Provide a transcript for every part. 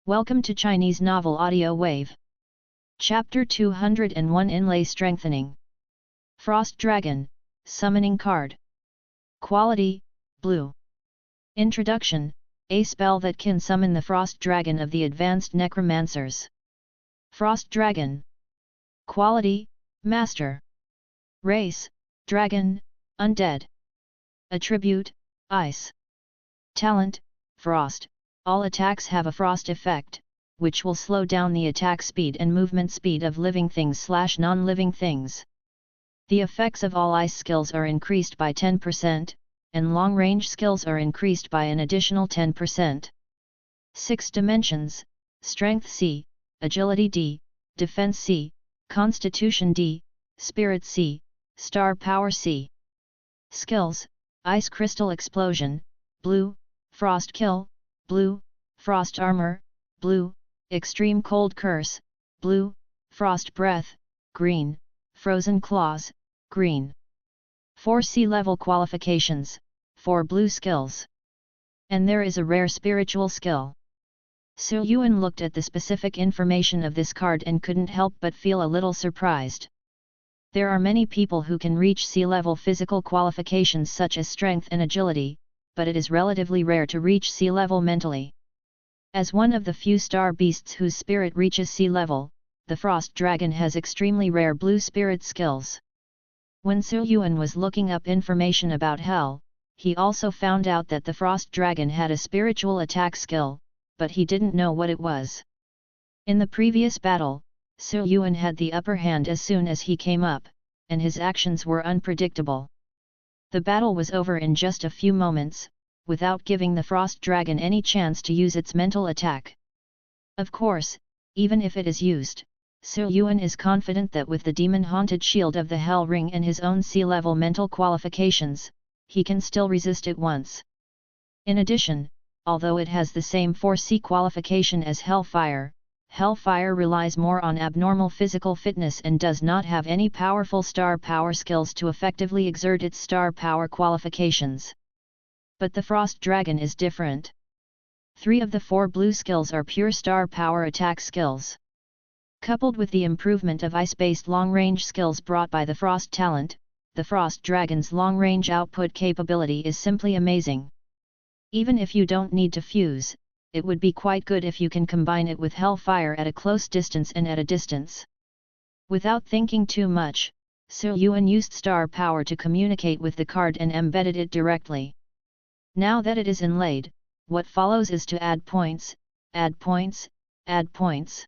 Welcome to Chinese Novel Audio Wave. Chapter 201 Inlay Strengthening. Frost Dragon, Summoning Card. Quality, Blue. Introduction, a spell that can summon the Frost Dragon of the Advanced Necromancers. Frost Dragon. Quality, Master. Race, Dragon, Undead. Attribute, Ice. Talent, Frost. All attacks have a frost effect, which will slow down the attack speed and movement speed of living things/non-living things. The effects of all ice skills are increased by 10%, and long-range skills are increased by an additional 10%. 6 dimensions: Strength C, Agility D, Defense C, Constitution D, Spirit C, Star Power C. Skills: Ice Crystal Explosion, Blue, Frost Kill, Blue, Frost Armor, Blue, Extreme Cold Curse, Blue, Frost Breath, Green, Frozen Claws, Green. 4 sea-level qualifications, 4 blue skills. And there is a rare spiritual skill. Yuan looked at the specific information of this card and couldn't help but feel a little surprised. There are many people who can reach sea-level physical qualifications such as strength and agility, but it is relatively rare to reach sea level mentally. As one of the few star beasts whose spirit reaches sea level, the Frost Dragon has extremely rare blue spirit skills. When Yuan was looking up information about Hell, he also found out that the Frost Dragon had a spiritual attack skill, but he didn't know what it was. In the previous battle, Yuan had the upper hand as soon as he came up, and his actions were unpredictable. The battle was over in just a few moments, without giving the Frost Dragon any chance to use its mental attack. Of course, even if it is used, Yuan is confident that with the demon-haunted shield of the Hell Ring and his own sea-level mental qualifications, he can still resist it once. In addition, although it has the same 4C qualification as Hellfire, Hellfire relies more on abnormal physical fitness and does not have any powerful star power skills to effectively exert its star power qualifications. But the Frost Dragon is different. 3 of the 4 blue skills are pure star power attack skills. Coupled with the improvement of ice-based long-range skills brought by the Frost talent, the Frost Dragon's long-range output capability is simply amazing. Even if you don't need to fuse, it would be quite good if you can combine it with Hellfire at a close distance and at a distance. Without thinking too much, Yuan used star power to communicate with the card and embedded it directly. Now that it is inlaid, what follows is to add points, add points, add points.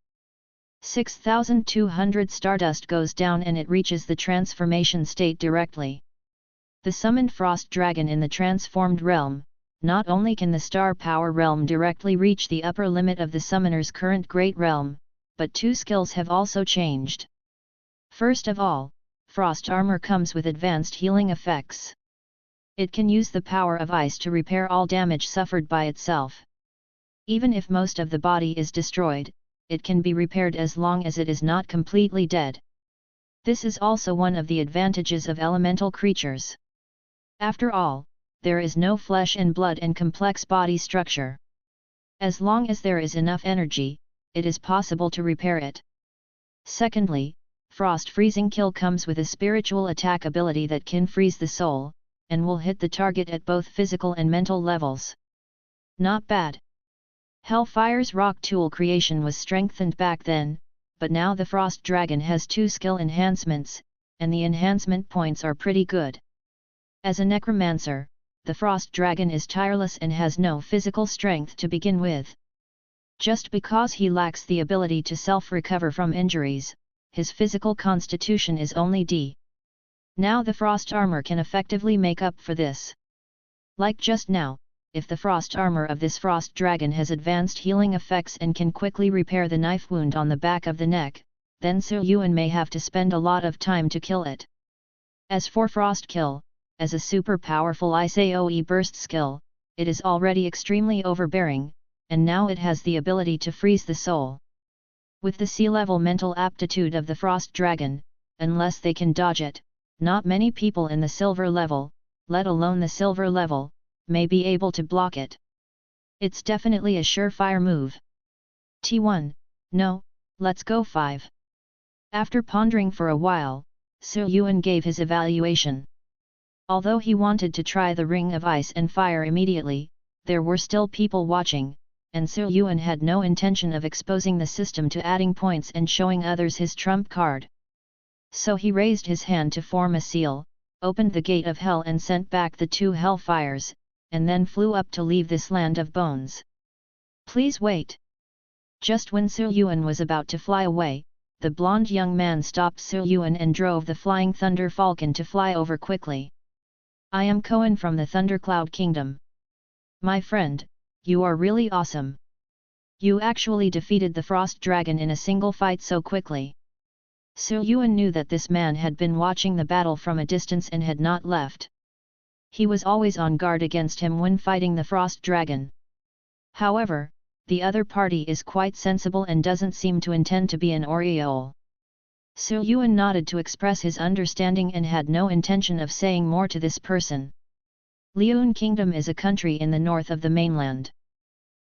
6,200 stardust goes down and it reaches the transformation state directly. The summoned Frost Dragon in the transformed realm. Not only can the Star Power realm directly reach the upper limit of the summoner's current Great Realm, but 2 skills have also changed. First of all, Frost Armor comes with advanced healing effects. It can use the power of ice to repair all damage suffered by itself. Even if most of the body is destroyed, it can be repaired as long as it is not completely dead. This is also one of the advantages of elemental creatures. After all, there is no flesh and blood and complex body structure. As long as there is enough energy, it is possible to repair it. Secondly, Frost Freezing Kill comes with a spiritual attack ability that can freeze the soul, and will hit the target at both physical and mental levels. Not bad. Hellfire's rock tool creation was strengthened back then, but now the Frost Dragon has 2 skill enhancements, and the enhancement points are pretty good. As a necromancer, the Frost Dragon is tireless and has no physical strength to begin with. Just because he lacks the ability to self-recover from injuries, his physical constitution is only D. Now the Frost Armor can effectively make up for this. Like just now, if the Frost Armor of this Frost Dragon has advanced healing effects and can quickly repair the knife wound on the back of the neck, then Yuan may have to spend a lot of time to kill it. As for Frost Kill, as a super powerful Ice AoE burst skill, it is already extremely overbearing, and now it has the ability to freeze the soul. With the sea-level mental aptitude of the Frost Dragon, unless they can dodge it, not many people in the silver level, let alone the silver level, may be able to block it. It's definitely a surefire move. T1, no, let's go 5. After pondering for a while, Yuan gave his evaluation. Although he wanted to try the ring of ice and fire immediately, there were still people watching, and Yuan had no intention of exposing the system to adding points and showing others his trump card. So he raised his hand to form a seal, opened the gate of hell and sent back the 2 hellfires, and then flew up to leave this land of bones. Please wait. Just when Yuan was about to fly away, the blonde young man stopped Yuan and drove the flying thunder falcon to fly over quickly. I am Cohen from the Thundercloud Kingdom. My friend, you are really awesome. You actually defeated the Frost Dragon in a single fight so quickly. Yuan knew that this man had been watching the battle from a distance and had not left. He was always on guard against him when fighting the Frost Dragon. However, the other party is quite sensible and doesn't seem to intend to be an aureole. Yuan nodded to express his understanding and had no intention of saying more to this person. Liun Kingdom is a country in the north of the mainland.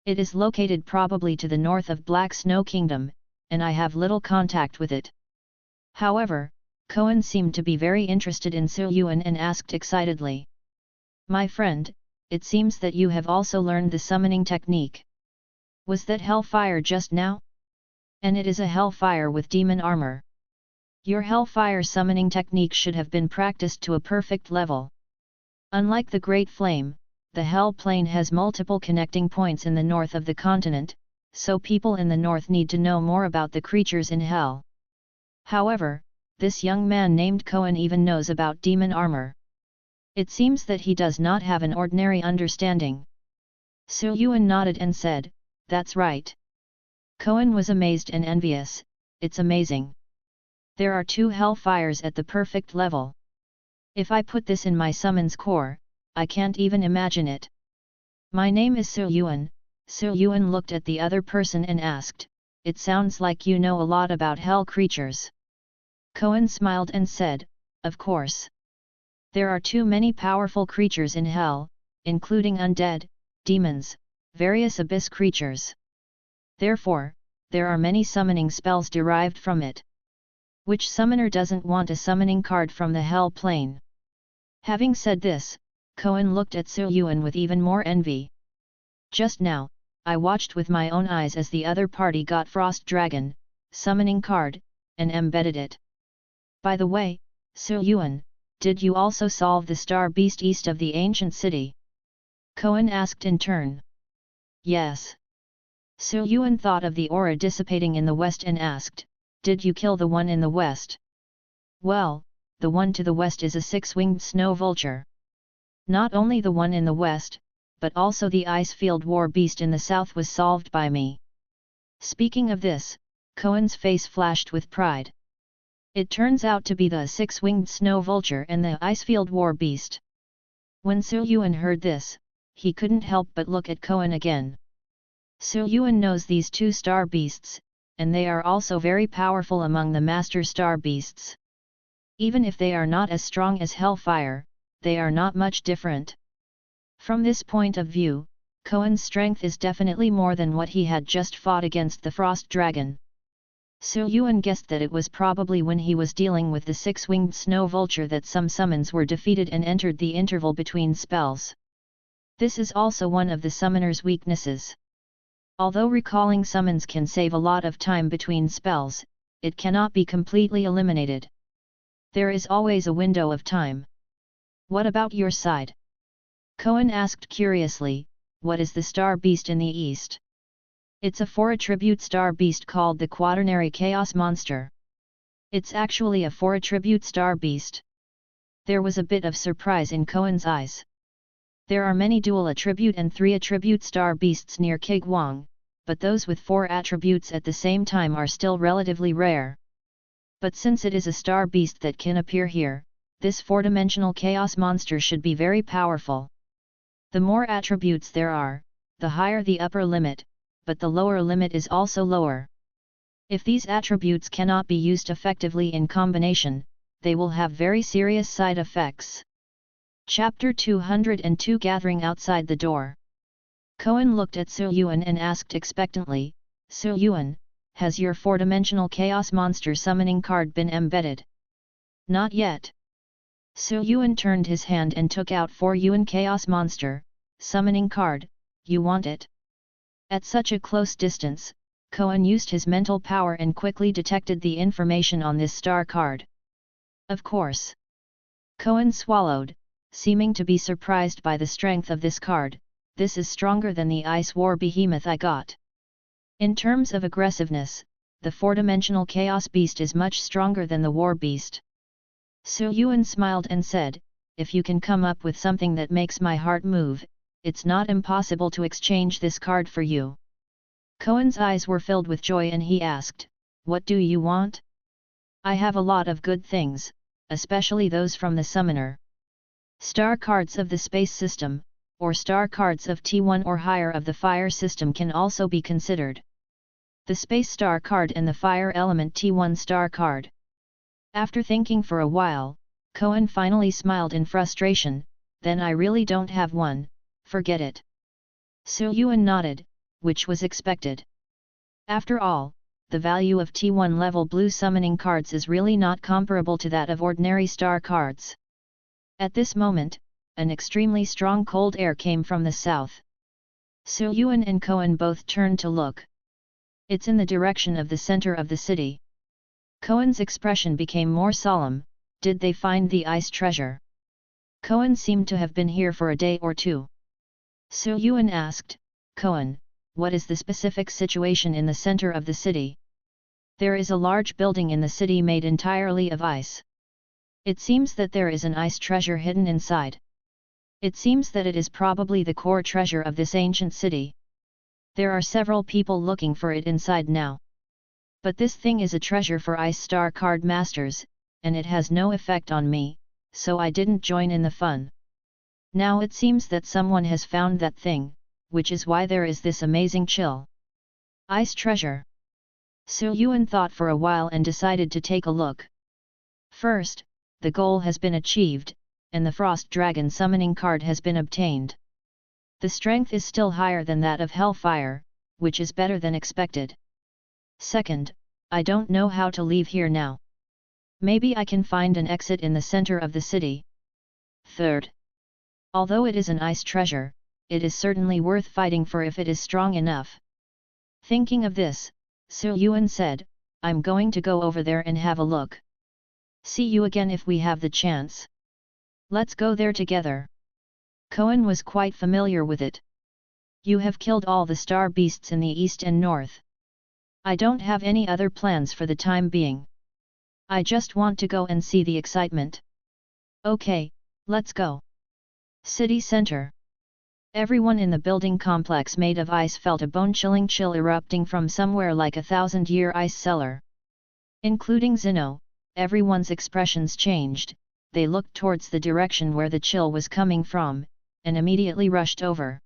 It is located probably to the north of Black Snow Kingdom, and I have little contact with it. However, Cohen seemed to be very interested in Yuan and asked excitedly. My friend, it seems that you have also learned the summoning technique. Was that hellfire just now? And it is a hellfire with demon armor. Your hellfire summoning technique should have been practiced to a perfect level. Unlike the Great Flame, the Hell Plane has multiple connecting points in the north of the continent, so people in the north need to know more about the creatures in Hell. However, this young man named Cohen even knows about demon armor. It seems that he does not have an ordinary understanding. Yuan nodded and said, that's right. Cohen was amazed and envious, it's amazing. There are 2 hellfires at the perfect level. If I put this in my summons core, I can't even imagine it. My name is Yuan. Yuan looked at the other person and asked, it sounds like you know a lot about hell creatures. Cohen smiled and said, of course. There are too many powerful creatures in hell, including undead, demons, various abyss creatures. Therefore, there are many summoning spells derived from it. Which summoner doesn't want a summoning card from the hell plane? Having said this, Cohen looked at Yuan with even more envy. Just now, I watched with my own eyes as the other party got Frost Dragon, summoning card, and embedded it. By the way, Yuan, did you also solve the star beast east of the ancient city? Cohen asked in turn. Yes. Yuan thought of the aura dissipating in the west and asked, did you kill the one in the west? Well, the one to the west is a 6-winged snow vulture. Not only the one in the west, but also the ice-field war beast in the south was solved by me. Speaking of this, Cohen's face flashed with pride. It turns out to be the 6-winged snow vulture and the icefield war beast. When Yuan heard this, he couldn't help but look at Cohen again. Yuan knows these 2 star beasts, and they are also very powerful among the master star beasts. Even if they are not as strong as Hellfire, they are not much different. From this point of view, Cohen's strength is definitely more than what he had just fought against the Frost Dragon. Yuan guessed that it was probably when he was dealing with the 6-winged snow vulture that some summons were defeated and entered the interval between spells. This is also one of the summoner's weaknesses. Although recalling summons can save a lot of time between spells, it cannot be completely eliminated. There is always a window of time. What about your side? Cohen asked curiously, what is the star beast in the east? It's a 4-attribute star beast called the Quaternary Chaos Monster. It's actually a 4-attribute star beast. There was a bit of surprise in Cohen's eyes. There are many dual attribute and 3-attribute star beasts near Kigwang, but those with 4 attributes at the same time are still relatively rare. But since it is a star beast that can appear here, this 4-dimensional chaos monster should be very powerful. The more attributes there are, the higher the upper limit, but the lower limit is also lower. If these attributes cannot be used effectively in combination, they will have very serious side effects. Chapter 202 Gathering outside the door. Cohen looked at Yuan and asked expectantly, Su Yuan, has your four-dimensional chaos monster summoning card been embedded? Not yet. Su Yuan turned his hand and took out 4 Yuan chaos monster, summoning card. You want it? At such a close distance, Cohen used his mental power and quickly detected the information on this star card. Of course. Cohen swallowed, seeming to be surprised by the strength of this card. This is stronger than the Ice War Behemoth I got. In terms of aggressiveness, the four-dimensional Chaos Beast is much stronger than the War Beast. Su Yuan smiled and said, if you can come up with something that makes my heart move, it's not impossible to exchange this card for you. Cohen's eyes were filled with joy and he asked, what do you want? I have a lot of good things, especially those from the summoner. Star cards of the space system, or star cards of T1 or higher of the fire system can also be considered. The space star card and the fire element T1 star card. After thinking for a while, Cohen finally smiled in frustration, then I really don't have one, forget it. Su Yuan nodded, which was expected. After all, the value of T1 level blue summoning cards is really not comparable to that of ordinary star cards. At this moment, an extremely strong cold air came from the south. Su Yuan and Cohen both turned to look. It's in the direction of the center of the city. Cohen's expression became more solemn. Did they find the ice treasure? Cohen seemed to have been here for a day or two. Su Yuan asked, Cohen, what is the specific situation in the center of the city? There is a large building in the city made entirely of ice. It seems that there is an ice treasure hidden inside. It seems that it is probably the core treasure of this ancient city. There are several people looking for it inside now. But this thing is a treasure for Ice Star Card Masters, and it has no effect on me, so I didn't join in the fun. Now it seems that someone has found that thing, which is why there is this amazing chill. Ice treasure. Su Yuan thought for a while and decided to take a look. First, the goal has been achieved, and the Frost Dragon summoning card has been obtained. The strength is still higher than that of Hellfire, which is better than expected. Second, I don't know how to leave here now. Maybe I can find an exit in the center of the city. Third, although it is an ice treasure, it is certainly worth fighting for if it is strong enough. Thinking of this, Su Yuan said, I'm going to go over there and have a look. See you again if we have the chance. Let's go there together. Cohen was quite familiar with it. You have killed all the star beasts in the east and north. I don't have any other plans for the time being. I just want to go and see the excitement. Okay, let's go. City Center. Everyone in the building complex made of ice felt a bone-chilling chill erupting from somewhere like a 1,000-year ice cellar. Including Zeno, everyone's expressions changed. They looked towards the direction where the chill was coming from, and immediately rushed over.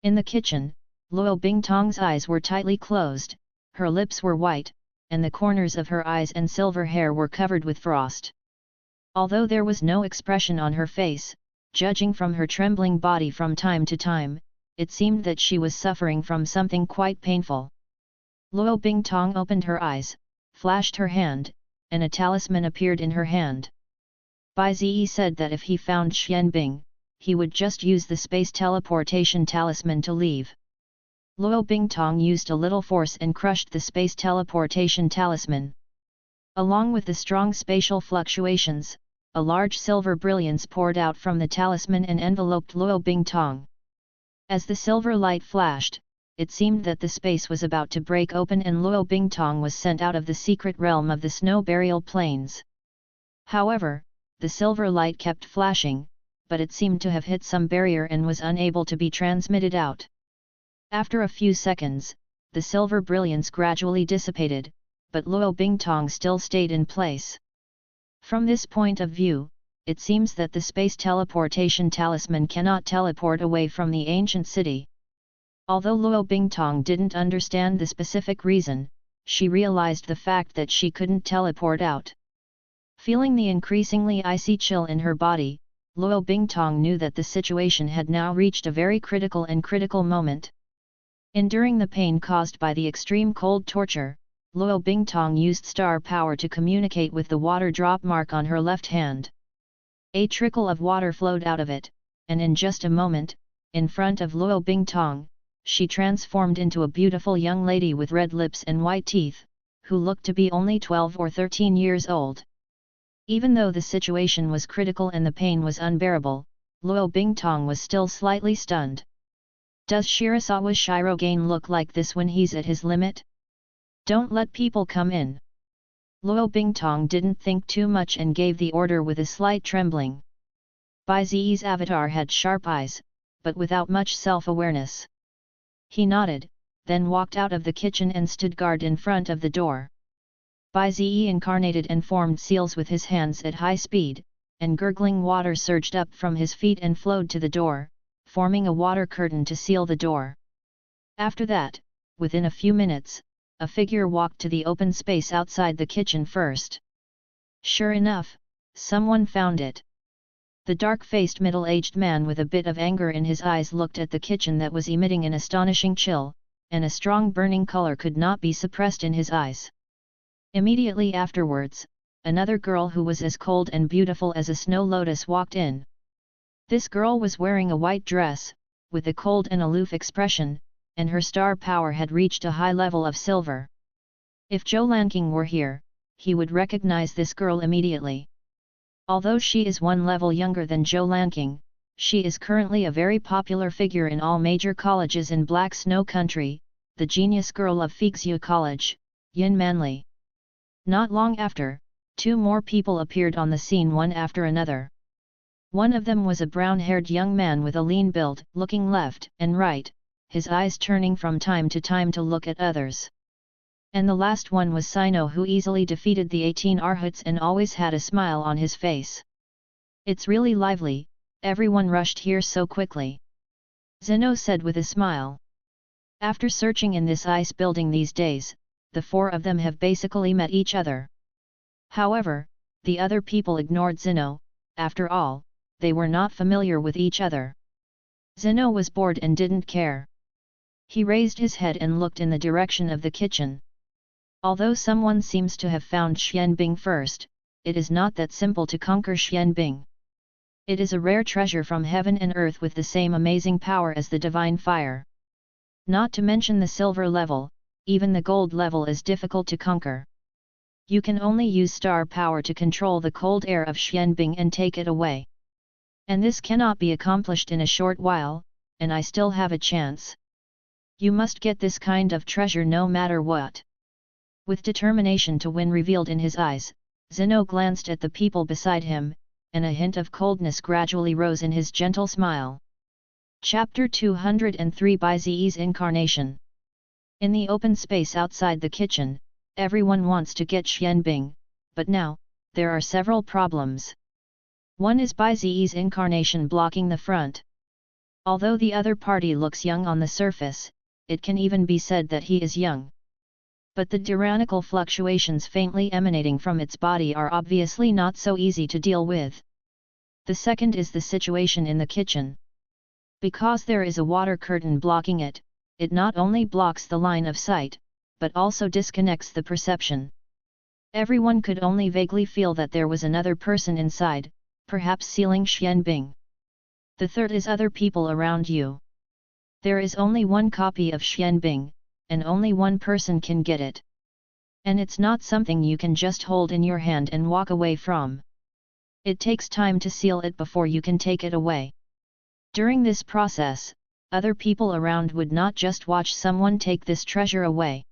In the kitchen, Luo Bingtong's eyes were tightly closed, her lips were white, and the corners of her eyes and silver hair were covered with frost. Although there was no expression on her face, judging from her trembling body from time to time, it seemed that she was suffering from something quite painful. Luo Bingtong opened her eyes, flashed her hand, and a talisman appeared in her hand. Bai Zi said that if he found Xianbing, he would just use the space teleportation talisman to leave. Luo Bingtong used a little force and crushed the space teleportation talisman. Along with the strong spatial fluctuations, a large silver brilliance poured out from the talisman and enveloped Luo Bingtong. As the silver light flashed, it seemed that the space was about to break open and Luo Bingtong was sent out of the secret realm of the snow burial plains. However, the silver light kept flashing, but it seemed to have hit some barrier and was unable to be transmitted out. After a few seconds, the silver brilliance gradually dissipated, but Luo Bingtong still stayed in place. From this point of view, it seems that the space teleportation talisman cannot teleport away from the ancient city. Although Luo Bingtong didn't understand the specific reason, she realized the fact that she couldn't teleport out. Feeling the increasingly icy chill in her body, Luo Bingtong knew that the situation had now reached a very critical moment. Enduring the pain caused by the extreme cold torture, Luo Bingtong used star power to communicate with the water drop mark on her left hand. A trickle of water flowed out of it, and in just a moment, in front of Luo Bingtong, she transformed into a beautiful young lady with red lips and white teeth, who looked to be only 12 or 13 years old. Even though the situation was critical and the pain was unbearable, Luo Bingtong was still slightly stunned. Does Shirasawa's Shirogane look like this when he's at his limit? Don't let people come in. Luo Bingtong didn't think too much and gave the order with a slight trembling. Bai Ziyi's avatar had sharp eyes, but without much self-awareness. He nodded, then walked out of the kitchen and stood guard in front of the door. Bai Ziyi incarnated and formed seals with his hands at high speed, and gurgling water surged up from his feet and flowed to the door, forming a water curtain to seal the door. After that, within a few minutes, a figure walked to the open space outside the kitchen first. Sure enough, someone found it. The dark-faced middle-aged man with a bit of anger in his eyes looked at the kitchen that was emitting an astonishing chill, and a strong burning color could not be suppressed in his eyes. Immediately afterwards, another girl who was as cold and beautiful as a snow lotus walked in. This girl was wearing a white dress, with a cold and aloof expression, and her star power had reached a high level of silver. If Zhou Lanqing were here, he would recognize this girl immediately. Although she is one level younger than Zhou Lanqing, she is currently a very popular figure in all major colleges in Black Snow Country, the genius girl of Feixiu College, Yin Manli. Not long after, two more people appeared on the scene one after another. One of them was a brown-haired young man with a lean build, looking left and right, his eyes turning from time to time to look at others. And the last one was Sino, who easily defeated the 18 Arhats and always had a smile on his face. It's really lively, everyone rushed here so quickly. Zeno said with a smile. After searching in this ice building these days, the four of them have basically met each other. However, the other people ignored Zeno. After all, they were not familiar with each other. Zeno was bored and didn't care. He raised his head and looked in the direction of the kitchen. Although someone seems to have found Xianbing first, it is not that simple to conquer Xianbing. It is a rare treasure from heaven and earth with the same amazing power as the divine fire. Not to mention the silver level, even the gold level is difficult to conquer. You can only use star power to control the cold air of Xianbing and take it away. And this cannot be accomplished in a short while, and I still have a chance. You must get this kind of treasure no matter what. With determination to win revealed in his eyes, Zeno glanced at the people beside him, and a hint of coldness gradually rose in his gentle smile. Chapter 203 Bai Ziyi's Incarnation. In the open space outside the kitchen, everyone wants to get Xianbing, but now, there are several problems. One is Bai Ziyi's incarnation blocking the front. Although the other party looks young on the surface, it can even be said that he is young. But the tyrannical fluctuations faintly emanating from its body are obviously not so easy to deal with. The second is the situation in the kitchen. Because there is a water curtain blocking it, it not only blocks the line of sight, but also disconnects the perception. Everyone could only vaguely feel that there was another person inside, perhaps sealing Xianbing. The third is other people around you. There is only one copy of Xianbing, and only one person can get it. And it's not something you can just hold in your hand and walk away from. It takes time to seal it before you can take it away. During this process, other people around would not just watch someone take this treasure away.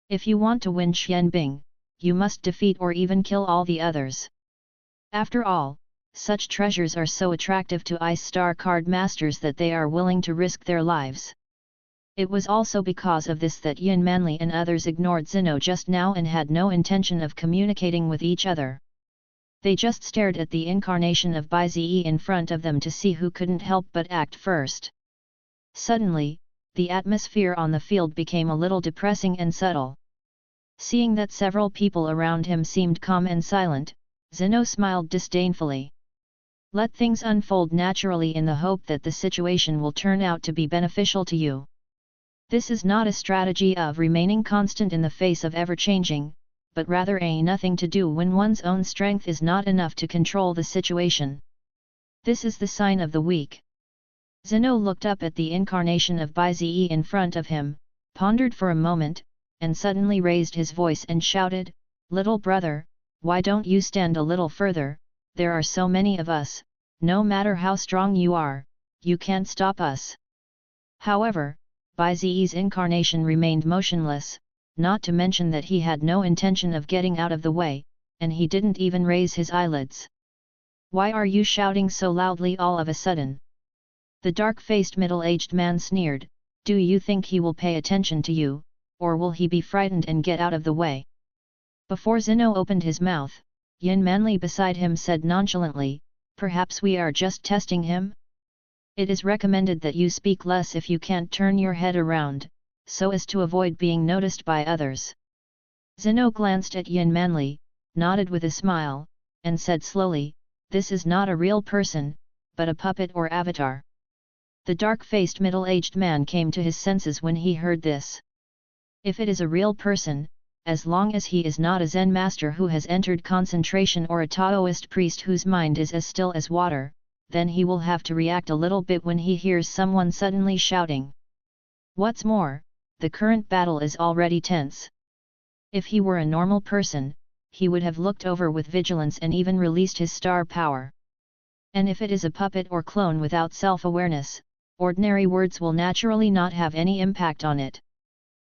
If you want to win Xianbing, you must defeat or even kill all the others. After all, such treasures are so attractive to Ice Star card masters that they are willing to risk their lives. It was also because of this that Yin Manli and others ignored Zeno just now and had no intention of communicating with each other. They just stared at the incarnation of Bai Ziyi in front of them to see who couldn't help but act first. Suddenly, the atmosphere on the field became a little depressing and subtle. Seeing that several people around him seemed calm and silent, Zeno smiled disdainfully. Let things unfold naturally in the hope that the situation will turn out to be beneficial to you. This is not a strategy of remaining constant in the face of ever-changing, but rather a nothing to do when one's own strength is not enough to control the situation. This is the sign of the weak. Zeno looked up at the incarnation of Bai-Zi in front of him, pondered for a moment, and suddenly raised his voice and shouted, "Little brother, why don't you stand a little further? There are so many of us, no matter how strong you are, you can't stop us." However, Bai-Zi's incarnation remained motionless, not to mention that he had no intention of getting out of the way, and he didn't even raise his eyelids. "Why are you shouting so loudly all of a sudden?" The dark-faced middle-aged man sneered. "Do you think he will pay attention to you, or will he be frightened and get out of the way?" Before Zeno opened his mouth, Yin Manli beside him said nonchalantly, "Perhaps we are just testing him? It is recommended that you speak less if you can't turn your head around, so as to avoid being noticed by others." Zeno glanced at Yin Manli, nodded with a smile, and said slowly, "This is not a real person, but a puppet or avatar." The dark-faced middle-aged man came to his senses when he heard this. If it is a real person, as long as he is not a Zen master who has entered concentration or a Taoist priest whose mind is as still as water, then he will have to react a little bit when he hears someone suddenly shouting. What's more, the current battle is already tense. If he were a normal person, he would have looked over with vigilance and even released his star power. And if it is a puppet or clone without self-awareness, ordinary words will naturally not have any impact on it.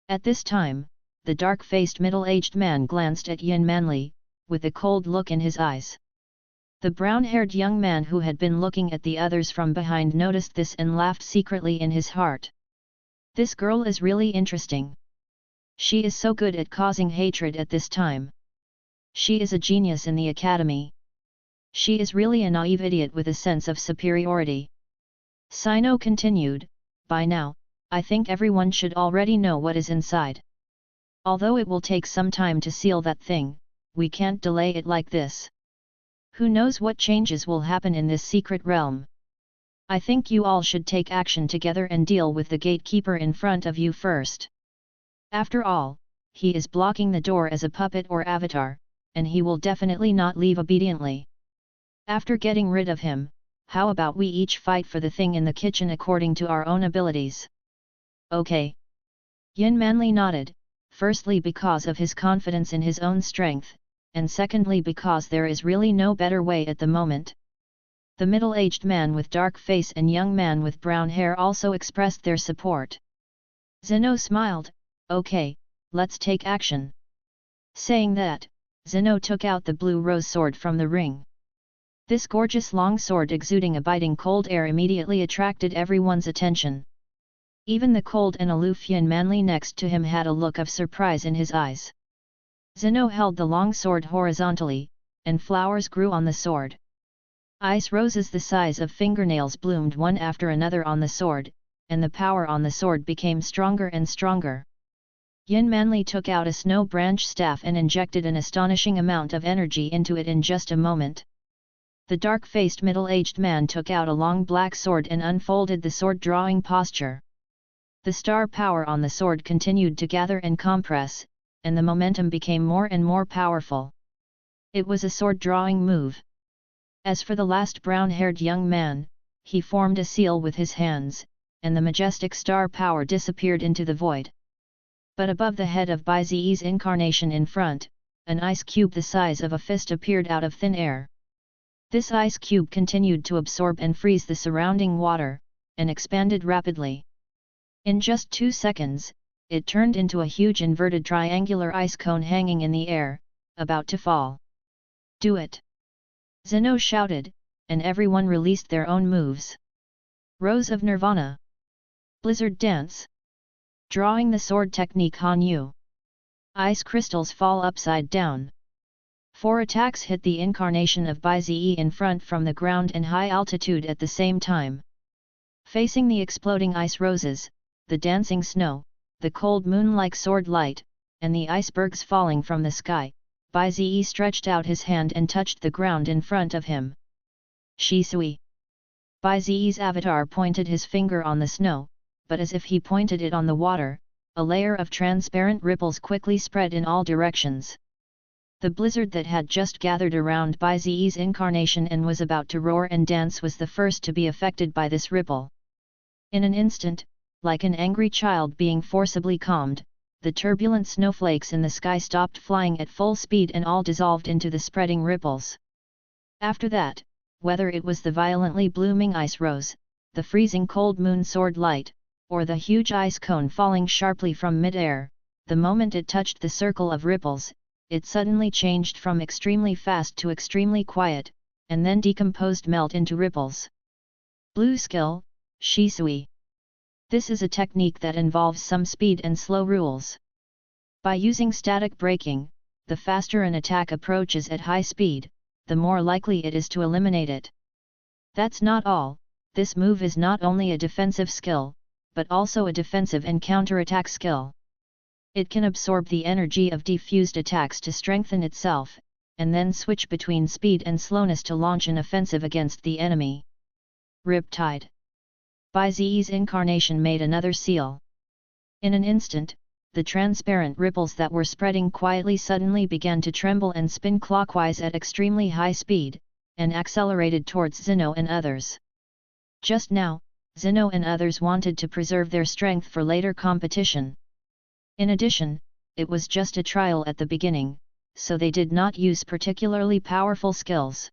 At this time, the dark-faced middle-aged man glanced at Yin Manli, with a cold look in his eyes. The brown-haired young man who had been looking at the others from behind noticed this and laughed secretly in his heart. This girl is really interesting. She is so good at causing hatred at this time. She is a genius in the academy. She is really a naive idiot with a sense of superiority. Sino continued, "By now, I think everyone should already know what is inside. Although it will take some time to seal that thing, we can't delay it like this. Who knows what changes will happen in this secret realm? I think you all should take action together and deal with the gatekeeper in front of you first. After all, he is blocking the door as a puppet or avatar, and he will definitely not leave obediently. After getting rid of him, how about we each fight for the thing in the kitchen according to our own abilities?" "Okay." Yin Manli nodded, firstly because of his confidence in his own strength, and secondly because there is really no better way at the moment. The middle-aged man with dark face and young man with brown hair also expressed their support. Zeno smiled, "Okay, let's take action." Saying that, Zeno took out the blue rose sword from the ring. This gorgeous long sword exuding a biting cold air immediately attracted everyone's attention. Even the cold and aloof Yin Manli next to him had a look of surprise in his eyes. Zeno held the long sword horizontally, and flowers grew on the sword. Ice roses the size of fingernails bloomed one after another on the sword, and the power on the sword became stronger and stronger. Yin Manli took out a snow branch staff and injected an astonishing amount of energy into it in just a moment. The dark-faced middle-aged man took out a long black sword and unfolded the sword-drawing posture. The star power on the sword continued to gather and compress, and the momentum became more and more powerful. It was a sword-drawing move. As for the last brown-haired young man, he formed a seal with his hands, and the majestic star power disappeared into the void. But above the head of Bai-Zi's incarnation in front, an ice cube the size of a fist appeared out of thin air. This ice cube continued to absorb and freeze the surrounding water, and expanded rapidly. In just 2 seconds, it turned into a huge inverted triangular ice cone hanging in the air, about to fall. "Do it!" Zeno shouted, and everyone released their own moves. Rose of Nirvana. Blizzard Dance. Drawing the sword technique Hanyu. Ice crystals fall upside down. 4 attacks hit the incarnation of Bai-Zi in front from the ground and high altitude at the same time. Facing the exploding ice roses, the dancing snow, the cold moon-like sword light, and the icebergs falling from the sky, Bai-Zi stretched out his hand and touched the ground in front of him. "Shi Sui." Bai-Zi's avatar pointed his finger on the snow, but as if he pointed it on the water, a layer of transparent ripples quickly spread in all directions. The blizzard that had just gathered around Bai Ziyi's incarnation and was about to roar and dance was the first to be affected by this ripple. In an instant, like an angry child being forcibly calmed, the turbulent snowflakes in the sky stopped flying at full speed and all dissolved into the spreading ripples. After that, whether it was the violently blooming ice rose, the freezing cold moon sword light, or the huge ice cone falling sharply from mid-air, the moment it touched the circle of ripples, it suddenly changed from extremely fast to extremely quiet, and then decomposed melt into ripples. Blue skill, Shisui. This is a technique that involves some speed and slow rules. By using static braking, the faster an attack approaches at high speed, the more likely it is to eliminate it. That's not all, this move is not only a defensive skill, but also a defensive and counterattack skill. It can absorb the energy of defused attacks to strengthen itself, and then switch between speed and slowness to launch an offensive against the enemy. Riptide. Bai Ziyi's incarnation made another seal. In an instant, the transparent ripples that were spreading quietly suddenly began to tremble and spin clockwise at extremely high speed, and accelerated towards Zeno and others. Just now, Zeno and others wanted to preserve their strength for later competition. In addition, it was just a trial at the beginning, so they did not use particularly powerful skills.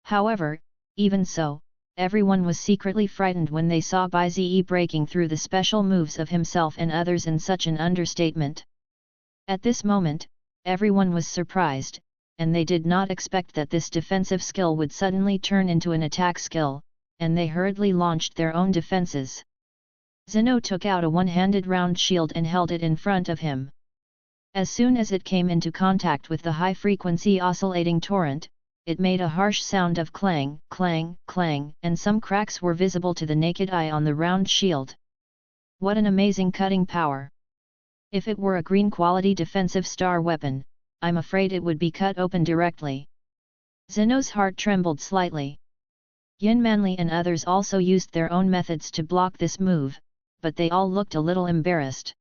However, even so, everyone was secretly frightened when they saw Bai Ziyi breaking through the special moves of himself and others in such an understatement. At this moment, everyone was surprised, and they did not expect that this defensive skill would suddenly turn into an attack skill, and they hurriedly launched their own defenses. Zeno took out a one-handed round shield and held it in front of him. As soon as it came into contact with the high-frequency oscillating torrent, it made a harsh sound of clang, clang, clang, and some cracks were visible to the naked eye on the round shield. What an amazing cutting power! If it were a green-quality defensive star weapon, I'm afraid it would be cut open directly. Zeno's heart trembled slightly. Yin Manli and others also used their own methods to block this move, but they all looked a little embarrassed.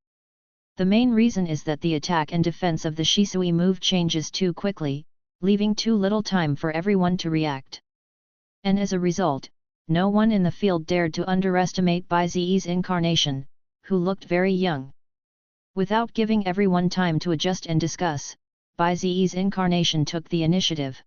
The main reason is that the attack and defense of the Shisui move changes too quickly, leaving too little time for everyone to react. And as a result, no one in the field dared to underestimate Bai Ziyi's incarnation, who looked very young. Without giving everyone time to adjust and discuss, Bai Ziyi's incarnation took the initiative.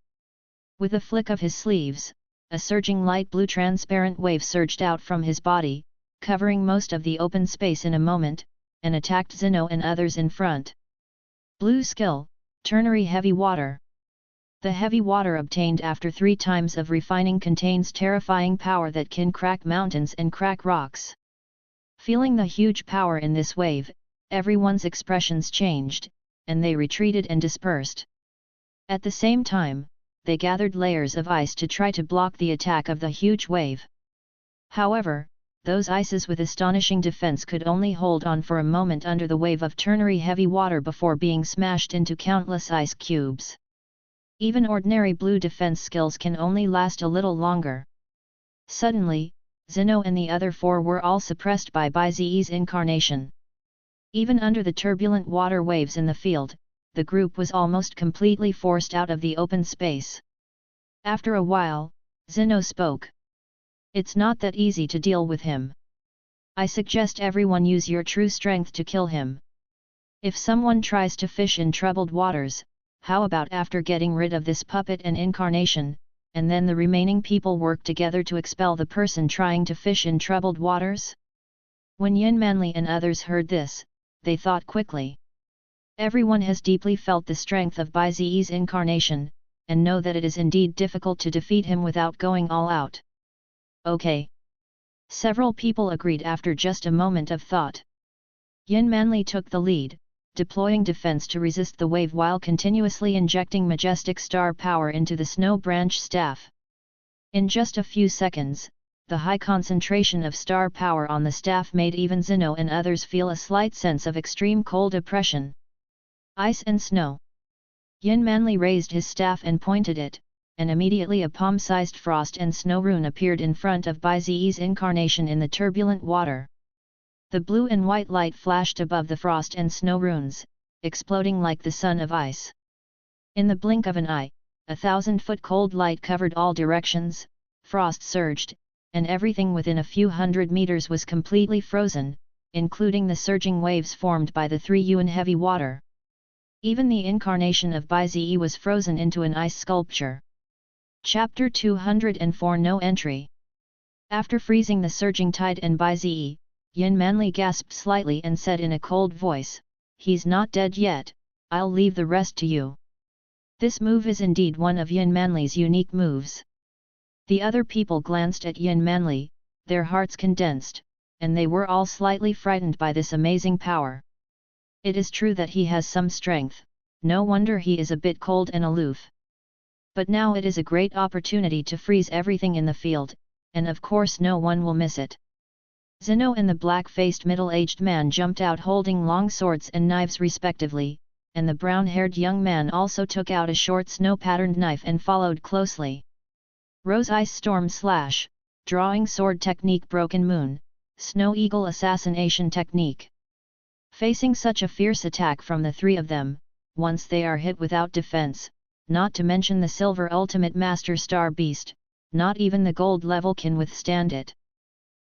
With a flick of his sleeves, a surging light blue transparent wave surged out from his body, covering most of the open space in a moment, and attacked Zeno and others in front. Blue skill, ternary heavy water. The heavy water obtained after 3 times of refining contains terrifying power that can crack mountains and crack rocks. Feeling the huge power in this wave, everyone's expressions changed, and they retreated and dispersed. At the same time, they gathered layers of ice to try to block the attack of the huge wave. However, those ices with astonishing defense could only hold on for a moment under the wave of ternary heavy water before being smashed into countless ice cubes. Even ordinary blue defense skills can only last a little longer. Suddenly, Zeno and the other 4 were all suppressed by Bai Ziyi's incarnation. Even under the turbulent water waves in the field, the group was almost completely forced out of the open space. After a while, Zeno spoke. It's not that easy to deal with him. I suggest everyone use your true strength to kill him. If someone tries to fish in troubled waters, how about after getting rid of this puppet and incarnation, and then the remaining people work together to expel the person trying to fish in troubled waters? When Yin Manli and others heard this, they thought quickly. Everyone has deeply felt the strength of Bai Ziyi's incarnation, and know that it is indeed difficult to defeat him without going all out. Okay. Several people agreed after just a moment of thought. Yin Manli took the lead, deploying defense to resist the wave while continuously injecting majestic star power into the snow branch staff. In just a few seconds, the high concentration of star power on the staff made even Zeno and others feel a slight sense of extreme cold oppression. Ice and snow. Yin Manli raised his staff and pointed it, and immediately a palm-sized frost and snow rune appeared in front of Bai Ziyi's incarnation in the turbulent water. The blue and white light flashed above the frost and snow runes, exploding like the sun of ice. In the blink of an eye, 1,000-foot cold light covered all directions, frost surged, and everything within a few hundred meters was completely frozen, including the surging waves formed by the 3 Yuan heavy water. Even the incarnation of Bai-Zi was frozen into an ice sculpture. Chapter 204 No Entry. After freezing the surging tide and Bai-Zi, Yin Manli gasped slightly and said in a cold voice, "He's not dead yet, I'll leave the rest to you." This move is indeed one of Yin Manli's unique moves. The other people glanced at Yin Manli, their hearts condensed, and they were all slightly frightened by this amazing power. It is true that he has some strength, no wonder he is a bit cold and aloof. But now it is a great opportunity to freeze everything in the field, and of course no one will miss it. Zeno and the black-faced middle-aged man jumped out holding long swords and knives respectively, and the brown-haired young man also took out a short snow-patterned knife and followed closely. Rose Ice Storm Slash, Drawing Sword Technique Broken Moon, Snow Eagle Assassination Technique. Facing such a fierce attack from the 3 of them, once they are hit without defense, not to mention the Silver Ultimate Master Star Beast, not even the gold level can withstand it.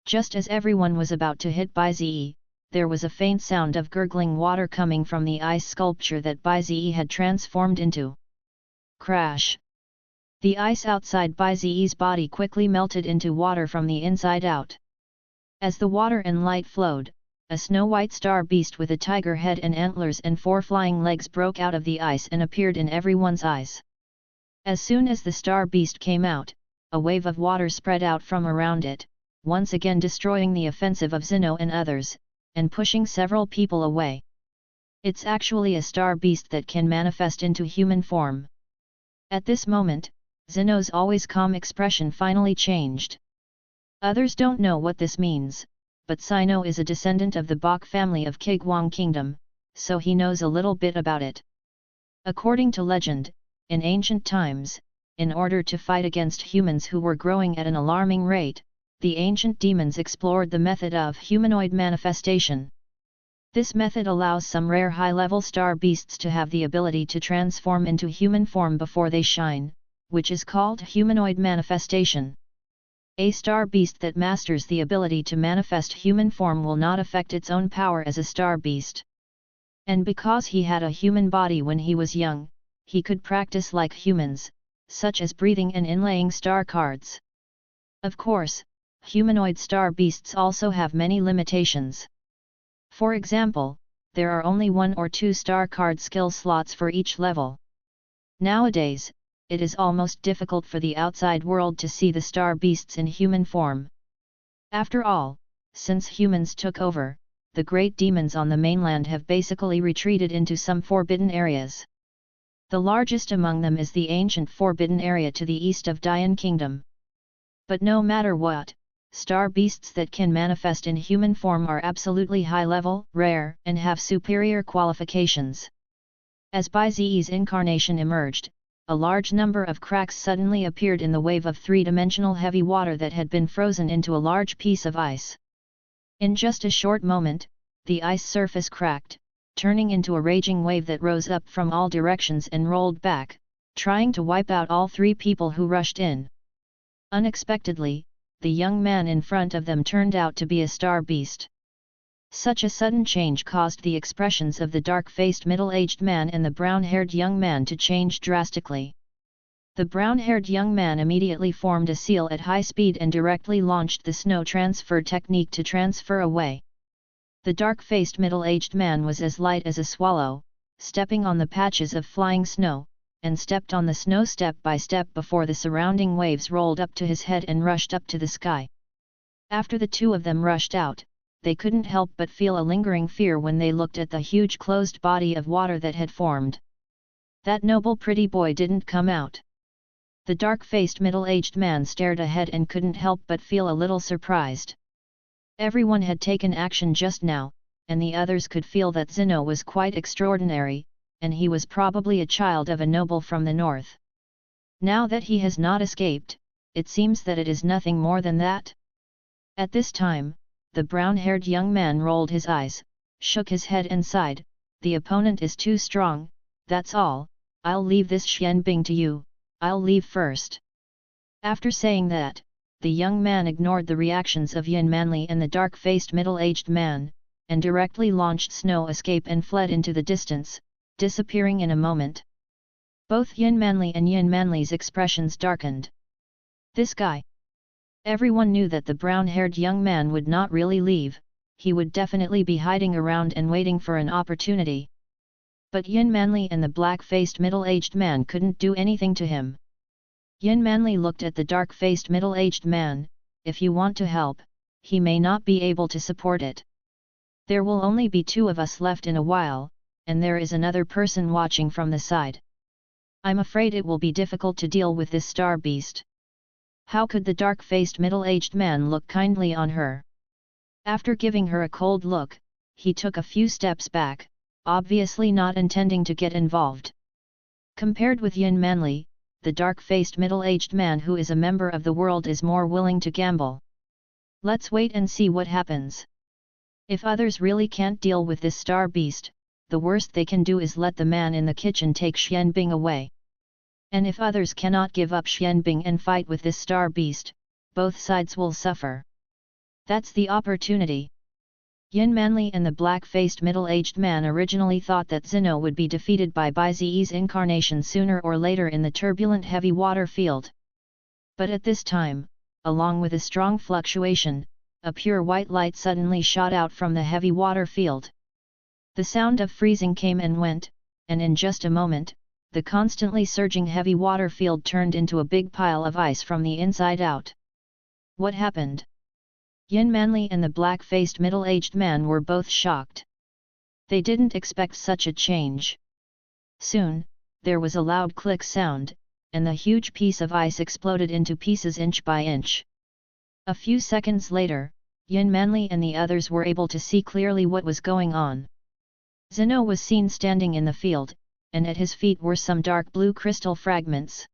Just as everyone was about to hit Bai-Zi, there was a faint sound of gurgling water coming from the ice sculpture that Bai-Zi had transformed into. Crash! The ice outside Bai-Zi's body quickly melted into water from the inside out. As the water and light flowed, a snow-white star beast with a tiger head and antlers and 4 flying legs broke out of the ice and appeared in everyone's eyes. As soon as the star beast came out, a wave of water spread out from around it, once again destroying the offensive of Zeno and others, and pushing several people away. It's actually a star beast that can manifest into human form. At this moment, Zeno's always calm expression finally changed. Others don't know what this means, but Sino is a descendant of the Bok family of Kigwang Kingdom, so he knows a little bit about it. According to legend, in ancient times, in order to fight against humans who were growing at an alarming rate, the ancient demons explored the method of humanoid manifestation. This method allows some rare high-level star beasts to have the ability to transform into human form before they shine, which is called humanoid manifestation. A star beast that masters the ability to manifest human form will not affect its own power as a star beast. And because he had a human body when he was young, he could practice like humans, such as breathing and inlaying star cards. Of course, humanoid star beasts also have many limitations. For example, there are only 1 or 2 star card skill slots for each level. Nowadays, it is almost difficult for the outside world to see the star beasts in human form. After all, since humans took over, the great demons on the mainland have basically retreated into some forbidden areas. The largest among them is the ancient forbidden area to the east of Dian Kingdom. But no matter what, star beasts that can manifest in human form are absolutely high-level, rare, and have superior qualifications. As Bai-Zi's incarnation emerged, a large number of cracks suddenly appeared in the wave of 3-dimensional heavy water that had been frozen into a large piece of ice. In just a short moment, the ice surface cracked, turning into a raging wave that rose up from all directions and rolled back, trying to wipe out all 3 people who rushed in. Unexpectedly, the young man in front of them turned out to be a star beast. Such a sudden change caused the expressions of the dark-faced middle-aged man and the brown-haired young man to change drastically. The brown-haired young man immediately formed a seal at high speed and directly launched the snow transfer technique to transfer away. The dark-faced middle-aged man was as light as a swallow, stepping on the patches of flying snow, and stepped on the snow step by step before the surrounding waves rolled up to his head and rushed up to the sky. After the 2 of them rushed out, they couldn't help but feel a lingering fear when they looked at the huge closed body of water that had formed. That noble pretty boy didn't come out. The dark-faced middle-aged man stared ahead and couldn't help but feel a little surprised. Everyone had taken action just now, and the others could feel that Zeno was quite extraordinary, and he was probably a child of a noble from the north. Now that he has not escaped, it seems that it is nothing more than that. At this time, the brown-haired young man rolled his eyes, shook his head and sighed, "The opponent is too strong, that's all, I'll leave this Xianbing to you, I'll leave first." After saying that, the young man ignored the reactions of Yin Manli and the dark-faced middle-aged man, and directly launched snow escape and fled into the distance, disappearing in a moment. Both Yin Manli and Yin Manli's expressions darkened. This guy. Everyone knew that the brown-haired young man would not really leave, he would definitely be hiding around and waiting for an opportunity. But Yin Manli and the black-faced middle-aged man couldn't do anything to him. Yin Manli looked at the dark-faced middle-aged man, "If you want to help, he may not be able to support it. There will only be 2 of us left in a while, and there is another person watching from the side. I'm afraid it will be difficult to deal with this star beast." How could the dark-faced middle-aged man look kindly on her? After giving her a cold look, he took a few steps back, obviously not intending to get involved. Compared with Yin Manli, the dark-faced middle-aged man who is a member of the world is more willing to gamble. Let's wait and see what happens. If others really can't deal with this star beast, the worst they can do is let the man in the kitchen take Xianbing away. And if others cannot give up Xianbing and fight with this star beast, both sides will suffer. That's the opportunity. Yin Manli and the black-faced middle-aged man originally thought that Zeno would be defeated by Bai Ziyi's incarnation sooner or later in the turbulent heavy water field. But at this time, along with a strong fluctuation, a pure white light suddenly shot out from the heavy water field. The sound of freezing came and went, and in just a moment, the constantly surging heavy water field turned into a big pile of ice from the inside out. What happened? Yin Manli and the black-faced middle-aged man were both shocked. They didn't expect such a change. Soon, there was a loud click sound, and the huge piece of ice exploded into pieces inch by inch. A few seconds later, Yin Manli and the others were able to see clearly what was going on. Zeno was seen standing in the field, and at his feet were some dark blue crystal fragments.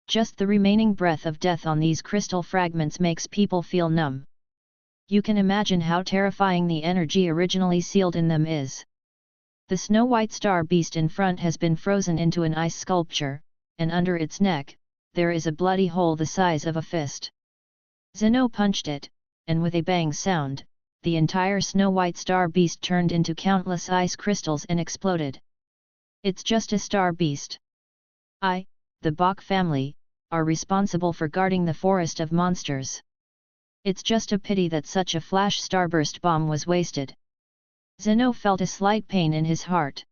Just the remaining breath of death on these crystal fragments makes people feel numb. You can imagine how terrifying the energy originally sealed in them is. The snow-white star beast in front has been frozen into an ice sculpture, and under its neck, there is a bloody hole the size of a fist. Zeno punched it, and with a bang sound, the entire snow-white star beast turned into countless ice crystals and exploded. It's just a star beast. The Bok family, are responsible for guarding the forest of monsters. It's just a pity that such a flash starburst bomb was wasted. Zeno felt a slight pain in his heart.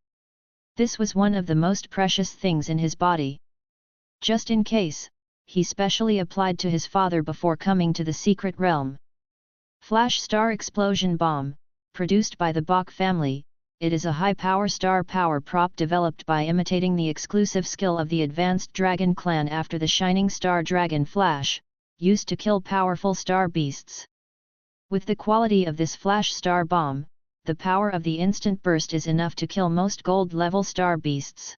This was one of the most precious things in his body. Just in case, he specially applied to his father before coming to the secret realm. Flash Star Explosion Bomb, produced by the Bok family. It is a high-power star power prop developed by imitating the exclusive skill of the advanced dragon clan after the shining star dragon flash, used to kill powerful star beasts. With the quality of this flash star bomb, the power of the instant burst is enough to kill most gold-level star beasts.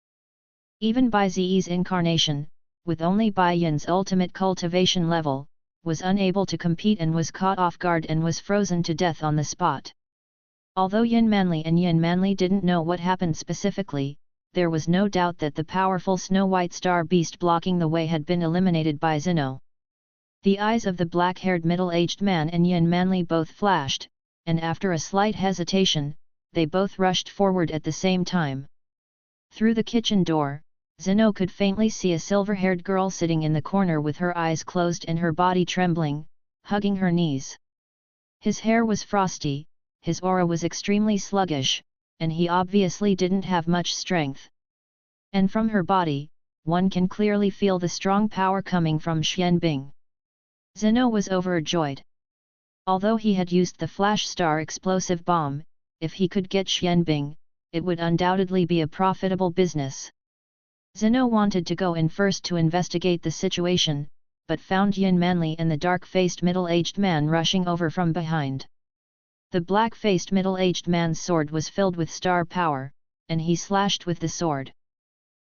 Even Bai Ziyi's incarnation, with only Bai Yin's ultimate cultivation level, was unable to compete and was caught off guard and was frozen to death on the spot. Although Yin Manli and Yin Manli didn't know what happened specifically, there was no doubt that the powerful snow-white star beast blocking the way had been eliminated by Zeno. The eyes of the black-haired middle-aged man and Yin Manli both flashed, and after a slight hesitation, they both rushed forward at the same time. Through the kitchen door, Zeno could faintly see a silver-haired girl sitting in the corner with her eyes closed and her body trembling, hugging her knees. His hair was frosty, his aura was extremely sluggish, and he obviously didn't have much strength. And from her body, one can clearly feel the strong power coming from Xianbing. Zeno was overjoyed. Although he had used the flash star explosive bomb, if he could get Xianbing, it would undoubtedly be a profitable business. Zeno wanted to go in first to investigate the situation, but found Yin Manli and the dark-faced middle-aged man rushing over from behind. The black-faced middle-aged man's sword was filled with star power, and he slashed with the sword.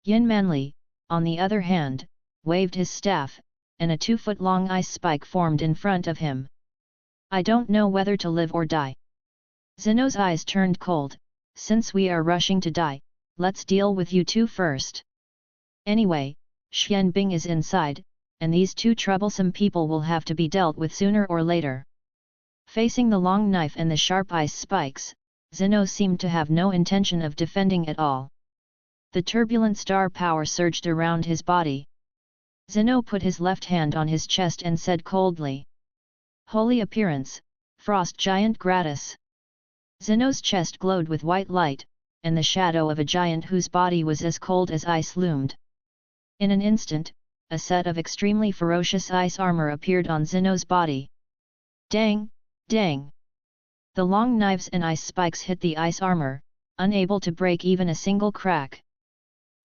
Yin Manli, on the other hand, waved his staff, and a 2-foot-long ice spike formed in front of him. I don't know whether to live or die. Zeno's eyes turned cold. Since we are rushing to die, let's deal with you two first. Anyway, Xianbing is inside, and these two troublesome people will have to be dealt with sooner or later. Facing the long knife and the sharp ice spikes, Zeno seemed to have no intention of defending at all. The turbulent star power surged around his body. Zeno put his left hand on his chest and said coldly, "Holy appearance, frost giant gratis." Zeno's chest glowed with white light, and the shadow of a giant whose body was as cold as ice loomed. In an instant, a set of extremely ferocious ice armor appeared on Zeno's body. Dang, dang! The long knives and ice spikes hit the ice armor, unable to break even a single crack.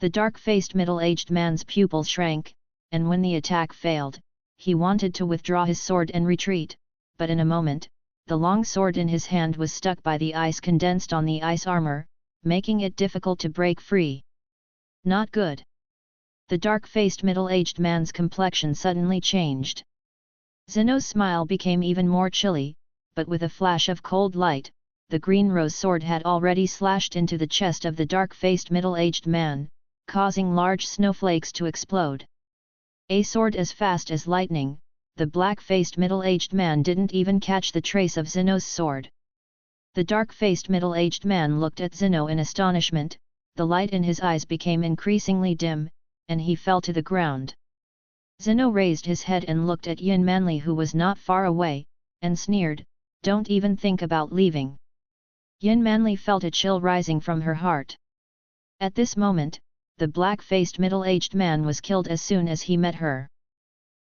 The dark-faced middle-aged man's pupils shrank, and when the attack failed, he wanted to withdraw his sword and retreat, but in a moment, the long sword in his hand was stuck by the ice condensed on the ice armor, making it difficult to break free. Not good. The dark-faced middle-aged man's complexion suddenly changed. Zeno's smile became even more chilly, but with a flash of cold light, the green rose sword had already slashed into the chest of the dark-faced middle-aged man, causing large snowflakes to explode. A sword as fast as lightning, the black-faced middle-aged man didn't even catch the trace of Zeno's sword. The dark-faced middle-aged man looked at Zeno in astonishment, the light in his eyes became increasingly dim, and he fell to the ground. Zeno raised his head and looked at Yuan Manli, who was not far away, and sneered, "Don't even think about leaving." Yuan Manli felt a chill rising from her heart. At this moment, the black-faced middle-aged man was killed as soon as he met her.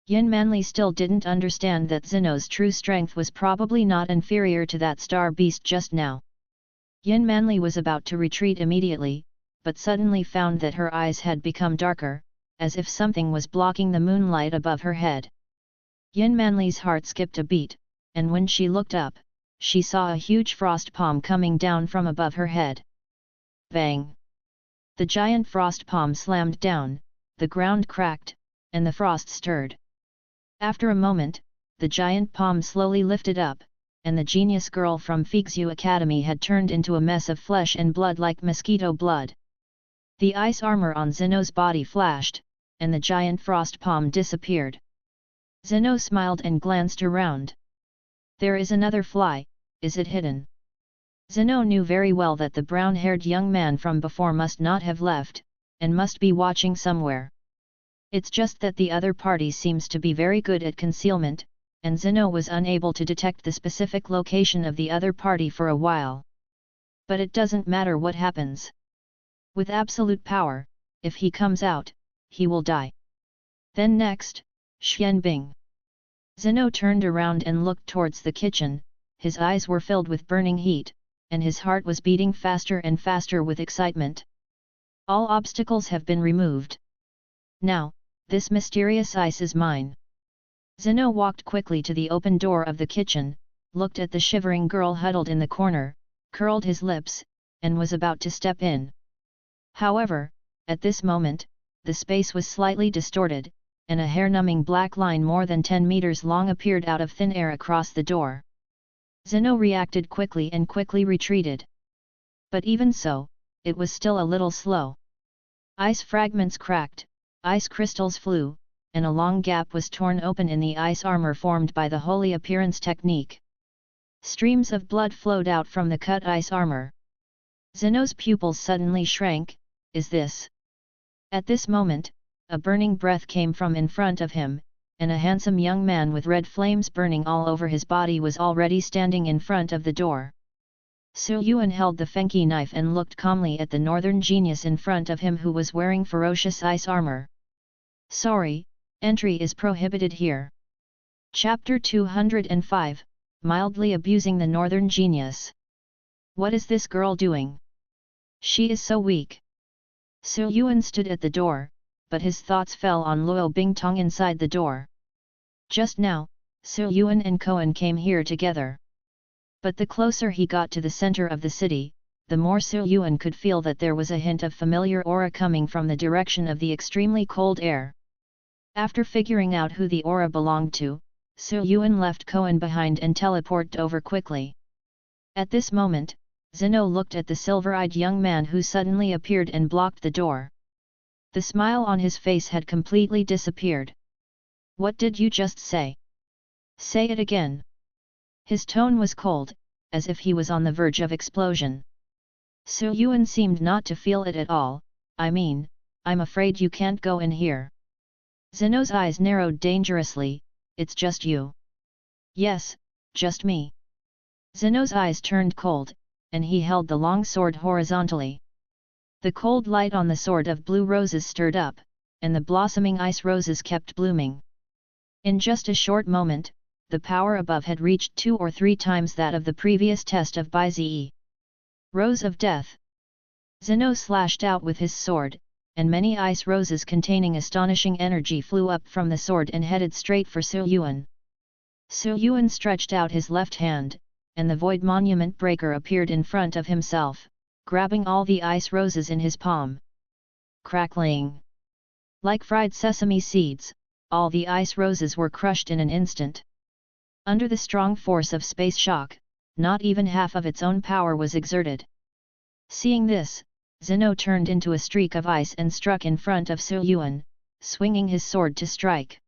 Yuan Manli still didn't understand that Zeno's true strength was probably not inferior to that star beast just now. Yuan Manli was about to retreat immediately, but suddenly found that her eyes had become darker, as if something was blocking the moonlight above her head. Yuan Manli's heart skipped a beat, and when she looked up, she saw a huge frost palm coming down from above her head. Bang! The giant frost palm slammed down, the ground cracked, and the frost stirred. After a moment, the giant palm slowly lifted up, and the genius girl from Fixu Academy had turned into a mess of flesh and blood like mosquito blood. The ice armor on Zeno's body flashed, and the giant frost palm disappeared. Zeno smiled and glanced around. There is another fly, is it hidden? Zeno knew very well that the brown-haired young man from before must not have left, and must be watching somewhere. It's just that the other party seems to be very good at concealment, and Zeno was unable to detect the specific location of the other party for a while. But it doesn't matter what happens. With absolute power, if he comes out, he will die. Then next, Xianbing. Zeno turned around and looked towards the kitchen, his eyes were filled with burning heat, and his heart was beating faster and faster with excitement. All obstacles have been removed. Now, this mysterious ice is mine. Zeno walked quickly to the open door of the kitchen, looked at the shivering girl huddled in the corner, curled his lips, and was about to step in. However, at this moment, the space was slightly distorted, and a hair-numbing black line more than 10 meters long appeared out of thin air across the door. Zeno reacted quickly and quickly retreated. But even so, it was still a little slow. Ice fragments cracked, ice crystals flew, and a long gap was torn open in the ice armor formed by the holy appearance technique. Streams of blood flowed out from the cut ice armor. Zeno's pupils suddenly shrank. Is this? At this moment, a burning breath came from in front of him, and a handsome young man with red flames burning all over his body was already standing in front of the door. Su Yuan held the Fenqi knife and looked calmly at the northern genius in front of him who was wearing ferocious ice armor. Sorry, entry is prohibited here. Chapter 205, Mildly Abusing the Northern Genius. What is this girl doing? She is so weak. Su Yuan stood at the door, but his thoughts fell on Luo Bingtong inside the door. Just now, Su Yuan and Cohen came here together. But the closer he got to the center of the city, the more Su Yuan could feel that there was a hint of familiar aura coming from the direction of the extremely cold air. After figuring out who the aura belonged to, Yuan left Koan behind and teleported over quickly. At this moment, Zeno looked at the silver-eyed young man who suddenly appeared and blocked the door. The smile on his face had completely disappeared. "What did you just say? Say it again." His tone was cold, as if he was on the verge of explosion. Yuan seemed not to feel it at all. I'm afraid you can't go in here." Zeno's eyes narrowed dangerously. "It's just you." "Yes, just me." Zeno's eyes turned cold, and he held the long sword horizontally. The cold light on the sword of blue roses stirred up, and the blossoming ice roses kept blooming. In just a short moment, the power above had reached 2 or 3 times that of the previous test of Bize. Rose of Death. Zeno slashed out with his sword, and many ice roses containing astonishing energy flew up from the sword and headed straight for Yuan. Yuan stretched out his left hand, and the void monument breaker appeared in front of himself, grabbing all the ice roses in his palm. Crackling! Like fried sesame seeds, all the ice roses were crushed in an instant. Under the strong force of space shock, not even half of its own power was exerted. Seeing this, Zeno turned into a streak of ice and struck in front of Yuan, swinging his sword to strike.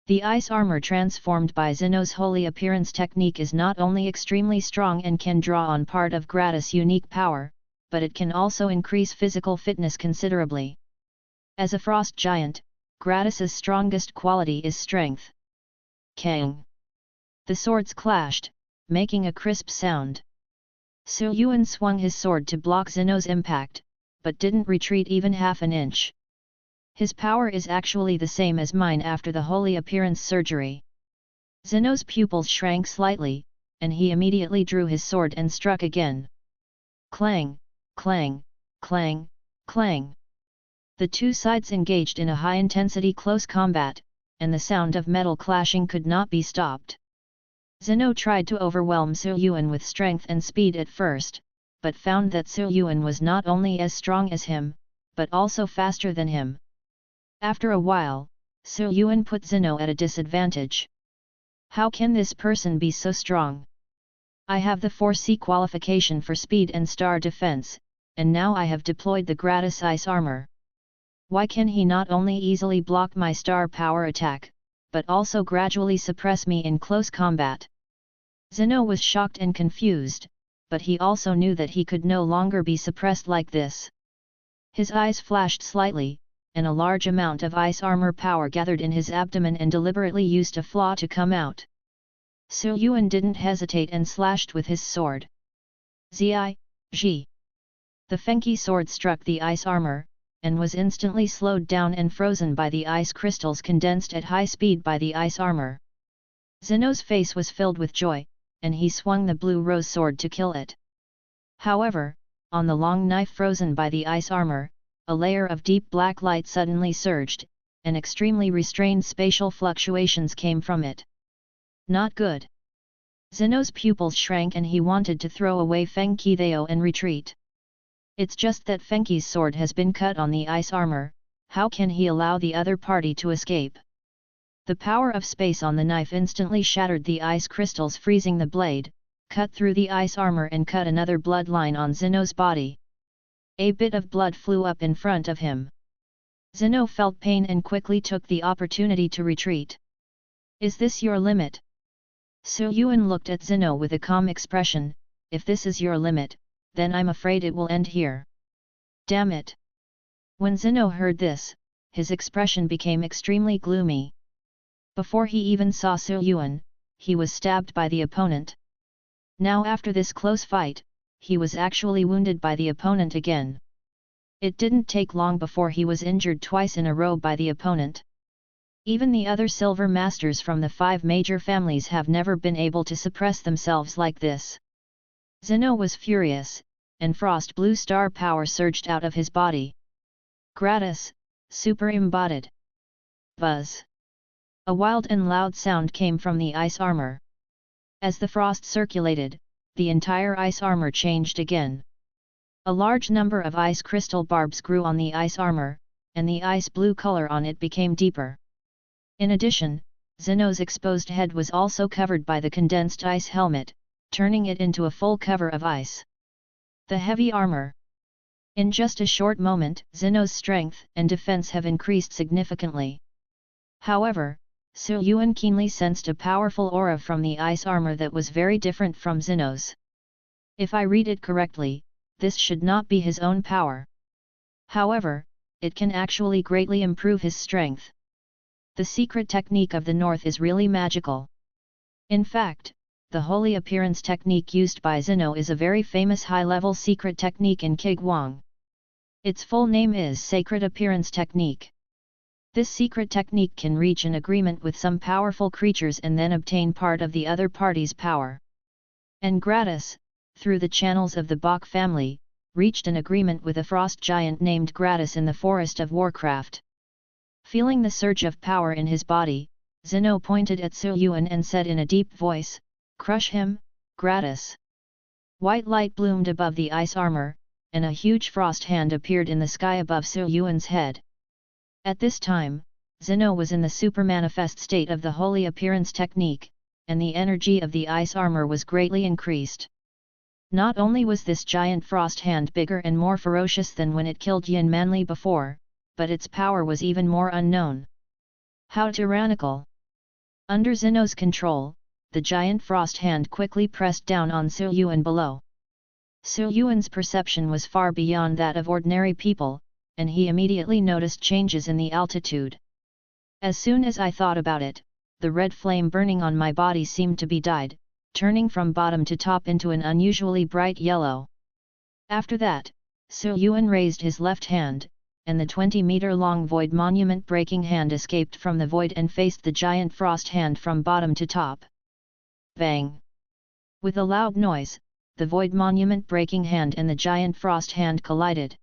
The ice armor transformed by Zeno's holy appearance technique is not only extremely strong and can draw on part of Gratis' unique power, but it can also increase physical fitness considerably. As a frost giant, Gratis' strongest quality is strength. Cang! The swords clashed, making a crisp sound. Yuan swung his sword to block Zeno's impact, but didn't retreat even half an inch. His power is actually the same as mine after the holy appearance surgery. Zeno's pupils shrank slightly, and he immediately drew his sword and struck again. Clang, clang, clang, clang. The two sides engaged in a high-intensity close combat, and the sound of metal clashing could not be stopped. Zeno tried to overwhelm Yuan with strength and speed at first, but found that Yuan was not only as strong as him, but also faster than him. After a while, Yuan put Zeno at a disadvantage. How can this person be so strong? I have the 4C qualification for speed and star defense, and now I have deployed the Gratis ice armor. Why can he not only easily block my star power attack, but also gradually suppress me in close combat? Zeno was shocked and confused, but he also knew that he could no longer be suppressed like this. His eyes flashed slightly, and a large amount of ice armor power gathered in his abdomen and deliberately used a flaw to come out. Yuan didn't hesitate and slashed with his sword. Zi. The Fenki sword struck the ice armor, and was instantly slowed down and frozen by the ice crystals condensed at high speed by the ice armor. Zeno's face was filled with joy, and he swung the blue rose sword to kill it. However, on the long knife frozen by the ice armor, a layer of deep black light suddenly surged, and extremely restrained spatial fluctuations came from it. Not good. Zeno's pupils shrank and he wanted to throw away Fenki Theo and retreat. It's just that Fenki's sword has been cut on the ice armor, how can he allow the other party to escape? The power of space on the knife instantly shattered the ice crystals, freezing the blade, cut through the ice armor and cut another bloodline on Zeno's body. A bit of blood flew up in front of him. Zeno felt pain and quickly took the opportunity to retreat. Is this your limit? Yuan looked at Zeno with a calm expression. If this is your limit, then I'm afraid it will end here. Damn it! When Zeno heard this, his expression became extremely gloomy. Before he even saw Yuan, he was stabbed by the opponent. Now after this close fight, he was actually wounded by the opponent again. It didn't take long before he was injured twice in a row by the opponent. Even the other silver masters from the 5 major families have never been able to suppress themselves like this. Zeno was furious, and frost blue star power surged out of his body. Gratis, super embodied. Buzz. A wild and loud sound came from the ice armor. As the frost circulated, the entire ice armor changed again. A large number of ice crystal barbs grew on the ice armor, and the ice blue color on it became deeper. In addition, Zeno's exposed head was also covered by the condensed ice helmet, turning it into a full cover of ice. The heavy armor. In just a short moment, Zeno's strength and defense have increased significantly. However, Yuan keenly sensed a powerful aura from the ice armor that was very different from Zeno's. If I read it correctly, this should not be his own power. However, it can actually greatly improve his strength. The secret technique of the North is really magical. In fact, the holy appearance technique used by Zeno is a very famous high-level secret technique in Qigong. Its full name is Sacred Appearance Technique. This secret technique can reach an agreement with some powerful creatures and then obtain part of the other party's power. And Gratis, through the channels of the Bach family, reached an agreement with a frost giant named Gratis in the forest of Warcraft. Feeling the surge of power in his body, Zeno pointed at Yuan and said in a deep voice, "Crush him, Gratis." White light bloomed above the ice armor, and a huge frost hand appeared in the sky above Yuan's head. At this time, Zeno was in the super-manifest state of the holy appearance technique, and the energy of the ice armor was greatly increased. Not only was this giant frost hand bigger and more ferocious than when it killed Yin Manli before, but its power was even more unknown. How tyrannical! Under Zeno's control, the giant frost hand quickly pressed down on Yuan below. Yuan's perception was far beyond that of ordinary people, and he immediately noticed changes in the altitude. As soon as I thought about it, the red flame burning on my body seemed to be dyed, turning from bottom to top into an unusually bright yellow. After that, Yuan raised his left hand, and the 20-meter-long void monument breaking hand escaped from the void and faced the giant frost hand from bottom to top. Bang! With a loud noise, the void monument breaking hand and the giant frost hand collided.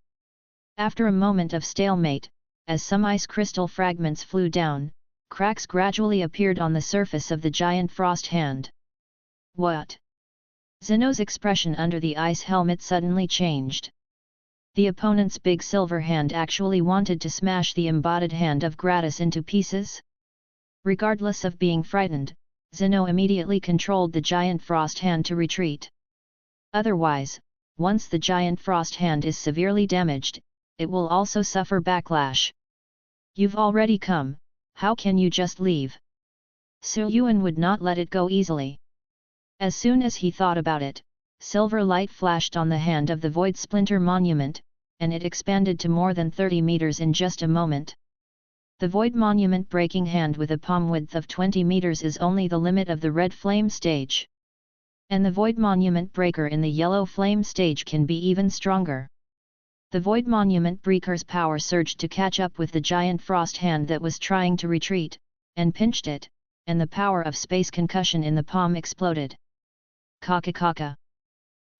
After a moment of stalemate, as some ice crystal fragments flew down, cracks gradually appeared on the surface of the giant frost hand. What? Zeno's expression under the ice helmet suddenly changed. The opponent's big silver hand actually wanted to smash the embodied hand of Gratis into pieces? Regardless of being frightened, Zeno immediately controlled the giant frost hand to retreat. Otherwise, once the giant frost hand is severely damaged, it will also suffer backlash. You've already come, how can you just leave? Yuan would not let it go easily. As soon as he thought about it, silver light flashed on the hand of the void splinter monument, and it expanded to more than 30 meters in just a moment. The void monument breaking hand with a palm width of 20 meters is only the limit of the red flame stage. And the void monument breaker in the yellow flame stage can be even stronger. The void monument breaker's power surged to catch up with the giant frost hand that was trying to retreat, and pinched it, and the power of space concussion in the palm exploded. Kaka.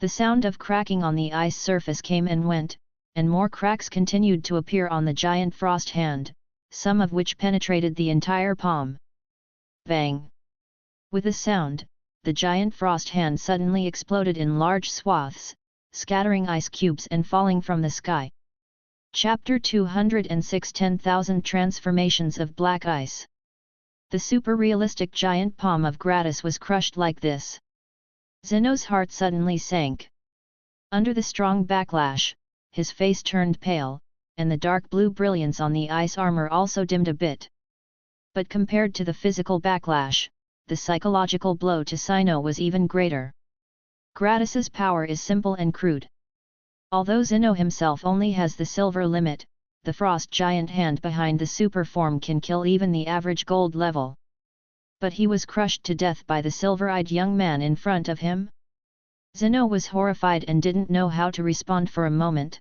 The sound of cracking on the ice surface came and went, and more cracks continued to appear on the giant frost hand, some of which penetrated the entire palm. Bang! With a sound, the giant frost hand suddenly exploded in large swaths, scattering ice cubes and falling from the sky. Chapter 206 10,000 Transformations of Black Ice. The super-realistic giant palm of Gratis was crushed like this. Zeno's heart suddenly sank. Under the strong backlash, his face turned pale, and the dark blue brilliance on the ice armor also dimmed a bit. But compared to the physical backlash, the psychological blow to Sino was even greater. Gratis's power is simple and crude. Although Zeno himself only has the silver limit, the frost giant hand behind the super form can kill even the average gold level. But he was crushed to death by the silver-eyed young man in front of him? Zeno was horrified and didn't know how to respond for a moment.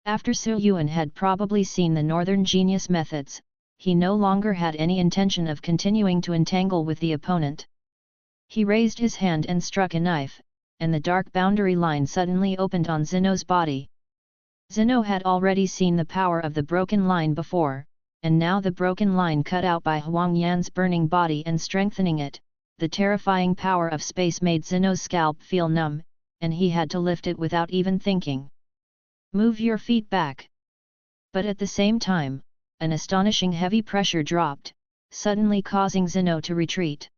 After Yuan had probably seen the Northern Genius methods, he no longer had any intention of continuing to entangle with the opponent. He raised his hand and struck a knife, and the dark boundary line suddenly opened on Zeno's body. Zeno had already seen the power of the broken line before, and now the broken line cut out by Huang Yan's burning body and strengthening it, the terrifying power of space made Zeno's scalp feel numb, and he had to lift it without even thinking. Move your feet back. But at the same time, an astonishing heavy pressure dropped, suddenly causing Zeno to retreat.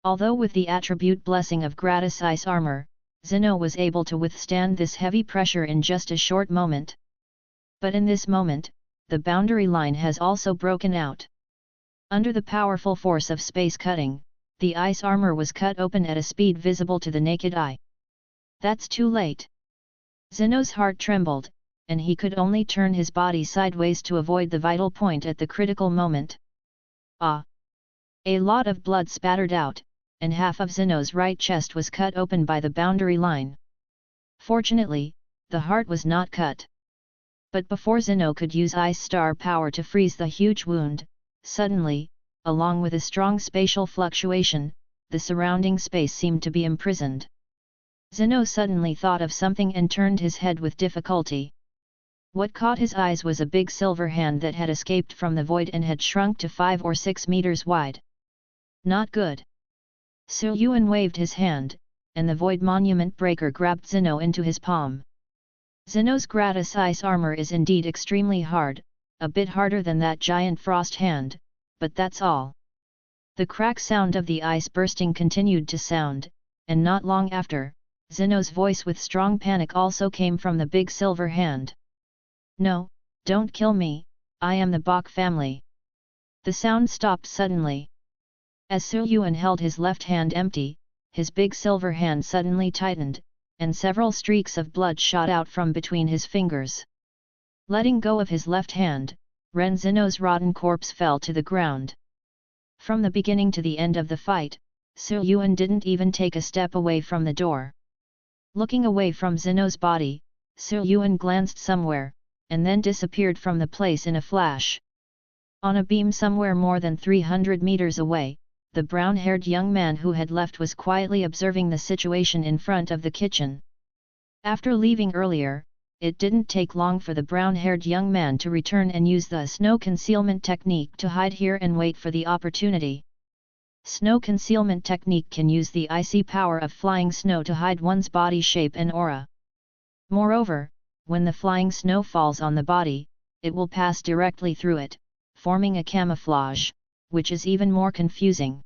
Although with the attribute blessing of gratis ice armor, Zeno was able to withstand this heavy pressure in just a short moment. But in this moment, the boundary line has also broken out. Under the powerful force of space cutting, the ice armor was cut open at a speed visible to the naked eye. That's too late. Zeno's heart trembled, and he could only turn his body sideways to avoid the vital point at the critical moment. Ah! A lot of blood spattered out, and half of Zeno's right chest was cut open by the boundary line. Fortunately, the heart was not cut. But before Zeno could use ice star power to freeze the huge wound, suddenly, along with a strong spatial fluctuation, the surrounding space seemed to be imprisoned. Zeno suddenly thought of something and turned his head with difficulty. What caught his eyes was a big silver hand that had escaped from the void and had shrunk to 5 or 6 meters wide. Not good. Yuan waved his hand, and the void monument breaker grabbed Zeno into his palm. Zeno's gratis ice armor is indeed extremely hard, a bit harder than that giant frost hand, but that's all. The crack sound of the ice bursting continued to sound, and not long after, Zeno's voice with strong panic also came from the big silver hand. No, don't kill me, I am the Bok family. The sound stopped suddenly. As Yuan held his left hand empty, his big silver hand suddenly tightened, and several streaks of blood shot out from between his fingers. Letting go of his left hand, Zeno's rotten corpse fell to the ground. From the beginning to the end of the fight, Yuan didn't even take a step away from the door. Looking away from Zeno's body, Yuan glanced somewhere, and then disappeared from the place in a flash. On a beam somewhere more than 300 meters away, the brown-haired young man who had left was quietly observing the situation in front of the kitchen. After leaving earlier, it didn't take long for the brown-haired young man to return and use the snow concealment technique to hide here and wait for the opportunity. Snow concealment technique can use the icy power of flying snow to hide one's body shape and aura. Moreover, when the flying snow falls on the body, it will pass directly through it, forming a camouflage, which is even more confusing.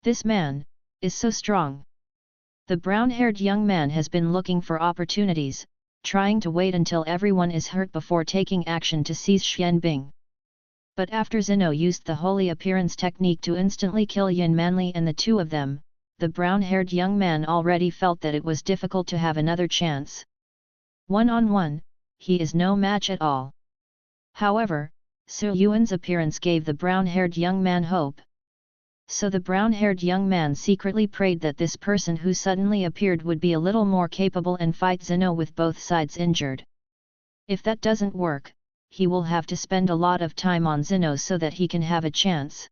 This man is so strong. The brown-haired young man has been looking for opportunities, trying to wait until everyone is hurt before taking action to seize Xianbing. But after Zeno used the holy appearance technique to instantly kill Yin Manli and the two of them, the brown-haired young man already felt that it was difficult to have another chance. One-on-one, he is no match at all. However, Yuan's appearance gave the brown-haired young man hope. So the brown-haired young man secretly prayed that this person who suddenly appeared would be a little more capable and fight Zeno with both sides injured. If that doesn't work, he will have to spend a lot of time on Zeno so that he can have a chance.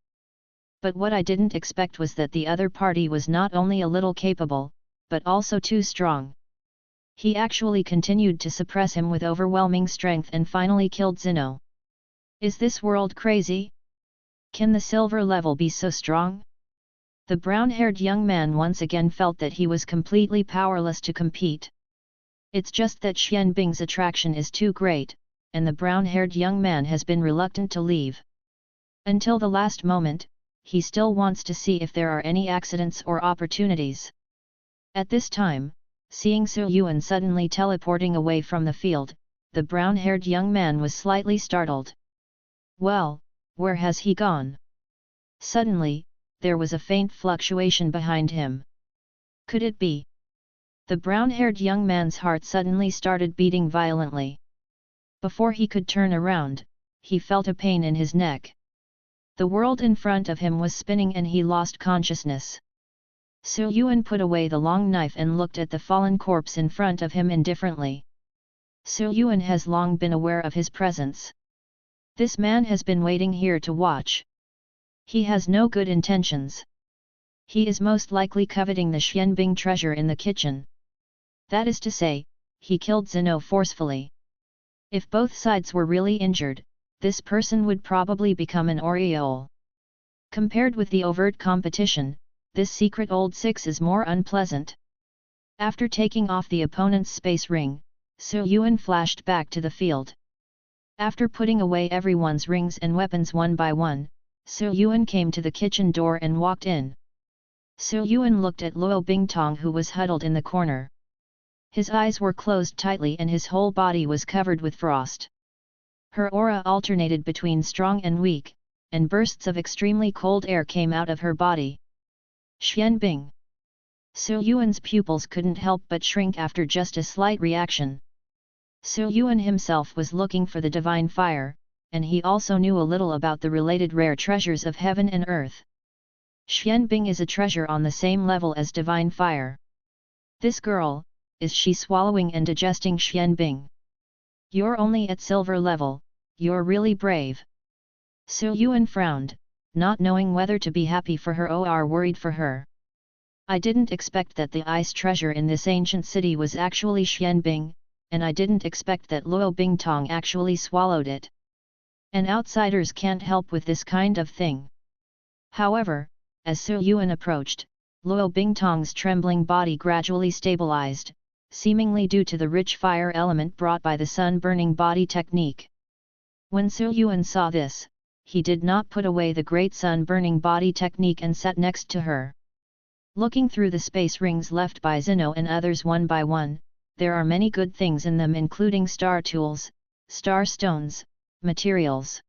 But what I didn't expect was that the other party was not only a little capable, but also too strong. He actually continued to suppress him with overwhelming strength and finally killed Zeno. Is this world crazy? Can the silver level be so strong? The brown-haired young man once again felt that he was completely powerless to compete. It's just that Xianbing's attraction is too great, and the brown-haired young man has been reluctant to leave. Until the last moment, he still wants to see if there are any accidents or opportunities. At this time, seeing Yuan suddenly teleporting away from the field, the brown-haired young man was slightly startled. Well, where has he gone? Suddenly, there was a faint fluctuation behind him. Could it be? The brown-haired young man's heart suddenly started beating violently. Before he could turn around, he felt a pain in his neck. The world in front of him was spinning and he lost consciousness. Yuan put away the long knife and looked at the fallen corpse in front of him indifferently. Yuan has long been aware of his presence. This man has been waiting here to watch. He has no good intentions. He is most likely coveting the Xianbing treasure in the kitchen. That is to say, he killed Zeno forcefully. If both sides were really injured, this person would probably become an aureole. Compared with the overt competition, this secret old six is more unpleasant. After taking off the opponent's space ring, Yuan flashed back to the field. After putting away everyone's rings and weapons one by one, Su Yuan came to the kitchen door and walked in. Su Yuan looked at Luo Bingtong, who was huddled in the corner. His eyes were closed tightly and his whole body was covered with frost. Her aura alternated between strong and weak, and bursts of extremely cold air came out of her body. Xianbing. Su Yuan's pupils couldn't help but shrink after just a slight reaction. Su Yuan himself was looking for the divine fire, and he also knew a little about the related rare treasures of heaven and earth. Xianbing is a treasure on the same level as divine fire. This girl, is she swallowing and digesting Xianbing? You're only at silver level, you're really brave. Su Yuan frowned, not knowing whether to be happy for her or worried for her. I didn't expect that the ice treasure in this ancient city was actually Xianbing, and I didn't expect that Luo Bingtong actually swallowed it. And outsiders can't help with this kind of thing. However, as Su Yuan approached, Luo Bingtong's trembling body gradually stabilized, seemingly due to the rich fire element brought by the sun-burning body technique. When Su Yuan saw this, he did not put away the great sun-burning body technique and sat next to her. Looking through the space rings left by Zeno and others one by one, there are many good things in them, including star tools, star stones, materials.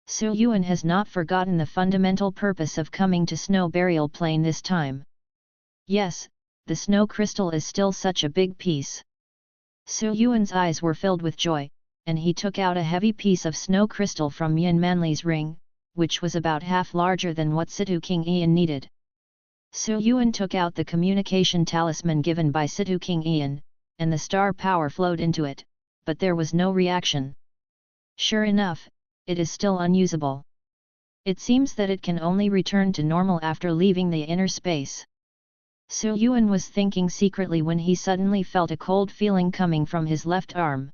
Su Yuan has not forgotten the fundamental purpose of coming to Snow Burial Plain this time. Yes, the snow crystal is still such a big piece. Su Yuan's eyes were filled with joy, and he took out a heavy piece of snow crystal from Yin Manli's ring, which was about half larger than what Situ King Ian needed. Su Yuan took out the communication talisman given by Situ King Ian, and the star power flowed into it, but there was no reaction. Sure enough, it is still unusable. It seems that it can only return to normal after leaving the inner space. Su Yuan was thinking secretly when he suddenly felt a cold feeling coming from his left arm.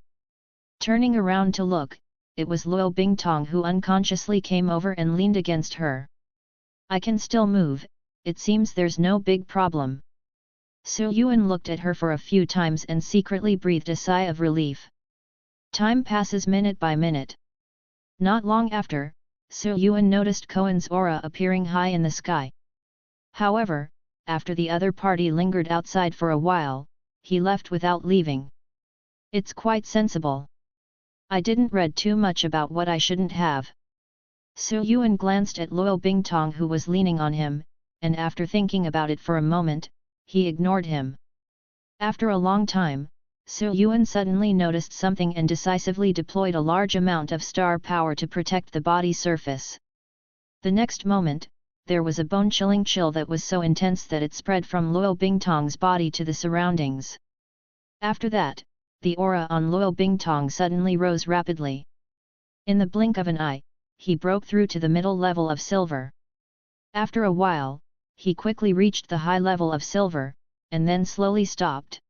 Turning around to look, it was Luo Bingtong who unconsciously came over and leaned against her. I can still move, it seems there's no big problem. Su Yuan looked at her for a few times and secretly breathed a sigh of relief. Time passes minute by minute. Not long after, Su Yuan noticed Koan's aura appearing high in the sky. However, after the other party lingered outside for a while, he left without leaving. It's quite sensible. I didn't read too much about what I shouldn't have. Su Yuan glanced at Luo Bingtong, who was leaning on him, and after thinking about it for a moment, he ignored him. After a long time, Su Yuan suddenly noticed something and decisively deployed a large amount of star power to protect the body surface. The next moment, there was a bone-chilling chill that was so intense that it spread from Luo Bingtong's body to the surroundings. After that, the aura on Luo Bingtong suddenly rose rapidly. In the blink of an eye, he broke through to the middle level of silver. After a while, he quickly reached the high level of silver, and then slowly stopped.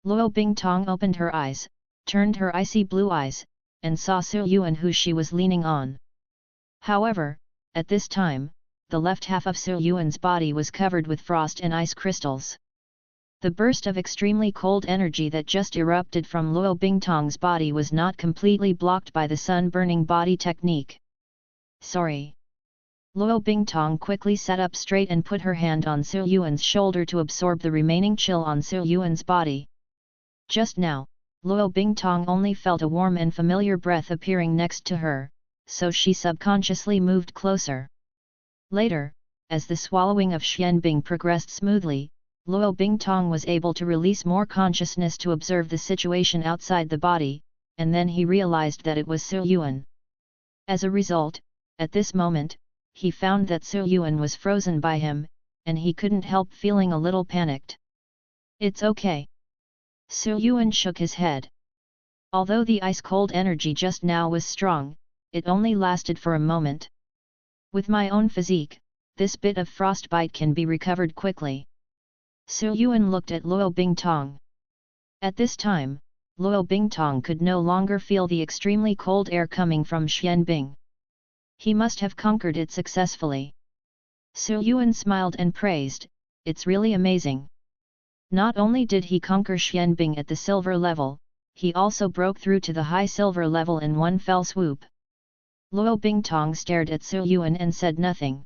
Luo Bingtong opened her eyes, turned her icy blue eyes, and saw Su Yuan, who she was leaning on. However, at this time, the left half of Su Yuan's body was covered with frost and ice crystals. The burst of extremely cold energy that just erupted from Luo Bingtong's body was not completely blocked by the sun-burning body technique. Sorry. Luo Bingtong quickly sat up straight and put her hand on Su Yuan's shoulder to absorb the remaining chill on Su Yuan's body. Just now, Luo Bingtong only felt a warm and familiar breath appearing next to her, so she subconsciously moved closer. Later, as the swallowing of Xianbing progressed smoothly, Luo Bingtong was able to release more consciousness to observe the situation outside the body, and then he realized that it was Su Yuan. As a result, at this moment, he found that Su Yuan was frozen by him, and he couldn't help feeling a little panicked. It's okay. Su Yuan shook his head. Although the ice-cold energy just now was strong, it only lasted for a moment. With my own physique, this bit of frostbite can be recovered quickly. Su Yuan looked at Luo Bingtong. At this time, Luo Bingtong could no longer feel the extremely cold air coming from Xianbing. He must have conquered it successfully. Su Yuan smiled and praised, "It's really amazing." Not only did he conquer Xianbing at the silver level, he also broke through to the high silver level in one fell swoop. Luo Bingtong stared at Su Yuan and said nothing.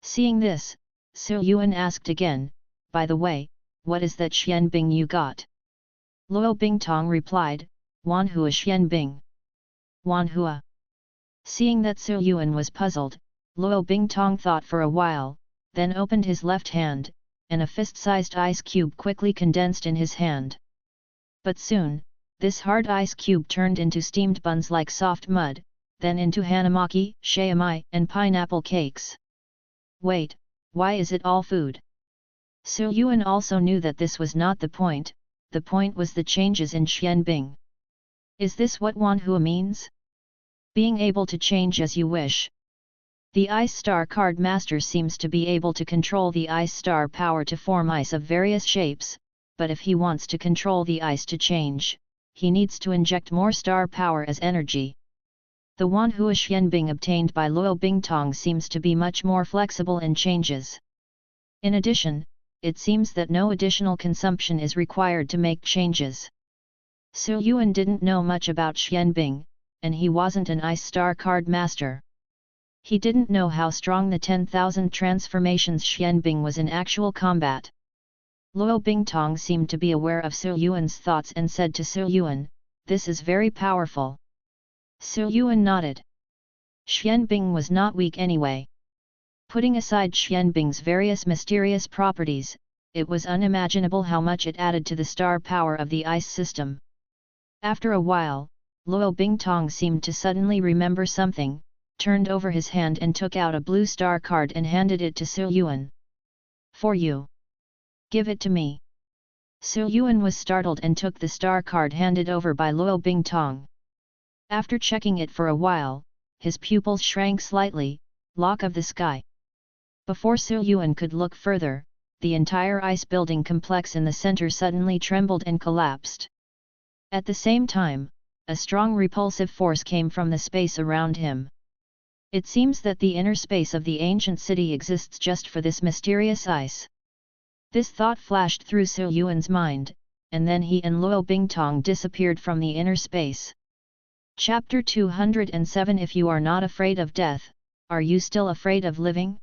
Seeing this, Su Yuan asked again, "By the way, what is that Xianbing you got?" Luo Bingtong replied, "Wanhua Xianbing." Wanhua. Seeing that Su Yuan was puzzled, Luo Bingtong thought for a while, then opened his left hand, and a fist-sized ice cube quickly condensed in his hand. But soon, this hard ice cube turned into steamed buns like soft mud, then into hanamaki, shayamai, and pineapple cakes. Wait, why is it all food? Su Yuan also knew that this was not the point was the changes in Xianbing. Is this what Wanhua means? Being able to change as you wish. The Ice Star card master seems to be able to control the Ice Star power to form ice of various shapes, but if he wants to control the ice to change, he needs to inject more star power as energy. The Wanhua Xianbing obtained by Luo Bingtong seems to be much more flexible in changes. In addition, it seems that no additional consumption is required to make changes. Su Yuan didn't know much about Xianbing, and he wasn't an Ice Star card master. He didn't know how strong the 10,000 transformations Xianbing was in actual combat. Luo Bingtong seemed to be aware of Su Yuan's thoughts and said to Su Yuan, "This is very powerful." Su Yuan nodded. Xianbing was not weak anyway. Putting aside Xianbing's various mysterious properties, it was unimaginable how much it added to the star power of the ice system. After a while, Luo Bingtong seemed to suddenly remember something, turned over his hand and took out a blue star card and handed it to Su Yuan. "For you. Give it to me." Su Yuan was startled and took the star card handed over by Luo Bingtong. After checking it for a while, his pupils shrank slightly. Lock of the sky. Before Su Yuan could look further, the entire ice building complex in the center suddenly trembled and collapsed. At the same time, a strong repulsive force came from the space around him. It seems that the inner space of the ancient city exists just for this mysterious ice. This thought flashed through Su Yuan's mind, and then he and Luo Bingtong disappeared from the inner space. Chapter 207 If you are not afraid of death, are you still afraid of living?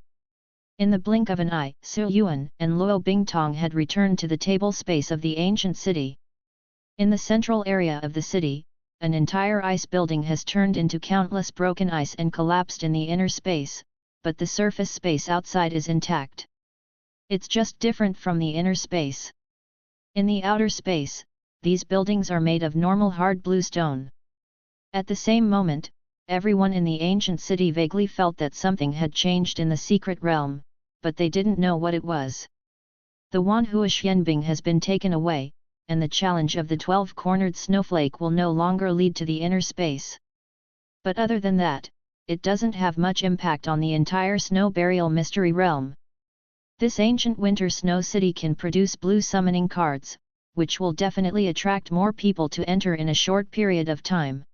In the blink of an eye, Su Yuan and Luo Bingtong had returned to the table space of the ancient city. In the central area of the city, an entire ice building has turned into countless broken ice and collapsed in the inner space, but the surface space outside is intact. It's just different from the inner space. In the outer space, these buildings are made of normal hard blue stone. At the same moment, everyone in the ancient city vaguely felt that something had changed in the secret realm, but they didn't know what it was. The Wanhua Xianbing has been taken away, and the challenge of the 12-cornered snowflake will no longer lead to the inner space. But other than that, it doesn't have much impact on the entire snow burial mystery realm. This ancient winter snow city can produce blue summoning cards, which will definitely attract more people to enter in a short period of time.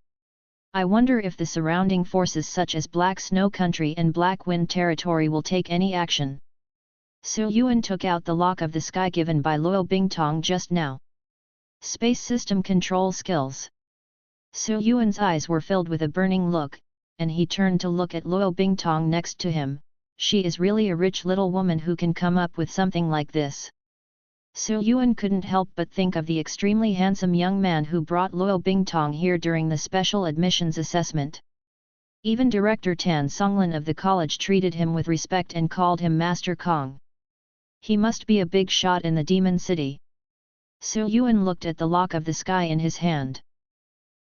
I wonder if the surrounding forces such as Black Snow Country and Black Wind Territory will take any action. Su Yuan took out the lock of the sky given by Luo Bingtong just now. Space System Control Skills. Su Yuan's eyes were filled with a burning look, and he turned to look at Luo Bingtong next to him. She is really a rich little woman who can come up with something like this. Su Yuan couldn't help but think of the extremely handsome young man who brought Luo Bingtong here during the special admissions assessment. Even Director Tan Songlin of the college treated him with respect and called him Master Kong. He must be a big shot in the Demon City. Su Yuan looked at the lock of the sky in his hand.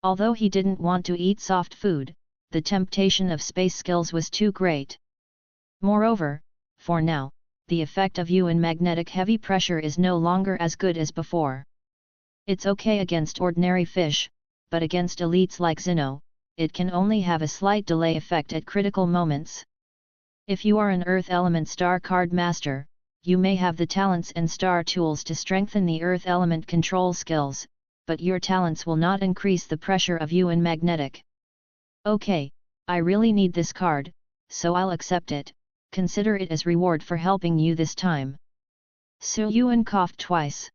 Although he didn't want to eat soft food, the temptation of space skills was too great. Moreover, for now, the effect of Yuan magnetic heavy pressure is no longer as good as before. It's okay against ordinary fish, but against elites like Zeno, it can only have a slight delay effect at critical moments. If you are an Earth Element Star Card Master, you may have the talents and star tools to strengthen the Earth Element control skills, but your talents will not increase the pressure of Yuan magnetic. Okay, I really need this card, so I'll accept it. Consider it as reward for helping you this time. Su Yuan coughed twice.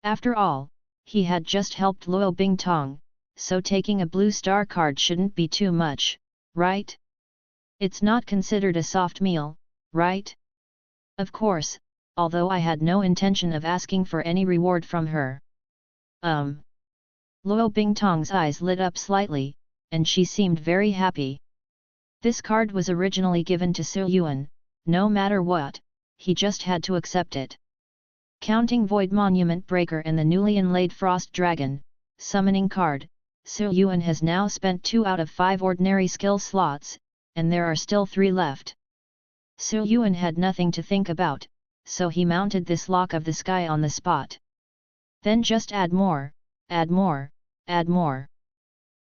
After all, he had just helped Luo Bingtong, so taking a blue star card shouldn't be too much, right? It's not considered a soft meal, right? Of course, although I had no intention of asking for any reward from her. Luo Bingtong's eyes lit up slightly, and she seemed very happy. This card was originally given to Su Yuan, no matter what, he just had to accept it. Counting Void Monument Breaker and the newly inlaid Frost Dragon, summoning card, Su Yuan has now spent 2 out of 5 ordinary skill slots, and there are still 3 left. Su Yuan had nothing to think about, so he mounted this Lock of the Sky on the spot. Then just add more, add more, add more.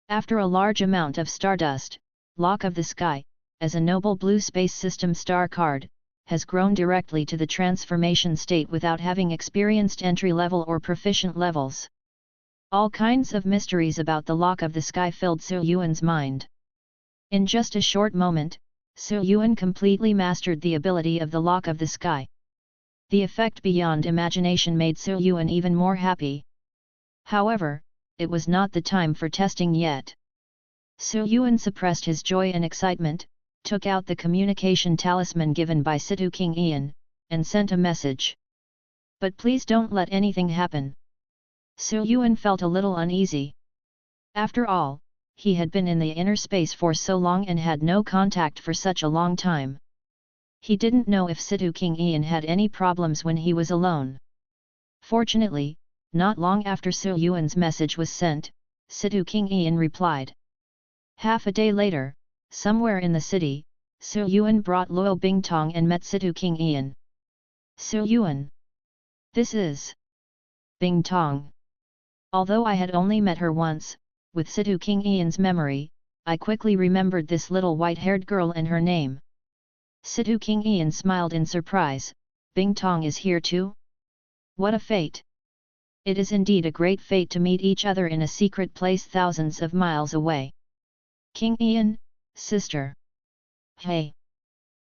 After a large amount of stardust, Lock of the Sky, as a noble blue space system star card, has grown directly to the transformation state without having experienced entry-level or proficient levels. All kinds of mysteries about the Lock of the Sky filled Su Yuan's mind. In just a short moment, Su Yuan completely mastered the ability of the Lock of the Sky. The effect beyond imagination made Su Yuan even more happy. However, it was not the time for testing yet. Su Yuan suppressed his joy and excitement, took out the communication talisman given by Situ King Yan, and sent a message. But please don't let anything happen. Su Yuan felt a little uneasy. After all, he had been in the inner space for so long and had no contact for such a long time. He didn't know if Situ King Yan had any problems when he was alone. Fortunately, not long after Su Yuan's message was sent, Situ King Yan replied. Half a day later, somewhere in the city, Su Yuan brought Luo Bingtong and met Situ King Yan. Su Yuan. This is Bingtong. Although I had only met her once, with Situ King Yan's memory, I quickly remembered this little white-haired girl and her name. Situ King Yan smiled in surprise. Bingtong is here too? What a fate! It is indeed a great fate to meet each other in a secret place thousands of miles away. King Yan, sister. Hey!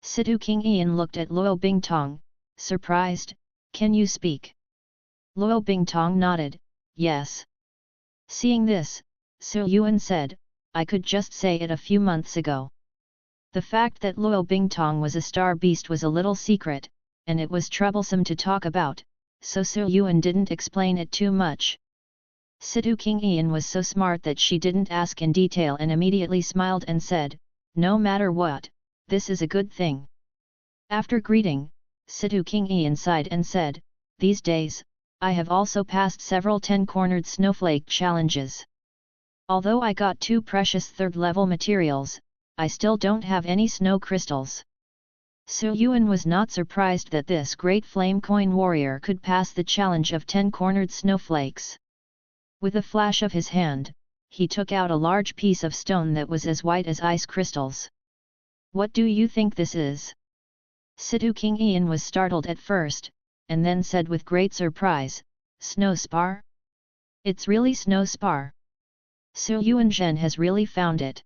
Situ King Yan looked at Luo Bingtong, surprised. Can you speak? Luo Bingtong nodded, yes. Seeing this, Su Yuan said, I could just say it a few months ago. The fact that Luo Bingtong was a star beast was a little secret, and it was troublesome to talk about, so Su Yuan didn't explain it too much. Situ King Yan was so smart that she didn't ask in detail and immediately smiled and said, no matter what, this is a good thing. After greeting, Situ King Yan sighed and said, these days, I have also passed several 10-cornered snowflake challenges. Although I got 2 precious 3rd-level materials, I still don't have any snow crystals. Su Yuan was not surprised that this great flame coin warrior could pass the challenge of 10-cornered snowflakes. With a flash of his hand, he took out a large piece of stone that was as white as ice crystals. What do you think this is? Situ King Yan was startled at first, and then said with great surprise, snow spar? It's really snow spar. Su Yuan Zhen has really found it.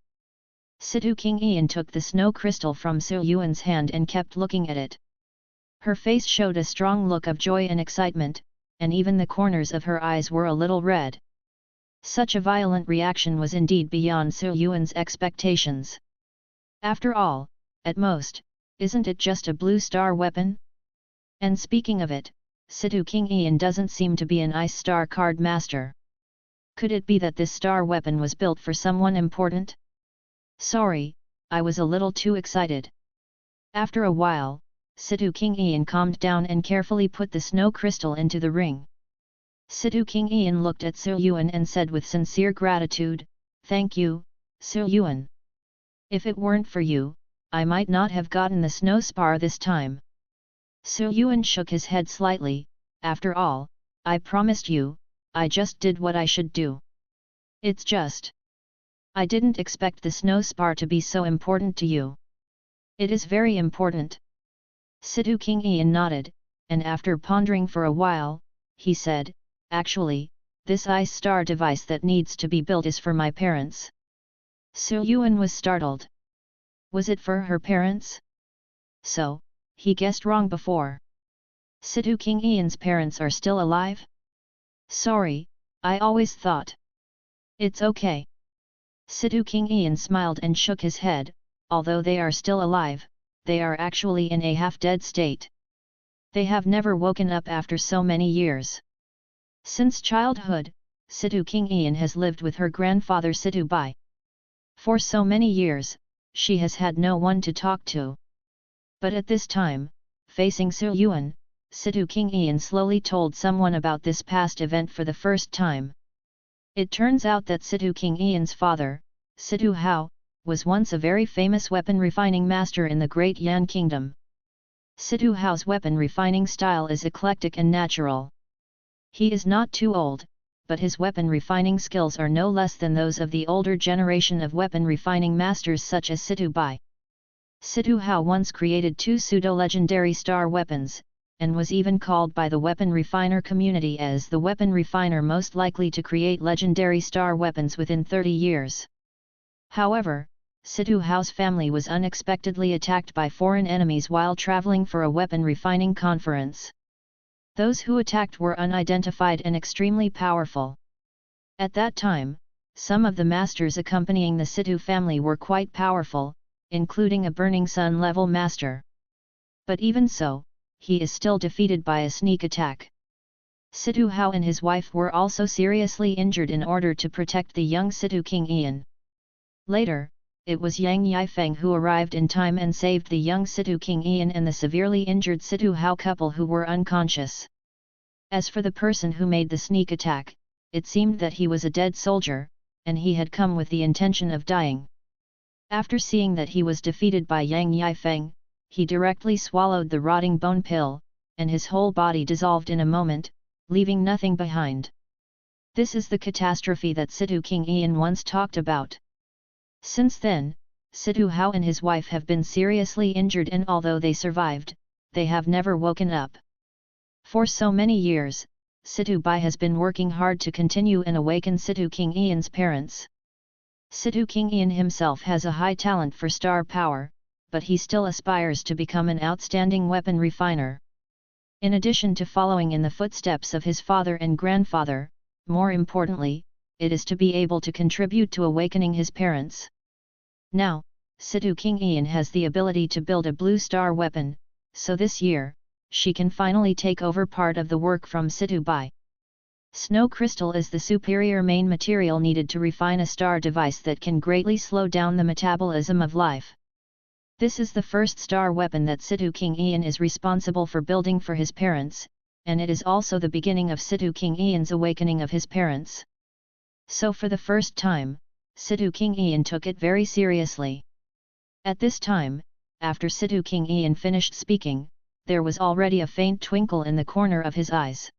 Situ King Yan took the snow crystal from Su Yuan's hand and kept looking at it. Her face showed a strong look of joy and excitement, and even the corners of her eyes were a little red. Such a violent reaction was indeed beyond Su Yuan's expectations. After all, at most, isn't it just a blue star weapon? And speaking of it, Situ King Yan doesn't seem to be an ice star card master. Could it be that this star weapon was built for someone important? Sorry, I was a little too excited. After a while, Situ King Yan calmed down and carefully put the snow crystal into the ring. Situ King Yan looked at Su Yuan and said with sincere gratitude, thank you, Su Yuan. If it weren't for you, I might not have gotten the snow spar this time. Su Yuan shook his head slightly, after all, I promised you, I just did what I should do. It's just. I didn't expect the snow spar to be so important to you. It is very important. Situ King Yan nodded, and after pondering for a while, he said, actually, this ice star device that needs to be built is for my parents. Su Yuan was startled. Was it for her parents? So, he guessed wrong before. Situ King Yan's parents are still alive? Sorry, I always thought. It's okay. Situ King Ian smiled and shook his head. Although they are still alive, they are actually in a half-dead state. They have never woken up after so many years. Since childhood, Situ King Ian has lived with her grandfather Situ Bai. For so many years, she has had no one to talk to. But at this time, facing Su Yuan, Situ King Ian slowly told someone about this past event for the first time. It turns out that Situ King Ian's father, Situ Hao, was once a very famous weapon refining master in the Great Yan Kingdom. Situ Hao's weapon refining style is eclectic and natural. He is not too old, but his weapon refining skills are no less than those of the older generation of weapon refining masters such as Situ Bai. Situ Hao once created 2 pseudo-legendary star weapons, and was even called by the weapon refiner community as the weapon refiner most likely to create legendary star weapons within 30 years. However, Situ Hao's family was unexpectedly attacked by foreign enemies while traveling for a weapon refining conference. Those who attacked were unidentified and extremely powerful. At that time, some of the masters accompanying the Situ family were quite powerful, including a Burning Sun-level master. But even so, he is still defeated by a sneak attack. Situ Hao and his wife were also seriously injured in order to protect the young Situ King Ian. Later, it was Yang Yifeng who arrived in time and saved the young Situ King Ian and the severely injured Situ Hao couple who were unconscious. As for the person who made the sneak attack, it seemed that he was a dead soldier, and he had come with the intention of dying. After seeing that he was defeated by Yang Yifeng, he directly swallowed the rotting bone pill, and his whole body dissolved in a moment, leaving nothing behind. This is the catastrophe that Situ King Ian once talked about. Since then, Situ Hao and his wife have been seriously injured, and although they survived, they have never woken up. For so many years, Situ Bai has been working hard to continue and awaken Situ King Ian's parents. Situ King Ian himself has a high talent for star power, but he still aspires to become an outstanding weapon refiner. In addition to following in the footsteps of his father and grandfather, more importantly, it is to be able to contribute to awakening his parents. Now, Situ King Ian has the ability to build a blue star weapon, so this year, she can finally take over part of the work from Situ Bai. Snow crystal is the superior main material needed to refine a star device that can greatly slow down the metabolism of life. This is the first star weapon that Situ King Ian is responsible for building for his parents, and it is also the beginning of Situ King Ian's awakening of his parents. So for the first time, Situ King Ian took it very seriously. At this time, after Situ King Ian finished speaking, there was already a faint twinkle in the corner of his eyes.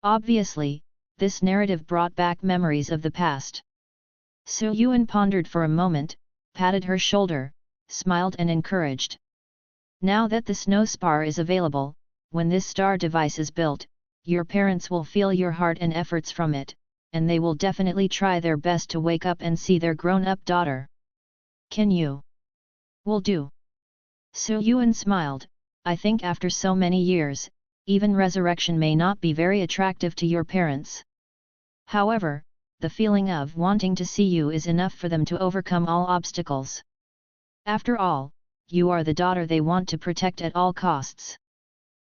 Obviously, this narrative brought back memories of the past. Su Yuan pondered for a moment, patted her shoulder, smiled and encouraged. Now that the snow spar is available, when this star device is built, your parents will feel your heart and efforts from it, and they will definitely try their best to wake up and see their grown-up daughter. Can you? Will do. Su Yuan smiled. I think after so many years, even resurrection may not be very attractive to your parents. However, the feeling of wanting to see you is enough for them to overcome all obstacles. After all, you are the daughter they want to protect at all costs.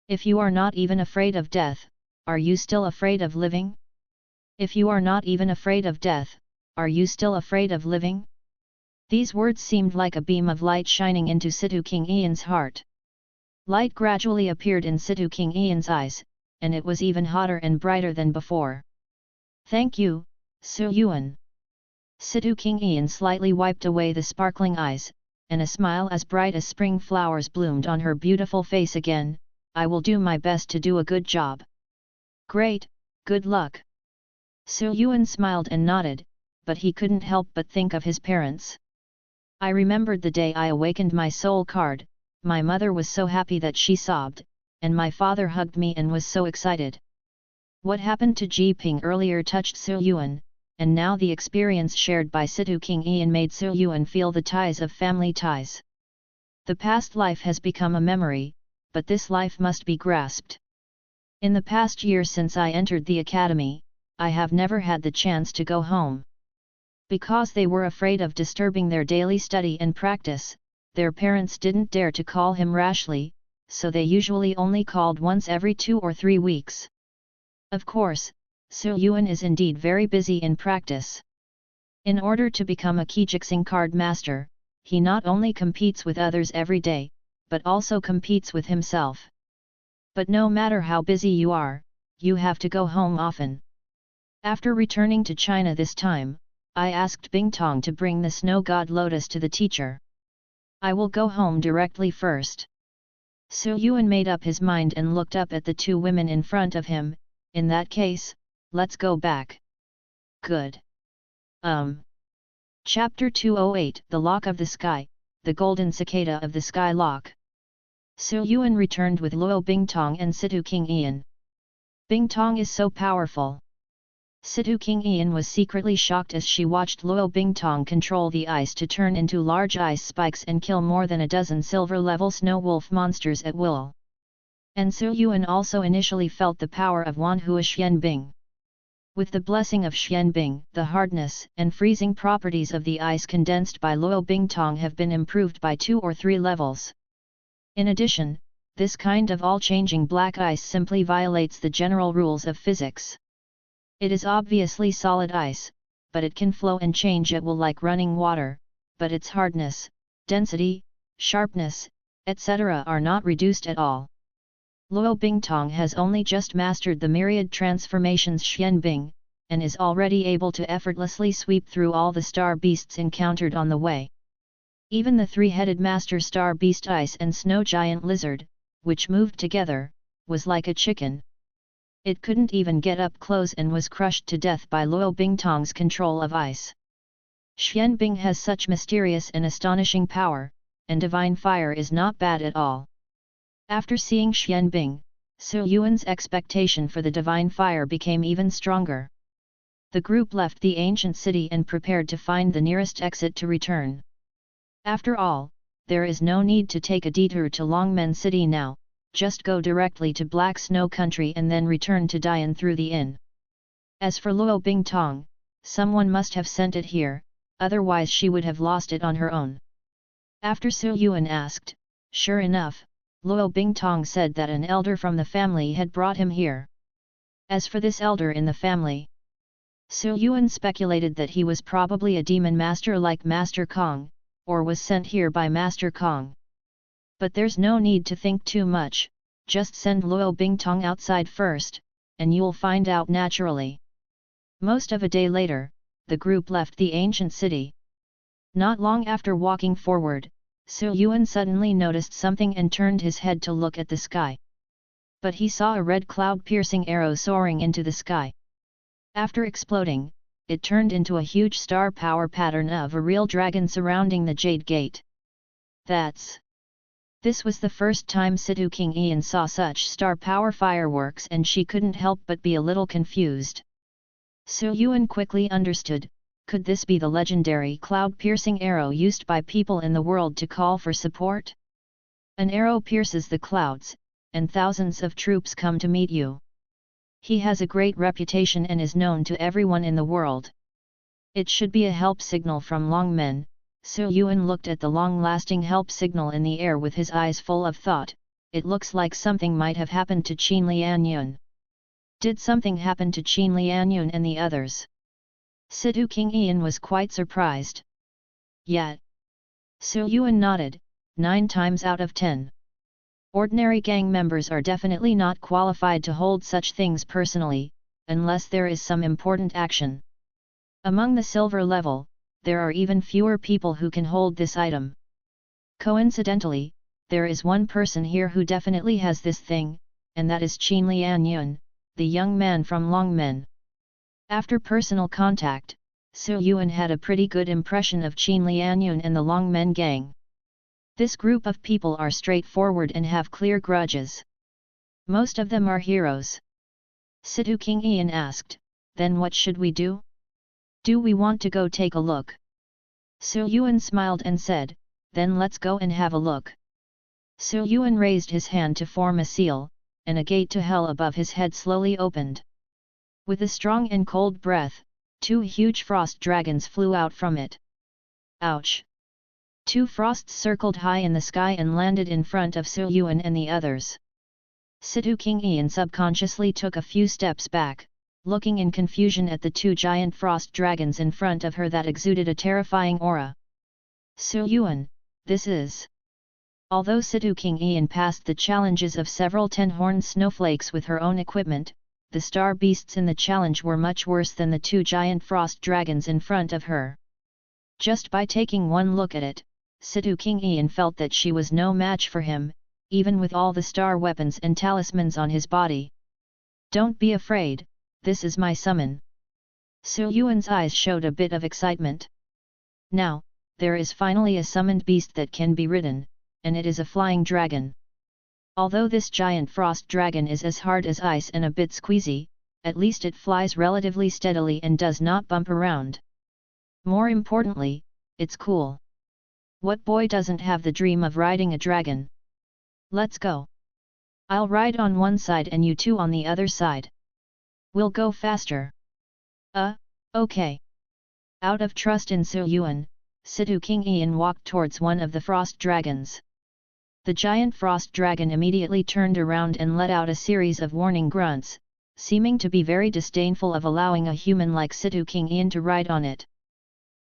If you are not even afraid of death, are you still afraid of living? If you are not even afraid of death, are you still afraid of living? These words seemed like a beam of light shining into Situ King Ian's heart. Light gradually appeared in Situ King Ian's eyes, and it was even hotter and brighter than before. Thank you, Su Yuan. Situ King Ian slightly wiped away the sparkling eyes, and a smile as bright as spring flowers bloomed on her beautiful face again. I will do my best to do a good job. Great, good luck. Su Yuan smiled and nodded, but he couldn't help but think of his parents. I remembered the day I awakened my soul card. My mother was so happy that she sobbed, and my father hugged me and was so excited. What happened to Ji Ping earlier touched Su Yuan, and now the experience shared by Situ King Ian made Su Yuan feel the ties of family ties. The past life has become a memory, but this life must be grasped. In the past year since I entered the academy, I have never had the chance to go home. Because they were afraid of disturbing their daily study and practice, their parents didn't dare to call him rashly, so they usually only called once every 2 or 3 weeks. Of course, Yuan is indeed very busy in practice. In order to become a Kijixing card master, he not only competes with others every day, but also competes with himself. But no matter how busy you are, you have to go home often. After returning to China this time, I asked Bingtong to bring the snow god Lotus to the teacher. I will go home directly first. Yuan made up his mind and looked up at the 2 women in front of him. In that case, let's go back. Good. Chapter 208 The Lock of the Sky, the Golden Cicada of the Sky Lock. Yuan returned with Luo Bingtong and Situ King Ian. Bingtong is so powerful. Situ King Ian was secretly shocked as she watched Luo Bingtong control the ice to turn into large ice spikes and kill more than a dozen silver-level snow wolf monsters at will. And Yuan also initially felt the power of Wanhua Xianbing. With the blessing of Xianbing, the hardness and freezing properties of the ice condensed by Luo Bingtong have been improved by 2 or 3 levels. In addition, this kind of all-changing black ice simply violates the general rules of physics. It is obviously solid ice, but it can flow and change at will like running water, but its hardness, density, sharpness, etc. are not reduced at all. Luo Bingtong has only just mastered the myriad transformations Xianbing, and is already able to effortlessly sweep through all the star beasts encountered on the way. Even the 3-headed master star beast ice and snow giant lizard, which moved together, was like a chicken. It couldn't even get up close and was crushed to death by Luo Bingtong's control of ice. Xianbing has such mysterious and astonishing power, and divine fire is not bad at all. After seeing Xianbing, Yuan's expectation for the divine fire became even stronger. The group left the ancient city and prepared to find the nearest exit to return. After all, there is no need to take a detour to Longmen City now. Just go directly to Black Snow Country and then return to Dian through the inn. As for Luo Bingtong, someone must have sent it here, otherwise she would have lost it on her own. After Yuan asked, sure enough, Luo Bingtong said that an elder from the family had brought him here. As for this elder in the family, Yuan speculated that he was probably a demon master like Master Kong, or was sent here by Master Kong. But there's no need to think too much, just send Luo Bingtong outside first, and you'll find out naturally. Most of a day later, the group left the ancient city. Not long after walking forward, Yuan suddenly noticed something and turned his head to look at the sky. But he saw a red cloud-piercing arrow soaring into the sky. After exploding, it turned into a huge star power pattern of a real dragon surrounding the Jade Gate. This was the first time Situ King Ian saw such star power fireworks and she couldn't help but be a little confused. Yuan quickly understood, could this be the legendary cloud-piercing arrow used by people in the world to call for support? An arrow pierces the clouds, and thousands of troops come to meet you. He has a great reputation and is known to everyone in the world. It should be a help signal from Longmen. Yuan looked at the long-lasting help signal in the air with his eyes full of thought. It looks like something might have happened to Qin Lianyun. Did something happen to Qin Lianyun and the others? Situ King Ian was quite surprised. Yet. Yuan nodded, 9 times out of 10. Ordinary gang members are definitely not qualified to hold such things personally, unless there is some important action. Among the silver level, there are even fewer people who can hold this item. Coincidentally, there is one person here who definitely has this thing, and that is Qin Lianyun, the young man from Longmen. After personal contact, Yuan had a pretty good impression of Qin Lianyun and the Longmen gang. This group of people are straightforward and have clear grudges. Most of them are heroes. Situ King Ian asked, then what should we do? Do we want to go take a look? Yuan smiled and said, then let's go and have a look. Yuan raised his hand to form a seal, and a gate to hell above his head slowly opened. With a strong and cold breath, 2 huge frost dragons flew out from it. Ouch! 2 frosts circled high in the sky and landed in front of Su Yuan and the others. Situ King Yan subconsciously took a few steps back, looking in confusion at the 2 giant frost dragons in front of her that exuded a terrifying aura. Su Yuan, this is... Although Situ King Yan passed the challenges of several 10-horned snowflakes with her own equipment, the star beasts in the challenge were much worse than the 2 giant frost dragons in front of her. Just by taking one look at it, Situ King Yan felt that she was no match for him, even with all the star weapons and talismans on his body. Don't be afraid, this is my summon. Su Yuan's eyes showed a bit of excitement. Now, there is finally a summoned beast that can be ridden, and it is a flying dragon. Although this giant frost dragon is as hard as ice and a bit squeezy, at least it flies relatively steadily and does not bump around. More importantly, it's cool. What boy doesn't have the dream of riding a dragon? Let's go. I'll ride on one side and you 2 on the other side. We'll go faster. Okay. Out of trust in Su Yuan, Situ King Yan walked towards one of the frost dragons. The giant frost dragon immediately turned around and let out a series of warning grunts, seeming to be very disdainful of allowing a human like Situ King Yan to ride on it.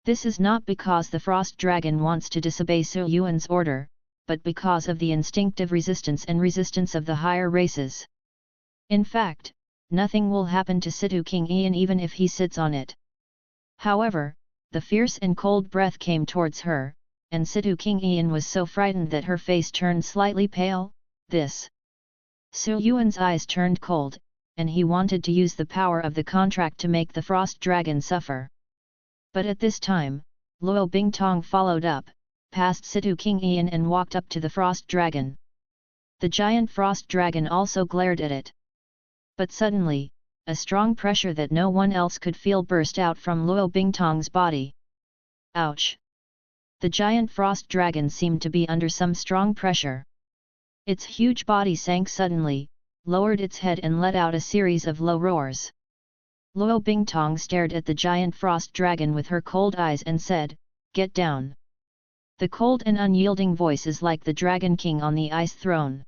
This is not because the frost dragon wants to disobey Su Yuan's order, but because of the instinctive resistance of the higher races. In fact, nothing will happen to Situ King Yan even if he sits on it. However, the fierce and cold breath came towards her, and Situ King Yan was so frightened that her face turned slightly pale. Su Yuan's eyes turned cold, and he wanted to use the power of the contract to make the frost dragon suffer. But at this time, Luo Bingtong followed up, past Situ King Yan and walked up to the frost dragon. The giant frost dragon also glared at it. But suddenly, a strong pressure that no one else could feel burst out from Luo Bingtong's body. Ouch! The giant frost dragon seemed to be under some strong pressure. Its huge body sank suddenly, lowered its head and let out a series of low roars. Luo Bingtong stared at the giant frost dragon with her cold eyes and said, "Get down." The cold and unyielding voice is like the Dragon King on the ice throne.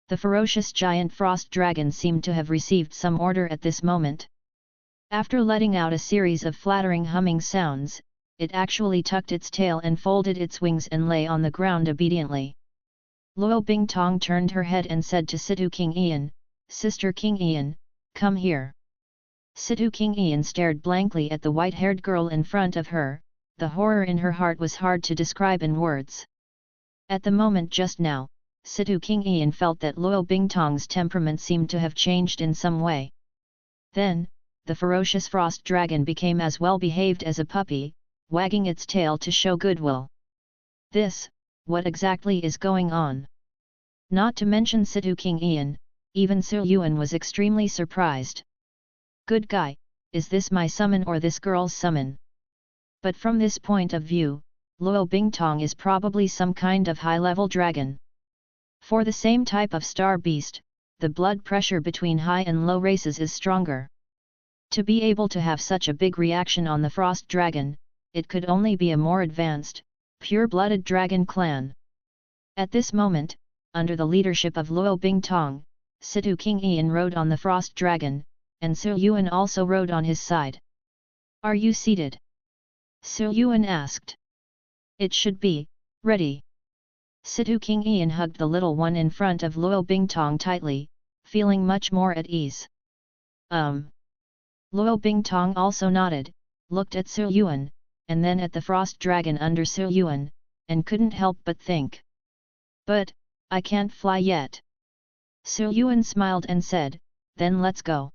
The ferocious giant frost dragon seemed to have received some order at this moment. After letting out a series of flattering humming sounds, it actually tucked its tail and folded its wings and lay on the ground obediently. Luo Bingtong turned her head and said to Situ King Yan, "Sister King Yan, come here." Situ King Yan stared blankly at the white-haired girl in front of her. The horror in her heart was hard to describe in words. At the moment just now, Situ King Yan felt that Luo Bingtong's temperament seemed to have changed in some way. Then, the ferocious frost dragon became as well behaved as a puppy, wagging its tail to show goodwill. What exactly is going on? Not to mention Situ King Yan, even Su Yuan was extremely surprised. Good guy, is this my summon or this girl's summon? But from this point of view, Luo Bingtong is probably some kind of high-level dragon. For the same type of star beast, the blood pressure between high and low races is stronger. To be able to have such a big reaction on the frost dragon, it could only be a more advanced, pure-blooded dragon clan. At this moment, under the leadership of Luo Bingtong, Situ King Yan rode on the frost dragon, and Su Yuan also rode on his side. "Are you seated?" Su Yuan asked. "It should be, ready." Situ King Yan hugged the little one in front of Luo Bingtong tightly, feeling much more at ease. Luo Bingtong also nodded, looked at Su Yuan, and then at the frost dragon under Su Yuan, and couldn't help but think. "But, I can't fly yet." Su Yuan smiled and said, "Then let's go."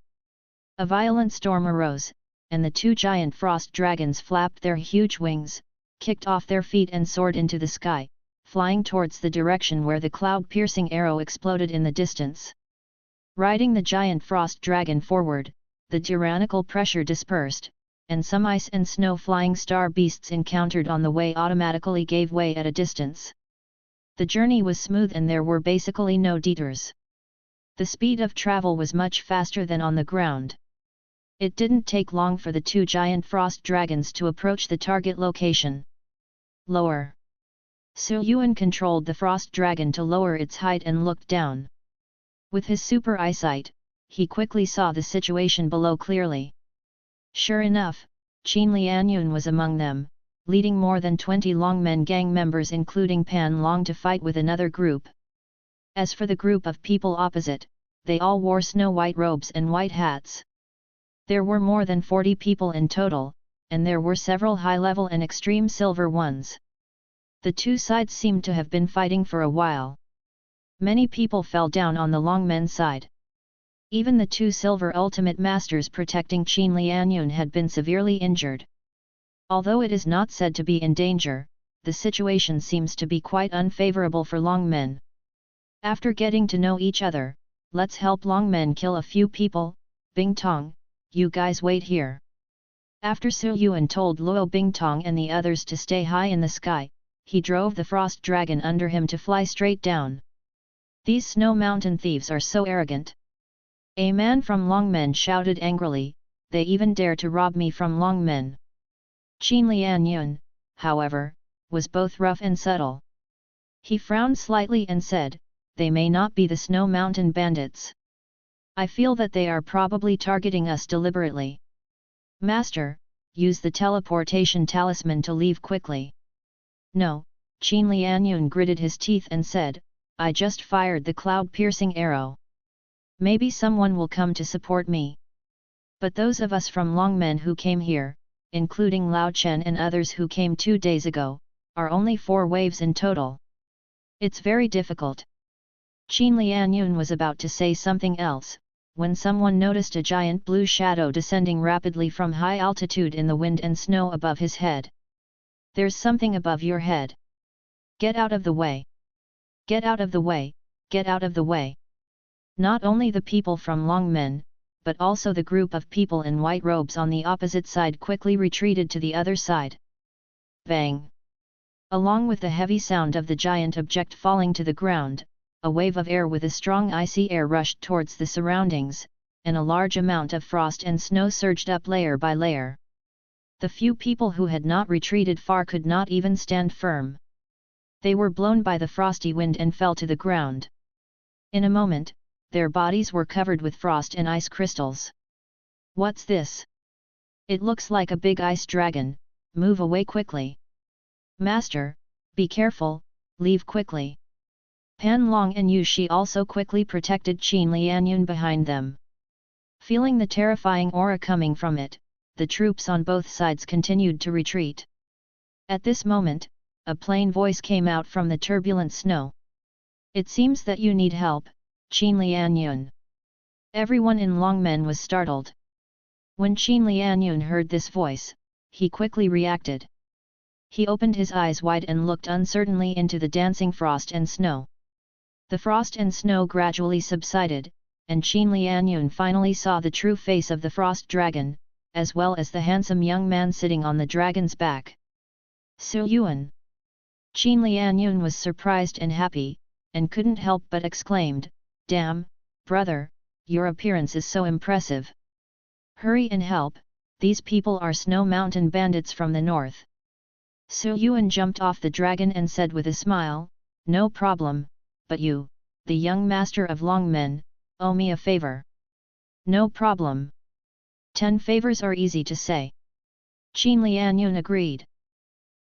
A violent storm arose, and the 2 giant frost dragons flapped their huge wings, kicked off their feet and soared into the sky, flying towards the direction where the cloud-piercing arrow exploded in the distance. Riding the giant frost dragon forward, the tyrannical pressure dispersed, and some ice and snow flying star beasts encountered on the way automatically gave way at a distance. The journey was smooth and there were basically no detours. The speed of travel was much faster than on the ground. It didn't take long for the two giant frost dragons to approach the target location. Lower. Yuan controlled the frost dragon to lower its height and looked down. With his super eyesight, he quickly saw the situation below clearly. Sure enough, Qin Lianyun was among them, leading more than 20 Longmen gang members including Pan Long to fight with another group. As for the group of people opposite, they all wore snow-white robes and white hats. There were more than 40 people in total, and there were several high-level and extreme silver ones. The two sides seemed to have been fighting for a while. Many people fell down on the Longmen side. Even the two silver ultimate masters protecting Qin Lianyun had been severely injured. Although it is not said to be in danger, the situation seems to be quite unfavorable for Longmen. After getting to know each other, let's help Longmen kill a few people. Bingtong, you guys wait here. After Yuan told Luo Bingtong and the others to stay high in the sky, he drove the frost dragon under him to fly straight down. These snow mountain thieves are so arrogant. A man from Longmen shouted angrily, they even dare to rob me from Longmen. Qin Lianyun, however, was both rough and subtle. He frowned slightly and said, they may not be the snow mountain bandits. I feel that they are probably targeting us deliberately. Master, use the teleportation talisman to leave quickly. No, Qin Lianyun gritted his teeth and said, I just fired the cloud-piercing arrow. Maybe someone will come to support me. But those of us from Longmen who came here, including Lao Chen and others who came 2 days ago, are only 4 waves in total. It's very difficult. Qin Lianyun was about to say something else, when someone noticed a giant blue shadow descending rapidly from high altitude in the wind and snow above his head. There's something above your head. Get out of the way. Get out of the way, get out of the way. Not only the people from Longmen, but also the group of people in white robes on the opposite side quickly retreated to the other side. Bang! Along with the heavy sound of the giant object falling to the ground, a wave of air with a strong icy air rushed towards the surroundings, and a large amount of frost and snow surged up layer by layer. The few people who had not retreated far could not even stand firm. They were blown by the frosty wind and fell to the ground. In a moment, their bodies were covered with frost and ice crystals. What's this? It looks like a big ice dragon, move away quickly. Master, be careful, leave quickly. Pan Long and Yu Shi also quickly protected Qin Lianyun behind them. Feeling the terrifying aura coming from it, the troops on both sides continued to retreat. At this moment, a plain voice came out from the turbulent snow. It seems that you need help, Qin Lianyun. Everyone in Longmen was startled. When Qin Lianyun heard this voice, he quickly reacted. He opened his eyes wide and looked uncertainly into the dancing frost and snow. The frost and snow gradually subsided, and Qin Lianyun finally saw the true face of the frost dragon, as well as the handsome young man sitting on the dragon's back. Yuan. Qin Lianyun was surprised and happy, and couldn't help but exclaimed, Damn, brother, your appearance is so impressive. Hurry and help, these people are snow mountain bandits from the north. Yuan jumped off the dragon and said with a smile, No problem, but you, the young master of Longmen, owe me a favor. No problem. 10 favors are easy to say. Qin Lianyun agreed.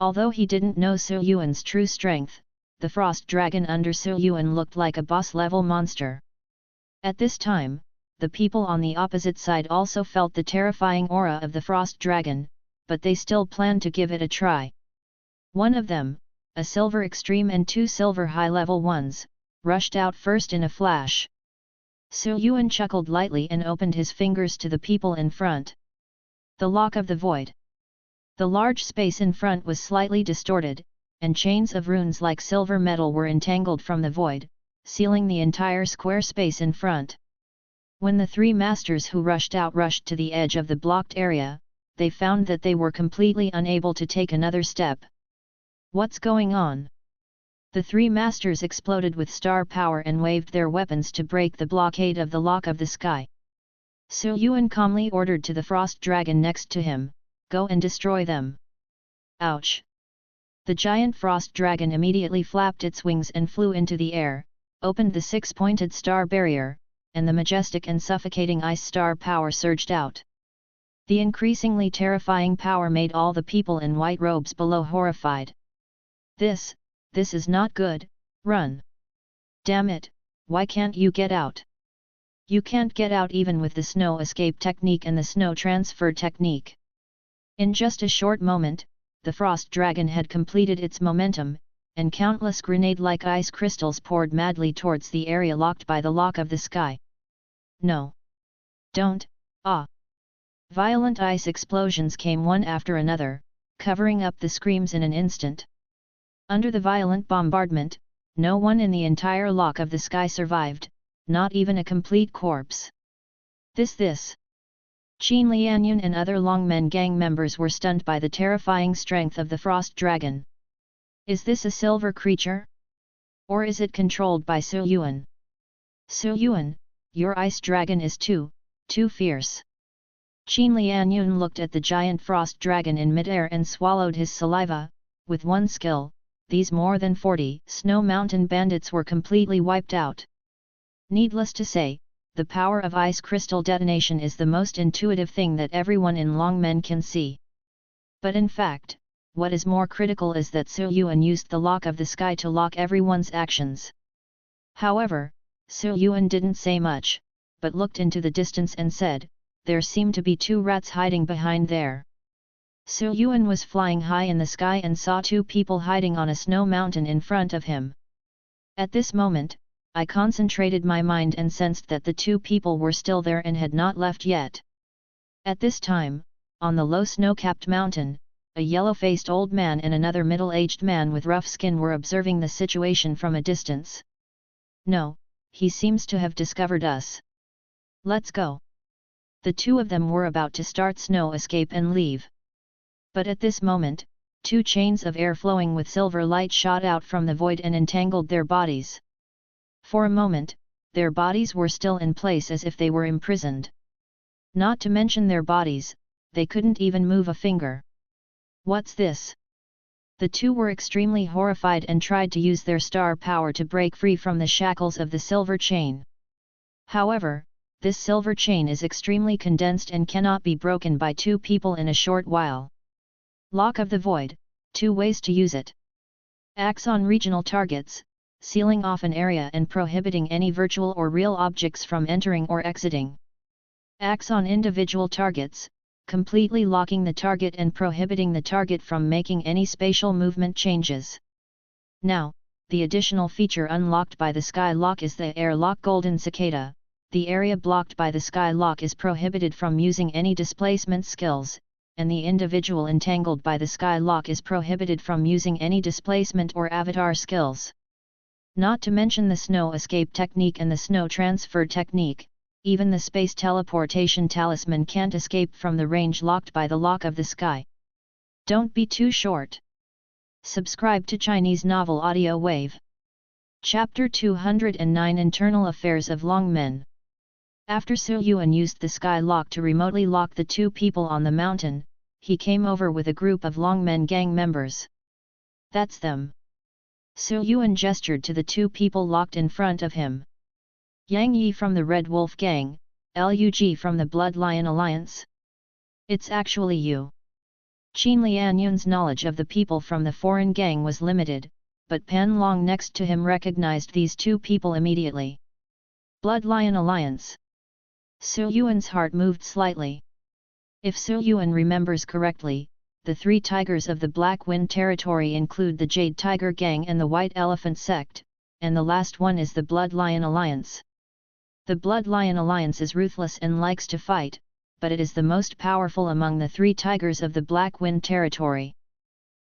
Although he didn't know Yuan's true strength, the frost dragon under Yuan looked like a boss-level monster. At this time, the people on the opposite side also felt the terrifying aura of the frost dragon, but they still planned to give it a try. One of them, a silver extreme and 2 silver high-level ones, rushed out first in a flash. Yuan chuckled lightly and opened his fingers to the people in front. The lock of the void. The large space in front was slightly distorted, and chains of runes like silver metal were entangled from the void, sealing the entire square space in front. When the 3 masters who rushed out rushed to the edge of the blocked area, they found that they were completely unable to take another step. What's going on? The 3 masters exploded with star power and waved their weapons to break the blockade of the lock of the sky. Su Yuan calmly ordered to the frost dragon next to him, "Go and destroy them." Ouch! The giant frost dragon immediately flapped its wings and flew into the air, opened the six-pointed star barrier, and the majestic and suffocating ice star power surged out. The increasingly terrifying power made all the people in white robes below horrified. This is not good, run! Damn it, why can't you get out? You can't get out even with the snow escape technique and the snow transfer technique. In just a short moment, the frost dragon had completed its momentum, and countless grenade-like ice crystals poured madly towards the area locked by the lock of the sky. No! Don't, ah! Violent ice explosions came one after another, covering up the screams in an instant. Under the violent bombardment, no one in the entire lock of the sky survived, not even a complete corpse. This. Qin Lianyun and other Longmen gang members were stunned by the terrifying strength of the frost dragon. Is this a silver creature? Or is it controlled by Su Yuan? Su Yuan, your ice dragon is too fierce. Qin Lianyun looked at the giant frost dragon in midair and swallowed his saliva. With one skill, these more than 40 snow mountain bandits were completely wiped out. Needless to say, the power of ice crystal detonation is the most intuitive thing that everyone in Longmen can see. But in fact, what is more critical is that Su Yuan used the lock of the sky to lock everyone's actions. However, Su Yuan didn't say much, but looked into the distance and said, "There seem to be 2 rats hiding behind there." Su Yuan was flying high in the sky and saw 2 people hiding on a snow mountain in front of him. At this moment, I concentrated my mind and sensed that the 2 people were still there and had not left yet. At this time, on the low snow-capped mountain, a yellow-faced old man and another middle-aged man with rough skin were observing the situation from a distance. "No, he seems to have discovered us. Let's go." The 2 of them were about to start snow escape and leave. But at this moment, 2 chains of air flowing with silver light shot out from the void and entangled their bodies. For a moment, their bodies were still in place as if they were imprisoned. Not to mention their bodies, they couldn't even move a finger. What's this? The 2 were extremely horrified and tried to use their star power to break free from the shackles of the silver chain. However, this silver chain is extremely condensed and cannot be broken by 2 people in a short while. Lock of the Void, 2 ways to use it. Acts on regional targets, sealing off an area and prohibiting any virtual or real objects from entering or exiting. Acts on individual targets, completely locking the target and prohibiting the target from making any spatial movement changes. Now, the additional feature unlocked by the Sky Lock is the Air Lock Golden Cicada. The area blocked by the Sky Lock is prohibited from using any displacement skills, and the individual entangled by the Sky Lock is prohibited from using any displacement or avatar skills. Not to mention the snow escape technique and the snow transfer technique, even the space teleportation talisman can't escape from the range locked by the lock of the sky. Don't be too short. Subscribe to Chinese Novel Audio Wave. Chapter 209 Internal Affairs of Longmen. After Su Yuan used the Sky Lock to remotely lock the 2 people on the mountain, he came over with a group of Longmen gang members. "That's them." Su Yuan gestured to the 2 people locked in front of him. "Yang Yi from the Red Wolf Gang, Lug from the Blood Lion Alliance." "It's actually you." Qin Lianyun's knowledge of the people from the foreign gang was limited, but Pan Long next to him recognized these 2 people immediately. Blood Lion Alliance. Su Yuan's heart moved slightly. If Su Yuan remembers correctly, the 3 tigers of the Black Wind territory include the Jade Tiger Gang and the White Elephant Sect, and the last one is the Blood Lion Alliance. The Blood Lion Alliance is ruthless and likes to fight, but it is the most powerful among the 3 tigers of the Black Wind territory.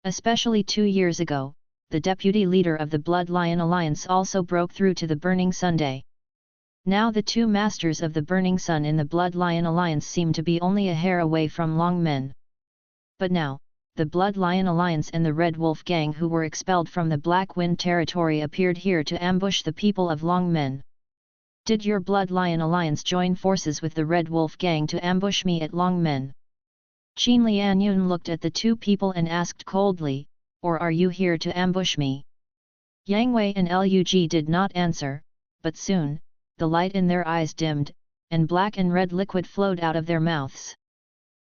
Especially 2 years ago, the deputy leader of the Blood Lion Alliance also broke through to the Burning Sunday. Now the 2 masters of the Burning Sun in the Blood Lion Alliance seem to be only a hair away from Longmen. But now, the Blood Lion Alliance and the Red Wolf Gang who were expelled from the Black Wind territory appeared here to ambush the people of Longmen. Did your Blood Lion Alliance join forces with the Red Wolf Gang to ambush me at Longmen? Qin Lianyun looked at the two people and asked coldly, or are you here to ambush me? Yang Wei and Lug did not answer, but soon, the light in their eyes dimmed, and black and red liquid flowed out of their mouths.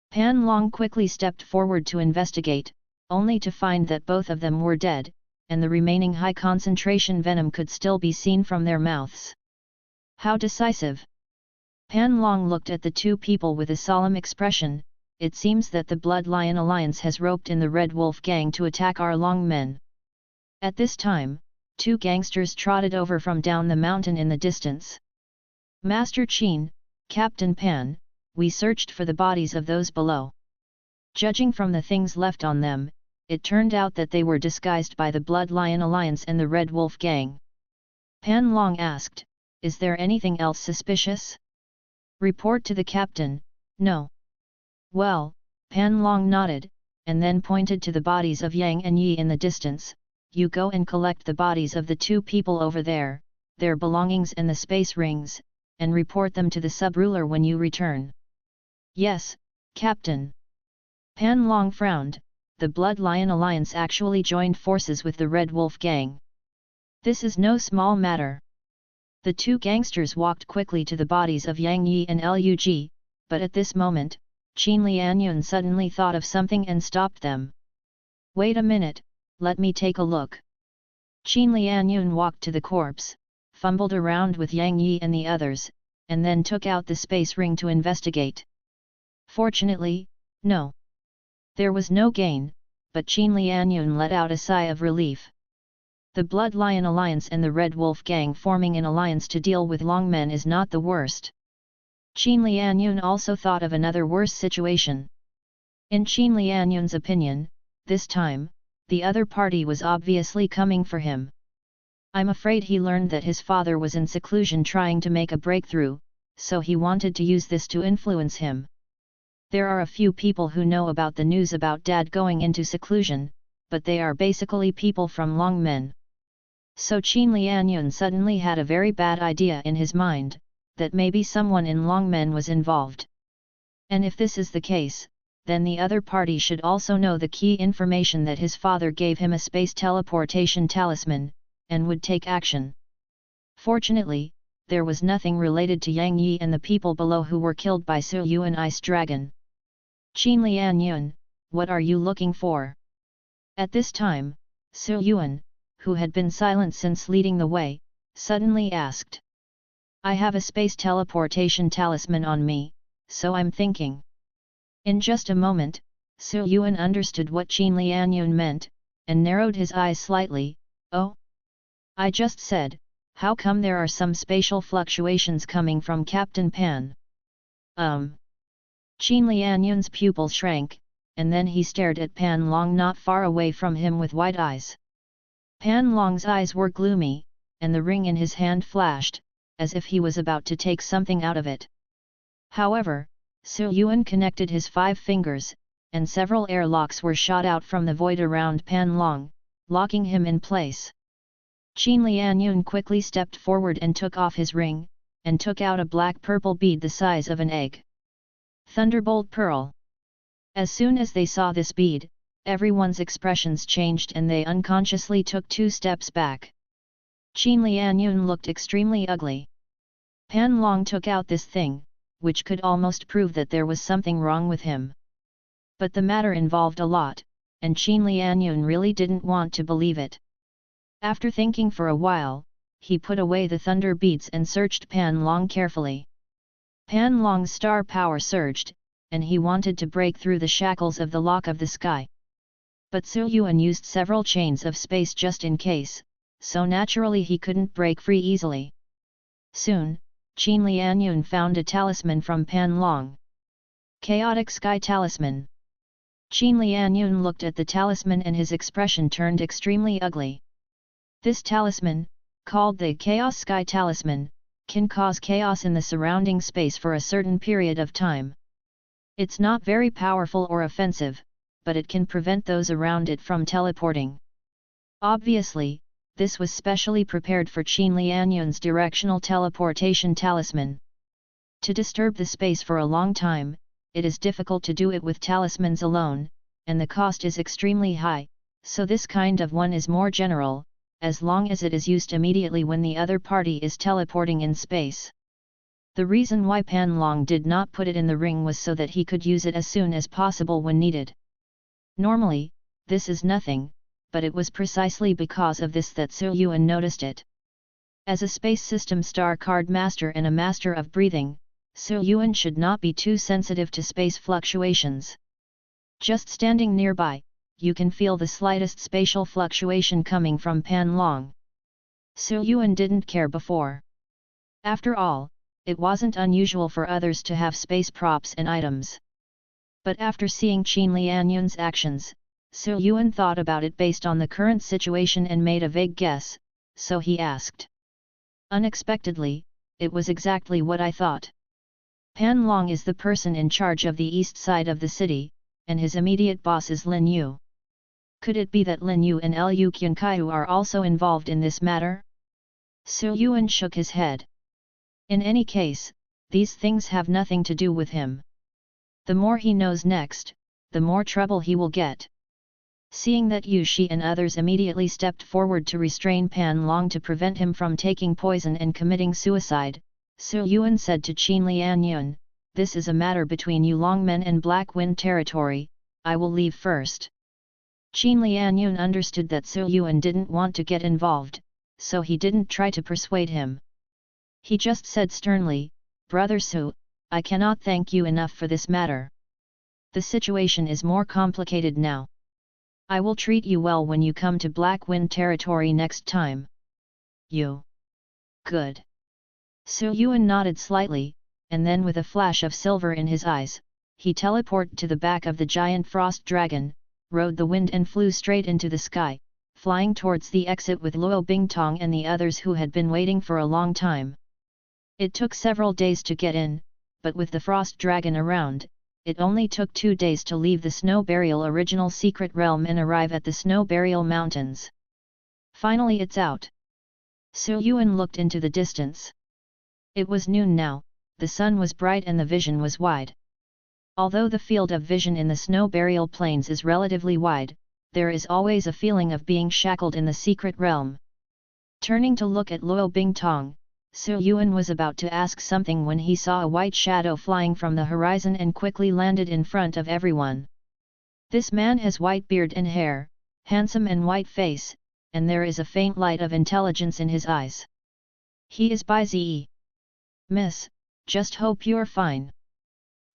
Pan Long quickly stepped forward to investigate, only to find that both of them were dead, and the remaining high-concentration venom could still be seen from their mouths. How decisive! Pan Long looked at the two people with a solemn expression. It seems that the Blood Lion Alliance has roped in the Red Wolf Gang to attack our Long Men. At this time, two gangsters trotted over from down the mountain in the distance. Master Qin, Captain Pan, we searched for the bodies of those below. Judging from the things left on them, it turned out that they were disguised by the Blood Lion Alliance and the Red Wolf Gang. Pan Long asked, is there anything else suspicious? Report to the captain, no. Well, Pan Long nodded, and then pointed to the bodies of Yang and Yi in the distance. You go and collect the bodies of the two people over there, their belongings and the space rings, and report them to the sub-ruler when you return. Yes, Captain. Pan Long frowned. The Blood Lion Alliance actually joined forces with the Red Wolf Gang. This is no small matter. The two gangsters walked quickly to the bodies of Yang Yi and Lug, but at this moment, Qin Lianyun suddenly thought of something and stopped them. Wait a minute, let me take a look. Qin Lianyun walked to the corpse, fumbled around with Yang Yi and the others, and then took out the space ring to investigate. Fortunately, no. There was no gain, but Qin Lianyun let out a sigh of relief. The Blood Lion Alliance and the Red Wolf Gang forming an alliance to deal with Longmen is not the worst. Qin Lianyun also thought of another worse situation. In Qin Lianyun's opinion, this time, the other party was obviously coming for him. I'm afraid he learned that his father was in seclusion trying to make a breakthrough, so he wanted to use this to influence him. There are a few people who know about the news about Dad going into seclusion, but they are basically people from Longmen. So Qin Lianyun suddenly had a very bad idea in his mind, that maybe someone in Longmen was involved. And if this is the case, then the other party should also know the key information that his father gave him a space teleportation talisman, and would take action. Fortunately, there was nothing related to Yang Yi and the people below who were killed by Su Yuan Ice Dragon. Qin Lianyun, what are you looking for? At this time, Su Yuan, who had been silent since leading the way, suddenly asked. I have a space teleportation talisman on me, so I'm thinking. In just a moment, Su Yuan understood what Qin Lianyun meant, and narrowed his eyes slightly. Oh? I just said, how come there are some spatial fluctuations coming from Captain Pan? Qin Lianyun's pupil shrank, and then he stared at Pan Long not far away from him with wide eyes. Pan Long's eyes were gloomy, and the ring in his hand flashed, as if he was about to take something out of it. However, Su Yuan connected his 5 fingers, and several airlocks were shot out from the void around Pan Long, locking him in place. Qin Lianyun quickly stepped forward and took off his ring, and took out a black-purple bead the size of an egg. Thunderbolt Pearl. As soon as they saw this bead, everyone's expressions changed and they unconsciously took 2 steps back. Qin Lianyun looked extremely ugly. Pan Long took out this thing, which could almost prove that there was something wrong with him. But the matter involved a lot, and Qin Lianyun really didn't want to believe it. After thinking for a while, he put away the thunder beads and searched Pan Long carefully. Pan Long's star power surged, and he wanted to break through the shackles of the lock of the sky. But Su Yuan used several chains of space just in case, so naturally he couldn't break free easily. Soon, Qin Lianyun found a talisman from Pan Long. Chaotic Sky Talisman. Qin Lianyun looked at the talisman and his expression turned extremely ugly. This talisman, called the Chaos Sky Talisman, can cause chaos in the surrounding space for a certain period of time. It's not very powerful or offensive, but it can prevent those around it from teleporting. Obviously, This was specially prepared for Qin Lianyun's directional teleportation talisman. To disturb the space for a long time, it is difficult to do it with talismans alone, and the cost is extremely high, so this kind of one is more general, as long as it is used immediately when the other party is teleporting in space. The reason why Pan Long did not put it in the ring was so that he could use it as soon as possible when needed. Normally, this is nothing, but it was precisely because of this that Su Yuan noticed it. As a space system star card master and a master of breathing, Su Yuan should not be too sensitive to space fluctuations. Just standing nearby, you can feel the slightest spatial fluctuation coming from Pan Long. Su Yuan didn't care before. After all, it wasn't unusual for others to have space props and items. But after seeing Qin Lianyun's actions, Su Yuan thought about it based on the current situation and made a vague guess, so he asked. Unexpectedly, it was exactly what I thought. Pan Long is the person in charge of the east side of the city, and his immediate boss is Lin Yu. Could it be that Lin Yu and Liu Qianqiu are also involved in this matter? Su Yuan shook his head. In any case, these things have nothing to do with him. The more he knows next, the more trouble he will get. Seeing that Yu Shi and others immediately stepped forward to restrain Pan Long to prevent him from taking poison and committing suicide, Su Yuan said to Qin Lianyun, "This is a matter between Yulong men and Black Wind territory, I will leave first." Qin Lianyun understood that Su Yuan didn't want to get involved, so he didn't try to persuade him. He just said sternly, "Brother Su, I cannot thank you enough for this matter. The situation is more complicated now. I will treat you well when you come to Black Wind territory next time." "You? Good." Su Yuan nodded slightly, and then with a flash of silver in his eyes, he teleported to the back of the giant frost dragon, rode the wind and flew straight into the sky, flying towards the exit with Luo Bingtong and the others who had been waiting for a long time. It took several days to get in, but with the frost dragon around, it only took 2 days to leave the Snow Burial original secret realm and arrive at the Snow Burial Mountains. Finally it's out. Su Yuan looked into the distance. It was noon now, the sun was bright and the vision was wide. Although the field of vision in the Snow Burial Plains is relatively wide, there is always a feeling of being shackled in the secret realm. Turning to look at Luo Bingtong, Su Yuan was about to ask something when he saw a white shadow flying from the horizon and quickly landed in front of everyone. This man has white beard and hair, handsome and white face, and there is a faint light of intelligence in his eyes. He is Bai Zi. "Miss, just hope you're fine."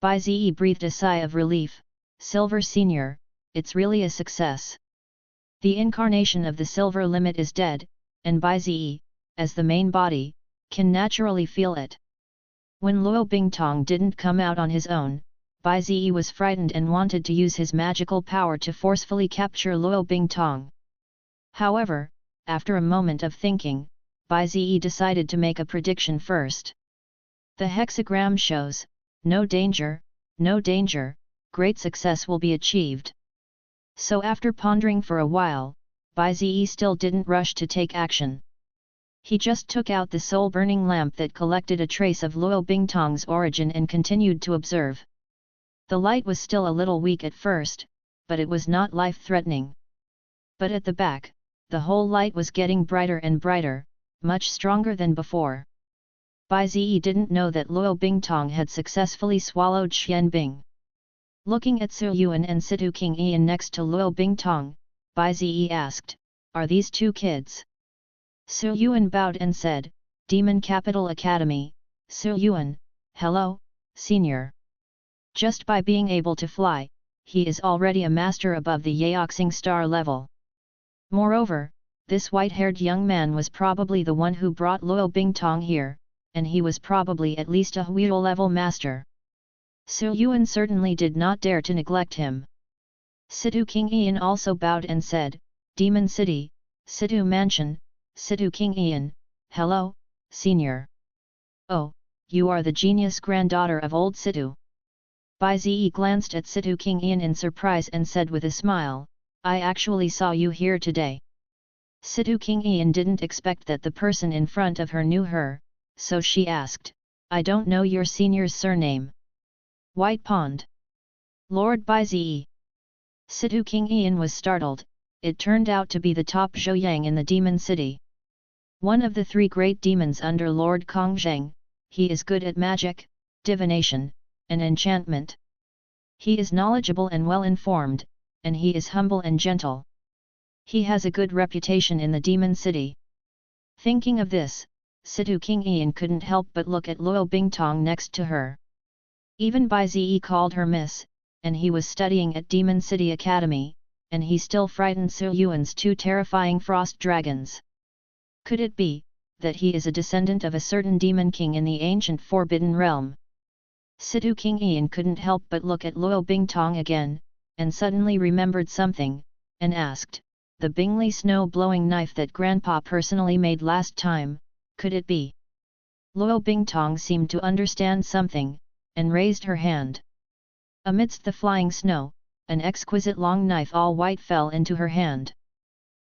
Bai Zi breathed a sigh of relief. "Silver Senior, it's really a success. The incarnation of the Silver Limit is dead, and Bai Zi, as the main body, can naturally feel it." When Luo Bingtong didn't come out on his own, Bai Zi was frightened and wanted to use his magical power to forcefully capture Luo Bingtong. However, after a moment of thinking, Bai Zi decided to make a prediction first. The hexagram shows, no danger, great success will be achieved. So after pondering for a while, Bai Zi still didn't rush to take action. He just took out the soul-burning lamp that collected a trace of Luo Bingtong's origin and continued to observe. The light was still a little weak at first, but it was not life-threatening. But at the back, the whole light was getting brighter and brighter, much stronger than before. Bai Zi didn't know that Luo Bingtong had successfully swallowed Xian Bing. Looking at Su Yuan and Situ King Ian next to Luo Bingtong, Bai Zi asked, "Are these two kids?" Su Yuan bowed and said, "Demon Capital Academy, Su Yuan, hello, senior." Just by being able to fly, he is already a master above the Yaoxing star level. Moreover, this white-haired young man was probably the one who brought Luo Bingtong here, and he was probably at least a Huiyou level master. Su Yuan certainly did not dare to neglect him. Situ King Ian also bowed and said, "Demon City, Situ Mansion, Situ King Ian, hello, senior." "Oh, you are the genius granddaughter of old Situ." Bai Zi glanced at Situ King Ian in surprise and said with a smile, "I actually saw you here today." Situ King Ian didn't expect that the person in front of her knew her, so she asked, I don't know your senior's surname. White Pond. Lord Baizi. Situ King Ian was startled. It turned out to be the top Zhou in the demon city. One of the 3 great demons under Lord Kongzheng. He is good at magic, divination, and enchantment. He is knowledgeable and well-informed, and he is humble and gentle. He has a good reputation in the demon city. Thinking of this, Situ King Ian couldn't help but look at Luo Bingtong next to her. Even Bai Zi called her Miss, and he was studying at Demon City Academy, and he still frightened Su Yuan's 2 terrifying frost dragons. Could it be, that he is a descendant of a certain demon king in the ancient Forbidden Realm? Situ King Ian couldn't help but look at Luo Bingtong again, and suddenly remembered something, and asked, the Bingley snow-blowing knife that Grandpa personally made last time, could it be? Luo Bingtong seemed to understand something, and raised her hand. Amidst the flying snow, an exquisite long knife all white fell into her hand.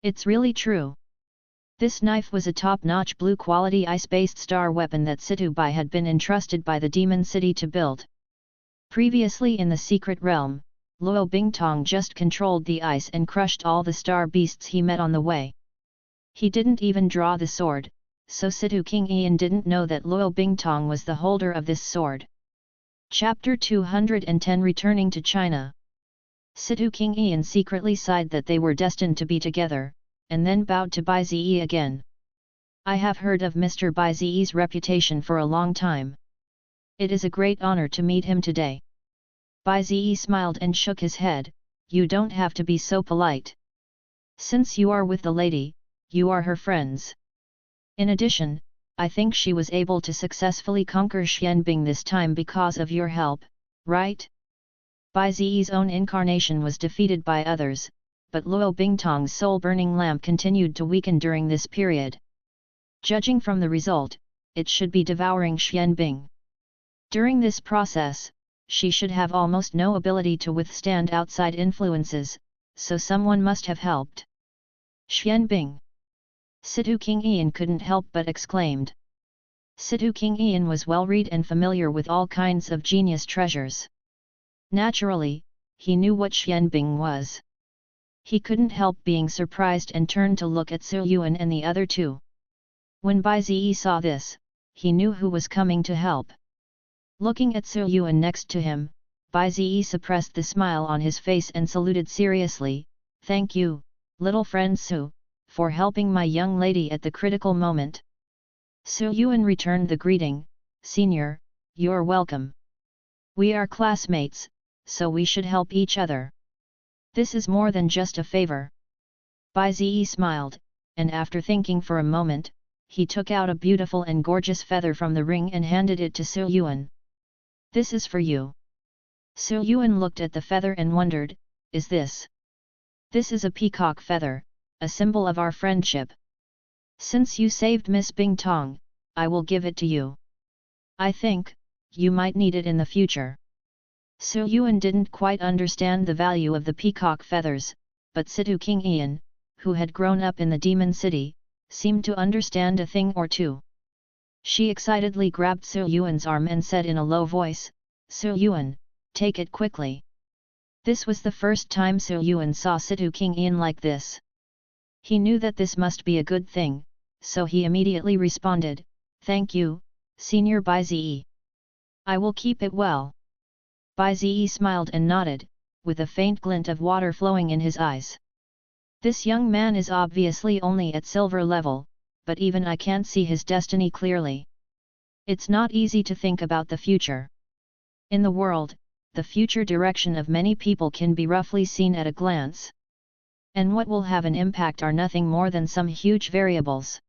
It's really true. This knife was a top-notch blue-quality ice-based star weapon that Situ Bai had been entrusted by the Demon City to build. Previously in the secret realm, Luo Bingtong just controlled the ice and crushed all the star beasts he met on the way. He didn't even draw the sword, so Situ King Ian didn't know that Luo Bingtong was the holder of this sword. Chapter 210 Returning to China. Situ King Ian secretly sighed that they were destined to be together, and then bowed to Bai Zi again. I have heard of Mr. Bai Zi's reputation for a long time. It is a great honor to meet him today. Bai Zi smiled and shook his head, you don't have to be so polite. Since you are with the lady, you are her friends. In addition, I think she was able to successfully conquer Xianbing this time because of your help, right? Bai Zi's own incarnation was defeated by others, but Luo Bingtong's soul-burning lamp continued to weaken during this period. Judging from the result, it should be devouring Xianbing. During this process, she should have almost no ability to withstand outside influences, so someone must have helped. Xianbing. Situ King Ian couldn't help but exclaimed. Situ King Ian was well-read and familiar with all kinds of genius treasures. Naturally, he knew what Xianbing was. He couldn't help being surprised and turned to look at Su Yuan and the other 2. When Bai Zi saw this, he knew who was coming to help. Looking at Su Yuan next to him, Bai Zi suppressed the smile on his face and saluted seriously, thank you, little friend Su, for helping my young lady at the critical moment. Su Yuan returned the greeting, Senior, you're welcome. We are classmates, so we should help each other. This is more than just a favor. Bai Zi smiled, and after thinking for a moment, he took out a beautiful and gorgeous feather from the ring and handed it to Su Yuan. This is for you. Su Yuan looked at the feather and wondered, is this? This is a peacock feather, a symbol of our friendship. Since you saved Miss Bingtong, I will give it to you. I think, you might need it in the future. Su Yuan didn't quite understand the value of the peacock feathers, but Situ King Ian, who had grown up in the Demon City, seemed to understand a thing or two. She excitedly grabbed Su Yuan's arm and said in a low voice, Su Yuan, take it quickly. This was the first time Su Yuan saw Situ King Ian like this. He knew that this must be a good thing, so he immediately responded, thank you, Senior Bai Zi. I will keep it well. Bai Zi smiled and nodded, with a faint glint of water flowing in his eyes. This young man is obviously only at silver level, but even I can't see his destiny clearly. It's not easy to think about the future. In the world, the future direction of many people can be roughly seen at a glance. And what will have an impact are nothing more than some huge variables.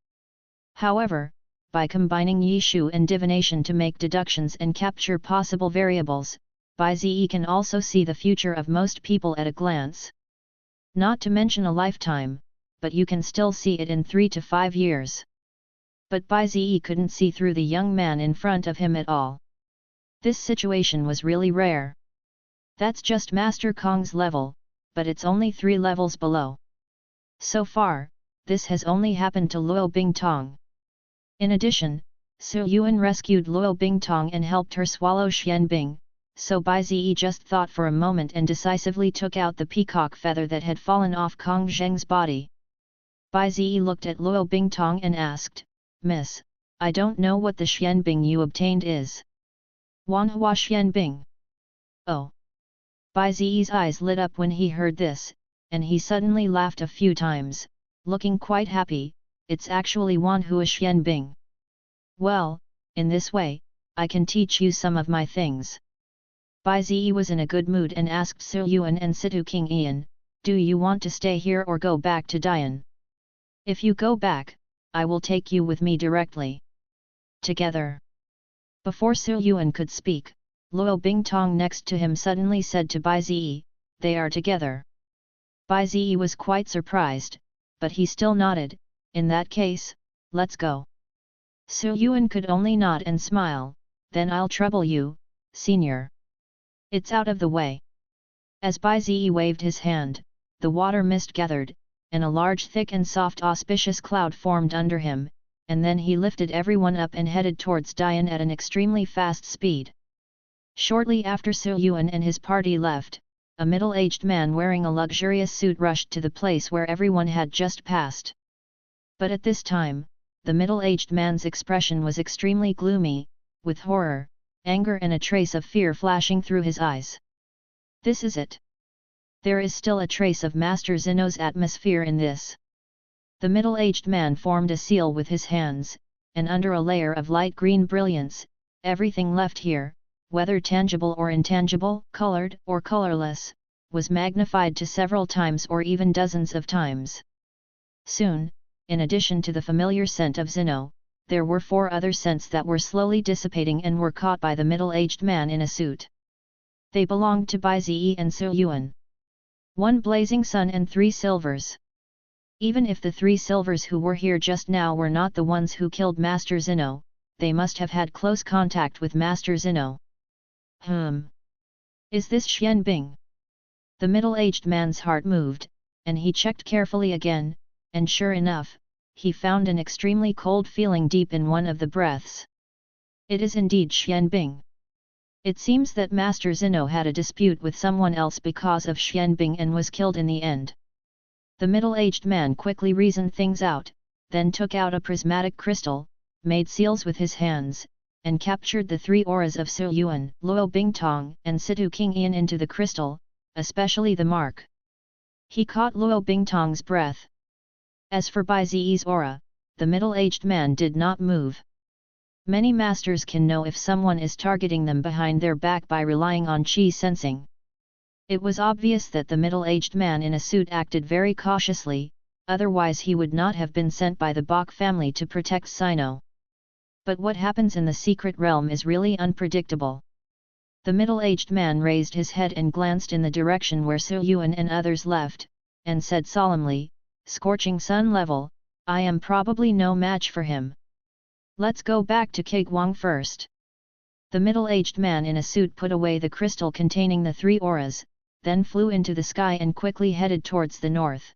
However, by combining Yishu and divination to make deductions and capture possible variables, Bai Zi can also see the future of most people at a glance. Not to mention a lifetime, but you can still see it in 3 to 5 years. But Bai Zi couldn't see through the young man in front of him at all. This situation was really rare. That's just Master Kong's level, but it's only 3 levels below. So far, this has only happened to Luo Bingtong. In addition, Su Yuan rescued Luo Bingtong and helped her swallow Xianbing, so Bai Ziyi just thought for a moment and decisively took out the peacock feather that had fallen off Kong Zheng's body. Bai Ziyi looked at Luo Bingtong and asked, "Miss, I don't know what the Xianbing you obtained is." "Wanhua Xianbing." "Oh." Bai Ziyi's eyes lit up when he heard this, and he suddenly laughed a few times, looking quite happy. "It's actually Wanhua Xianbing. Well, in this way, I can teach you some of my things." Bai Ziyi was in a good mood and asked Su Yuan and Situ King Yan, "Do you want to stay here or go back to Dian? If you go back, I will take you with me directly." "Together." Before Su Yuan could speak, Luo Bingtong next to him suddenly said to Bai Ziyi, "They are together." Bai Ziyi was quite surprised, but he still nodded. "In that case, let's go." Su Yuan could only nod and smile. "Then I'll trouble you, senior. It's out of the way." As Bai Ziyi waved his hand, the water mist gathered, and a large thick and soft auspicious cloud formed under him, and then he lifted everyone up and headed towards Dian at an extremely fast speed. Shortly after Su Yuan and his party left, a middle-aged man wearing a luxurious suit rushed to the place where everyone had just passed. But at this time, the middle-aged man's expression was extremely gloomy, with horror, anger and a trace of fear flashing through his eyes. "This is it. There is still a trace of Master Zeno's atmosphere in this." The middle-aged man formed a seal with his hands, and under a layer of light green brilliance, everything left here, whether tangible or intangible, colored or colorless, was magnified to several times or even dozens of times. Soon, in addition to the familiar scent of Zeno, there were 4 other scents that were slowly dissipating and were caught by the middle-aged man in a suit. They belonged to Bai Ziyi and Su Yuan. 1 blazing sun and 3 silvers. Even if the 3 silvers who were here just now were not the ones who killed Master Zeno, they must have had close contact with Master Zeno. Is this Xianbing? The middle-aged man's heart moved, and he checked carefully again, and sure enough, he found an extremely cold feeling deep in one of the breaths. It is indeed Xianbing. It seems that Master Zeno had a dispute with someone else because of Xianbing and was killed in the end. The middle-aged man quickly reasoned things out, then took out a prismatic crystal, made seals with his hands, and captured the 3 auras of Su Yuan, Luo Bingtong and Situ King Yan into the crystal, especially the mark. He caught Luo Bingtong's breath. As for Bai Ziyi's aura, the middle-aged man did not move. Many masters can know if someone is targeting them behind their back by relying on qi sensing. It was obvious that the middle-aged man in a suit acted very cautiously, otherwise he would not have been sent by the Bok family to protect Sino. But what happens in the secret realm is really unpredictable. The middle-aged man raised his head and glanced in the direction where Su Yuan and others left, and said solemnly, "Scorching sun level, I am probably no match for him. Let's go back to Keguang first." The middle-aged man in a suit put away the crystal containing the 3 auras, then flew into the sky and quickly headed towards the north.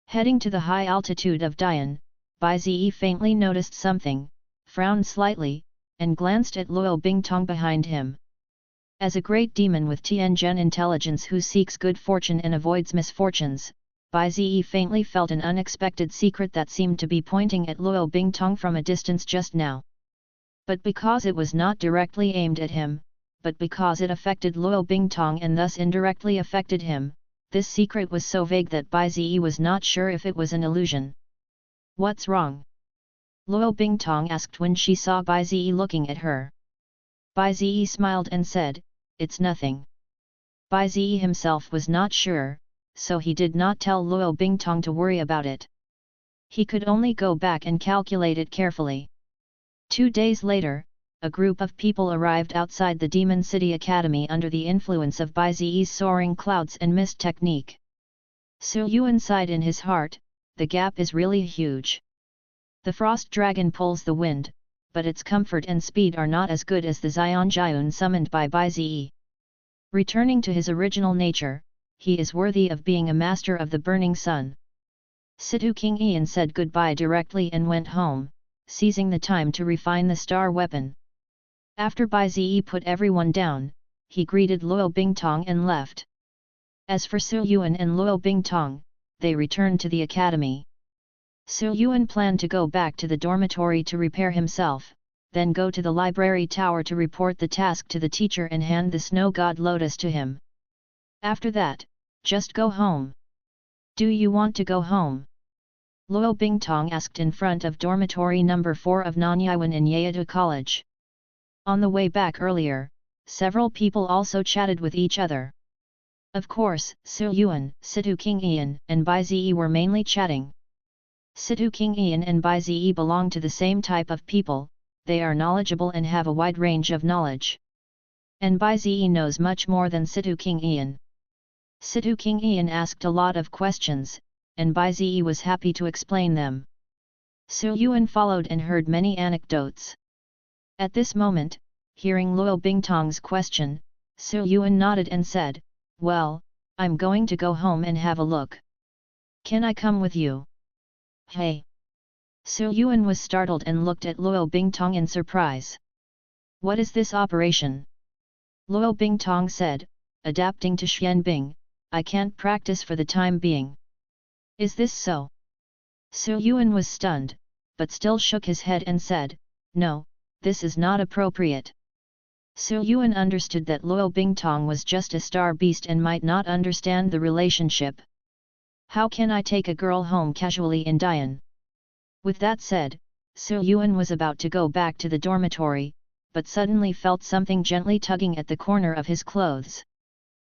Heading to the high altitude of Dian, Bai Ziyi faintly noticed something, frowned slightly, and glanced at Luo Bingtong behind him. As a great demon with Tianzhen intelligence who seeks good fortune and avoids misfortunes, Bai Ziyi faintly felt an unexpected secret that seemed to be pointing at Luo Bingtong from a distance just now. But because it was not directly aimed at him, but because it affected Luo Bingtong and thus indirectly affected him, this secret was so vague that Bai Ziyi was not sure if it was an illusion. "What's wrong?" Luo Bingtong asked when she saw Bai Ziyi looking at her. Bai Ziyi smiled and said, "It's nothing." Bai Ziyi himself was not sure, so he did not tell Luo Bingtong to worry about it. He could only go back and calculate it carefully. 2 days later, a group of people arrived outside the Demon City Academy under the influence of Bai Ziyi's soaring clouds and mist technique. Su Yuan sighed in his heart, the gap is really huge. The frost dragon pulls the wind, but its comfort and speed are not as good as the Xian Jiun summoned by Bai Ziyi. Returning to his original nature, he is worthy of being a master of the burning sun. Situ King Ian said goodbye directly and went home, seizing the time to refine the star weapon. After Bai Zi put everyone down, he greeted Luo Bingtong and left. As for Su Yuan and Luo Bingtong, they returned to the academy. Su Yuan planned to go back to the dormitory to repair himself, then go to the library tower to report the task to the teacher and hand the snow god lotus to him. After that, just go home. Do you want to go home? Luo Bingtong asked in front of dormitory number 4 of Nanyuan in Yeadu College. On the way back earlier, several people also chatted with each other. Of course, Su Yuan, Situ King Ian, and Bai Zi were mainly chatting. Situ King Ian and Bai Zi belong to the same type of people, they are knowledgeable and have a wide range of knowledge. And Bai Zi knows much more than Situ King Ian. Situ King Ian asked a lot of questions, and Bai Zi was happy to explain them. Su Yuan followed and heard many anecdotes. At this moment, hearing Luo Bingtong's question, Su Yuan nodded and said, "Well, I'm going to go home and have a look. Can I come with you?" "Hey!" Su Yuan was startled and looked at Luo Bingtong in surprise. "What is this operation?" Luo Bingtong said, adapting to Xian Bing, "I can't practice for the time being." "Is this so?" Su Yuan was stunned, but still shook his head and said, "No, this is not appropriate." Su Yuan understood that Luo Bingtong was just a star beast and might not understand the relationship. "How can I take a girl home casually in Dian?" With that said, Su Yuan was about to go back to the dormitory, but suddenly felt something gently tugging at the corner of his clothes.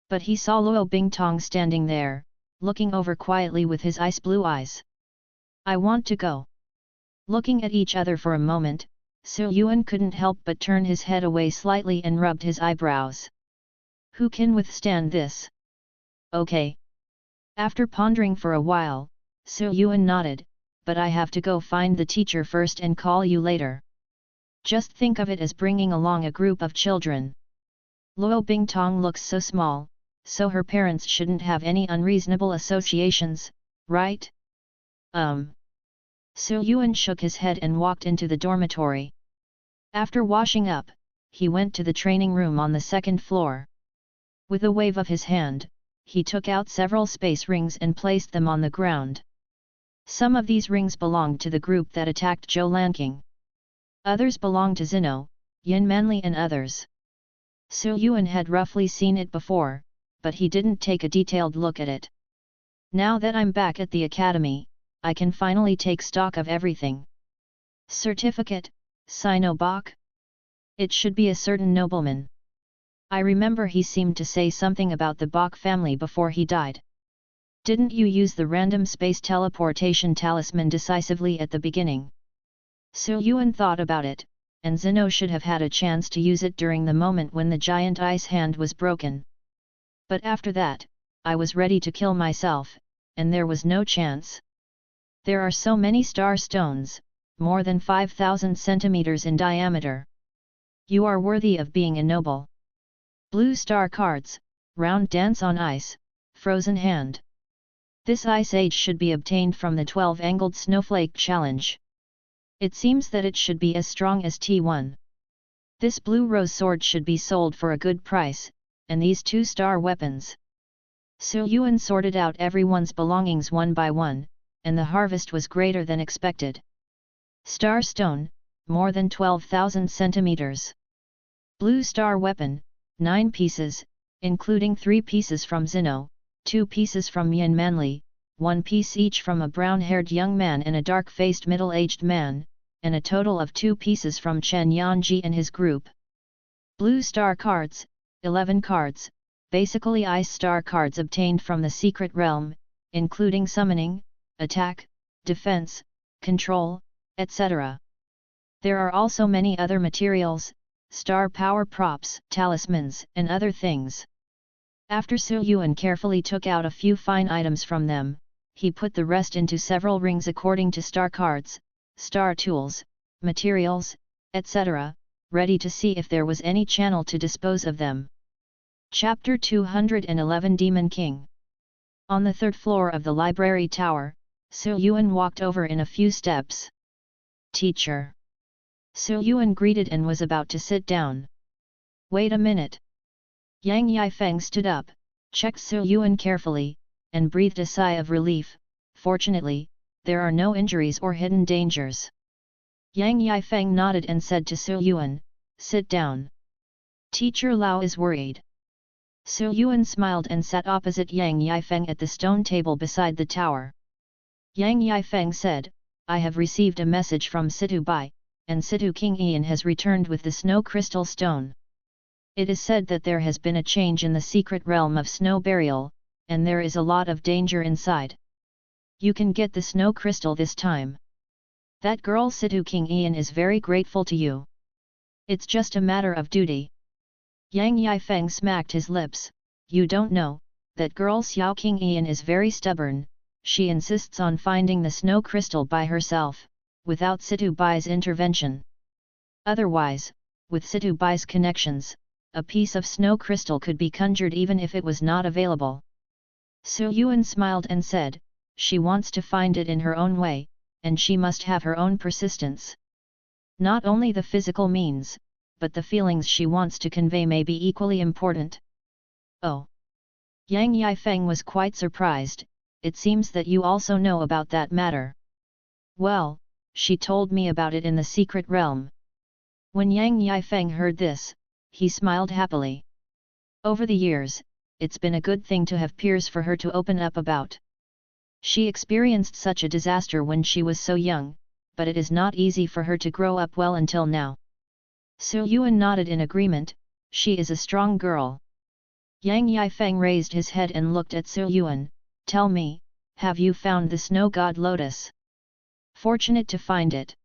But he saw Luo Bingtong standing there, looking over quietly with his ice blue eyes. "I want to go." Looking at each other for a moment, Su Yuan couldn't help but turn his head away slightly and rubbed his eyebrows. "Who can withstand this?" "Okay." After pondering for a while, Su Yuan nodded, "But I have to go find the teacher first and call you later." Just think of it as bringing along a group of children. Luo Bingtong looks so small, so her parents shouldn't have any unreasonable associations, right? Su Yuan shook his head and walked into the dormitory. After washing up, he went to the training room on the second floor. With a wave of his hand, he took out several space rings and placed them on the ground. Some of these rings belonged to the group that attacked Zhou Lanqing. Others belonged to Zino, Yin Manli and others. Su Yuan had roughly seen it before, but he didn't take a detailed look at it. "Now that I'm back at the academy, I can finally take stock of everything." Certificate, Sino Bok? It should be a certain nobleman. I remember he seemed to say something about the Bok family before he died. Didn't you use the random space teleportation talisman decisively at the beginning? Su Yuan thought about it, and Zino should have had a chance to use it during the moment when the giant ice hand was broken. But after that, I was ready to kill myself, and there was no chance. There are so many star stones, more than 5,000 centimeters in diameter. You are worthy of being a noble. Blue star cards, round dance on ice, frozen hand. This ice age should be obtained from the 12-angled snowflake challenge. It seems that it should be as strong as T1. This blue rose sword should be sold for a good price, and these 2-star weapons. Su Yuan sorted out everyone's belongings one by one, and the harvest was greater than expected. Star stone, more than 12,000 centimeters. Blue star weapon, 9 pieces, including 3 pieces from Zino, 2 pieces from Yin Manli, 1 piece each from a brown-haired young man and a dark-faced middle-aged man, and a total of 2 pieces from Chen Yanji and his group. Blue star cards, 11 cards, basically ice star cards obtained from the secret realm, including summoning, attack, defense, control, etc. There are also many other materials, star power props, talismans, and other things. After Su Yuan carefully took out a few fine items from them, he put the rest into several rings according to star cards, star tools, materials, etc., ready to see if there was any channel to dispose of them. Chapter 211 Demon King. On the third floor of the library tower, Su Yuan walked over in a few steps. Teacher. Su Yuan greeted and was about to sit down. Wait a minute. Yang Yifeng stood up, checked Su Yuan carefully, and breathed a sigh of relief. Fortunately, there are no injuries or hidden dangers. Yang Yifeng nodded and said to Su Yuan, sit down. Teacher Lao is worried. Su Yuan smiled and sat opposite Yang Yifeng at the stone table beside the tower. Yang Yifeng said, I have received a message from Situ Bai, and Situ King Ian has returned with the snow crystal stone. It is said that there has been a change in the secret realm of snow burial, and there is a lot of danger inside. You can get the snow crystal this time. That girl Situ King Ian is very grateful to you. It's just a matter of duty. Yang Yifeng smacked his lips. You don't know, that girl Xiao King Ian is very stubborn. She insists on finding the snow crystal by herself, without Situ Bai's intervention. Otherwise, with Situ Bai's connections, a piece of snow crystal could be conjured even if it was not available. Su Yuan smiled and said, she wants to find it in her own way, and she must have her own persistence. Not only the physical means, but the feelings she wants to convey may be equally important. Oh! Yang Yifeng was quite surprised. It seems that you also know about that matter. Well, she told me about it in the secret realm. When Yang Yifeng heard this, he smiled happily. Over the years, it's been a good thing to have peers for her to open up about. She experienced such a disaster when she was so young, but it is not easy for her to grow up well until now. Su Yuan nodded in agreement, she is a strong girl. Yang Yifeng raised his head and looked at Su Yuan. Tell me, have you found the snow god lotus? Fortunate to find it.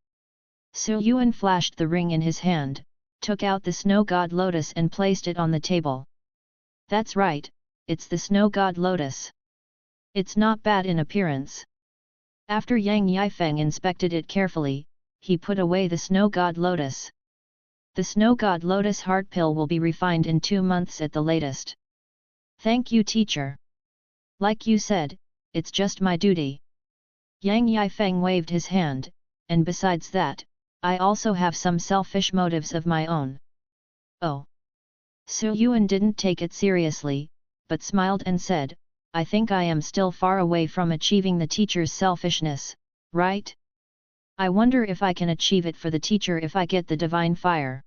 Su Yuan flashed the ring in his hand, took out the snow god lotus and placed it on the table. That's right, it's the snow god lotus. It's not bad in appearance. After Yang Yifeng inspected it carefully, he put away the snow god lotus. The snow god lotus heart pill will be refined in 2 months at the latest. Thank you, teacher. Like you said, it's just my duty. Yang Yifeng waved his hand, and besides that, I also have some selfish motives of my own. Oh! Su Yuan didn't take it seriously, but smiled and said, I think I am still far away from achieving the teacher's selfishness, right? I wonder if I can achieve it for the teacher if I get the divine fire.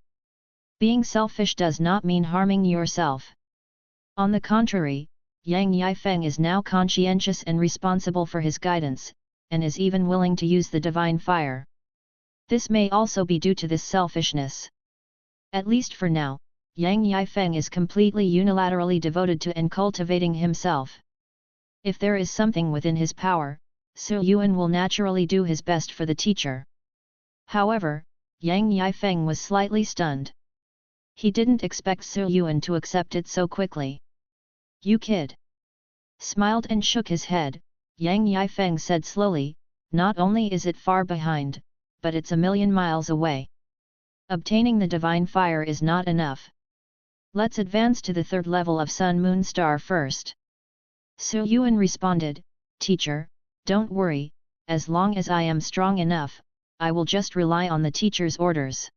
Being selfish does not mean harming yourself. On the contrary, Yang Yifeng is now conscientious and responsible for his guidance, and is even willing to use the divine fire. This may also be due to this selfishness. At least for now, Yang Yifeng is completely unilaterally devoted to and cultivating himself. If there is something within his power, Su Yuan will naturally do his best for the teacher. However, Yang Yifeng was slightly stunned. He didn't expect Su Yuan to accept it so quickly. You kid! Smiled and shook his head, Yang Yifeng said slowly, not only is it far behind, but it's 1,000,000 miles away. Obtaining the divine fire is not enough. Let's advance to the 3rd level of Sun Moon Star first. Su Yuan responded, Teacher, don't worry, as long as I am strong enough, I will just rely on the teacher's orders.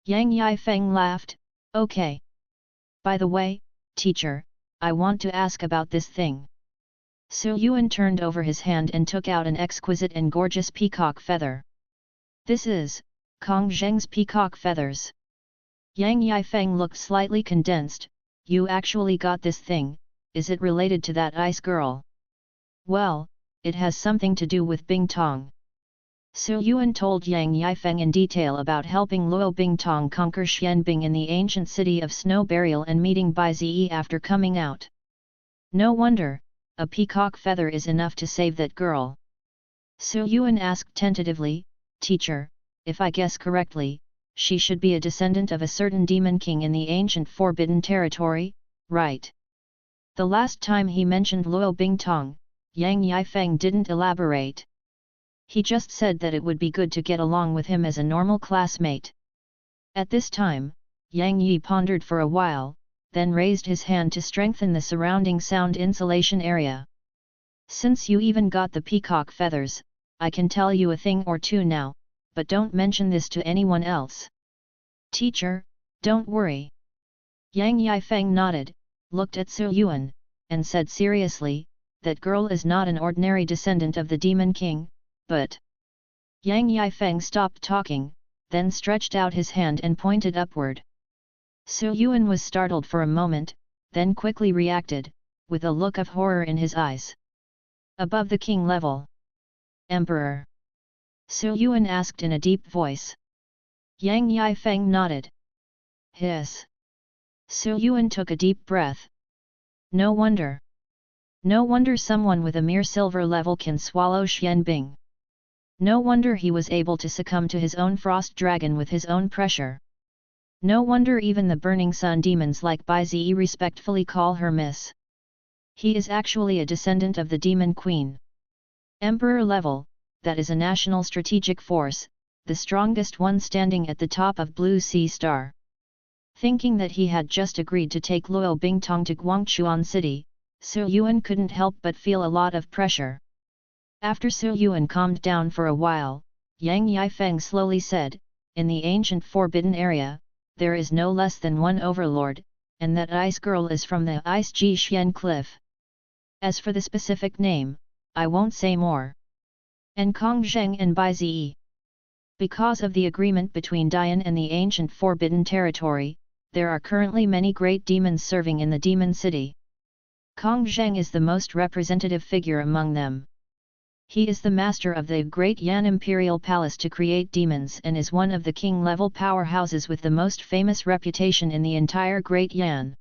Yang Yifeng laughed, okay. By the way, teacher, I want to ask about this thing. Su Yuan turned over his hand and took out an exquisite and gorgeous peacock feather. This is Kong Zheng's peacock feathers. Yang Yifeng looked slightly condensed. You actually got this thing, is it related to that ice girl? Well, it has something to do with Bing Tong. Su Yuan told Yang Yifeng in detail about helping Luo Bingtong conquer Xianbing in the ancient city of Snow Burial and meeting Bai Zi after coming out. No wonder, a peacock feather is enough to save that girl. Su Yuan asked tentatively, Teacher, if I guess correctly, she should be a descendant of a certain demon king in the ancient forbidden territory, right? The last time he mentioned Luo Bingtong, Yang Yifeng didn't elaborate. He just said that it would be good to get along with him as a normal classmate. At this time, Yang Yi pondered for a while, then raised his hand to strengthen the surrounding sound insulation area. Since you even got the peacock feathers, I can tell you a thing or two now, but don't mention this to anyone else. Teacher, don't worry. Yang Yifeng nodded, looked at Su Yuan, and said seriously, that girl is not an ordinary descendant of the Demon King, but... Yang Yifeng stopped talking, then stretched out his hand and pointed upward. Su Yuan was startled for a moment, then quickly reacted, with a look of horror in his eyes. Above the king level. Emperor. Su Yuan asked in a deep voice. Yang Yifeng nodded. Hiss. Su Yuan took a deep breath. No wonder. No wonder someone with a mere silver level can swallow Xian Bing. No wonder he was able to succumb to his own frost dragon with his own pressure. No wonder even the burning sun demons like Bai Zi respectfully call her Miss. He is actually a descendant of the Demon Queen. Emperor level, that is a national strategic force, the strongest one standing at the top of Blue Sea Star. Thinking that he had just agreed to take Luo Bingtong to Guangchuan City, Su Yuan couldn't help but feel a lot of pressure. After Su Yuan calmed down for a while, Yang Yifeng slowly said, in the ancient forbidden area, there is no less than one overlord, and that ice girl is from the Ice Ji Xian Cliff. As for the specific name, I won't say more. And Kong Zheng and Bai Zi. Because of the agreement between Dian and the ancient forbidden territory, there are currently many great demons serving in the demon city. Kong Zheng is the most representative figure among them. He is the master of the Great Yan Imperial Palace to create demons and is one of the king-level powerhouses with the most famous reputation in the entire Great Yan.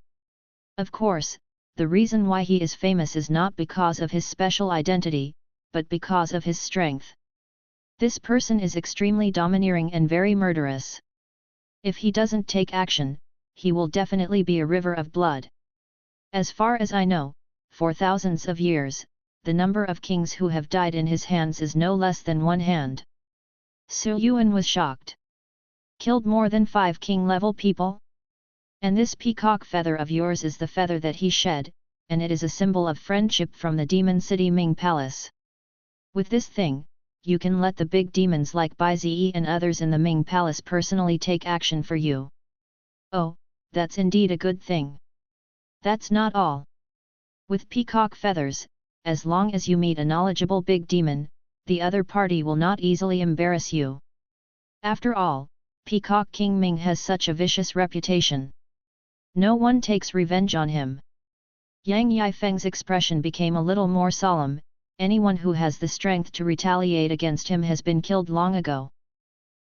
Of course, the reason why he is famous is not because of his special identity, but because of his strength. This person is extremely domineering and very murderous. If he doesn't take action, he will definitely be a river of blood. As far as I know, for thousands of years, the number of kings who have died in his hands is no less than one hand. Su Yuan was shocked. Killed more than 5 king-level people? And this peacock feather of yours is the feather that he shed, and it is a symbol of friendship from the Demon City Ming Palace. With this thing, you can let the big demons like Bai Zi and others in the Ming Palace personally take action for you. Oh, that's indeed a good thing. That's not all. With peacock feathers, as long as you meet a knowledgeable big demon, the other party will not easily embarrass you. After all, Peacock King Ming has such a vicious reputation. No one takes revenge on him. Yang Yifeng's expression became a little more solemn. Anyone who has the strength to retaliate against him has been killed long ago.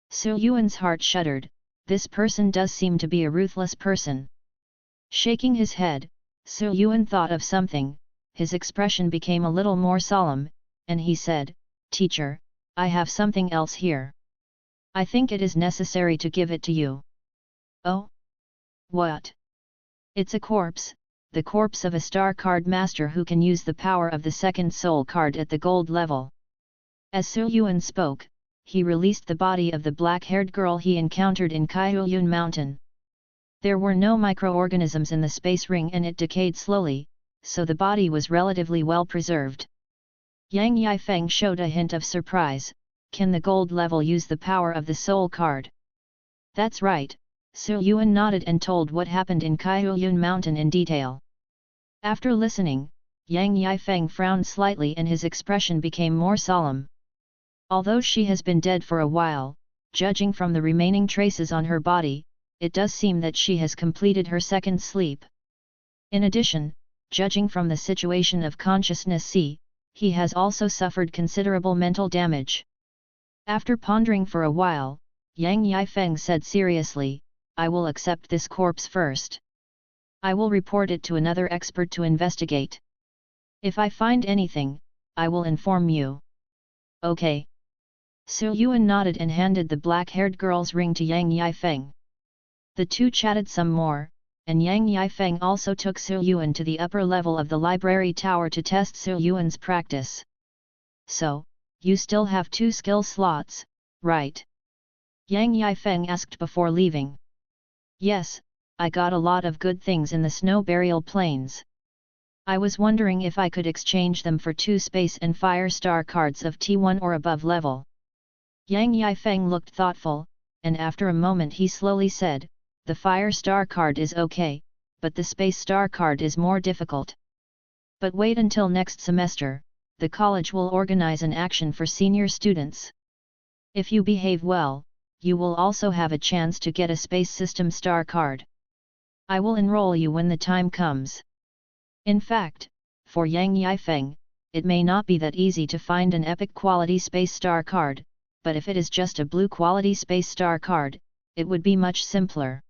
Su Yuan's heart shuddered. This person does seem to be a ruthless person. Shaking his head, Su Yuan thought of something. His expression became a little more solemn, and he said, "Teacher, I have something else here. I think it is necessary to give it to you." "Oh? What?" "It's a corpse, the corpse of a star card master who can use the power of the second soul card at the gold level." As Su Yuan spoke, he released the body of the black-haired girl he encountered in Kaiyuan Mountain. There were no microorganisms in the space ring and it decayed slowly, so the body was relatively well preserved. Yang Yifeng showed a hint of surprise. Can the gold level use the power of the soul card? That's right, Su Yuan nodded and told what happened in Kaiyuan Mountain in detail. After listening, Yang Yifeng frowned slightly and his expression became more solemn. Although she has been dead for a while, judging from the remaining traces on her body, it does seem that she has completed her second sleep. In addition, judging from the situation of consciousness C, he has also suffered considerable mental damage. After pondering for a while, Yang Yifeng said seriously, "I will accept this corpse first. I will report it to another expert to investigate. If I find anything, I will inform you." "Okay." Su Yuan nodded and handed the black-haired girl's ring to Yang Yifeng. The two chatted some more, and Yang Yifeng also took Su Yuan to the upper level of the library tower to test Su Yuan's practice. "So, you still have 2 skill slots, right?" Yang Yifeng asked before leaving. "Yes, I got a lot of good things in the snow burial plains. I was wondering if I could exchange them for 2 space and fire star cards of T1 or above level. Yang Yifeng looked thoughtful, and after a moment he slowly said, the fire star card is okay, but the space star card is more difficult. But wait until next semester, the college will organize an action for senior students. If you behave well, you will also have a chance to get a space system star card. I will enroll you when the time comes. In fact, for Yang Yifeng, it may not be that easy to find an epic quality space star card, but if it is just a blue quality space star card, it would be much simpler.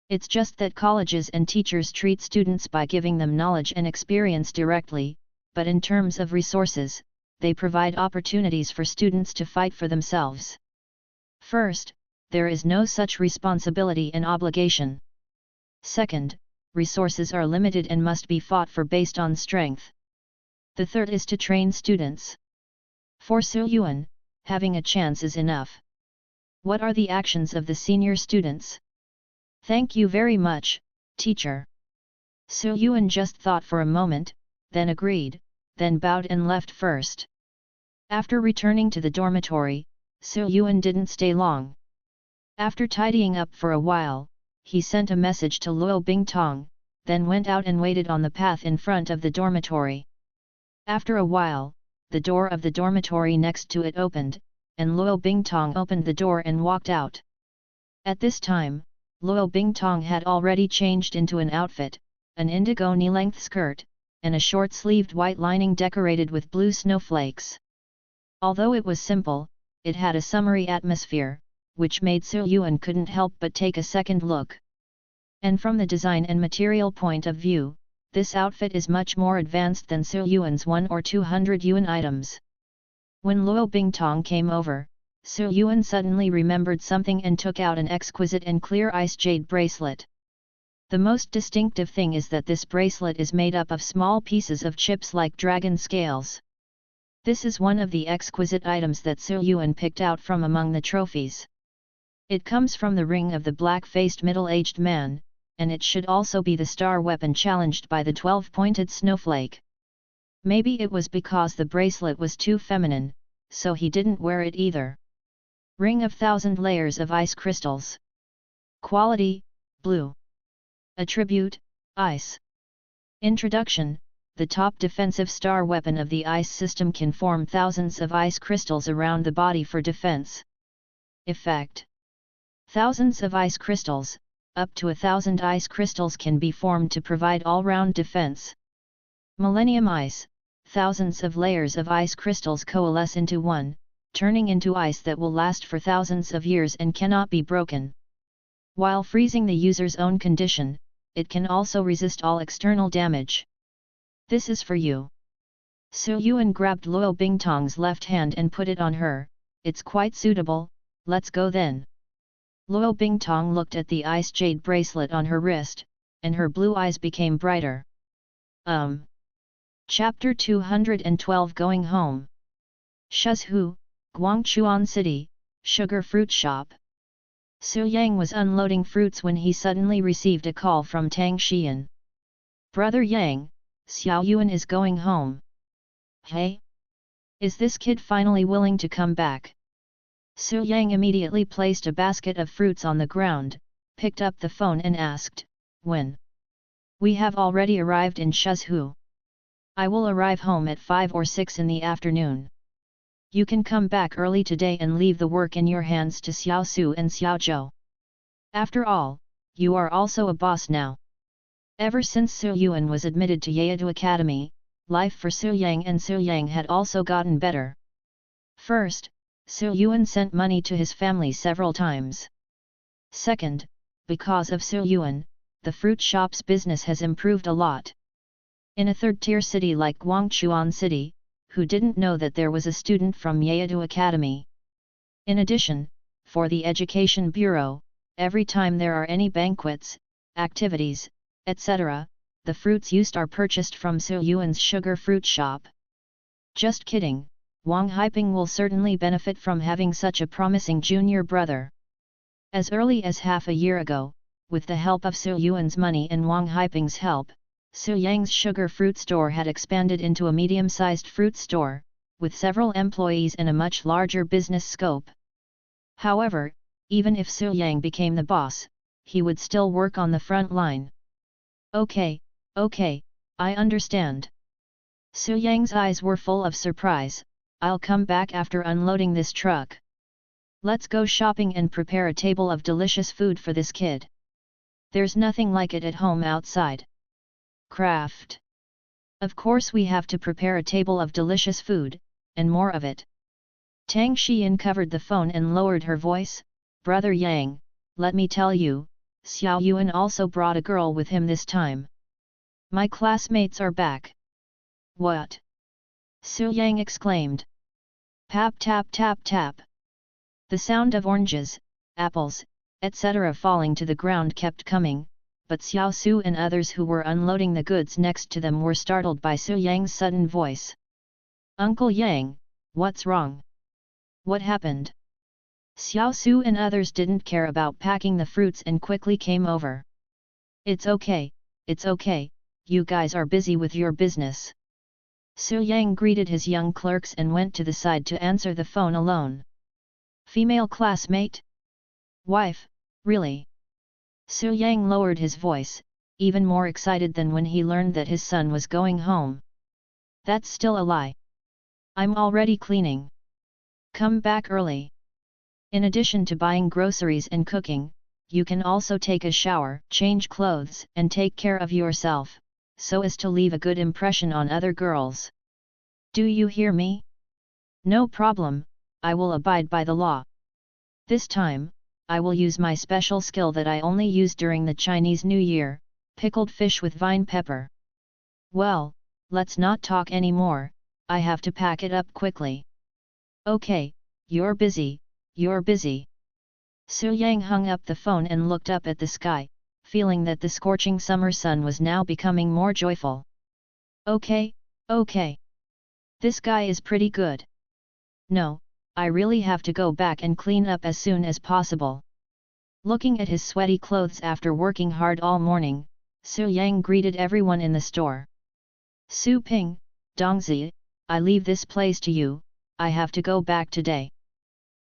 It's just that colleges and teachers treat students by giving them knowledge and experience directly, but in terms of resources, they provide opportunities for students to fight for themselves. First, there is no such responsibility and obligation. Second, resources are limited and must be fought for based on strength. The third is to train students. For Su Yuan, having a chance is enough. What are the actions of the senior students? Thank you very much, teacher. Su Yuan just thought for a moment, then agreed, then bowed and left first. After returning to the dormitory, Su Yuan didn't stay long. After tidying up for a while, he sent a message to Luo Bingtong, then went out and waited on the path in front of the dormitory. After a while, the door of the dormitory next to it opened, and Luo Bingtong opened the door and walked out. At this time, Luo Bingtong had already changed into an outfit, an indigo knee-length skirt, and a short-sleeved white lining decorated with blue snowflakes. Although it was simple, it had a summery atmosphere, which made Su Yuan couldn't help but take a second look. And from the design and material point of view, this outfit is much more advanced than Su Yuan's 100 or 200 yuan items. When Luo Bingtong came over, Su Yuan suddenly remembered something and took out an exquisite and clear ice jade bracelet. The most distinctive thing is that this bracelet is made up of small pieces of chips like dragon scales. This is one of the exquisite items that Su Yuan picked out from among the trophies. It comes from the ring of the black-faced middle-aged man, and it should also be the star weapon challenged by the 12-pointed snowflake. Maybe it was because the bracelet was too feminine, so he didn't wear it either. Ring of 1,000 layers of ice crystals. Quality, blue. Attribute, ice. Introduction: the top defensive star weapon of the ice system can form thousands of ice crystals around the body for defense. Effect: thousands of ice crystals, up to 1,000 ice crystals can be formed to provide all-round defense. Millennium Ice: thousands of layers of ice crystals coalesce into one, turning into ice that will last for thousands of years and cannot be broken. While freezing the user's own condition, it can also resist all external damage. This is for you. Su Yuan grabbed Luo Bingtong's left hand and put it on her. It's quite suitable, let's go then. Luo Bingtong looked at the ice jade bracelet on her wrist, and her blue eyes became brighter. Chapter 212 Going Home. Shuzhou, Guangchuan City, Sugar Fruit Shop. Su Yang was unloading fruits when he suddenly received a call from Tang Xian. Brother Yang, Xiao Yuan is going home. Hey? Is this kid finally willing to come back? Su Yang immediately placed a basket of fruits on the ground, picked up the phone and asked, when? We have already arrived in Shuzhou. I will arrive home at 5 or 6 in the afternoon. You can come back early today and leave the work in your hands to Xiao Su and Xiao Zhou. After all, you are also a boss now. Ever since Su Yuan was admitted to Yeadu Academy, life for Su Yang and Su Yang had also gotten better. First, Su Yuan sent money to his family several times. Second, because of Su Yuan, the fruit shop's business has improved a lot. In a third-tier city like Guangchuan City, who didn't know that there was a student from Yeadu Academy? In addition, for the Education Bureau, every time there are any banquets, activities, etc., the fruits used are purchased from Su Yuan's sugar fruit shop. Just kidding, Wang Haiping will certainly benefit from having such a promising junior brother. As early as half a year ago, with the help of Su Yuan's money and Wang Haiping's help, Su Yang's sugar fruit store had expanded into a medium-sized fruit store, with several employees and a much larger business scope. However, even if Su Yang became the boss, he would still work on the front line. Okay, I understand. Su Yang's eyes were full of surprise. I'll come back after unloading this truck. Let's go shopping and prepare a table of delicious food for this kid. There's nothing like it at home outside. Craft. Of course we have to prepare a table of delicious food, and more of it. Tang Xian covered the phone and lowered her voice. Brother Yang, let me tell you, Xiao Yuan also brought a girl with him this time. My classmates are back. What? Su Yang exclaimed. Tap tap tap tap. The sound of oranges, apples, etc. falling to the ground kept coming, but Xiao Su and others who were unloading the goods next to them were startled by Su Yang's sudden voice. Uncle Yang, what's wrong? What happened? Xiao Su and others didn't care about packing the fruits and quickly came over. It's okay, you guys are busy with your business. Su Yang greeted his young clerks and went to the side to answer the phone alone. Female classmate? Wife, really? Su Yang lowered his voice, even more excited than when he learned that his son was going home. That's still a lie. I'm already cleaning. Come back early. In addition to buying groceries and cooking, you can also take a shower, change clothes and take care of yourself, so as to leave a good impression on other girls. Do you hear me? No problem, I will abide by the law. This time, I will use my special skill that I only use during the Chinese New Year, pickled fish with vine pepper. Well, let's not talk anymore, I have to pack it up quickly. Okay, you're busy. Su Yang hung up the phone and looked up at the sky, feeling that the scorching summer sun was now becoming more joyful. Okay. This guy is pretty good. No, I really have to go back and clean up as soon as possible. Looking at his sweaty clothes after working hard all morning, Su Yang greeted everyone in the store. Su Ping, Dongzi, I leave this place to you, I have to go back today.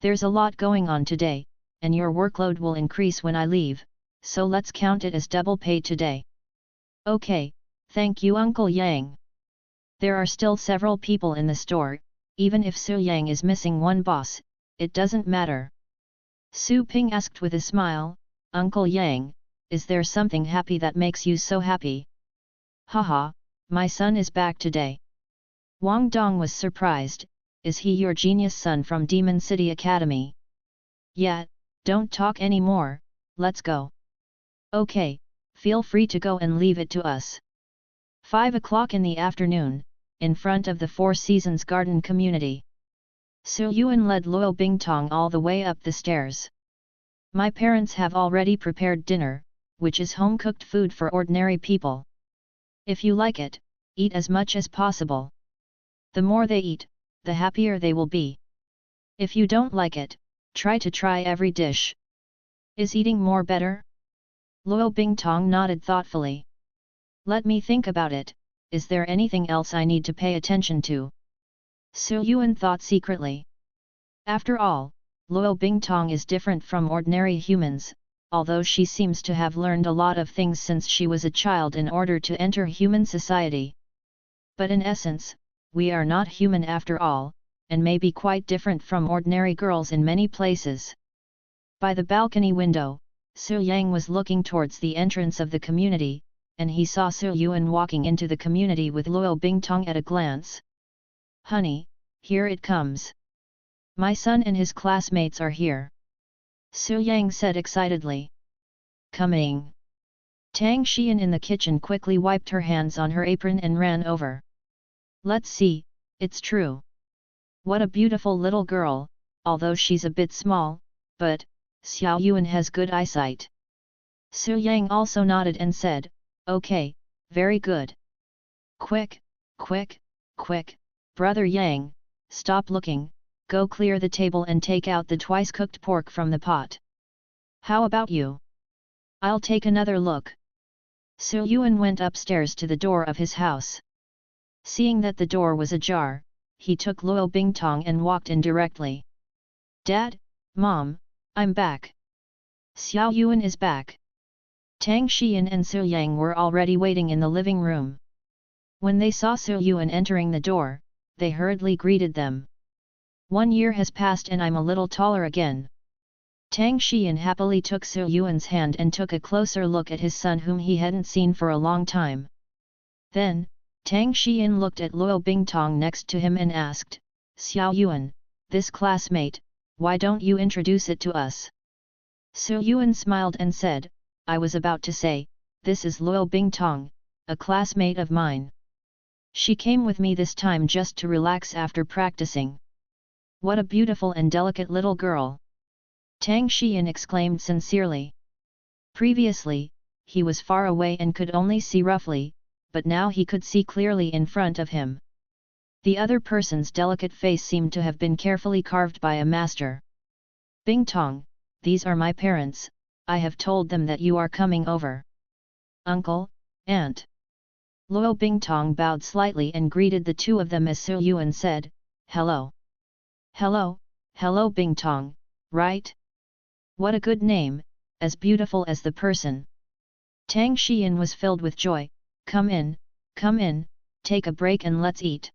There's a lot going on today, and your workload will increase when I leave, so let's count it as double pay today. Okay, thank you Uncle Yang. There are still several people in the store, even if Su Yang is missing one boss, it doesn't matter. Su Ping asked with a smile, Uncle Yang, is there something happy that makes you so happy? Haha, my son is back today. Wang Dong was surprised, is he your genius son from Demon City Academy? Yeah, don't talk anymore, let's go. Okay, feel free to go and leave it to us. 5 o'clock in the afternoon, in front of the Four Seasons Garden community. Su Yuan led Luo Bingtong all the way up the stairs. My parents have already prepared dinner, which is home-cooked food for ordinary people. If you like it, eat as much as possible. The more they eat, the happier they will be. If you don't like it, try every dish. Is eating more better? Luo Bingtong nodded thoughtfully. Let me think about it, is there anything else I need to pay attention to? Su Yuan thought secretly. After all, Luo Bingtong is different from ordinary humans, although she seems to have learned a lot of things since she was a child in order to enter human society. But in essence, we are not human after all, and may be quite different from ordinary girls in many places. By the balcony window, Su Yang was looking towards the entrance of the community, and he saw Su Yuan walking into the community with Luo Bingtong at a glance. Honey, here it comes. My son and his classmates are here. Su Yang said excitedly. Coming. Tang Xian in the kitchen quickly wiped her hands on her apron and ran over. Let's see, it's true. What a beautiful little girl, although she's a bit small, but, Xiao Yuan has good eyesight. Su Yang also nodded and said, okay, very good. Quick, Brother Yang, stop looking, go clear the table and take out the twice-cooked pork from the pot. How about you? I'll take another look. Sir Yuan went upstairs to the door of his house. Seeing that the door was ajar, he took Luo Bingtong and walked in directly. Dad, Mom, I'm back. Xiao Yuan is back. Tang Xian and Sir Yang were already waiting in the living room. When they saw Sir Yuan entering the door, they hurriedly greeted them. 1 year has passed and I'm a little taller again. Tang Xian happily took Sir Yuan's hand and took a closer look at his son whom he hadn't seen for a long time. Then, Tang Xian looked at Luo Bingtong next to him and asked, Xiao Yuan, this classmate, why don't you introduce it to us? Sir Yuan smiled and said, I was about to say, this is Luo Bingtong, a classmate of mine. She came with me this time just to relax after practicing. What a beautiful and delicate little girl! Tang Xian exclaimed sincerely. Previously, he was far away and could only see roughly, but now he could see clearly in front of him. The other person's delicate face seemed to have been carefully carved by a master. Bingtong, these are my parents, I have told them that you are coming over. Uncle, Aunt. Luo Bingtong bowed slightly and greeted the two of them as Sir Yuan said, Hello. Hello, hello Bingtong, right? What a good name, as beautiful as the person. Tang Xian was filled with joy. Come in, take a break and let's eat.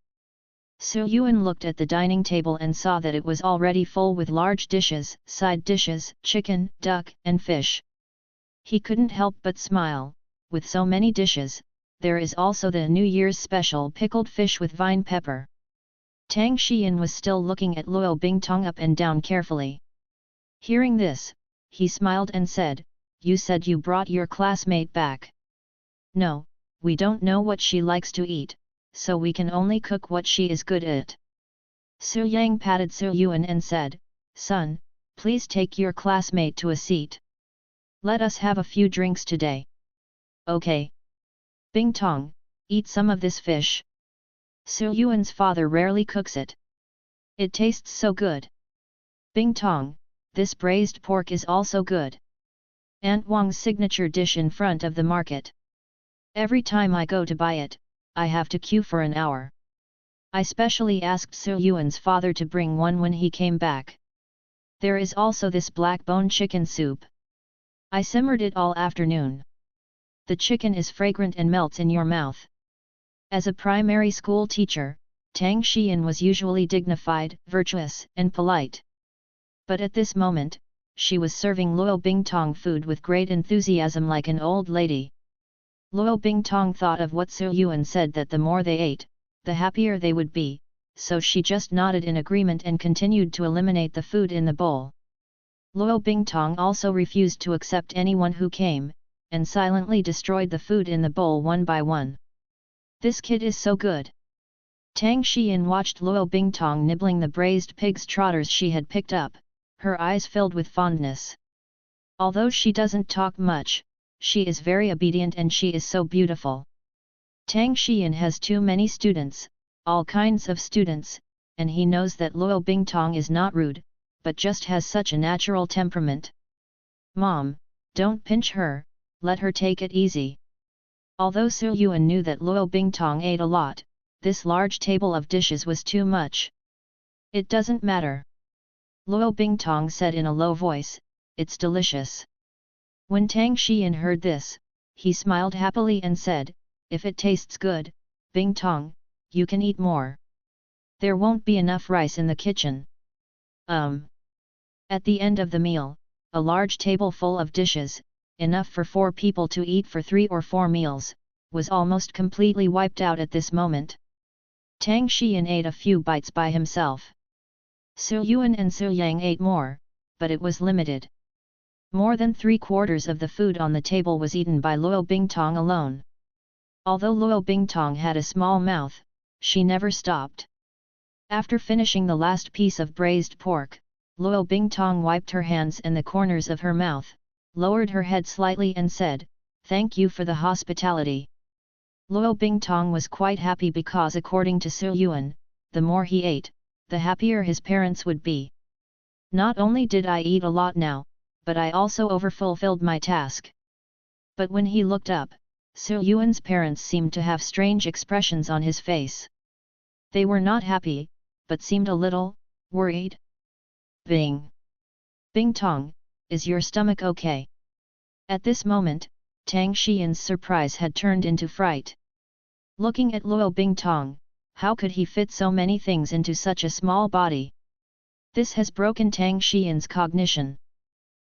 Sir Yuan looked at the dining table and saw that it was already full with large dishes, side dishes, chicken, duck, and fish. He couldn't help but smile. With so many dishes, there is also the New Year's special pickled fish with vine pepper. Tang Xian was still looking at Luo Bingtong up and down carefully. Hearing this, he smiled and said, You said you brought your classmate back. No, we don't know what she likes to eat, so we can only cook what she is good at. Sir Yang patted Sir Yuan and said, Son, please take your classmate to a seat. Let us have a few drinks today. Okay. Bingtong, eat some of this fish. Sir Yuan's father rarely cooks it. It tastes so good. Bingtong, this braised pork is also good. Aunt Wang's signature dish in front of the market. Every time I go to buy it, I have to queue for an hour. I specially asked Sir Yuan's father to bring one when he came back. There is also this black bone chicken soup. I simmered it all afternoon. The chicken is fragrant and melts in your mouth. As a primary school teacher, Tang Xian was usually dignified, virtuous, and polite. But at this moment, she was serving Luo Bingtong food with great enthusiasm like an old lady. Luo Bingtong thought of what Sir Yuan said that the more they ate, the happier they would be, so she just nodded in agreement and continued to eliminate the food in the bowl. Luo Bingtong also refused to accept anyone who came, and silently destroyed the food in the bowl one by one. This kid is so good. Tang Xian watched Luo Bingtong nibbling the braised pig's trotters she had picked up, her eyes filled with fondness. Although she doesn't talk much, she is very obedient and she is so beautiful. Tang Xian has too many students, all kinds of students, and he knows that Luo Bingtong is not rude, but just has such a natural temperament. Mom, don't pinch her, let her take it easy. Although Sir Yuan knew that Luo Bingtong ate a lot, this large table of dishes was too much. It doesn't matter. Luo Bingtong said in a low voice, it's delicious. When Tang Xian heard this, he smiled happily and said, if it tastes good, Bingtong, you can eat more. There won't be enough rice in the kitchen. At the end of the meal, a large table full of dishes, enough for 4 people to eat for 3 or 4 meals, was almost completely wiped out at this moment. Tang Xian ate a few bites by himself. Sir Yuan and Sir Yang ate more, but it was limited. More than 3/4 of the food on the table was eaten by Luo Bingtong alone. Although Luo Bingtong had a small mouth, she never stopped. After finishing the last piece of braised pork, Luo Bingtong wiped her hands and the corners of her mouth, lowered her head slightly and said, "Thank you for the hospitality." Luo Bingtong was quite happy because according to Sir Yuan, the more he ate, the happier his parents would be. Not only did I eat a lot now, but I also overfulfilled my task. But when he looked up, Su Yuan's parents seemed to have strange expressions on his face. They were not happy, but seemed a little worried. Bing! Bing Tong, is your stomach okay? At this moment, Tang Xian's surprise had turned into fright. Looking at Luo Bingtong, how could he fit so many things into such a small body? This has broken Tang Xian's cognition.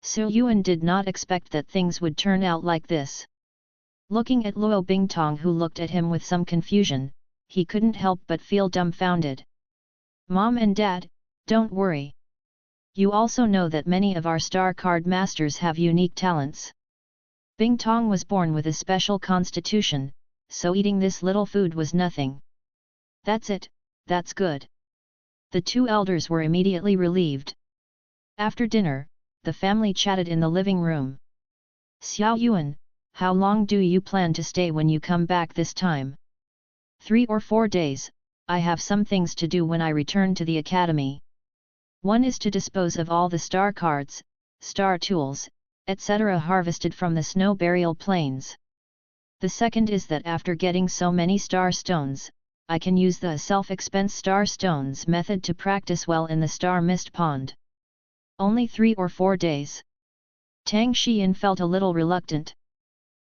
Su Yuan did not expect that things would turn out like this. Looking at Luo Bingtong, who looked at him with some confusion, he couldn't help but feel dumbfounded. Mom and Dad, don't worry. You also know that many of our star card masters have unique talents. Bingtong was born with a special constitution, so eating this little food was nothing. That's it, that's good. The two elders were immediately relieved. After dinner, the family chatted in the living room. Xiao Yuan, how long do you plan to stay when you come back this time? 3 or 4 days, I have some things to do when I return to the academy. One is to dispose of all the star cards, star tools, etc. harvested from the snow burial plains. The second is that after getting so many star stones, I can use the self-expense star stones method to practice well in the star mist pond. Only 3 or 4 days. Tang Xian felt a little reluctant.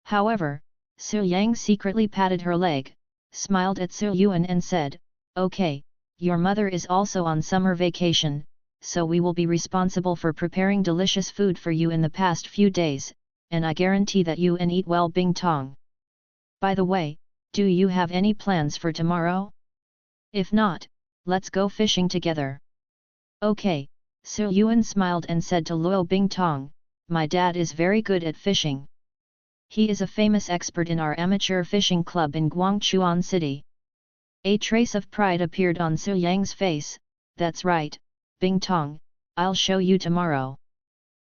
However, Su Yang secretly patted her leg, smiled at Su Yuan and said, "Okay, your mother is also on summer vacation, so we will be responsible for preparing delicious food for you in the past few days, and I guarantee that you and eat well Bingtong. By the way, do you have any plans for tomorrow? If not, let's go fishing together." "Okay," Su Yuan smiled and said to Luo Bingtong, "My dad is very good at fishing. He is a famous expert in our amateur fishing club in Guangchuan City." A trace of pride appeared on Su Yang's face. "That's right, Bingtong, I'll show you tomorrow."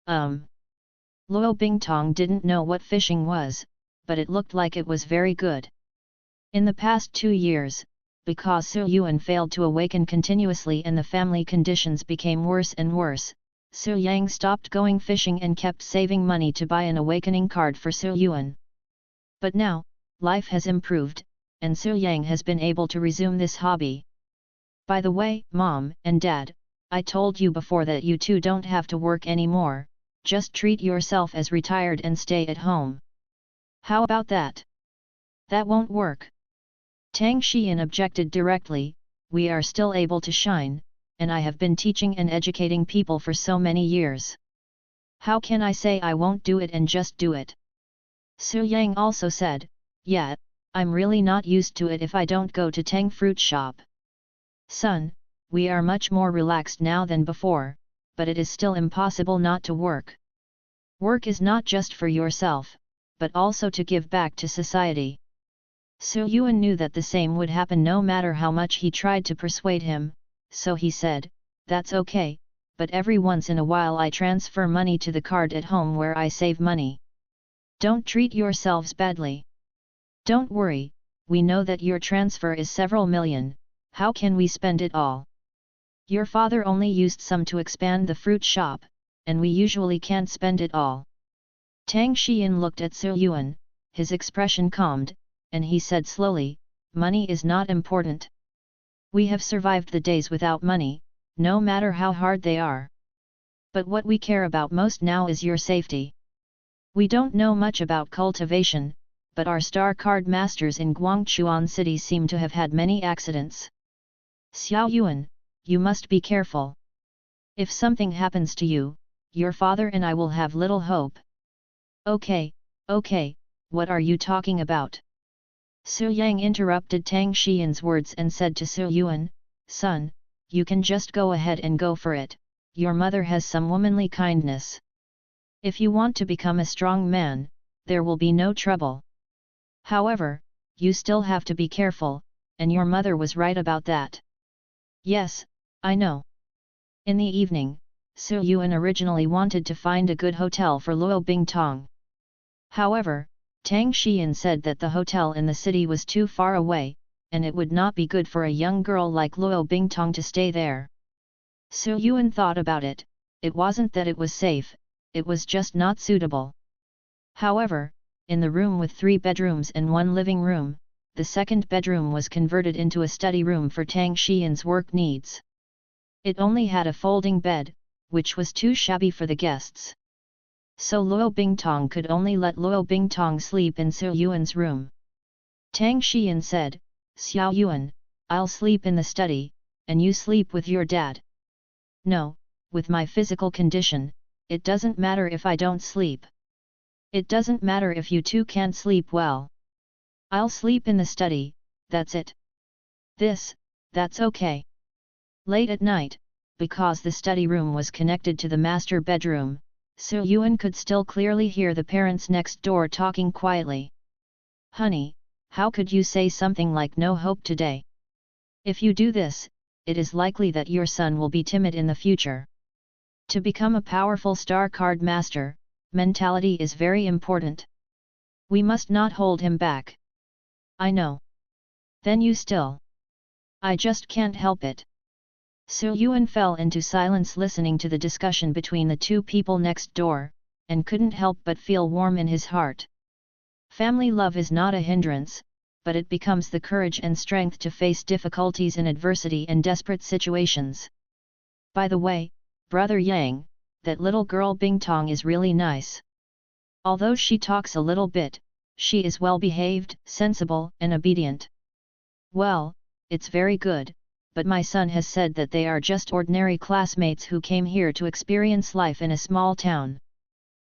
Luo Bingtong didn't know what fishing was, but it looked like it was very good. In the past 2 years, because Su Yuan failed to awaken continuously and the family conditions became worse and worse, Su Yang stopped going fishing and kept saving money to buy an awakening card for Su Yuan. But now, life has improved, and Su Yang has been able to resume this hobby. By the way, Mom and Dad, I told you before that you two don't have to work anymore, just treat yourself as retired and stay at home. How about that? That won't work. Tang Xian objected directly, "We are still able to shine, and I have been teaching and educating people for so many years. How can I say I won't do it and just do it?" Su Yang also said, "Yeah, I'm really not used to it if I don't go to Tang fruit shop. Son, we are much more relaxed now than before, but it is still impossible not to work. Work is not just for yourself, but also to give back to society." Su Yuan knew that the same would happen no matter how much he tried to persuade him, so he said, "That's okay, but every once in a while I transfer money to the card at home where I save money. Don't treat yourselves badly. Don't worry, we know that your transfer is several million, how can we spend it all? Your father only used some to expand the fruit shop, and we usually can't spend it all." Tang Xian looked at Su Yuan, his expression calmed, and he said slowly, "Money is not important. We have survived the days without money, no matter how hard they are. But what we care about most now is your safety. We don't know much about cultivation, but our star card masters in Guangchuan City seem to have had many accidents. Xiao Yuan, you must be careful. If something happens to you, your father and I will have little hope." Okay, what are you talking about?" Su Yang interrupted Tang Xian's words and said to Su Yuan, "Son, you can just go ahead and go for it, your mother has some womanly kindness. If you want to become a strong man, there will be no trouble. However, you still have to be careful, and your mother was right about that." "Yes, I know." In the evening, Su Yuan originally wanted to find a good hotel for Luo Bingtong. However, Tang Xian said that the hotel in the city was too far away, and it would not be good for a young girl like Luo Bingtong to stay there. Su Yuan thought about it, it wasn't that it was safe, it was just not suitable. However, in the room with 3 bedrooms and 1 living room, the second bedroom was converted into a study room for Tang Xian's work needs. It only had a folding bed, which was too shabby for the guests. So Luo Bingtong could only let Luo Bingtong sleep in Xiao Yuan's room. Tang Xian said, "Xiao Yuan, I'll sleep in the study, and you sleep with your dad." "No, with my physical condition, it doesn't matter if I don't sleep. It doesn't matter if you two can't sleep well. I'll sleep in the study, that's it." That's okay." Late at night, because the study room was connected to the master bedroom, Xiao Yuan could still clearly hear the parents next door talking quietly. "Honey, how could you say something like no hope today? If you do this, it is likely that your son will be timid in the future. To become a powerful star card master, mentality is very important. We must not hold him back." "I know. Then you still. I just can't help it." Xiao Yuan fell into silence listening to the discussion between the two people next door, and couldn't help but feel warm in his heart. Family love is not a hindrance, but it becomes the courage and strength to face difficulties in adversity and desperate situations. "By the way, Brother Yang, that little girl Bingtong is really nice. Although she talks a little bit, she is well behaved, sensible and obedient." "Well, it's very good, but my son has said that they are just ordinary classmates who came here to experience life in a small town.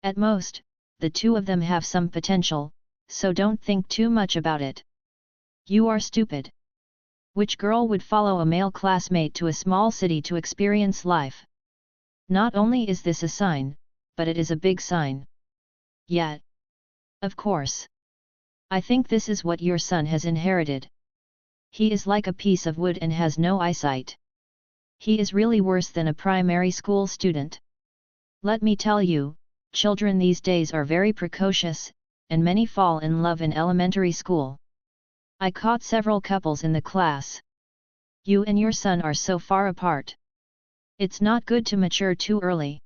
At most, the two of them have some potential, so don't think too much about it." "You are stupid. Which girl would follow a male classmate to a small city to experience life? Not only is this a sign, but it is a big sign." "Yeah. Of course. I think this is what your son has inherited. He is like a piece of wood and has no eyesight. He is really worse than a primary school student. Let me tell you, children these days are very precocious, and many fall in love in elementary school. I caught several couples in the class. You and your son are so far apart. It's not good to mature too early.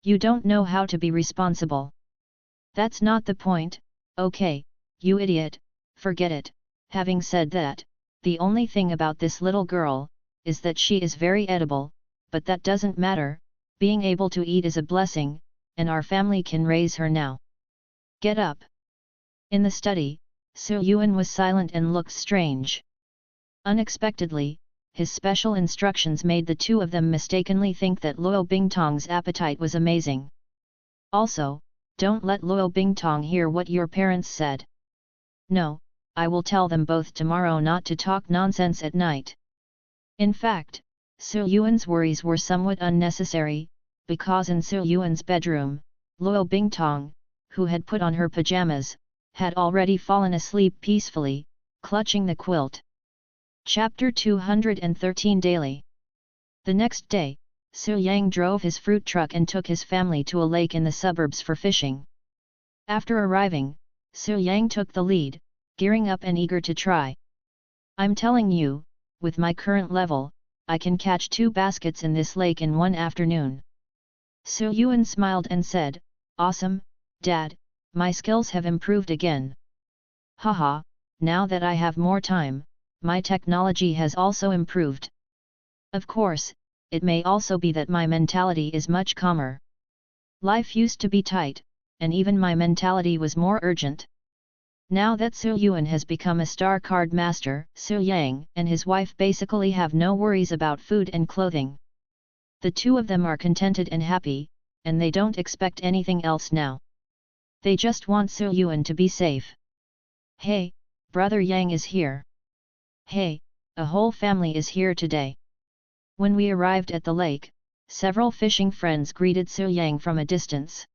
You don't know how to be responsible." "That's not the point, okay, you idiot, forget it." Having said that, the only thing about this little girl, is that she is very edible, but that doesn't matter, being able to eat is a blessing, and our family can raise her now. Get up." In the study, Xiao Yuan was silent and looked strange. Unexpectedly, his special instructions made the two of them mistakenly think that Luo Bingtong's appetite was amazing. "Also, don't let Luo Bingtong hear what your parents said." "No, I will tell them both tomorrow not to talk nonsense at night." In fact, Xiao Yuan's worries were somewhat unnecessary, because in Xiao Yuan's bedroom, Luo Bingtong, who had put on her pajamas, had already fallen asleep peacefully, clutching the quilt. Chapter 213 Daily. The next day, Xiao Yang drove his fruit truck and took his family to a lake in the suburbs for fishing. After arriving, Xiao Yang took the lead, gearing up and eager to try. "I'm telling you, with my current level, I can catch 2 baskets in this lake in one afternoon." Xiao Yuan smiled and said, "Awesome, Dad, my skills have improved again." "Haha, now that I have more time, my technology has also improved. Of course, it may also be that my mentality is much calmer. Life used to be tight, and even my mentality was more urgent. Now that Xiao Yuan has become a star card master, Xiao Yang and his wife basically have no worries about food and clothing. The two of them are contented and happy, and they don't expect anything else now. They just want Xiao Yuan to be safe." "Hey, Brother Yang is here." "Hey, a whole family is here today." When we arrived at the lake, several fishing friends greeted Xiao Yang from a distance.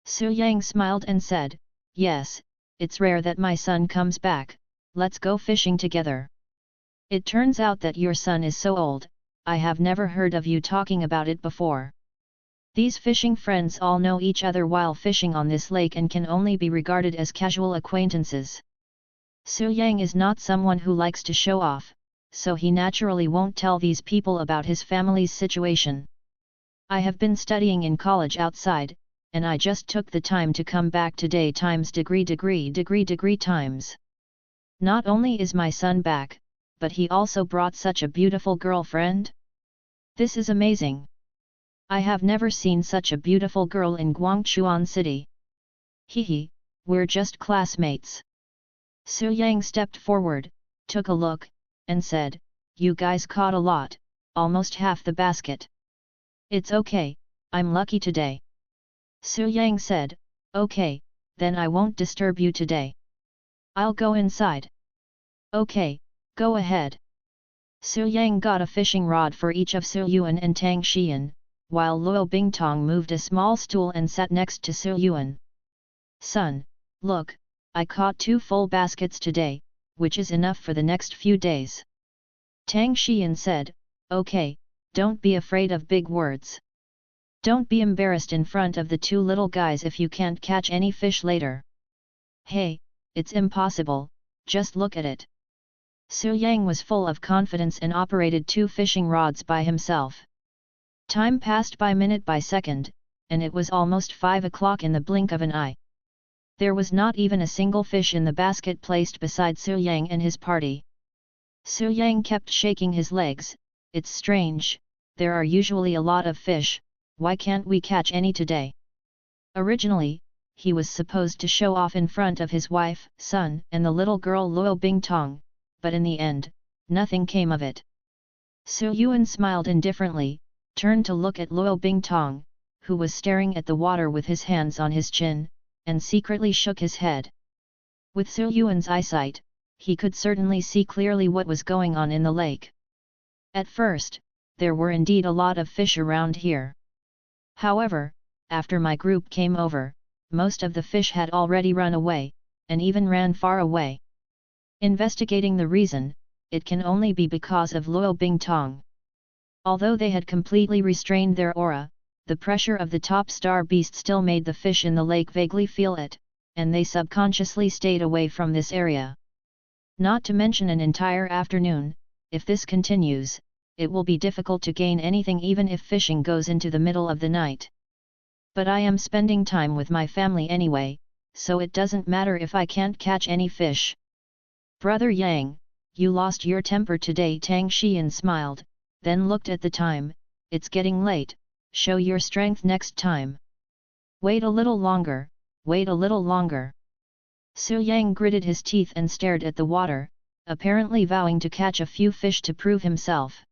Xiao Yang smiled and said, "Yes, it's rare that my son comes back, let's go fishing together. It turns out that your son is so old, I have never heard of you talking about it before." These fishing friends all know each other while fishing on this lake and can only be regarded as casual acquaintances. Xiao Yang is not someone who likes to show off, so he naturally won't tell these people about his family's situation. "I have been studying in college outside, and I just took the time to come back today times degree times. Not only is my son back, but he also brought such a beautiful girlfriend? This is amazing. I have never seen such a beautiful girl in Guangchuan City. Hehe, we're just classmates. Su Yang stepped forward, took a look, and said, you guys caught a lot, almost half the basket. It's okay, I'm lucky today. Su Yang said, okay, then I won't disturb you today. I'll go inside. Okay, go ahead. Su Yang got a fishing rod for each of Su Yuan and Tang Xian, while Luo Bingtong moved a small stool and sat next to Su Yuan. Son, look, I caught 2 full baskets today, which is enough for the next few days. Tang Xian said, okay, don't be afraid of big words. Don't be embarrassed in front of the 2 little guys if you can't catch any fish later. Hey, it's impossible, just look at it. Su Yang was full of confidence and operated 2 fishing rods by himself. Time passed by minute by second, and it was almost 5 o'clock in the blink of an eye. There was not even a single fish in the basket placed beside Su Yang and his party. Su Yang kept shaking his legs. It's strange, there are usually a lot of fish, why can't we catch any today? Originally, he was supposed to show off in front of his wife, son, and the little girl Luo Bingtong, but in the end, nothing came of it. Su Yuan smiled indifferently, turned to look at Luo Bingtong, who was staring at the water with his hands on his chin, and secretly shook his head. With Su Yuan's eyesight, he could certainly see clearly what was going on in the lake. At first, there were indeed a lot of fish around here. However, after my group came over, most of the fish had already run away, and even ran far away. Investigating the reason, it can only be because of Luo Bingtong. Although they had completely restrained their aura, the pressure of the top star beast still made the fish in the lake vaguely feel it, and they subconsciously stayed away from this area. Not to mention an entire afternoon, if this continues, it will be difficult to gain anything even if fishing goes into the middle of the night. But I am spending time with my family anyway, so it doesn't matter if I can't catch any fish. Brother Yang, you lost your temper today. Tang Xian smiled, then looked at the time, it's getting late, show your strength next time. Wait a little longer, wait a little longer. Su Yang gritted his teeth and stared at the water, apparently vowing to catch a few fish to prove himself.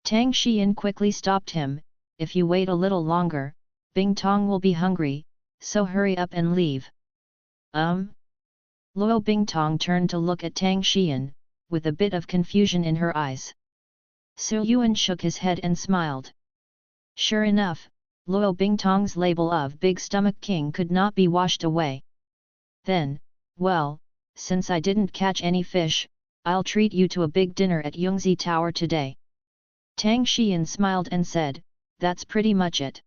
Tang Xian quickly stopped him, if you wait a little longer, Bingtong will be hungry, so hurry up and leave. Luo Bingtong turned to look at Tang Xian, with a bit of confusion in her eyes. Su Yuan shook his head and smiled. Sure enough, Luo Bingtong's label of Big Stomach King could not be washed away. Then, well, since I didn't catch any fish, I'll treat you to a big dinner at Yongzi Tower today. Tang Xian smiled and said, that's pretty much it.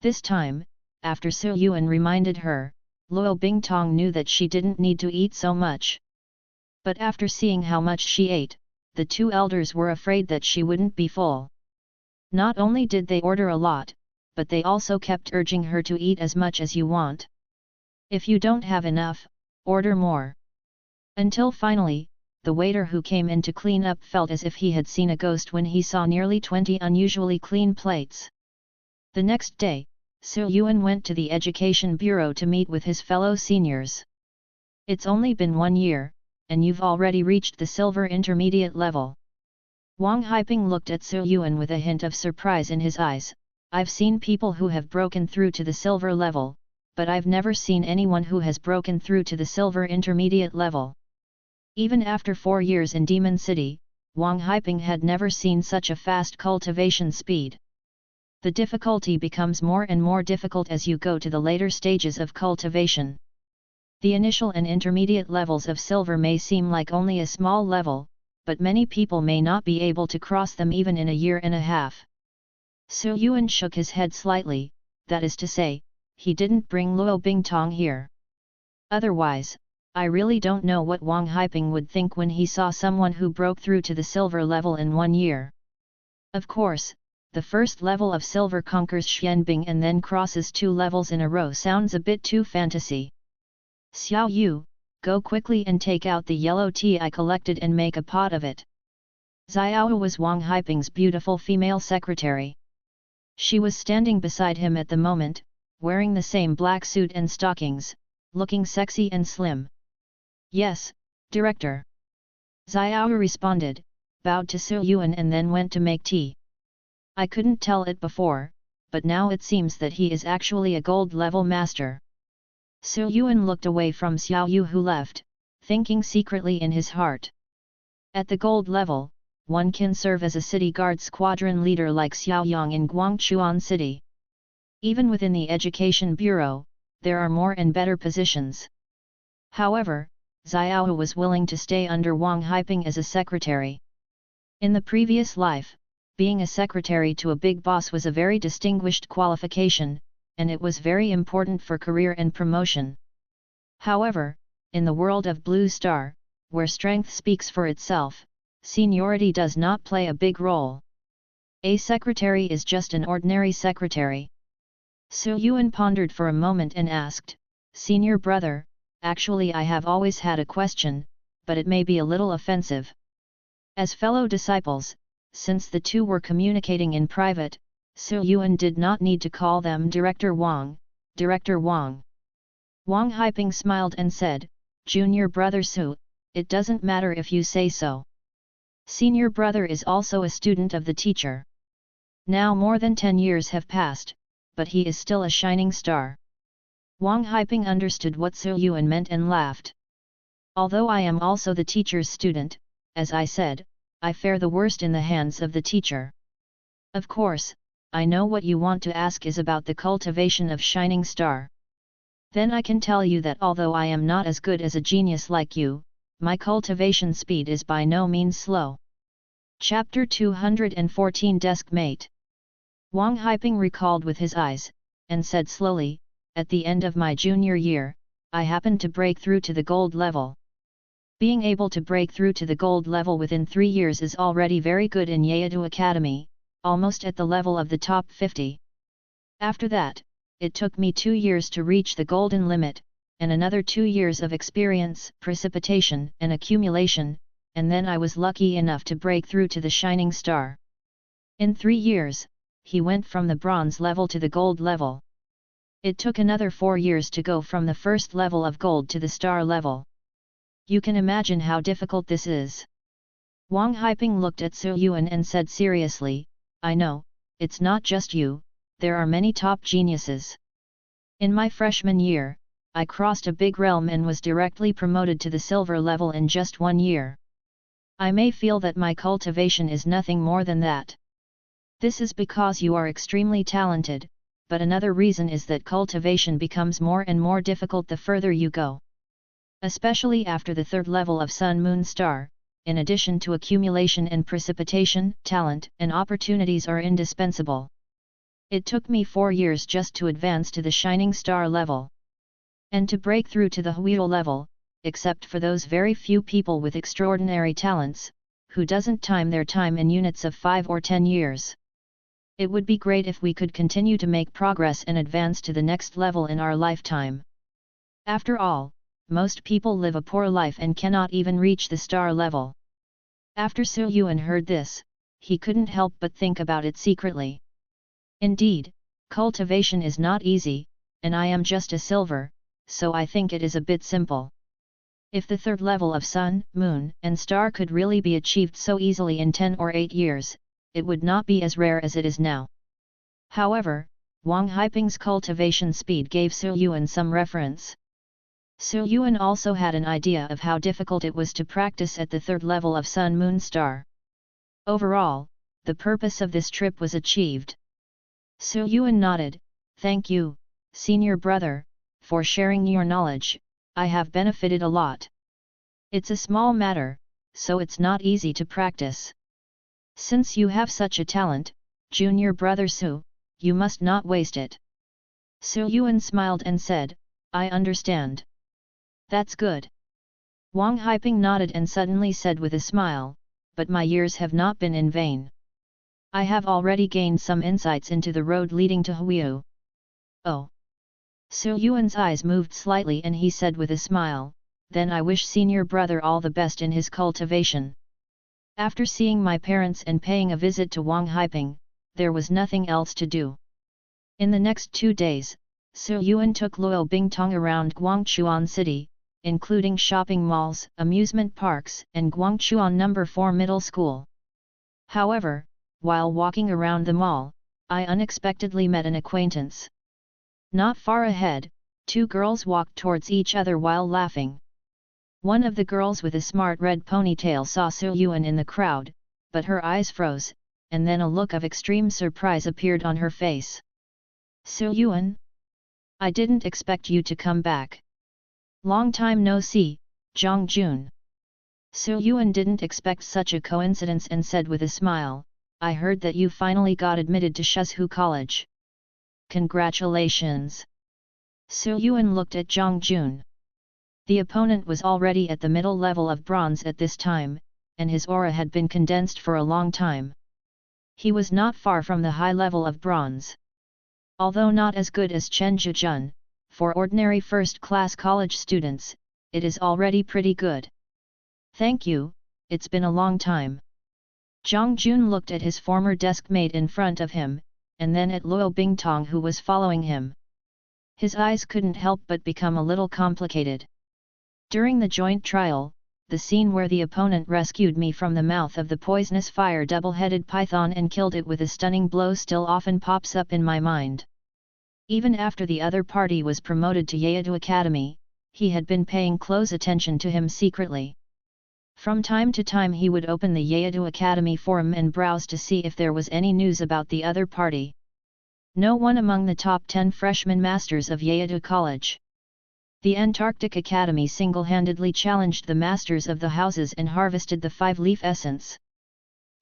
This time, after Su Yuan reminded her, Luo Bingtong knew that she didn't need to eat so much. But after seeing how much she ate, the 2 elders were afraid that she wouldn't be full. Not only did they order a lot, but they also kept urging her to eat as much as you want. If you don't have enough, order more. Until finally, the waiter who came in to clean up felt as if he had seen a ghost when he saw nearly 20 unusually clean plates. The next day, Su Yuan went to the Education Bureau to meet with his fellow seniors. It's only been 1 year, and you've already reached the silver intermediate level. Wang Haiping looked at Su Yuan with a hint of surprise in his eyes. I've seen people who have broken through to the silver level, but I've never seen anyone who has broken through to the silver intermediate level. Even after 4 years in Demon City, Wang Haiping had never seen such a fast cultivation speed. The difficulty becomes more and more difficult as you go to the later stages of cultivation. The initial and intermediate levels of silver may seem like only a small level, but many people may not be able to cross them even in a year and a half. Su Yuan shook his head slightly, that is to say, he didn't bring Luo Bingtong here. Otherwise, I really don't know what Wang Haiping would think when he saw someone who broke through to the silver level in 1 year. Of course, the first level of silver conquers Xianbing and then crosses 2 levels in a row sounds a bit too fantasy. Xiao Yu, go quickly and take out the yellow tea I collected and make a pot of it. Xiao was Wang Haiping's beautiful female secretary. She was standing beside him at the moment, wearing the same black suit and stockings, looking sexy and slim. Yes, director. Xiao responded, bowed to Su Yuan and then went to make tea. I couldn't tell it before, but now it seems that he is actually a gold-level master. Su Yuan looked away from Xiao Yu who left, thinking secretly in his heart. At the gold level, one can serve as a city guard squadron leader like Xiao Yang in Guangchuan City. Even within the Education Bureau, there are more and better positions. However, Xiao was willing to stay under Wang Haiping as a secretary. In the previous life, being a secretary to a big boss was a very distinguished qualification, and it was very important for career and promotion. However, in the world of Blue Star, where strength speaks for itself, seniority does not play a big role. A secretary is just an ordinary secretary. Su Yuan pondered for a moment and asked, Senior brother, actually I have always had a question, but it may be a little offensive. As fellow disciples, since the two were communicating in private, Su Yuan did not need to call them Director Wang, Director Wang. Wang Haiping smiled and said, Junior brother Su, it doesn't matter if you say so. Senior brother is also a student of the teacher. Now more than 10 years have passed, but he is still a shining star. Wang Haiping understood what Su Yuan meant and laughed. Although I am also the teacher's student, as I said, I fare the worst in the hands of the teacher. Of course, I know what you want to ask is about the cultivation of shining star. Then I can tell you that although I am not as good as a genius like you, my cultivation speed is by no means slow. Chapter 214 Desk Mate. Wang Haiping recalled with his eyes, and said slowly, at the end of my junior year, I happened to break through to the gold level. Being able to break through to the gold level within 3 years is already very good in Yeadu Academy, almost at the level of the top 50. After that, it took me 2 years to reach the golden limit, and another 2 years of experience, precipitation and accumulation, and then I was lucky enough to break through to the shining star. In 3 years, he went from the bronze level to the gold level. It took another 4 years to go from the first level of gold to the star level. You can imagine how difficult this is. Wang Haiping looked at Su Yuan and said seriously, I know, it's not just you, there are many top geniuses. In my freshman year, I crossed a big realm and was directly promoted to the silver level in just 1 year. I may feel that my cultivation is nothing more than that. This is because you are extremely talented, but another reason is that cultivation becomes more and more difficult the further you go. Especially after the 3rd level of Sun Moon Star, in addition to accumulation and precipitation, talent and opportunities are indispensable. It took me 4 years just to advance to the shining star level. And to break through to the Huido level, except for those very few people with extraordinary talents, who doesn't time their time in units of 5 or 10 years. It would be great if we could continue to make progress and advance to the next level in our lifetime. After all, most people live a poor life and cannot even reach the star level. After Su Yuan heard this, he couldn't help but think about it secretly. Indeed, cultivation is not easy, and I am just a silver, so I think it is a bit simple. If the 3rd level of Sun, Moon, and Star could really be achieved so easily in 10 or 8 years, it would not be as rare as it is now. However, Wang Haiping's cultivation speed gave Su Yuan some reference. Su Yuan also had an idea of how difficult it was to practice at the 3rd level of Sun Moon Star. Overall, the purpose of this trip was achieved. Su Yuan nodded, thank you, senior brother, for sharing your knowledge, I have benefited a lot. It's a small matter, so it's not easy to practice. Since you have such a talent, junior brother Su, you must not waste it. Su Yuan smiled and said, I understand. That's good. Wang Haiping nodded and suddenly said with a smile, but my years have not been in vain. I have already gained some insights into the road leading to Huiyu. Oh. Su Yuan's eyes moved slightly and he said with a smile, then I wish senior brother all the best in his cultivation. After seeing my parents and paying a visit to Wang Haiping, there was nothing else to do. In the next 2 days, Su Yuan took Luo Bingtong around Guangchuan City, including shopping malls, amusement parks, and Guangchuan No. 4 Middle School. However, while walking around the mall, I unexpectedly met an acquaintance. Not far ahead, 2 girls walked towards each other while laughing. One of the girls with a smart red ponytail saw Su Yuan in the crowd, but her eyes froze, and then a look of extreme surprise appeared on her face. Su Yuan? I didn't expect you to come back. Long time no see, Zhang Jun. Su Yuan didn't expect such a coincidence and said with a smile, I heard that you finally got admitted to Shuzhou College. Congratulations. Su Yuan looked at Zhang Jun. The opponent was already at the middle level of bronze at this time, and his aura had been condensed for a long time. He was not far from the high level of bronze. Although not as good as Chen Zhijun, for ordinary first-class college students, it is already pretty good. Thank you, it's been a long time. Zhang Jun looked at his former deskmate in front of him, and then at Luo Bingtong who was following him. His eyes couldn't help but become a little complicated. During the joint trial, the scene where the opponent rescued me from the mouth of the poisonous fire double-headed python and killed it with a stunning blow still often pops up in my mind. Even after the other party was promoted to Yeadu Academy, he had been paying close attention to him secretly. From time to time he would open the Yeadu Academy forum and browse to see if there was any news about the other party. No one among the top 10 freshman masters of Yeadu College. The Antarctic Academy single-handedly challenged the masters of the houses and harvested the 5-leaf essence.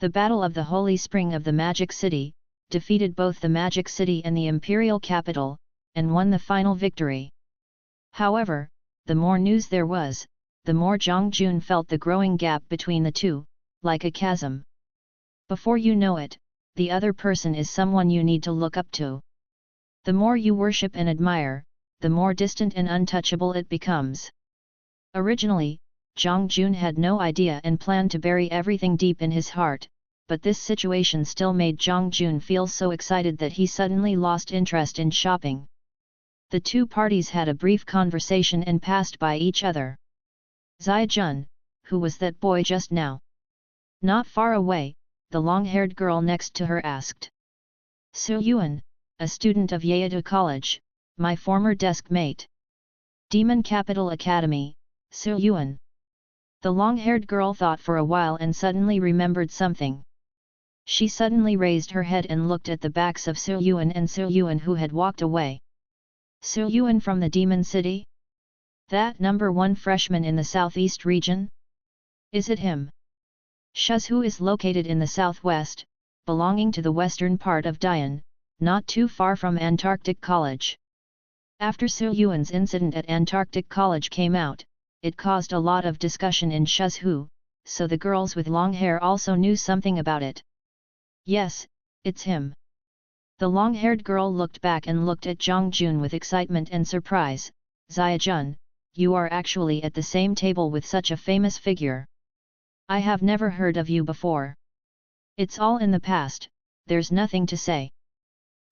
The Battle of the Holy Spring of the Magic City, defeated both the Magic City and the Imperial Capital, and won the final victory. However, the more news there was, the more Zhang Jun felt the growing gap between the two, like a chasm. Before you know it, the other person is someone you need to look up to. The more you worship and admire, the more distant and untouchable it becomes. Originally, Zhang Jun had no idea and planned to bury everything deep in his heart, but this situation still made Zhang Jun feel so excited that he suddenly lost interest in shopping. The two parties had a brief conversation and passed by each other. Zai Jun, who was that boy just now? Not far away, the long-haired girl next to her asked. Su Yuan, a student of Yeadu College, my former desk mate. Demon Capital Academy, Su Yuan. The long-haired girl thought for a while and suddenly remembered something. She suddenly raised her head and looked at the backs of Su Yuan and Su Yuan who had walked away. Su Yuan from the Demon City? That number 1 freshman in the southeast region? Is it him? Shuzhou is located in the southwest, belonging to the western part of Dian, not too far from Antarctic College. After Su Yuan's incident at Antarctic College came out, it caused a lot of discussion in Shuzhou, so the girls with long hair also knew something about it. Yes, it's him. The long-haired girl looked back and looked at Zhang Jun with excitement and surprise. Zia Jun, you are actually at the same table with such a famous figure. I have never heard of you before. It's all in the past, there's nothing to say.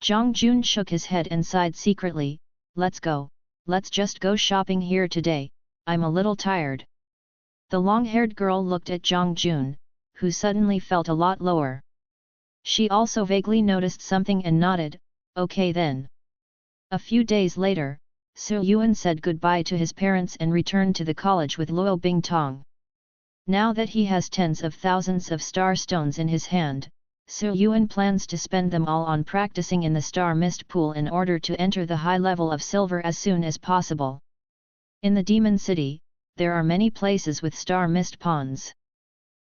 Zhang Jun shook his head and sighed secretly. Let's just go shopping here today, I'm a little tired. The long-haired girl looked at Zhang Jun, who suddenly felt a lot lower. She also vaguely noticed something and nodded, okay then. A few days later, Su Yuan said goodbye to his parents and returned to the college with Luo Bingtong. Now that he has tens of thousands of star stones in his hand, Su Yuan plans to spend them all on practicing in the star mist pool in order to enter the high level of silver as soon as possible. In the Demon City, there are many places with star mist ponds.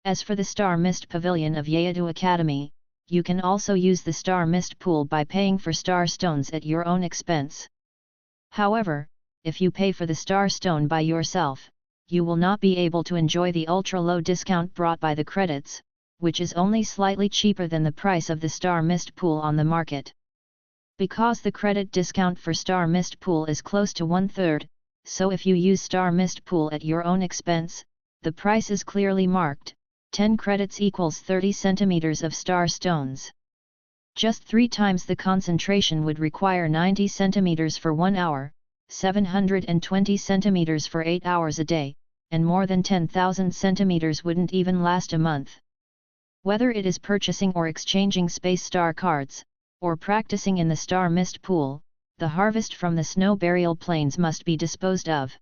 As for the star mist pavilion of Yeadu Academy, you can also use the star mist pool by paying for star stones at your own expense. However, if you pay for the star stone by yourself, you will not be able to enjoy the ultra-low discount brought by the credits, which is only slightly cheaper than the price of the Star Mist Pool on the market. Because the credit discount for Star Mist Pool is close to 1/3, so if you use Star Mist Pool at your own expense, the price is clearly marked, 10 credits equals 30 centimeters of star stones. Just 3 times the concentration would require 90 centimeters for 1 hour, 720 centimeters for 8 hours a day, and more than 10,000 centimeters wouldn't even last a month. Whether it is purchasing or exchanging space star cards, or practicing in the Star Mist Pool, the harvest from the snow burial plains must be disposed of.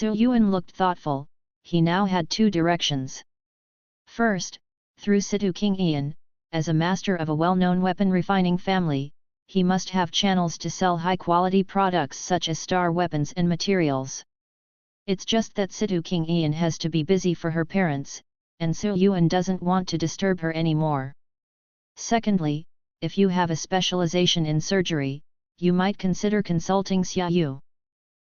Yuan looked thoughtful. He now had 2 directions. First, through Cang Yan, as a master of a well-known weapon refining family, he must have channels to sell high-quality products such as star weapons and materials. It's just that Cang Yan has to be busy for her parents, and Yuan doesn't want to disturb her anymore. Secondly, if you have a specialization in surgery, you might consider consulting Xiaoyu.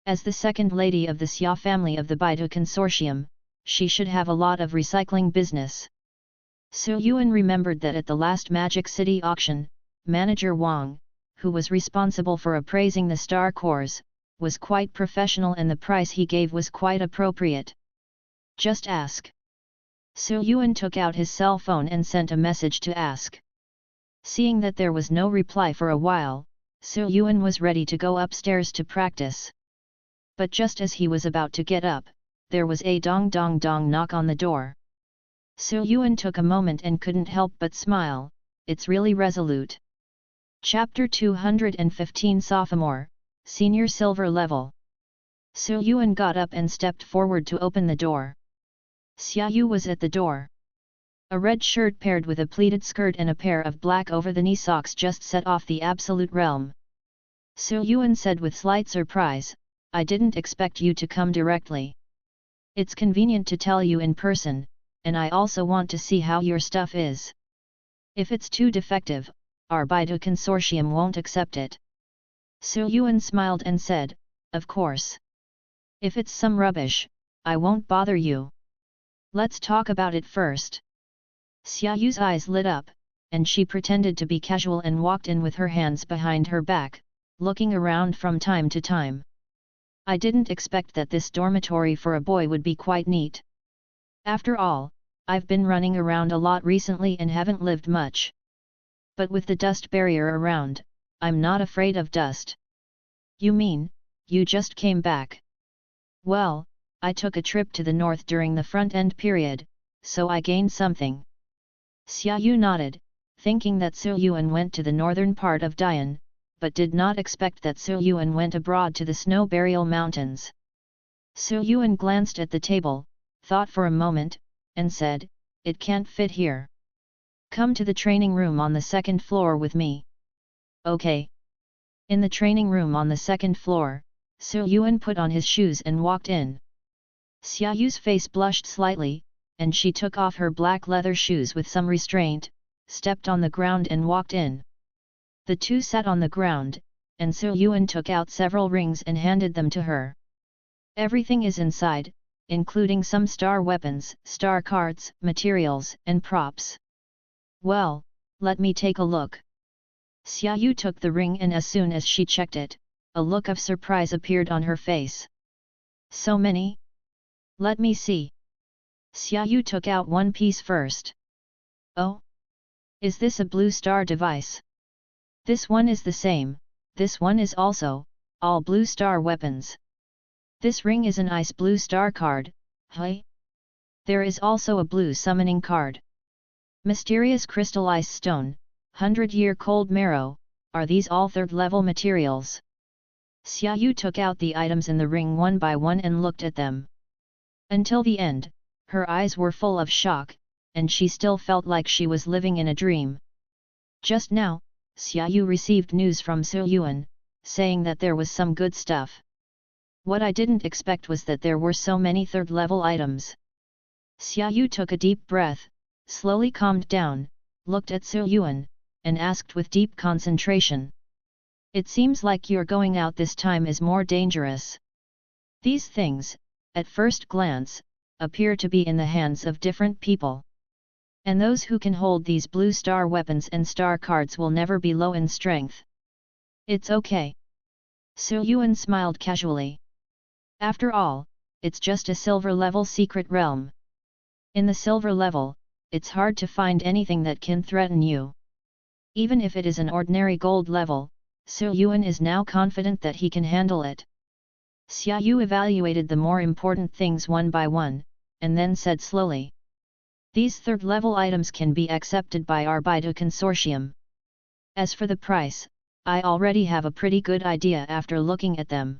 As the second lady of the Xia family of the Baidu Consortium, she should have a lot of recycling business. Yuan remembered that at the last Magic City auction, manager Wang, who was responsible for appraising the star cores, was quite professional and the price he gave was quite appropriate. Just ask. Yuan took out his cell phone and sent a message to ask. Seeing that there was no reply for a while, Yuan was ready to go upstairs to practice. But just as he was about to get up, there was a dong dong dong knock on the door. Yuan took a moment and couldn't help but smile. It's really resolute. Chapter 215 Sophomore, Senior Silver Level. Yuan got up and stepped forward to open the door. Xiaoyu was at the door. A red shirt paired with a pleated skirt and a pair of black over-the-knee socks just set off the absolute realm. Yuan said with slight surprise, "I didn't expect you to come directly. It's convenient to tell you in person, and I also want to see how your stuff is. If it's too defective, our Baidu Consortium won't accept it." Yuan smiled and said, "Of course. If it's some rubbish, I won't bother you. Let's talk about it first." Xiaoyu's eyes lit up, and she pretended to be casual and walked in with her hands behind her back, looking around from time to time. "I didn't expect that this dormitory for a boy would be quite neat. After all, I've been running around a lot recently and haven't lived much. But with the dust barrier around, I'm not afraid of dust." "You mean, you just came back?" "Well, I took a trip to the north during the front-end period, so I gained something." Xiaoyu nodded, thinking that Yuan went to the northern part of Dian, but did not expect that Yuan went abroad to the snow burial mountains. Yuan glanced at the table, thought for a moment, and said, "It can't fit here. Come to the training room on the 2nd floor with me." "Okay." In the training room on the 2nd floor, Yuan put on his shoes and walked in. Xiaoyu's face blushed slightly, and she took off her black leather shoes with some restraint, stepped on the ground and walked in. The two sat on the ground, and Yuan took out several rings and handed them to her. "Everything is inside, including some star weapons, star cards, materials, and props." "Well, let me take a look." Xiaoyu took the ring and as soon as she checked it, a look of surprise appeared on her face. "So many? Let me see." Xiaoyu took out one piece first. "Oh? Is this a blue star device? This one is the same, this one is also, all blue star weapons. This ring is an ice blue star card, hey? There is also a blue summoning card. Mysterious crystal ice stone, 100-year cold marrow, are these all 3rd-level materials?" Xiaoyu took out the items in the ring one by one and looked at them. Until the end, her eyes were full of shock, and she still felt like she was living in a dream. Just now, Xiaoyu received news from Yuan, saying that there was some good stuff. "What I didn't expect was that there were so many 3rd-level items." Xiaoyu took a deep breath, slowly calmed down, looked at Yuan, and asked with deep concentration. "It seems like your going out this time is more dangerous. These things, at first glance, appear to be in the hands of different people. And those who can hold these blue star weapons and star cards will never be low in strength. It's okay. Yuan smiled casually. After all, it's just a silver level secret realm. In the silver level, it's hard to find anything that can threaten you. Even if it is an ordinary gold level, Yuan is now confident that he can handle it. Xiaoyu evaluated the more important things one by one, and then said slowly. These third-level items can be accepted by our Baidu consortium. As for the price, I already have a pretty good idea after looking at them.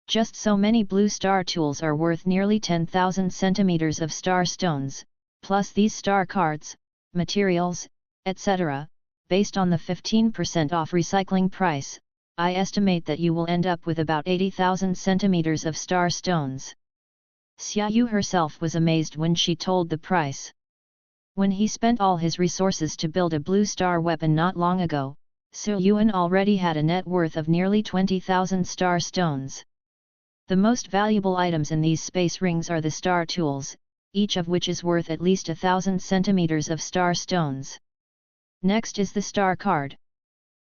Just so many blue star tools are worth nearly 10,000 centimeters of star stones, plus these star cards, materials, etc. Based on the 15% off recycling price, I estimate that you will end up with about 80,000 centimeters of star stones. Xiaoyu herself was amazed when she told the price. When he spent all his resources to build a blue star weapon not long ago, Yuan already had a net worth of nearly 20,000 star stones. The most valuable items in these space rings are the star tools, each of which is worth at least 1,000 centimeters of star stones. Next is the star card.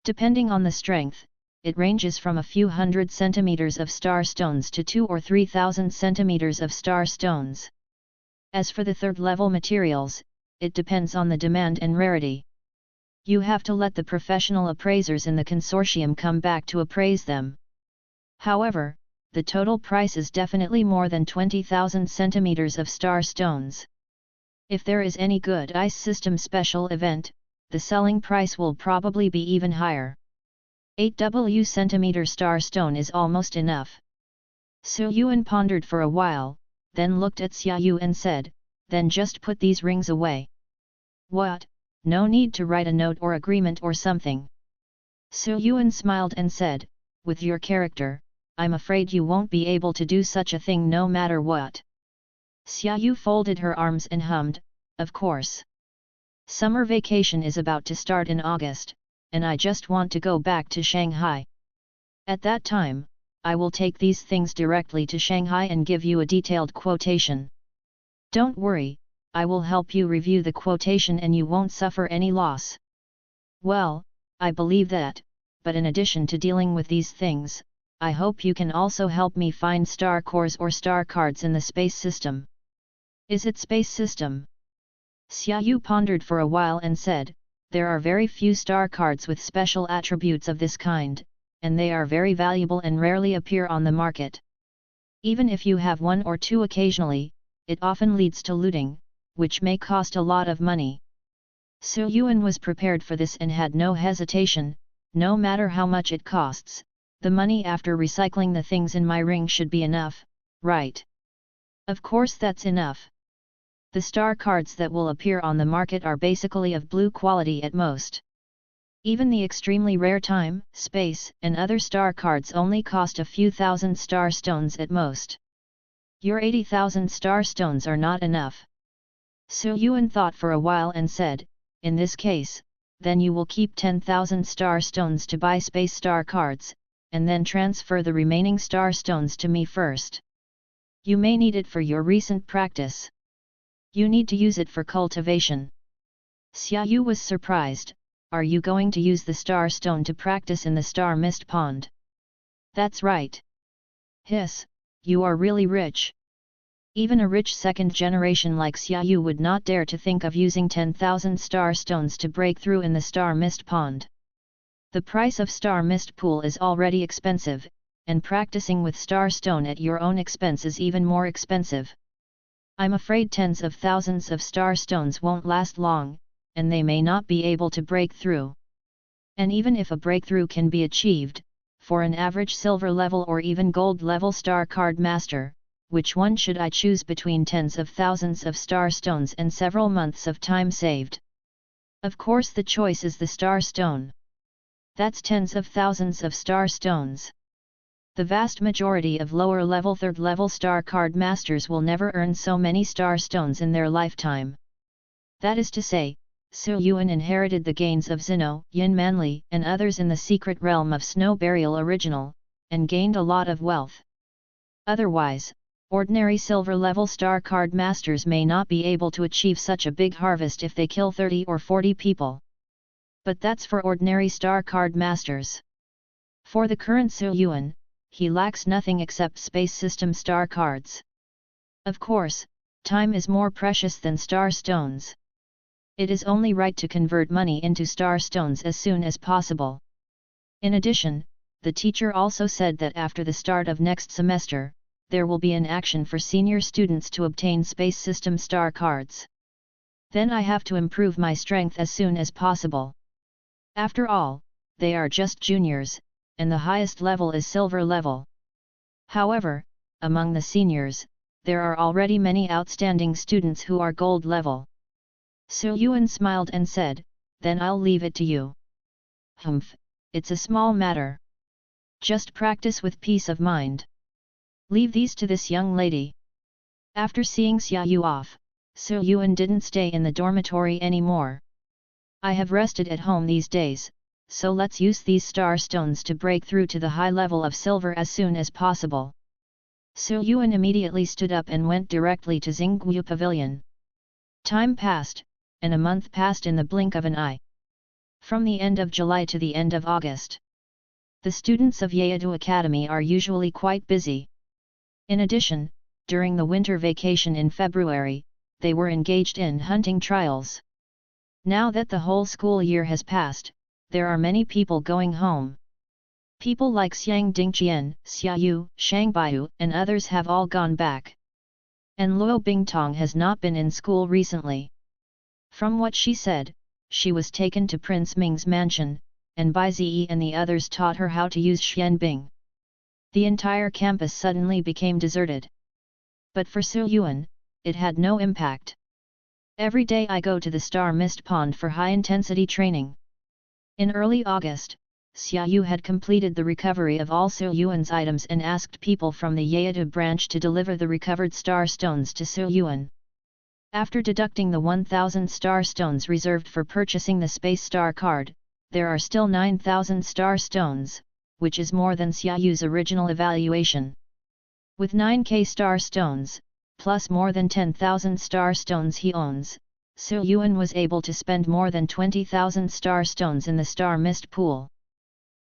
Depending on the strength, it ranges from a few hundred centimeters of star stones to 2,000 or 3,000 centimeters of star stones. As for the third-level materials, it depends on the demand and rarity. You have to let the professional appraisers in the consortium come back to appraise them. However, the total price is definitely more than 20,000 centimeters of star stones. If there is any good ice system special event, the selling price will probably be even higher. 8W centimeter star stone is almost enough. Yuan pondered for a while, then looked at Xiaoyu and said, then just put these rings away. What? No need to write a note or agreement or something. Yuan smiled and said, with your character, I'm afraid you won't be able to do such a thing no matter what. Xiaoyu folded her arms and hummed, of course. Summer vacation is about to start in August, and I just want to go back to Shanghai. At that time, I will take these things directly to Shanghai and give you a detailed quotation. Don't worry, I will help you review the quotation and you won't suffer any loss. Well, I believe that, but in addition to dealing with these things, I hope you can also help me find star cores or star cards in the space system. Is it space system? Xiaoyu pondered for a while and said, there are very few star cards with special attributes of this kind, and they are very valuable and rarely appear on the market. Even if you have one or two occasionally, it often leads to looting, which may cost a lot of money. Yuan was prepared for this and had no hesitation, no matter how much it costs, the money after recycling the things in my ring should be enough, right? Of course that's enough. The star cards that will appear on the market are basically of blue quality at most. Even the extremely rare time, space, and other star cards only cost a few thousand star stones at most. Your 80,000 star stones are not enough. Yuan thought for a while and said, in this case, then you will keep 10,000 star stones to buy space star cards, and then transfer the remaining star stones to me first. You may need it for your recent practice. You need to use it for cultivation. Xiaoyu was surprised, are you going to use the star stone to practice in the star mist pond? That's right. Hiss, you are really rich. Even a rich second generation like Xiaoyu would not dare to think of using 10,000 star stones to break through in the star mist pond. The price of star mist pool is already expensive, and practicing with star stone at your own expense is even more expensive. I'm afraid tens of thousands of star stones won't last long, and they may not be able to break through. And even if a breakthrough can be achieved, for an average silver level or even gold level star card master, which one should I choose between tens of thousands of star stones and several months of time saved? Of course the choice is the star stone. That's tens of thousands of star stones. The vast majority of lower level third level star card masters will never earn so many star stones in their lifetime. That is to say, Yuan inherited the gains of Zeno, Yin Manli and others in the secret realm of Snow Burial Original, and gained a lot of wealth. Otherwise, Ordinary silver-level star card masters may not be able to achieve such a big harvest if they kill 30 or 40 people. But that's for ordinary star card masters. For the current Su Yuan, he lacks nothing except space system star cards. Of course, time is more precious than star stones. It is only right to convert money into star stones as soon as possible. In addition, the teacher also said that after the start of next semester, there will be an action for senior students to obtain space system star cards. Then I have to improve my strength as soon as possible. After all, they are just juniors, and the highest level is silver level. However, among the seniors, there are already many outstanding students who are gold level. Su Yuan smiled and said, "Then I'll leave it to you." "Humph, it's a small matter. Just practice with peace of mind. Leave these to this young lady." After seeing Xia Yu off, Su Yuan didn't stay in the dormitory anymore. "I have rested at home these days, so let's use these star stones to break through to the high level of silver as soon as possible." Su Yuan immediately stood up and went directly to Xingguo Pavilion. Time passed, and a month passed in the blink of an eye. From the end of July to the end of August, the students of Yeadu Academy are usually quite busy. In addition, during the winter vacation in February, they were engaged in hunting trials. Now that the whole school year has passed, there are many people going home. People like Xiang Dingqian, Xia Yu, Shang Baiyu and others have all gone back. And Luo Bingtong has not been in school recently. From what she said, she was taken to Prince Ming's mansion, and Bai Ziyi and the others taught her how to use Xianbing. The entire campus suddenly became deserted. But for Su Yuan, it had no impact. "Every day I go to the Star Mist Pond for high-intensity training." In early August, Xia Yu had completed the recovery of all Su Yuan's items and asked people from the Yeadu branch to deliver the recovered star stones to Su Yuan. After deducting the 1,000 star stones reserved for purchasing the Space Star card, there are still 9,000 star stones, which is more than Xia Yu's original evaluation. With 9k star stones, plus more than 10,000 star stones he owns, Su Yuan was able to spend more than 20,000 star stones in the star mist pool.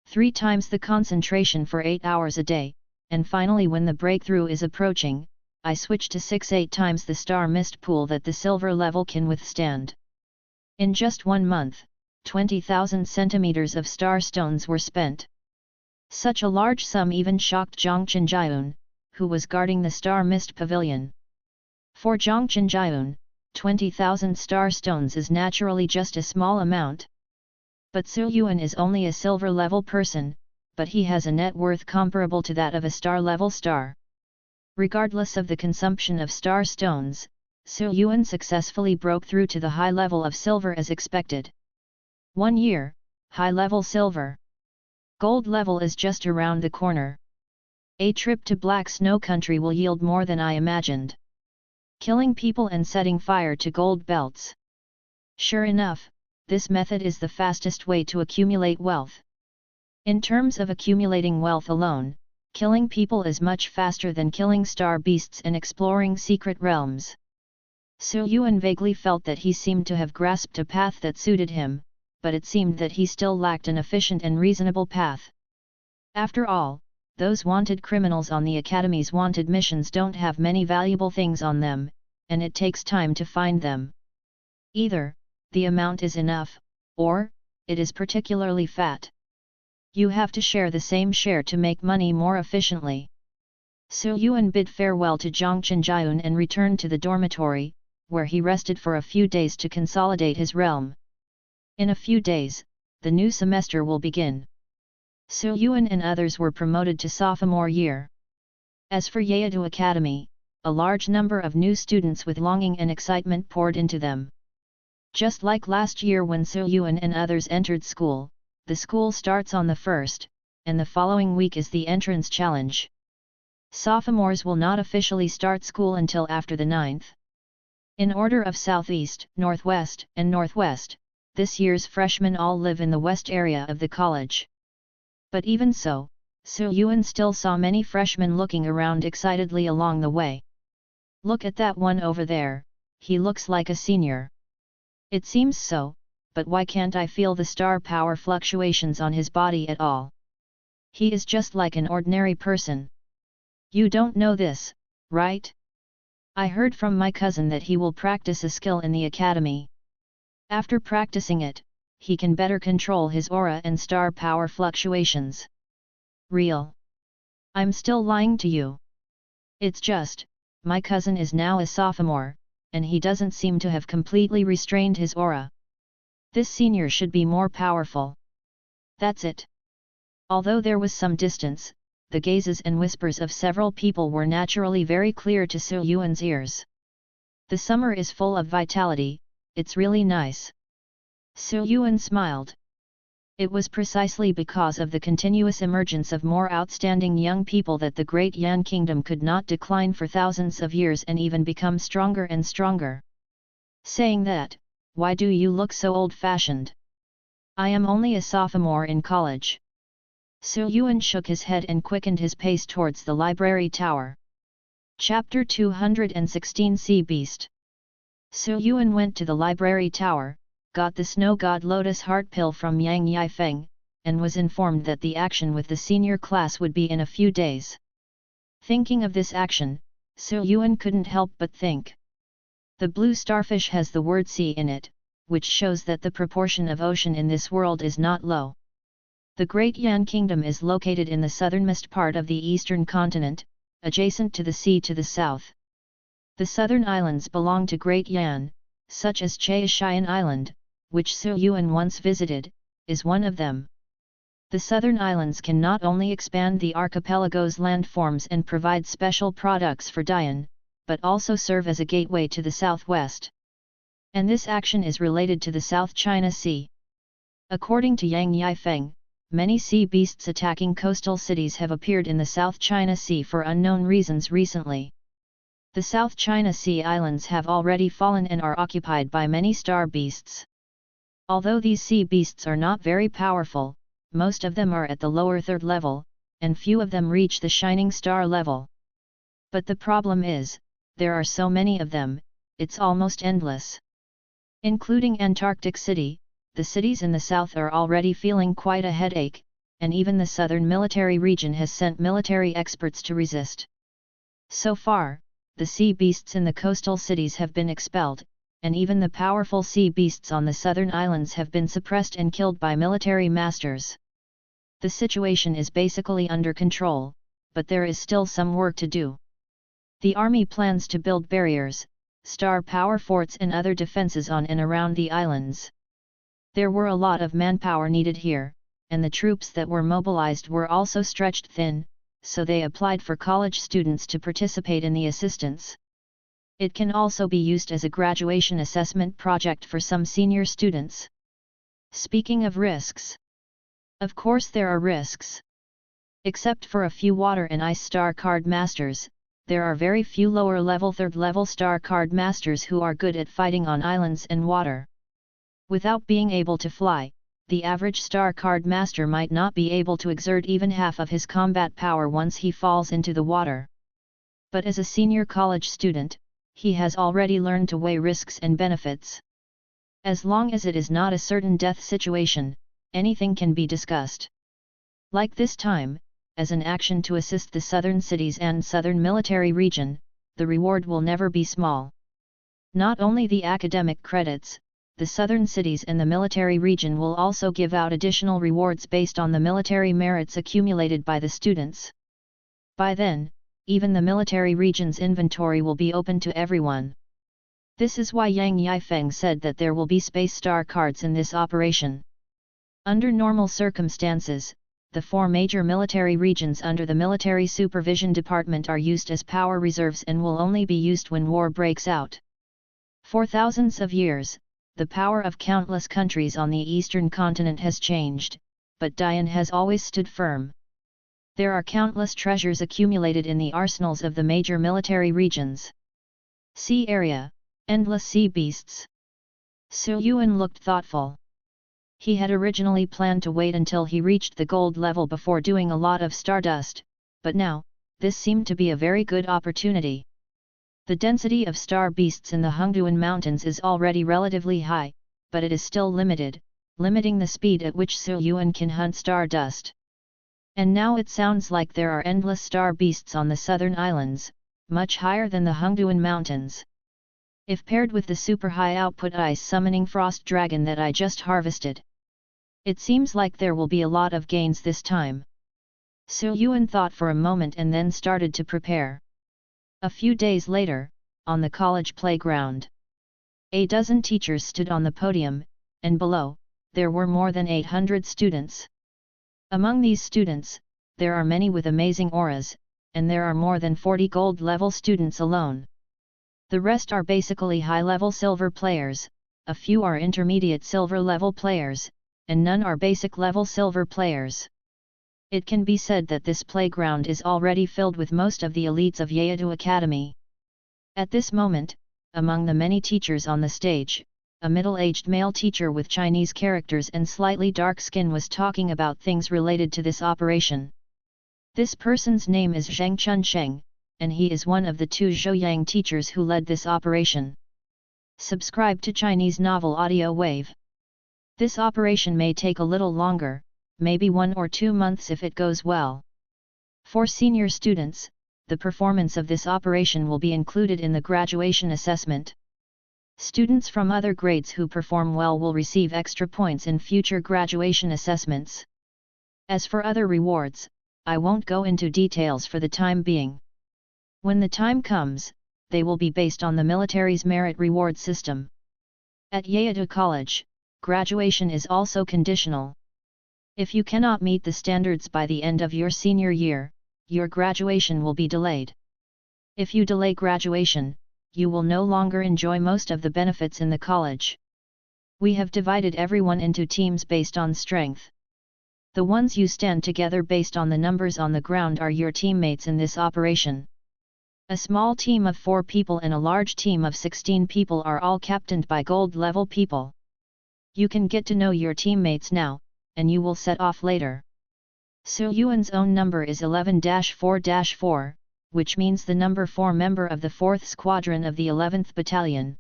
3 times the concentration for 8 hours a day, and finally when the breakthrough is approaching, I switch to 6-8 times the star mist pool that the silver level can withstand. In just 1 month, 20,000 centimeters of star stones were spent. Such a large sum even shocked Zhang Chenjiun, who was guarding the Star Mist Pavilion. For Zhang Chenjiun, 20,000 star stones is naturally just a small amount. But Su Yuan is only a silver-level person, but he has a net worth comparable to that of a star-level star. Regardless of the consumption of star stones, Su Yuan successfully broke through to the high level of silver as expected. 1 year, high-level silver. Gold level is just around the corner. A trip to Black Snow Country will yield more than I imagined. Killing people and setting fire to gold belts. Sure enough, this method is the fastest way to accumulate wealth. In terms of accumulating wealth alone, killing people is much faster than killing star beasts and exploring secret realms. Su Yuan vaguely felt that he seemed to have grasped a path that suited him, but it seemed that he still lacked an efficient and reasonable path. After all, those wanted criminals on the Academy's wanted missions don't have many valuable things on them, and it takes time to find them. Either, the amount is enough, or, it is particularly fat. You have to share the same share to make money more efficiently. Su Yuan bid farewell to Zhang Chenjiun and returned to the dormitory, where he rested for a few days to consolidate his realm. In a few days, the new semester will begin. Su Yuan and others were promoted to sophomore year. As for Yeadu Academy, a large number of new students with longing and excitement poured into them. Just like last year when Su Yuan and others entered school, the school starts on the 1st, and the following week is the entrance challenge. Sophomores will not officially start school until after the 9th. In order of Southeast, Northwest, and Northwest, this year's freshmen all live in the west area of the college. But even so, Su Yuan still saw many freshmen looking around excitedly along the way. "Look at that one over there, he looks like a senior." "It seems so, but why can't I feel the star power fluctuations on his body at all? He is just like an ordinary person." "You don't know this, right? I heard from my cousin that he will practice a skill in the academy. After practicing it, he can better control his aura and star power fluctuations." "Real? I'm still lying to you. It's just, my cousin is now a sophomore, and he doesn't seem to have completely restrained his aura. This senior should be more powerful." That's it. Although there was some distance, the gazes and whispers of several people were naturally very clear to Su Yuan's ears. "The summer is full of vitality, it's really nice." Su Yuan smiled. It was precisely because of the continuous emergence of more outstanding young people that the great Yan kingdom could not decline for thousands of years and even become stronger and stronger. "Saying that, why do you look so old-fashioned?" "I am only a sophomore in college." Su Yuan shook his head and quickened his pace towards the library tower. Chapter 216 Sea Beast. Su Yuan went to the library tower, got the Snow God Lotus Heart Pill from Yang Yifeng, and was informed that the action with the senior class would be in a few days. Thinking of this action, Su Yuan couldn't help but think. The blue starfish has the word sea in it, which shows that the proportion of ocean in this world is not low. The Great Yan Kingdom is located in the southernmost part of the eastern continent, adjacent to the sea to the south. The southern islands belong to Great Yan, such as Chaishian Island, which Su Yuan once visited, is one of them. The southern islands can not only expand the archipelago's landforms and provide special products for Dian, but also serve as a gateway to the southwest. And this action is related to the South China Sea. According to Yang Yifeng, many sea beasts attacking coastal cities have appeared in the South China Sea for unknown reasons recently. The South China Sea islands have already fallen and are occupied by many star beasts. Although these sea beasts are not very powerful, most of them are at the lower third level, and few of them reach the shining star level. But the problem is, there are so many of them, it's almost endless. Including Antarctic City, the cities in the south are already feeling quite a headache, and even the southern military region has sent military experts to resist. So far, the sea beasts in the coastal cities have been expelled, and even the powerful sea beasts on the southern islands have been suppressed and killed by military masters. The situation is basically under control, but there is still some work to do. The army plans to build barriers, star power forts and other defenses on and around the islands. There were a lot of manpower needed here, and the troops that were mobilized were also stretched thin, so they applied for college students to participate in the assistance. It can also be used as a graduation assessment project for some senior students. Speaking of risks. Of course there are risks. Except for a few water and ice star card masters, there are very few lower-level third-level star card masters who are good at fighting on islands and water. Without being able to fly, the average star card master might not be able to exert even half of his combat power once he falls into the water. But as a senior college student, he has already learned to weigh risks and benefits. As long as it is not a certain death situation, anything can be discussed. Like this time, as an action to assist the southern cities and southern military region, the reward will never be small. Not only the academic credits, the southern cities and the military region will also give out additional rewards based on the military merits accumulated by the students. By then, even the military region's inventory will be open to everyone. This is why Yang Yifeng said that there will be space star cards in this operation. Under normal circumstances, the 4 major military regions under the Military Supervision Department are used as power reserves and will only be used when war breaks out. For thousands of years, the power of countless countries on the eastern continent has changed, but Dian has always stood firm. There are countless treasures accumulated in the arsenals of the major military regions. Sea area, endless sea beasts. Su Yuan looked thoughtful. He had originally planned to wait until he reached the gold level before doing a lot of stardust, but now, this seemed to be a very good opportunity. The density of star beasts in the Hongduan Mountains is already relatively high, but it is still limited, limiting the speed at which Su Yuan can hunt stardust. And now it sounds like there are endless star beasts on the southern islands, much higher than the Hongduan Mountains. If paired with the super high output ice summoning frost dragon that I just harvested, it seems like there will be a lot of gains this time. Su Yuan thought for a moment and then started to prepare. A few days later, on the college playground, a dozen teachers stood on the podium, and below, there were more than 800 students. Among these students, there are many with amazing auras, and there are more than 40 gold-level students alone. The rest are basically high-level silver players, a few are intermediate silver-level players, and none are basic-level silver players. It can be said that this playground is already filled with most of the elites of Yeadu Academy. At this moment, among the many teachers on the stage, a middle-aged male teacher with Chinese characters and slightly dark skin was talking about things related to this operation. This person's name is Zhang Chunsheng, and he is one of the two Zhouyang teachers who led this operation. Subscribe to Chinese Novel Audio Wave. This operation may take a little longer, maybe 1 or 2 months if it goes well. For senior students, the performance of this operation will be included in the graduation assessment. Students from other grades who perform well will receive extra points in future graduation assessments. As for other rewards, I won't go into details for the time being. When the time comes, they will be based on the military's merit reward system. At Yeadu College, graduation is also conditional. If you cannot meet the standards by the end of your senior year, your graduation will be delayed. If you delay graduation, you will no longer enjoy most of the benefits in the college. We have divided everyone into teams based on strength. The ones you stand together based on the numbers on the ground are your teammates in this operation. A small team of 4 people and a large team of 16 people are all captained by gold-level people. You can get to know your teammates now, and you will set off later. Su Yuan's own number is 11-4-4, which means the number 4 member of the 4th Squadron of the 11th Battalion.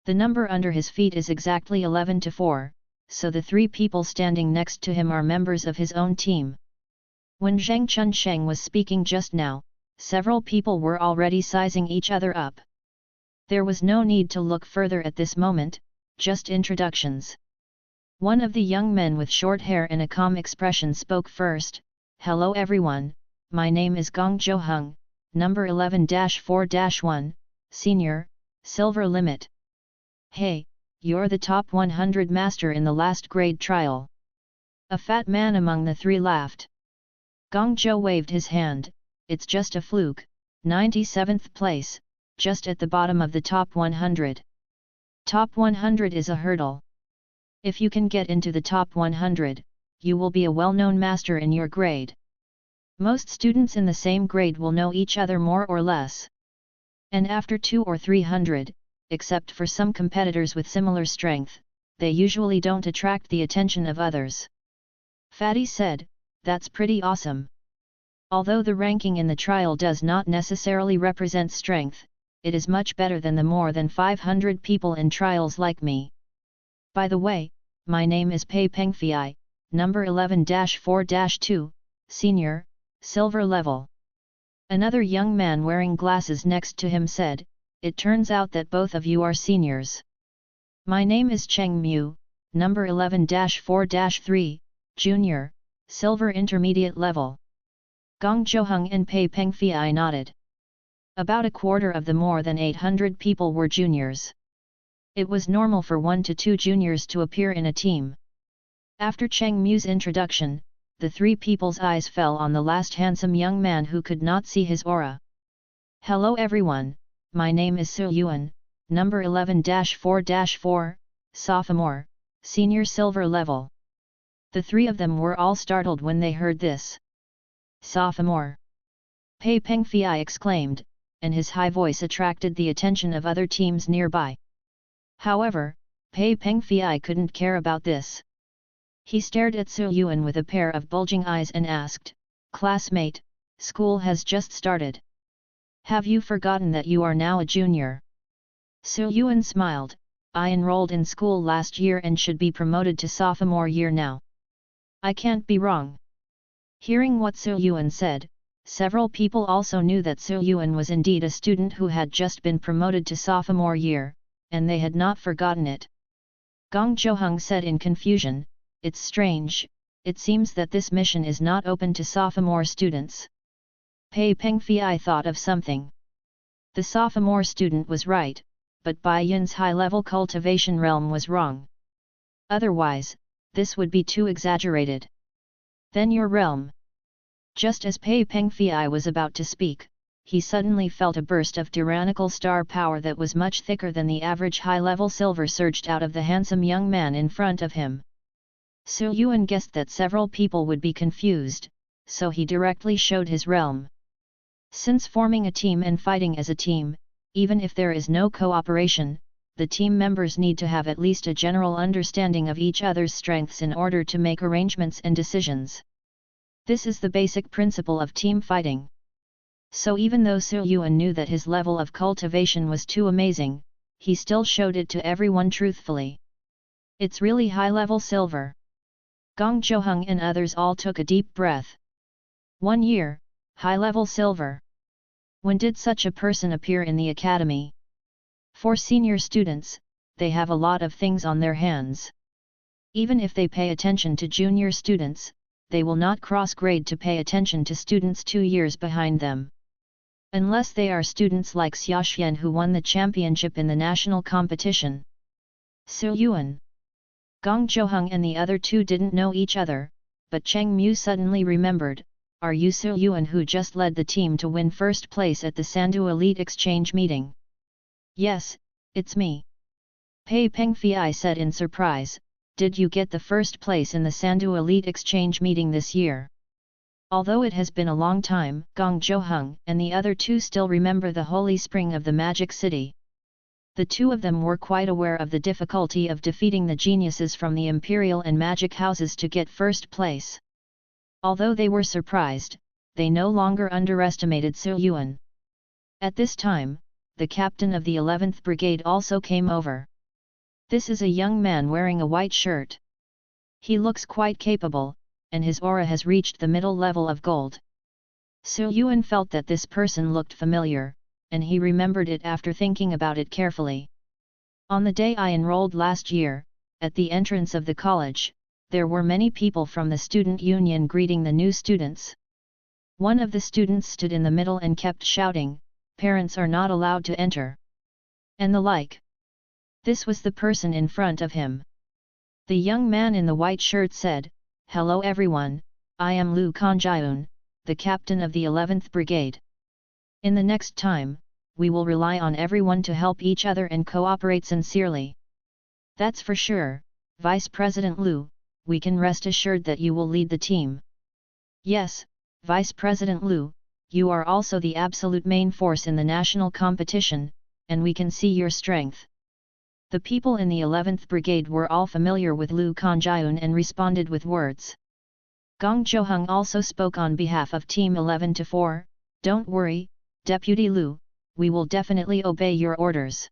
The number under his feet is exactly 11-4, so the 3 people standing next to him are members of his own team. When Zhang Chunsheng was speaking just now, several people were already sizing each other up. There was no need to look further at this moment, just introductions. One of the young men with short hair and a calm expression spoke first. "Hello everyone, my name is Gong Zhouheng, number 11-4-1, senior, silver limit. Hey, you're the top 100 master in the last grade trial." A fat man among the 3 laughed. Gong Zhou waved his hand. "It's just a fluke, 97th place, just at the bottom of the top 100. Top 100 is a hurdle. If you can get into the top 100, you will be a well-known master in your grade. Most students in the same grade will know each other more or less. And after 200 or 300, except for some competitors with similar strength, they usually don't attract the attention of others." Fatty said, "That's pretty awesome. Although the ranking in the trial does not necessarily represent strength, it is much better than the more than 500 people in trials like me. By the way, my name is Pei Pengfei, number 11-4-2, senior, silver level." Another young man wearing glasses next to him said, "It turns out that both of you are seniors. My name is Cheng Mu, number 11-4-3, junior, silver intermediate level." Gong Zhouheng and Pei Pengfei nodded. About a quarter of the more than 800 people were juniors. It was normal for 1 to 2 juniors to appear in a team. After Cheng Mu's introduction, the 3 people's eyes fell on the last handsome young man who could not see his aura. "Hello everyone, my name is Su Yuan, number 11-4-4, sophomore, senior silver level." The 3 of them were all startled when they heard this. "Sophomore!" Pei Pengfei exclaimed, and his high voice attracted the attention of other teams nearby. However, Pei Pengfei couldn't care about this. He stared at Su Yuan with a pair of bulging eyes and asked, "Classmate, school has just started. Have you forgotten that you are now a junior?" Su Yuan smiled, "I enrolled in school last year and should be promoted to sophomore year now. I can't be wrong." Hearing what Su Yuan said, several people also knew that Su Yuan was indeed a student who had just been promoted to sophomore year, and they had not forgotten it. Gong Zhouheng said in confusion, "It's strange, it seems that this mission is not open to sophomore students." Pei Pengfei thought of something. The sophomore student was right, but Bai Yun's high-level cultivation realm was wrong. Otherwise, this would be too exaggerated. "Then your realm." Just as Pei Pengfei was about to speak, he suddenly felt a burst of tyrannical star power that was much thicker than the average high-level silver surged out of the handsome young man in front of him. Su Yuan guessed that several people would be confused, so he directly showed his realm. Since forming a team and fighting as a team, even if there is no cooperation, the team members need to have at least a general understanding of each other's strengths in order to make arrangements and decisions. This is the basic principle of team fighting. So even though Su Yuan knew that his level of cultivation was too amazing, he still showed it to everyone truthfully. "It's really high-level silver." Gong Zhouheng and others all took a deep breath. 1 year, high-level silver. When did such a person appear in the academy? For senior students, they have a lot of things on their hands. Even if they pay attention to junior students, they will not cross-grade to pay attention to students 2 years behind them. Unless they are students like Xiaoxian who won the championship in the national competition. Su Yuan. Gong Zhouheng and the other two didn't know each other, but Cheng Mu suddenly remembered, "Are you Su Yuan who just led the team to win first place at the Sandu Elite Exchange meeting?" "Yes, it's me." Pei Pengfei said in surprise, "Did you get the first place in the Sandu Elite Exchange meeting this year?" Although it has been a long time, Gong Zhouheng and the other two still remember the holy spring of the Magic City. The two of them were quite aware of the difficulty of defeating the geniuses from the Imperial and Magic houses to get first place. Although they were surprised, they no longer underestimated Su Yuan. At this time, the captain of the 11th Brigade also came over. This is a young man wearing a white shirt. He looks quite capable, and his aura has reached the middle level of gold. Su Yuan felt that this person looked familiar, and he remembered it after thinking about it carefully. "On the day I enrolled last year, at the entrance of the college, there were many people from the student union greeting the new students. One of the students stood in the middle and kept shouting, 'Parents are not allowed to enter,' and the like." This was the person in front of him. The young man in the white shirt said, "Hello everyone, I am Lu Kanjiun, the captain of the 11th Brigade. In the next time, we will rely on everyone to help each other and cooperate sincerely." "That's for sure, Vice President Lu, we can rest assured that you will lead the team." "Yes, Vice President Lu, you are also the absolute main force in the national competition, and we can see your strength." The people in the 11th Brigade were all familiar with Lu Kanjiun and responded with words. Gong Zhouheng also spoke on behalf of Team 11-4, "Don't worry, Deputy Lu, we will definitely obey your orders."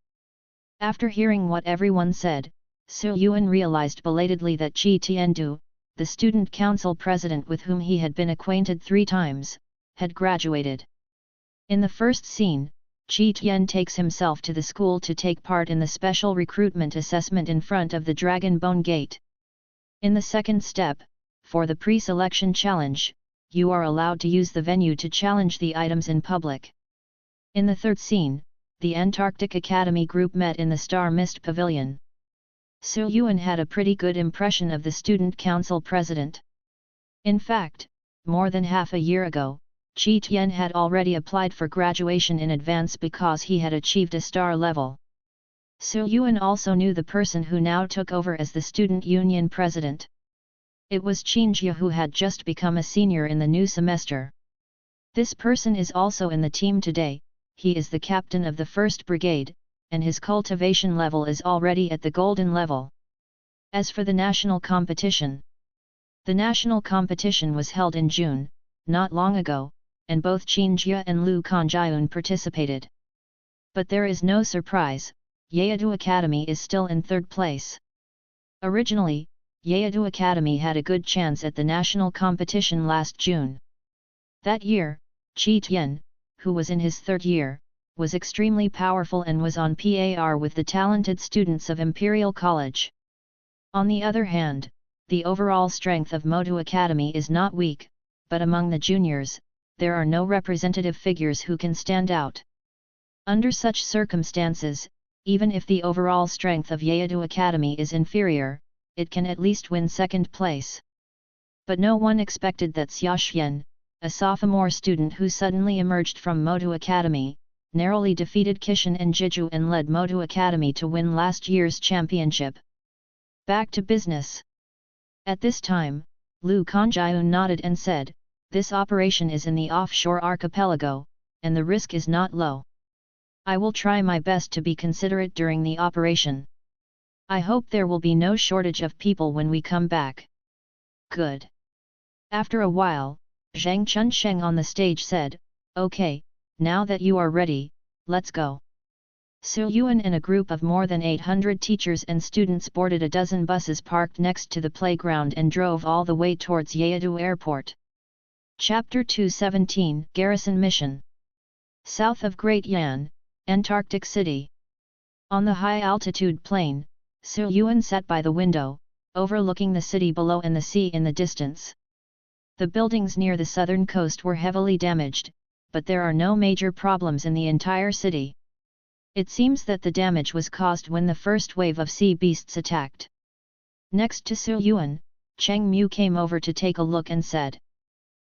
After hearing what everyone said, Su Yuan realized belatedly that Qi Tiandu, the student council president with whom he had been acquainted 3 times, had graduated. In the first scene, Qi Tian takes himself to the school to take part in the special recruitment assessment in front of the Dragon Bone Gate. In the second step, for the pre-selection challenge, you are allowed to use the venue to challenge the items in public. In the third scene, the Antarctic Academy group met in the Star Mist Pavilion. Su Yuan had a pretty good impression of the student council president. In fact, more than half a year ago, Qi Tian had already applied for graduation in advance because he had achieved a star level. Su Yuan also knew the person who now took over as the student union president. It was Qin Jia who had just become a senior in the new semester. This person is also in the team today, he is the captain of the 1st Brigade, and his cultivation level is already at the golden level. As for the national competition, The national competition was held in June, not long ago, and both Qin Jia and Lu Kanjiun participated. But there is no surprise, Yeadu Academy is still in third place. Originally, Yeadu Academy had a good chance at the national competition last June. That year, Qi Tian, who was in his third year, was extremely powerful and was on par with the talented students of Imperial College. On the other hand, the overall strength of Modu Academy is not weak, but among the juniors, there are no representative figures who can stand out. Under such circumstances, even if the overall strength of Yeadu Academy is inferior, it can at least win second place. But no one expected that Xia Xian, a sophomore student who suddenly emerged from Modu Academy, narrowly defeated Kishan and Jiju and led Modu Academy to win last year's championship. Back to business. At this time, Lu Kanjiun nodded and said, "This operation is in the offshore archipelago, and the risk is not low. I will try my best to be considerate during the operation. I hope there will be no shortage of people when we come back." Good. After a while, Zhang Chunsheng on the stage said, "Okay, now that you are ready, let's go." Su Yuan and a group of more than 800 teachers and students boarded a dozen buses parked next to the playground and drove all the way towards Yeadu Airport. Chapter 217 Garrison Mission. South of Great Yan, Antarctic City. On the high-altitude plain, Su Yuan sat by the window, overlooking the city below and the sea in the distance. The buildings near the southern coast were heavily damaged, but there are no major problems in the entire city. It seems that the damage was caused when the first wave of sea beasts attacked. Next to Su Yuan, Cheng Mu came over to take a look and said.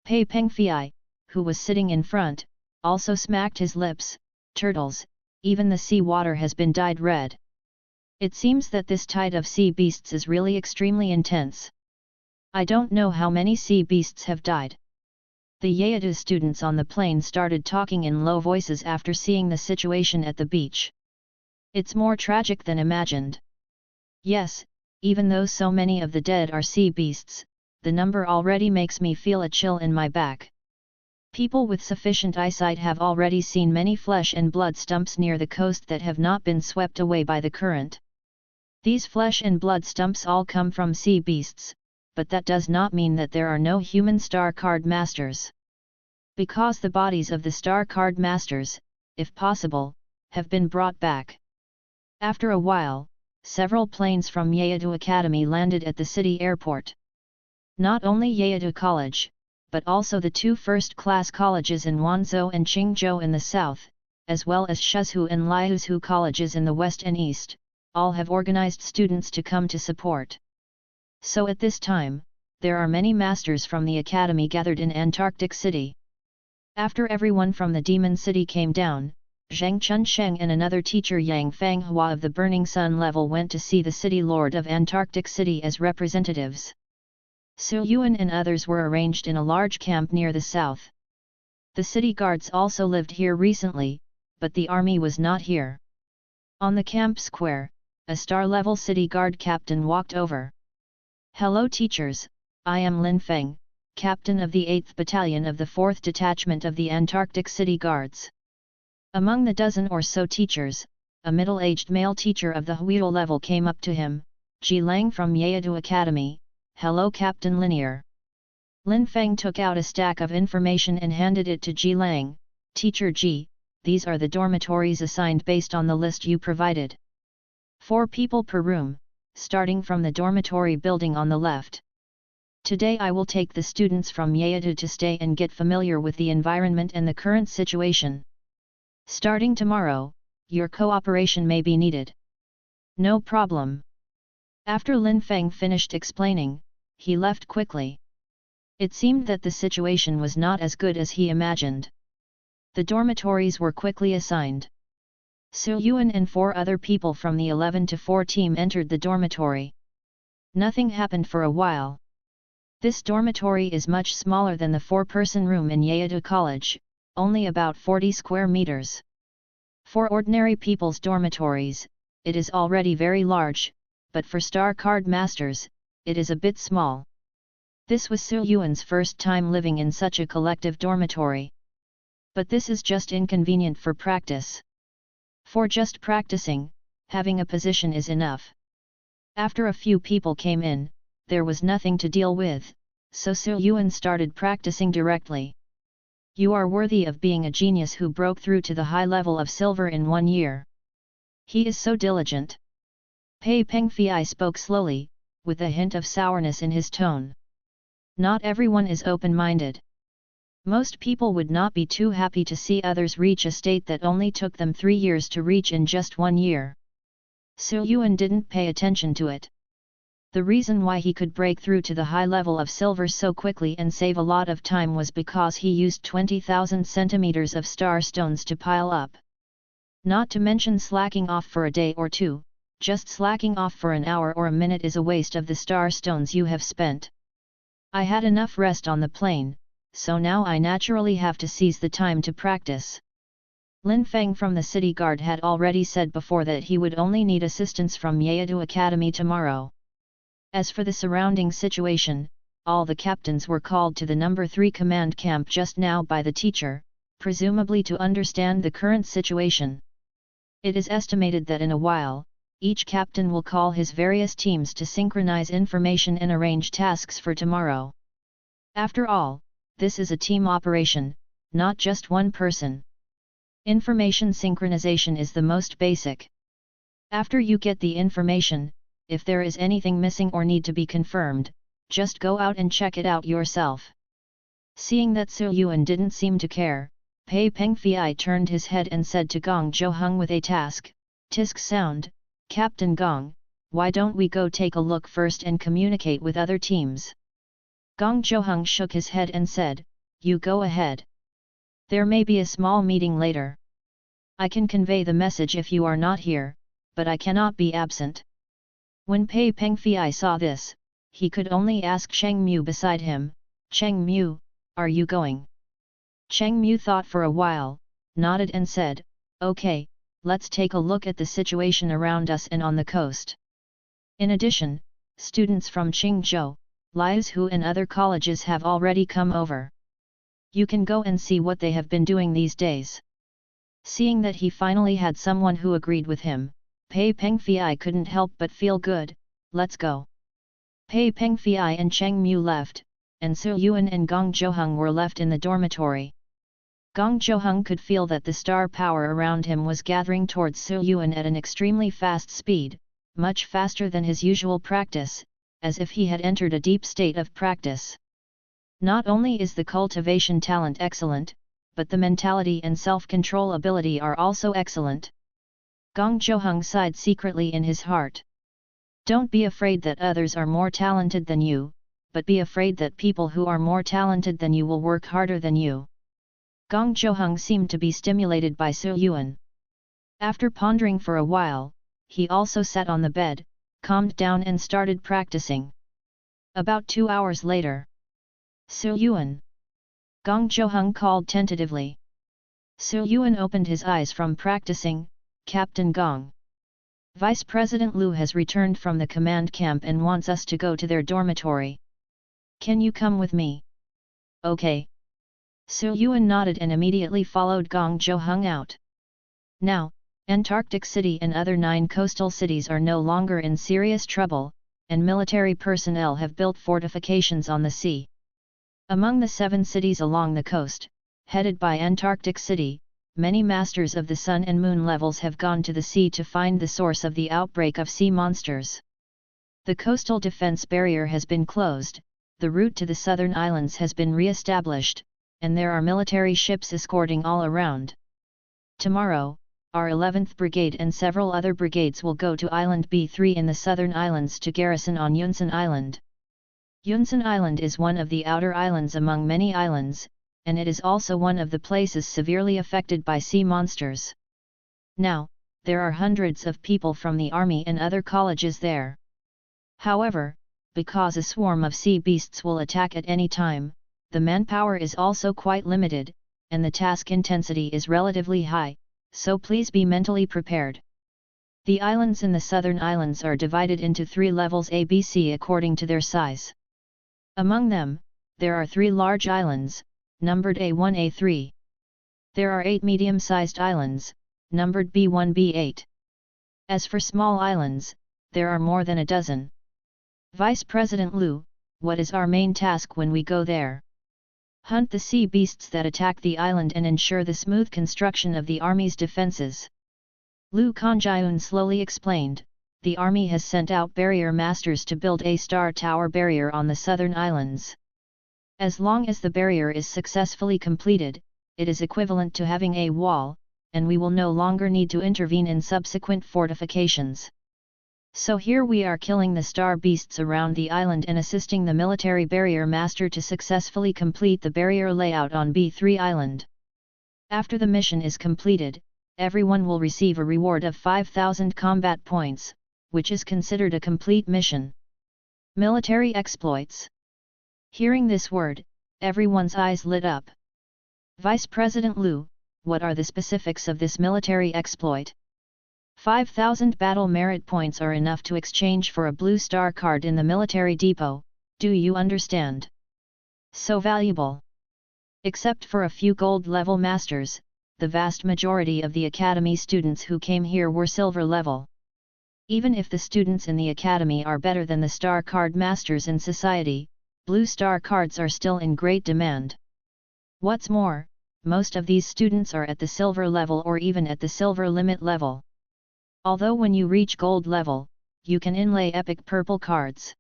Pei Pengfei, who was sitting in front, also smacked his lips. "Turtles, even the sea water has been dyed red. It seems that this tide of sea beasts is really extremely intense. I don't know how many sea beasts have died." The Yeadu students on the plane started talking in low voices after seeing the situation at the beach. "It's more tragic than imagined. Yes, even though so many of the dead are sea beasts, the number already makes me feel a chill in my back. People with sufficient eyesight have already seen many flesh and blood stumps near the coast that have not been swept away by the current. These flesh and blood stumps all come from sea beasts, but that does not mean that there are no human star card masters. Because the bodies of the star card masters, if possible, have been brought back." After a while, several planes from Yeadu Academy landed at the city airport. Not only Yeadu College, but also the two first-class colleges in Wanzhou and Qingzhou in the south, as well as Shuzhou and Liuzhou colleges in the west and east, all have organized students to come to support. So at this time, there are many masters from the academy gathered in Antarctic City. After everyone from the Demon City came down, Zhang Chunsheng and another teacher Yang Fanghua of the Burning Sun level went to see the city lord of Antarctic City as representatives. Su Yuan and others were arranged in a large camp near the south. The city guards also lived here recently, but the army was not here. On the camp square, a star-level city guard captain walked over. "Hello teachers, I am Lin Feng, captain of the 8th Battalion of the 4th Detachment of the Antarctic City Guards." Among the dozen or so teachers, a middle-aged male teacher of the Huido level came up to him. "Ji Lang from Yeadu Academy, hello Captain Linear." Lin Feng took out a stack of information and handed it to Ji Lang. "Teacher Ji, these are the dormitories assigned based on the list you provided. 4 people per room, starting from the dormitory building on the left. Today I will take the students from Yeadu to stay and get familiar with the environment and the current situation. Starting tomorrow, your cooperation may be needed." "No problem." After Lin Feng finished explaining, he left quickly. It seemed that the situation was not as good as he imagined. The dormitories were quickly assigned. Su Yuan and 4 other people from the 11-4 team entered the dormitory. Nothing happened for a while. This dormitory is much smaller than the 4-person room in Yeadu College, only about 40 square meters. For ordinary people's dormitories, it is already very large, but for star card masters, it is a bit small. This was Su Yuan's first time living in such a collective dormitory. But this is just inconvenient for practice. For just practicing, having a position is enough. After a few people came in, there was nothing to deal with, so Su Yuan started practicing directly. You are worthy of being a genius who broke through to the high level of silver in 1 year. He is so diligent. Pei Pengfei spoke slowly, with a hint of sourness in his tone. Not everyone is open-minded. Most people would not be too happy to see others reach a state that only took them 3 years to reach in just 1 year. Su Yuan didn't pay attention to it. The reason why he could break through to the high level of silver so quickly and save a lot of time was because he used 20,000 centimeters of star stones to pile up. Not to mention slacking off for a day or two, just slacking off for an hour or a minute is a waste of the star stones you have spent. I had enough rest on the plane, so now I naturally have to seize the time to practice. Lin Feng from the city guard had already said before that he would only need assistance from Yeadu Academy tomorrow. As for the surrounding situation, all the captains were called to the number 3 command camp just now by the teacher, presumably to understand the current situation. It is estimated that in a while, each captain will call his various teams to synchronize information and arrange tasks for tomorrow. After all, this is a team operation, not just one person. Information synchronization is the most basic. After you get the information, if there is anything missing or need to be confirmed, just go out and check it out yourself. Seeing that Su Yuan didn't seem to care, Pei Pengfei turned his head and said to Gong Zhou with a task, "Tisk sound, Captain Gong, why don't we go take a look first and communicate with other teams?" Gong Zhou shook his head and said, "You go ahead. There may be a small meeting later. I can convey the message if you are not here, but I cannot be absent." When Pei Pengfei saw this, he could only ask Cheng Mu beside him, "Cheng Mu, are you going?" Cheng Mu thought for a while, nodded and said, "Okay, let's take a look at the situation around us and on the coast." In addition, students from Qingzhou, Liuzhu and other colleges have already come over. You can go and see what they have been doing these days. Seeing that he finally had someone who agreed with him, Pei Pengfei couldn't help but feel good. "Let's go." Pei Pengfei and Cheng Mu left, and Su Yuan and Gong Zhou were left in the dormitory. Gong Zhou could feel that the star power around him was gathering towards Su Yuan at an extremely fast speed, much faster than his usual practice, as if he had entered a deep state of practice. Not only is the cultivation talent excellent, but the mentality and self-control ability are also excellent. Gong Zhou sighed secretly in his heart. Don't be afraid that others are more talented than you, but be afraid that people who are more talented than you will work harder than you. Gong Zhou seemed to be stimulated by Su Yuan. After pondering for a while, he also sat on the bed, calmed down and started practicing. About 2 hours later. "Su Yuan!" Gong Zhou called tentatively. Su Yuan opened his eyes from practicing. "Captain Gong. Vice President Liu has returned from the command camp and wants us to go to their dormitory. Can you come with me?" "Okay." Su Yuan nodded and immediately followed Gong Zhou out. Now, Antarctic City and other 9 coastal cities are no longer in serious trouble, and military personnel have built fortifications on the sea. Among the 7 cities along the coast, headed by Antarctic City, many masters of the Sun and Moon levels have gone to the sea to find the source of the outbreak of sea monsters. The coastal defense barrier has been closed, the route to the southern islands has been re-established, and there are military ships escorting all around. Tomorrow, our 11th Brigade and several other brigades will go to Island B3 in the southern islands to garrison on Yunsan Island. Yunsan Island is one of the outer islands among many islands, and it is also one of the places severely affected by sea monsters. Now, there are hundreds of people from the army and other colleges there. However, because a swarm of sea beasts will attack at any time, the manpower is also quite limited, and the task intensity is relatively high, so please be mentally prepared. The islands in the southern islands are divided into 3 levels ABC according to their size. Among them, there are 3 large islands, numbered A1 A3. There are 8 medium-sized islands, numbered B1 B8. As for small islands, there are more than a dozen. Vice President Liu, what is our main task when we go there? Hunt the sea beasts that attack the island and ensure the smooth construction of the army's defenses. Lu Kanjiun slowly explained, the army has sent out barrier masters to build a star tower barrier on the southern islands. As long as the barrier is successfully completed, it is equivalent to having a wall, and we will no longer need to intervene in subsequent fortifications. So here we are killing the star beasts around the island and assisting the military barrier master to successfully complete the barrier layout on B3 island. After the mission is completed, everyone will receive a reward of 5,000 combat points, which is considered a complete mission. Military exploits. Hearing this word, everyone's eyes lit up. Vice President Liu, what are the specifics of this military exploit? 5,000 battle merit points are enough to exchange for a blue star card in the military depot, do you understand? So valuable. Except for a few gold level masters, the vast majority of the academy students who came here were silver level. Even if the students in the academy are better than the star card masters in society, blue star cards are still in great demand. What's more, most of these students are at the silver level or even at the silver limit level. Although when you reach gold level, you can inlay epic purple cards.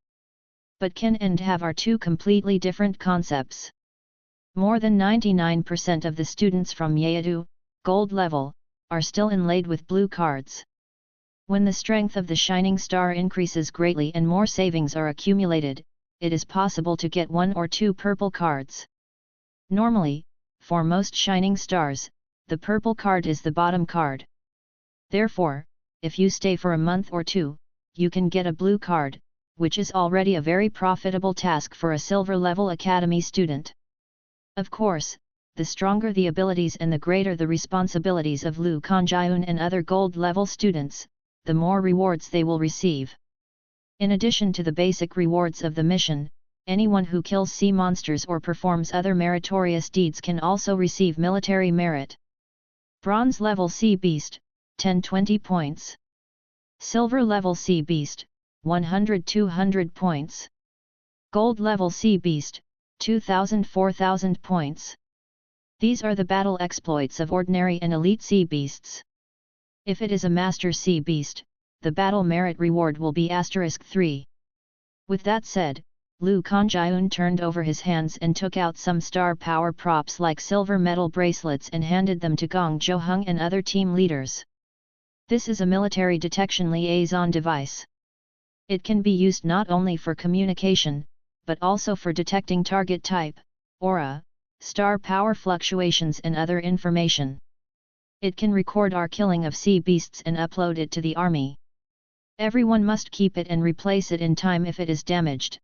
But can and have are 2 completely different concepts. More than 99% of the students from Yeadu, gold level, are still inlaid with blue cards. When the strength of the shining star increases greatly and more savings are accumulated, it is possible to get 1 or 2 purple cards. Normally, for most shining stars, the purple card is the bottom card. Therefore, if you stay for a month or 2, you can get a blue card, which is already a very profitable task for a silver level academy student. Of course, the stronger the abilities and the greater the responsibilities of Lu Kanjiun and other gold level students, the more rewards they will receive. In addition to the basic rewards of the mission, anyone who kills sea monsters or performs other meritorious deeds can also receive military merit. Bronze level sea beast, 10-20 points. Silver level sea beast, 100-200 points. Gold level sea beast, 2,000-4,000 points. These are the battle exploits of ordinary and elite sea beasts. If it is a master sea beast, the battle merit reward will be *3. With that said, Lu Kanjiun turned over his hands and took out some star power props like silver metal bracelets and handed them to Gong Zhouheng and other team leaders. This is a military detection liaison device. It can be used not only for communication, but also for detecting target type, aura, star power fluctuations and other information. It can record our killing of sea beasts and upload it to the army. Everyone must keep it and replace it in time if it is damaged.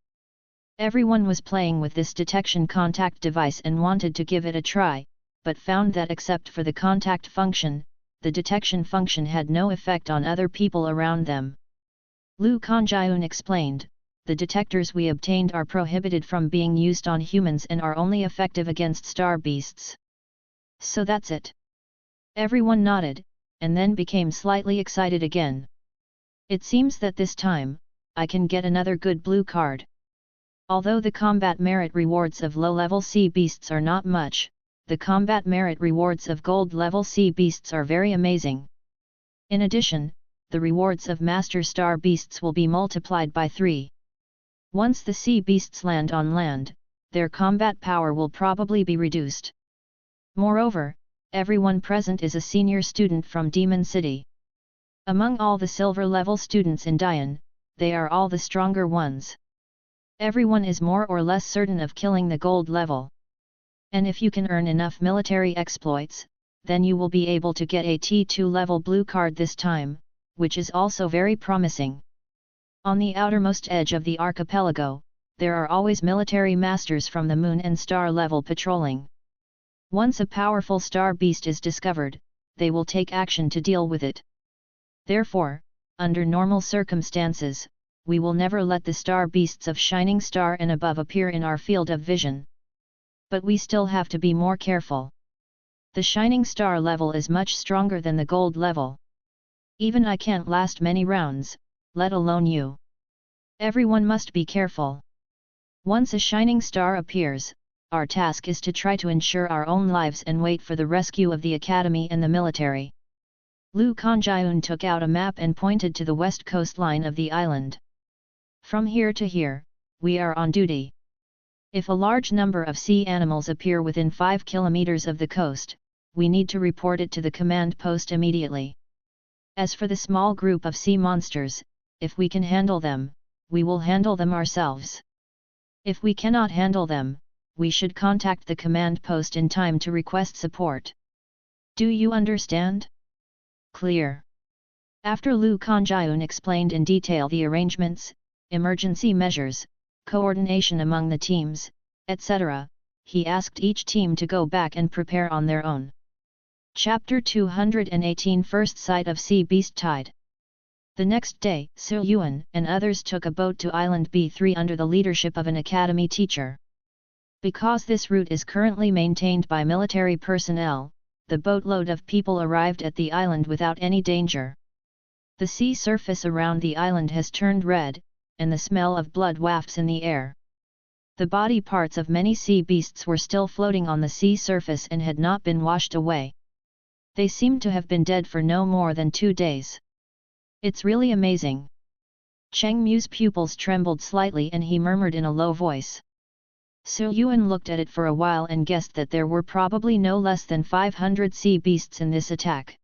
Everyone was playing with this detection contact device and wanted to give it a try, but found that except for the contact function, the detection function had no effect on other people around them. Lu Kanjiun explained, the detectors we obtained are prohibited from being used on humans and are only effective against star beasts. So that's it. Everyone nodded, and then became slightly excited again. It seems that this time, I can get another good blue card. Although the combat merit rewards of low-level sea beasts are not much, the combat merit rewards of gold-level sea beasts are very amazing. In addition, the rewards of master star beasts will be multiplied by 3. Once the sea beasts land on land, their combat power will probably be reduced. Moreover, everyone present is a senior student from Demon City. Among all the silver-level students in Dian, they are all the stronger ones. Everyone is more or less certain of killing the gold level. And if you can earn enough military exploits, then you will be able to get a T2 level blue card this time, which is also very promising. On the outermost edge of the archipelago, there are always military masters from the moon and star level patrolling. Once a powerful star beast is discovered, they will take action to deal with it. Therefore, under normal circumstances, we will never let the star beasts of Shining Star and above appear in our field of vision. But we still have to be more careful. The Shining Star level is much stronger than the Gold level. Even I can't last many rounds, let alone you. Everyone must be careful. Once a Shining Star appears, our task is to try to ensure our own lives and wait for the rescue of the academy and the military. Lu Kanjiun took out a map and pointed to the west coastline of the island. From here to here, we are on duty. If a large number of sea animals appear within 5 kilometers of the coast, we need to report it to the command post immediately. As for the small group of sea monsters, if we can handle them, we will handle them ourselves. If we cannot handle them, we should contact the command post in time to request support. Do you understand? Clear. After Lu Kanjiun explained in detail the arrangements, emergency measures, coordination among the teams, etc., he asked each team to go back and prepare on their own. Chapter 218 First Sight of Sea Beast Tide. The next day, Yuan and others took a boat to Island B3 under the leadership of an academy teacher. Because this route is currently maintained by military personnel, the boatload of people arrived at the island without any danger. The sea surface around the island has turned red, and the smell of blood wafts in the air. The body parts of many sea beasts were still floating on the sea surface and had not been washed away. They seemed to have been dead for no more than 2 days. It's really amazing. Cheng Mu's pupils trembled slightly and he murmured in a low voice. Yuan looked at it for a while and guessed that there were probably no less than 500 sea beasts in this attack.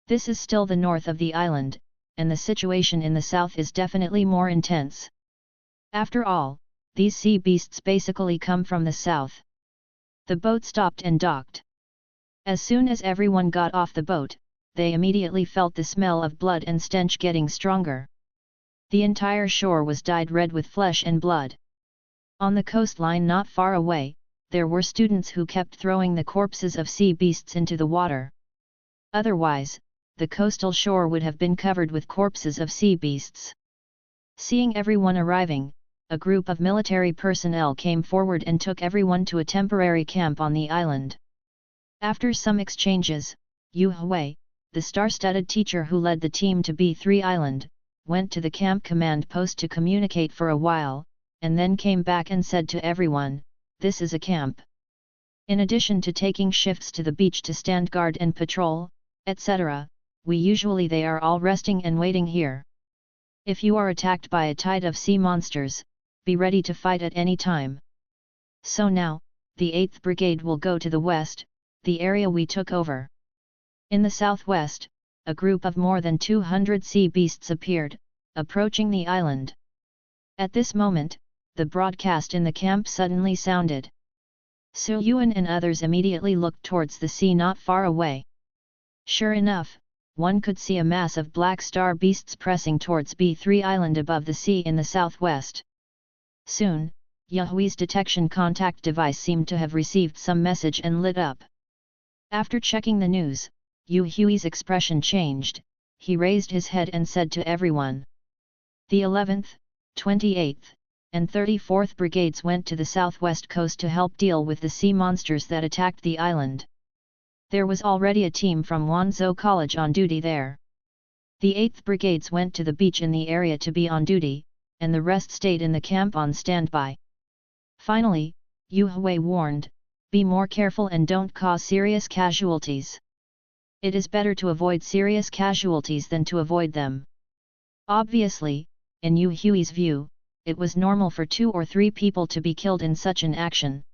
This is still the north of the island, and the situation in the south is definitely more intense. After all, these sea beasts basically come from the south. The boat stopped and docked. As soon as everyone got off the boat, they immediately felt the smell of blood and stench getting stronger. The entire shore was dyed red with flesh and blood. On the coastline not far away, there were students who kept throwing the corpses of sea beasts into the water. Otherwise, the coastal shore would have been covered with corpses of sea beasts. Seeing everyone arriving, a group of military personnel came forward and took everyone to a temporary camp on the island. After some exchanges, Yu Hui, the star-studded teacher who led the team to B3 Island, went to the camp command post to communicate for a while, and then came back and said to everyone, "This is a camp. In addition to taking shifts to the beach to stand guard and patrol, etc., they are all resting and waiting here. If you are attacked by a tide of sea monsters, be ready to fight at any time." So now, the 8th Brigade will go to the west, the area we took over. In the southwest, a group of more than 200 sea beasts appeared, approaching the island. At this moment, the broadcast in the camp suddenly sounded. Yuan and others immediately looked towards the sea not far away. Sure enough, one could see a mass of black star beasts pressing towards B3 Island above the sea in the southwest. Soon, Yahui's detection contact device seemed to have received some message and lit up. After checking the news, Yu Hui's expression changed, he raised his head and said to everyone. The 11th, 28th, and 34th Brigades went to the southwest coast to help deal with the sea monsters that attacked the island. There was already a team from Wanzhou College on duty there. The 8th Brigades went to the beach in the area to be on duty, and the rest stayed in the camp on standby. Finally, Yu Hui warned, "Be more careful and don't cause serious casualties. It is better to avoid serious casualties than to avoid them." Obviously, in Yu Hui's view, it was normal for 2 or 3 people to be killed in such an action.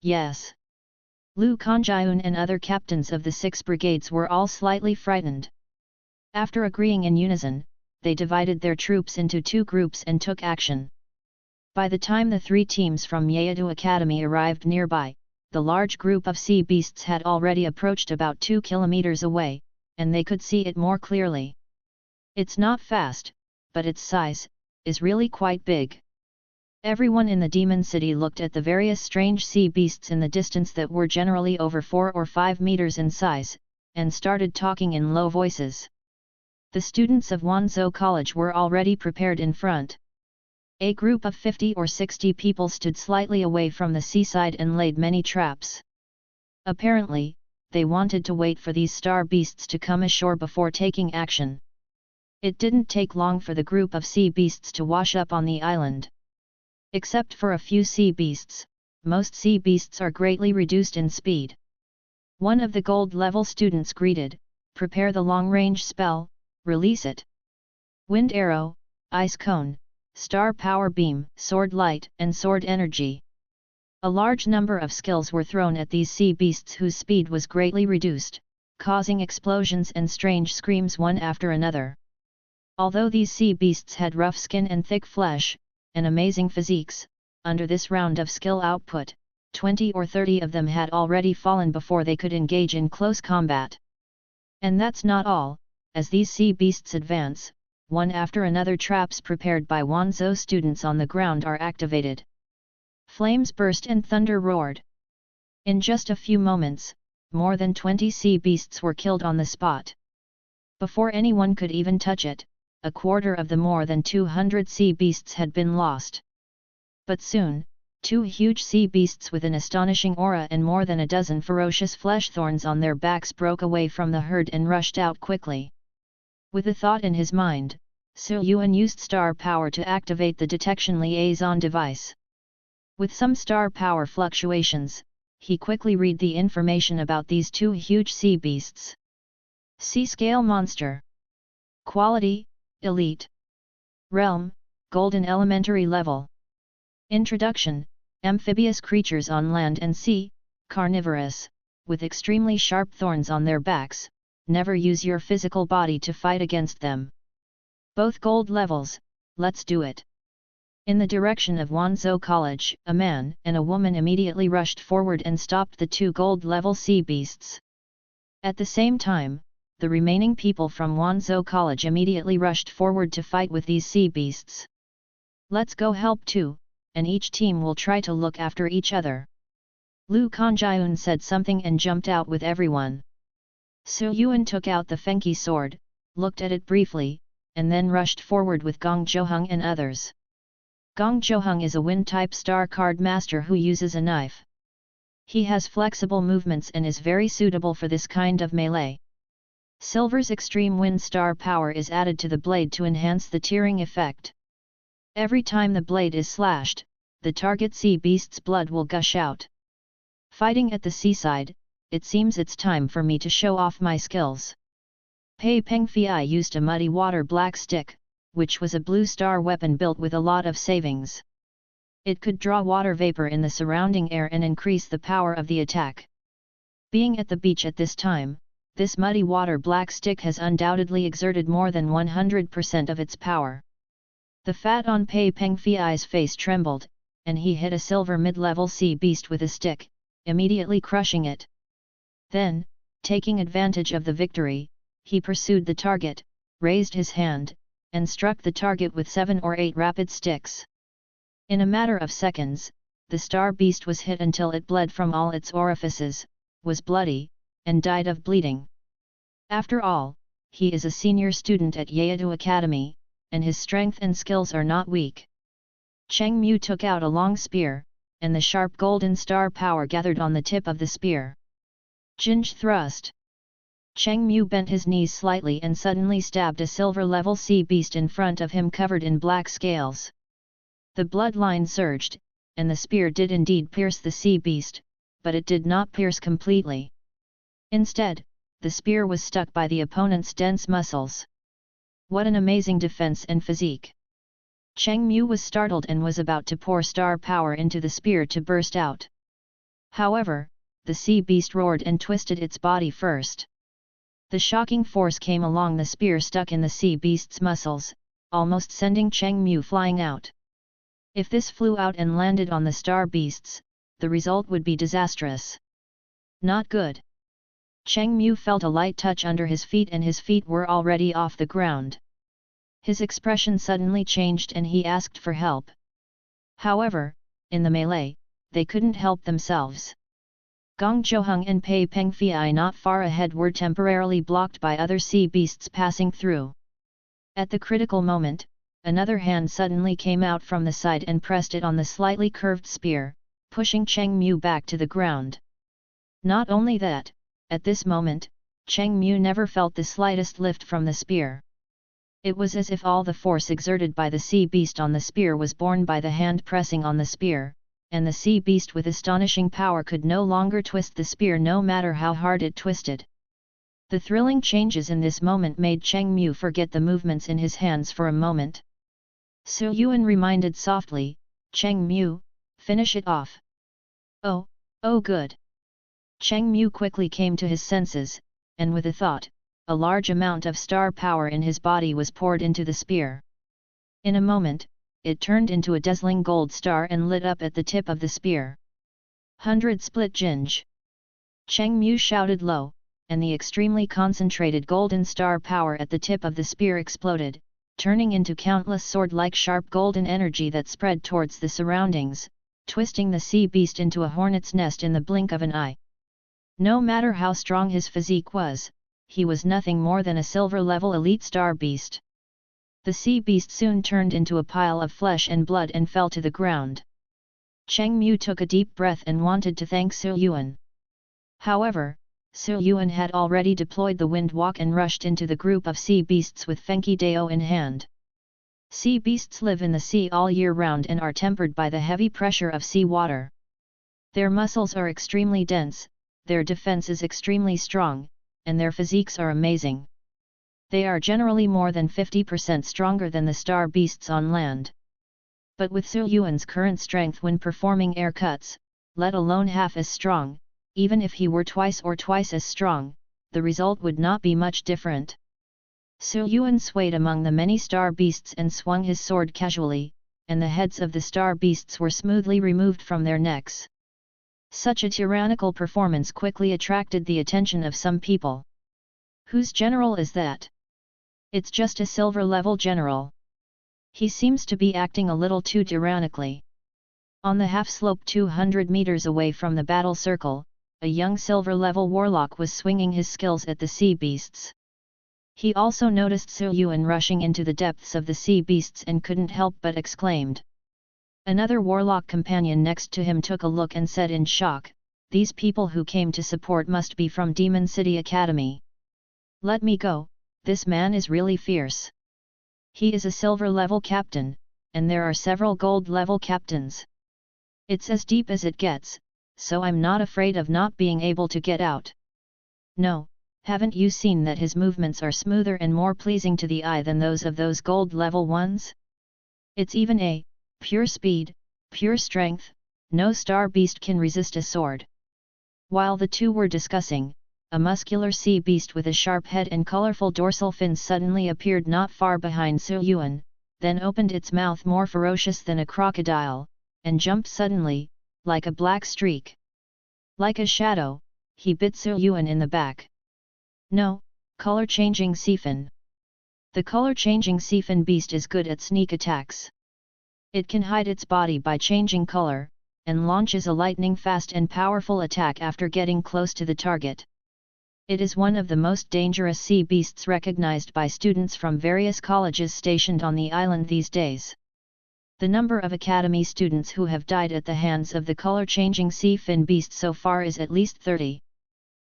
Yes. Lu Kanjiun and other captains of the 6 brigades were all slightly frightened. After agreeing in unison, they divided their troops into 2 groups and took action. By the time the 3 teams from Yeadu Academy arrived nearby, the large group of sea beasts had already approached about 2 kilometers away, and they could see it more clearly. It's not fast, but its size is really quite big. Everyone in the Demon City looked at the various strange sea beasts in the distance that were generally over 4 or 5 meters in size, and started talking in low voices. The students of Wanzhou College were already prepared in front. A group of 50 or 60 people stood slightly away from the seaside and laid many traps. Apparently, they wanted to wait for these star beasts to come ashore before taking action. It didn't take long for the group of sea beasts to wash up on the island. Except for a few sea beasts, most sea beasts are greatly reduced in speed. One of the gold-level students greeted, "Prepare the long-range spell, release it." Wind arrow, ice cone, star power beam, sword light, and sword energy. A large number of skills were thrown at these sea beasts whose speed was greatly reduced, causing explosions and strange screams one after another. Although these sea beasts had rough skin and thick flesh, and amazing physiques, under this round of skill output, 20 or 30 of them had already fallen before they could engage in close combat. And that's not all. As these sea beasts advance, one after another traps prepared by Wanzhou students on the ground are activated. Flames burst and thunder roared. In just a few moments, more than 20 sea beasts were killed on the spot. Before anyone could even touch it, a quarter of the more than 200 sea beasts had been lost. But soon, 2 huge sea beasts with an astonishing aura and more than a dozen ferocious flesh thorns on their backs broke away from the herd and rushed out quickly. With a thought in his mind, Yuan used star power to activate the detection liaison device. With some star power fluctuations, he quickly read the information about these 2 huge sea beasts. Sea-scale monster. Quality, elite. Realm, golden elementary level. Introduction, amphibious creatures on land and sea, carnivorous, with extremely sharp thorns on their backs. Never use your physical body to fight against them. Both gold levels, let's do it. In the direction of Wanzhou College, a man and a woman immediately rushed forward and stopped the 2 gold-level sea beasts. At the same time, the remaining people from Wanzhou College immediately rushed forward to fight with these sea beasts. Let's go help too, and each team will try to look after each other. Lu Kanjiun said something and jumped out with everyone. Yuan took out the Fengqi sword, looked at it briefly, and then rushed forward with Gong Zhouheng and others. Gong Zhouheng is a wind-type star card master who uses a knife. He has flexible movements and is very suitable for this kind of melee. Silver's extreme wind star power is added to the blade to enhance the tearing effect. Every time the blade is slashed, the target sea beast's blood will gush out. Fighting at the seaside, it seems it's time for me to show off my skills. Pei Pengfei used a muddy water black stick, which was a blue star weapon built with a lot of savings. It could draw water vapor in the surrounding air and increase the power of the attack. Being at the beach at this time, this muddy water black stick has undoubtedly exerted more than 100% of its power. The fat on Pei Pengfei's face trembled, and he hit a silver mid-level sea beast with a stick, immediately crushing it. Then, taking advantage of the victory, he pursued the target, raised his hand, and struck the target with 7 or 8 rapid sticks. In a matter of seconds, the star beast was hit until it bled from all its orifices, was bloody, and died of bleeding. After all, he is a senior student at Yaidu Academy, and his strength and skills are not weak. Cheng Mu took out a long spear, and the sharp golden star power gathered on the tip of the spear. Jinj thrust. Cheng Mu bent his knees slightly and suddenly stabbed a silver-level sea beast in front of him covered in black scales. The bloodline surged, and the spear did indeed pierce the sea beast, but it did not pierce completely. Instead, the spear was stuck by the opponent's dense muscles. What an amazing defense and physique! Cheng Mu was startled and was about to pour star power into the spear to burst out. However, the sea beast roared and twisted its body first. The shocking force came along the spear stuck in the sea beast's muscles, almost sending Cheng Mu flying out. If this flew out and landed on the star beasts, the result would be disastrous. Not good. Cheng Mu felt a light touch under his feet and his feet were already off the ground. His expression suddenly changed and he asked for help. However, in the melee, they couldn't help themselves. Gong Zhouheng and Pei Pengfei not far ahead were temporarily blocked by other sea beasts passing through. At the critical moment, another hand suddenly came out from the side and pressed it on the slightly curved spear, pushing Cheng Mu back to the ground. Not only that, at this moment, Cheng Mu never felt the slightest lift from the spear. It was as if all the force exerted by the sea beast on the spear was borne by the hand pressing on the spear, and the sea beast with astonishing power could no longer twist the spear no matter how hard it twisted. The thrilling changes in this moment made Cheng Mu forget the movements in his hands for a moment. Su Yuan reminded softly, "Cheng Mu, finish it off." "Oh, oh good." Cheng Mu quickly came to his senses, and with a thought, a large amount of star power in his body was poured into the spear. In a moment, it turned into a dazzling gold star and lit up at the tip of the spear. 100 split jinj! Cheng Mu shouted low, and the extremely concentrated golden star power at the tip of the spear exploded, turning into countless sword-like sharp golden energy that spread towards the surroundings, twisting the sea beast into a hornet's nest in the blink of an eye. No matter how strong his physique was, he was nothing more than a silver-level elite star beast. The sea beast soon turned into a pile of flesh and blood and fell to the ground. Cheng Mu took a deep breath and wanted to thank Su Yuan. However, Su Yuan had already deployed the wind walk and rushed into the group of sea beasts with Fenki Dao in hand. Sea beasts live in the sea all year round and are tempered by the heavy pressure of sea water. Their muscles are extremely dense, their defense is extremely strong, and their physiques are amazing. They are generally more than 50% stronger than the star beasts on land. But with Su Yuan's current strength when performing air cuts, let alone half as strong, even if he were twice as strong, the result would not be much different. Su Yuan swayed among the many star beasts and swung his sword casually, and the heads of the star beasts were smoothly removed from their necks. Such a tyrannical performance quickly attracted the attention of some people. Whose general is that? It's just a silver-level general. He seems to be acting a little too tyrannically. On the half-slope 200 meters away from the battle circle, a young silver-level warlock was swinging his skills at the sea beasts. He also noticed Su Yuan rushing into the depths of the sea beasts and couldn't help but exclaimed. Another warlock companion next to him took a look and said in shock, "These people who came to support must be from Demon City Academy. Let me go, this man is really fierce. He is a silver-level captain, and there are several gold-level captains. It's as deep as it gets, so I'm not afraid of not being able to get out. No, haven't you seen that his movements are smoother and more pleasing to the eye than those of those gold-level ones? It's even a pure speed, pure strength, no star beast can resist a sword." While the two were discussing, a muscular sea beast with a sharp head and colorful dorsal fins suddenly appeared not far behind Su Yuan, then opened its mouth more ferocious than a crocodile, and jumped suddenly, like a black streak. Like a shadow, he bit Su Yuan in the back. No, color-changing Seafin. The color-changing Seafin beast is good at sneak attacks. It can hide its body by changing color, and launches a lightning-fast and powerful attack after getting close to the target. It is one of the most dangerous sea beasts recognized by students from various colleges stationed on the island these days. The number of academy students who have died at the hands of the color-changing sea fin beast so far is at least 30.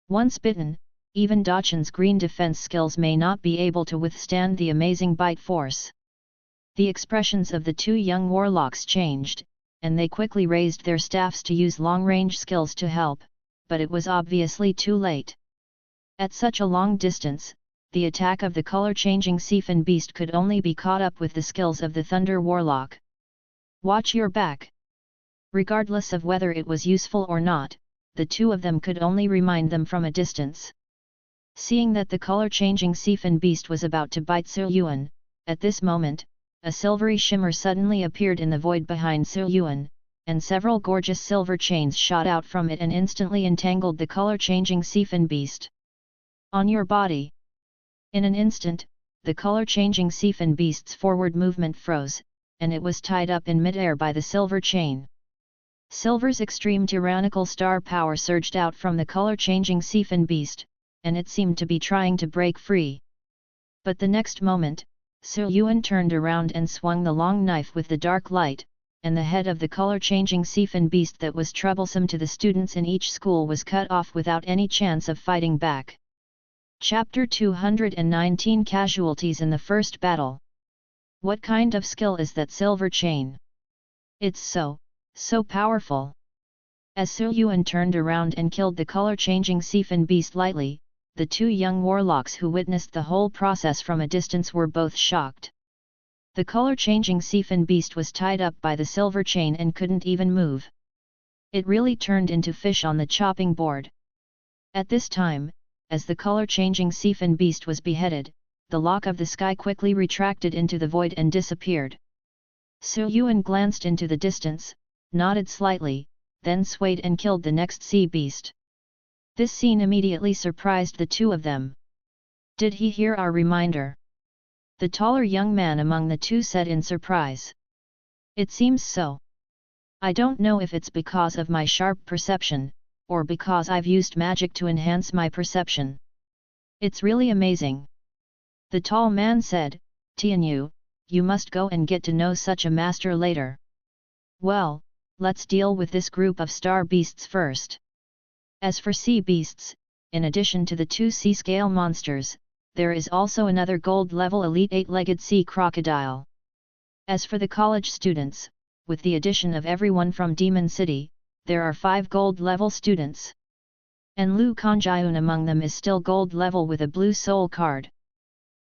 Once bitten, even Dachan's green defense skills may not be able to withstand the amazing bite force. The expressions of the two young warlocks changed, and they quickly raised their staffs to use long-range skills to help, but it was obviously too late. At such a long distance, the attack of the color-changing Seafin beast could only be caught up with the skills of the Thunder Warlock. Watch your back! Regardless of whether it was useful or not, the two of them could only remind them from a distance. Seeing that the color-changing Seafin beast was about to bite Su Yuan, at this moment, a silvery shimmer suddenly appeared in the void behind Su Yuan, and several gorgeous silver chains shot out from it and instantly entangled the color-changing Seafin beast. On your body! In an instant, the color-changing Seafin beast's forward movement froze, and it was tied up in mid-air by the silver chain. Silver's extreme tyrannical star power surged out from the color-changing Seafin beast, and it seemed to be trying to break free. But the next moment, Yuan turned around and swung the long knife with the dark light, and the head of the color-changing siphon beast that was troublesome to the students in each school was cut off without any chance of fighting back. Chapter 219 Casualties in the First Battle. What kind of skill is that silver chain? It's so powerful. As Yuan turned around and killed the color-changing siphon beast lightly, the two young warlocks who witnessed the whole process from a distance were both shocked. The color-changing siphon beast was tied up by the silver chain and couldn't even move. It really turned into fish on the chopping board. At this time, as the color-changing siphon beast was beheaded, the lock of the sky quickly retracted into the void and disappeared. Yuan glanced into the distance, nodded slightly, then swayed and killed the next sea beast. This scene immediately surprised the two of them. Did he hear our reminder? The taller young man among the two said in surprise. It seems so. I don't know if it's because of my sharp perception, or because I've used magic to enhance my perception. It's really amazing. The tall man said, Tianyu, you must go and get to know such a master later. Well, let's deal with this group of star beasts first. As for sea beasts, in addition to the two sea-scale monsters, there is also another gold-level elite 8-legged sea crocodile. As for the college students, with the addition of everyone from Demon City, there are 5 gold-level students. And Lu Kanjiun among them is still gold-level with a blue soul card.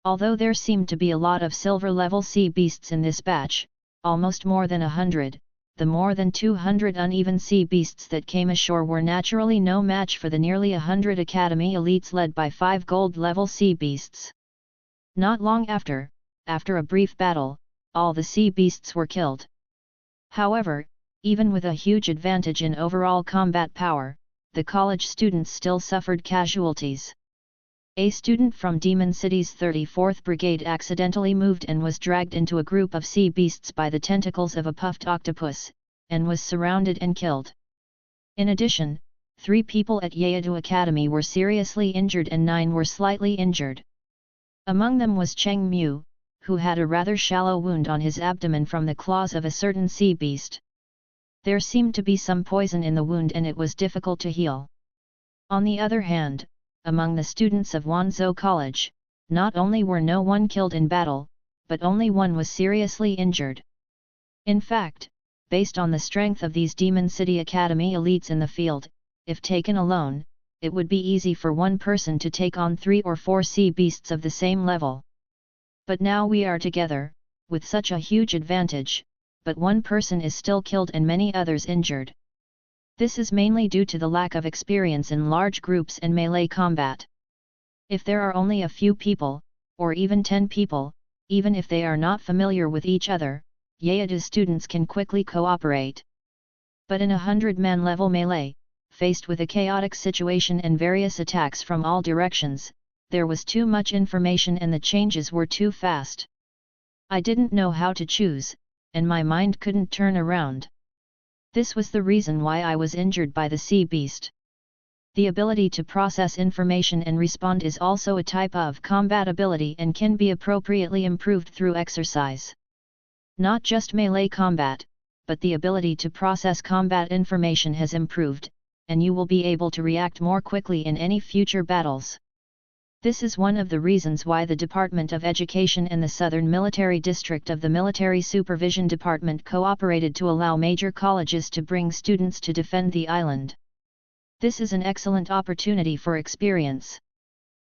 Although there seemed to be a lot of silver-level sea beasts in this batch, almost more than 100, the more than 200 uneven sea beasts that came ashore were naturally no match for the nearly 100 academy elites led by 5 gold-level sea beasts. Not long after a brief battle, all the sea beasts were killed. However, even with a huge advantage in overall combat power, the college students still suffered casualties. A student from Demon City's 34th Brigade accidentally moved and was dragged into a group of sea beasts by the tentacles of a puffed octopus, and was surrounded and killed. In addition, 3 people at Yeadu Academy were seriously injured and 9 were slightly injured. Among them was Cheng Mu, who had a rather shallow wound on his abdomen from the claws of a certain sea beast. There seemed to be some poison in the wound and it was difficult to heal. On the other hand, among the students of Wanzhou College, not only were no one killed in battle, but only one was seriously injured. In fact, based on the strength of these Demon City Academy elites in the field, if taken alone, it would be easy for one person to take on 3 or 4 sea beasts of the same level. But now we are together, with such a huge advantage, but one person is still killed and many others injured. This is mainly due to the lack of experience in large groups and melee combat. If there are only a few people, or even 10 people, even if they are not familiar with each other, Yeadu students can quickly cooperate. But in a 100-man level melee, faced with a chaotic situation and various attacks from all directions, there was too much information and the changes were too fast. I didn't know how to choose, and my mind couldn't turn around. This was the reason why I was injured by the sea beast. The ability to process information and respond is also a type of combat ability and can be appropriately improved through exercise. Not just melee combat, but the ability to process combat information has improved, and you will be able to react more quickly in any future battles. This is one of the reasons why the Department of Education and the Southern Military District of the Military Supervision Department cooperated to allow major colleges to bring students to defend the island. This is an excellent opportunity for experience.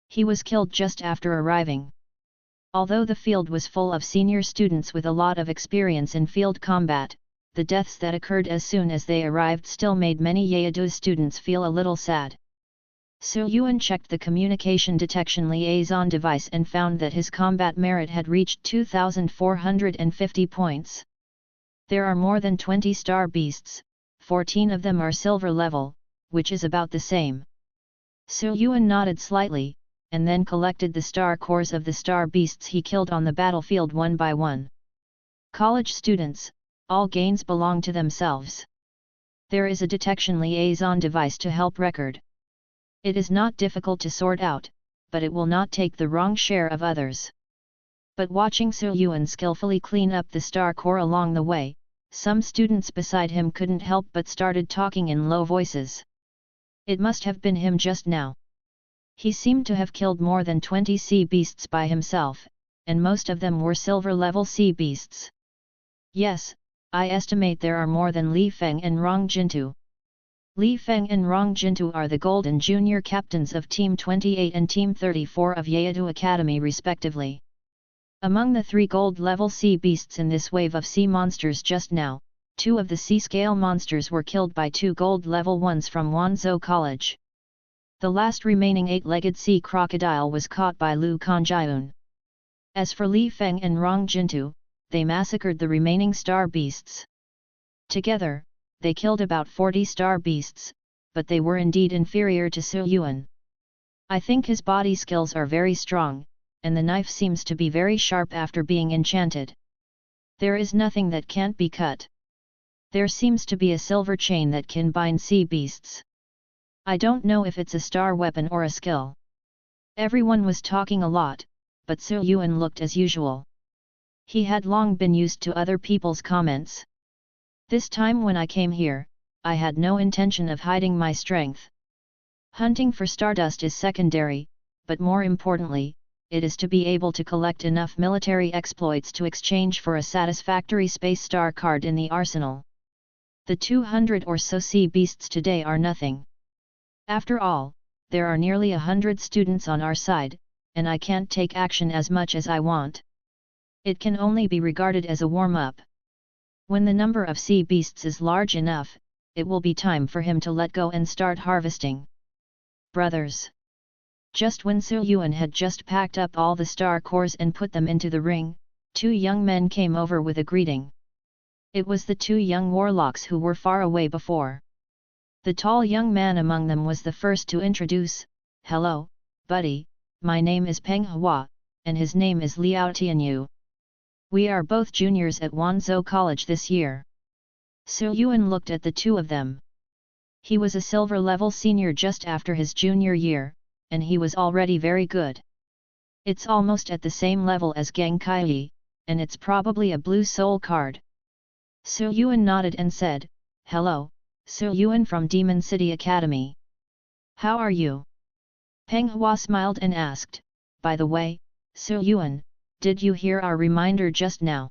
He was killed just after arriving. Although the field was full of senior students with a lot of experience in field combat, the deaths that occurred as soon as they arrived still made many Yeadu students feel a little sad. Yuan checked the communication detection liaison device and found that his combat merit had reached 2,450 points. There are more than 20 star beasts, 14 of them are silver level, which is about the same. Yuan nodded slightly, and then collected the star cores of the star beasts he killed on the battlefield one by one. College students, all gains belong to themselves. There is a detection liaison device to help record. It is not difficult to sort out, but it will not take the wrong share of others. But watching Su Yuan skillfully clean up the star core along the way, some students beside him couldn't help but started talking in low voices. It must have been him just now. He seemed to have killed more than 20 sea beasts by himself, and most of them were silver-level sea beasts. Yes, I estimate there are more than Li Feng and Rong Jintu. Li Feng and Rong Jintu are the gold and junior captains of Team 28 and Team 34 of Yeadu Academy respectively. Among the 3 gold-level sea beasts in this wave of sea monsters just now, 2 of the sea-scale monsters were killed by 2 gold-level ones from Wanzhou College. The last remaining 8-legged sea crocodile was caught by Lu Kanjiun. As for Li Feng and Rong Jintu, they massacred the remaining star beasts. Together, they killed about 40 star beasts, but they were indeed inferior to Su Yuan. I think his body skills are very strong, and the knife seems to be very sharp after being enchanted. There is nothing that can't be cut. There seems to be a silver chain that can bind sea beasts. I don't know if it's a star weapon or a skill. Everyone was talking a lot, but Su Yuan looked as usual. He had long been used to other people's comments. This time when I came here, I had no intention of hiding my strength. Hunting for stardust is secondary, but more importantly, it is to be able to collect enough military exploits to exchange for a satisfactory space star card in the arsenal. The 200 or so sea beasts today are nothing. After all, there are nearly 100 students on our side, and I can't take action as much as I want. It can only be regarded as a warm-up. When the number of sea beasts is large enough, it will be time for him to let go and start harvesting. Brothers. Just when Su Yuan had just packed up all the star cores and put them into the ring, 2 young men came over with a greeting. It was the 2 young warlocks who were far away before. The tall young man among them was the first to introduce, "Hello, buddy, my name is Peng Hua, and his name is Liao Tianyu. We are both juniors at Wanzhou College this year." Su Yuan looked at the 2 of them. He was a silver-level senior just after his junior year, and he was already very good. It's almost at the same level as Geng Kaiyi, and it's probably a blue soul card. Su Yuan nodded and said, "Hello, Su Yuan from Demon City Academy. How are you?" Peng Hua smiled and asked, "By the way, Su Yuan, did you hear our reminder just now?"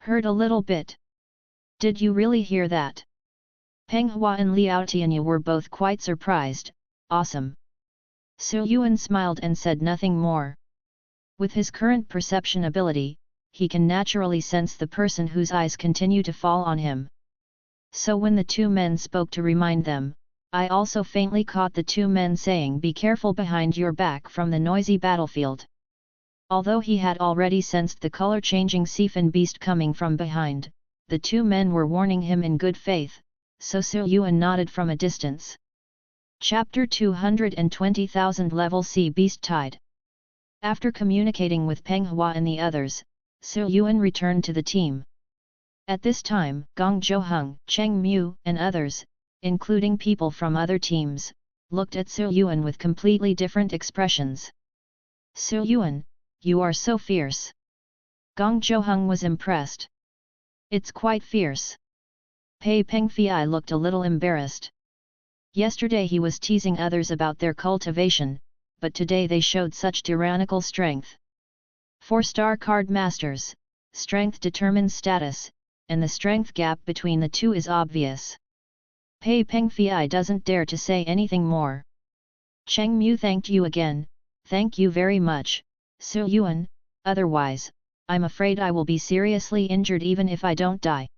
"Heard a little bit." "Did you really hear that?" Peng Hua and Liao Tianyu were both quite surprised. "Awesome." Su Yuan smiled and said nothing more. With his current perception ability, he can naturally sense the person whose eyes continue to fall on him. So when the 2 men spoke to remind them, I also faintly caught the 2 men saying, "Be careful behind your back" from the noisy battlefield. Although he had already sensed the color-changing Seafin beast coming from behind, the 2 men were warning him in good faith, so Su Yuan nodded from a distance. Chapter 220,000 Level Sea Beast Tide. After communicating with Peng Hua and the others, Su Yuan returned to the team. At this time, Gong Zhouheng, Cheng Mu, and others, including people from other teams, looked at Su Yuan with completely different expressions. "Su Yuan, you are so fierce." Gong Zhouheng was impressed. "It's quite fierce." Pei Pengfei looked a little embarrassed. Yesterday he was teasing others about their cultivation, but today they showed such tyrannical strength. 4-star card masters, strength determines status, and the strength gap between the 2 is obvious. Pei Pengfei doesn't dare to say anything more. Cheng Mu thanked you again, "Thank you very much, Su Yuan, otherwise, I'm afraid I will be seriously injured even if I don't die."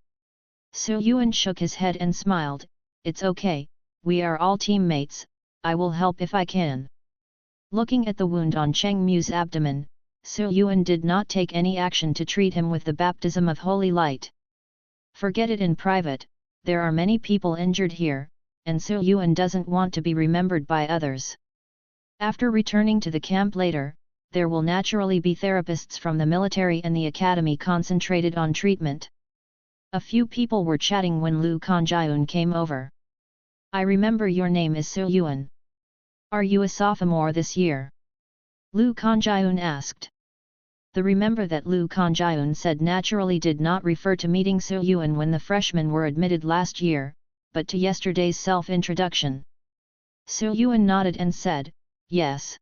Su Yuan shook his head and smiled, "It's okay, we are all teammates, I will help if I can." Looking at the wound on Cheng Mu's abdomen, Su Yuan did not take any action to treat him with the baptism of holy light. Forget it in private, there are many people injured here, and Su Yuan doesn't want to be remembered by others. After returning to the camp later, there will naturally be therapists from the military and the academy concentrated on treatment. A few people were chatting when Lu Kanjiun came over. "I remember your name is Su Yuan. Are you a sophomore this year?" Lu Kanjiun asked. The remember that Lu Kanjiun said naturally did not refer to meeting Su Yuan when the freshmen were admitted last year, but to yesterday's self-introduction. Su Yuan nodded and said, yes.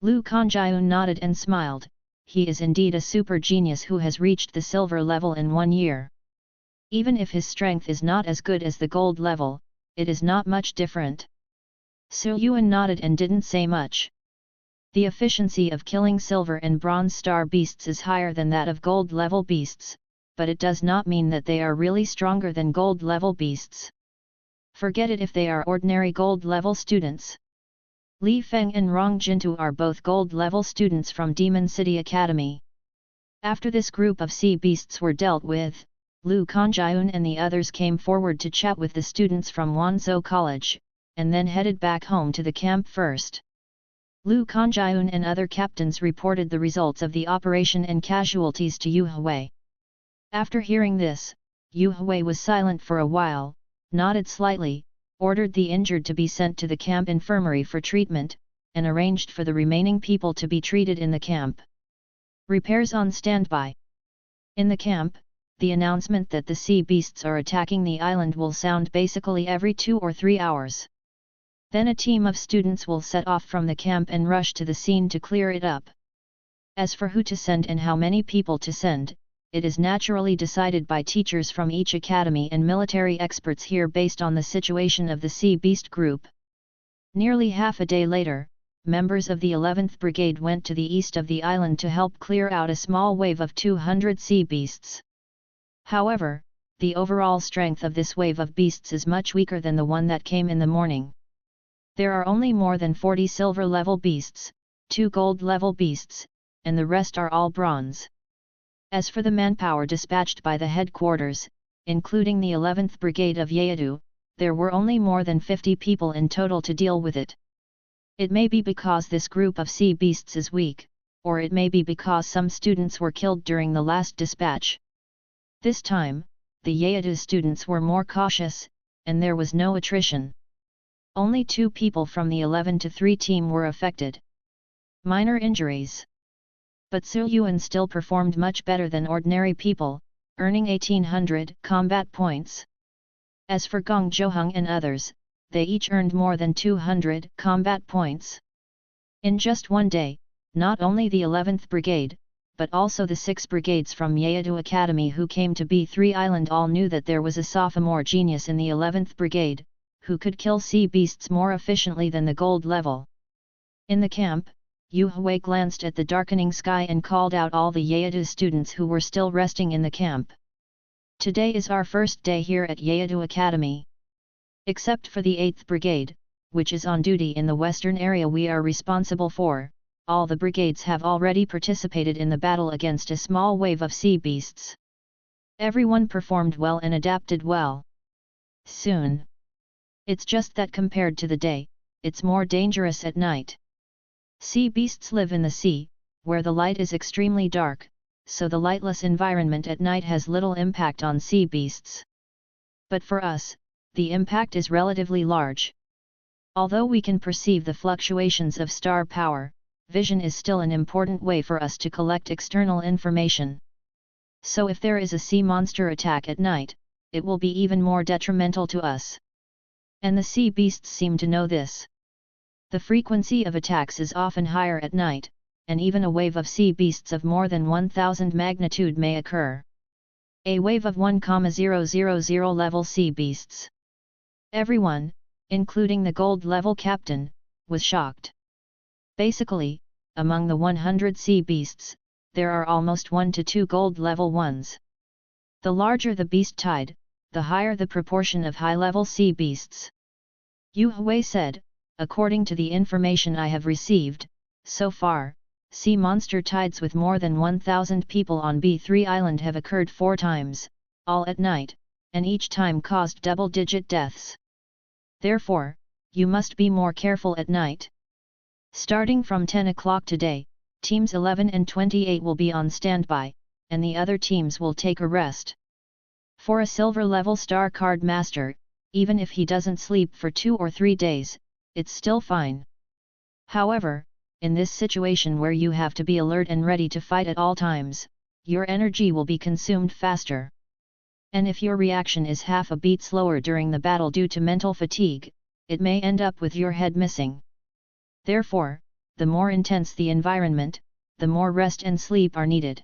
Lu Kanjiun nodded and smiled, he is indeed a super genius who has reached the silver level in 1 year. Even if his strength is not as good as the gold level, it is not much different. Su Yuan nodded and didn't say much. The efficiency of killing silver and bronze star beasts is higher than that of gold level beasts, but it does not mean that they are really stronger than gold level beasts. Forget it if they are ordinary gold level students. Li Feng and Rong Jintu are both gold level students from Demon City Academy. After this group of sea beasts were dealt with, Lu Kanjiun and the others came forward to chat with the students from Wanzhou College, and then headed back home to the camp first. Lu Kanjiun and other captains reported the results of the operation and casualties to Yu Hui. After hearing this, Yu Hui was silent for a while, nodded slightly, ordered the injured to be sent to the camp infirmary for treatment, and arranged for the remaining people to be treated in the camp. Repairs on standby. In the camp, the announcement that the sea beasts are attacking the island will sound basically every 2 or 3 hours. Then a team of students will set off from the camp and rush to the scene to clear it up. As for who to send and how many people to send, it is naturally decided by teachers from each academy and military experts here based on the situation of the Sea Beast group. Nearly half a day later, members of the 11th Brigade went to the east of the island to help clear out a small wave of 200 sea beasts. However, the overall strength of this wave of beasts is much weaker than the one that came in the morning. There are only more than 40 silver-level beasts, 2 gold-level beasts, and the rest are all bronze. As for the manpower dispatched by the headquarters, including the 11th Brigade of Yeodu, there were only more than 50 people in total to deal with it. It may be because this group of sea beasts is weak, or it may be because some students were killed during the last dispatch. This time, the Yeodu students were more cautious, and there was no attrition. Only 2 people from the 11-3 team were affected. Minor injuries. But Su Yuan still performed much better than ordinary people, earning 1800 combat points. As for Gong Zhouheng and others, they each earned more than 200 combat points. In just 1 day, not only the 11th Brigade, but also the 6 brigades from Yeodu Academy who came to B3 Island all knew that there was a sophomore genius in the 11th Brigade, who could kill sea beasts more efficiently than the gold level. In the camp, Yu Hui glanced at the darkening sky and called out all the Yeodu students who were still resting in the camp. Today is our first day here at Yeodu Academy. Except for the 8th Brigade, which is on duty in the western area we are responsible for, all the brigades have already participated in the battle against a small wave of sea beasts. Everyone performed well and adapted well. Soon. It's just that compared to the day, it's more dangerous at night. Sea beasts live in the sea, where the light is extremely dark, so the lightless environment at night has little impact on sea beasts. But for us, the impact is relatively large. Although we can perceive the fluctuations of star power, vision is still an important way for us to collect external information. So if there is a sea monster attack at night, it will be even more detrimental to us. And the sea beasts seem to know this. The frequency of attacks is often higher at night, and even a wave of sea beasts of more than 1000 magnitude may occur. A wave of 1,000 level sea beasts. Everyone, including the gold level captain, was shocked. Basically, among the 100 sea beasts, there are almost 1 to 2 gold level ones. The larger the beast tide, the higher the proportion of high-level sea beasts. Yu Hui said, according to the information I have received, so far, sea monster tides with more than 1000 people on B3 Island have occurred 4 times, all at night, and each time caused double-digit deaths. Therefore, you must be more careful at night. Starting from 10 o'clock today, teams 11 and 28 will be on standby, and the other teams will take a rest. For a silver-level star card master, even if he doesn't sleep for 2 or 3 days, it's still fine. However, in this situation where you have to be alert and ready to fight at all times, your energy will be consumed faster. And if your reaction is half a beat slower during the battle due to mental fatigue, it may end up with your head missing. Therefore, the more intense the environment, the more rest and sleep are needed.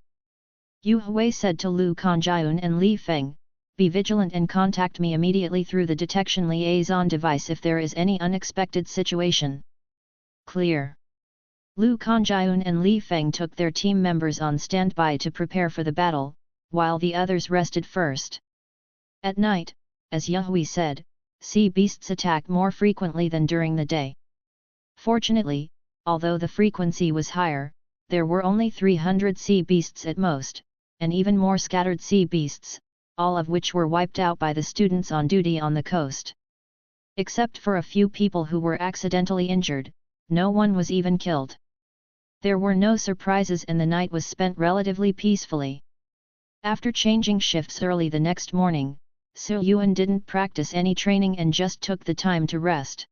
Yu Hui said to Lu Kanjiun and Li Feng, "Be vigilant and contact me immediately through the detection liaison device if there is any unexpected situation." Clear. Lu Kanjiun and Li Feng took their team members on standby to prepare for the battle, while the others rested first. At night, as Yu Hui said, sea beasts attack more frequently than during the day. Fortunately, although the frequency was higher, there were only 300 sea beasts at most, and even more scattered sea beasts, all of which were wiped out by the students on duty on the coast. Except for a few people who were accidentally injured, no one was even killed. There were no surprises and the night was spent relatively peacefully. After changing shifts early the next morning, Su Yuan didn't practice any training and just took the time to rest.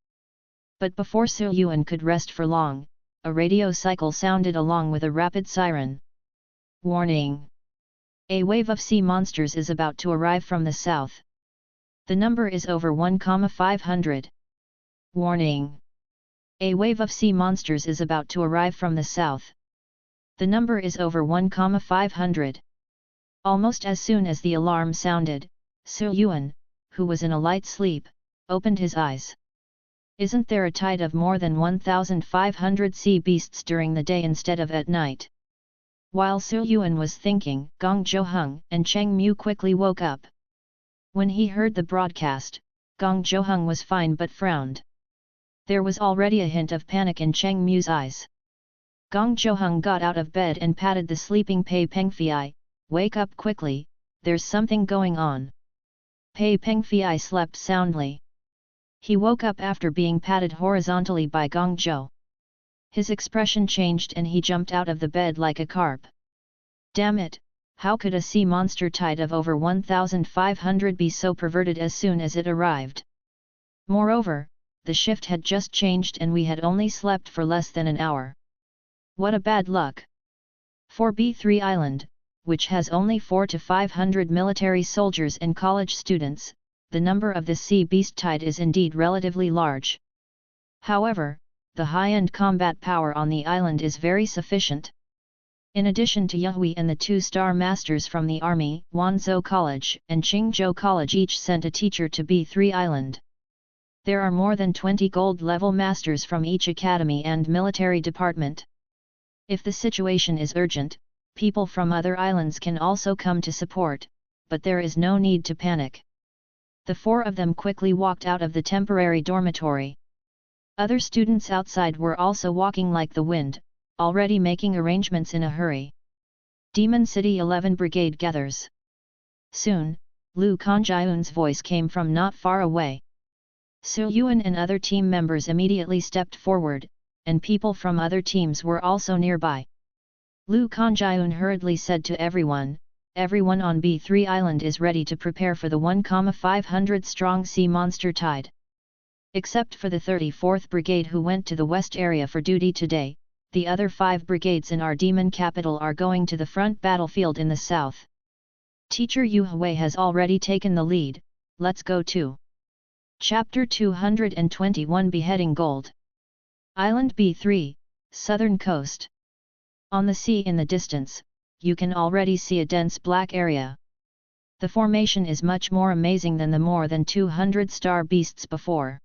But before Su Yuan could rest for long, a radio cycle sounded along with a rapid siren. Warning! A wave of sea monsters is about to arrive from the south. The number is over 1,500. Warning! A wave of sea monsters is about to arrive from the south. The number is over 1,500. Almost as soon as the alarm sounded, Su Yuan, who was in a light sleep, opened his eyes. Isn't there a tide of more than 1,500 sea beasts during the day instead of at night? While Su Yuan was thinking, Gong Zhouheng and Cheng Mu quickly woke up. When he heard the broadcast, Gong Zhouheng was fine but frowned. There was already a hint of panic in Cheng Mu's eyes. Gong Zhouheng got out of bed and patted the sleeping Pei Pengfei. "Wake up quickly, there's something going on." Pei Pengfei slept soundly. He woke up after being patted horizontally by Gong Zhou. His expression changed and he jumped out of the bed like a carp. Damn it, how could a sea monster tide of over 1,500 be so perverted as soon as it arrived? Moreover, the shift had just changed and we had only slept for less than an hour. What a bad luck! For B3 Island, which has only 400 to 500 military soldiers and college students, the number of the sea beast tide is indeed relatively large. However, the high-end combat power on the island is very sufficient. In addition to Yuhui and the 2-star masters from the army, Wanzhou College and Qingzhou College each sent a teacher to B3 Island. There are more than 20 gold-level masters from each academy and military department. If the situation is urgent, people from other islands can also come to support, but there is no need to panic. The 4 of them quickly walked out of the temporary dormitory. Other students outside were also walking like the wind, already making arrangements in a hurry. Demon City 11 Brigade gathers. Soon, Lu Kanjiun's voice came from not far away. Su Yuan and other team members immediately stepped forward, and people from other teams were also nearby. Lu Kanjiun hurriedly said to everyone, "Everyone on B3 Island is ready to prepare for the 1,500 strong sea monster tide. Except for the 34th Brigade who went to the west area for duty today, the other 5 brigades in our demon capital are going to the front battlefield in the south. Teacher Yu Hui has already taken the lead, let's go too." Chapter 221 Beheading Gold. Island B3, Southern Coast. On the sea in the distance, you can already see a dense black area. The formation is much more amazing than the more than 200 star beasts before.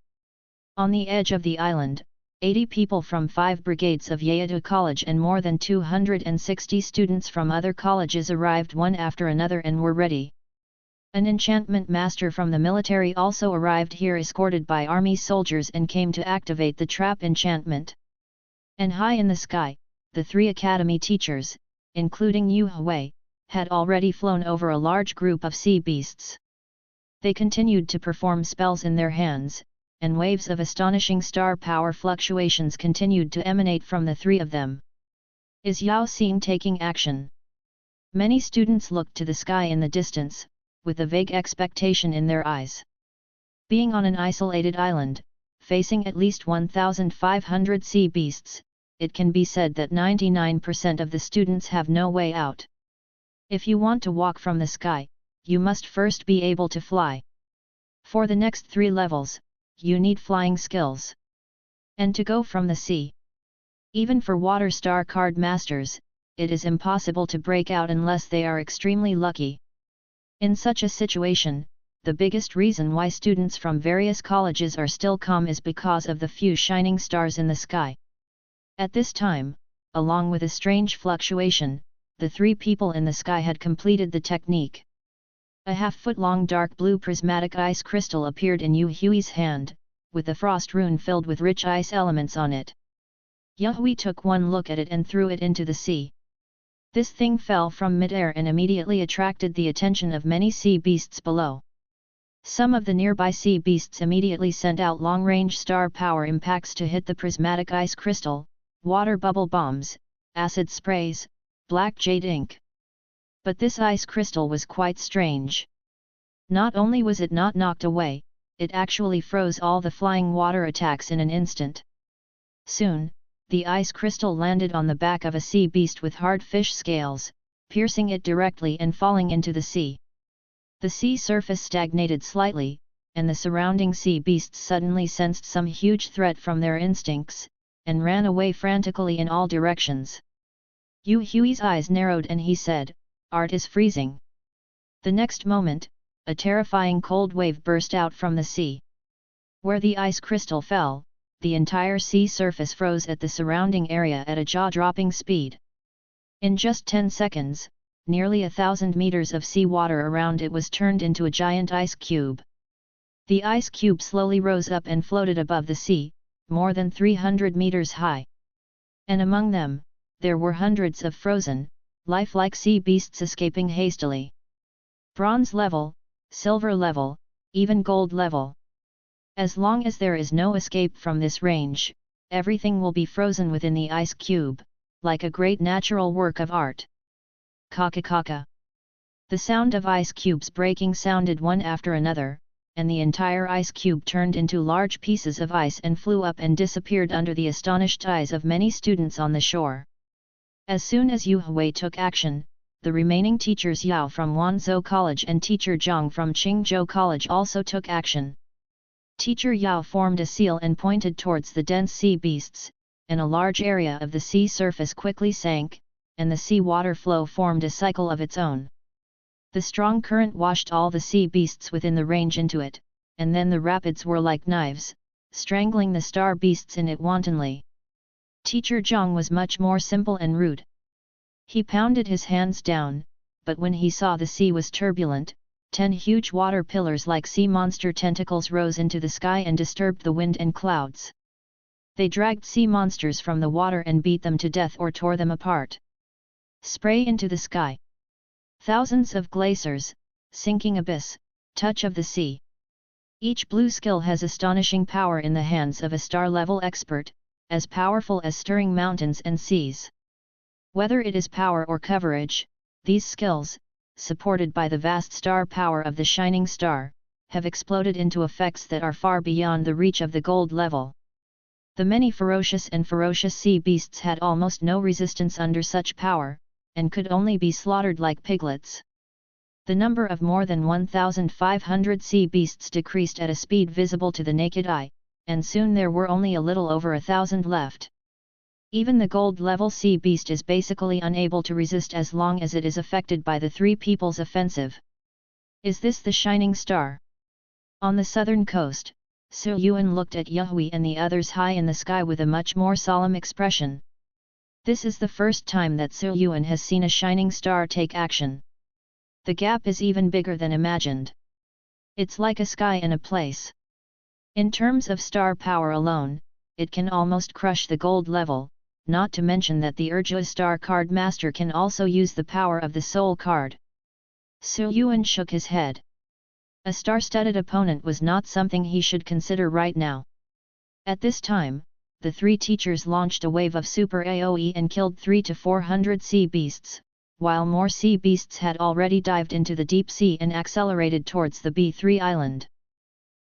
On the edge of the island, 80 people from 5 brigades of Yeouido College and more than 260 students from other colleges arrived one after another and were ready. An enchantment master from the military also arrived here escorted by army soldiers and came to activate the trap enchantment. And high in the sky, the 3 academy teachers, including Yu Hui, had already flown over a large group of sea beasts. They continued to perform spells in their hands, and waves of astonishing star power fluctuations continued to emanate from the 3 of them. Is Yao Xin taking action? Many students looked to the sky in the distance, with a vague expectation in their eyes. Being on an isolated island, facing at least 1,500 sea beasts, it can be said that 99% of the students have no way out. If you want to walk from the sky, you must first be able to fly. For the next 3 levels, you need flying skills. And to go from the sea. Even for water star card masters, it is impossible to break out unless they are extremely lucky. In such a situation, the biggest reason why students from various colleges are still calm is because of the few shining stars in the sky. At this time, along with a strange fluctuation, the 3 people in the sky had completed the technique. A half-foot-long dark blue prismatic ice crystal appeared in Yu Hui's hand, with a frost rune filled with rich ice elements on it. Yu Hui took one look at it and threw it into the sea. This thing fell from mid-air and immediately attracted the attention of many sea beasts below. Some of the nearby sea beasts immediately sent out long-range star power impacts to hit the prismatic ice crystal, water bubble bombs, acid sprays, black jade ink. But this ice crystal was quite strange. Not only was it not knocked away, it actually froze all the flying water attacks in an instant. Soon, the ice crystal landed on the back of a sea beast with hard fish scales, piercing it directly and falling into the sea. The sea surface stagnated slightly, and the surrounding sea beasts suddenly sensed some huge threat from their instincts, and ran away frantically in all directions. Yu Hui's eyes narrowed and he said, "Art is freezing." The next moment, a terrifying cold wave burst out from the sea. Where the ice crystal fell, the entire sea surface froze at the surrounding area at a jaw-dropping speed. In just 10 seconds, nearly 1,000 meters of sea water around it was turned into a giant ice cube. The ice cube slowly rose up and floated above the sea, more than 300 meters high. And among them, there were hundreds of frozen, lifelike sea beasts escaping hastily. Bronze level, silver level, even gold level. As long as there is no escape from this range, everything will be frozen within the ice cube, like a great natural work of art. Kaka kaka. The sound of ice cubes breaking sounded one after another, and the entire ice cube turned into large pieces of ice and flew up and disappeared under the astonished eyes of many students on the shore. As soon as Yu Hui took action, the remaining teachers Yao from Wanzhou College and teacher Zhang from Qingzhou College also took action. Teacher Yao formed a seal and pointed towards the dense sea beasts, and a large area of the sea surface quickly sank, and the sea water flow formed a cycle of its own. The strong current washed all the sea beasts within the range into it, and then the rapids were like knives, strangling the star beasts in it wantonly. Teacher Zhang was much more simple and rude. He pounded his hands down, but when he saw the sea was turbulent, 10 huge water pillars like sea monster tentacles rose into the sky and disturbed the wind and clouds. They dragged sea monsters from the water and beat them to death or tore them apart. Spray into the sky. Thousands of glaciers, sinking abyss, touch of the sea. Each blue skill has astonishing power in the hands of a star-level expert, as powerful as stirring mountains and seas. Whether it is power or coverage, these skills, supported by the vast star power of the shining star, have exploded into effects that are far beyond the reach of the gold level. The many ferocious sea beasts had almost no resistance under such power, and could only be slaughtered like piglets. The number of more than 1,500 sea beasts decreased at a speed visible to the naked eye, and soon there were only a little over 1,000 left. Even the gold-level sea beast is basically unable to resist as long as it is affected by the 3 people's offensive. Is this the shining star? On the southern coast, Su Yuan looked at Yu Hui and the others high in the sky with a much more solemn expression. This is the first time that Su Yuan has seen a shining star take action. The gap is even bigger than imagined. It's like a sky in a place. In terms of star power alone, it can almost crush the gold level, not to mention that the Urja Star card master can also use the power of the soul card. Su Yuan shook his head. A star-studded opponent was not something he should consider right now. At this time, the 3 teachers launched a wave of super AoE and killed 300 to 400 sea beasts, while more sea beasts had already dived into the deep sea and accelerated towards the B3 island.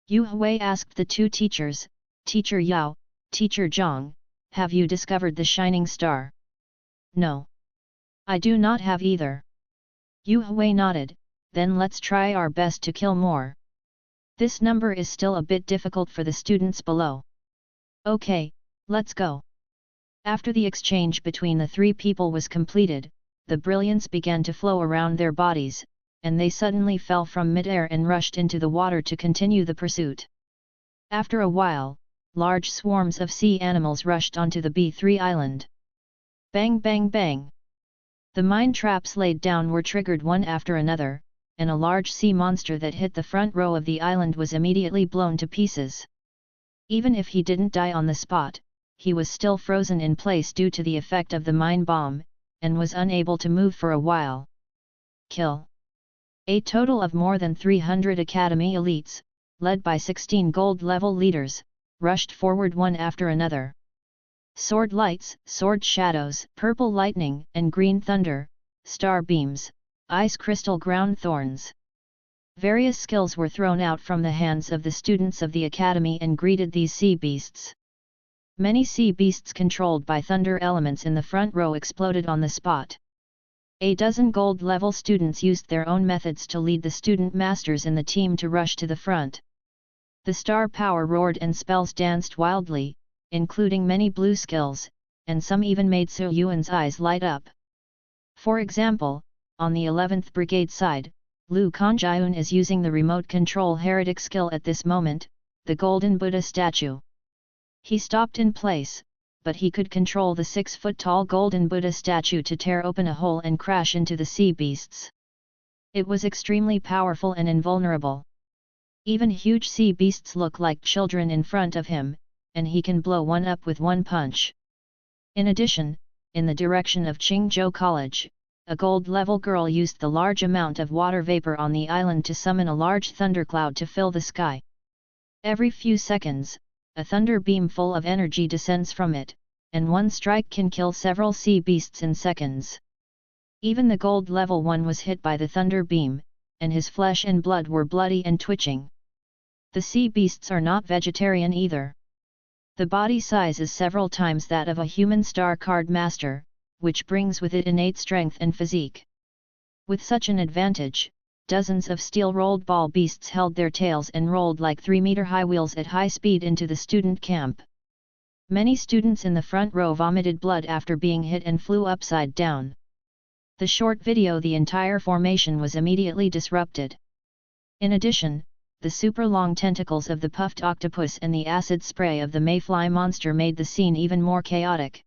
Yu Hui asked the 2 teachers, Teacher Yao, Teacher Zhang, have you discovered the shining star? No. I do not have either. Yu Hui nodded, then let's try our best to kill more. This number is still a bit difficult for the students below. Okay, let's go. After the exchange between the three people was completed, the brilliance began to flow around their bodies, and they suddenly fell from mid-air and rushed into the water to continue the pursuit. After a while, large swarms of sea animals rushed onto the B3 island. Bang bang bang! The mine traps laid down were triggered one after another, and a large sea monster that hit the front row of the island was immediately blown to pieces. Even if he didn't die on the spot, he was still frozen in place due to the effect of the mine bomb, and was unable to move for a while. Kill. A total of more than 300 Academy elites, led by 16 gold-level leaders, rushed forward one after another. Sword lights, sword shadows, purple lightning and green thunder, star beams, ice crystal ground thorns. Various skills were thrown out from the hands of the students of the academy and greeted these sea beasts. Many sea beasts controlled by thunder elements in the front row exploded on the spot. A dozen gold-level students used their own methods to lead the student masters in the team to rush to the front. The star power roared and spells danced wildly, including many blue skills, and some even made Su Yuan's eyes light up. For example, on the 11th Brigade side, Lu Kanjiun is using the remote control heretic skill at this moment, the Golden Buddha statue. He stopped in place, but he could control the 6-foot-tall Golden Buddha statue to tear open a hole and crash into the sea beasts. It was extremely powerful and invulnerable. Even huge sea beasts look like children in front of him, and he can blow one up with one punch. In addition, in the direction of Qingzhou College, a gold-level girl used the large amount of water vapor on the island to summon a large thundercloud to fill the sky. Every few seconds, a thunder beam full of energy descends from it, and one strike can kill several sea beasts in seconds. Even the gold-level one was hit by the thunder beam, and his flesh and blood were bloody and twitching. The sea beasts are not vegetarian either. The body size is several times that of a human star card master, which brings with it innate strength and physique. With such an advantage, dozens of steel-rolled ball beasts held their tails and rolled like 3-meter-high wheels at high speed into the student camp. Many students in the front row vomited blood after being hit and flew upside down. The short video, the entire formation was immediately disrupted. In addition, the super-long tentacles of the puffed octopus and the acid spray of the mayfly monster made the scene even more chaotic.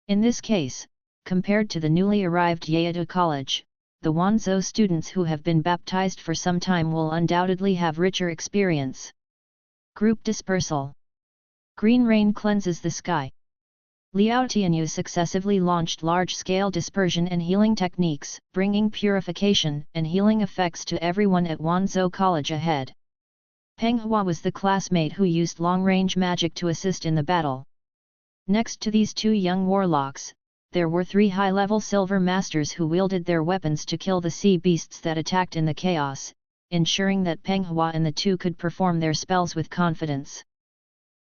In this case, compared to the newly arrived Yeadu College, the Wanzhou students who have been baptized for some time will undoubtedly have richer experience. Group dispersal. Green rain cleanses the sky. Liao Tianyu successively launched large-scale dispersion and healing techniques, bringing purification and healing effects to everyone at Wanzhou College ahead. Peng Hua was the classmate who used long-range magic to assist in the battle. Next to these two young warlocks, there were 3 high-level silver masters who wielded their weapons to kill the sea beasts that attacked in the chaos, ensuring that Peng Hua and the two could perform their spells with confidence.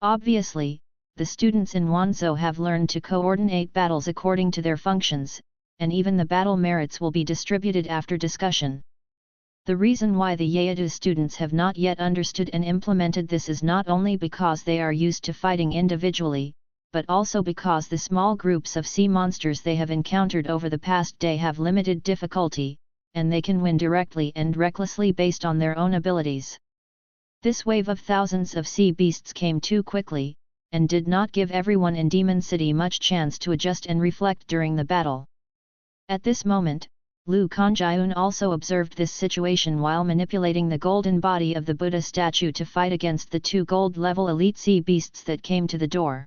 Obviously, the students in Wanzhou have learned to coordinate battles according to their functions, and even the battle merits will be distributed after discussion. The reason why the Yeadu students have not yet understood and implemented this is not only because they are used to fighting individually, but also because the small groups of sea monsters they have encountered over the past day have limited difficulty, and they can win directly and recklessly based on their own abilities. This wave of thousands of sea beasts came too quickly, and did not give everyone in Demon City much chance to adjust and reflect during the battle. At this moment, Lu Kanjiun also observed this situation while manipulating the golden body of the Buddha statue to fight against the 2 gold-level elite sea beasts that came to the door.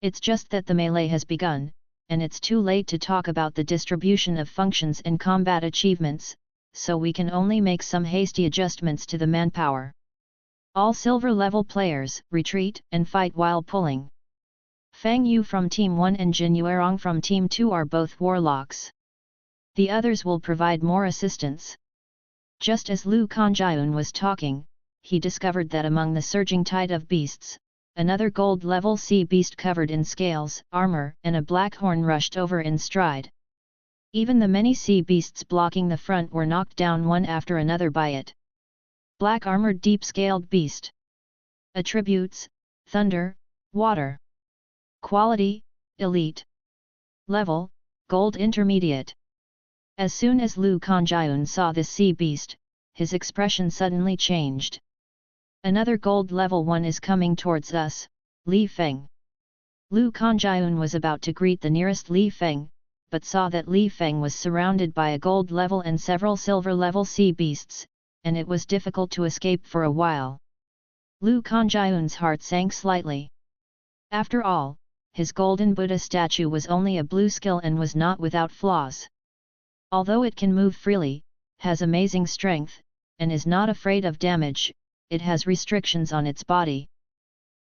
It's just that the melee has begun, and it's too late to talk about the distribution of functions and combat achievements, so we can only make some hasty adjustments to the manpower. All silver-level players retreat and fight while pulling. Fang Yu from Team 1 and Jin Yuerong from Team 2 are both warlocks. The others will provide more assistance. Just as Lu Kanjiun was talking, he discovered that among the surging tide of beasts, another gold-level sea beast covered in scales, armor, and a black horn rushed over in stride. Even the many sea beasts blocking the front were knocked down one after another by it. Black armored deep-scaled beast. Attributes: Thunder, Water. Quality: Elite. Level: Gold Intermediate. As soon as Lu Kanjiun saw this sea beast, his expression suddenly changed. Another gold level one is coming towards us, Li Feng. Lu Kanjiun was about to greet the nearest Li Feng, but saw that Li Feng was surrounded by a gold level and several silver level sea beasts, and it was difficult to escape for a while. Lu Kanjiun's heart sank slightly. After all, his golden Buddha statue was only a blue skill and was not without flaws. Although it can move freely, has amazing strength, and is not afraid of damage, it has restrictions on its body.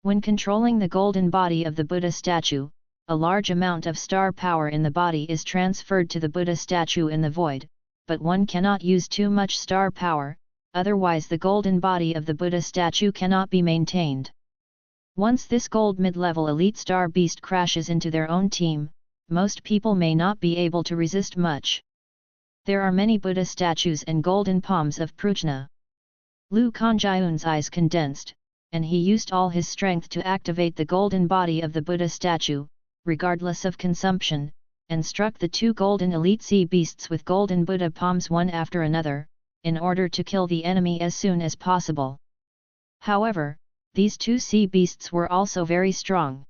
When controlling the golden body of the Buddha statue, a large amount of star power in the body is transferred to the Buddha statue in the void, but one cannot use too much star power, otherwise the golden body of the Buddha statue cannot be maintained. Once this gold mid-level elite star beast crashes into their own team, most people may not be able to resist much. There are many Buddha statues and golden palms of Prajna. Lu Kanjiun's eyes condensed, and he used all his strength to activate the golden body of the Buddha statue, regardless of consumption, and struck the two golden elite sea beasts with golden Buddha palms one after another, in order to kill the enemy as soon as possible. However, these two sea beasts were also very strong.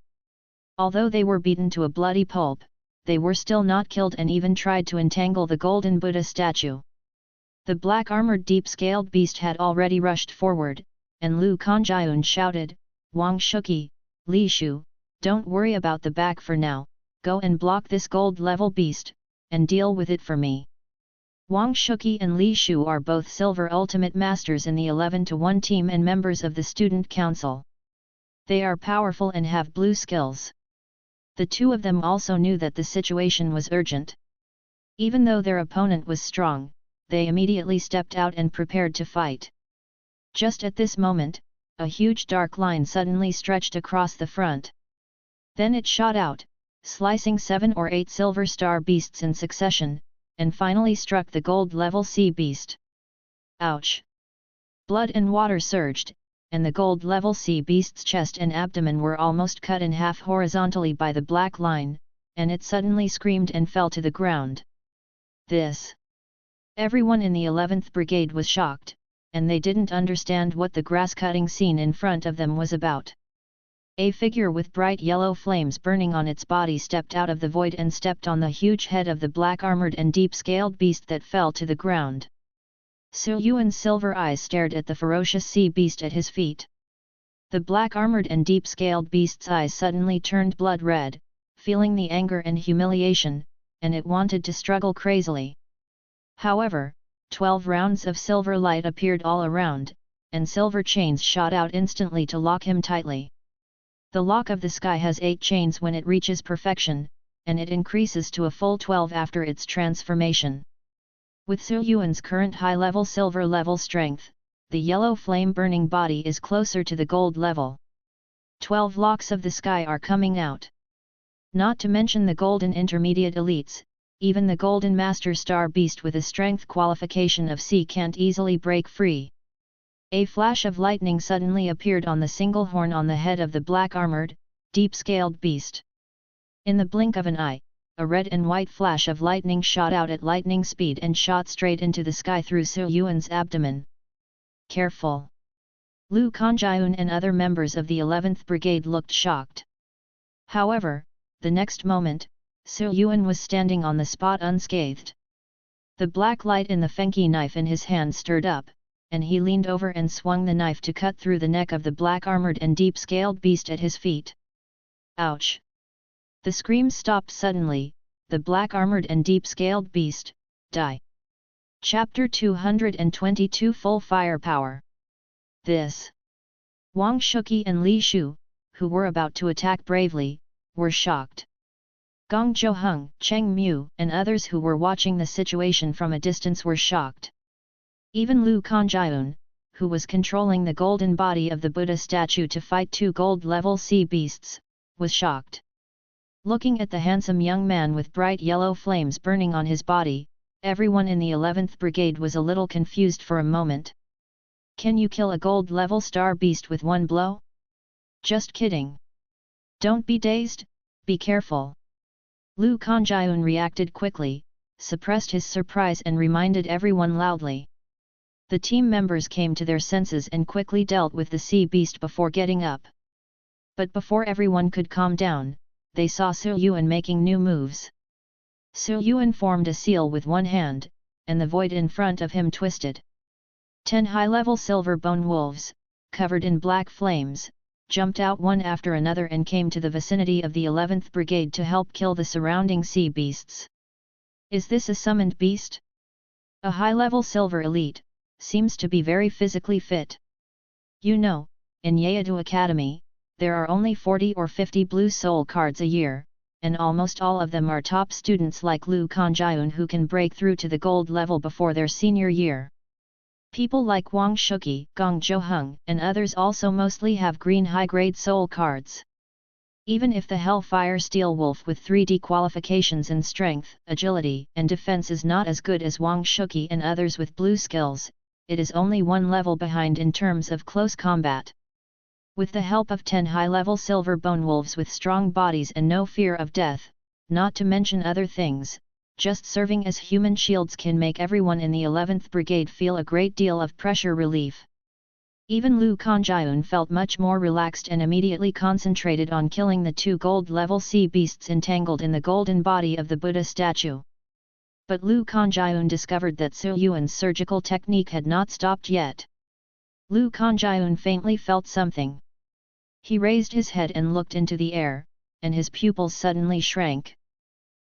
Although they were beaten to a bloody pulp, they were still not killed and even tried to entangle the golden Buddha statue. The black-armored deep-scaled beast had already rushed forward, and Lu Kanjiun shouted, "Wang Shuqi, Li Shu, don't worry about the back for now, go and block this gold-level beast, and deal with it for me." Wang Shuqi and Li Shu are both Silver Ultimate Masters in the 11-to-1 team and members of the Student Council. They are powerful and have blue skills. The two of them also knew that the situation was urgent. Even though their opponent was strong, they immediately stepped out and prepared to fight. Just at this moment, a huge dark line suddenly stretched across the front. Then it shot out, slicing 7 or 8 silver star beasts in succession, and finally struck the gold-level sea beast. Ouch! Blood and water surged, and the gold-level sea beast's chest and abdomen were almost cut in half horizontally by the black line, and it suddenly screamed and fell to the ground. This! Everyone in the 11th Brigade was shocked, and they didn't understand what the grass-cutting scene in front of them was about. A figure with bright yellow flames burning on its body stepped out of the void and stepped on the huge head of the black-armored and deep-scaled beast that fell to the ground. Su Yuan's silver eyes stared at the ferocious sea beast at his feet. The black-armored and deep-scaled beast's eyes suddenly turned blood red, feeling the anger and humiliation, and it wanted to struggle crazily. However, 12 rounds of silver light appeared all around, and silver chains shot out instantly to lock him tightly. The lock of the sky has 8 chains when it reaches perfection, and it increases to a full 12 after its transformation. With Su Yuan's current high-level silver level strength, the yellow flame-burning body is closer to the gold level. 12 locks of the sky are coming out. Not to mention the golden intermediate elites, even the golden master star beast with a strength qualification of C can't easily break free. A flash of lightning suddenly appeared on the single horn on the head of the black-armored, deep-scaled beast. In the blink of an eye, a red and white flash of lightning shot out at lightning speed and shot straight into the sky through Su Yuan's abdomen. Careful! Lu Kanjiun and other members of the 11th Brigade looked shocked. However, the next moment, Su Yuan was standing on the spot unscathed. The black light in the Fengqi knife in his hand stirred up, and he leaned over and swung the knife to cut through the neck of the black-armored and deep-scaled beast at his feet. Ouch! The scream stopped suddenly, the black-armored and deep-scaled beast, die. Chapter 222 Full Firepower. This! Wang Shuqi and Li Shu, who were about to attack bravely, were shocked. Gong Zhouheng, Cheng Mu, and others who were watching the situation from a distance were shocked. Even Lu Kanjiun, who was controlling the golden body of the Buddha statue to fight 2 gold-level sea beasts, was shocked. Looking at the handsome young man with bright yellow flames burning on his body, everyone in the 11th Brigade was a little confused for a moment. Can you kill a gold-level star beast with one blow? Just kidding. Don't be dazed, be careful. Lu Kanjiun reacted quickly, suppressed his surprise and reminded everyone loudly. The team members came to their senses and quickly dealt with the sea beast before getting up. But before everyone could calm down, they saw Yuan making new moves. Yuan formed a seal with one hand, and the void in front of him twisted. 10 high-level silver bone wolves, covered in black flames, jumped out one after another and came to the vicinity of the 11th Brigade to help kill the surrounding sea beasts. Is this a summoned beast? A high-level silver elite, seems to be very physically fit. You know, in Yeadu Academy, there are only 40 or 50 blue soul cards a year, and almost all of them are top students like Lu Kanjiun who can break through to the gold level before their senior year. People like Wang Shuqi, Gong Zhouheng and others also mostly have green high-grade soul cards. Even if the Hellfire Steel Wolf with 3D qualifications in strength, agility and defense is not as good as Wang Shuqi and others with blue skills, it is only one level behind in terms of close combat. With the help of 10 high-level silver bone wolves with strong bodies and no fear of death, not to mention other things, just serving as human shields can make everyone in the 11th Brigade feel a great deal of pressure relief. Even Lu Kanjiun felt much more relaxed and immediately concentrated on killing the 2 gold-level sea beasts entangled in the golden body of the Buddha statue. But Lu Kanjiun discovered that Yuan's surgical technique had not stopped yet. Lu Kanjiun faintly felt something. He raised his head and looked into the air, and his pupils suddenly shrank.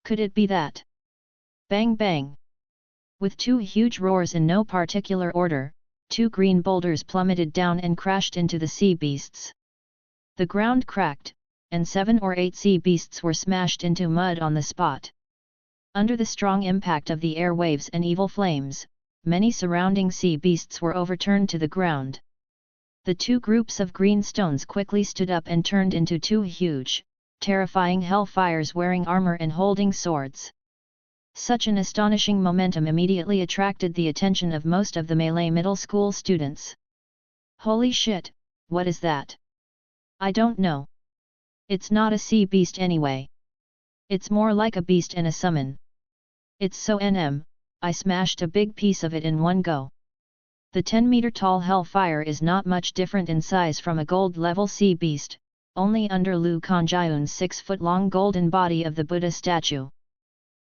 Could it be that? Bang bang! With 2 huge roars in no particular order, 2 green boulders plummeted down and crashed into the sea beasts. The ground cracked, and 7 or 8 sea beasts were smashed into mud on the spot. Under the strong impact of the air waves and evil flames, many surrounding sea beasts were overturned to the ground. The 2 groups of green stones quickly stood up and turned into 2 huge, terrifying hellfires wearing armor and holding swords. Such an astonishing momentum immediately attracted the attention of most of the Malay middle school students. Holy shit, what is that? I don't know. It's not a sea beast anyway. It's more like a beast and a summon. It's so I smashed a big piece of it in one go. The 10-meter tall hellfire is not much different in size from a gold-level sea beast, only under Lu Kanjiun's 6-foot-long golden body of the Buddha statue.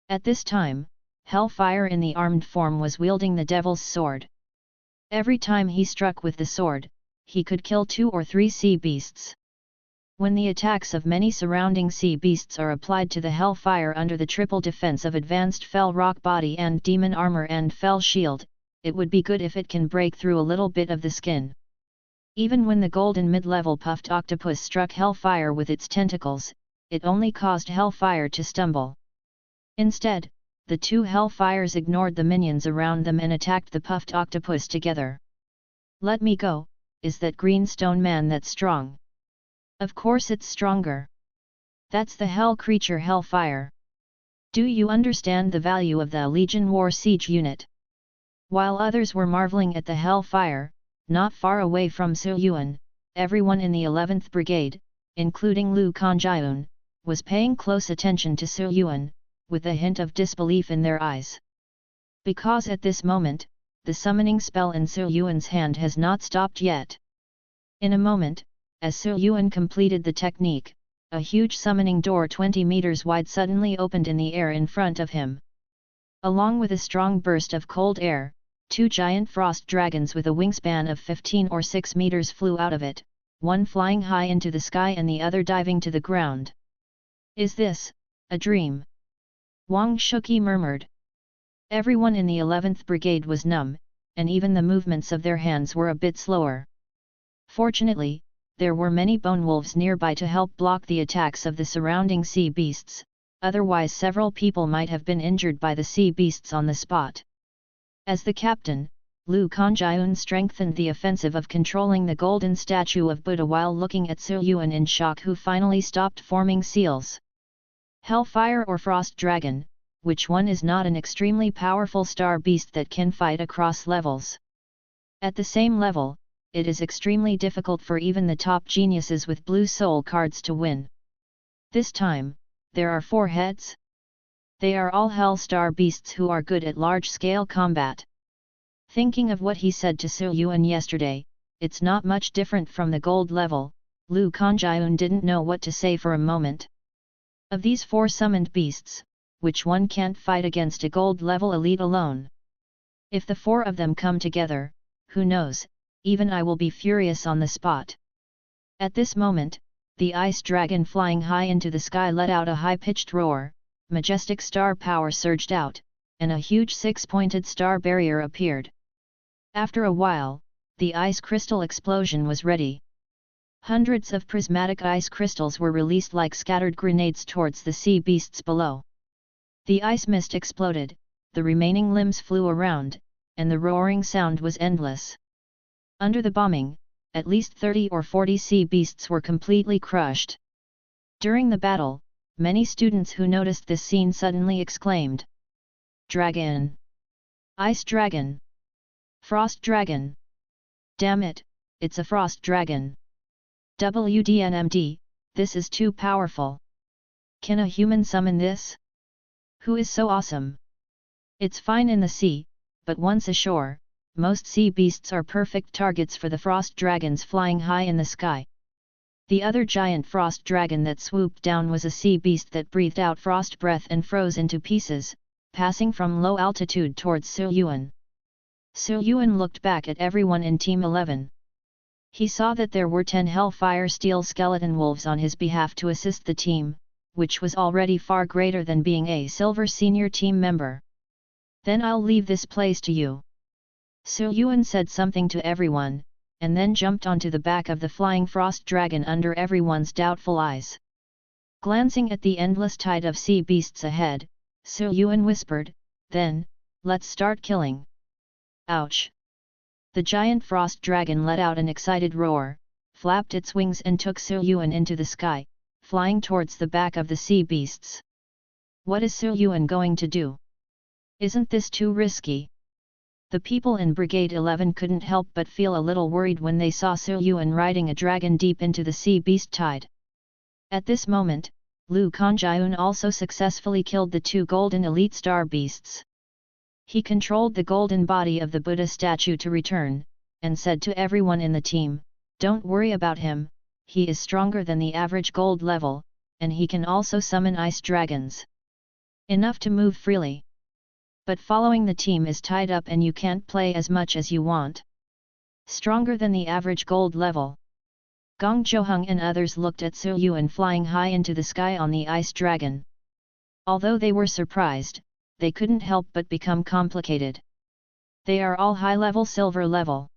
At this time, Hellfire in the armed form was wielding the Devil's Sword. Every time he struck with the sword, he could kill 2 or 3 sea beasts. When the attacks of many surrounding sea beasts are applied to the Hellfire under the triple defense of advanced Fell Rock Body and Demon Armor and Fell Shield, it would be good if it can break through a little bit of the skin. Even when the golden mid-level puffed octopus struck Hellfire with its tentacles, it only caused Hellfire to stumble. Instead, the 2 Hellfires ignored the minions around them and attacked the puffed octopus together. Let me go, is that green stone man that strong? Of course it's stronger. That's the hell creature Hellfire. Do you understand the value of the Legion War Siege unit? While others were marveling at the Hellfire, not far away from Yuan, everyone in the 11th Brigade, including Lu Kanjiun, was paying close attention to Yuan, with a hint of disbelief in their eyes. Because at this moment, the summoning spell in Yuan's hand has not stopped yet. In a moment, as Yuan completed the technique, a huge summoning door 20 meters wide suddenly opened in the air in front of him. Along with a strong burst of cold air, 2 giant frost dragons with a wingspan of 15 or 6 meters flew out of it, one flying high into the sky and the other diving to the ground. Is this a dream? Wang Shuqi murmured. Everyone in the 11th Brigade was numb, and even the movements of their hands were a bit slower. Fortunately, there were many bone wolves nearby to help block the attacks of the surrounding sea beasts, otherwise several people might have been injured by the sea beasts on the spot. As the captain, Lu Kanjiun strengthened the offensive of controlling the golden statue of Buddha while looking at Sir Yuan in shock, who finally stopped forming seals. Hellfire or Frost Dragon, which one is not an extremely powerful star beast that can fight across levels? At the same level, it is extremely difficult for even the top geniuses with blue soul cards to win. This time, there are 4 heads. They are all Hell Star beasts who are good at large-scale combat. Thinking of what he said to Sir Yuan yesterday, it's not much different from the gold level. Lu Kanjiun didn't know what to say for a moment. Of these 4 summoned beasts, which one can't fight against a gold level elite alone? If the 4 of them come together, who knows, even I will be furious on the spot. At this moment, the ice dragon flying high into the sky let out a high-pitched roar, majestic star power surged out, and a huge 6-pointed star barrier appeared. After a while, the ice crystal explosion was ready. Hundreds of prismatic ice crystals were released like scattered grenades towards the sea beasts below. The ice mist exploded, the remaining limbs flew around, and the roaring sound was endless. Under the bombing, at least 30 or 40 sea beasts were completely crushed. During the battle, many students who noticed this scene suddenly exclaimed, "Dragon! Ice dragon! Frost dragon! Damn it, it's a frost dragon! WDNMD, this is too powerful! Can a human summon this? Who is so awesome? It's fine in the sea, but once ashore, most sea beasts are perfect targets for the frost dragons flying high in the sky." The other giant frost dragon that swooped down was a sea beast that breathed out frost breath and froze into pieces, passing from low altitude towards Sir Yuan. Sir Yuan looked back at everyone in Team 11. He saw that there were 10 Hellfire Steel Skeleton Wolves on his behalf to assist the team, which was already far greater than being a Silver Senior Team member. "Then I'll leave this place to you." Sir Yuan said something to everyone, and then jumped onto the back of the flying frost dragon under everyone's doubtful eyes. Glancing at the endless tide of sea beasts ahead, Sir Yuan whispered, "Then, let's start killing." Ouch! The giant frost dragon let out an excited roar, flapped its wings and took Sir Yuan into the sky, flying towards the back of the sea beasts. What is Sir Yuan going to do? Isn't this too risky? The people in Brigade 11 couldn't help but feel a little worried when they saw Sir Yuan riding a dragon deep into the sea beast tide. At this moment, Lu Kanjiun also successfully killed the 2 golden elite star beasts. He controlled the golden body of the Buddha statue to return, and said to everyone in the team, "Don't worry about him, he is stronger than the average gold level, and he can also summon ice dragons. Enough to move freely. But following the team is tied up and you can't play as much as you want. Stronger than the average gold level." Gong Zhouheng and others looked at Sir Yuan flying high into the sky on the ice dragon. Although they were surprised, they couldn't help but become complicated. They are all high-level silver level.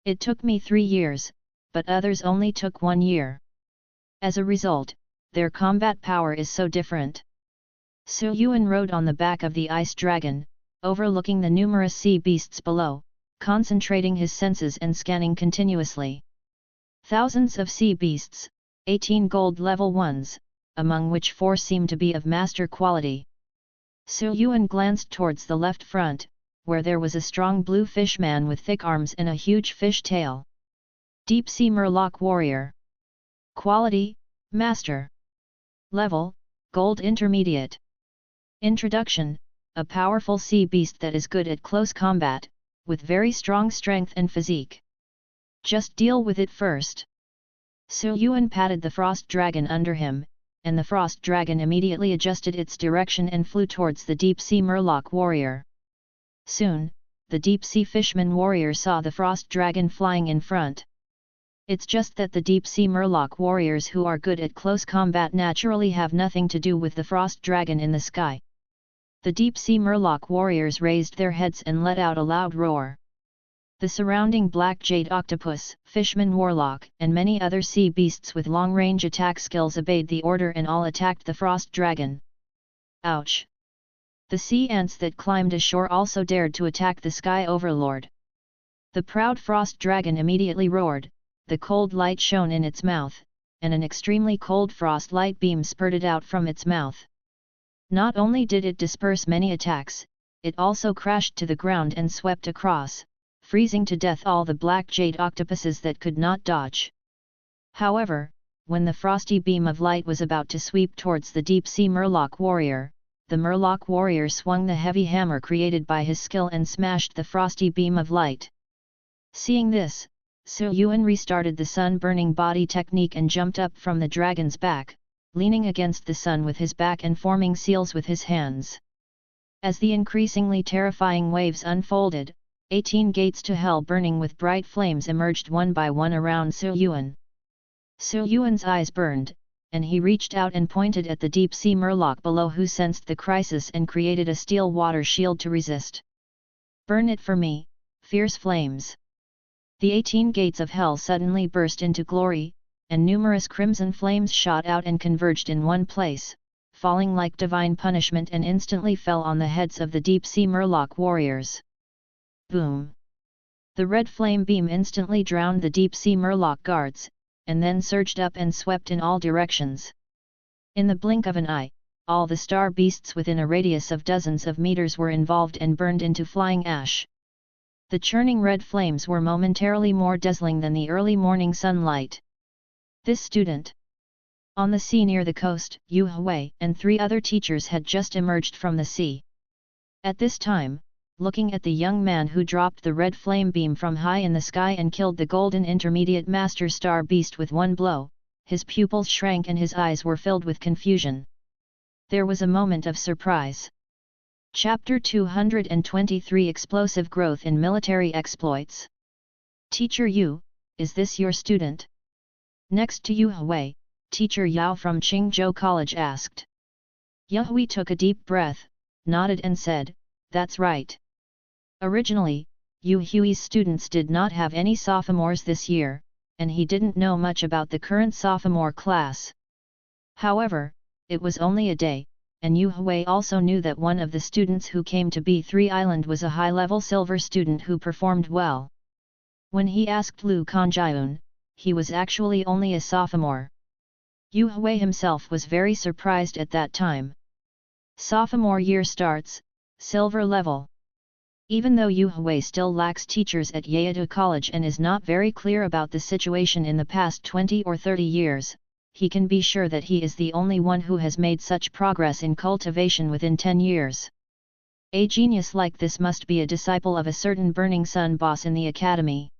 It took me 3 years, but others only took 1 year. As a result, their combat power is so different. Sir Yuan rode on the back of the ice dragon, overlooking the numerous sea beasts below, concentrating his senses and scanning continuously. Thousands of sea beasts, 18 gold level ones, among which 4 seemed to be of master quality. Sir Yuan glanced towards the left front, where there was a strong blue fish man with thick arms and a huge fish tail. Deep Sea Murloc Warrior. Quality, Master. Level, Gold Intermediate. Introduction, a powerful sea beast that is good at close combat, with very strong strength and physique. Just deal with it first. Sir Yuan patted the frost dragon under him, and the frost dragon immediately adjusted its direction and flew towards the deep sea Murloc warrior. Soon, the deep sea fisherman warrior saw the frost dragon flying in front. It's just that the deep sea Murloc warriors who are good at close combat naturally have nothing to do with the frost dragon in the sky. The deep sea Murloc warriors raised their heads and let out a loud roar. The surrounding black jade octopus, fishman warlock, and many other sea beasts with long-range attack skills obeyed the order and all attacked the frost dragon. Ouch! The sea ants that climbed ashore also dared to attack the sky overlord. The proud frost dragon immediately roared, the cold light shone in its mouth, and an extremely cold frost light beam spurted out from its mouth. Not only did it disperse many attacks, it also crashed to the ground and swept across, freezing to death all the black jade octopuses that could not dodge. However, when the frosty beam of light was about to sweep towards the deep-sea Murloc warrior, the Murloc warrior swung the heavy hammer created by his skill and smashed the frosty beam of light. Seeing this, Yuan restarted the sun-burning body technique and jumped up from the dragon's back, leaning against the sun with his back and forming seals with his hands. As the increasingly terrifying waves unfolded, 18 gates to hell burning with bright flames emerged one by one around Yuan. Yuan's eyes burned, and he reached out and pointed at the deep-sea Murloc below, who sensed the crisis and created a steel water shield to resist. "Burn it for me, fierce flames!" The 18 gates of hell suddenly burst into glory, and numerous crimson flames shot out and converged in one place, falling like divine punishment, and instantly fell on the heads of the deep-sea Murloc warriors. Boom! The red flame beam instantly drowned the deep-sea Murloc guards, and then surged up and swept in all directions. In the blink of an eye, all the star beasts within a radius of dozens of meters were involved and burned into flying ash. The churning red flames were momentarily more dazzling than the early morning sunlight. This student. On the sea near the coast, Yu Hui and 3 other teachers had just emerged from the sea. At this time, looking at the young man who dropped the red flame beam from high in the sky and killed the golden intermediate master star beast with one blow, his pupils shrank and his eyes were filled with confusion. There was a moment of surprise. Chapter 223 Explosive Growth in Military Exploits. "Teacher Yu, is this your student?" Next to Yu Hui, Teacher Yao from Qingzhou College asked. Yu Hui took a deep breath, nodded and said, "That's right." Originally, Yu Hui's students did not have any sophomores this year, and he didn't know much about the current sophomore class. However, it was only a day, and Yu Hui also knew that one of the students who came to B3 Island was a high-level silver student who performed well. When he asked Lu Kanjiun, he was actually only a sophomore. Yu Hui himself was very surprised at that time. Sophomore year starts, silver level. Even though Yu Hui still lacks teachers at Yeado College and is not very clear about the situation in the past 20 or 30 years, he can be sure that he is the only one who has made such progress in cultivation within 10 years. A genius like this must be a disciple of a certain Burning Sun boss in the academy.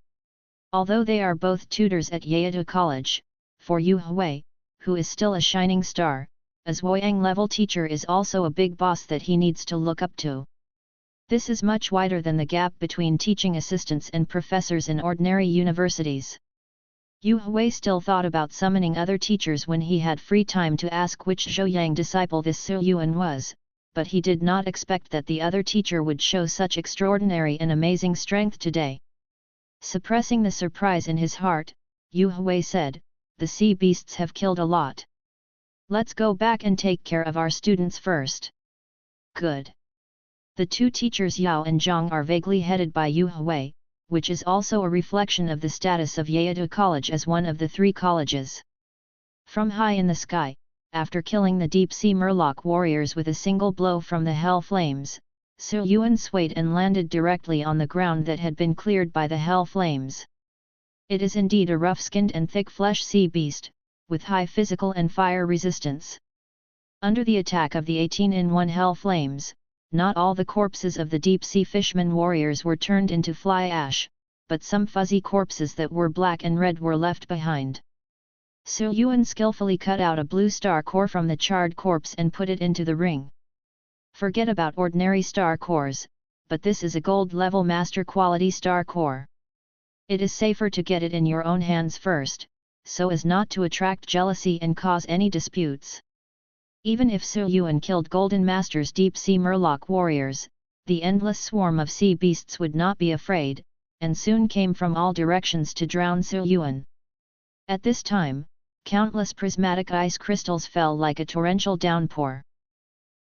Although they are both tutors at Yeado College, for Yu Hui, who is still a shining star, a Zhuang-level teacher is also a big boss that he needs to look up to. This is much wider than the gap between teaching assistants and professors in ordinary universities. Yu Hui still thought about summoning other teachers when he had free time to ask which Zhouyang disciple this Yuan was, but he did not expect that the other teacher would show such extraordinary and amazing strength today. Suppressing the surprise in his heart, Yu Hui said, "The sea beasts have killed a lot. Let's go back and take care of our students first." Good. The 2 teachers Yao and Zhang are vaguely headed by Yu Hui, which is also a reflection of the status of Yeado College as one of the 3 colleges. From high in the sky, after killing the deep-sea Murloc warriors with a single blow from the hell flames, Yuan swayed and landed directly on the ground that had been cleared by the hell flames. It is indeed a rough-skinned and thick-flesh sea beast, with high physical and fire resistance. Under the attack of the 18-in-1 hell flames, not all the corpses of the deep-sea fishermen warriors were turned into fly ash, but some fuzzy corpses that were black and red were left behind. Yuan skillfully cut out a blue star core from the charred corpse and put it into the ring. Forget about ordinary star cores, but this is a gold-level master quality star core. It is safer to get it in your own hands first, so as not to attract jealousy and cause any disputes. Even if Yuan killed Golden Master's deep-sea Murloc warriors, the endless swarm of sea beasts would not be afraid, and soon came from all directions to drown Yuan. At this time, countless prismatic ice crystals fell like a torrential downpour.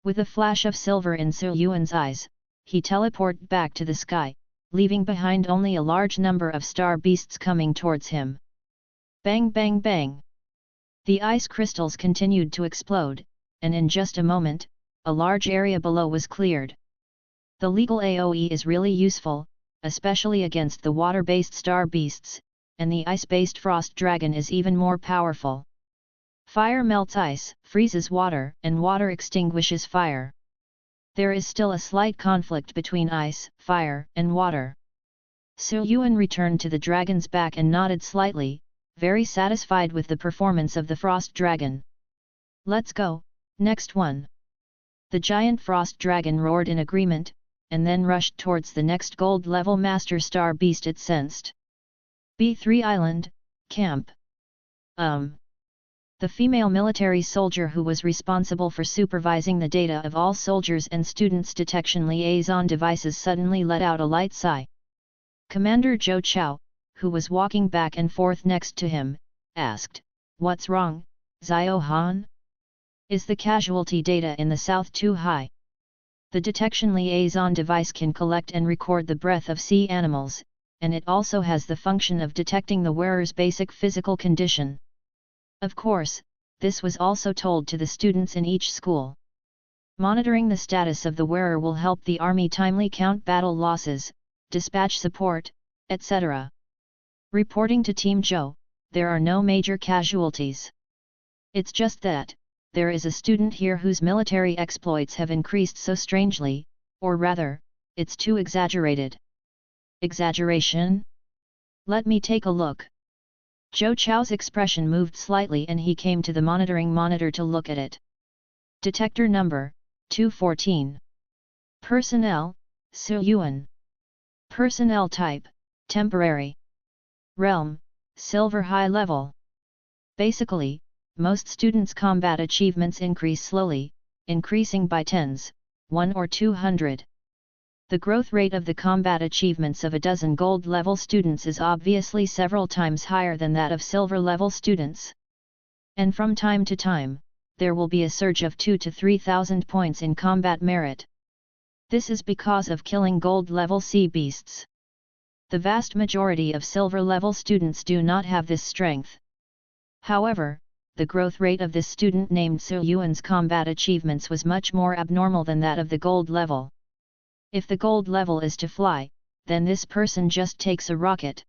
With a flash of silver in Yuan's eyes, he teleported back to the sky, leaving behind only a large number of star beasts coming towards him. Bang bang bang! The ice crystals continued to explode, and in just a moment, a large area below was cleared. The legal AoE is really useful, especially against the water-based star beasts, and the ice-based frost dragon is even more powerful. Fire melts ice, freezes water, and water extinguishes fire. There is still a slight conflict between ice, fire, and water. Yuan returned to the dragon's back and nodded slightly, very satisfied with the performance of the frost dragon. Let's go, next one. The giant frost dragon roared in agreement, and then rushed towards the next gold-level master star beast it sensed. B3 Island, Camp. The female military soldier who was responsible for supervising the data of all soldiers and students' detection liaison devices suddenly let out a light sigh. Commander Zhou Chao, who was walking back and forth next to him, asked, "What's wrong, Xiao Han? Is the casualty data in the south too high?" The detection liaison device can collect and record the breath of sea animals, and it also has the function of detecting the wearer's basic physical condition. Of course, this was also told to the students in each school. Monitoring the status of the wearer will help the army timely count battle losses, dispatch support, etc. Reporting to Team Zhou, there are no major casualties. It's just that, there is a student here whose military exploits have increased so strangely, or rather, it's too exaggerated. Exaggeration? Let me take a look. Zhou Chao's expression moved slightly and he came to the monitoring monitor to look at it. Detector number, 214. Personnel, Yuan. Personnel type, temporary. Realm, silver high level. Basically, most students' combat achievements increase slowly, increasing by tens, 1 or 200. The growth rate of the combat achievements of a dozen gold-level students is obviously several times higher than that of silver-level students. And from time to time, there will be a surge of 2,000 to 3,000 points in combat merit. This is because of killing gold-level sea beasts. The vast majority of silver-level students do not have this strength. However, the growth rate of this student named Yuan's combat achievements was much more abnormal than that of the gold level. If the gold level is to fly, then this person just takes a rocket.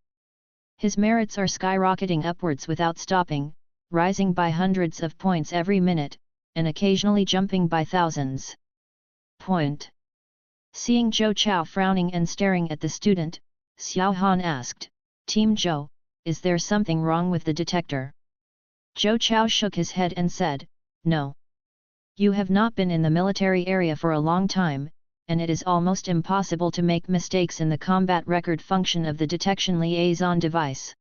His merits are skyrocketing upwards without stopping, rising by hundreds of points every minute, and occasionally jumping by thousands. Point. Seeing Zhou Chao frowning and staring at the student, Xiao Han asked, "Team Zhou, is there something wrong with the detector?" Zhou Chao shook his head and said, "No. You have not been in the military area for a long time, and it is almost impossible to make mistakes in the combat record function of the detection liaison device.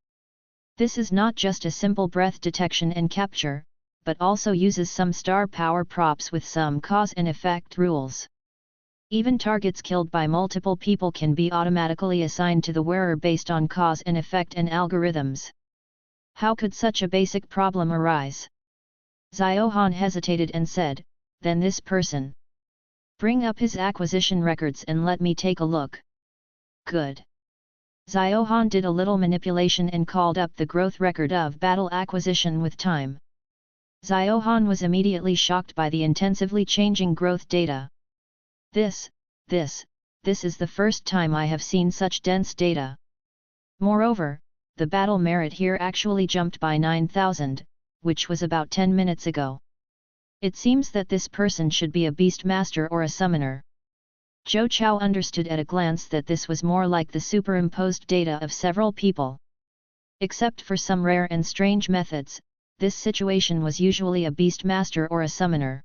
This is not just a simple breath detection and capture, but also uses some star power props with some cause and effect rules. Even targets killed by multiple people can be automatically assigned to the wearer based on cause and effect and algorithms. How could such a basic problem arise?" Xiao Han hesitated and said, "Then this person. Bring up his acquisition records and let me take a look." Good. Xiao Han did a little manipulation and called up the growth record of battle acquisition with time. Xiao Han was immediately shocked by the intensively changing growth data. This is the first time I have seen such dense data. Moreover, the battle merit here actually jumped by 9,000, which was about 10 minutes ago. It seems that this person should be a beast master or a summoner. Zhou Chao understood at a glance that this was more like the superimposed data of several people. Except for some rare and strange methods, this situation was usually a beast master or a summoner.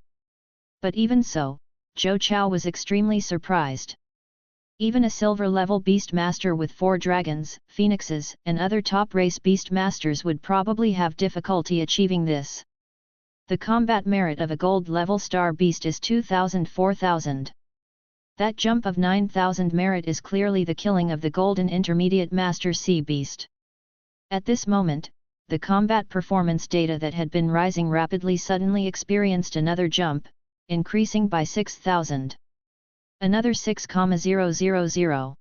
But even so, Zhou Chao was extremely surprised. Even a silver-level beast master with 4 dragons, phoenixes, and other top-race beast masters would probably have difficulty achieving this. The combat merit of a gold-level star beast is 2,000–4,000. That jump of 9,000 merit is clearly the killing of the golden intermediate master sea beast. At this moment, the combat performance data that had been rising rapidly suddenly experienced another jump, increasing by 6,000. Another 6,000.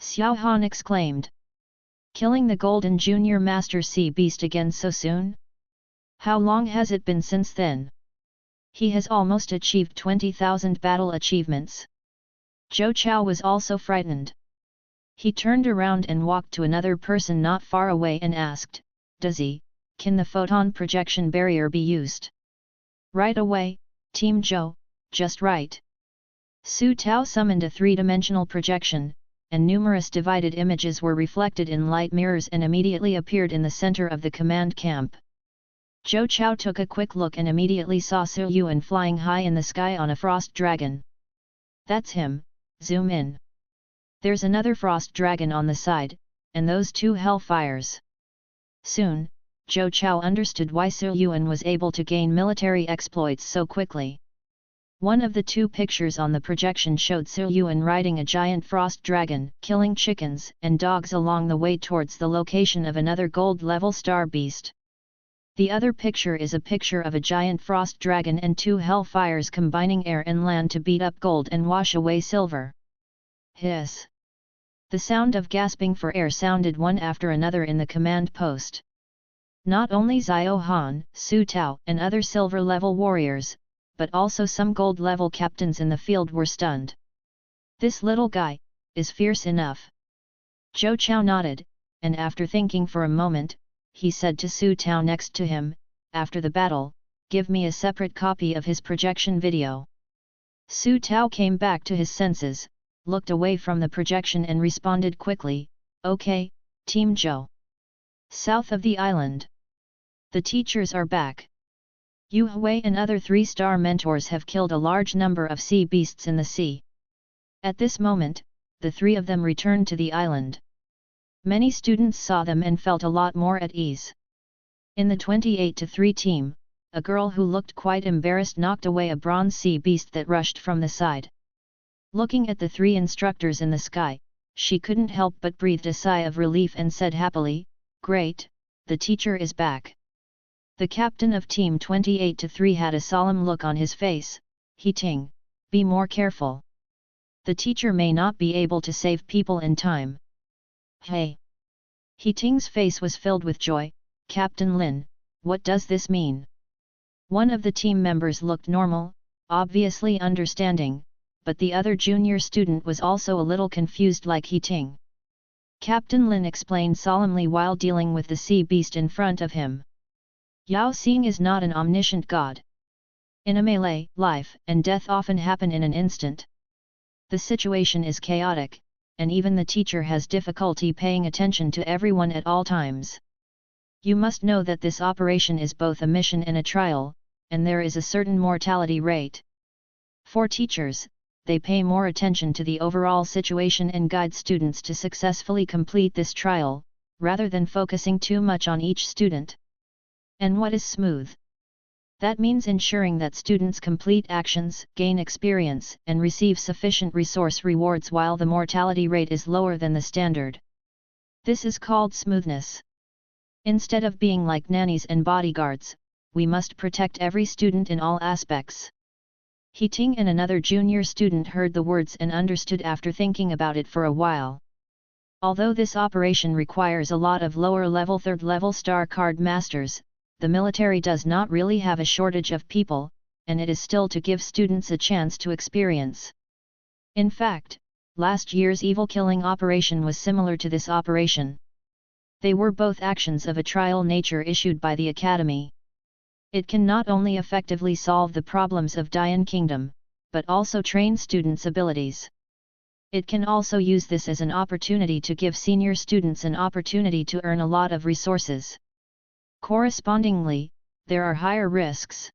Xiao Han exclaimed. Killing the Golden Junior Master Sea Beast again so soon? How long has it been since then? He has almost achieved 20,000 battle achievements. Zhou Chao was also frightened. He turned around and walked to another person not far away and asked, can the photon projection barrier be used? Right away, Team Zhou, just right. Su Tao summoned a three-dimensional projection, and numerous divided images were reflected in light mirrors and immediately appeared in the center of the command camp. Zhou Chao took a quick look and immediately saw Su Yuan flying high in the sky on a frost dragon. That's him, zoom in. There's another frost dragon on the side, and those two hellfires. Soon, Zhou Chao understood why Su Yuan was able to gain military exploits so quickly. One of the two pictures on the projection showed Su Yuan riding a giant frost dragon, killing chickens and dogs along the way towards the location of another gold-level star beast. The other picture is a picture of a giant frost dragon and two hellfires combining air and land to beat up gold and wash away silver. Hiss! The sound of gasping for air sounded one after another in the command post. Not only Xiao Han, Su Tao and other silver-level warriors, but also some gold-level captains in the field were stunned. This little guy is fierce enough. Zhou Chao nodded, and after thinking for a moment, he said to Su Tao next to him, after the battle, give me a separate copy of his projection video. Su Tao came back to his senses, looked away from the projection and responded quickly, okay, Team Zhou. South of the island. The teachers are back. Yu Hui and other three-star mentors have killed a large number of sea beasts in the sea. At this moment, the three of them returned to the island. Many students saw them and felt a lot more at ease. In the 28-3 team, a girl who looked quite embarrassed knocked away a bronze sea beast that rushed from the side. Looking at the three instructors in the sky, she couldn't help but breathed a sigh of relief and said happily, great, the teacher is back. The captain of team 28-3 had a solemn look on his face, He Ting, be more careful. The teacher may not be able to save people in time. Hey! He Ting's face was filled with joy, Captain Lin, what does this mean? One of the team members looked normal, obviously understanding, but the other junior student was also a little confused like He Ting. Captain Lin explained solemnly while dealing with the sea beast in front of him. Yao Xing is not an omniscient god. In a melee, life and death often happen in an instant. The situation is chaotic, and even the teacher has difficulty paying attention to everyone at all times. You must know that this operation is both a mission and a trial, and there is a certain mortality rate. For teachers, they pay more attention to the overall situation and guide students to successfully complete this trial, rather than focusing too much on each student. And what is smooth? That means ensuring that students complete actions, gain experience, and receive sufficient resource rewards while the mortality rate is lower than the standard. This is called smoothness. Instead of being like nannies and bodyguards, we must protect every student in all aspects. He Ting and another junior student heard the words and understood after thinking about it for a while. Although this operation requires a lot of lower-level third-level star card masters, the military does not really have a shortage of people, and it is still to give students a chance to experience. In fact, last year's evil killing operation was similar to this operation. They were both actions of a trial nature issued by the Academy. It can not only effectively solve the problems of Dian Kingdom, but also train students' abilities. It can also use this as an opportunity to give senior students an opportunity to earn a lot of resources. Correspondingly, there are higher risks.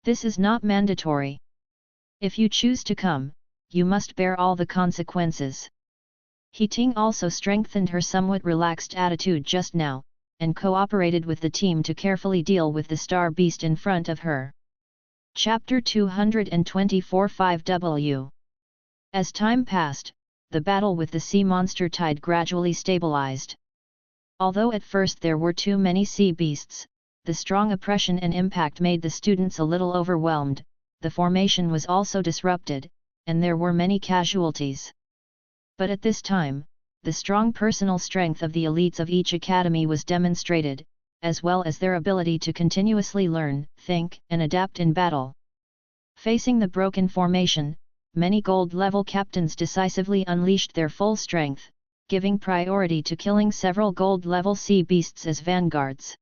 This is not mandatory. If you choose to come, you must bear all the consequences. He Ting also strengthened her somewhat relaxed attitude just now, and cooperated with the team to carefully deal with the star beast in front of her. Chapter 224 5W. As time passed, the battle with the sea monster tide gradually stabilized. Although at first there were too many sea beasts, the strong oppression and impact made the students a little overwhelmed, the formation was also disrupted, and there were many casualties. But at this time, the strong personal strength of the elites of each academy was demonstrated, as well as their ability to continuously learn, think, and adapt in battle. Facing the broken formation, many gold-level captains decisively unleashed their full strength, giving priority to killing several gold-level sea beasts as vanguards.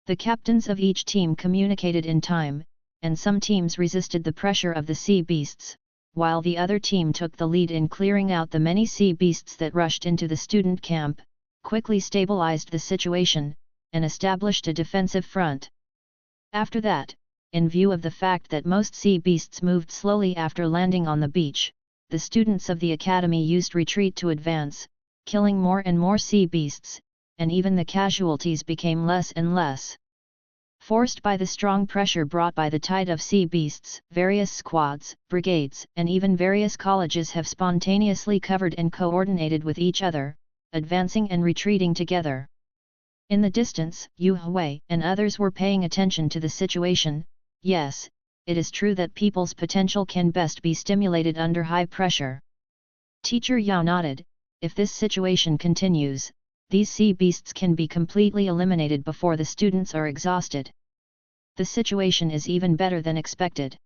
The captains of each team communicated in time, and some teams resisted the pressure of the sea beasts, while the other team took the lead in clearing out the many sea beasts that rushed into the student camp, quickly stabilized the situation, and established a defensive front. After that, in view of the fact that most sea beasts moved slowly after landing on the beach, the students of the academy used retreat to advance, killing more and more sea beasts, and even the casualties became less and less. Forced by the strong pressure brought by the tide of sea beasts, various squads, brigades, and even various colleges have spontaneously covered and coordinated with each other, advancing and retreating together. In the distance, Yu Hui and others were paying attention to the situation. Yes, it is true that people's potential can best be stimulated under high pressure. Teacher Yao nodded. If this situation continues, these sea beasts can be completely eliminated before the students are exhausted. The situation is even better than expected.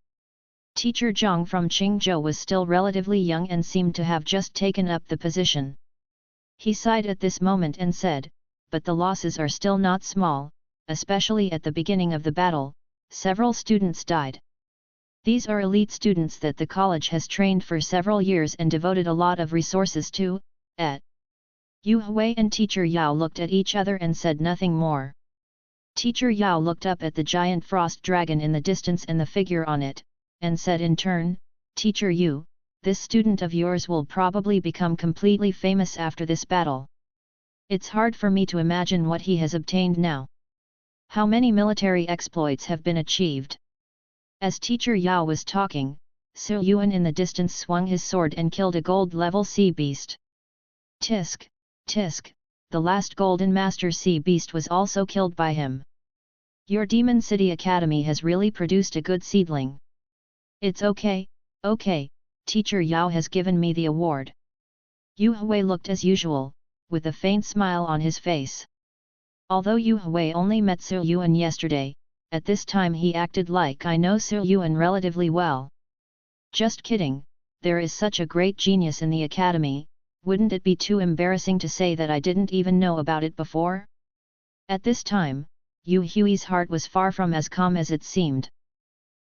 Teacher Zhang from Qingzhou was still relatively young and seemed to have just taken up the position. He sighed at this moment and said, "But the losses are still not small, especially at the beginning of the battle, several students died. These are elite students that the college has trained for several years and devoted a lot of resources to, Yu Hui and Teacher Yao looked at each other and said nothing more. Teacher Yao looked up at the giant frost dragon in the distance and the figure on it, and said in turn, "Teacher Yu, this student of yours will probably become completely famous after this battle. It's hard for me to imagine what he has obtained now. How many military exploits have been achieved?" As Teacher Yao was talking, Su Yuan in the distance swung his sword and killed a gold-level sea beast. Tisk, tisk, the last golden master sea beast was also killed by him. Your Demon City Academy has really produced a good seedling. It's okay, Teacher Yao has given me the award. Yu Hui looked as usual, with a faint smile on his face. Although Yu Hui only met Su Yuan yesterday, at this time he acted like I know Su Yuan relatively well. Just kidding, there is such a great genius in the academy. Wouldn't it be too embarrassing to say that I didn't even know about it before? At this time, Yu Hui's heart was far from as calm as it seemed.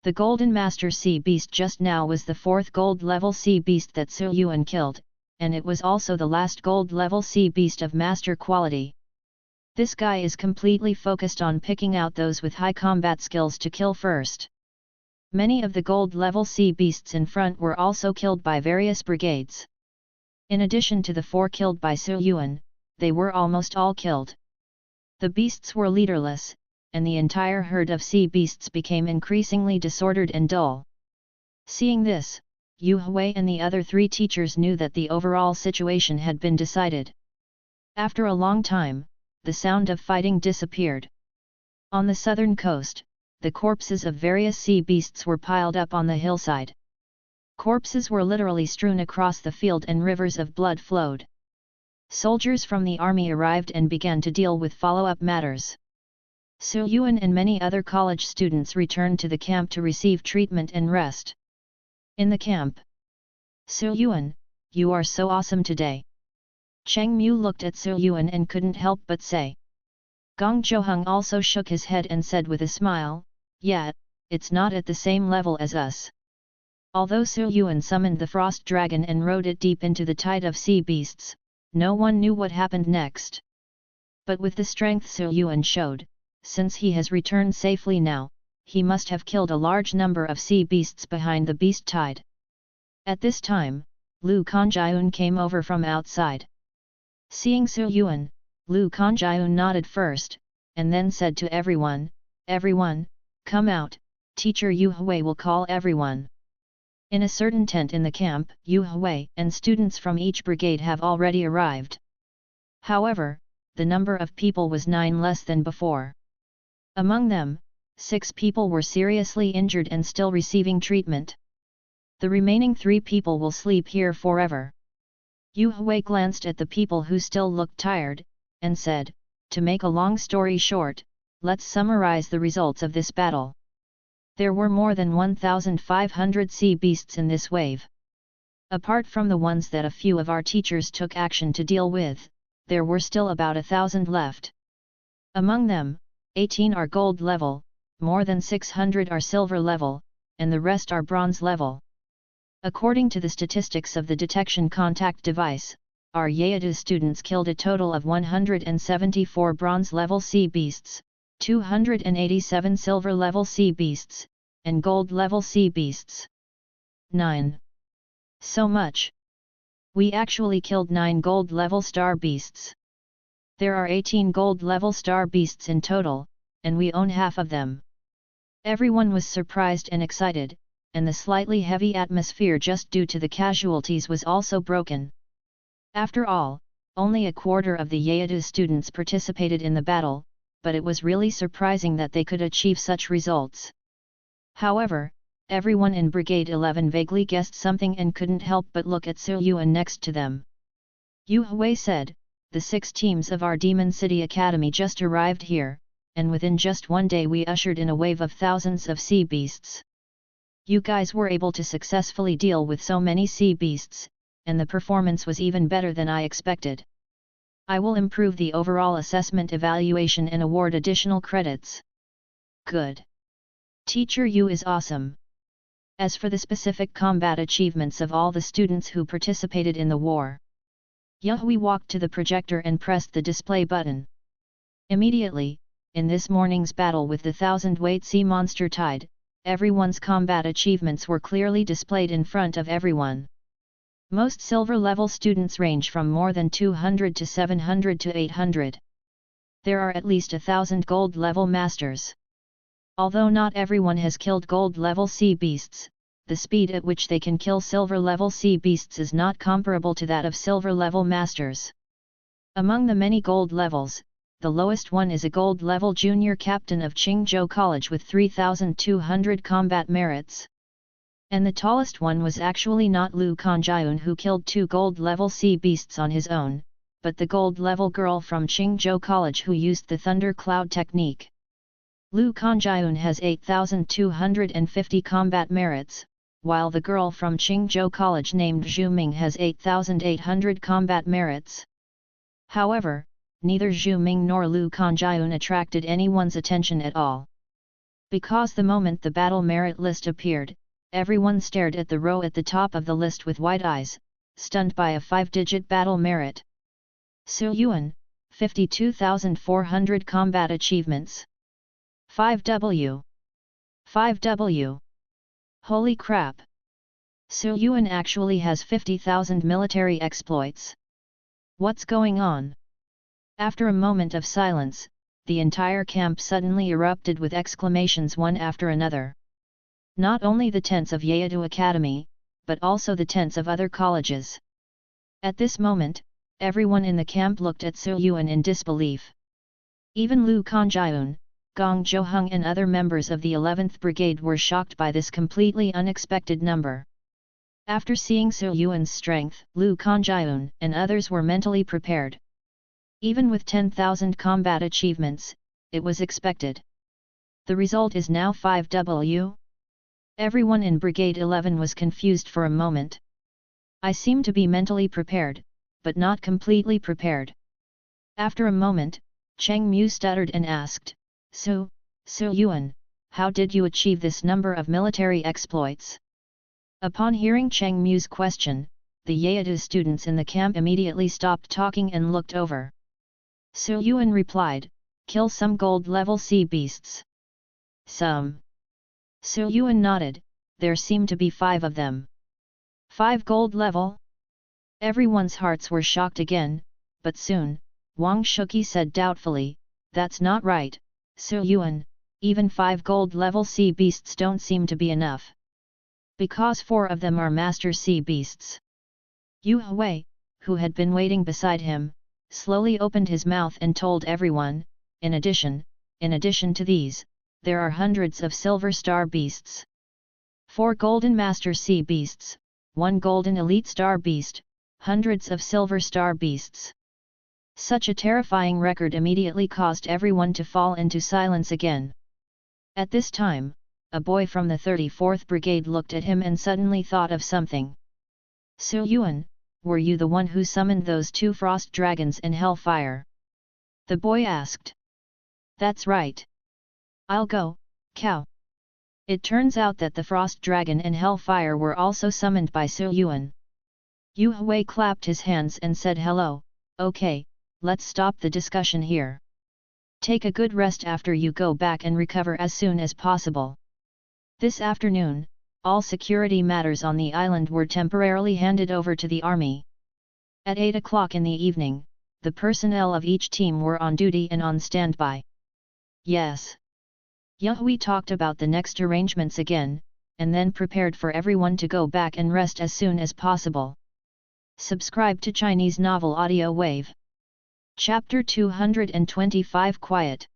The Golden Master Sea Beast just now was the fourth gold-level sea beast that Su Yuan killed, and it was also the last gold-level sea beast of master quality. This guy is completely focused on picking out those with high combat skills to kill first. Many of the gold-level sea beasts in front were also killed by various brigades. In addition to the 4 killed by Su Yuan, they were almost all killed. The beasts were leaderless, and the entire herd of sea beasts became increasingly disordered and dull. Seeing this, Yu Hui and the other 3 teachers knew that the overall situation had been decided. After a long time, the sound of fighting disappeared. On the southern coast, the corpses of various sea beasts were piled up on the hillside. Corpses were literally strewn across the field and rivers of blood flowed. Soldiers from the army arrived and began to deal with follow-up matters. Su Yuan and many other college students returned to the camp to receive treatment and rest. In the camp, Su Yuan, you are so awesome today. Cheng Mu looked at Su Yuan and couldn't help but say. Gong Zhouheng also shook his head and said with a smile, "Yeah, it's not at the same level as us." Although Su Yuan summoned the frost dragon and rode it deep into the tide of sea beasts, no one knew what happened next. But with the strength Su Yuan showed, since he has returned safely now, he must have killed a large number of sea beasts behind the beast tide. At this time, Lu Kanjiun came over from outside. Seeing Su Yuan, Lu Kanjiun nodded first, and then said to everyone, "Everyone, come out, Teacher Yu Hui will call everyone." In a certain tent in the camp, Yu Hui and students from each brigade have already arrived. However, the number of people was 9 less than before. Among them, 6 people were seriously injured and still receiving treatment. The remaining 3 people will sleep here forever. Yu Hui glanced at the people who still looked tired, and said, "To make a long story short, let's summarize the results of this battle. There were more than 1,500 sea beasts in this wave. Apart from the ones that a few of our teachers took action to deal with, there were still about 1,000 left. Among them, 18 are gold level, more than 600 are silver level, and the rest are bronze level. According to the statistics of the detection contact device, our Yeadu students killed a total of 174 bronze level sea beasts, 287 silver level sea beasts, and gold level sea beasts. 9. So much. We actually killed 9 gold level star beasts. There are 18 gold level star beasts in total, and we own half of them." Everyone was surprised and excited, and the slightly heavy atmosphere just due to the casualties was also broken. After all, only a quarter of the Yeadu students participated in the battle, but it was really surprising that they could achieve such results. However, everyone in Brigade 11 vaguely guessed something and couldn't help but look at Su Yuan next to them. Yu Hui said, "The 6 teams of our Demon City Academy just arrived here, and within just one day we ushered in a wave of thousands of sea beasts. You guys were able to successfully deal with so many sea beasts, and the performance was even better than I expected. I will improve the overall assessment evaluation and award additional credits." "Good. Teacher Yu is awesome. As for the specific combat achievements of all the students who participated in the war." Yu Hui walked to the projector and pressed the display button. Immediately, in this morning's battle with the 1,000-weight sea monster Tide, everyone's combat achievements were clearly displayed in front of everyone. Most silver-level students range from more than 200 to 700 to 800. There are at least 1,000 gold-level masters. Although not everyone has killed gold-level sea beasts, the speed at which they can kill silver-level sea beasts is not comparable to that of silver-level masters. Among the many gold levels, the lowest one is a gold-level junior captain of Qingzhou College with 3,200 combat merits. And the tallest one was actually not Lu Kanjiun, who killed 2 gold-level sea beasts on his own, but the gold-level girl from Qingzhou College who used the Thunder Cloud technique. Lu Kanjiun has 8,250 combat merits, while the girl from Qingzhou College named Zhu Ming has 8,800 combat merits. However, neither Zhu Ming nor Lu Kanjiun attracted anyone's attention at all. Because the moment the battle merit list appeared, everyone stared at the row at the top of the list with wide eyes, stunned by a 5-digit battle merit. Su Yuan, 52,400 combat achievements. 5W. 5W. Holy crap! Su Yuan actually has 50,000 military exploits. What's going on? After a moment of silence, the entire camp suddenly erupted with exclamations one after another. Not only the tents of Yeadu Academy, but also the tents of other colleges. At this moment, everyone in the camp looked at Su Yuan in disbelief. Even Lu Kanjiun, Gong Zhouheng and other members of the 11th Brigade were shocked by this completely unexpected number. After seeing Su Yuan's strength, Lu Kanjiun and others were mentally prepared. Even with 10,000 combat achievements, it was expected. The result is now 5W? Everyone in Brigade 11 was confused for a moment. I seem to be mentally prepared, but not completely prepared. After a moment, Cheng Mu stuttered and asked, Su Yuan, how did you achieve this number of military exploits?" Upon hearing Cheng Mu's question, the Yeadu students in the camp immediately stopped talking and looked over. Su Yuan replied, "Kill some gold-level sea beasts." "Some?" Su Yuan nodded, "There seem to be 5 of them." 5 gold level? Everyone's hearts were shocked again, but soon, Wang Shuqi said doubtfully, "That's not right, Su Yuan, even 5 gold level sea beasts don't seem to be enough. Because 4 of them are master sea beasts." Yu Hui, who had been waiting beside him, slowly opened his mouth and told everyone, in addition to these, there are hundreds of silver star beasts. 4 golden master sea beasts, 1 golden elite star beast, hundreds of silver star beasts. Such a terrifying record immediately caused everyone to fall into silence again. At this time, a boy from the 34th Brigade looked at him and suddenly thought of something. "So Yuan, were you the one who summoned those 2 frost dragons and hellfire?" The boy asked. "That's right. I'll go, cow." It turns out that the frost dragon and hellfire were also summoned by Su Yuan. Yu Hui clapped his hands and said, "Hello, okay, let's stop the discussion here. Take a good rest after you go back and recover as soon as possible." This afternoon, all security matters on the island were temporarily handed over to the army. At 8 o'clock in the evening, the personnel of each team were on duty and on standby. Yes. Hui talked about the next arrangements again, and then prepared for everyone to go back and rest as soon as possible. Subscribe to Chinese Novel Audio Wave. Chapter 225 Quiet.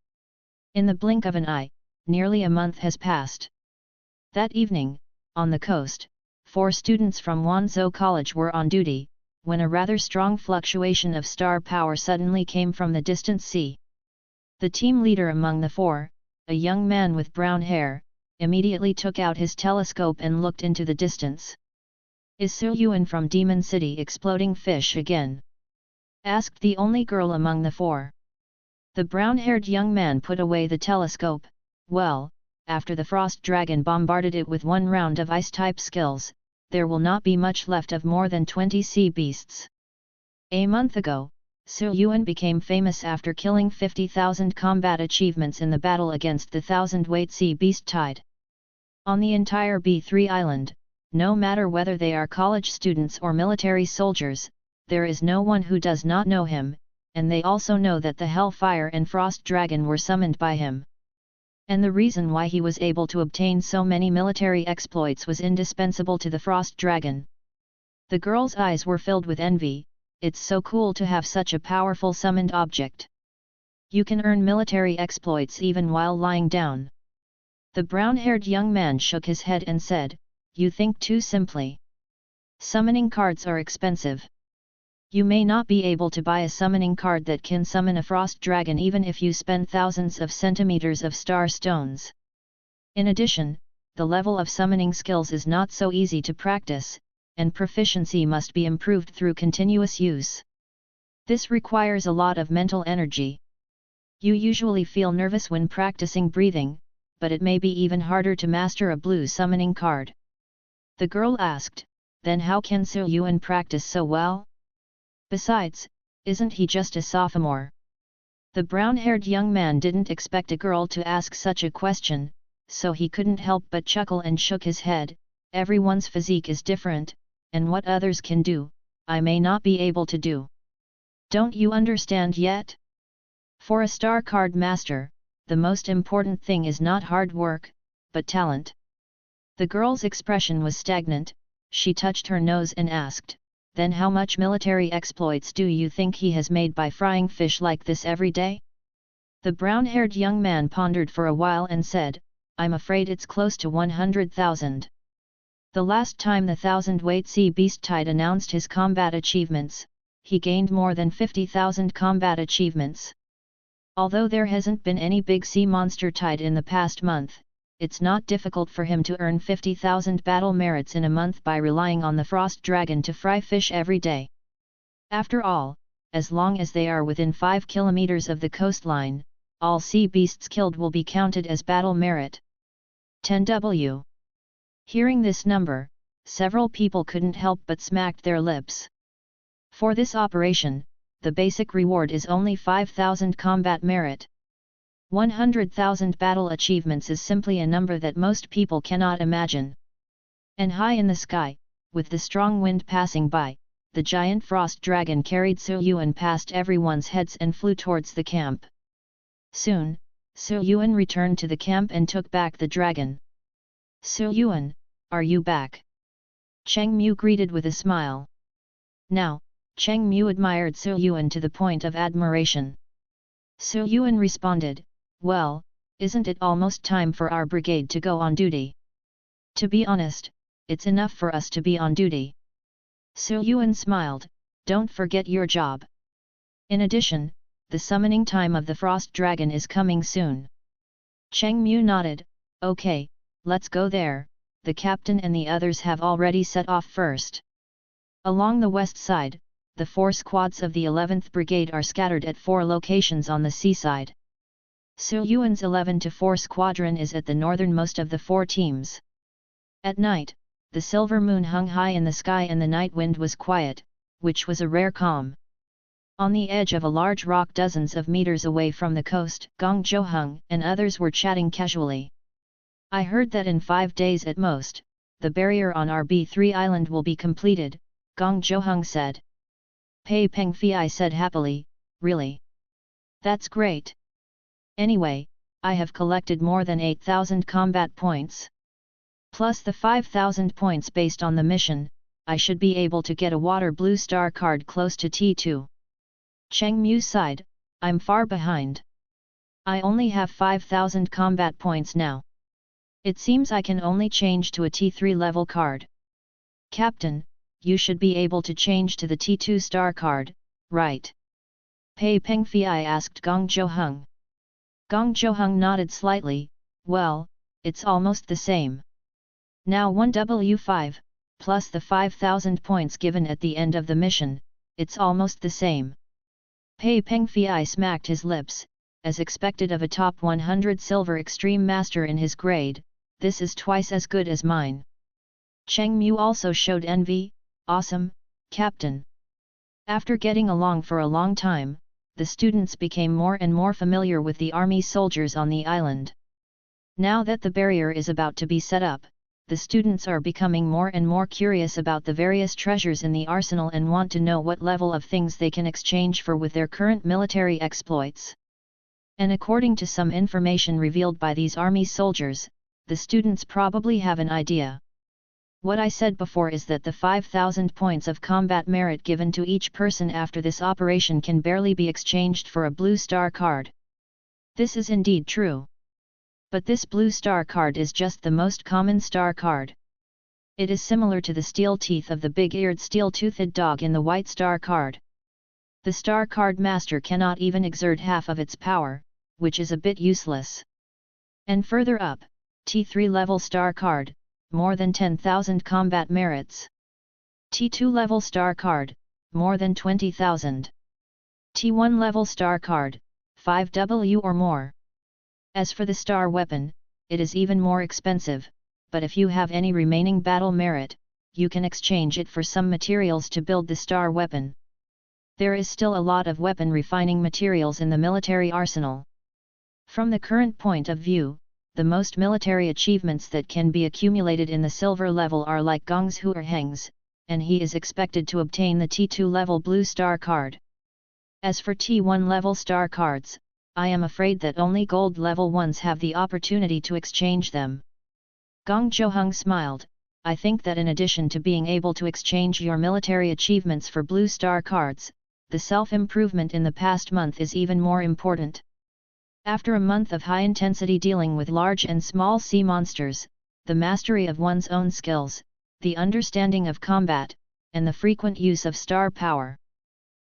In the blink of an eye, nearly a month has passed. That evening, on the coast, 4 students from Wanzhou College were on duty, when a rather strong fluctuation of star power suddenly came from the distant sea. The team leader among the 4, a young man with brown hair, immediately took out his telescope and looked into the distance. "Is Su Yuan from Demon City exploding fish again?" asked the only girl among the 4. The brown-haired young man put away the telescope. "Well, after the frost dragon bombarded it with 1 round of ice-type skills, there will not be much left of more than 20 sea beasts. A month ago, Su Yuan became famous after killing 50,000 combat achievements in the battle against the 1,000-weight sea beast tide. On the entire B3 island, no matter whether they are college students or military soldiers, there is no one who does not know him, and they also know that the Hellfire and Frost Dragon were summoned by him. And the reason why he was able to obtain so many military exploits was indispensable to the Frost Dragon." The girl's eyes were filled with envy. "It's so cool to have such a powerful summoned object. You can earn military exploits even while lying down." The brown-haired young man shook his head and said, "You think too simply. Summoning cards are expensive. You may not be able to buy a summoning card that can summon a frost dragon even if you spend thousands of centimeters of star stones. In addition, the level of summoning skills is not so easy to practice, and proficiency must be improved through continuous use. This requires a lot of mental energy. You usually feel nervous when practicing breathing, but it may be even harder to master a blue summoning card." The girl asked, "Then how can Su Yuan practice so well? Besides, isn't he just a sophomore?" The brown-haired young man didn't expect a girl to ask such a question, so he couldn't help but chuckle and shook his head. "Everyone's physique is different, and what others can do, I may not be able to do. Don't you understand yet? For a star card master, the most important thing is not hard work, but talent." The girl's expression was stagnant. She touched her nose and asked, "Then how much military exploits do you think he has made by frying fish like this every day?" The brown-haired young man pondered for a while and said, "I'm afraid it's close to 100,000. The last time the 1,000-weight sea beast tide announced his combat achievements, he gained more than 50,000 combat achievements. Although there hasn't been any big sea monster tide in the past month, it's not difficult for him to earn 50,000 battle merits in a month by relying on the frost dragon to fry fish every day. After all, as long as they are within 5 kilometers of the coastline, all sea beasts killed will be counted as battle merit. 10W." Hearing this number, several people couldn't help but smacked their lips. For this operation, the basic reward is only 5,000 combat merit. 100,000 battle achievements is simply a number that most people cannot imagine. And high in the sky, with the strong wind passing by, the giant frost dragon carried Su Yuan past everyone's heads and flew towards the camp. Soon, Su Yuan returned to the camp and took back the dragon. "Su Yuan, are you back?" Cheng Mu greeted with a smile. Now, Cheng Mu admired Su Yuan to the point of admiration. Su Yuan responded, "Well, isn't it almost time for our brigade to go on duty? To be honest, it's enough for us to be on duty." Su Yuan smiled, Don't forget your job. In addition, the summoning time of the Frost Dragon is coming soon. Cheng Mu nodded, okay, let's go there. The captain and the others have already set off first. Along the west side, the 4 squads of the 11th Brigade are scattered at 4 locations on the seaside. Su Yuan's 11-4 squadron is at the northernmost of the 4 teams. At night, the silver moon hung high in the sky and the night wind was quiet, which was a rare calm. On the edge of a large rock dozens of meters away from the coast, Gong Zhouheng and others were chatting casually. I heard that in 5 days at most, the barrier on RB3 Island will be completed, Gong Zhouheng said. Pei Pengfei said happily, really? That's great. Anyway, I have collected more than 8,000 combat points. Plus the 5,000 points based on the mission, I should be able to get a water blue star card close to T2. Cheng Mu sighed, I'm far behind. I only have 5,000 combat points now. It seems I can only change to a T3 level card. Captain, you should be able to change to the T2 star card, right? Pei Pengfei asked Gong Zhouheng. Gong Zhouheng nodded slightly, well, it's almost the same. Now 1W5, plus the 5,000 points given at the end of the mission, it's almost the same. Pei Pengfei smacked his lips, as expected of a top 100 silver extreme master in his grade, this is twice as good as mine. Cheng Mu also showed envy, awesome, Captain. After getting along for a long time, the students became more and more familiar with the army soldiers on the island. Now that the barrier is about to be set up, the students are becoming more and more curious about the various treasures in the arsenal and want to know what level of things they can exchange for with their current military exploits. And according to some information revealed by these army soldiers, the students probably have an idea. What I said before is that the 5,000 points of combat merit given to each person after this operation can barely be exchanged for a blue star card. This is indeed true. But this blue star card is just the most common star card. It is similar to the steel teeth of the big-eared steel-toothed dog in the white star card. The star card master cannot even exert half of its power, which is a bit useless. And further up, T3 level star card, more than 10,000 combat merits. T2 level star card, more than 20,000. T1 level star card, 5W or more. As for the star weapon, it is even more expensive, but if you have any remaining battle merit, you can exchange it for some materials to build the star weapon. There is still a lot of weapon refining materials in the military arsenal. From the current point of view, the most military achievements that can be accumulated in the silver level are like Gong Zhouheng's, and he is expected to obtain the T2 level blue star card. As for T1 level star cards, I am afraid that only gold level ones have the opportunity to exchange them. Gong Zhouheng smiled, I think that in addition to being able to exchange your military achievements for blue star cards, the self-improvement in the past month is even more important. After a month of high-intensity dealing with large and small sea monsters, the mastery of one's own skills, the understanding of combat, and the frequent use of star power.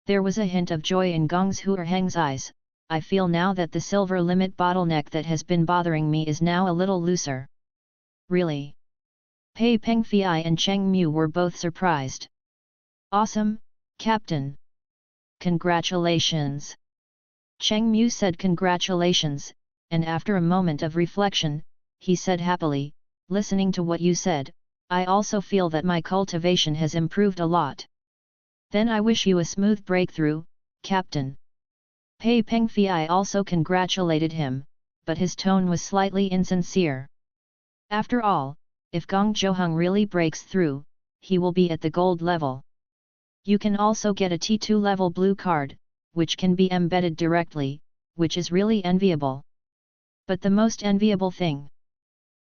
There was a hint of joy in Gong Zhouheng's eyes, I feel now that the silver limit bottleneck that has been bothering me is now a little looser. Really? Pei Pengfei and Cheng Mu were both surprised. Awesome, Captain! Congratulations! Cheng Mu said congratulations, and after a moment of reflection, he said happily, listening to what you said, I also feel that my cultivation has improved a lot. Then I wish you a smooth breakthrough, Captain. Pei Pengfei also congratulated him, but his tone was slightly insincere. After all, if Gong Zhouheng really breaks through, he will be at the gold level. You can also get a T2 level blue card, which can be embedded directly, which is really enviable. But the most enviable thing.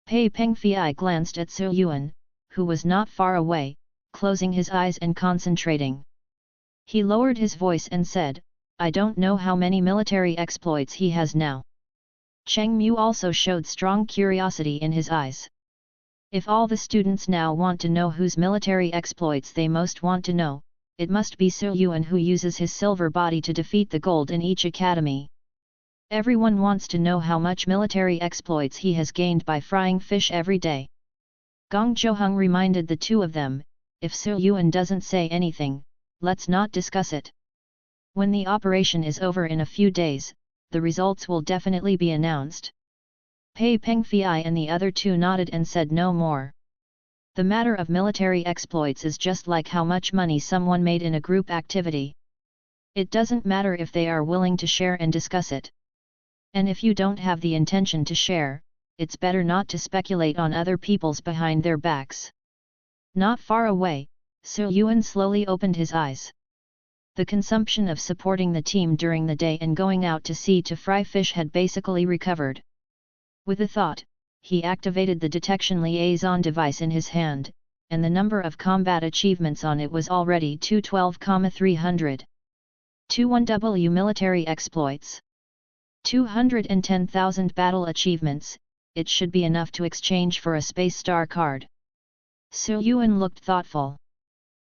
Pei Pengfei glanced at Su Yuan, who was not far away, closing his eyes and concentrating. He lowered his voice and said, I don't know how many military exploits he has now. Cheng Mu also showed strong curiosity in his eyes. If all the students now want to know whose military exploits they most want to know, it must be Yuan who uses his silver body to defeat the gold in each academy. Everyone wants to know how much military exploits he has gained by frying fish every day. Gong Zhouheng reminded the two of them, if Yuan doesn't say anything, let's not discuss it. When the operation is over in a few days, the results will definitely be announced. Pei Pengfei and the other two nodded and said no more. The matter of military exploits is just like how much money someone made in a group activity. It doesn't matter if they are willing to share and discuss it. And if you don't have the intention to share, it's better not to speculate on other people's behind their backs. Not far away, Yuan slowly opened his eyes. The consumption of supporting the team during the day and going out to sea to fry fish had basically recovered. With a thought, he activated the detection liaison device in his hand, and the number of combat achievements on it was already 212,300. 21W military exploits. 210,000 battle achievements, it should be enough to exchange for a space star card. Yuan looked thoughtful.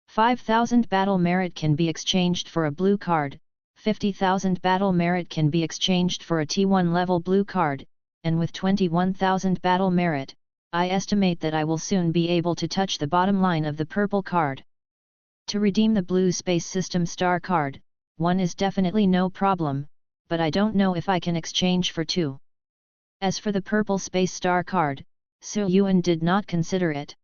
5,000 battle merit can be exchanged for a blue card, 50,000 battle merit can be exchanged for a T1 level blue card, and with 21,000 battle merit, I estimate that I will soon be able to touch the bottom line of the purple card. To redeem the blue space system star card, one is definitely no problem, but I don't know if I can exchange for two. As for the purple space star card, Yuan did not consider it.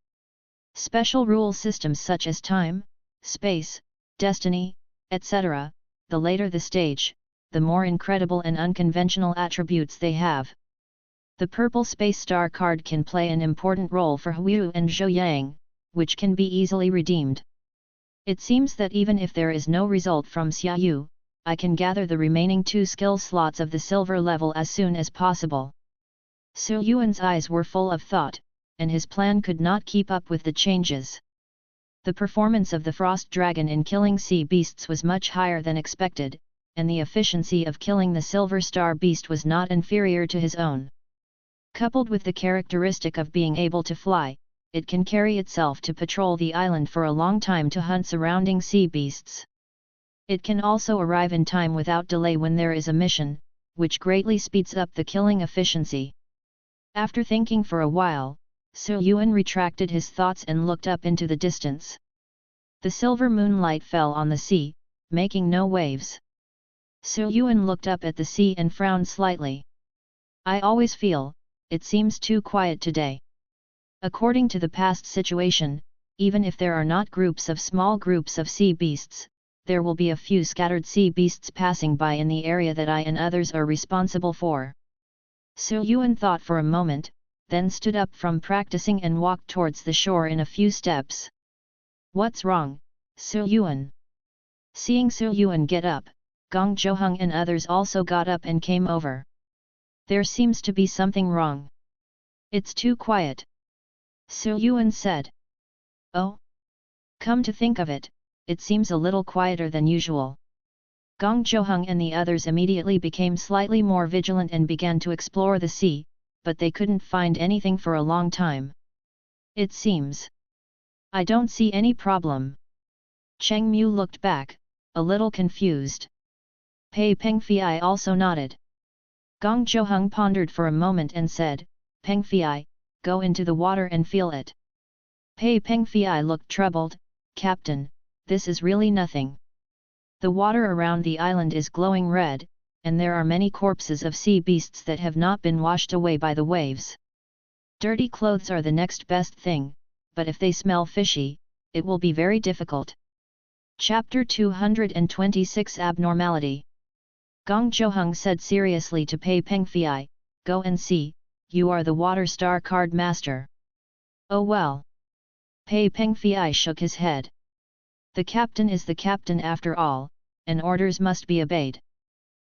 Special rule systems such as time, space, destiny, etc., the later the stage, the more incredible and unconventional attributes they have. The purple space star card can play an important role for Huiyu and Zhou-Yang, which can be easily redeemed. It seems that even if there is no result from Xiaoyu, I can gather the remaining 2 skill slots of the silver level as soon as possible. Yuan's eyes were full of thought, and his plan could not keep up with the changes. The performance of the frost dragon in killing sea beasts was much higher than expected, and the efficiency of killing the silver star beast was not inferior to his own. Coupled with the characteristic of being able to fly, it can carry itself to patrol the island for a long time to hunt surrounding sea beasts. It can also arrive in time without delay when there is a mission, which greatly speeds up the killing efficiency. After thinking for a while, Yuan retracted his thoughts and looked up into the distance. The silver moonlight fell on the sea, making no waves. Yuan looked up at the sea and frowned slightly. I always feel, it seems too quiet today. According to the past situation, even if there are not small groups of sea beasts, there will be a few scattered sea beasts passing by in the area that I and others are responsible for. Yuan thought for a moment, then stood up from practicing and walked towards the shore in a few steps. What's wrong, Yuan? Seeing Yuan get up, Gong Zhouheng and others also got up and came over. There seems to be something wrong. It's too quiet. Yuan said. Oh? Come to think of it, it seems a little quieter than usual. Gong Zhouheng and the others immediately became slightly more vigilant and began to explore the sea, but they couldn't find anything for a long time. It seems. I don't see any problem. Cheng Mu looked back, a little confused. Pei Pengfei also nodded. Gong Zhouheng pondered for a moment and said, Pengfei, go into the water and feel it. Pei Pengfei looked troubled, Captain, this is really nothing. The water around the island is glowing red, and there are many corpses of sea beasts that have not been washed away by the waves. Dirty clothes are the next best thing, but if they smell fishy, it will be very difficult. Chapter 226 Abnormality. Gong Zhouheng said seriously to Pei Pengfei, go and see, you are the water star card master. Oh well. Pei Pengfei shook his head. The captain is the captain after all, and orders must be obeyed.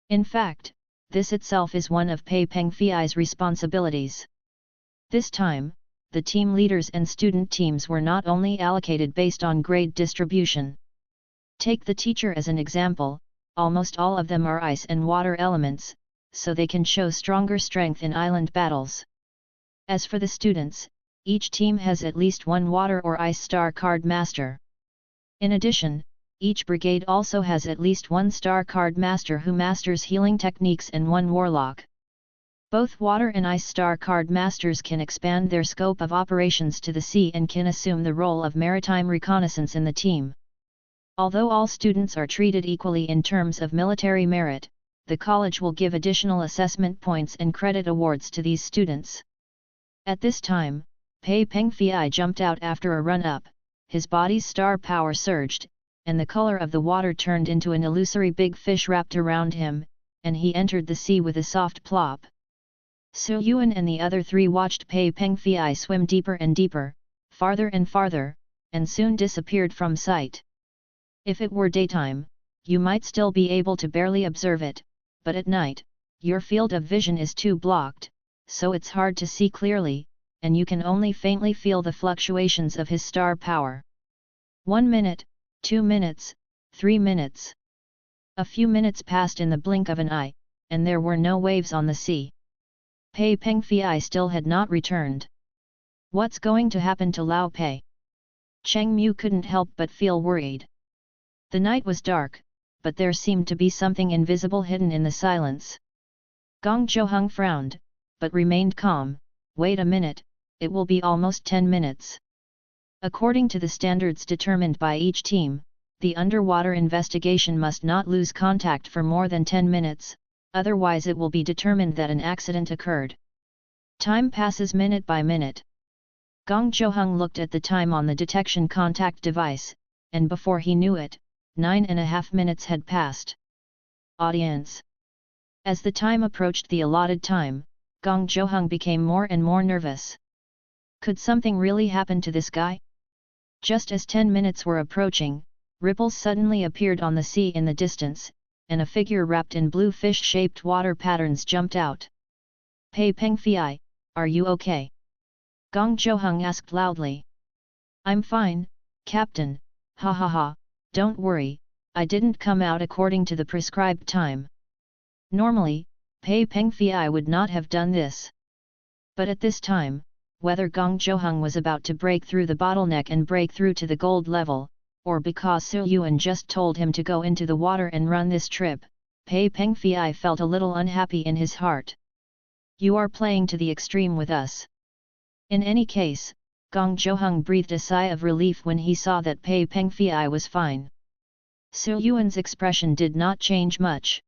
In fact, this itself is one of Pei Pengfei's responsibilities. This time, the team leaders and student teams were not only allocated based on grade distribution. Take the teacher as an example, almost all of them are ice and water elements, so they can show stronger strength in island battles. As for the students, each team has at least one water or ice star card master. In addition, each brigade also has at least one star card master who masters healing techniques and one warlock. Both water and ice star card masters can expand their scope of operations to the sea and can assume the role of maritime reconnaissance in the team. Although all students are treated equally in terms of military merit, the college will give additional assessment points and credit awards to these students. At this time, Pei Pengfei jumped out after a run-up, his body's star power surged, and the color of the water turned into an illusory big fish wrapped around him, and he entered the sea with a soft plop. Su Yuan and the other three watched Pei Pengfei swim deeper and deeper, farther and farther, and soon disappeared from sight. If it were daytime, you might still be able to barely observe it, but at night, your field of vision is too blocked, so it's hard to see clearly, and you can only faintly feel the fluctuations of his star power. 1 minute, 2 minutes, 3 minutes. A few minutes passed in the blink of an eye, and there were no waves on the sea. Pei Pengfei still had not returned. What's going to happen to Lao Pei? Cheng Mu couldn't help but feel worried. The night was dark, but there seemed to be something invisible hidden in the silence. Gong Zhouheng frowned, but remained calm. Wait a minute, it will be almost 10 minutes. According to the standards determined by each team, the underwater investigation must not lose contact for more than 10 minutes, otherwise it will be determined that an accident occurred. Time passes minute by minute. Gong Zhouheng looked at the time on the detection contact device, and before he knew it, 9.5 minutes had passed. Audience. As the time approached the allotted time, Gong Zhouheng became more and more nervous. Could something really happen to this guy? Just as 10 minutes were approaching, ripples suddenly appeared on the sea in the distance, and a figure wrapped in blue fish-shaped water patterns jumped out. Pei Pengfei, are you okay? Gong Zhouheng asked loudly. I'm fine, Captain, ha ha ha, don't worry, I didn't come out according to the prescribed time. Normally, Pei Pengfei would not have done this. But at this time, whether Gong Zhouheng was about to break through the bottleneck and break through to the gold level, or because Su Yuan just told him to go into the water and run this trip, Pei Pengfei felt a little unhappy in his heart. You are playing to the extreme with us. In any case, Gong Zhouheng breathed a sigh of relief when he saw that Pei Pengfei was fine. Su Yuan's expression did not change much.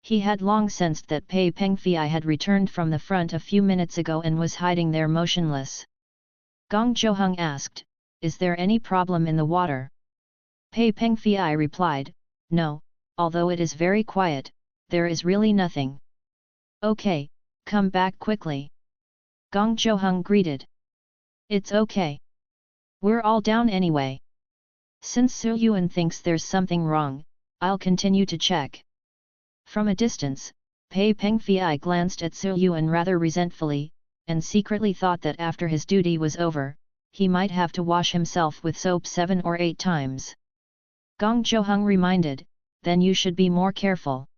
He had long sensed that Pei Pengfei had returned from the front a few minutes ago and was hiding there motionless. Gong Zhouheng asked, is there any problem in the water? Pei Pengfei replied, no, although it is very quiet, there is really nothing. Okay, come back quickly. Gong Zhouheng greeted. It's okay. We're all down anyway. Since Su Yuan thinks there's something wrong, I'll continue to check. From a distance, Pei Pengfei glanced at Su Yuan rather resentfully, and secretly thought that after his duty was over, he might have to wash himself with soap 7 or 8 times. Gong Zhouheng reminded, then you should be more careful.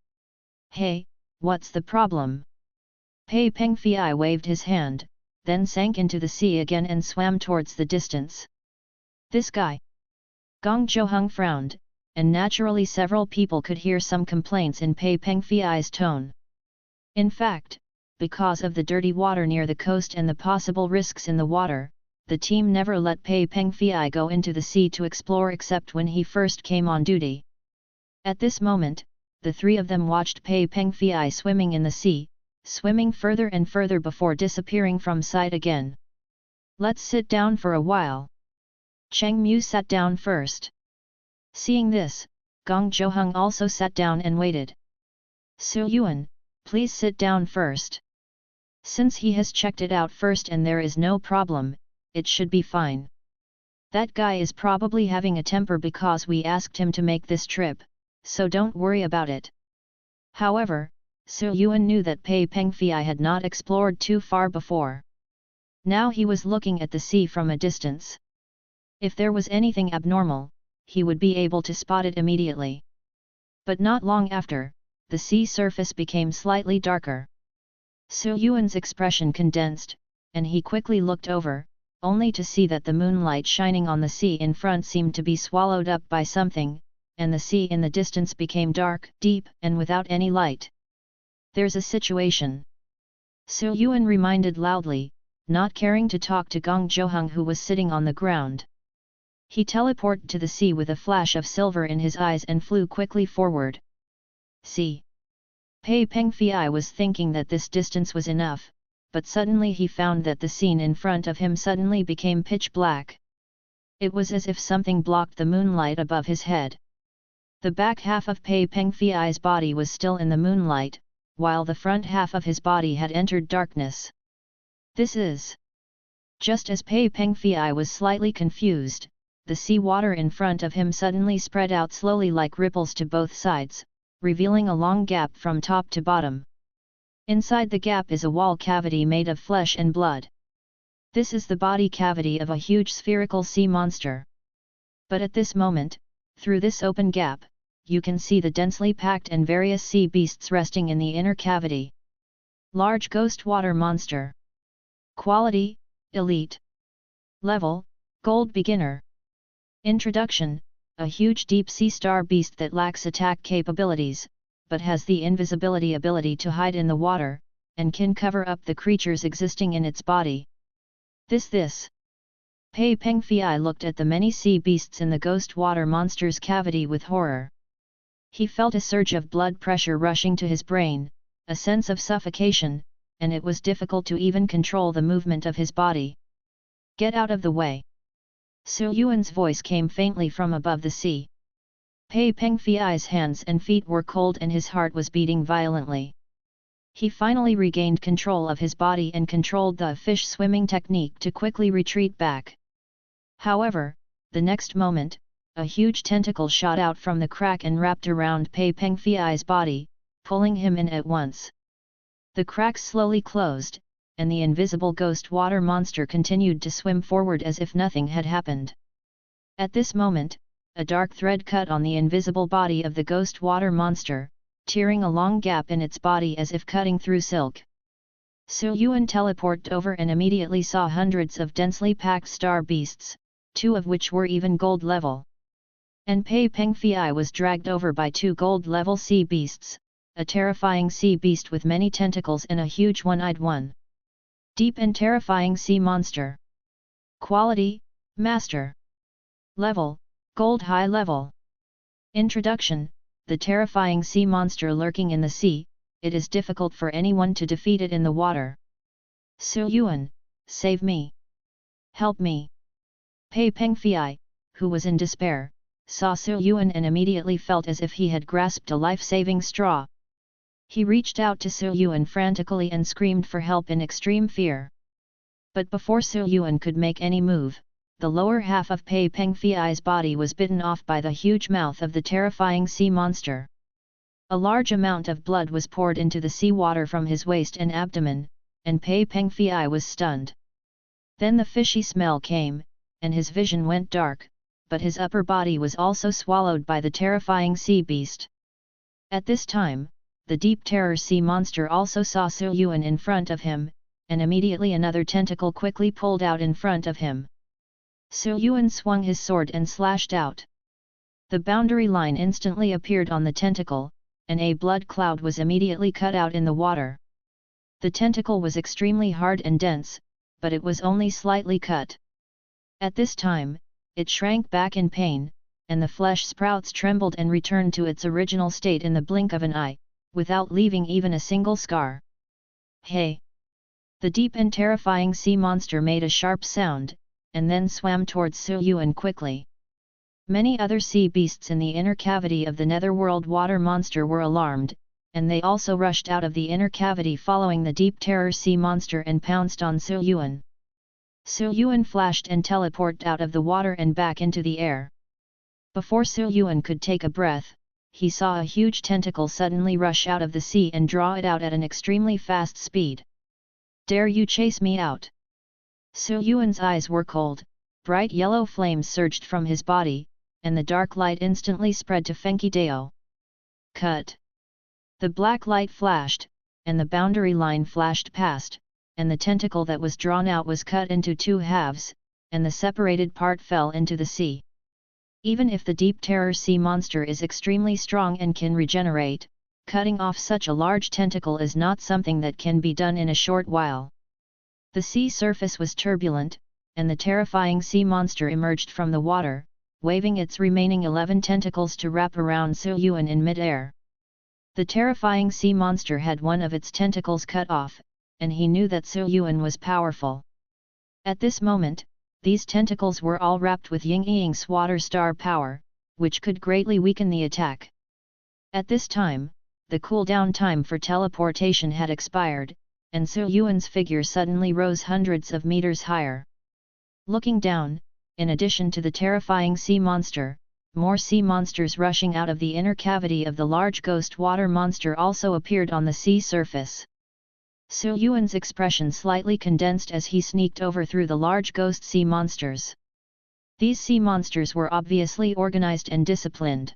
Hey, what's the problem? Pei Pengfei waved his hand, then sank into the sea again and swam towards the distance. This guy. Gong Zhouheng frowned, and naturally several people could hear some complaints in Pei Pengfei's tone. In fact, because of the dirty water near the coast and the possible risks in the water, the team never let Pei Pengfei go into the sea to explore except when he first came on duty. At this moment, the three of them watched Pei Pengfei swimming in the sea, swimming further and further before disappearing from sight again. Let's sit down for a while. Cheng Mu sat down first. Seeing this, Gong Zhouheng also sat down and waited. Su Yuan, please sit down first. Since he has checked it out first and there is no problem, it should be fine. That guy is probably having a temper because we asked him to make this trip, so don't worry about it. However, Su Yuan knew that Pei Pengfei had not explored too far before. Now he was looking at the sea from a distance. If there was anything abnormal, he would be able to spot it immediately. But not long after, the sea surface became slightly darker. Su Yuan's expression condensed, and he quickly looked over, only to see that the moonlight shining on the sea in front seemed to be swallowed up by something, and the sea in the distance became dark, deep, and without any light. "There's a situation," Su Yuan reminded loudly, not caring to talk to Gong Zhouheng who was sitting on the ground. He teleported to the sea with a flash of silver in his eyes and flew quickly forward. "See." Pei Pengfei was thinking that this distance was enough, but suddenly he found that the scene in front of him suddenly became pitch black. It was as if something blocked the moonlight above his head. The back half of Pei Pengfei's body was still in the moonlight, while the front half of his body had entered darkness. "This is..." Just as Pei Pengfei was slightly confused, the sea water in front of him suddenly spread out slowly like ripples to both sides, revealing a long gap from top to bottom. Inside the gap is a wall cavity made of flesh and blood. This is the body cavity of a huge spherical sea monster. But at this moment, through this open gap, you can see the densely packed and various sea beasts resting in the inner cavity. Large ghost water monster. Quality, Elite. Level, Gold Beginner. Introduction: a huge deep sea star beast that lacks attack capabilities, but has the invisibility ability to hide in the water, and can cover up the creatures existing in its body. This. Pei Pengfei looked at the many sea beasts in the ghost water monster's cavity with horror. He felt a surge of blood pressure rushing to his brain, a sense of suffocation, and it was difficult to even control the movement of his body. "Get out of the way!" Su Yuan's voice came faintly from above the sea. Pei Pengfei's hands and feet were cold and his heart was beating violently. He finally regained control of his body and controlled the fish swimming technique to quickly retreat back. However, the next moment, a huge tentacle shot out from the crack and wrapped around Pei Pengfei's body, pulling him in at once. The crack slowly closed, and the invisible ghost water monster continued to swim forward as if nothing had happened. At this moment, a dark thread cut on the invisible body of the ghost water monster, tearing a long gap in its body as if cutting through silk. Su Yuan teleported over and immediately saw hundreds of densely packed star beasts, 2 of which were even gold level. And Pei Pengfei was dragged over by 2 gold level sea beasts, a terrifying sea beast with many tentacles and a huge one-eyed one. Deep and terrifying sea monster. Quality, Master. Level, Gold High Level. Introduction: the terrifying sea monster lurking in the sea, it is difficult for anyone to defeat it in the water. "Su Yuan, save me! Help me!" Pei Pengfei, who was in despair, saw Su Yuan and immediately felt as if he had grasped a life-saving straw. He reached out to Su Yuan frantically and screamed for help in extreme fear. But before Su Yuan could make any move, the lower half of Pei Pengfei's body was bitten off by the huge mouth of the terrifying sea monster. A large amount of blood was poured into the sea water from his waist and abdomen, and Pei Pengfei was stunned. Then the fishy smell came, and his vision went dark, but his upper body was also swallowed by the terrifying sea beast. At this time, the deep terror sea monster also saw Su Yuan in front of him, and immediately another tentacle quickly pulled out in front of him. Su Yuan swung his sword and slashed out. The boundary line instantly appeared on the tentacle, and a blood cloud was immediately cut out in the water. The tentacle was extremely hard and dense, but it was only slightly cut. At this time, it shrank back in pain, and the flesh sprouts trembled and returned to its original state in the blink of an eye, without leaving even a single scar. "Hey!" The deep and terrifying sea monster made a sharp sound, and then swam towards Su Yuan quickly. Many other sea beasts in the inner cavity of the netherworld water monster were alarmed, and they also rushed out of the inner cavity following the deep terror sea monster and pounced on Su Yuan. Su Yuan flashed and teleported out of the water and back into the air. Before Su Yuan could take a breath, he saw a huge tentacle suddenly rush out of the sea and draw it out at an extremely fast speed. "Dare you chase me out?" Su Yuan's eyes were cold, bright yellow flames surged from his body, and the dark light instantly spread to Fenki Dao. Cut! The black light flashed, and the boundary line flashed past, and the tentacle that was drawn out was cut into 2 halves, and the separated part fell into the sea. Even if the deep terror sea monster is extremely strong and can regenerate, cutting off such a large tentacle is not something that can be done in a short while. The sea surface was turbulent, and the terrifying sea monster emerged from the water, waving its remaining 11 tentacles to wrap around Su Yuan in mid-air. The terrifying sea monster had one of its tentacles cut off, and he knew that Su Yuan was powerful. At this moment, these tentacles were all wrapped with Ying Ying's water star power, which could greatly weaken the attack. At this time, the cooldown time for teleportation had expired, and Su Yuan's figure suddenly rose hundreds of meters higher. Looking down, in addition to the terrifying sea monster, more sea monsters rushing out of the inner cavity of the large ghost water monster also appeared on the sea surface. Su Yuan's expression slightly condensed as he sneaked over through the large ghost sea monsters. These sea monsters were obviously organized and disciplined.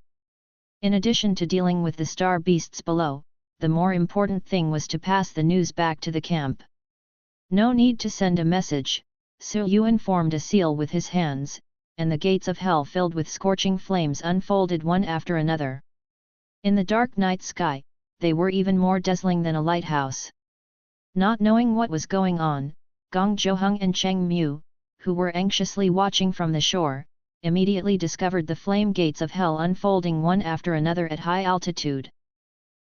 In addition to dealing with the star beasts below, the more important thing was to pass the news back to the camp. No need to send a message, Su Yuan formed a seal with his hands, and the gates of hell filled with scorching flames unfolded one after another. In the dark night sky, they were even more dazzling than a lighthouse. Not knowing what was going on, Gong Zhouheng and Cheng Mu, who were anxiously watching from the shore, immediately discovered the flame gates of hell unfolding one after another at high altitude.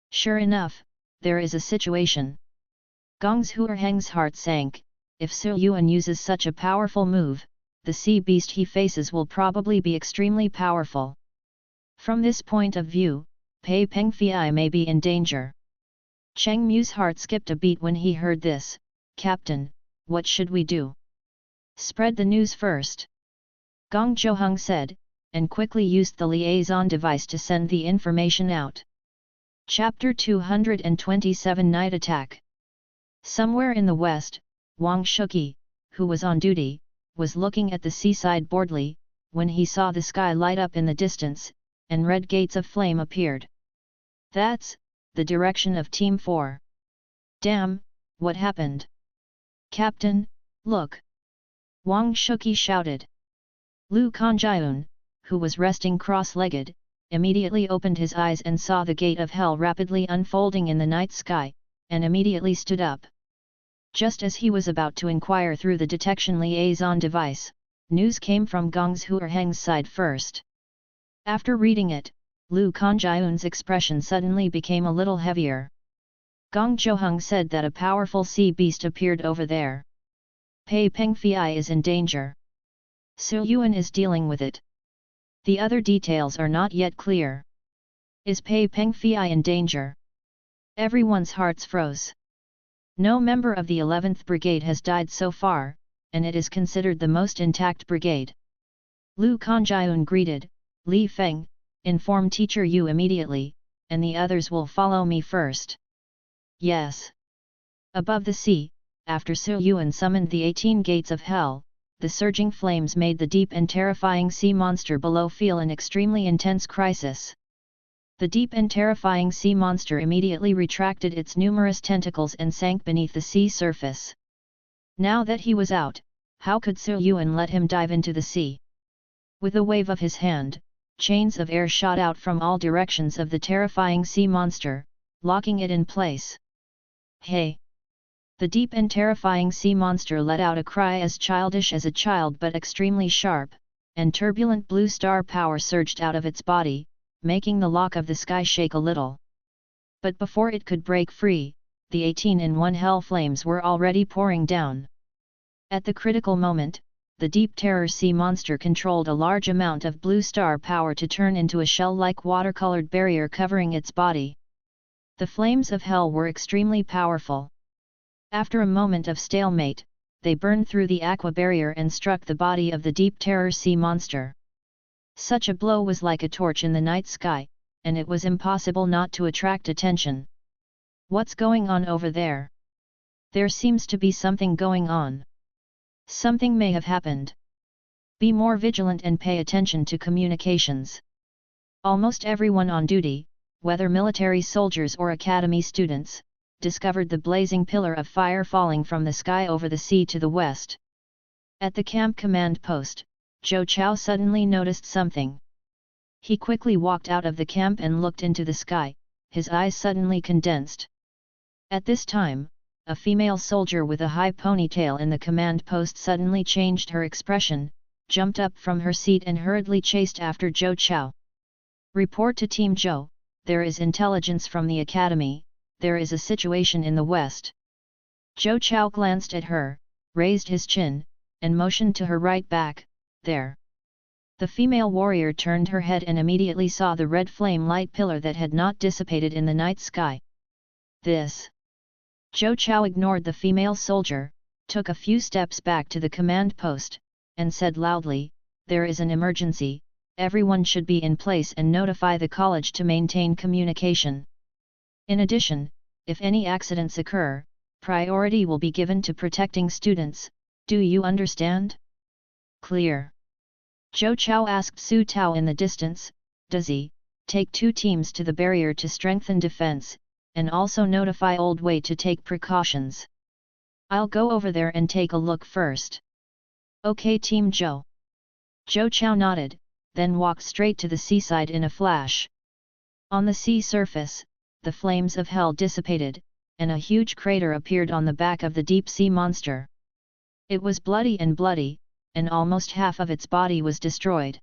Sure enough, there is a situation. Gong Zhouheng's heart sank. If Su Yuan uses such a powerful move, the sea beast he faces will probably be extremely powerful. From this point of view, Pei Pengfei may be in danger. Cheng Mu's heart skipped a beat when he heard this. Captain, what should we do? Spread the news first. Gong Zhouheng said, and quickly used the liaison device to send the information out. Chapter 227 Night Attack. Somewhere in the west, Wang Shuqi, who was on duty, was looking at the seaside boredly, when he saw the sky light up in the distance, and red gates of flame appeared. That's the direction of Team 4. Damn, what happened? Captain, look! Wang Shuqi shouted. Lu Kanjiun, who was resting cross-legged, immediately opened his eyes and saw the gate of hell rapidly unfolding in the night sky, and immediately stood up. Just as he was about to inquire through the detection liaison device, news came from Gong Zhouheng's side first. After reading it, Lu Kanjiun's expression suddenly became a little heavier. Gong Zhouheng said that a powerful sea beast appeared over there. Pei Pengfei is in danger. Su Yuan is dealing with it. The other details are not yet clear. Is Pei Pengfei in danger? Everyone's hearts froze. No member of the 11th Brigade has died so far, and it is considered the most intact brigade. Lu Kanjiun greeted, Li Feng, inform Teacher Yu immediately, and the others will follow me first. Yes. Above the sea, after Su Yuan summoned the 18 gates of hell, the surging flames made the deep and terrifying sea monster below feel an extremely intense crisis. The deep and terrifying sea monster immediately retracted its numerous tentacles and sank beneath the sea surface. Now that he was out, how could Su Yuan let him dive into the sea? With a wave of his hand, chains of air shot out from all directions of the terrifying sea monster, locking it in place. Hey! The deep and terrifying sea monster let out a cry as childish as a child but extremely sharp, and turbulent blue star power surged out of its body, making the lock of the sky shake a little. But before it could break free, the 18-in-1 hell flames were already pouring down. At the critical moment, the deep terror sea monster controlled a large amount of blue star power to turn into a shell-like watercolored barrier covering its body. The flames of hell were extremely powerful. After a moment of stalemate, they burned through the aqua barrier and struck the body of the deep terror sea monster. Such a blow was like a torch in the night sky, and it was impossible not to attract attention. What's going on over there? There seems to be something going on. Something may have happened. Be more vigilant and pay attention to communications. Almost everyone on duty, whether military soldiers or academy students, discovered the blazing pillar of fire falling from the sky over the sea to the west. At the camp command post, Zhou Chao suddenly noticed something. He quickly walked out of the camp and looked into the sky, his eyes suddenly condensed. At this time, a female soldier with a high ponytail in the command post suddenly changed her expression, jumped up from her seat and hurriedly chased after Zhou Chao. "Report to Team Zhou, there is intelligence from the academy, there is a situation in the west." Zhou Chao glanced at her, raised his chin, and motioned to her right back, "There." The female warrior turned her head and immediately saw the red flame light pillar that had not dissipated in the night sky. "This." Zhou Chao ignored the female soldier, took a few steps back to the command post, and said loudly, "There is an emergency, everyone should be in place and notify the college to maintain communication. In addition, if any accidents occur, priority will be given to protecting students, do you understand?" "Clear." Zhou Chao asked Su Tao in the distance, "Does he take 2 teams to the barrier to strengthen defense, and also notify Old Wei to take precautions?" "I'll go over there and take a look first." "Okay Team Zhou." Zhou Chao nodded, then walked straight to the seaside in a flash. On the sea surface, the flames of hell dissipated, and a huge crater appeared on the back of the deep-sea monster. It was bloody, and almost half of its body was destroyed.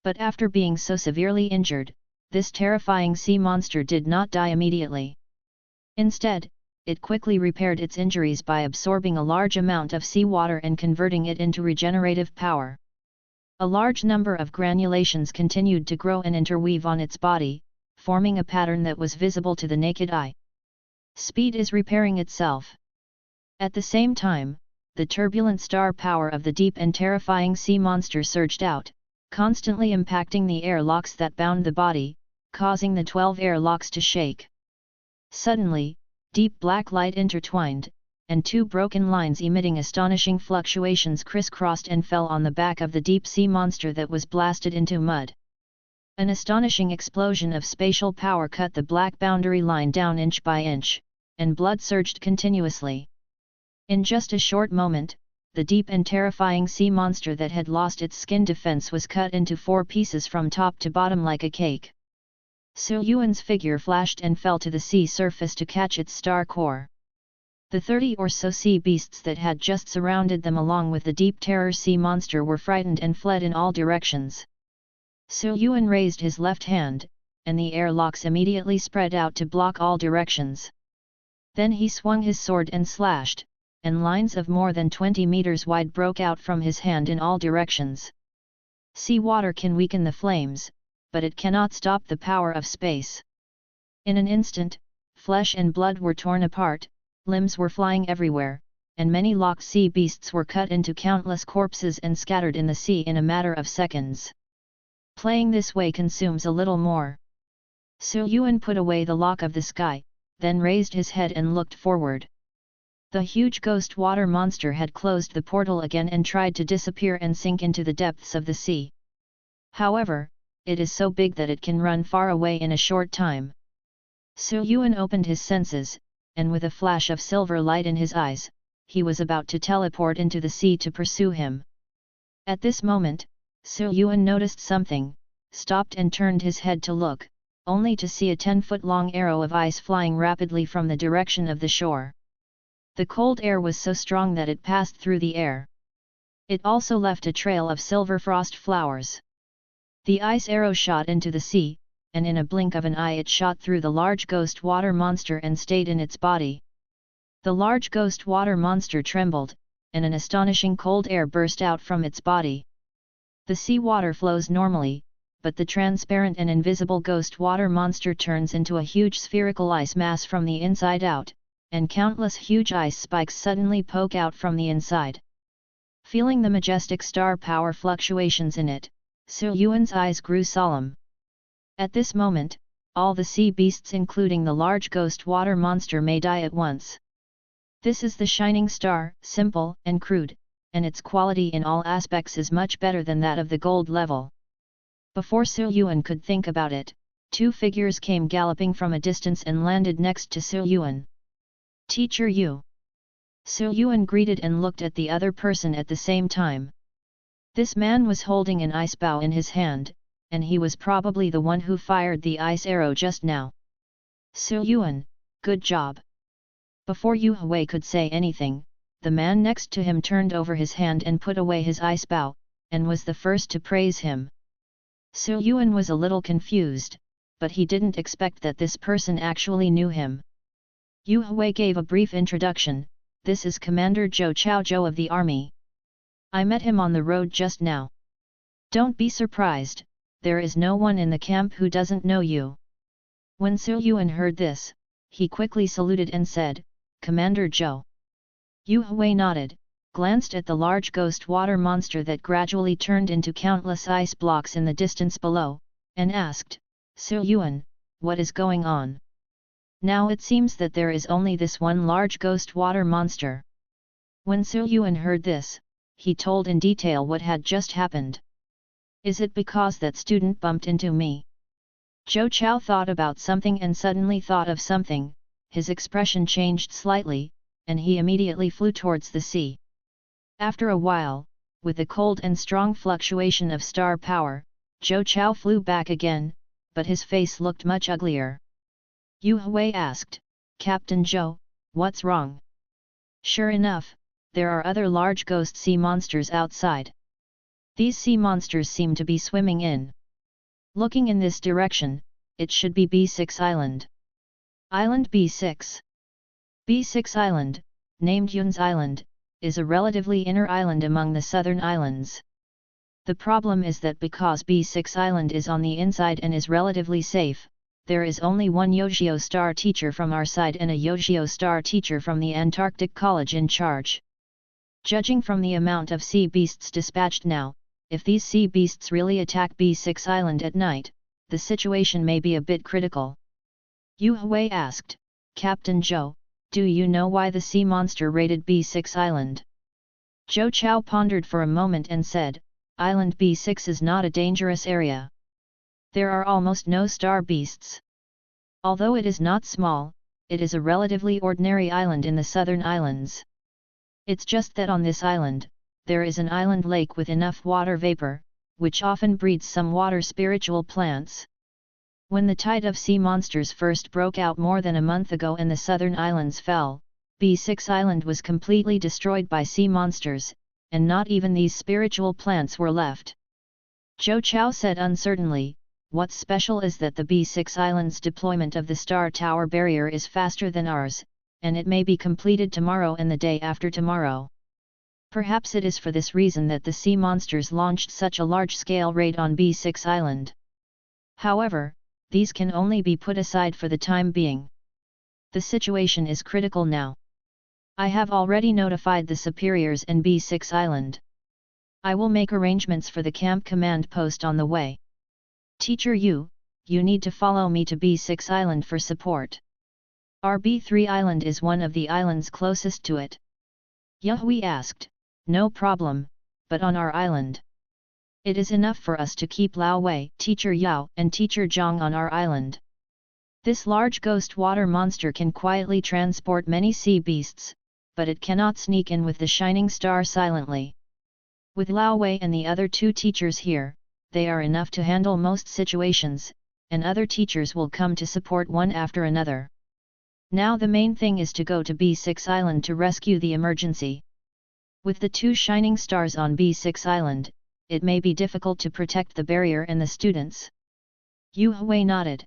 But after being so severely injured, this terrifying sea monster did not die immediately. Instead, it quickly repaired its injuries by absorbing a large amount of seawater and converting it into regenerative power. A large number of granulations continued to grow and interweave on its body, forming a pattern that was visible to the naked eye. Speed is repairing itself. At the same time, the turbulent star power of the deep and terrifying sea monster surged out, constantly impacting the airlocks that bound the body, causing the 12 airlocks to shake. Suddenly, deep black light intertwined, and 2 broken lines emitting astonishing fluctuations crisscrossed and fell on the back of the deep-sea monster that was blasted into mud. An astonishing explosion of spatial power cut the black boundary line down inch by inch, and blood surged continuously. In just a short moment, the deep and terrifying sea monster that had lost its skin defense was cut into 4 pieces from top to bottom like a cake. Su Yuan's figure flashed and fell to the sea surface to catch its star core. The 30 or so sea beasts that had just surrounded them along with the deep terror sea monster were frightened and fled in all directions. Su Yuan raised his left hand, and the airlocks immediately spread out to block all directions. Then he swung his sword and slashed, and lines of more than 20 meters wide broke out from his hand in all directions. Sea water can weaken the flames, but it cannot stop the power of space. In an instant, flesh and blood were torn apart, limbs were flying everywhere, and many locked sea beasts were cut into countless corpses and scattered in the sea in a matter of seconds. Playing this way consumes a little more. Su Yuan put away the lock of the sky, then raised his head and looked forward. The huge ghost water monster had closed the portal again and tried to disappear and sink into the depths of the sea. However, it is so big that it can run far away in a short time. Su Yuan opened his senses, and with a flash of silver light in his eyes, he was about to teleport into the sea to pursue him. At this moment, Su Yuan noticed something, stopped and turned his head to look, only to see a 10-foot-long arrow of ice flying rapidly from the direction of the shore. The cold air was so strong that it passed through the air. It also left a trail of silver frost flowers. The ice arrow shot into the sea, and in a blink of an eye it shot through the large ghost water monster and stayed in its body. The large ghost water monster trembled, and an astonishing cold air burst out from its body. The sea water flows normally, but the transparent and invisible ghost water monster turns into a huge spherical ice mass from the inside out, and countless huge ice spikes suddenly poke out from the inside. Feeling the majestic star power fluctuations in it, Su Yuan's eyes grew solemn. At this moment, all the sea beasts including the large ghost water monster may die at once. This is the shining star, simple and crude, and its quality in all aspects is much better than that of the gold level. Before Su Yuan could think about it, 2 figures came galloping from a distance and landed next to Su Yuan. "Teacher Yu." Su Yuan greeted and looked at the other person at the same time. This man was holding an ice bow in his hand, and he was probably the one who fired the ice arrow just now. Su Yuan, good job. Before Yu Hui could say anything, the man next to him turned over his hand and put away his ice bow, and was the first to praise him. Su Yuan was a little confused, but he didn't expect that this person actually knew him. Yu Hui gave a brief introduction. This is Commander Zhou Chaozhou of the army. I met him on the road just now. Don't be surprised, there is no one in the camp who doesn't know you. When Su Yuan heard this, he quickly saluted and said, Commander Zhou. Yu Hui nodded, glanced at the large ghost water monster that gradually turned into countless ice blocks in the distance below, and asked, Su Yuan, what is going on? Now it seems that there is only this one large ghost water monster. When Su Yuan heard this, he told in detail what had just happened. Is it because that student bumped into me? Zhou Chao thought about something and suddenly thought of something, his expression changed slightly, and he immediately flew towards the sea. After a while, with the cold and strong fluctuation of star power, Zhou Chao flew back again, but his face looked much uglier. Yu Hui asked, Captain Zhou, what's wrong? Sure enough, there are other large ghost sea monsters outside. These sea monsters seem to be swimming in. Looking in this direction, it should be B6 Island. Island B6. B6 Island, named Yuan's Island, is a relatively inner island among the southern islands. The problem is that because B6 Island is on the inside and is relatively safe, there is only one Yogyo Star teacher from our side and a Yogyo Star teacher from the Antarctic College in charge. Judging from the amount of sea beasts dispatched now, if these sea beasts really attack B6 Island at night, the situation may be a bit critical. Yu Hui asked, Captain Zhou, do you know why the sea monster raided B6 Island? Zhou Chao pondered for a moment and said, Island B6 is not a dangerous area. There are almost no star beasts. Although it is not small, it is a relatively ordinary island in the southern islands. It's just that on this island, there is an island lake with enough water vapor, which often breeds some water spiritual plants. When the tide of sea monsters first broke out more than a month ago and the southern islands fell, B6 Island was completely destroyed by sea monsters, and not even these spiritual plants were left. Zhou Chao said uncertainly, what's special is that the B6 Island's deployment of the Star Tower barrier is faster than ours, and it may be completed tomorrow and the day after tomorrow. Perhaps it is for this reason that the sea monsters launched such a large-scale raid on B6 Island. However, these can only be put aside for the time being. The situation is critical now. I have already notified the superiors in B6 Island. I will make arrangements for the camp command post on the way. Teacher Yu, you need to follow me to B6 Island for support. Our B3 Island is one of the islands closest to it. Yu Hui asked, no problem, but on our island. It is enough for us to keep Lao Wei, Teacher Yao, and Teacher Zhang on our island. This large ghost water monster can quietly transport many sea beasts, but it cannot sneak in with the shining star silently. With Lao Wei and the other two teachers here, they are enough to handle most situations, and other teachers will come to support one after another. Now the main thing is to go to B6 Island to rescue the emergency. With the two shining stars on B6 Island, it may be difficult to protect the barrier and the students. Yu Hui nodded.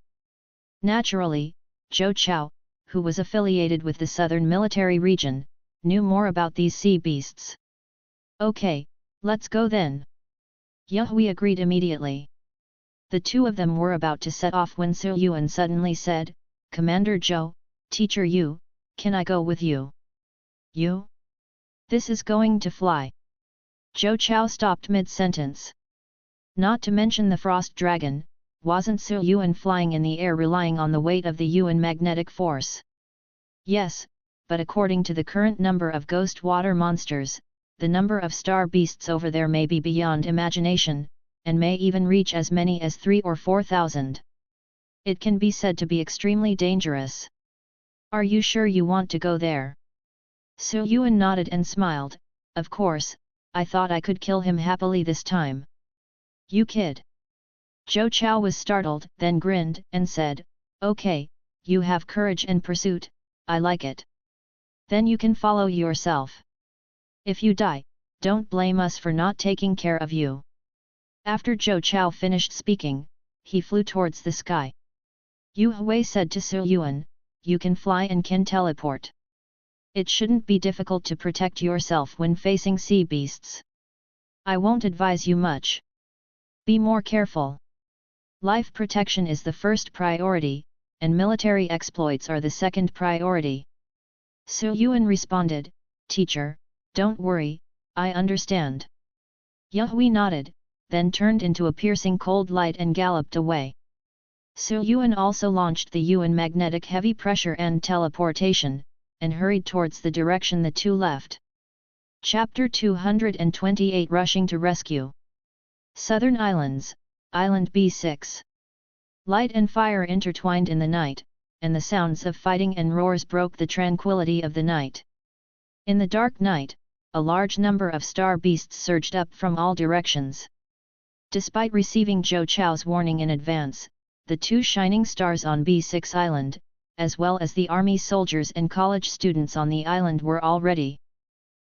Naturally, Zhou Chao, who was affiliated with the southern military region, knew more about these sea beasts. Okay, let's go then. Yu Hui agreed immediately. The two of them were about to set off when Su Yuan suddenly said, Commander Zhou, Teacher Yu, can I go with you? You? This is going to fly. Zhou Chao stopped mid-sentence. Not to mention the frost dragon, wasn't Su Yuan flying in the air relying on the weight of the Yuan magnetic force? Yes, but according to the current number of ghost water monsters, the number of star beasts over there may be beyond imagination, and may even reach as many as 3,000 or 4,000. It can be said to be extremely dangerous. Are you sure you want to go there? Su Yuan nodded and smiled, of course, I thought I could kill him happily this time. You kid. Zhou Chao was startled, then grinned, and said, "Okay, you have courage and pursuit, I like it. Then you can follow yourself. If you die, don't blame us for not taking care of you." After Zhou Chao finished speaking, he flew towards the sky. Yu Hui said to Su Yuan, "You can fly and can teleport. It shouldn't be difficult to protect yourself when facing sea beasts. I won't advise you much. Be more careful. Life protection is the first priority, and military exploits are the second priority." Su Yuan responded, "Teacher, don't worry, I understand." Yu Hui nodded, then turned into a piercing cold light and galloped away. Su Yuan also launched the Yuan magnetic heavy pressure and teleportation, and hurried towards the direction the two left. Chapter 228 Rushing to Rescue. Southern Islands, Island B6. Light and fire intertwined in the night, and the sounds of fighting and roars broke the tranquility of the night. In the dark night, a large number of star beasts surged up from all directions. Despite receiving Zhou Chao's warning in advance, the two shining stars on B6 Island, as well as the army soldiers and college students on the island were all ready.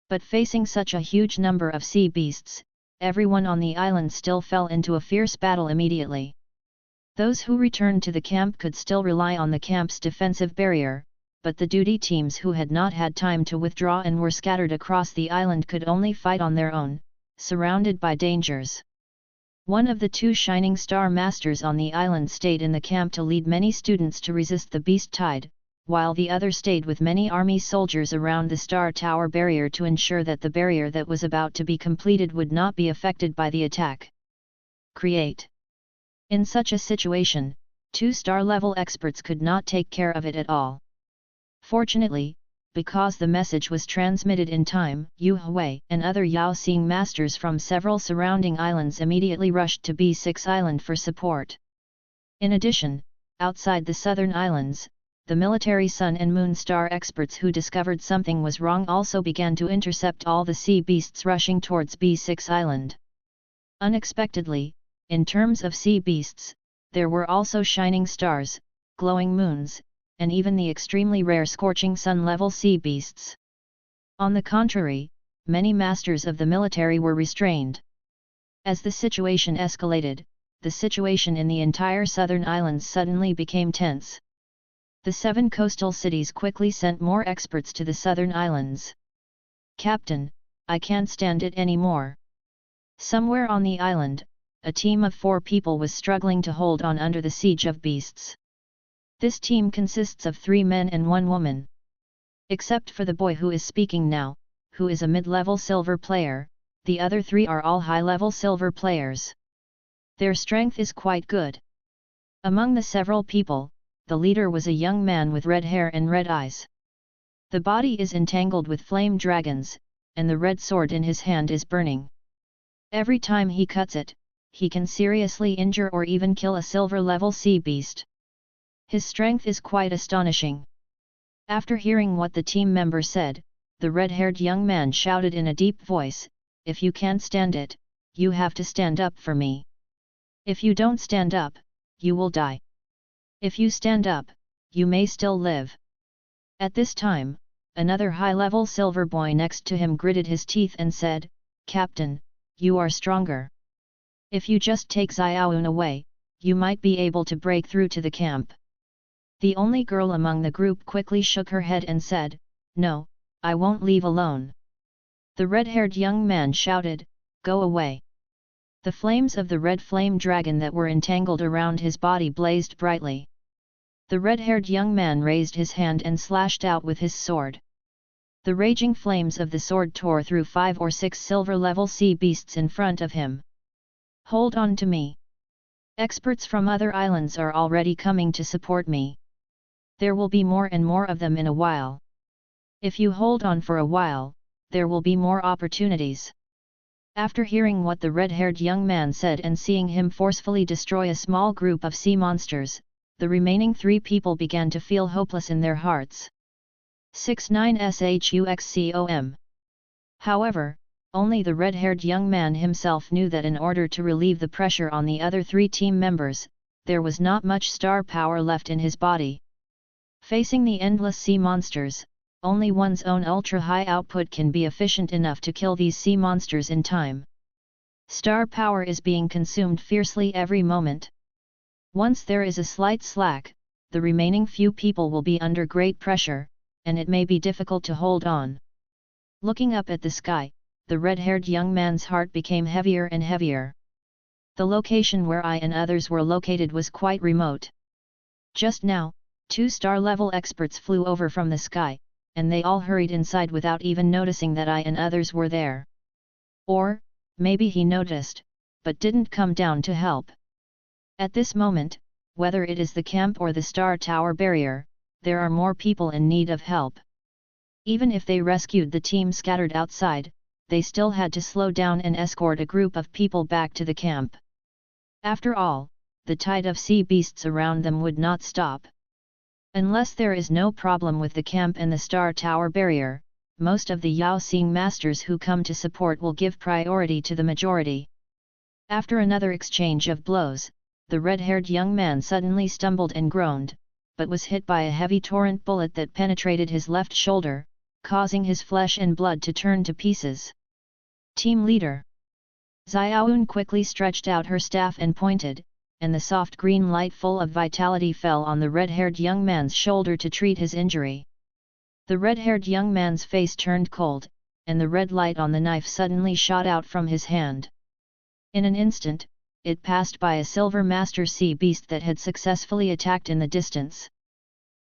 But facing such a huge number of sea beasts, everyone on the island still fell into a fierce battle immediately. Those who returned to the camp could still rely on the camp's defensive barrier, but the duty teams who had not had time to withdraw and were scattered across the island could only fight on their own, surrounded by dangers. One of the two Shining Star Masters on the island stayed in the camp to lead many students to resist the beast tide, while the other stayed with many army soldiers around the Star Tower barrier to ensure that the barrier that was about to be completed would not be affected by the attack. Create. In such a situation, 2-star-level experts could not take care of it at all. Fortunately, because the message was transmitted in time, Yu Hui and other Yaoxing masters from several surrounding islands immediately rushed to B6 Island for support. In addition, outside the southern islands, the military Sun and Moon Star experts who discovered something was wrong also began to intercept all the sea beasts rushing towards B6 Island. Unexpectedly, in terms of sea beasts, there were also shining stars, glowing moons, and even the extremely rare scorching sun-level sea beasts. On the contrary, many masters of the military were restrained. As the situation escalated, the situation in the entire southern islands suddenly became tense. The 7 coastal cities quickly sent more experts to the southern islands. "Captain, I can't stand it anymore." Somewhere on the island, a team of 4 people was struggling to hold on under the siege of beasts. This team consists of 3 men and 1 woman. Except for the boy who is speaking now, who is a mid-level silver player, the other 3 are all high-level silver players. Their strength is quite good. Among the several people, the leader was a young man with red hair and red eyes. The body is entangled with flame dragons, and the red sword in his hand is burning. Every time he cuts it, he can seriously injure or even kill a silver-level sea beast. His strength is quite astonishing. After hearing what the team member said, the red-haired young man shouted in a deep voice, "If you can't stand it, you have to stand up for me. If you don't stand up, you will die. If you stand up, you may still live." At this time, another high-level silver boy next to him gritted his teeth and said, "Captain, you are stronger. If you just take Xiaoyun away, you might be able to break through to the camp." The only girl among the group quickly shook her head and said, "No, I won't leave alone." The red-haired young man shouted, "Go away." The flames of the red flame dragon that were entangled around his body blazed brightly. The red-haired young man raised his hand and slashed out with his sword. The raging flames of the sword tore through 5 or 6 silver-level sea beasts in front of him. "Hold on to me. Experts from other islands are already coming to support me. There will be more and more of them in a while. If you hold on for a while, there will be more opportunities." After hearing what the red-haired young man said and seeing him forcefully destroy a small group of sea monsters, the remaining 3 people began to feel hopeless in their hearts. 69 SHUXCOM. However, Only the red-haired young man himself knew that in order to relieve the pressure on the other 3 team members, there was not much star power left in his body. Facing the endless sea monsters, only one's own ultra-high output can be efficient enough to kill these sea monsters in time. Star power is being consumed fiercely every moment. Once there is a slight slack, the remaining few people will be under great pressure, and it may be difficult to hold on. Looking up at the sky, the red-haired young man's heart became heavier and heavier. The location where I and others were located was quite remote. Just now, 2 star-level experts flew over from the sky, and they all hurried inside without even noticing that I and others were there. Or, maybe he noticed, but didn't come down to help. At this moment, whether it is the camp or the Star Tower barrier, there are more people in need of help. Even if they rescued the team scattered outside, they still had to slow down and escort a group of people back to the camp. After all, the tide of sea beasts around them would not stop. Unless there is no problem with the camp and the Star Tower barrier, most of the Yao Xing masters who come to support will give priority to the majority. After another exchange of blows, the red-haired young man suddenly stumbled and groaned, but was hit by a heavy torrent bullet that penetrated his left shoulder, causing his flesh and blood to turn to pieces. Team leader. Xiaoyun quickly stretched out her staff and pointed, and the soft green light full of vitality fell on the red-haired young man's shoulder to treat his injury. The red-haired young man's face turned cold, and the red light on the knife suddenly shot out from his hand. In an instant, it passed by a silver master sea beast that had successfully attacked in the distance.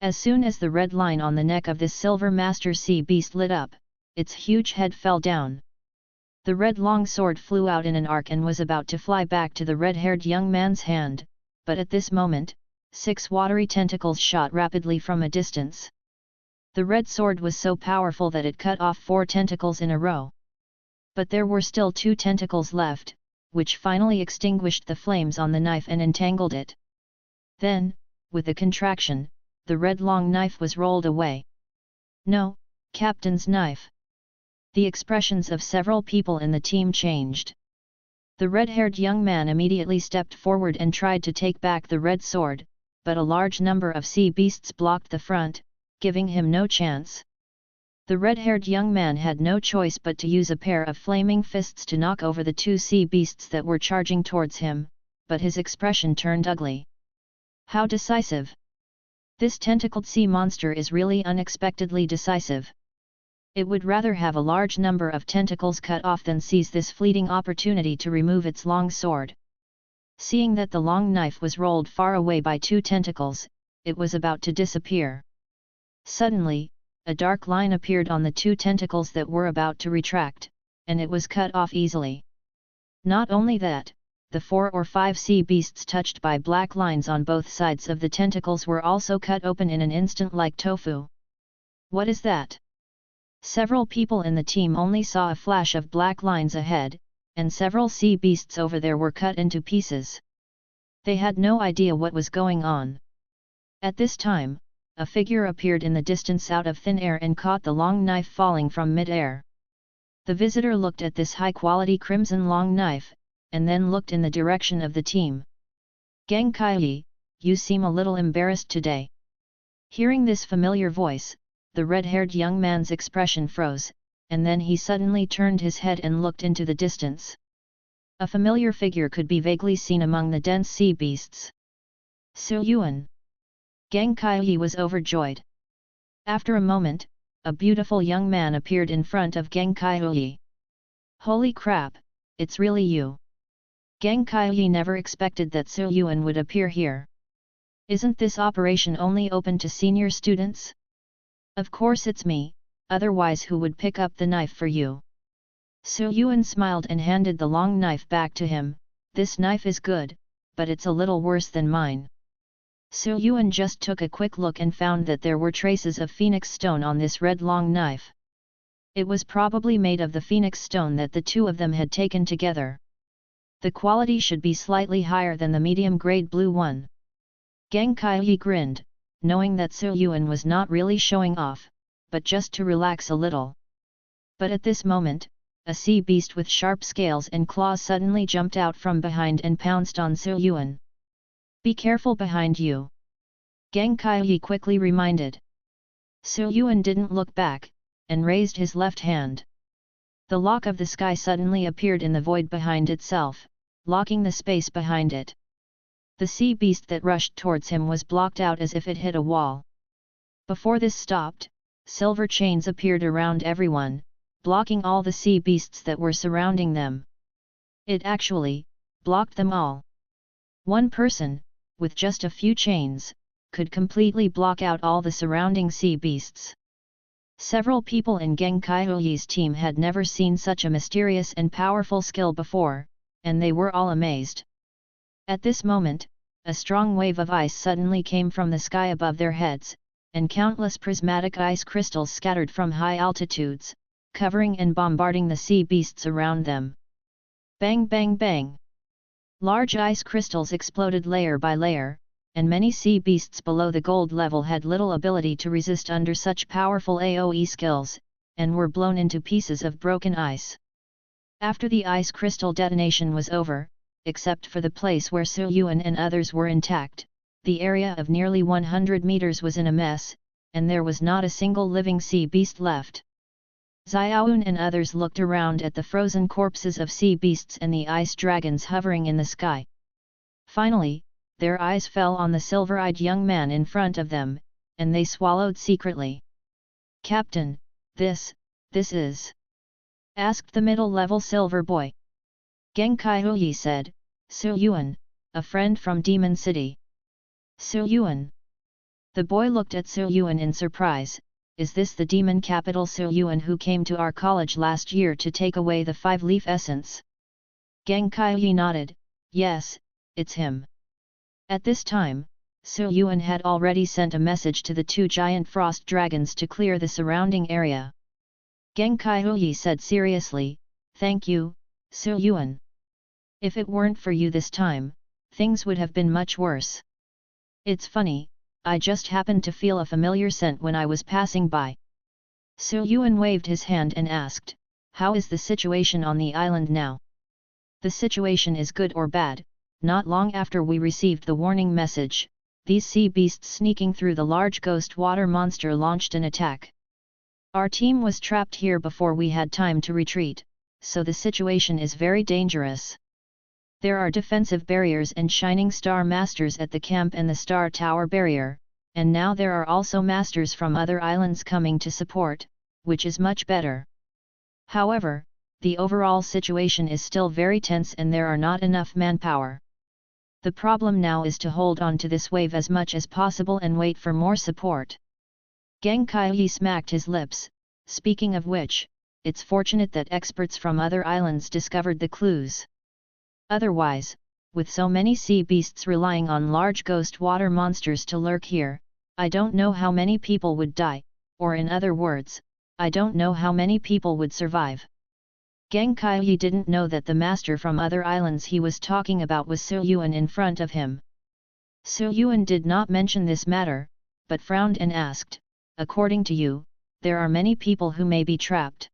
As soon as the red line on the neck of this silver master sea beast lit up, its huge head fell down. The red long sword flew out in an arc and was about to fly back to the red-haired young man's hand, but at this moment, 6 watery tentacles shot rapidly from a distance. The red sword was so powerful that it cut off 4 tentacles in a row. But there were still 2 tentacles left, which finally extinguished the flames on the knife and entangled it. Then, with a contraction, the red long knife was rolled away. No, Captain's knife. The expressions of several people in the team changed. The red-haired young man immediately stepped forward and tried to take back the red sword, but a large number of sea beasts blocked the front, giving him no chance. The red-haired young man had no choice but to use a pair of flaming fists to knock over the 2 sea beasts that were charging towards him, but his expression turned ugly. How decisive! This tentacled sea monster is really unexpectedly decisive. It would rather have a large number of tentacles cut off than seize this fleeting opportunity to remove its long sword. Seeing that the long knife was rolled far away by 2 tentacles, it was about to disappear. Suddenly, a dark line appeared on the 2 tentacles that were about to retract, and it was cut off easily. Not only that, the 4 or 5 sea beasts touched by black lines on both sides of the tentacles were also cut open in an instant like tofu. What is that? Several people in the team only saw a flash of black lines ahead, and several sea beasts over there were cut into pieces. They had no idea what was going on. At this time, a figure appeared in the distance out of thin air and caught the long knife falling from mid-air. The visitor looked at this high-quality crimson long knife, and then looked in the direction of the team. Gang Kai, you seem a little embarrassed today. Hearing this familiar voice, the red-haired young man's expression froze, and then he suddenly turned his head and looked into the distance. A familiar figure could be vaguely seen among the dense sea beasts. Su Yuan. Gang Kai was overjoyed. After a moment, a beautiful young man appeared in front of Gang Kai. Holy crap, it's really you. Gang Kai never expected that Su Yuan would appear here. Isn't this operation only open to senior students? Of course it's me, otherwise who would pick up the knife for you? Su Yuan smiled and handed the long knife back to him. This knife is good, but it's a little worse than mine. Su Yuan just took a quick look and found that there were traces of phoenix stone on this red long knife. It was probably made of the phoenix stone that the 2 of them had taken together. The quality should be slightly higher than the medium-grade blue one. Gang Kai grinned, knowing that Su Yuan was not really showing off, but just to relax a little. But at this moment, a sea beast with sharp scales and claws suddenly jumped out from behind and pounced on Su Yuan. "Be careful behind you," Geng Kai quickly reminded. Su Yuan didn't look back, and raised his left hand. The lock of the sky suddenly appeared in the void behind itself, locking the space behind it. The sea beast that rushed towards him was blocked out as if it hit a wall. Before this stopped, silver chains appeared around everyone, blocking all the sea beasts that were surrounding them. It actually blocked them all. One person, with just a few chains, could completely block out all the surrounding sea beasts. Several people in Geng Kaihui's team had never seen such a mysterious and powerful skill before, and they were all amazed. At this moment, a strong wave of ice suddenly came from the sky above their heads, and countless prismatic ice crystals scattered from high altitudes, covering and bombarding the sea beasts around them. Bang bang bang! Large ice crystals exploded layer by layer, and many sea beasts below the gold level had little ability to resist under such powerful AoE skills, and were blown into pieces of broken ice. After the ice crystal detonation was over, except for the place where Su Yuan and others were intact, the area of nearly 100 meters was in a mess, and there was not a single living sea beast left. Xiaoyun and others looked around at the frozen corpses of sea beasts and the ice dragons hovering in the sky. Finally, their eyes fell on the silver-eyed young man in front of them, and they swallowed secretly. "Captain, this is?" asked the middle-level silver boy. Geng Kaihui said, "Su Yuan, a friend from Demon City." "Su Yuan?" The boy looked at Su Yuan in surprise. "Is this the demon capital Su Yuan who came to our college last year to take away the 5-leaf essence?" Geng Kaihui nodded, "Yes, it's him." At this time, Su Yuan had already sent a message to the 2 giant frost dragons to clear the surrounding area. Geng Kaihui said seriously, "Thank you, Su Yuan. If it weren't for you this time, things would have been much worse. It's funny, I just happened to feel a familiar scent when I was passing by." Su Yuan waved his hand and asked, "How is the situation on the island now?" "The situation is good or bad. Not long after we received the warning message, these sea beasts sneaking through the large ghost water monster launched an attack. Our team was trapped here before we had time to retreat, so the situation is very dangerous. There are defensive barriers and shining star masters at the camp and the star tower barrier, and now there are also masters from other islands coming to support, which is much better. However, the overall situation is still very tense and there are not enough manpower. The problem now is to hold on to this wave as much as possible and wait for more support." Geng Kaihui smacked his lips, "Speaking of which, it's fortunate that experts from other islands discovered the clues. Otherwise, with so many sea beasts relying on large ghost water monsters to lurk here, I don't know how many people would die, or in other words, I don't know how many people would survive." Geng Kaihui didn't know that the master from other islands he was talking about was Su Yuan in front of him. Su Yuan did not mention this matter, but frowned and asked, "According to you, there are many people who may be trapped?"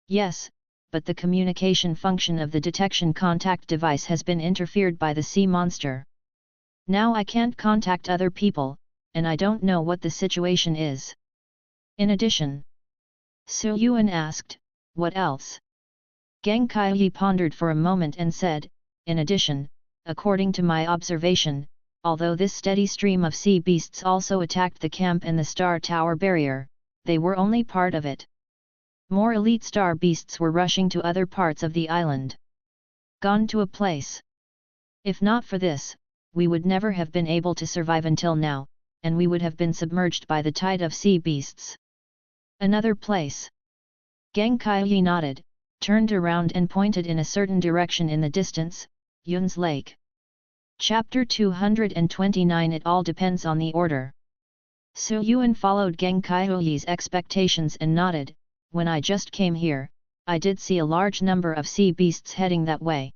"Yes, but the communication function of the detection contact device has been interfered by the sea monster. Now I can't contact other people, and I don't know what the situation is." "In addition," Su Yuan asked, "What else?" Geng Kaihui pondered for a moment and said, "In addition, according to my observation, although this steady stream of sea beasts also attacked the camp and the star tower barrier, they were only part of it. More elite star beasts were rushing to other parts of the island. Gone to a place. If not for this, we would never have been able to survive until now, and we would have been submerged by the tide of sea beasts." "Another place?" Geng Kaihui nodded, turned around and pointed in a certain direction in the distance, Yuan's Lake. Chapter 229 It all depends on the order. Su Yuan followed Geng Kaihui's expectations and nodded, "When I just came here, I did see a large number of sea beasts heading that way."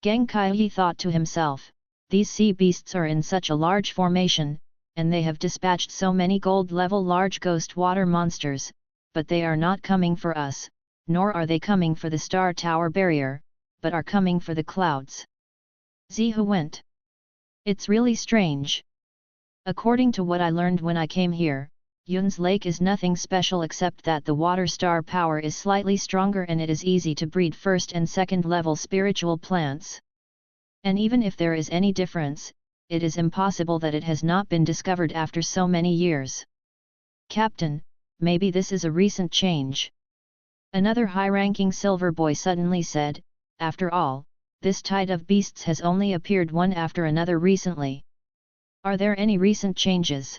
Geng Kaihui thought to himself, "These sea beasts are in such a large formation, and they have dispatched so many gold-level large ghost water monsters, but they are not coming for us, nor are they coming for the Star Tower barrier, but are coming for the clouds. Zihu went. It's really strange. According to what I learned when I came here, Yuan's lake is nothing special except that the water star power is slightly stronger and it is easy to breed first and second level spiritual plants. And even if there is any difference, it is impossible that it has not been discovered after so many years. Captain, maybe this is a recent change. Another high-ranking silver boy suddenly said, after all, this tide of beasts has only appeared one after another recently. Are there any recent changes?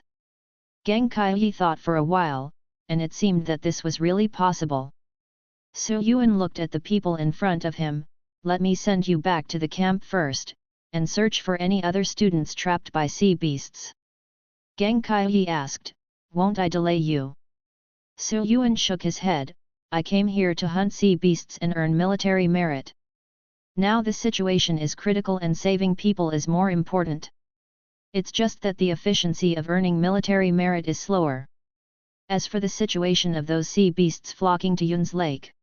Geng Kaiyi thought for a while, and it seemed that this was really possible. So Yuan looked at the people in front of him. Let me send you back to the camp first, and search for any other students trapped by sea beasts. Geng Kaiyi asked, won't I delay you? So Yuan shook his head, I came here to hunt sea beasts and earn military merit. Now the situation is critical and saving people is more important. It's just that the efficiency of earning military merit is slower. As for the situation of those sea beasts flocking to Yuan's lake,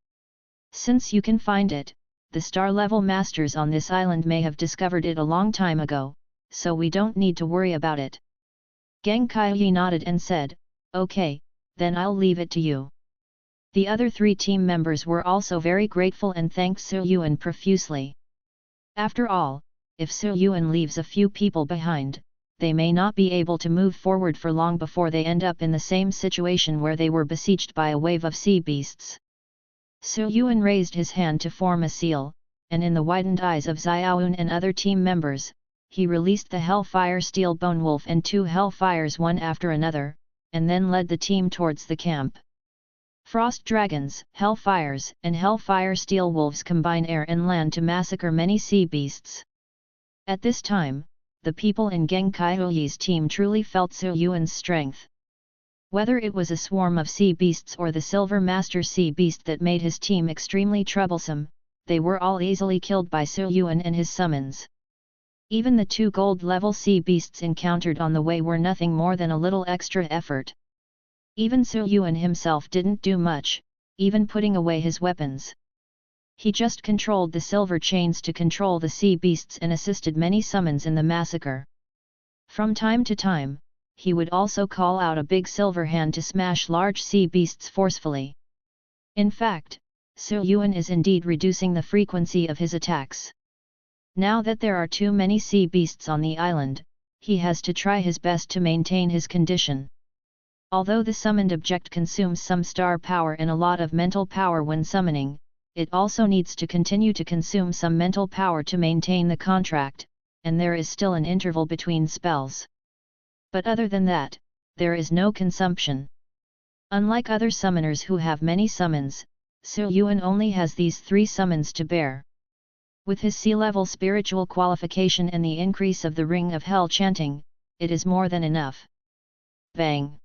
since you can find it, the star-level masters on this island may have discovered it a long time ago, so we don't need to worry about it. Geng Kaiyi nodded and said, okay, then I'll leave it to you. The other 3 team members were also very grateful and thanked Su Yuan profusely. After all, if Su Yuan leaves a few people behind, they may not be able to move forward for long before they end up in the same situation where they were besieged by a wave of sea beasts. Su Yuan raised his hand to form a seal, and in the widened eyes of Xiaoyun and other team members, he released the Hellfire Steel Bone Wolf and 2 Hellfires one after another, and then led the team towards the camp. Frost Dragons, Hellfires, and Hellfire Steel Wolves combine air and land to massacre many sea beasts. At this time, the people in Geng Kaiyi's team truly felt Su Yuan's strength. Whether it was a swarm of sea beasts or the Silver Master sea beast that made his team extremely troublesome, they were all easily killed by Su Yuan and his summons. Even the 2 gold-level sea beasts encountered on the way were nothing more than a little extra effort. Even Su Yuan himself didn't do much, even putting away his weapons. He just controlled the silver chains to control the sea beasts and assisted many summons in the massacre. From time to time, he would also call out a big silver hand to smash large sea beasts forcefully. In fact, Su Yuan is indeed reducing the frequency of his attacks. Now that there are too many sea beasts on the island, he has to try his best to maintain his condition. Although the summoned object consumes some star power and a lot of mental power when summoning, it also needs to continue to consume some mental power to maintain the contract, and there is still an interval between spells. But other than that, there is no consumption. Unlike other summoners who have many summons, Su Yuan only has these 3 summons to bear. With his sea-level spiritual qualification and the increase of the Ring of Hell chanting, it is more than enough. Bang!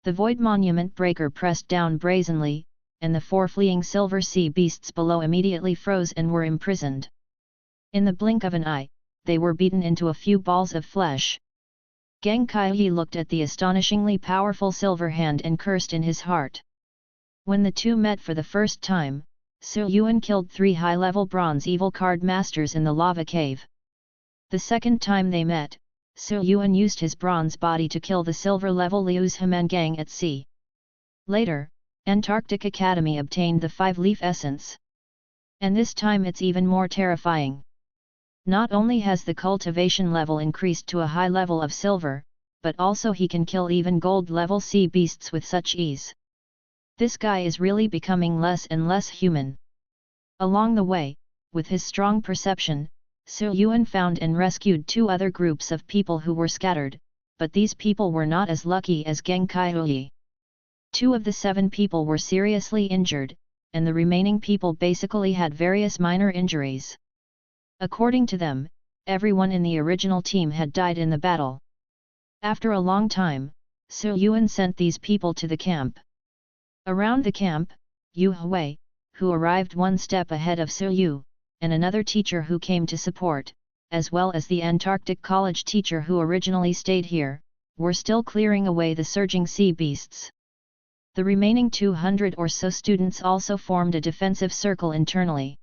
The Void Monument Breaker pressed down brazenly, and the 4 fleeing silver sea beasts below immediately froze and were imprisoned. In the blink of an eye, they were beaten into a few balls of flesh. Geng Kaiyi looked at the astonishingly powerful silver hand and cursed in his heart. When the 2 met for the first time, Su Yuan killed 3 high-level bronze evil card masters in the lava cave. The second time they met, Su Yuan used his bronze body to kill the silver-level Liu's Hemangang at sea. Later, Antarctic Academy obtained the 5-leaf essence. And this time it's even more terrifying. Not only has the cultivation level increased to a high level of silver, but also he can kill even gold-level sea beasts with such ease. This guy is really becoming less and less human. Along the way, with his strong perception, Su Yuan found and rescued 2 other groups of people who were scattered, but these people were not as lucky as Geng Kaiyi. 2 of the 7 people were seriously injured, and the remaining people basically had various minor injuries. According to them, everyone in the original team had died in the battle. After a long time, Su Yuan sent these people to the camp. Around the camp, Yu Hui, who arrived 1 step ahead of Su Yu, and another teacher who came to support, as well as the Antarctic College teacher who originally stayed here, were still clearing away the surging sea beasts. The remaining 200 or so students also formed a defensive circle internally.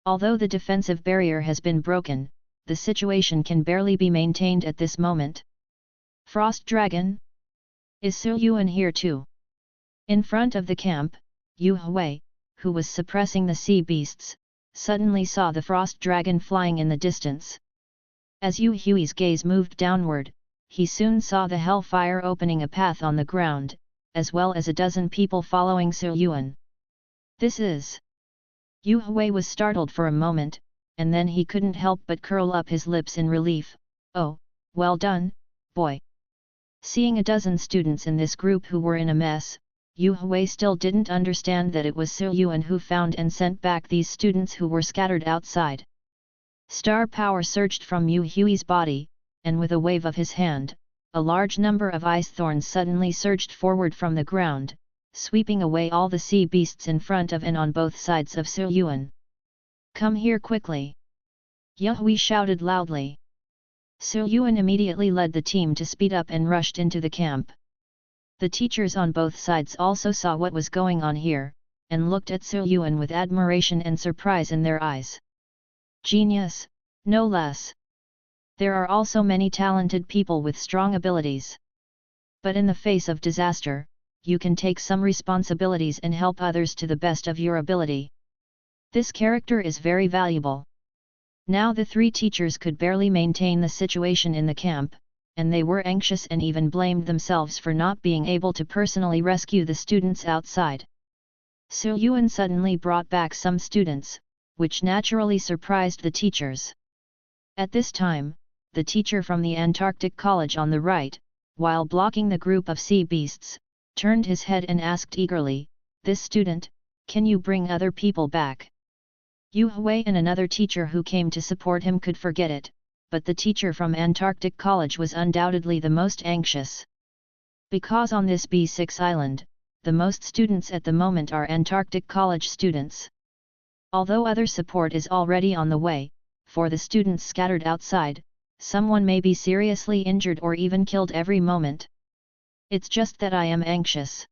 Although the defensive barrier has been broken, the situation can barely be maintained at this moment. Frost Dragon? Is Su Yuan here too? In front of the camp, Yu Hui, who was suppressing the sea beasts, suddenly saw the Frost Dragon flying in the distance. As Yu Hui's gaze moved downward, he soon saw the hellfire opening a path on the ground, as well as a dozen people following Su Yuan. This is... Yu Hui was startled for a moment, and then he couldn't help but curl up his lips in relief. Oh, well done, boy. Seeing a dozen students in this group who were in a mess, Yu Hui still didn't understand that it was Su Yuan who found and sent back these students who were scattered outside. Star power surged from Yu Hui's body, and with a wave of his hand, a large number of ice thorns suddenly surged forward from the ground, sweeping away all the sea beasts in front of and on both sides of Su Yuan. Come here quickly! Yu Hui shouted loudly. Su Yuan immediately led the team to speed up and rushed into the camp. The teachers on both sides also saw what was going on here, and looked at Su Yuan with admiration and surprise in their eyes. Genius, no less. There are also many talented people with strong abilities. But in the face of disaster, you can take some responsibilities and help others to the best of your ability. This character is very valuable. Now the three teachers could barely maintain the situation in the camp, and they were anxious and even blamed themselves for not being able to personally rescue the students outside. Su Yuan suddenly brought back some students, which naturally surprised the teachers. At this time, the teacher from the Antarctic College on the right, while blocking the group of sea beasts, turned his head and asked eagerly, "This student, can you bring other people back?" Yu Hui and another teacher who came to support him could forget it, but the teacher from Antarctic College was undoubtedly the most anxious. Because on this B6 island, the most students at the moment are Antarctic College students. Although other support is already on the way, for the students scattered outside, someone may be seriously injured or even killed every moment. It's just that I am anxious.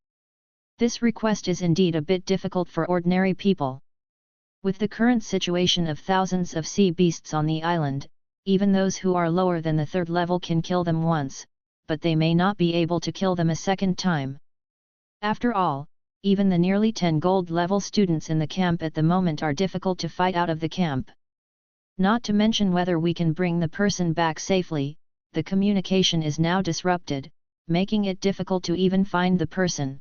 This request is indeed a bit difficult for ordinary people. With the current situation of thousands of sea beasts on the island, even those who are lower than the third level can kill them once, but they may not be able to kill them a second time. After all, even the nearly 10 gold level students in the camp at the moment are difficult to fight out of the camp. Not to mention whether we can bring the person back safely, the communication is now disrupted, making it difficult to even find the person.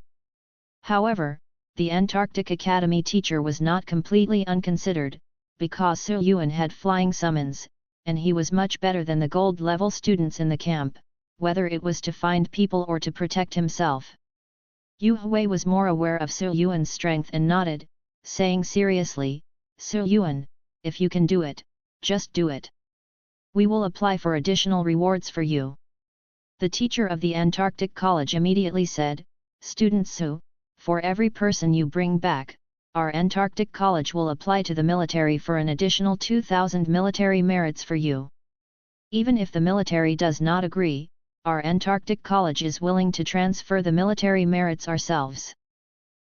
However, the Antarctic Academy teacher was not completely unconsidered, because Su Yuan had flying summons, and he was much better than the gold level students in the camp, whether it was to find people or to protect himself. Yu Hui was more aware of Su Yuan's strength and nodded, saying seriously, "Su Yuan, if you can do it, just do it. We will apply for additional rewards for you." The teacher of the Antarctic College immediately said, "Student Su, for every person you bring back, our Antarctic College will apply to the military for an additional 2,000 military merits for you. Even if the military does not agree, our Antarctic College is willing to transfer the military merits ourselves.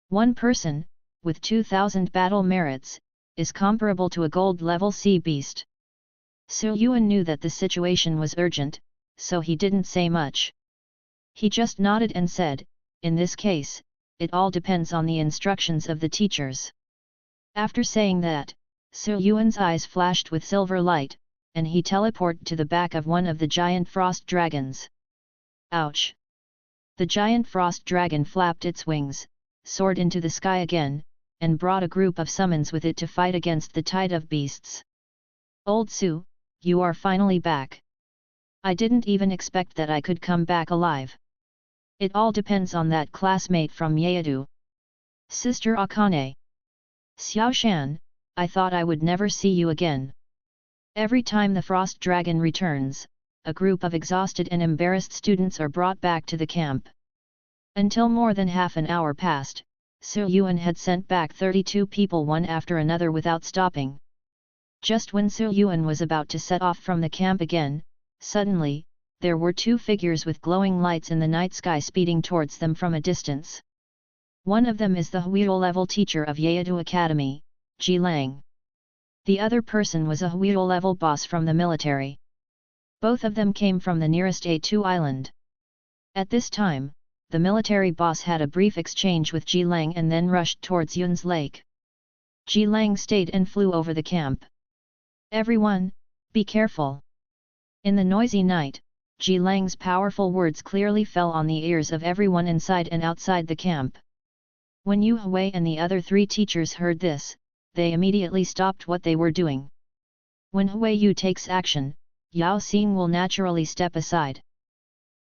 One person, with 2,000 battle merits, is comparable to a gold-level sea beast." Su Yuan knew that the situation was urgent, so he didn't say much. He just nodded and said, "In this case, it all depends on the instructions of the teachers." After saying that, Su Yuan's eyes flashed with silver light, and he teleported to the back of one of the giant frost dragons. Ouch! The giant frost dragon flapped its wings, soared into the sky again, and brought a group of summons with it to fight against the tide of beasts. "Old Su, you are finally back. I didn't even expect that I could come back alive. It all depends on that classmate from Yeadu. Sister Akane. Xiao Shan, I thought I would never see you again." Every time the frost dragon returns, a group of exhausted and embarrassed students are brought back to the camp. Until more than half an hour passed, Su Yuan had sent back 32 people one after another without stopping. Just when Su Yuan was about to set off from the camp again, suddenly, there were two figures with glowing lights in the night sky speeding towards them from a distance. One of them is the Huido-level teacher of Yeadu Academy, Ji Lang. The other person was a Huido-level boss from the military. Both of them came from the nearest A2 island. At this time, the military boss had a brief exchange with Ji Lang and then rushed towards Yun's lake. Ji Lang stayed and flew over the camp. "Everyone, be careful." In the noisy night, Ji Lang's powerful words clearly fell on the ears of everyone inside and outside the camp. When Yu Hui and the other 3 teachers heard this, they immediately stopped what they were doing. When Huiyu takes action, Yao Xing will naturally step aside.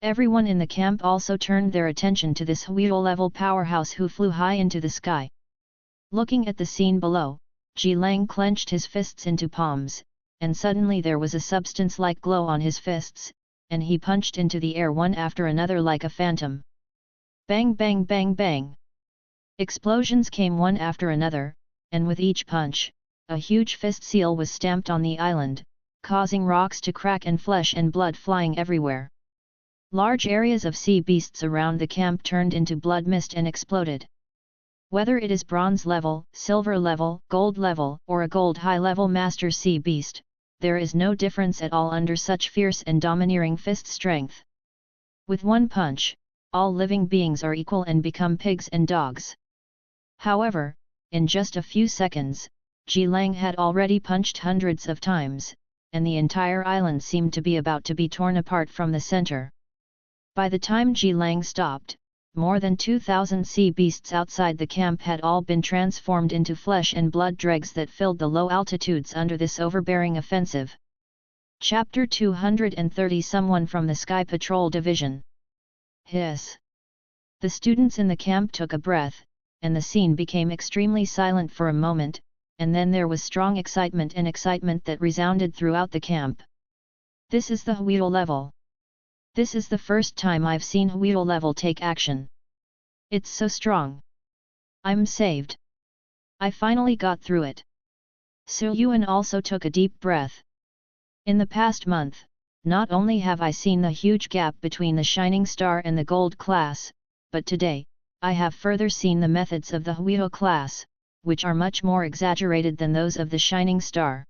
Everyone in the camp also turned their attention to this Huido-level powerhouse who flew high into the sky. Looking at the scene below, Ji Lang clenched his fists into palms, and suddenly there was a substance-like glow on his fists, and he punched into the air one after another like a phantom. Bang bang bang bang! Explosions came one after another, and with each punch, a huge fist seal was stamped on the island, causing rocks to crack and flesh and blood flying everywhere. Large areas of sea beasts around the camp turned into blood mist and exploded. Whether it is bronze level, silver level, gold level, or a gold high level master sea beast, there is no difference at all under such fierce and domineering fist strength. With one punch, all living beings are equal and become pigs and dogs. However, in just a few seconds, Ji Lang had already punched hundreds of times, and the entire island seemed to be about to be torn apart from the center. By the time Ji Lang stopped, more than 2,000 sea beasts outside the camp had all been transformed into flesh and blood dregs that filled the low altitudes under this overbearing offensive. Chapter 230 Someone from the Sky Patrol Division. Hiss! The students in the camp took a breath, and the scene became extremely silent for a moment, and then there was strong excitement that resounded throughout the camp. This is the Huido-level. This is the first time I've seen Huido-level take action. It's so strong. I'm saved. I finally got through it. Su Yuan also took a deep breath. In the past month, not only have I seen the huge gap between the Shining Star and the Gold class, but today, I have further seen the methods of the Huido class, which are much more exaggerated than those of the Shining Star.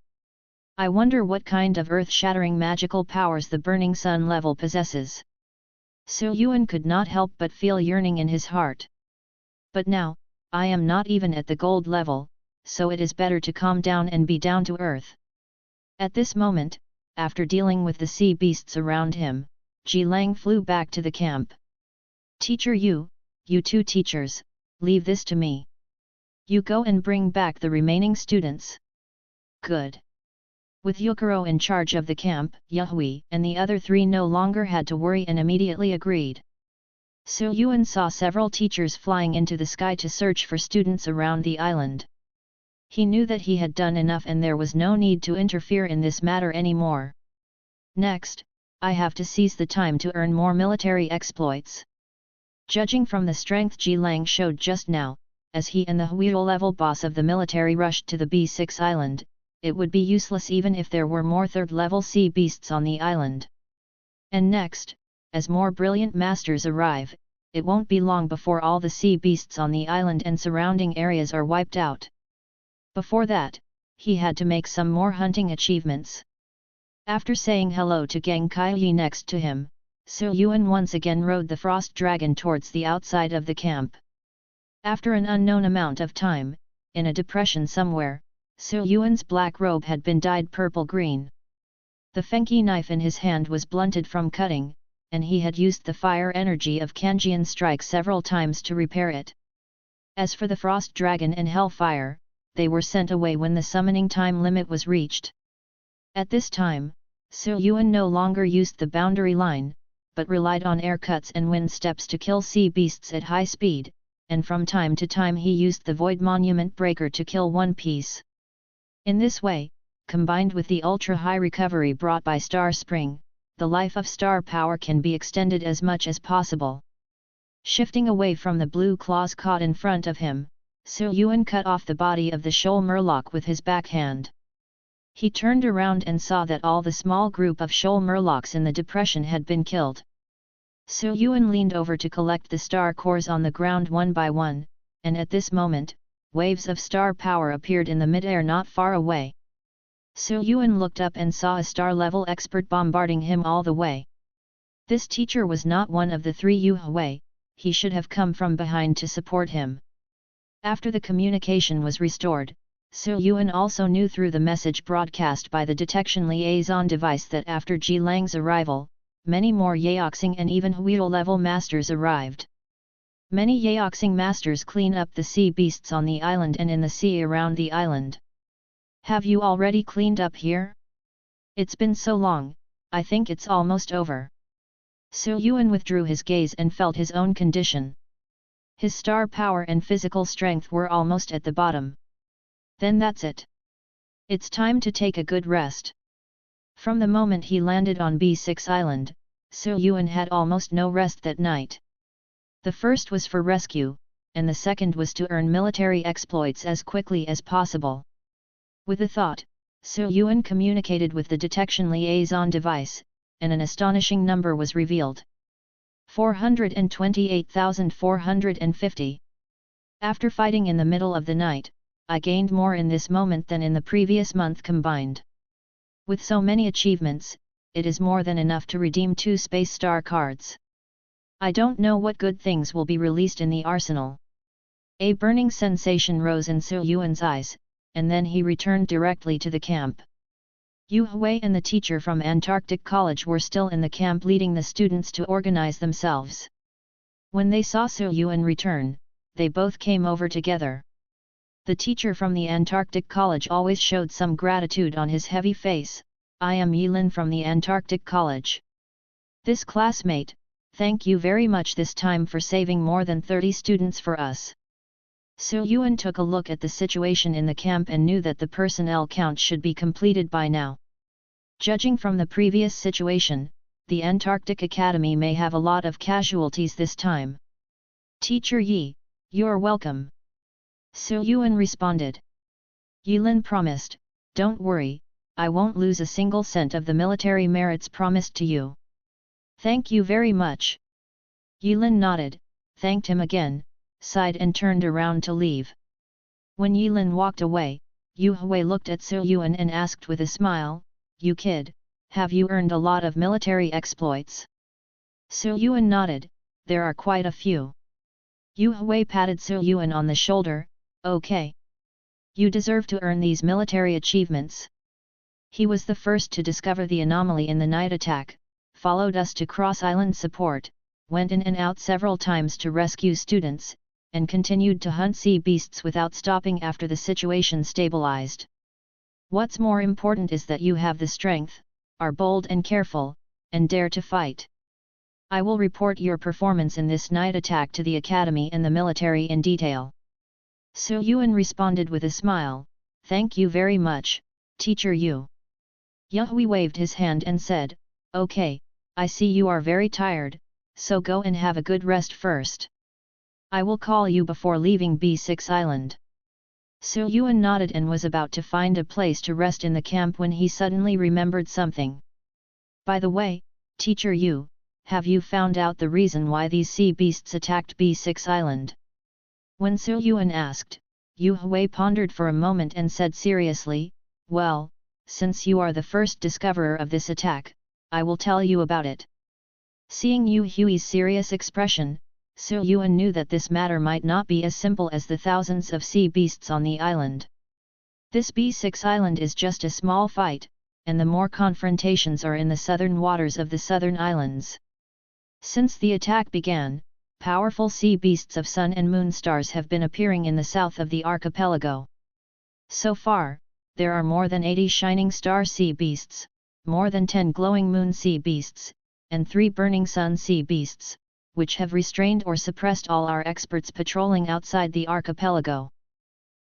I wonder what kind of earth-shattering magical powers the Burning Sun level possesses. Su Yuan could not help but feel yearning in his heart. But now, I am not even at the gold level, so it is better to calm down and be down to earth. At this moment, after dealing with the sea beasts around him, Ji Lang flew back to the camp. "Teacher Yu, you 2 teachers, leave this to me. You go and bring back the remaining students." "Good." With Yukaro in charge of the camp, Yahui and the other 3 no longer had to worry and immediately agreed. Su Yuan saw several teachers flying into the sky to search for students around the island. He knew that he had done enough and there was no need to interfere in this matter anymore. Next, I have to seize the time to earn more military exploits. Judging from the strength Ji Lang showed just now, as he and the Huido-level boss of the military rushed to the B6 island, it would be useless even if there were more third-level sea beasts on the island. And next, as more brilliant masters arrive, it won't be long before all the sea beasts on the island and surrounding areas are wiped out. Before that, he had to make some more hunting achievements. After saying hello to Geng Kaiyi next to him, Su Yuan once again rode the frost dragon towards the outside of the camp. After an unknown amount of time, in a depression somewhere, Su Yuan's black robe had been dyed purple-green. The fenki knife in his hand was blunted from cutting, and he had used the fire energy of Cang Yan Strike several times to repair it. As for the frost dragon and hellfire, they were sent away when the summoning time limit was reached. At this time, Su Yuan no longer used the boundary line, but relied on air cuts and wind steps to kill sea beasts at high speed, and from time to time he used the Void Monument Breaker to kill one piece. In this way, combined with the ultra-high recovery brought by Star Spring, the life of star power can be extended as much as possible. Shifting away from the blue claws caught in front of him, Su Yuan cut off the body of the shoal murloc with his backhand. He turned around and saw that all the small group of shoal murlocs in the depression had been killed. Su Yuan leaned over to collect the star cores on the ground one by one, and at this moment, waves of star power appeared in the mid-air not far away. Su Yuan looked up and saw a star-level expert bombarding him all the way. This teacher was not one of the three Yu Hui, he should have come from behind to support him. After the communication was restored, Su Yuan also knew through the message broadcast by the detection liaison device that after Ji Lang's arrival, many more Yaoxing and even Huido-level masters arrived. Many Yaoxing masters clean up the sea beasts on the island and in the sea around the island. Have you already cleaned up here? It's been so long, I think it's almost over. Su Yuan withdrew his gaze and felt his own condition. His star power and physical strength were almost at the bottom. Then that's it. It's time to take a good rest. From the moment he landed on B6 Island, Su Yuan had almost no rest that night. The first was for rescue, and the second was to earn military exploits as quickly as possible. With a thought, Su Yuan communicated with the detection liaison device, and an astonishing number was revealed. 428,450. After fighting in the middle of the night, I gained more in this moment than in the previous month combined. With so many achievements, it is more than enough to redeem 2 space star cards. I don't know what good things will be released in the arsenal. A burning sensation rose in Su Yuan's eyes, and then he returned directly to the camp. Yu Hui and the teacher from Antarctic College were still in the camp leading the students to organize themselves. When they saw Su Yuan return, they both came over together. The teacher from the Antarctic College always showed some gratitude on his heavy face. I am Yilin from the Antarctic College. This classmate, thank you very much this time for saving more than 30 students for us. Su Yuan took a look at the situation in the camp and knew that the personnel count should be completed by now. Judging from the previous situation, the Antarctic Academy may have a lot of casualties this time. Teacher Yi, you're welcome. Su Yuan responded. Yilin promised, don't worry, I won't lose a single cent of the military merits promised to you. Thank you very much. Yilin nodded, thanked him again, sighed and turned around to leave. When Yilin walked away, Yu Hui looked at Su Yuan and asked with a smile, you kid, have you earned a lot of military exploits? Su Yuan nodded, there are quite a few. Yu Hui patted Su Yuan on the shoulder, okay. You deserve to earn these military achievements. He was the first to discover the anomaly in the night attack, followed us to cross-island support, went in and out several times to rescue students, and continued to hunt sea beasts without stopping after the situation stabilized. What's more important is that you have the strength, are bold and careful, and dare to fight. I will report your performance in this night attack to the Academy and the military in detail. Su Yuan responded with a smile, thank you very much, Teacher Yu. Yu Hui waved his hand and said, okay, I see you are very tired, so go and have a good rest first. I will call you before leaving B6 Island. Su Yuan nodded and was about to find a place to rest in the camp when he suddenly remembered something. By the way, Teacher Yu, have you found out the reason why these sea beasts attacked B6 Island? When Su Yuan asked, Yu Hui pondered for a moment and said seriously, well, since you are the first discoverer of this attack, I will tell you about it. Seeing Yu Hui's serious expression, Su Yuan knew that this matter might not be as simple as the thousands of sea beasts on the island. This B6 Island is just a small fight, and the more confrontations are in the southern waters of the southern islands. Since the attack began, powerful sea beasts of sun and moon stars have been appearing in the south of the archipelago. So far, there are more than 80 shining star sea beasts, more than 10 glowing moon sea beasts, and 3 burning sun sea beasts, which have restrained or suppressed all our experts patrolling outside the archipelago.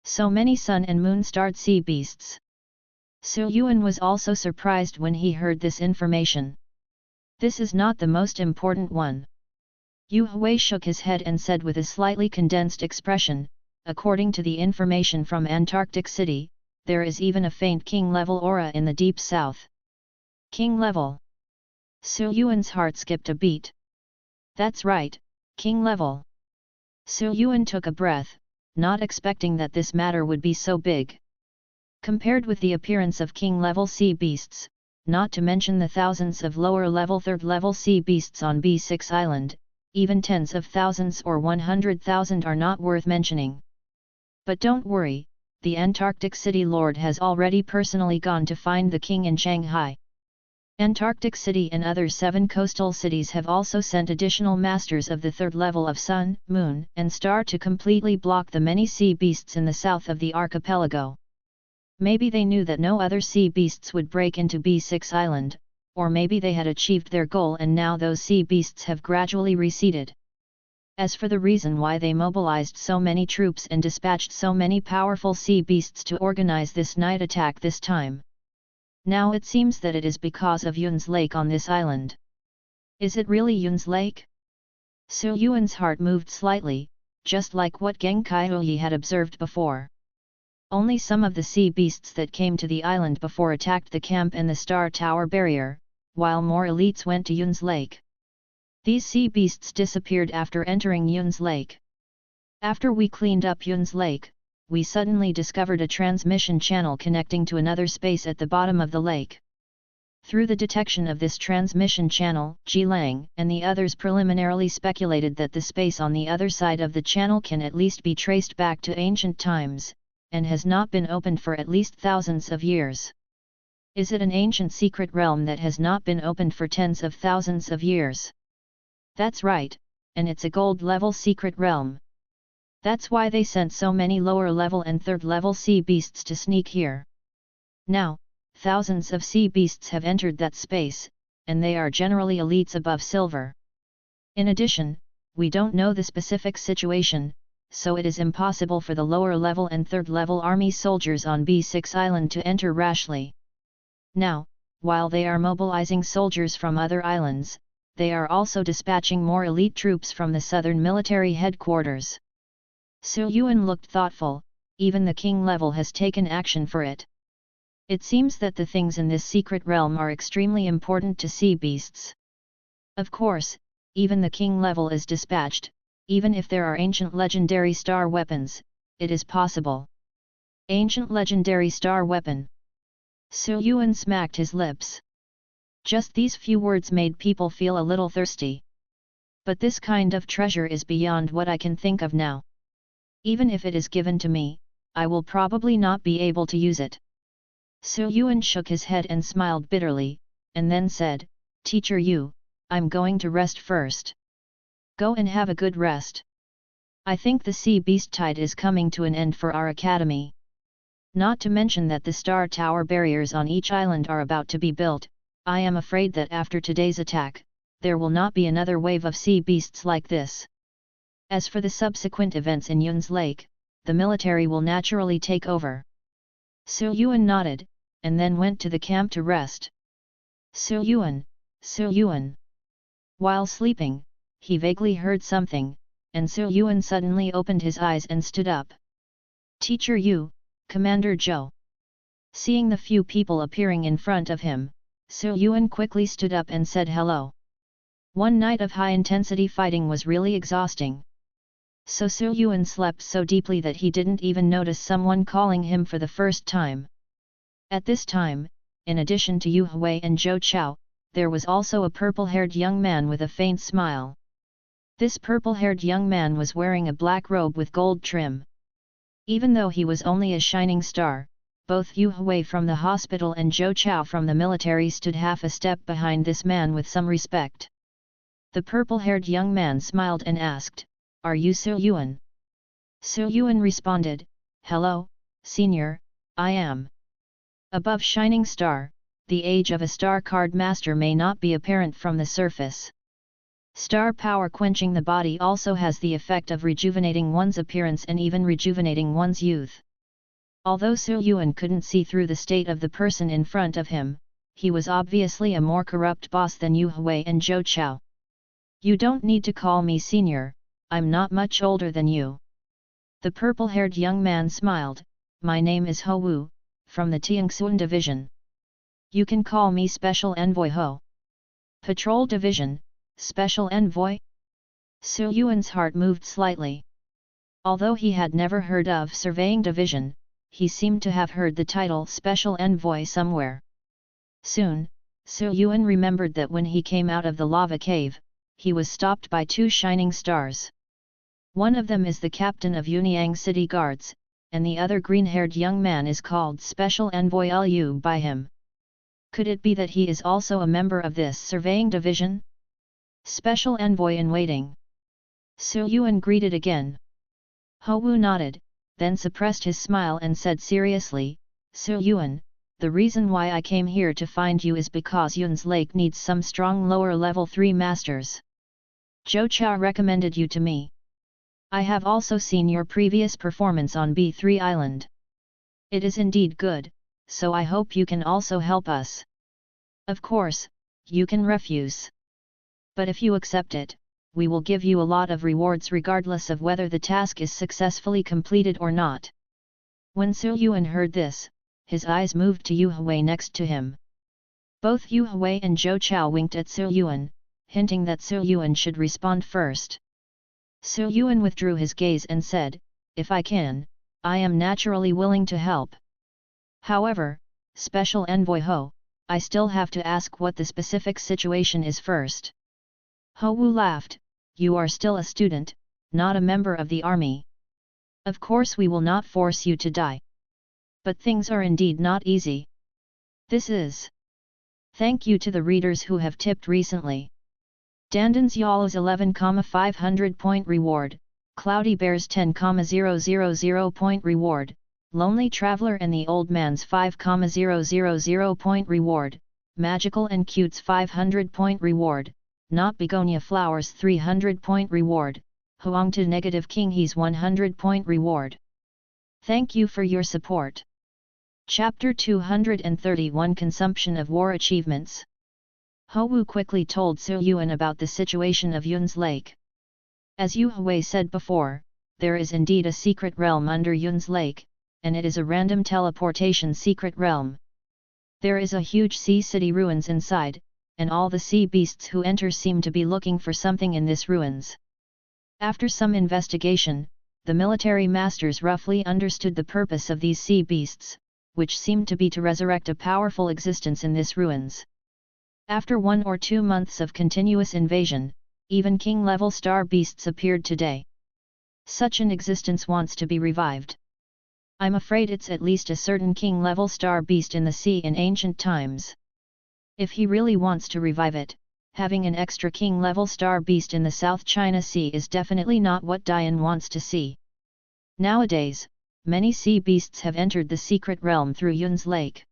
So many sun and moon starred sea beasts. Su Yuan was also surprised when he heard this information. This is not the most important one. Yu Hui shook his head and said with a slightly condensed expression, according to the information from Antarctic City, there is even a faint king-level aura in the deep south. King-level. Su Yuan's heart skipped a beat. That's right, king-level. Su Yuan took a breath, not expecting that this matter would be so big. Compared with the appearance of king-level sea beasts, not to mention the thousands of lower-level third-level sea beasts on B6 Island, even tens of thousands or 100,000 are not worth mentioning. But don't worry, the Antarctic City Lord has already personally gone to find the king in Shanghai. Antarctic City and other 7 coastal cities have also sent additional masters of the third level of Sun, Moon, and Star to completely block the many sea beasts in the south of the archipelago. Maybe they knew that no other sea beasts would break into B6 Island, or maybe they had achieved their goal and now those sea beasts have gradually receded. As for the reason why they mobilized so many troops and dispatched so many powerful sea beasts to organize this night attack this time, now it seems that it is because of Yuan's lake on this island. Is it really Yuan's lake? Su Yuan's heart moved slightly, just like what Geng Kaihui had observed before. Only some of the sea beasts that came to the island before attacked the camp and the Star Tower barrier, while more elites went to Yuan's lake. These sea beasts disappeared after entering Yuan's lake. After we cleaned up Yuan's lake, we suddenly discovered a transmission channel connecting to another space at the bottom of the lake. Through the detection of this transmission channel, Ji Lang and the others preliminarily speculated that the space on the other side of the channel can at least be traced back to ancient times, and has not been opened for at least thousands of years. Is it an ancient secret realm that has not been opened for tens of thousands of years? That's right, and it's a gold-level secret realm. That's why they sent so many lower-level and third-level sea beasts to sneak here. Now, thousands of sea beasts have entered that space, and they are generally elites above silver. In addition, we don't know the specific situation, so it is impossible for the lower-level and third-level army soldiers on B6 Island to enter rashly. Now, while they are mobilizing soldiers from other islands, they are also dispatching more elite troops from the southern military headquarters. Su Yuan looked thoughtful, even the king level has taken action for it. It seems that the things in this secret realm are extremely important to sea beasts. Of course, even the king level is dispatched, even if there are ancient legendary star weapons, it is possible. Ancient legendary star weapon. Su Yuan smacked his lips. Just these few words made people feel a little thirsty. But this kind of treasure is beyond what I can think of now. Even if it is given to me, I will probably not be able to use it. Su Yuan shook his head and smiled bitterly, and then said, Teacher Yu, I'm going to rest first. Go and have a good rest. I think the sea beast tide is coming to an end for our academy. Not to mention that the Star Tower barriers on each island are about to be built. I am afraid that after today's attack, there will not be another wave of sea beasts like this. As for the subsequent events in Yuan's lake, the military will naturally take over. Su Yuan nodded, and then went to the camp to rest. Su Yuan, Su Yuan. While sleeping, he vaguely heard something, and Su Yuan suddenly opened his eyes and stood up. Teacher Yu, Commander Zhou. Seeing the few people appearing in front of him, Su Yuan quickly stood up and said hello. One night of high-intensity fighting was really exhausting. So Su Yuan slept so deeply that he didn't even notice someone calling him for the first time. At this time, in addition to Yu Hui and Zhou Chao, there was also a purple-haired young man with a faint smile. This purple-haired young man was wearing a black robe with gold trim. Even though he was only a shining star, both Yu Hui from the hospital and Zhou Chao from the military stood half a step behind this man with some respect. The purple-haired young man smiled and asked, Are you Su Yuan? Su Yuan responded, Hello, Senior, I am. Above Shining Star, the age of a star card master may not be apparent from the surface. Star power quenching the body also has the effect of rejuvenating one's appearance and even rejuvenating one's youth. Although Su Yuan couldn't see through the state of the person in front of him, he was obviously a more corrupt boss than Yu Hui and Zhou Chao. You don't need to call me senior, I'm not much older than you. The purple-haired young man smiled, My name is Ho Wu, from the Tiangxuan Division. You can call me Special Envoy Ho. Patrol Division, Special Envoy? Su Yuan's heart moved slightly. Although he had never heard of Surveying Division, he seemed to have heard the title Special Envoy somewhere. Soon, Su Yuan remembered that when he came out of the lava cave, he was stopped by two shining stars. One of them is the captain of Yunyang City Guards, and the other green-haired young man is called Special Envoy Lu by him. Could it be that he is also a member of this surveying division? Special Envoy in waiting. Su Yuan greeted again. Ho Wu nodded, then suppressed his smile and said seriously, Su Yuan, the reason why I came here to find you is because Yun's Lake needs some strong lower level 3 masters. Zhou Chao recommended you to me. I have also seen your previous performance on B3 Island. It is indeed good, so I hope you can also help us. Of course, you can refuse. But if you accept it, we will give you a lot of rewards regardless of whether the task is successfully completed or not. When Su Yuan heard this, his eyes moved to Yu Hui next to him. Both Yu Hui and Zhou Chao winked at Su Yuan, hinting that Su Yuan should respond first. Su Yuan withdrew his gaze and said, If I can, I am naturally willing to help. However, Special Envoy Ho, I still have to ask what the specific situation is first. Ho Wu laughed, You are still a student, not a member of the army. Of course we will not force you to die. But things are indeed not easy. This is. Thank you to the readers who have tipped recently. Dandan's Yalos 11,500 point reward, Cloudy Bears 10,000 point reward, Lonely Traveler and the Old Man's 5,000 point reward, Magical and Cute's 500 point reward, Not Begonia Flowers 300 point reward, Huangtu Negative King He's 100 point reward. Thank you for your support. Chapter 231 Consumption of War Achievements. Ho Wu quickly told Su Yuan about the situation of Yun's Lake. As Yu Hui said before, there is indeed a secret realm under Yun's Lake, and it is a random teleportation secret realm. There is a huge sea city ruins inside, and all the sea beasts who enter seem to be looking for something in this ruins. After some investigation, the military masters roughly understood the purpose of these sea beasts, which seemed to be to resurrect a powerful existence in this ruins. After 1 or 2 months of continuous invasion, even king-level star beasts appeared today. Such an existence wants to be revived. I'm afraid it's at least a certain king-level star beast in the sea in ancient times. If he really wants to revive it, having an extra king-level star beast in the South China Sea is definitely not what Dian wants to see. Nowadays, many sea beasts have entered the secret realm through Yun's Lake.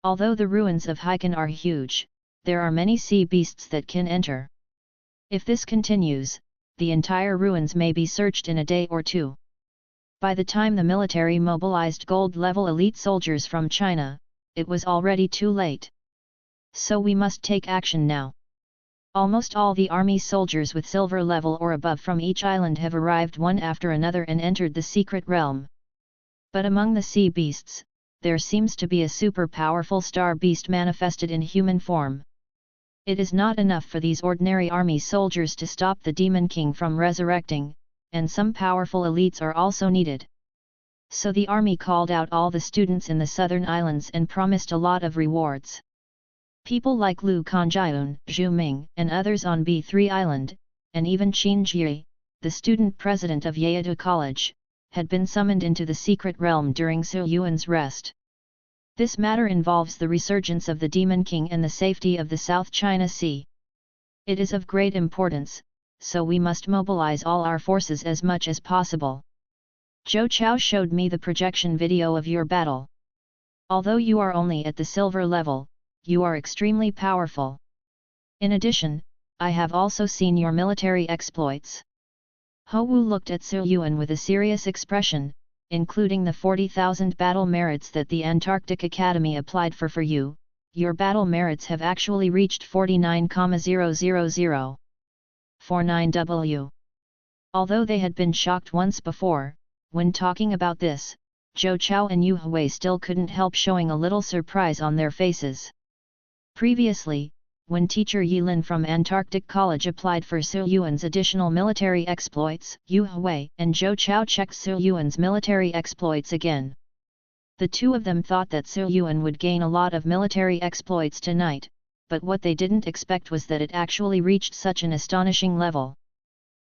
Although the ruins of Haikan are huge, there are many sea beasts that can enter. If this continues, the entire ruins may be searched in a day or 2. By the time the military mobilized gold-level elite soldiers from China, it was already too late. So we must take action now. Almost all the army soldiers with silver level or above from each island have arrived one after another and entered the secret realm. But among the sea beasts, there seems to be a super powerful star beast manifested in human form. It is not enough for these ordinary army soldiers to stop the Demon King from resurrecting, and some powerful elites are also needed. So the army called out all the students in the southern islands and promised a lot of rewards. People like Lu Kanjiun, Zhu Ming, and others on B3 Island, and even Qin Jie, the student president of Yeadu College, had been summoned into the secret realm during Su Yuan's rest. This matter involves the resurgence of the Demon King and the safety of the South China Sea. It is of great importance, so we must mobilize all our forces as much as possible. Zhou Chao showed me the projection video of your battle. Although you are only at the silver level, you are extremely powerful. In addition, I have also seen your military exploits. Ho Wu looked at Su Yuan with a serious expression, including the 40,000 battle merits that the Antarctic Academy applied for you. Your battle merits have actually reached 49,000. 49W. Although they had been shocked once before, when talking about this, Zhou Chao and Yu Hui still couldn't help showing a little surprise on their faces. Previously, when teacher Yilin from Antarctic College applied for Su Yuan's additional military exploits, Yu Hui and Zhou Chao checked Su Yuan's military exploits again. The two of them thought that Su Yuan would gain a lot of military exploits tonight, but what they didn't expect was that it actually reached such an astonishing level.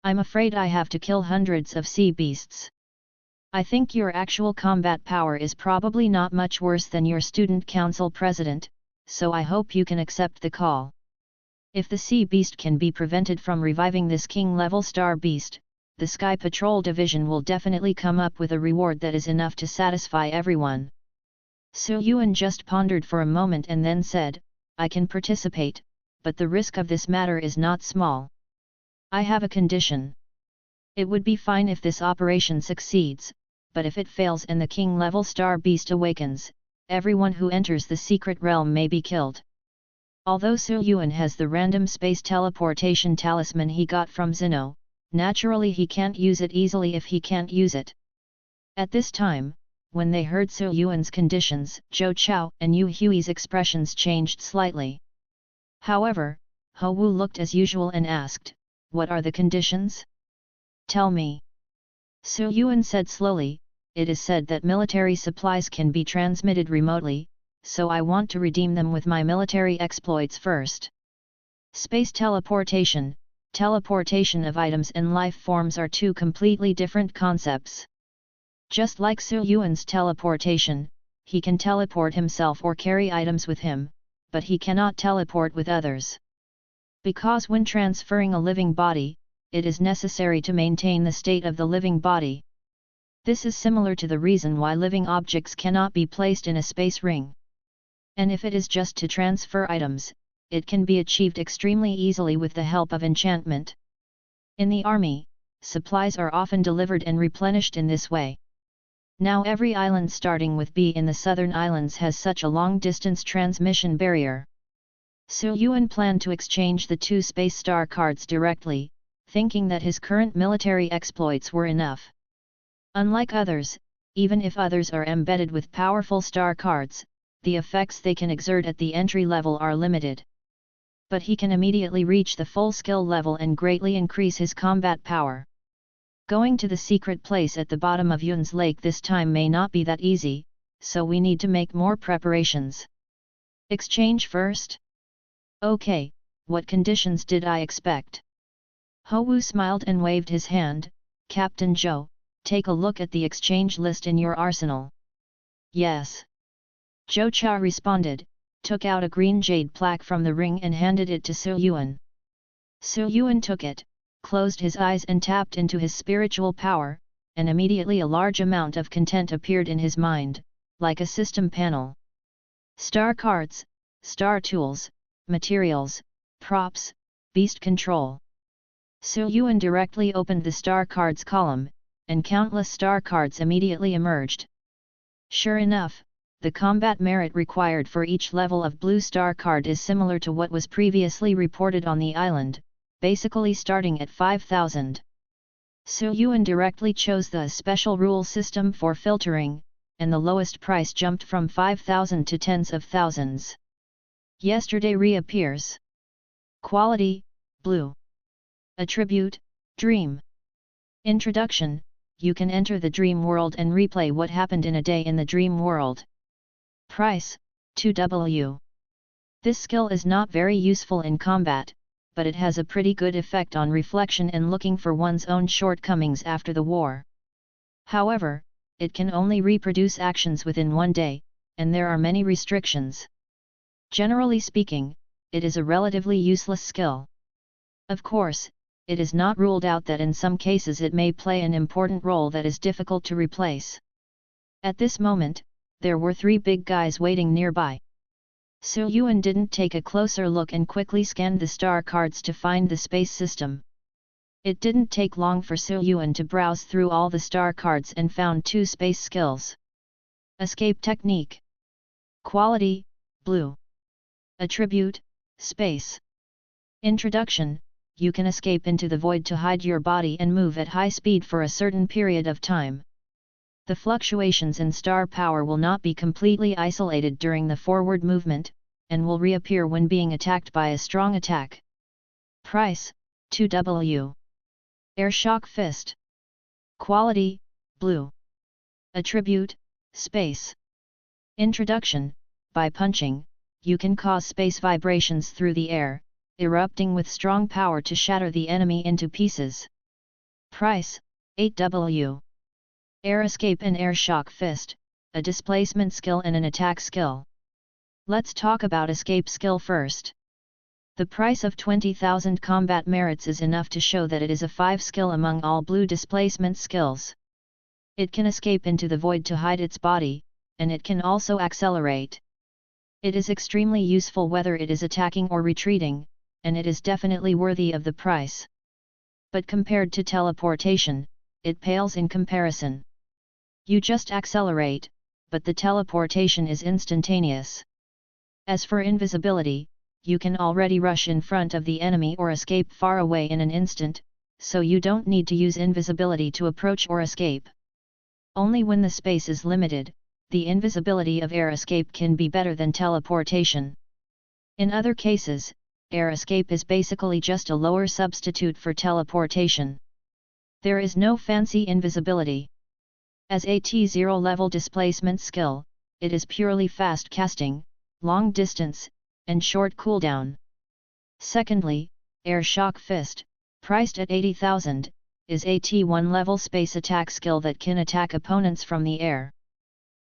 I'm afraid I have to kill hundreds of sea beasts. I think your actual combat power is probably not much worse than your student council president, so I hope you can accept the call. If the sea beast can be prevented from reviving this king-level star beast, the Sky Patrol Division will definitely come up with a reward that is enough to satisfy everyone. Su Yuan just pondered for a moment and then said, I can participate, but the risk of this matter is not small. I have a condition. It would be fine if this operation succeeds, but if it fails and the king-level star beast awakens, everyone who enters the secret realm may be killed. Although Su Yuan has the random space teleportation talisman he got from Zeno, naturally he can't use it easily if he can't use it. At this time, when they heard Su Yuan's conditions, Zhou Chao and Yu Hui's expressions changed slightly. However, He Wu looked as usual and asked, what are the conditions? Tell me. Su Yuan said slowly, it is said that military supplies can be transmitted remotely, so I want to redeem them with my military exploits first. Space teleportation, teleportation of items and life forms are two completely different concepts. Just like Su Yuan's teleportation, he can teleport himself or carry items with him, but he cannot teleport with others. Because when transferring a living body, it is necessary to maintain the state of the living body. This is similar to the reason why living objects cannot be placed in a space ring. And if it is just to transfer items, it can be achieved extremely easily with the help of enchantment. In the army, supplies are often delivered and replenished in this way. Now every island starting with B in the southern islands has such a long-distance transmission barrier. Su Yuan planned to exchange the two space star cards directly, thinking that his current military exploits were enough. Unlike others, even if others are embedded with powerful star cards, the effects they can exert at the entry level are limited. But he can immediately reach the full skill level and greatly increase his combat power. Going to the secret place at the bottom of Yun's lake this time may not be that easy, so we need to make more preparations. Exchange first? Okay, what conditions did I expect? He Wu smiled and waved his hand, Captain Zhou, take a look at the exchange list in your arsenal. Yes. Zhou Chao responded, took out a green jade plaque from the ring and handed it to Su Yuan. Su Yuan took it, closed his eyes and tapped into his spiritual power, and immediately a large amount of content appeared in his mind, like a system panel. Star cards, star tools, materials, props, beast control. Su Yuan directly opened the star cards column, and countless star cards immediately emerged. Sure enough, the combat merit required for each level of blue star card is similar to what was previously reported on the island, basically starting at 5,000. Su Yuan directly chose the special rule system for filtering, and the lowest price jumped from 5,000 to tens of thousands. Yesterday reappears. Quality, blue. Attribute, dream. Introduction, you can enter the dream world and replay what happened in a day in the dream world. Price, 2W. This skill is not very useful in combat, but it has a pretty good effect on reflection and looking for one's own shortcomings after the war. However, it can only reproduce actions within one day, and there are many restrictions. Generally speaking, it is a relatively useless skill. Of course, it is not ruled out that in some cases it may play an important role that is difficult to replace. At this moment, there were 3 big guys waiting nearby. Su Yuan didn't take a closer look and quickly scanned the star cards to find the space system. It didn't take long for Su Yuan to browse through all the star cards and found 2 space skills. Escape technique. Quality, blue. Attribute, space. Introduction, you can escape into the void to hide your body and move at high speed for a certain period of time. The fluctuations in star power will not be completely isolated during the forward movement, and will reappear when being attacked by a strong attack. Price, 2W. Air Shock Fist. Quality, blue. Attribute, space. Introduction: by punching, you can cause space vibrations through the air, erupting with strong power to shatter the enemy into pieces. Price, 8W. Air Escape and Air Shock Fist, a displacement skill and an attack skill. Let's talk about escape skill first. The price of 20,000 combat merits is enough to show that it is a 5 skill among all blue displacement skills. It can escape into the void to hide its body, and it can also accelerate. It is extremely useful whether it is attacking or retreating, and it is definitely worthy of the price. But compared to teleportation, it pales in comparison. You just accelerate, but the teleportation is instantaneous. As for invisibility, you can already rush in front of the enemy or escape far away in an instant, so you don't need to use invisibility to approach or escape. Only when the space is limited, the invisibility of air escape can be better than teleportation. In other cases, air escape is basically just a lower substitute for teleportation. There is no fancy invisibility. As a T0 level displacement skill, it is purely fast casting, long distance, and short cooldown. Secondly, Air Shock Fist, priced at 80,000, is a T1 level space attack skill that can attack opponents from the air.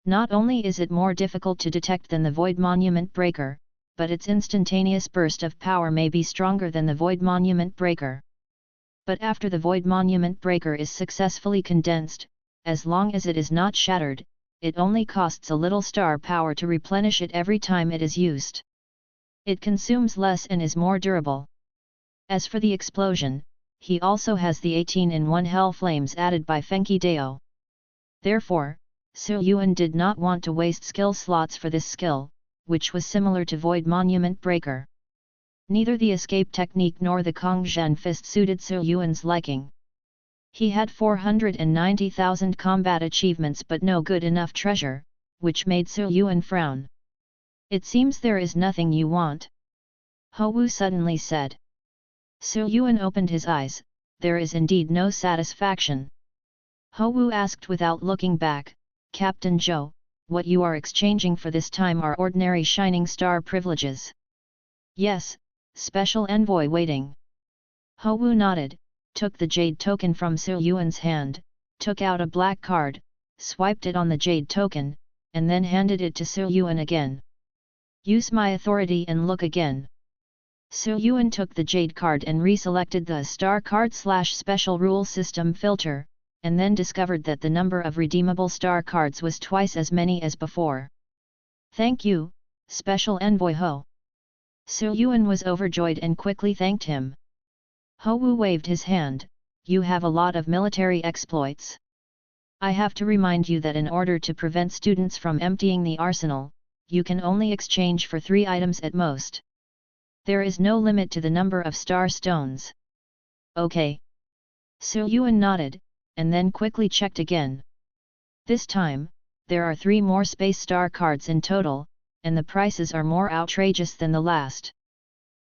Not only is it more difficult to detect than the Void Monument Breaker, but its instantaneous burst of power may be stronger than the Void Monument Breaker. But after the Void Monument Breaker is successfully condensed, as long as it is not shattered, it only costs a little star power to replenish it every time it is used. It consumes less and is more durable. As for the explosion, he also has the 18-in-1 Hell Flames added by Fenki Dao. Therefore, Yuan did not want to waste skill slots for this skill, which was similar to Void Monument Breaker. Neither the escape technique nor the Cangyan Fist suited Yuan's liking. He had 490,000 combat achievements but no good enough treasure, which made Yuan frown. "It seems there is nothing you want," Hou suddenly said. Yuan opened his eyes. There is indeed no satisfaction. Hou asked without looking back, "Captain Zhou, what you are exchanging for this time are ordinary Shining Star privileges?" "Yes, Special Envoy waiting." Hou nodded, took the jade token from Yuan's hand, took out a black card, swiped it on the jade token, and then handed it to Yuan again. "Use my authority and look again." Yuan took the jade card and reselected the star card/special rule system filter, and then discovered that the number of redeemable star cards was twice as many as before. "Thank you, Special Envoy Ho." Yuan was overjoyed and quickly thanked him. Hou waved his hand. "You have a lot of military exploits. I have to remind you that in order to prevent students from emptying the arsenal, you can only exchange for 3 items at most. There is no limit to the number of star stones." "Okay." Yuan nodded, and then quickly checked again. This time, there are 3 more space star cards in total, and the prices are more outrageous than the last.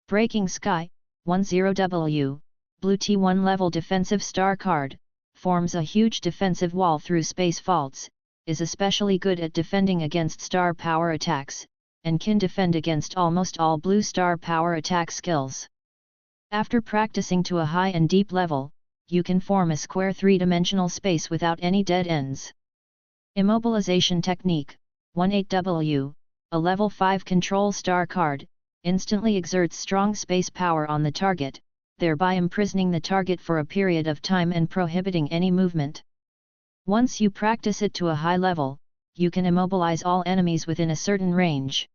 Breaking Sky, 10W, blue T1 level defensive star card, forms a huge defensive wall through space faults, is especially good at defending against star power attacks, and can defend against almost all blue star power attack skills. After practicing to a high and deep level, you can form a square 3-dimensional space without any dead ends. Immobilization Technique, 18W, a level 5 control star card, instantly exerts strong space power on the target, thereby imprisoning the target for a period of time and prohibiting any movement. Once you practice it to a high level, you can immobilize all enemies within a certain range.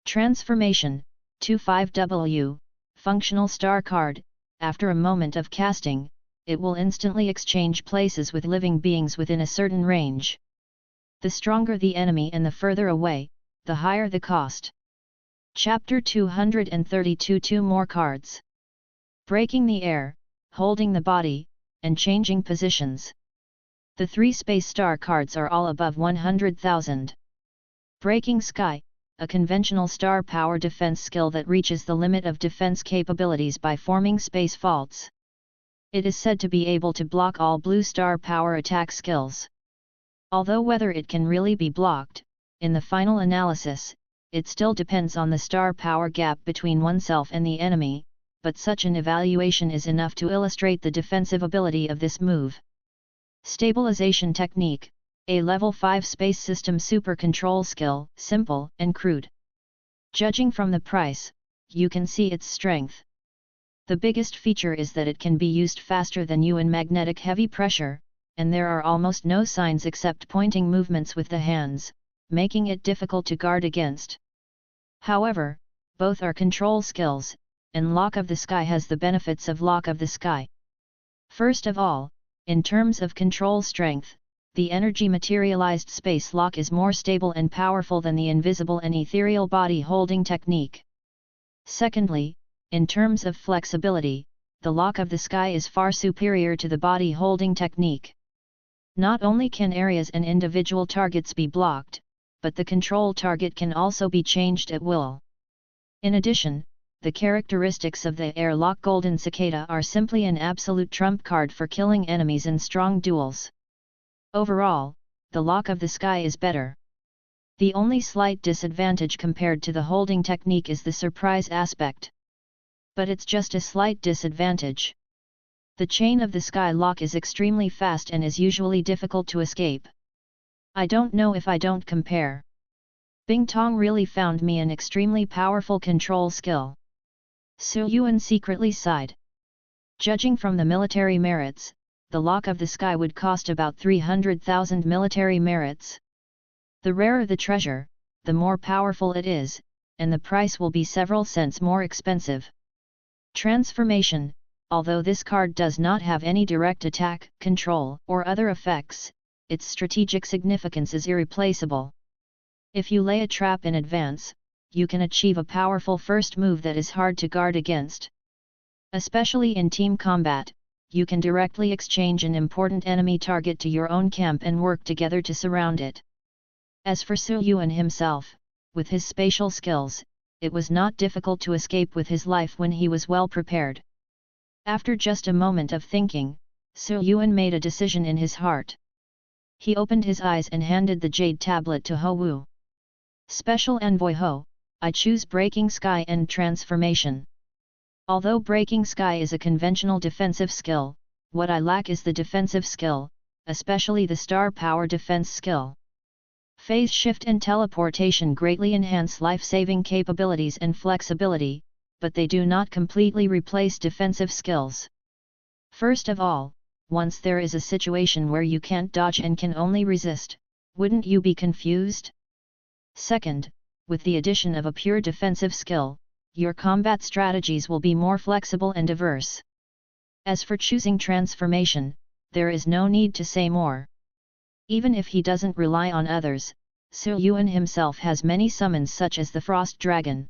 Transformation, 25W, functional star card, after a moment of casting, it will instantly exchange places with living beings within a certain range. The stronger the enemy and the further away, the higher the cost. Chapter 232 2 more cards. Breaking the air, holding the body, and changing positions. The 3 space star cards are all above 100,000. Breaking Sky, a conventional star power defense skill that reaches the limit of defense capabilities by forming space faults. It is said to be able to block all blue star power attack skills. Although whether it can really be blocked, in the final analysis, it still depends on the star power gap between oneself and the enemy, but such an evaluation is enough to illustrate the defensive ability of this move. Stabilization technique, a level 5 space system super control skill, simple and crude. Judging from the price, you can see its strength. The biggest feature is that it can be used faster than Yuan magnetic heavy pressure, and there are almost no signs except pointing movements with the hands, making it difficult to guard against. However, both are control skills, and Lock of the Sky has the benefits of Lock of the Sky. First of all, in terms of control strength, the energy materialized space lock is more stable and powerful than the invisible and ethereal body holding technique. Secondly, in terms of flexibility, the Lock of the Sky is far superior to the body holding technique. Not only can areas and individual targets be blocked, but the control target can also be changed at will. In addition, the characteristics of the air lock Golden Cicada are simply an absolute trump card for killing enemies in strong duels. Overall, the Lock of the Sky is better. The only slight disadvantage compared to the holding technique is the surprise aspect. But it's just a slight disadvantage. The Chain of the Sky lock is extremely fast and is usually difficult to escape. I don't know if I don't compare. Bing Tong really found me an extremely powerful control skill. Su Yuan secretly sighed. Judging from the military merits, the Lock of the Sky would cost about 300,000 military merits. The rarer the treasure, the more powerful it is, and the price will be several cents more expensive. Transformation, although this card does not have any direct attack, control, or other effects, its strategic significance is irreplaceable. If you lay a trap in advance, you can achieve a powerful first move that is hard to guard against. Especially in team combat, you can directly exchange an important enemy target to your own camp and work together to surround it. As for Su Yuan himself, with his spatial skills, it was not difficult to escape with his life when he was well prepared. After just a moment of thinking, Su Yuan made a decision in his heart. He opened his eyes and handed the jade tablet to Ho Wu. Special Envoy Ho, I choose Breaking Sky and Transformation. Although Breaking Sky is a conventional defensive skill, what I lack is the defensive skill, especially the star power defense skill. Phase shift and teleportation greatly enhance life-saving capabilities and flexibility, but they do not completely replace defensive skills. First of all, once there is a situation where you can't dodge and can only resist, wouldn't you be confused? Second, with the addition of a pure defensive skill, your combat strategies will be more flexible and diverse. As for choosing transformation, there is no need to say more. Even if he doesn't rely on others, Su Yuan himself has many summons such as the Frost Dragon.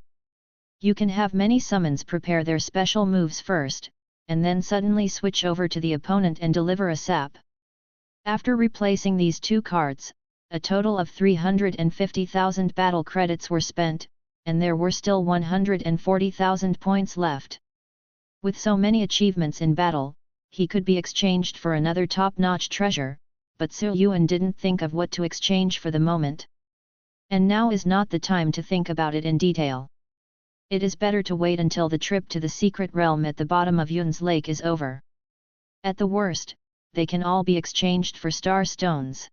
You can have many summons prepare their special moves first, and then suddenly switch over to the opponent and deliver a sap. After replacing these two cards, a total of 350,000 battle credits were spent, and there were still 140,000 points left. With so many achievements in battle, he could be exchanged for another top-notch treasure, but Su Yuan didn't think of what to exchange for the moment. And now is not the time to think about it in detail. It is better to wait until the trip to the secret realm at the bottom of Yun's lake is over. At the worst, they can all be exchanged for star stones.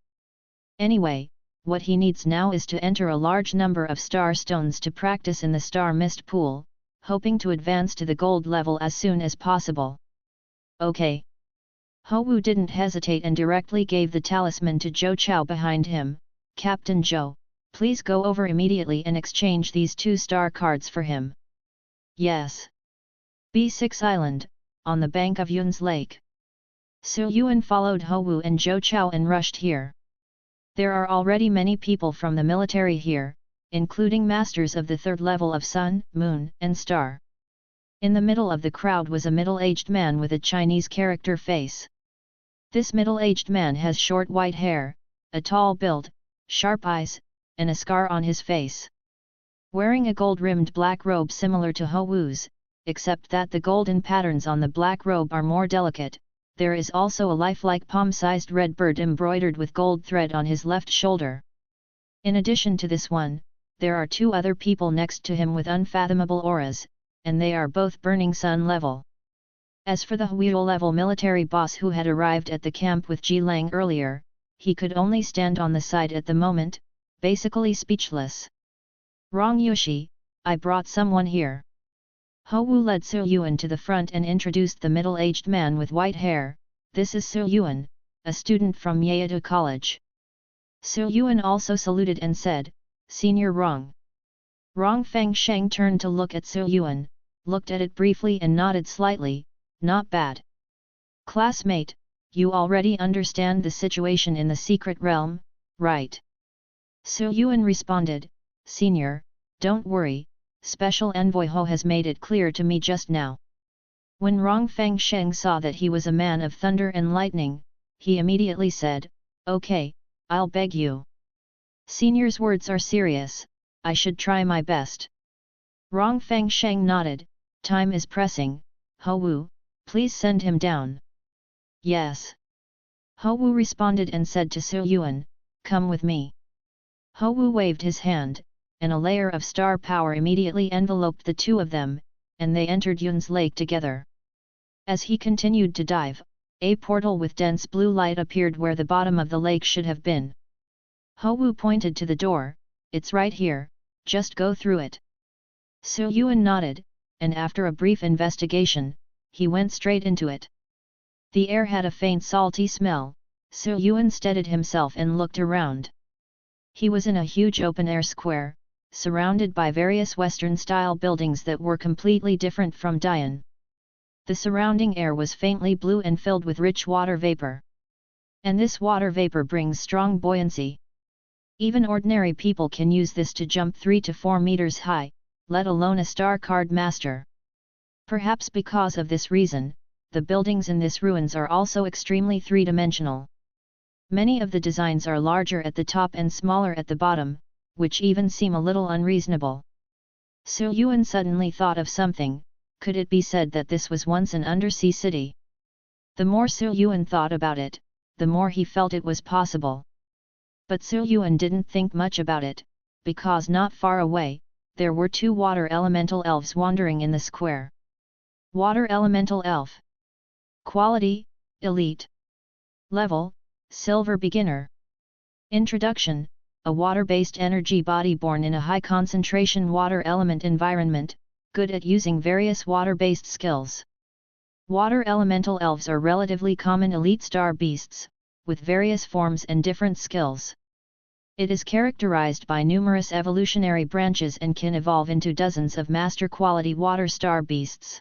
Anyway, what he needs now is to enter a large number of star stones to practice in the star mist pool, hoping to advance to the gold level as soon as possible. Okay. Ho Wu didn't hesitate and directly gave the talisman to Zhou Chao behind him. Captain Zhou, please go over immediately and exchange these 2 star cards for him. Yes. B6 Island, on the bank of Yun's lake. Su Yuan followed Ho Wu and Zhou Chao and rushed here. There are already many people from the military here, including masters of the 3rd level of Sun, Moon, and Star. In the middle of the crowd was a middle-aged man with a Chinese character face. This middle-aged man has short white hair, a tall build, sharp eyes, and a scar on his face. wearing a gold-rimmed black robe similar to Ho Wu's, except that the golden patterns on the black robe are more delicate. There is also a lifelike palm-sized red bird embroidered with gold thread on his left shoulder. In addition to this one, there are two other people next to him with unfathomable auras, and they are both Burning Sun level. As for the Huiyuan level military boss who had arrived at the camp with Ji Lang earlier, he could only stand on the side at the moment, basically speechless. Wrong Yushi, I brought someone here. Ho Wu led Su Yuan to the front and introduced the middle-aged man with white hair. This is Su Yuan, a student from Yeado College. Su Yuan also saluted and said, Senior Rong. Rong Feng Sheng turned to look at Su Yuan, looked at it briefly and nodded slightly, not bad. Classmate, you already understand the situation in the secret realm, right? Su Yuan responded, Senior, don't worry. Special Envoy Ho has made it clear to me just now. When Rong Feng Sheng saw that he was a man of thunder and lightning, he immediately said, Okay, I'll beg you. Senior's words are serious, I should try my best. Rong Feng Sheng nodded, time is pressing, Ho Wu, please send him down. Yes. Ho Wu responded and said to Su Yuan, come with me. Ho Wu waved his hand, and a layer of star power immediately enveloped the two of them, and they entered Yun's lake together. As he continued to dive, a portal with dense blue light appeared where the bottom of the lake should have been. Ho Wu pointed to the door, it's right here, just go through it. Su Yuan nodded, and after a brief investigation, he went straight into it. The air had a faint salty smell. Su Yuan steadied himself and looked around. He was in a huge open-air square, surrounded by various Western-style buildings that were completely different from Dian. The surrounding air was faintly blue and filled with rich water vapor. And this water vapor brings strong buoyancy. Even ordinary people can use this to jump 3 to 4 meters high, let alone a star card master. Perhaps because of this reason, the buildings in this ruins are also extremely three-dimensional. Many of the designs are larger at the top and smaller at the bottom, which even seem a little unreasonable. Su Yuan suddenly thought of something. Could it be said that this was once an undersea city? The more Su Yuan thought about it, the more he felt it was possible. But Su Yuan didn't think much about it, because not far away, there were two water elemental elves wandering in the square. Water elemental elf. Quality, Elite. Level, Silver Beginner. Introduction, a water-based energy body born in a high-concentration water element environment, good at using various water-based skills. Water elemental elves are relatively common elite star beasts, with various forms and different skills. It is characterized by numerous evolutionary branches and can evolve into dozens of master-quality water star beasts.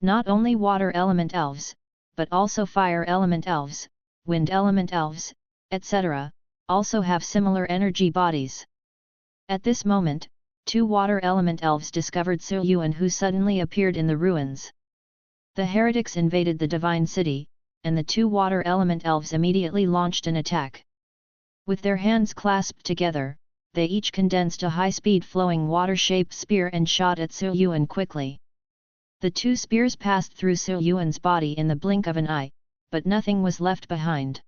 Not only water element elves, but also fire element elves, wind element elves, etc., also have similar energy bodies. At this moment, two water element elves discovered Su Yuan, who suddenly appeared in the ruins. The heretics invaded the divine city, and the two water element elves immediately launched an attack. With their hands clasped together, they each condensed a high-speed flowing water-shaped spear and shot at Su Yuan quickly. The two spears passed through Su Yuan's body in the blink of an eye, but nothing was left behind.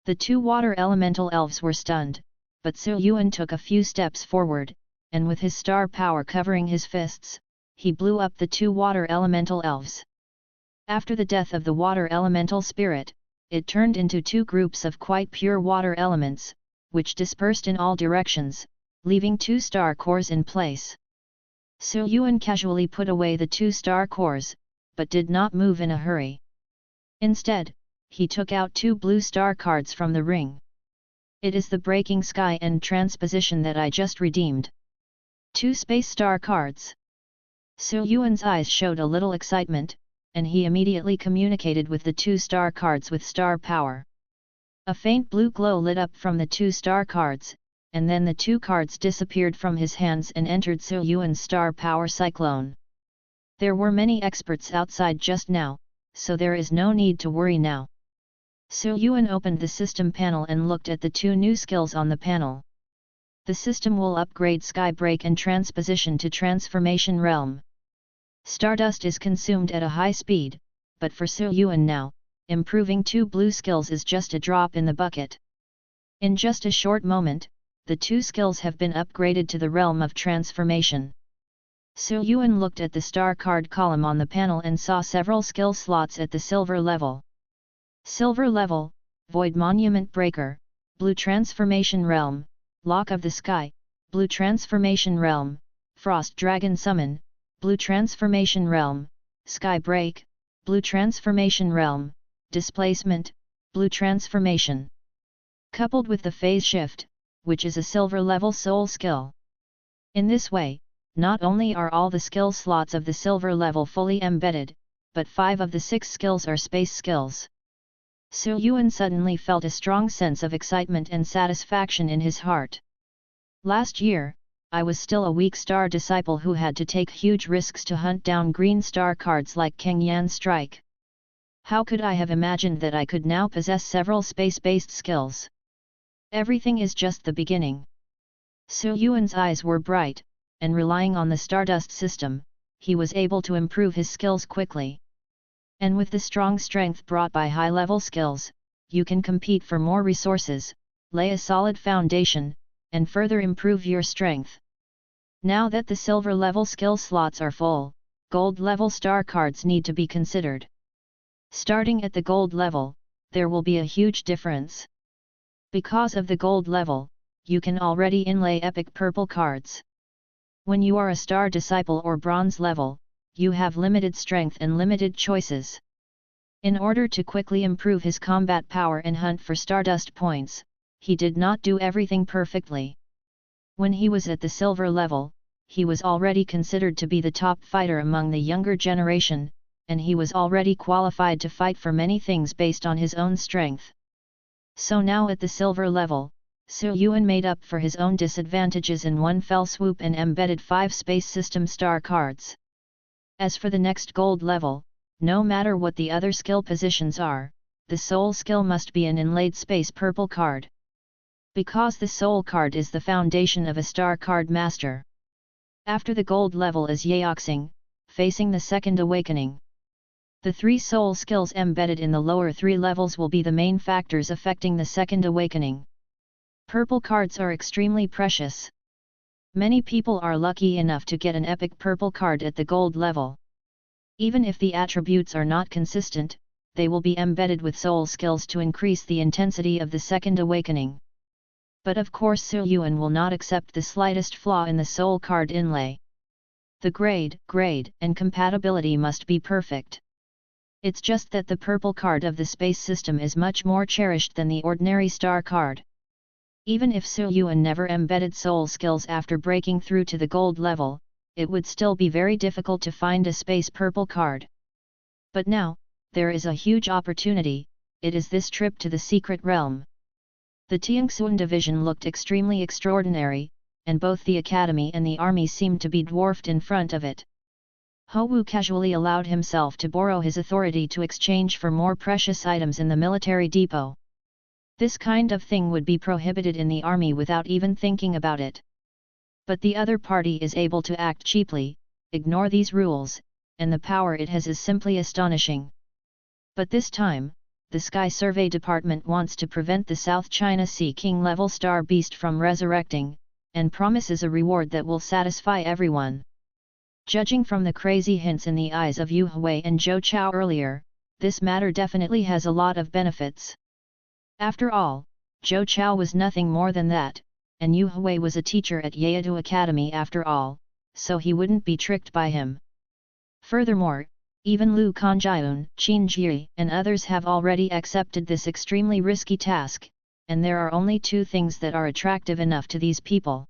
The two water elemental elves were stunned, but Su Yuan took a few steps forward, and with his star power covering his fists, he blew up the two water elemental elves. After the death of the water elemental spirit, it turned into two groups of quite pure water elements, which dispersed in all directions, leaving two star cores in place. Su Yuan casually put away the two star cores, but did not move in a hurry. Instead, he took out two blue star cards from the ring. It is the Breaking Sky and Transposition that I just redeemed. 2 space star cards. Su Yuan's eyes showed a little excitement, and he immediately communicated with the 2 star cards with star power. A faint blue glow lit up from the 2 star cards, and then the 2 cards disappeared from his hands and entered Su Yuan's star power cyclone. There were many experts outside just now, so there is no need to worry now. Su Yuan opened the system panel and looked at the 2 new skills on the panel. The system will upgrade Skybreak and Transposition to Transformation Realm. Stardust is consumed at a high speed, but for Su Yuan now, improving 2 blue skills is just a drop in the bucket. In just a short moment, the 2 skills have been upgraded to the realm of transformation. Su Yuan looked at the star card column on the panel and saw several skill slots at the silver level. Silver level, Void Monument Breaker, Blue Transformation Realm, Lock of the Sky, Blue Transformation Realm, Frost Dragon Summon, Blue Transformation Realm, Sky Break, Blue Transformation Realm, Displacement, Blue Transformation. Coupled with the Phase Shift, which is a silver level soul skill. In this way, not only are all the skill slots of the silver level fully embedded, but 5 of the 6 skills are space skills. Su Yuan suddenly felt a strong sense of excitement and satisfaction in his heart. Last year, I was still a weak star disciple who had to take huge risks to hunt down green star cards like Cang Yan Strike. How could I have imagined that I could now possess several space-based skills? Everything is just the beginning. Su Yuan's eyes were bright, and relying on the Stardust system, he was able to improve his skills quickly. And with the strong strength brought by high-level skills, you can compete for more resources, lay a solid foundation, and further improve your strength. Now that the silver-level skill slots are full, gold-level star cards need to be considered. Starting at the gold level, there will be a huge difference. Because of the gold level, you can already inlay epic purple cards. When you are a star disciple or bronze level, you have limited strength and limited choices. In order to quickly improve his combat power and hunt for Stardust points, he did not do everything perfectly. When he was at the silver level, he was already considered to be the top fighter among the younger generation, and he was already qualified to fight for many things based on his own strength. So now at the silver level, Su Yuan made up for his own disadvantages in one fell swoop and embedded 5 space system star cards. As for the next gold level, no matter what the other skill positions are, the soul skill must be an inlaid space purple card. Because the soul card is the foundation of a star card master. After the gold level is Yaoxing, facing the second awakening. The 3 soul skills embedded in the lower 3 levels will be the main factors affecting the second awakening. Purple cards are extremely precious. Many people are lucky enough to get an epic purple card at the gold level. Even if the attributes are not consistent, they will be embedded with soul skills to increase the intensity of the second awakening. But of course Su Yuan will not accept the slightest flaw in the soul card inlay. The grade, and compatibility must be perfect. It's just that the purple card of the space system is much more cherished than the ordinary star card. Even if Su Yuan never embedded soul skills after breaking through to the gold level, it would still be very difficult to find a space purple card. But now, there is a huge opportunity, it is this trip to the secret realm. The Tianxuan division looked extremely extraordinary, and both the academy and the army seemed to be dwarfed in front of it. Ho Wu casually allowed himself to borrow his authority to exchange for more precious items in the military depot. This kind of thing would be prohibited in the army without even thinking about it. But the other party is able to act cheaply, ignore these rules, and the power it has is simply astonishing. But this time, the Sky Survey Department wants to prevent the South China Sea King level star beast from resurrecting, and promises a reward that will satisfy everyone. Judging from the crazy hints in the eyes of Yu Hui and Zhou Chao earlier, this matter definitely has a lot of benefits. After all, Zhou Chao was nothing more than that, and Yu Hui was a teacher at Yaidu Academy after all, so he wouldn't be tricked by him. Furthermore, even Lu Conjiun, Qin Ji, and others have already accepted this extremely risky task, and there are only 2 things that are attractive enough to these people.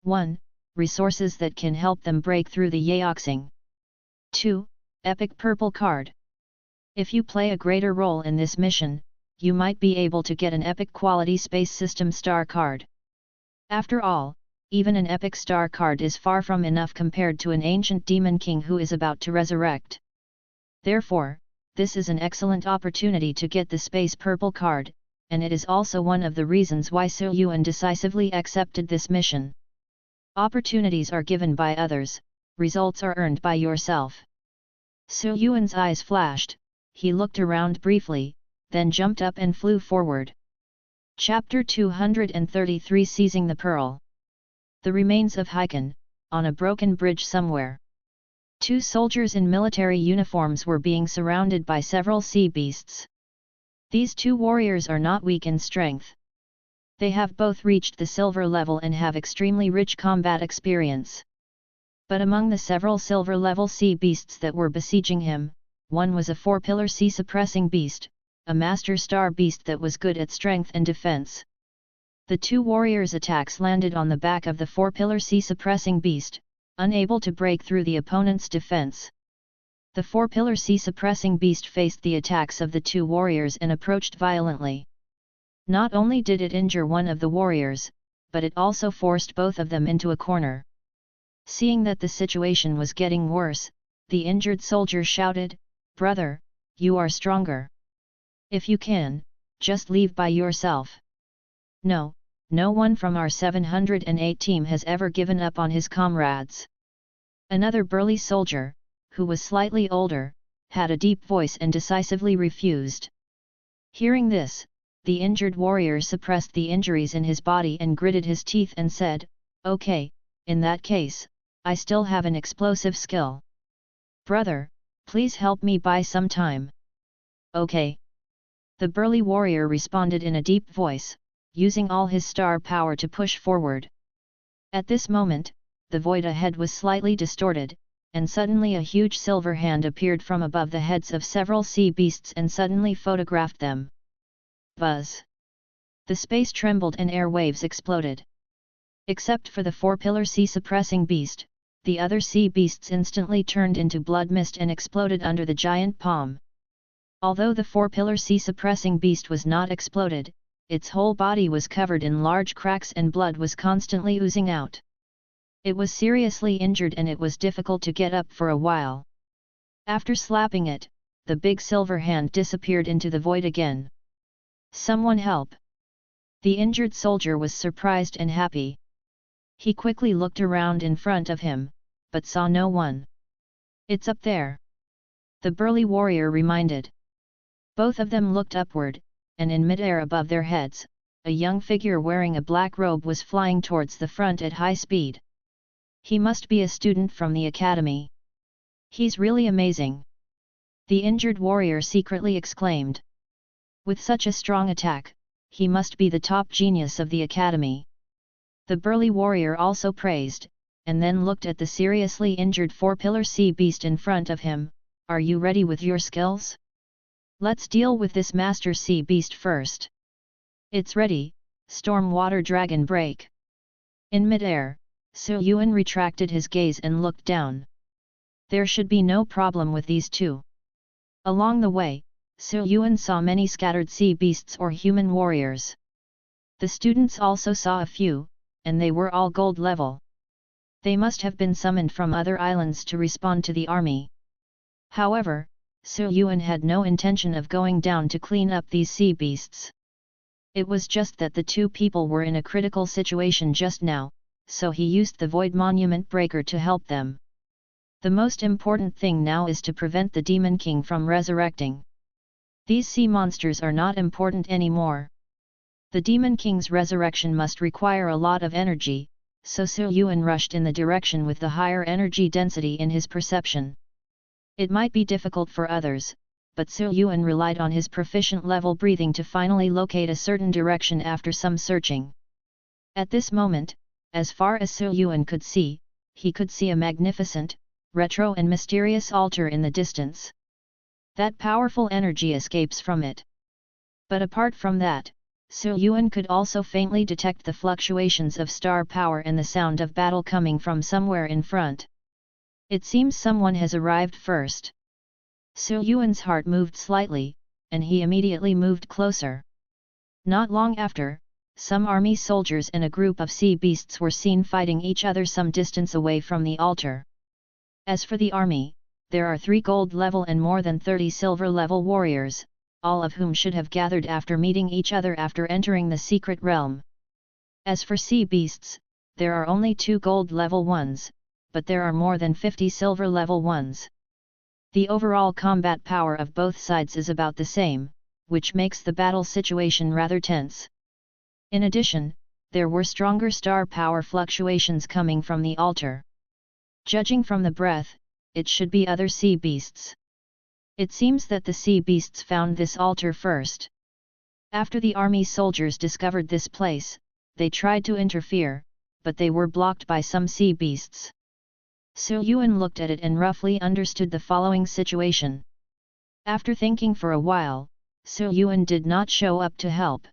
1. Resources that can help them break through the Yaoxing. 2. Epic purple card. If you play a greater role in this mission, you might be able to get an epic quality space system star card. After all, even an epic star card is far from enough compared to an ancient demon king who is about to resurrect. Therefore, this is an excellent opportunity to get the space purple card, and it is also one of the reasons why Su Yuan decisively accepted this mission. Opportunities are given by others, results are earned by yourself. Su Yuan's eyes flashed, he looked around briefly, then jumped up and flew forward. Chapter 233 Seizing the Pearl. The remains of Heiken, on a broken bridge somewhere. Two soldiers in military uniforms were being surrounded by several sea beasts. These two warriors are not weak in strength. They have both reached the silver level and have extremely rich combat experience. But among the several silver level sea beasts that were besieging him, one was a four-pillar sea suppressing beast, a master star beast that was good at strength and defense. The two warriors' attacks landed on the back of the four-pillar sea suppressing beast, unable to break through the opponent's defense. The four-pillar sea suppressing beast faced the attacks of the two warriors and approached violently. Not only did it injure one of the warriors, but it also forced both of them into a corner. Seeing that the situation was getting worse, the injured soldier shouted, "Brother, you are stronger. If you can, just leave by yourself." No one from our 708 team has ever given up on his comrades. Another burly soldier, who was slightly older, had a deep voice and decisively refused. Hearing this, the injured warrior suppressed the injuries in his body and gritted his teeth and said, "Okay, in that case, I still have an explosive skill. Brother, please help me buy some time." "Okay." The burly warrior responded in a deep voice, using all his star power to push forward. At this moment, the void ahead was slightly distorted, and suddenly a huge silver hand appeared from above the heads of several sea beasts and suddenly photographed them. Buzz! The space trembled and air waves exploded. Except for the four-pillar sea suppressing beast, the other sea beasts instantly turned into blood mist and exploded under the giant palm. Although the four-pillar sea suppressing beast was not exploded, its whole body was covered in large cracks and blood was constantly oozing out. It was seriously injured and it was difficult to get up for a while. After slapping it, the big silver hand disappeared into the void again. "Someone help!" The injured soldier was surprised and happy. He quickly looked around in front of him, but saw no one. "It's up there," the burly warrior reminded. Both of them looked upward, and in midair above their heads, a young figure wearing a black robe was flying towards the front at high speed. "He must be a student from the academy. He's really amazing," the injured warrior secretly exclaimed. "With such a strong attack, he must be the top genius of the academy." The burly warrior also praised, and then looked at the seriously injured four-pillar sea beast in front of him. "Are you ready with your skills? Let's deal with this master sea beast first." "It's ready, Storm Water Dragon Break." In midair, Su Yuan retracted his gaze and looked down. There should be no problem with these two. Along the way, Su Yuan saw many scattered sea beasts or human warriors. The students also saw a few, and they were all gold level. They must have been summoned from other islands to respond to the army. However, Su Yuan had no intention of going down to clean up these sea beasts. It was just that the two people were in a critical situation just now, so he used the Void Monument Breaker to help them. The most important thing now is to prevent the Demon King from resurrecting. These sea monsters are not important anymore. The Demon King's resurrection must require a lot of energy, so Su Yuan rushed in the direction with the higher energy density in his perception. It might be difficult for others, but Su Yuan relied on his proficient level breathing to finally locate a certain direction after some searching. At this moment, as far as Su Yuan could see, he could see a magnificent, retro and mysterious altar in the distance. That powerful energy escapes from it. But apart from that, Su Yuan could also faintly detect the fluctuations of star power and the sound of battle coming from somewhere in front. It seems someone has arrived first. Su Yuan's heart moved slightly, and he immediately moved closer. Not long after, some army soldiers and a group of sea beasts were seen fighting each other some distance away from the altar. As for the army, there are 3 gold level and more than 30 silver level warriors, all of whom should have gathered after meeting each other after entering the secret realm. As for sea beasts, there are only 2 gold level ones, but there are more than 50 silver level ones. The overall combat power of both sides is about the same, which makes the battle situation rather tense. In addition, there were stronger star power fluctuations coming from the altar. Judging from the breath, it should be other sea beasts. It seems that the sea beasts found this altar first. After the army soldiers discovered this place, they tried to interfere, but they were blocked by some sea beasts. So Yuan looked at it and roughly understood the following situation. After thinking for a while, So Yuan did not show up to help.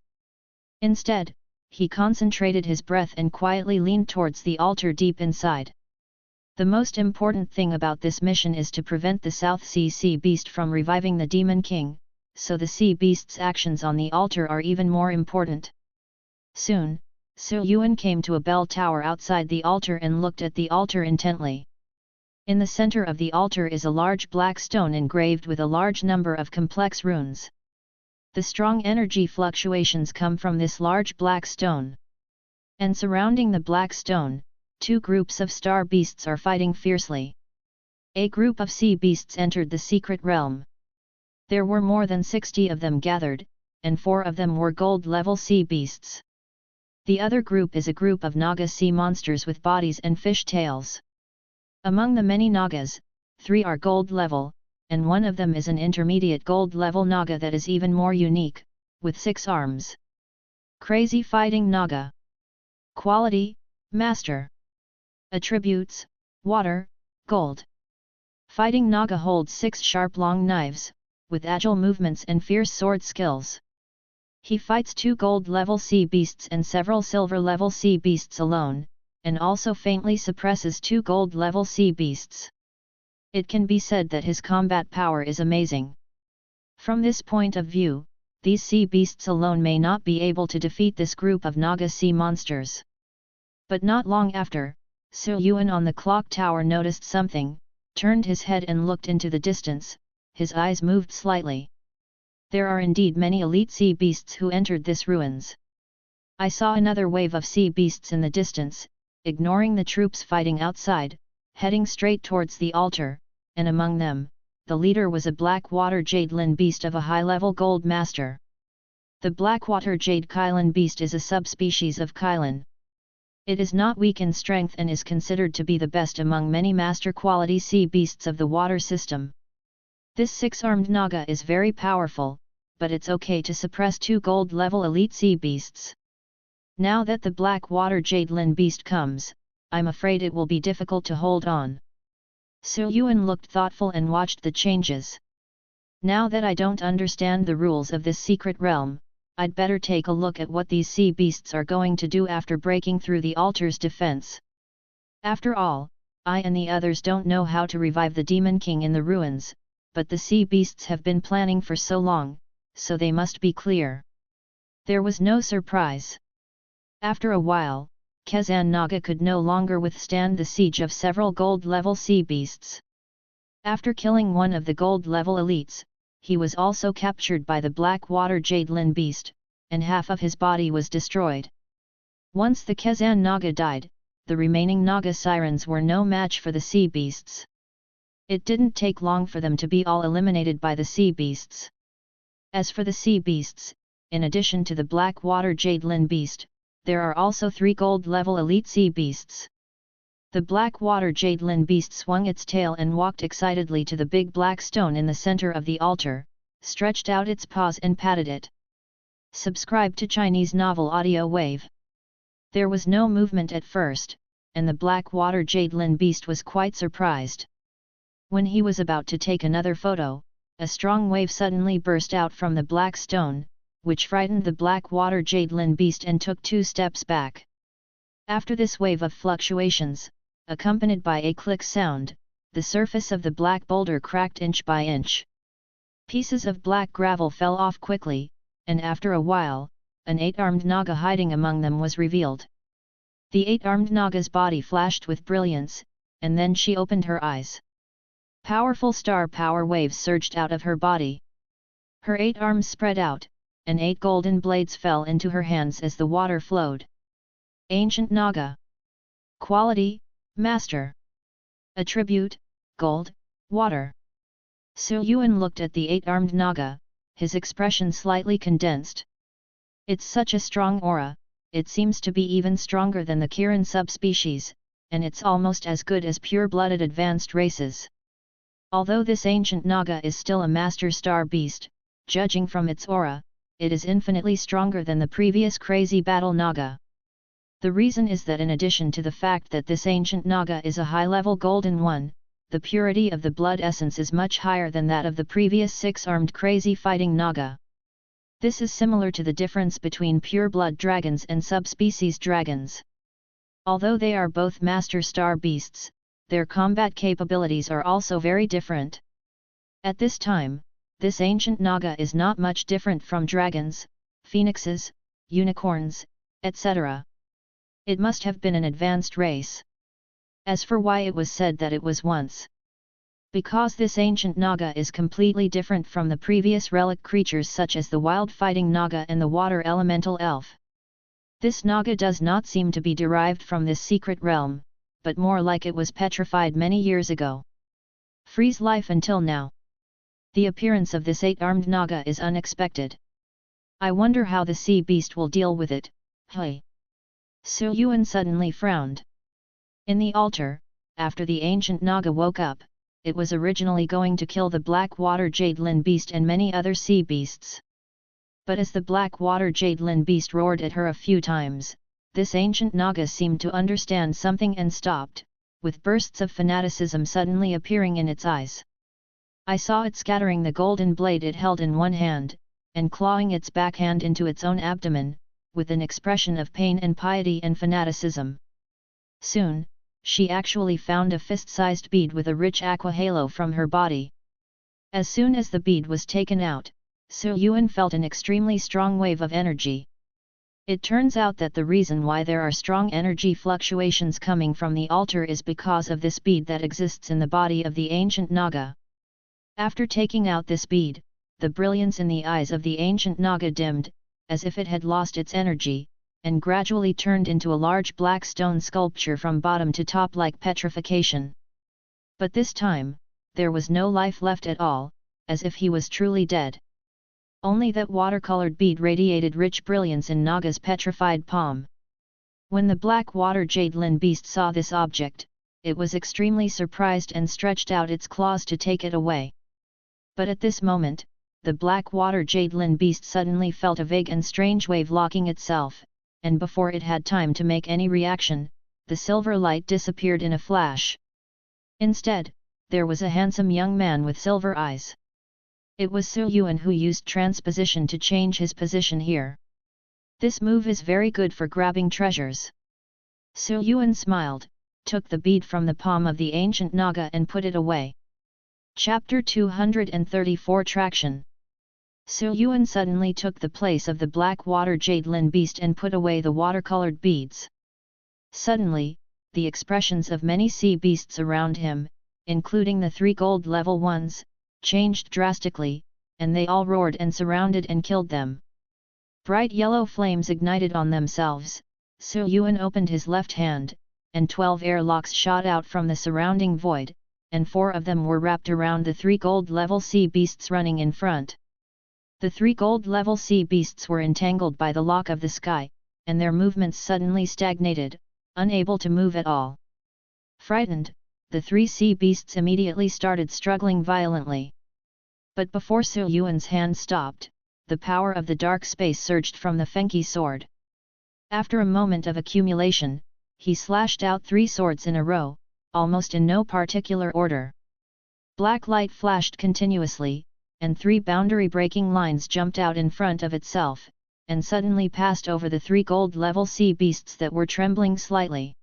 Instead, he concentrated his breath and quietly leaned towards the altar deep inside. The most important thing about this mission is to prevent the South Sea Beast from reviving the Demon King, so the Sea Beast's actions on the altar are even more important. Soon, So Yuan came to a bell tower outside the altar and looked at the altar intently. In the center of the altar is a large black stone engraved with a large number of complex runes. The strong energy fluctuations come from this large black stone. And surrounding the black stone, 2 groups of star beasts are fighting fiercely. A group of sea beasts entered the secret realm. There were more than 60 of them gathered, and 4 of them were gold-level sea beasts. The other group is a group of Naga sea monsters with bodies and fish tails. Among the many Nagas, 3 are gold level, and one of them is an intermediate gold level Naga that is even more unique, with 6 arms. Crazy Fighting Naga. Quality, Master. Attributes, Water, Gold. Fighting Naga holds 6 sharp long knives, with agile movements and fierce sword skills. He fights 2 gold-level sea beasts and several silver-level sea beasts alone, and also faintly suppresses 2 gold-level sea beasts. It can be said that his combat power is amazing. From this point of view, these sea beasts alone may not be able to defeat this group of Naga sea monsters. But not long after, So Yuan on the clock tower noticed something, turned his head and looked into the distance. His eyes moved slightly. There are indeed many elite sea beasts who entered this ruins. I saw another wave of sea beasts in the distance, ignoring the troops fighting outside, heading straight towards the altar, and among them, the leader was a Blackwater Jadelin beast of a high-level gold master. The Blackwater Jade Kylan beast is a subspecies of Kylan. It is not weak in strength and is considered to be the best among many master-quality sea beasts of the water system. This 6-armed Naga is very powerful, but it's okay to suppress 2 gold-level elite sea beasts. Now that the Blackwater Jadelin beast comes, I'm afraid it will be difficult to hold on. So Yuan looked thoughtful and watched the changes. Now that I don't understand the rules of this secret realm, I'd better take a look at what these sea beasts are going to do after breaking through the altar's defense. After all, I and the others don't know how to revive the Demon King in the ruins, but the sea beasts have been planning for so long, so they must be clear. There was no surprise. After a while, Kezan Naga could no longer withstand the siege of several gold-level sea beasts. After killing one of the gold-level elites, he was also captured by the Blackwater Jadelin beast, and half of his body was destroyed. Once the Kezan Naga died, the remaining Naga sirens were no match for the sea beasts. It didn't take long for them to be all eliminated by the sea beasts. As for the sea beasts, in addition to the Blackwater Jadelin beast, there are also 3 gold-level elite sea beasts. The Blackwater Jadelin beast swung its tail and walked excitedly to the big black stone in the center of the altar, stretched out its paws and patted it. Subscribe to Chinese Novel Audio Wave. There was no movement at first, and the Blackwater Jadelin beast was quite surprised. When he was about to take another photo, a strong wave suddenly burst out from the black stone, which frightened the Blackwater Jadelin beast and took 2 steps back. After this wave of fluctuations, accompanied by a click sound, the surface of the black boulder cracked inch by inch. Pieces of black gravel fell off quickly, and after a while, an 8-armed Naga hiding among them was revealed. The 8-armed Naga's body flashed with brilliance, and then she opened her eyes. Powerful star power waves surged out of her body. Her 8 arms spread out, and 8 golden blades fell into her hands as the water flowed. Ancient Naga. Quality, Master. Attribute, Gold, Water. Su Yuan looked at the 8-armed Naga, his expression slightly condensed. It's such a strong aura, it seems to be even stronger than the Kirin subspecies, and it's almost as good as pure-blooded advanced races. Although this ancient Naga is still a master star beast, judging from its aura, it is infinitely stronger than the previous crazy battle Naga. The reason is that in addition to the fact that this ancient Naga is a high-level golden one, the purity of the blood essence is much higher than that of the previous 6-armed crazy fighting Naga. This is similar to the difference between pure-blood dragons and subspecies dragons. Although they are both master star beasts, their combat capabilities are also very different. At this time, this ancient Naga is not much different from dragons, phoenixes, unicorns, etc. It must have been an advanced race. As for why it was said that it was once. Because this ancient Naga is completely different from the previous relic creatures such as the wild fighting Naga and the water elemental elf. This Naga does not seem to be derived from this secret realm, but more like it was petrified many years ago. Freeze life until now. The appearance of this 8-armed Naga is unexpected. I wonder how the sea beast will deal with it. Hey! Su Yuan suddenly frowned. In the altar, after the ancient Naga woke up, it was originally going to kill the black water Jadelin beast and many other sea beasts. But as the black water Jadelin beast roared at her a few times, this ancient Naga seemed to understand something and stopped, with bursts of fanaticism suddenly appearing in its eyes. I saw it scattering the golden blade it held in one hand, and clawing its backhand into its own abdomen, with an expression of pain and piety and fanaticism. Soon, she actually found a fist-sized bead with a rich aqua halo from her body. As soon as the bead was taken out, Su Yuan felt an extremely strong wave of energy. It turns out that the reason why there are strong energy fluctuations coming from the altar is because of this bead that exists in the body of the ancient Naga. After taking out this bead, the brilliance in the eyes of the ancient Naga dimmed, as if it had lost its energy, and gradually turned into a large black stone sculpture from bottom to top like petrification. But this time, there was no life left at all, as if he was truly dead. Only that watercolored bead radiated rich brilliance in Naga's petrified palm. When the black water Jadelin beast saw this object, it was extremely surprised and stretched out its claws to take it away. But at this moment, the black water Jadelin beast suddenly felt a vague and strange wave locking itself, and before it had time to make any reaction, the silver light disappeared in a flash. Instead, there was a handsome young man with silver eyes. It was Su Yuan who used transposition to change his position here. This move is very good for grabbing treasures. Su Yuan smiled, took the bead from the palm of the ancient Naga and put it away. Chapter 234 Traction. Su Yuan suddenly took the place of the black water Jadelin beast and put away the watercolored beads. Suddenly, the expressions of many sea beasts around him, including the 3 gold level ones, changed drastically, and they all roared and surrounded and killed them. Bright yellow flames ignited on themselves. Su Yuan opened his left hand, and 12 airlocks shot out from the surrounding void, and 4 of them were wrapped around the 3 gold level sea beasts running in front. The 3 gold level sea beasts were entangled by the lock of the sky, and their movements suddenly stagnated, unable to move at all. Frightened, the 3 sea beasts immediately started struggling violently. But before Su Yuan's hand stopped, the power of the dark space surged from the Fenqi sword. After a moment of accumulation, he slashed out 3 swords in a row, almost in no particular order. Black light flashed continuously, and 3 boundary-breaking lines jumped out in front of itself, and suddenly passed over the 3 gold-level sea beasts that were trembling slightly.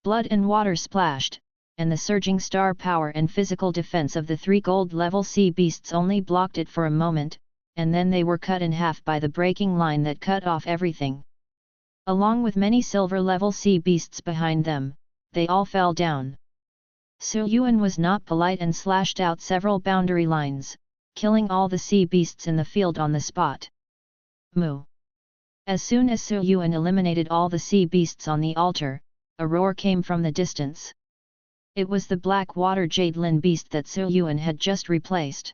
Blood and water splashed, and the surging star power and physical defense of the 3 gold-level sea beasts only blocked it for a moment, and then they were cut in half by the breaking line that cut off everything. Along with many silver-level sea beasts behind them, they all fell down. Su Yuan was not polite and slashed out several boundary lines, killing all the sea beasts in the field on the spot. Moo! As soon as Su Yuan eliminated all the sea beasts on the altar, a roar came from the distance. It was the black water jadelin beast that Su Yuan had just replaced.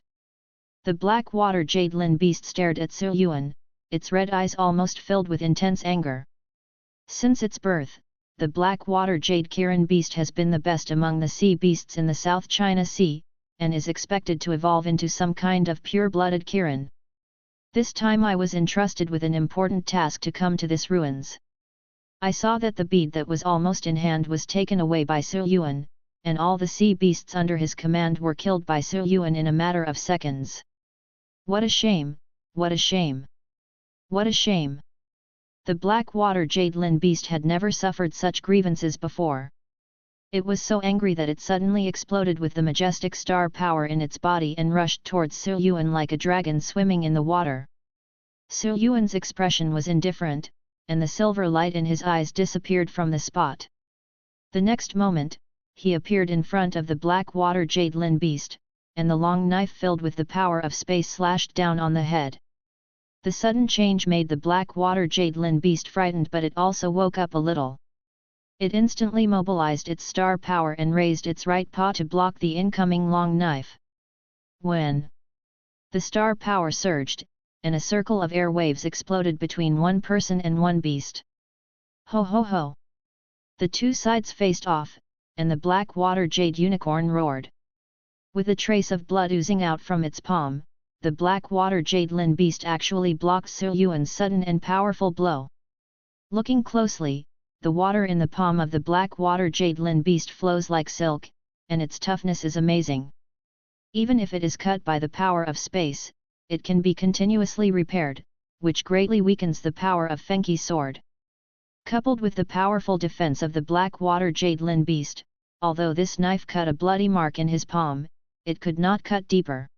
The black water jadelin beast stared at Su Yuan, its red eyes almost filled with intense anger. Since its birth, the black water jade Kirin beast has been the best among the sea beasts in the South China Sea, and is expected to evolve into some kind of pure-blooded Kirin. This time I was entrusted with an important task to come to this ruins. I saw that the bead that was almost in hand was taken away by Su Yuan, and all the sea beasts under his command were killed by Su Yuan in a matter of seconds. What a shame, what a shame! What a shame! The black water jadelin beast had never suffered such grievances before. It was so angry that it suddenly exploded with the majestic star power in its body and rushed towards Su Yuan like a dragon swimming in the water. Su Yuan's expression was indifferent, and the silver light in his eyes disappeared from the spot. The next moment, he appeared in front of the black water jadelin beast, and the long knife filled with the power of space slashed down on the head. The sudden change made the black water jadelin beast frightened, but it also woke up a little. It instantly mobilized its star power and raised its right paw to block the incoming long knife. When the star power surged, and a circle of air waves exploded between one person and one beast. Ho ho ho! The two sides faced off, and the black water jade unicorn roared. With a trace of blood oozing out from its palm, the black water jadelin beast actually blocked Su Yuan's sudden and powerful blow. Looking closely, the water in the palm of the black water jadelin beast flows like silk, and its toughness is amazing. Even if it is cut by the power of space, it can be continuously repaired, which greatly weakens the power of Fengqi's sword. Coupled with the powerful defense of the black water jadelin beast, although this knife cut a bloody mark in his palm, it could not cut deeper.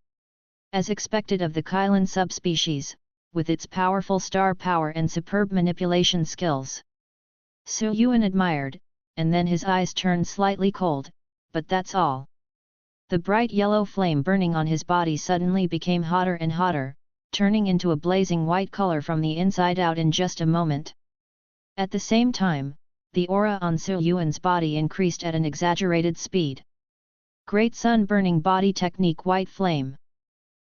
As expected of the Kylin subspecies, with its powerful star power and superb manipulation skills. Su Yuan admired, and then his eyes turned slightly cold, but that's all. The bright yellow flame burning on his body suddenly became hotter and hotter, turning into a blazing white color from the inside out in just a moment. At the same time, the aura on Su Yuan's body increased at an exaggerated speed. Great Sun Burning Body Technique White Flame.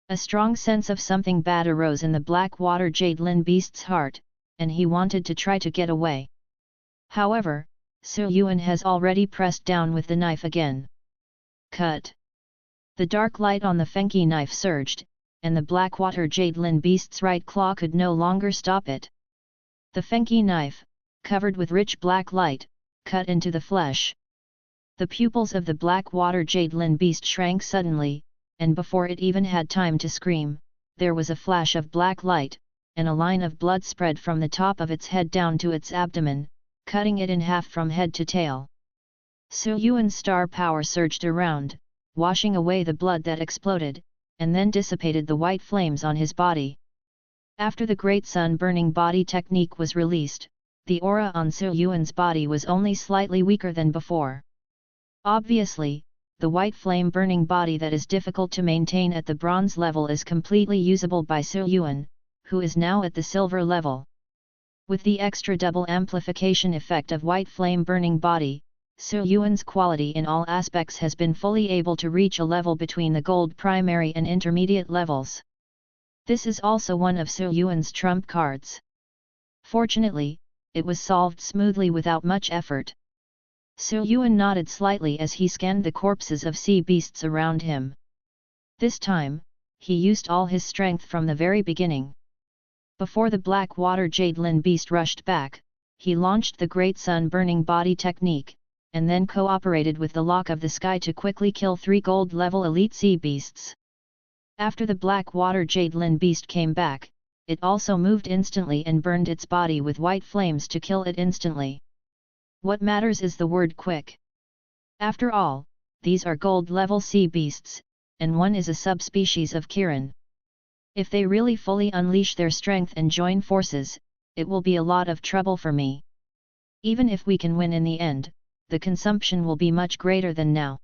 A strong sense of something bad arose in the black water jadelin beast's heart, and he wanted to try to get away. However, Su Yuan has already pressed down with the knife again. Cut! The dark light on the Fengqi knife surged, and the black water jadelin beast's right claw could no longer stop it. The Fengqi knife, covered with rich black light, cut into the flesh. The pupils of the black water jadelin beast shrank suddenly, and before it even had time to scream, there was a flash of black light, and a line of blood spread from the top of its head down to its abdomen, cutting it in half from head to tail. Su Yuan's star power surged around, washing away the blood that exploded, and then dissipated the white flames on his body. After the Great Sun Burning Body technique was released, the aura on Su Yuan's body was only slightly weaker than before. Obviously, the white flame burning body that is difficult to maintain at the bronze level is completely usable by Su Yuan, who is now at the silver level. With the extra double amplification effect of white flame burning body, Su Yuan's quality in all aspects has been fully able to reach a level between the gold primary and intermediate levels. This is also one of Su Yuan's trump cards. Fortunately, it was solved smoothly without much effort. Su Yuan nodded slightly as he scanned the corpses of sea beasts around him. This time, he used all his strength from the very beginning. Before the black water jadelin beast rushed back, he launched the Great Sun Burning Body technique, and then cooperated with the Lock of the Sky to quickly kill 3 gold-level elite sea beasts. After the black water jadelin beast came back, it also moved instantly and burned its body with white flames to kill it instantly. What matters is the word quick. After all, these are gold-level sea beasts, and one is a subspecies of Kirin. If they really fully unleash their strength and join forces, it will be a lot of trouble for me. Even if we can win in the end, the consumption will be much greater than now.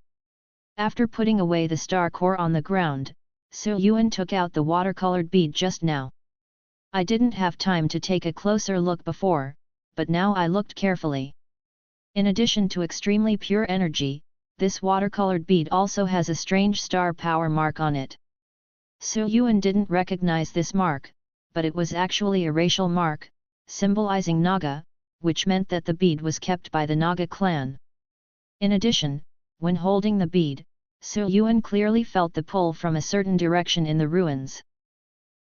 After putting away the star core on the ground, Yuan took out the watercolored bead just now. I didn't have time to take a closer look before, but now I looked carefully. In addition to extremely pure energy, this watercolored bead also has a strange star power mark on it. Yuan didn't recognize this mark, but it was actually a racial mark, symbolizing Naga, which meant that the bead was kept by the Naga clan. In addition, when holding the bead, Yuan clearly felt the pull from a certain direction in the ruins.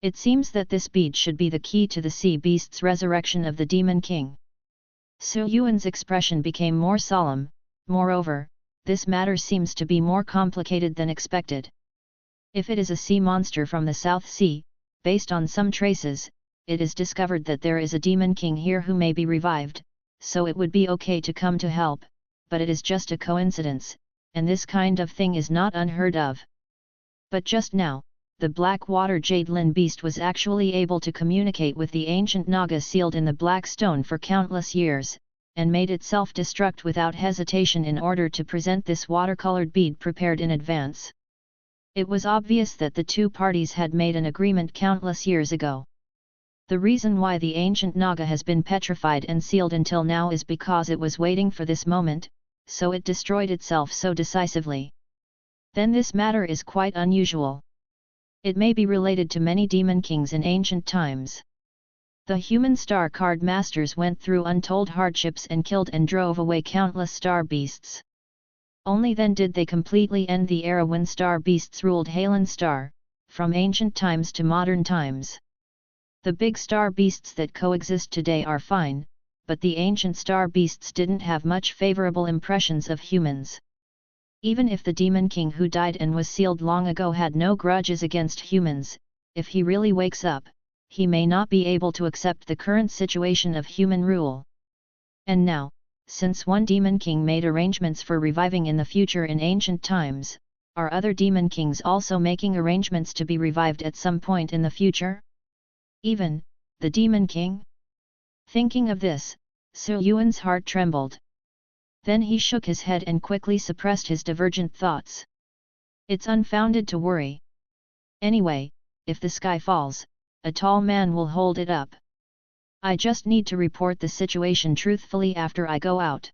It seems that this bead should be the key to the sea beast's resurrection of the Demon King. Yuan's expression became more solemn. Moreover, this matter seems to be more complicated than expected. If it is a sea monster from the South Sea, based on some traces, it is discovered that there is a Demon King here who may be revived, so it would be okay to come to help, but it is just a coincidence, and this kind of thing is not unheard of. But just now, the black water Jadelin beast was actually able to communicate with the ancient Naga sealed in the black stone for countless years, and made itself destruct without hesitation in order to present this watercolored bead prepared in advance. It was obvious that the two parties had made an agreement countless years ago. The reason why the ancient Naga has been petrified and sealed until now is because it was waiting for this moment, so it destroyed itself so decisively. Then this matter is quite unusual. It may be related to many demon kings in ancient times. The human star card masters went through untold hardships and killed and drove away countless star beasts. Only then did they completely end the era when star beasts ruled Halen Star, from ancient times to modern times. The big star beasts that coexist today are fine, but the ancient star beasts didn't have much favorable impressions of humans. Even if the Demon King who died and was sealed long ago had no grudges against humans, if he really wakes up, he may not be able to accept the current situation of human rule. And now, since one Demon King made arrangements for reviving in the future in ancient times, are other Demon Kings also making arrangements to be revived at some point in the future? Even the Demon King? Thinking of this, Yuan's heart trembled. Then he shook his head and quickly suppressed his divergent thoughts. It's unfounded to worry. Anyway, if the sky falls, a tall man will hold it up. I just need to report the situation truthfully after I go out.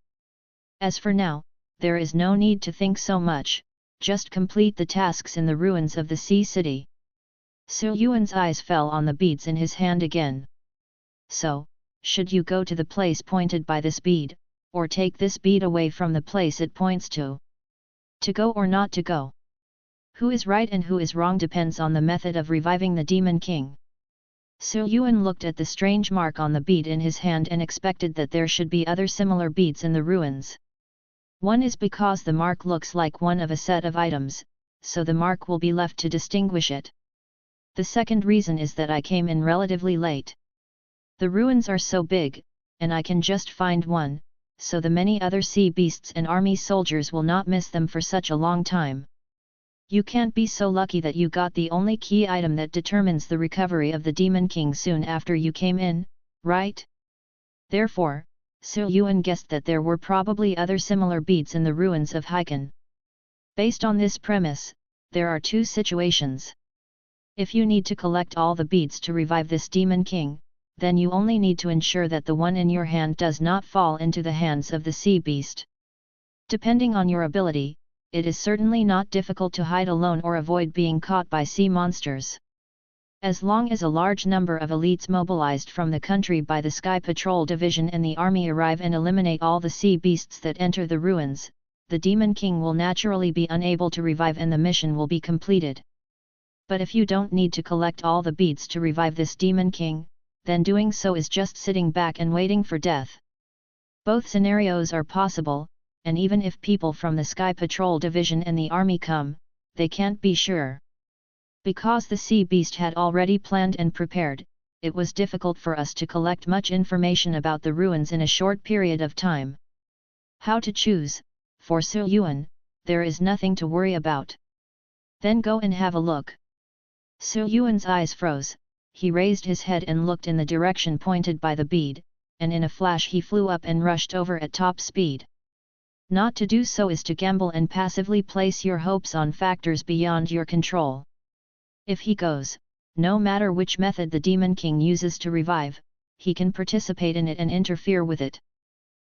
As for now, there is no need to think so much, just complete the tasks in the ruins of the sea city. Yuan's eyes fell on the beads in his hand again. So, should you go to the place pointed by this bead, or take this bead away from the place it points to? To go or not to go? Who is right and who is wrong depends on the method of reviving the Demon King. Yuan looked at the strange mark on the bead in his hand and expected that there should be other similar beads in the ruins. One is because the mark looks like one of a set of items, so the mark will be left to distinguish it. The second reason is that I came in relatively late. The ruins are so big, and I can just find one, so the many other sea beasts and army soldiers will not miss them for such a long time. You can't be so lucky that you got the only key item that determines the recovery of the Demon King soon after you came in, right? Therefore, Yuan guessed that there were probably other similar beads in the ruins of Haikan. Based on this premise, there are two situations. If you need to collect all the beads to revive this Demon King, then you only need to ensure that the one in your hand does not fall into the hands of the sea beast. Depending on your ability, it is certainly not difficult to hide alone or avoid being caught by sea monsters. As long as a large number of elites mobilized from the country by the Sky Patrol Division and the army arrive and eliminate all the sea beasts that enter the ruins, the Demon King will naturally be unable to revive and the mission will be completed. But if you don't need to collect all the beads to revive this Demon King, then doing so is just sitting back and waiting for death. Both scenarios are possible, and even if people from the Sky Patrol Division and the army come, they can't be sure. Because the sea beast had already planned and prepared, it was difficult for us to collect much information about the ruins in a short period of time. How to choose? For Yuan, there is nothing to worry about. Then go and have a look. Yuan's eyes froze. He raised his head and looked in the direction pointed by the bead, and in a flash he flew up and rushed over at top speed. Not to do so is to gamble and passively place your hopes on factors beyond your control. If he goes, no matter which method the Demon King uses to revive, he can participate in it and interfere with it.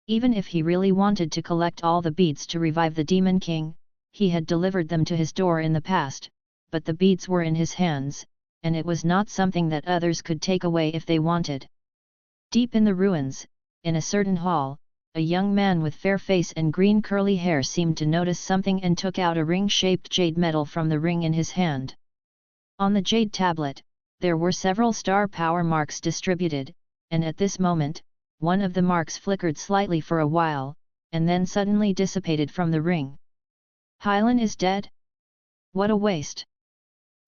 Even if he really wanted to collect all the beads to revive the Demon King, he had delivered them to his door in the past, but the beads were in his hands, and it was not something that others could take away if they wanted. Deep in the ruins, in a certain hall, a young man with fair face and green curly hair seemed to notice something and took out a ring-shaped jade medal from the ring in his hand. On the jade tablet, there were several star power marks distributed, and at this moment, one of the marks flickered slightly for a while, and then suddenly dissipated from the ring. Hylan is dead? What a waste!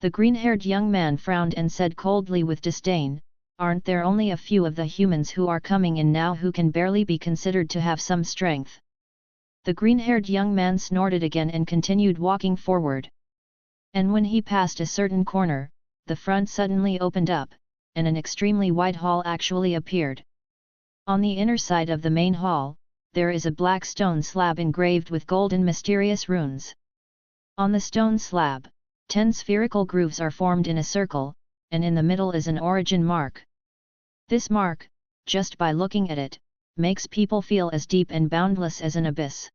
The green-haired young man frowned and said coldly with disdain, "Aren't there only a few of the humans who are coming in now who can barely be considered to have some strength?" The green-haired young man snorted again and continued walking forward. And when he passed a certain corner, the front suddenly opened up, and an extremely wide hall actually appeared. On the inner side of the main hall, there is a black stone slab engraved with golden mysterious runes. On the stone slab, 10 spherical grooves are formed in a circle, and in the middle is an origin mark. This mark, just by looking at it, makes people feel as deep and boundless as an abyss.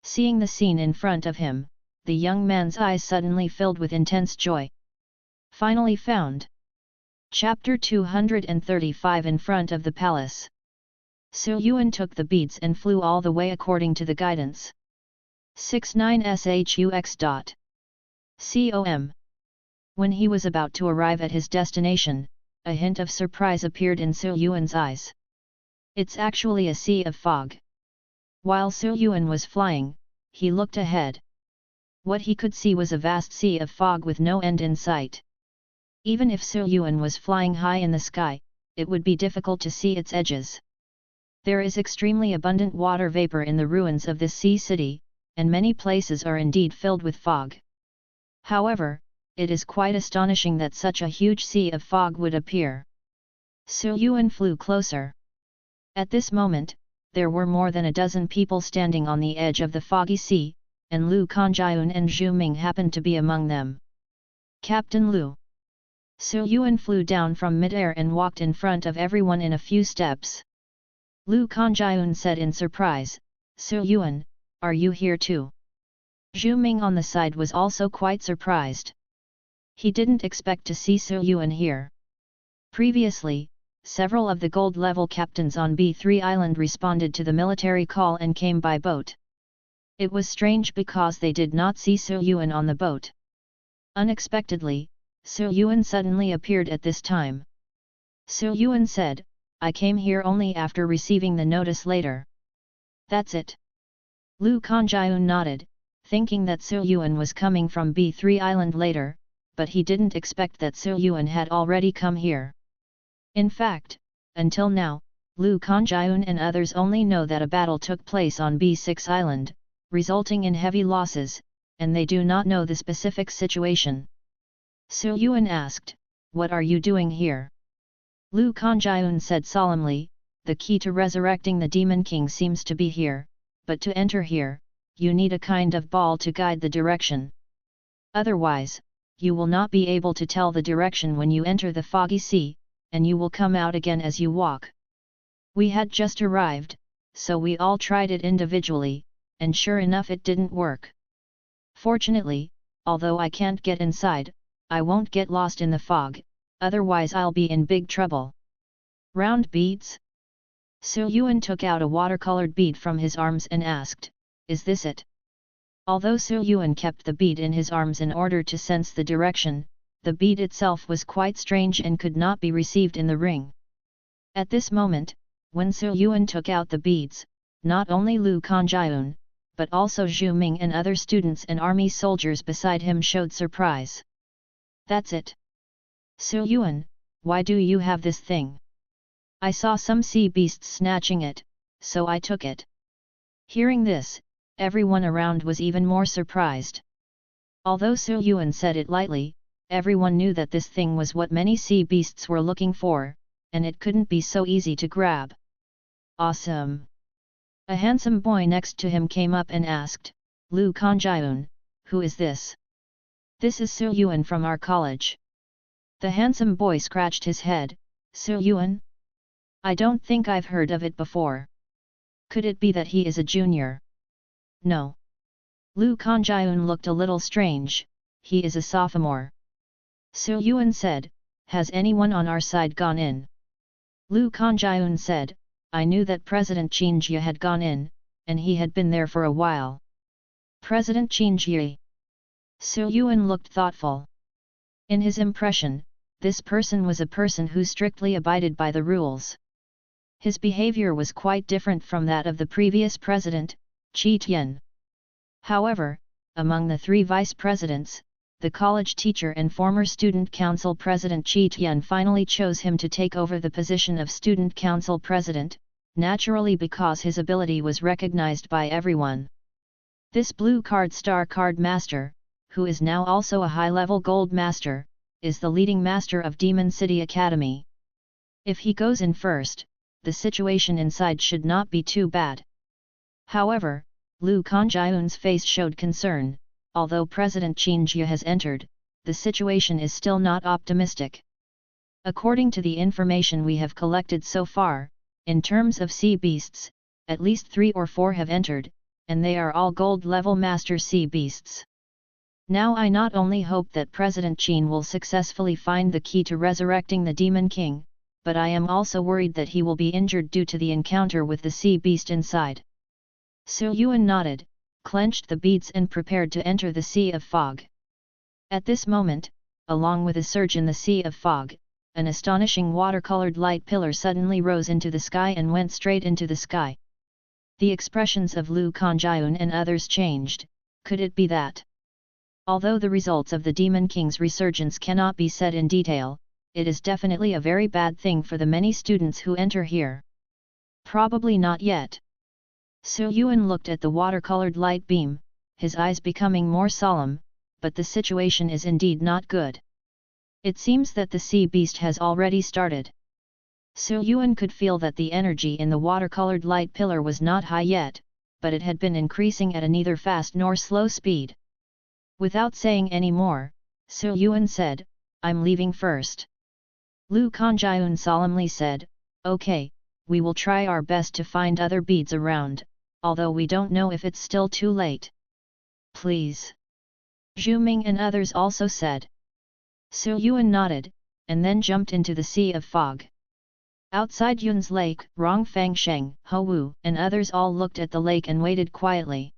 Seeing the scene in front of him, the young man's eyes suddenly filled with intense joy. Finally found. Chapter 235. In front of the palace. Yuan took the beads and flew all the way according to the guidance. 69shux. Com. When he was about to arrive at his destination, a hint of surprise appeared in Yuan's eyes. It's actually a sea of fog. While Yuan was flying, he looked ahead. What he could see was a vast sea of fog with no end in sight. Even if Yuan was flying high in the sky, it would be difficult to see its edges. There is extremely abundant water vapor in the ruins of this sea city, and many places are indeed filled with fog. However, it is quite astonishing that such a huge sea of fog would appear. Yuan flew closer. At this moment, there were more than a dozen people standing on the edge of the foggy sea, and Lu Kanjiun and Zhu Ming happened to be among them. "Captain Lu." Yuan flew down from mid-air and walked in front of everyone in a few steps. Lu Kanjiun said in surprise, "Yuan, are you here too?" Zhu Ming on the side was also quite surprised. He didn't expect to see Yuan here. Previously, several of the gold-level captains on B3 Island responded to the military call and came by boat. It was strange because they did not see Yuan on the boat. Unexpectedly, Yuan suddenly appeared at this time. Yuan said, "I came here only after receiving the notice later." "That's it." Lu Kanjiun nodded, thinking that Yuan was coming from B3 Island later, but he didn't expect that Yuan had already come here. In fact, until now, Lu Kanjiun and others only know that a battle took place on B6 Island, resulting in heavy losses, and they do not know the specific situation. Yuan asked, "What are you doing here?" Lu Kanjiun said solemnly, "The key to resurrecting the Demon King seems to be here, but to enter here, you need a kind of ball to guide the direction. Otherwise, you will not be able to tell the direction when you enter the foggy sea, and you will come out again as you walk. We had just arrived, so we all tried it individually, and sure enough it didn't work. Fortunately, although I can't get inside, I won't get lost in the fog, otherwise I'll be in big trouble." "Round beads?" Yuan took out a watercolored bead from his arms and asked, "Is this it?" Although Yuan kept the bead in his arms in order to sense the direction, the bead itself was quite strange and could not be received in the ring. At this moment, when Yuan took out the beads, not only Lu Kanjiun, but also Zhu Ming and other students and army soldiers beside him showed surprise. "That's it." "Yuan, why do you have this thing?" "I saw some sea beasts snatching it, so I took it." Hearing this, everyone around was even more surprised. Although Yuan said it lightly, everyone knew that this thing was what many sea beasts were looking for, and it couldn't be so easy to grab. "Awesome!" A handsome boy next to him came up and asked, "Lu Kanjiun, who is this?" This is Su Yuan from our college. The handsome boy scratched his head. Su Yuan? I don't think I've heard of it before. Could it be that he is a junior? No. Lu Kanjiun looked a little strange. He is a sophomore. Su Yuan said, has anyone on our side gone in? Lu Kanjiun said, I knew that President Qin Jie had gone in, and he had been there for a while. President Qin Jie. Su Yuan looked thoughtful. In his impression, this person was a person who strictly abided by the rules. His behavior was quite different from that of the previous president, Qi Tian. However, among the three vice presidents, the college teacher and former student council president Qi Tian finally chose him to take over the position of student council president, naturally because his ability was recognized by everyone. This blue card star card master, who is now also a high-level gold master, is the leading master of Demon City Academy. If he goes in first, the situation inside should not be too bad. However, Lu Kanjiun's face showed concern. Although President Qin Jie has entered, the situation is still not optimistic. According to the information we have collected so far, in terms of sea beasts, at least 3 or 4 have entered, and they are all gold-level master sea beasts. Now I not only hope that President Qin will successfully find the key to resurrecting the Demon King, but I am also worried that he will be injured due to the encounter with the sea beast inside. Su Yuan nodded, clenched the beads and prepared to enter the Sea of Fog. At this moment, along with a surge in the Sea of Fog, an astonishing watercolored light pillar suddenly rose into the sky and went straight into the sky. The expressions of Lu Kanjiun and others changed. Could it be that? Although the results of the Demon King's resurgence cannot be said in detail, it is definitely a very bad thing for the many students who enter here. Probably not yet. Su Yuan looked at the watercolored light beam, his eyes becoming more solemn, but the situation is indeed not good. It seems that the sea beast has already started. Su Yuan could feel that the energy in the watercolored light pillar was not high yet, but it had been increasing at a neither fast nor slow speed. Without saying any more, Su Yuan said, I'm leaving first. Lu Kanjiun solemnly said, okay, we will try our best to find other beads around, although we don't know if it's still too late. Please. Zhu Ming and others also said. Su Yuan nodded, and then jumped into the Sea of Fog. Outside Yun's lake, Rong Fangsheng, Ho Wu, and others all looked at the lake and waited quietly.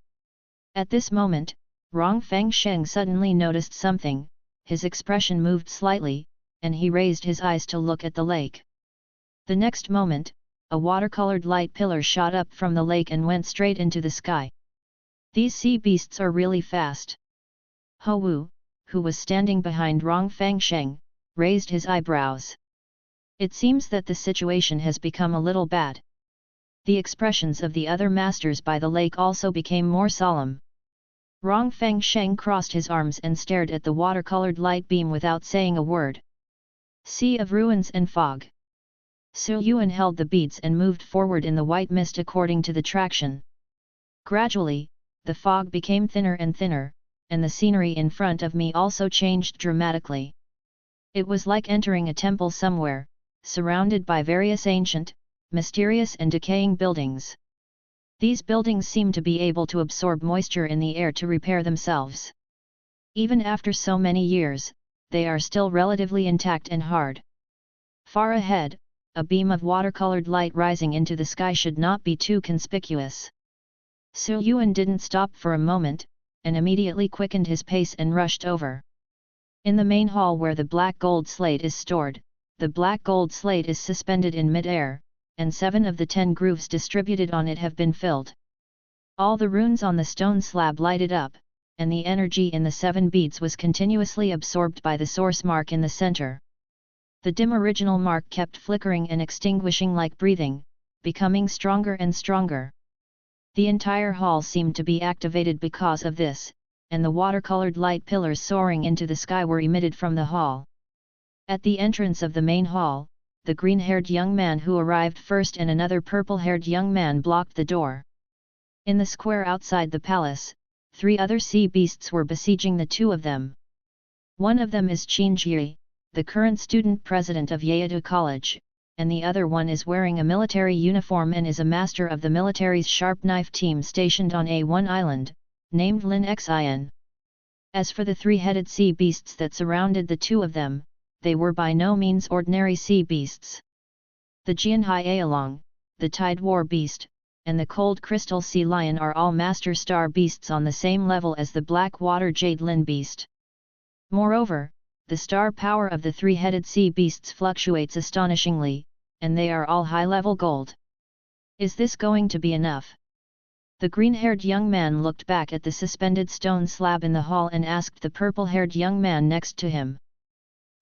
At this moment, Rong Fangsheng suddenly noticed something, his expression moved slightly, and he raised his eyes to look at the lake. The next moment, a watercolored light pillar shot up from the lake and went straight into the sky. These sea beasts are really fast. Ho Wu, who was standing behind Rong Fangsheng, raised his eyebrows. It seems that the situation has become a little bad. The expressions of the other masters by the lake also became more solemn. Rong Fangsheng crossed his arms and stared at the watercolored light beam without saying a word. Sea of Ruins and Fog. Su Yuan held the beads and moved forward in the white mist according to the traction. Gradually, the fog became thinner and thinner, and the scenery in front of me also changed dramatically. It was like entering a temple somewhere, surrounded by various ancient, mysterious and decaying buildings. These buildings seem to be able to absorb moisture in the air to repair themselves. Even after so many years, they are still relatively intact and hard. Far ahead, a beam of watercolored light rising into the sky should not be too conspicuous. Su Yuan didn't stop for a moment, and immediately quickened his pace and rushed over. In the main hall where the black gold slate is stored, the black gold slate is suspended in mid-air, and 7 of the 10 grooves distributed on it have been filled. All the runes on the stone slab lighted up, and the energy in the 7 beads was continuously absorbed by the source mark in the center. The dim original mark kept flickering and extinguishing like breathing, becoming stronger and stronger. The entire hall seemed to be activated because of this, and the watercolored light pillars soaring into the sky were emitted from the hall. At the entrance of the main hall, the green-haired young man who arrived first and another purple-haired young man blocked the door. In the square outside the palace, 3 other sea beasts were besieging the 2 of them. One of them is Qin Ji, the current student president of Yeouido College, and the other one is wearing a military uniform and is a master of the military's sharp knife team stationed on A1 island, named Lin Xin. As for the three-headed sea beasts that surrounded the two of them, they were by no means ordinary sea beasts. The Jianhai Along, the Tide War Beast, and the Cold Crystal Sea Lion are all master star beasts on the same level as the Black Water Jade Lin Beast. Moreover, the star power of the three-headed sea beasts fluctuates astonishingly, and they are all high-level gold. Is this going to be enough? The green-haired young man looked back at the suspended stone slab in the hall and asked the purple-haired young man next to him.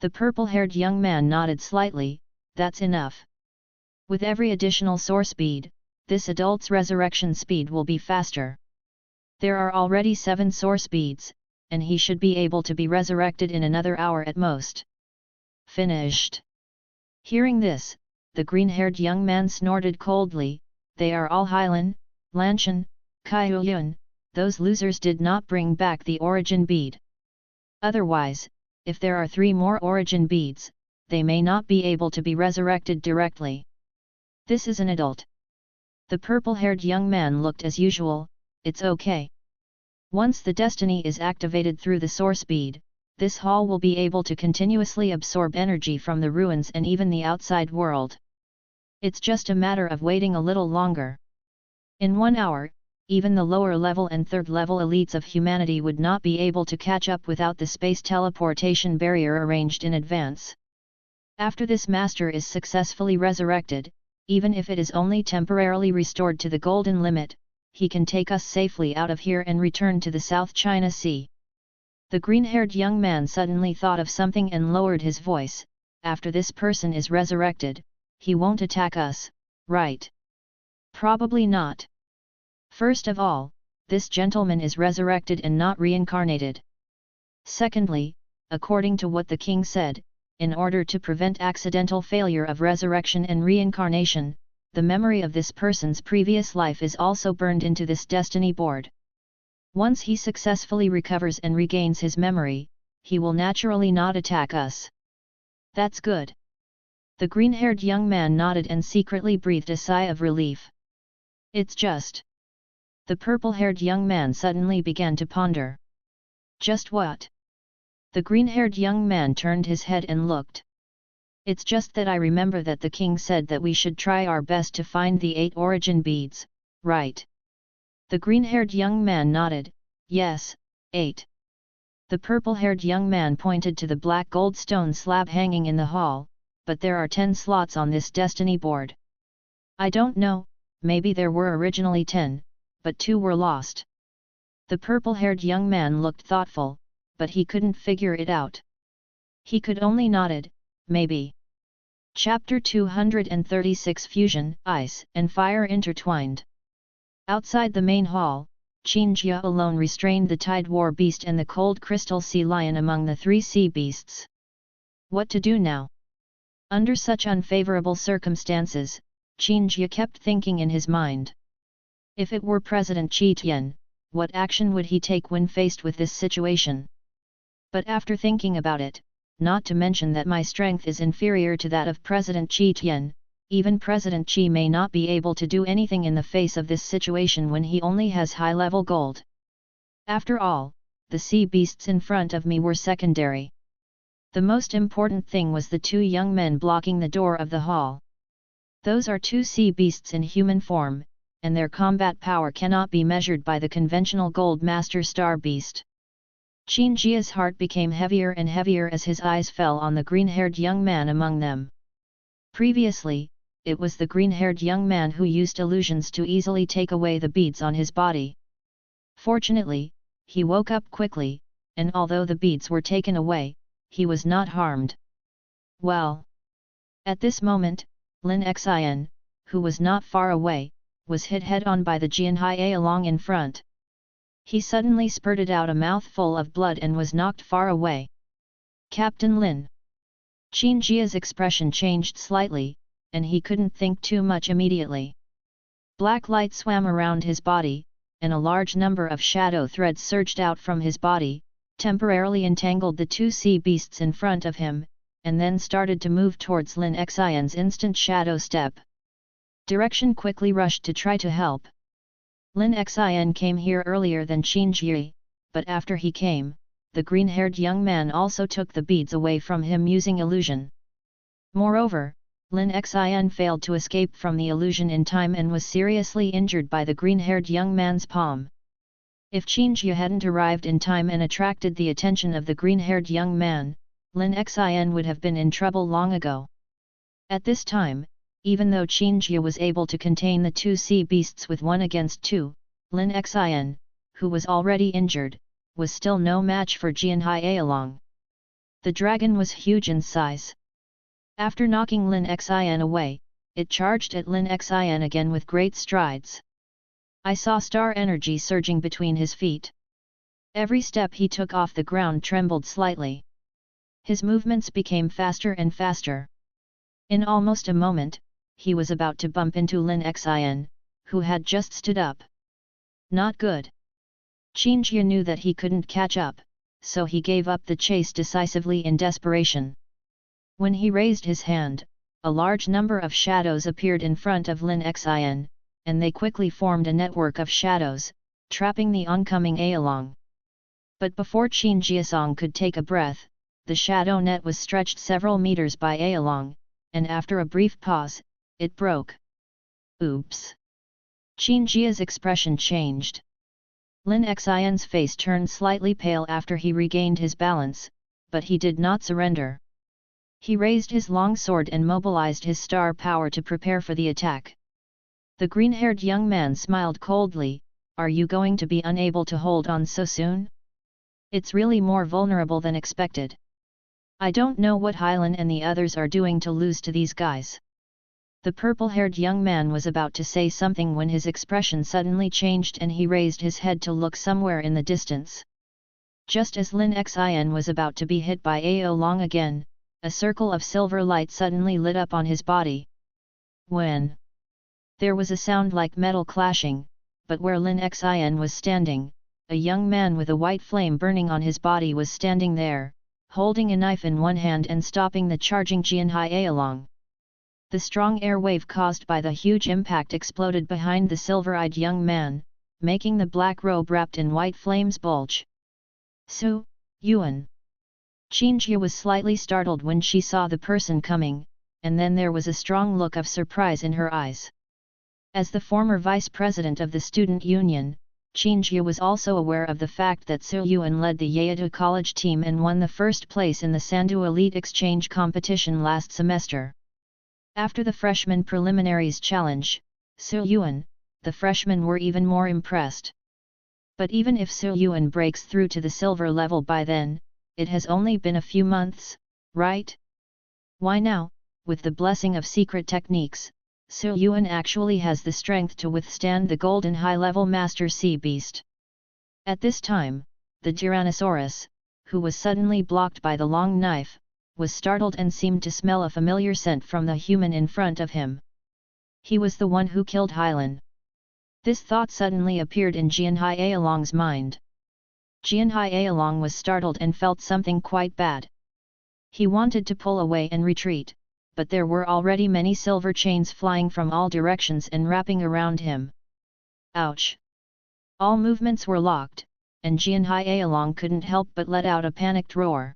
The purple-haired young man nodded slightly. That's enough. With every additional source bead, this adult's resurrection speed will be faster. There are already 7 source beads, and he should be able to be resurrected in another hour at most. Finished. Hearing this, the green-haired young man snorted coldly. They are all Hylan, Lanshan, Yuan. Those losers did not bring back the origin bead. Otherwise, if there are 3 more origin beads, they may not be able to be resurrected directly. This is an adult. The purple-haired young man looked as usual. It's okay. Once the destiny is activated through the source bead, this hall will be able to continuously absorb energy from the ruins and even the outside world. It's just a matter of waiting a little longer. In 1 hour, even the lower level and third level elites of humanity would not be able to catch up without the space teleportation barrier arranged in advance. After this master is successfully resurrected, even if it is only temporarily restored to the golden limit, he can take us safely out of here and return to the South China Sea. The green-haired young man suddenly thought of something and lowered his voice. After this person is resurrected, he won't attack us, right? Probably not. First of all, this gentleman is resurrected and not reincarnated. Secondly, according to what the king said, in order to prevent accidental failure of resurrection and reincarnation, the memory of this person's previous life is also burned into this destiny board. Once he successfully recovers and regains his memory, he will naturally not attack us. That's good. The green-haired young man nodded and secretly breathed a sigh of relief. It's just. The purple-haired young man suddenly began to ponder. Just what? The green-haired young man turned his head and looked. It's just that I remember that the king said that we should try our best to find the 8 origin beads, right? The green-haired young man nodded. Yes, 8. The purple-haired young man pointed to the black gold stone slab hanging in the hall, but there are 10 slots on this destiny board. I don't know, maybe there were originally 10, but 2 were lost. The purple-haired young man looked thoughtful, but he couldn't figure it out. He could only nodded, maybe. Chapter 236 Fusion, Ice and Fire Intertwined. Outside the main hall, Qin Jia alone restrained the Tide War Beast and the Cold Crystal Sea Lion among the 3 sea beasts. What to do now? Under such unfavorable circumstances, Qin Jia kept thinking in his mind. If it were President Qi Tian, what action would he take when faced with this situation? But after thinking about it, not to mention that my strength is inferior to that of President Qi Tian, even President Qi may not be able to do anything in the face of this situation when he only has high-level gold. After all, the sea beasts in front of me were secondary. The most important thing was the 2 young men blocking the door of the hall. Those are 2 sea beasts in human form, and their combat power cannot be measured by the conventional gold master star beast. Qin Jia's heart became heavier and heavier as his eyes fell on the green-haired young man among them. Previously, it was the green-haired young man who used illusions to easily take away the beads on his body. Fortunately, he woke up quickly, and although the beads were taken away, he was not harmed. Well. At this moment, Lin Xin, who was not far away, was hit head-on by the Jianhai along in front. He suddenly spurted out a mouthful of blood and was knocked far away. Captain Lin. Qin Jia's expression changed slightly, and he couldn't think too much immediately. Black light swam around his body, and a large number of shadow threads surged out from his body, temporarily entangled the two sea beasts in front of him, and then started to move towards Lin Xian's instant shadow step. Direction quickly rushed to try to help. Lin Xian came here earlier than Qin Ji, but after he came, the green-haired young man also took the beads away from him using illusion. Moreover, Lin Xian failed to escape from the illusion in time and was seriously injured by the green-haired young man's palm. If Qin Ji hadn't arrived in time and attracted the attention of the green-haired young man, Lin Xian would have been in trouble long ago. At this time, even though Qin Ji was able to contain the two sea beasts with 1 against 2, Lin Xian, who was already injured, was still no match for Jianhai Along. The dragon was huge in size. After knocking Lin Xian away, it charged at Lin Xian again with great strides. I saw star energy surging between his feet. Every step he took off the ground trembled slightly. His movements became faster and faster. In almost a moment, he was about to bump into Lin Xian, who had just stood up. Not good. Qin Ji knew that he couldn't catch up, so he gave up the chase decisively in desperation. When he raised his hand, a large number of shadows appeared in front of Lin Xian, and they quickly formed a network of shadows, trapping the oncoming Along. But before Qin Jiasong could take a breath, the shadow net was stretched several meters by Along, and after a brief pause, it broke. Oops! Qin Jia's expression changed. Lin Xian's face turned slightly pale after he regained his balance, but he did not surrender. He raised his long sword and mobilized his star power to prepare for the attack. The green-haired young man smiled coldly. Are you going to be unable to hold on so soon? It's really more vulnerable than expected. I don't know what Hylan and the others are doing to lose to these guys. The purple-haired young man was about to say something when his expression suddenly changed and he raised his head to look somewhere in the distance. Just as Lin Xian was about to be hit by Along again, a circle of silver light suddenly lit up on his body. When there was a sound like metal clashing, but where Lin Xian was standing, a young man with a white flame burning on his body was standing there, holding a knife in one hand and stopping the charging Jianhai Along. The strong air wave caused by the huge impact exploded behind the silver-eyed young man, making the black robe wrapped in white flames bulge. Su, Yuan. Qin Ji was slightly startled when she saw the person coming, and then there was a strong look of surprise in her eyes. As the former vice president of the student union, Qin Ji was also aware of the fact that Su Yuan led the Yeouido College team and won the first place in the Sandu Elite Exchange competition last semester. After the freshman preliminaries challenge, Su Yuan, the freshmen were even more impressed. But even if Su Yuan breaks through to the silver level by then, it has only been a few months, right? Why now, with the blessing of secret techniques, Su Yuan actually has the strength to withstand the golden high-level master sea beast. At this time, the Tyrannosaurus, who was suddenly blocked by the long knife, was startled and seemed to smell a familiar scent from the human in front of him. He was the one who killed Hylan. This thought suddenly appeared in Jianhai Along's mind. Jianhai Along was startled and felt something quite bad. He wanted to pull away and retreat, but there were already many silver chains flying from all directions and wrapping around him. Ouch! All movements were locked, and Jianhai Along couldn't help but let out a panicked roar.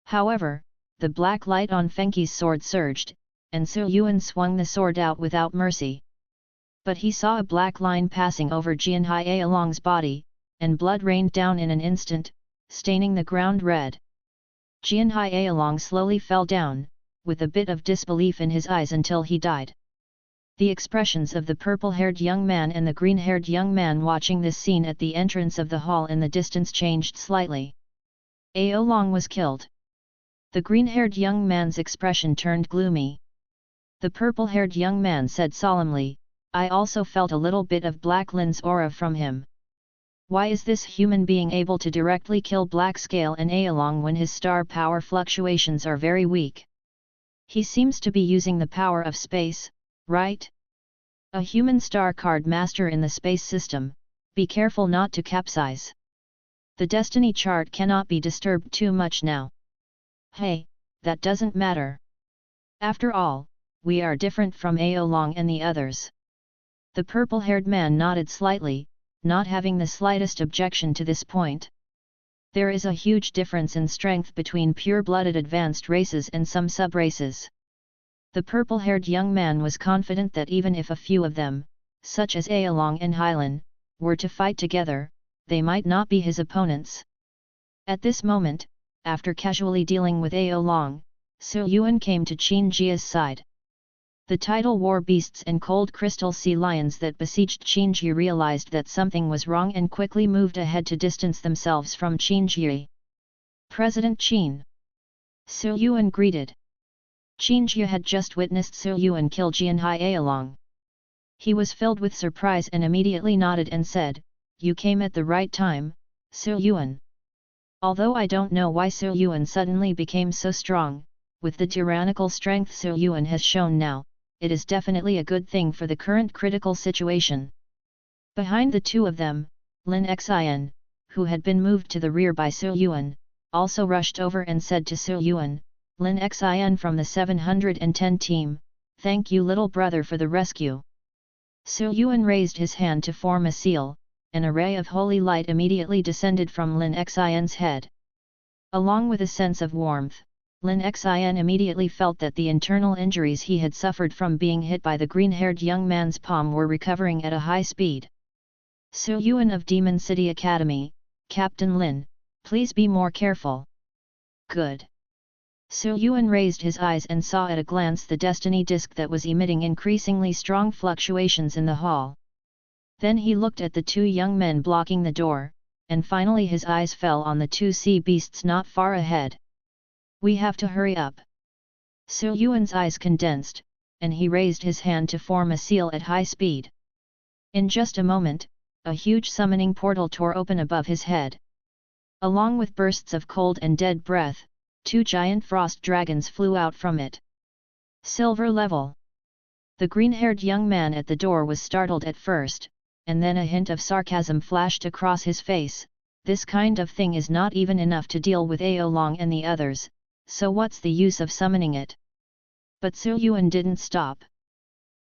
However, the black light on Fengqi's sword surged, and Su Yuan swung the sword out without mercy. But he saw a black line passing over Jianhai Along's body, and blood rained down in an instant, staining the ground red. Jianhai Along slowly fell down, with a bit of disbelief in his eyes until he died. The expressions of the purple-haired young man and the green-haired young man watching this scene at the entrance of the hall in the distance changed slightly. Along was killed. The green-haired young man's expression turned gloomy. The purple-haired young man said solemnly, I also felt a little bit of Black Lin's aura from him. Why is this human being able to directly kill Black Scale and Along when his star power fluctuations are very weak? He seems to be using the power of space, right? A human star card master in the space system, be careful not to capsize. The destiny chart cannot be disturbed too much now. Hey, that doesn't matter. After all, we are different from Ao Long and the others. The purple-haired man nodded slightly, not having the slightest objection to this point. There is a huge difference in strength between pure-blooded advanced races and some sub-races. The purple-haired young man was confident that even if a few of them, such as Ao Long and Hylan, were to fight together, they might not be his opponents. At this moment, after casually dealing with Ao Long, Su Yuan came to Qin Jia's side. The tidal war beasts and cold crystal sea lions that besieged Qin Jia realized that something was wrong and quickly moved ahead to distance themselves from Qin Jia. President Qin. Su Yuan greeted. Qin Jia had just witnessed Su Yuan kill Jianhai Ao Long. He was filled with surprise and immediately nodded and said, "You came at the right time, Su Yuan." Although I don't know why Su Yuan suddenly became so strong, with the tyrannical strength Su Yuan has shown now, it is definitely a good thing for the current critical situation. Behind the two of them, Lin Xian, who had been moved to the rear by Su Yuan, also rushed over and said to Su Yuan, "Lin Xian from the 710 team, thank you little brother for the rescue." Su Yuan raised his hand to form a seal, an array of holy light immediately descended from Lin Xian's head. Along with a sense of warmth, Lin Xian immediately felt that the internal injuries he had suffered from being hit by the green-haired young man's palm were recovering at a high speed. "Su Yuan of Demon City Academy, Captain Lin, please be more careful." "Good." Su Yuan raised his eyes and saw at a glance the destiny disk that was emitting increasingly strong fluctuations in the hall. Then he looked at the two young men blocking the door, and finally his eyes fell on the two sea beasts not far ahead. "We have to hurry up." Su Yuan's eyes condensed, and he raised his hand to form a seal at high speed. In just a moment, a huge summoning portal tore open above his head. Along with bursts of cold and dead breath, two giant frost dragons flew out from it. Silver level. The green-haired young man at the door was startled at first, and then a hint of sarcasm flashed across his face. "This kind of thing is not even enough to deal with Ao Long and the others, so what's the use of summoning it?" But Su Yuan didn't stop.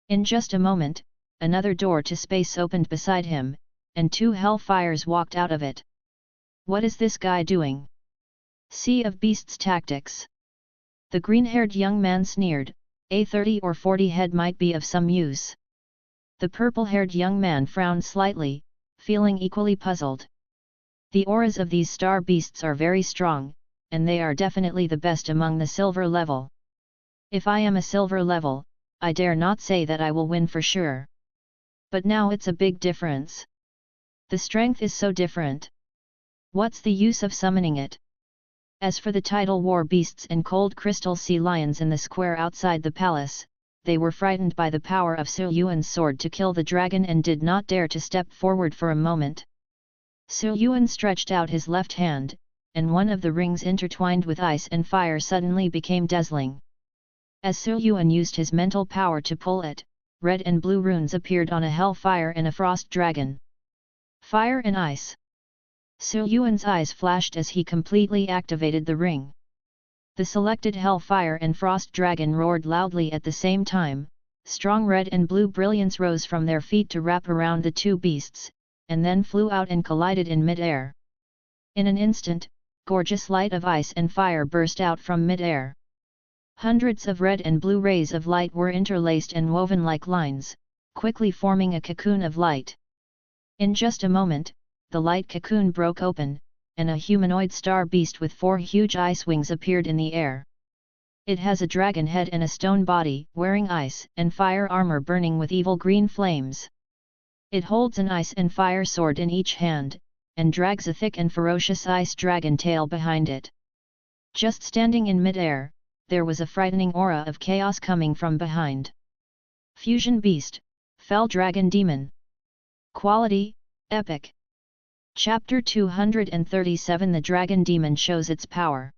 In just a moment, another door to space opened beside him, and two hellfires walked out of it. "What is this guy doing? Sea of Beasts tactics." The green-haired young man sneered, "A 30 or 40 head might be of some use." The purple-haired young man frowned slightly, feeling equally puzzled. The auras of these star beasts are very strong, and they are definitely the best among the silver level. If I am a silver level, I dare not say that I will win for sure. But now it's a big difference. The strength is so different. What's the use of summoning it? As for the tidal war beasts and cold crystal sea lions in the square outside the palace, they were frightened by the power of Su Yuan's sword to kill the dragon and did not dare to step forward for a moment. Su Yuan stretched out his left hand, and one of the rings intertwined with ice and fire suddenly became dazzling. As Su Yuan used his mental power to pull it, red and blue runes appeared on a hellfire and a frost dragon. Fire and ice. Su Yuan's eyes flashed as he completely activated the ring. The selected hellfire and frost dragon roared loudly at the same time. Strong red and blue brilliance rose from their feet to wrap around the two beasts, and then flew out and collided in mid-air. In an instant, gorgeous light of ice and fire burst out from mid-air. Hundreds of red and blue rays of light were interlaced and woven like lines, quickly forming a cocoon of light. In just a moment, the light cocoon broke open, and a humanoid star beast with 4 huge ice wings appeared in the air. It has a dragon head and a stone body, wearing ice and fire armor burning with evil green flames. It holds an ice and fire sword in each hand, and drags a thick and ferocious ice dragon tail behind it. Just standing in mid-air, there was a frightening aura of chaos coming from behind. Fusion Beast, Fell Dragon Demon. Quality, Epic. Chapter 237 The Dragon Demon shows its power.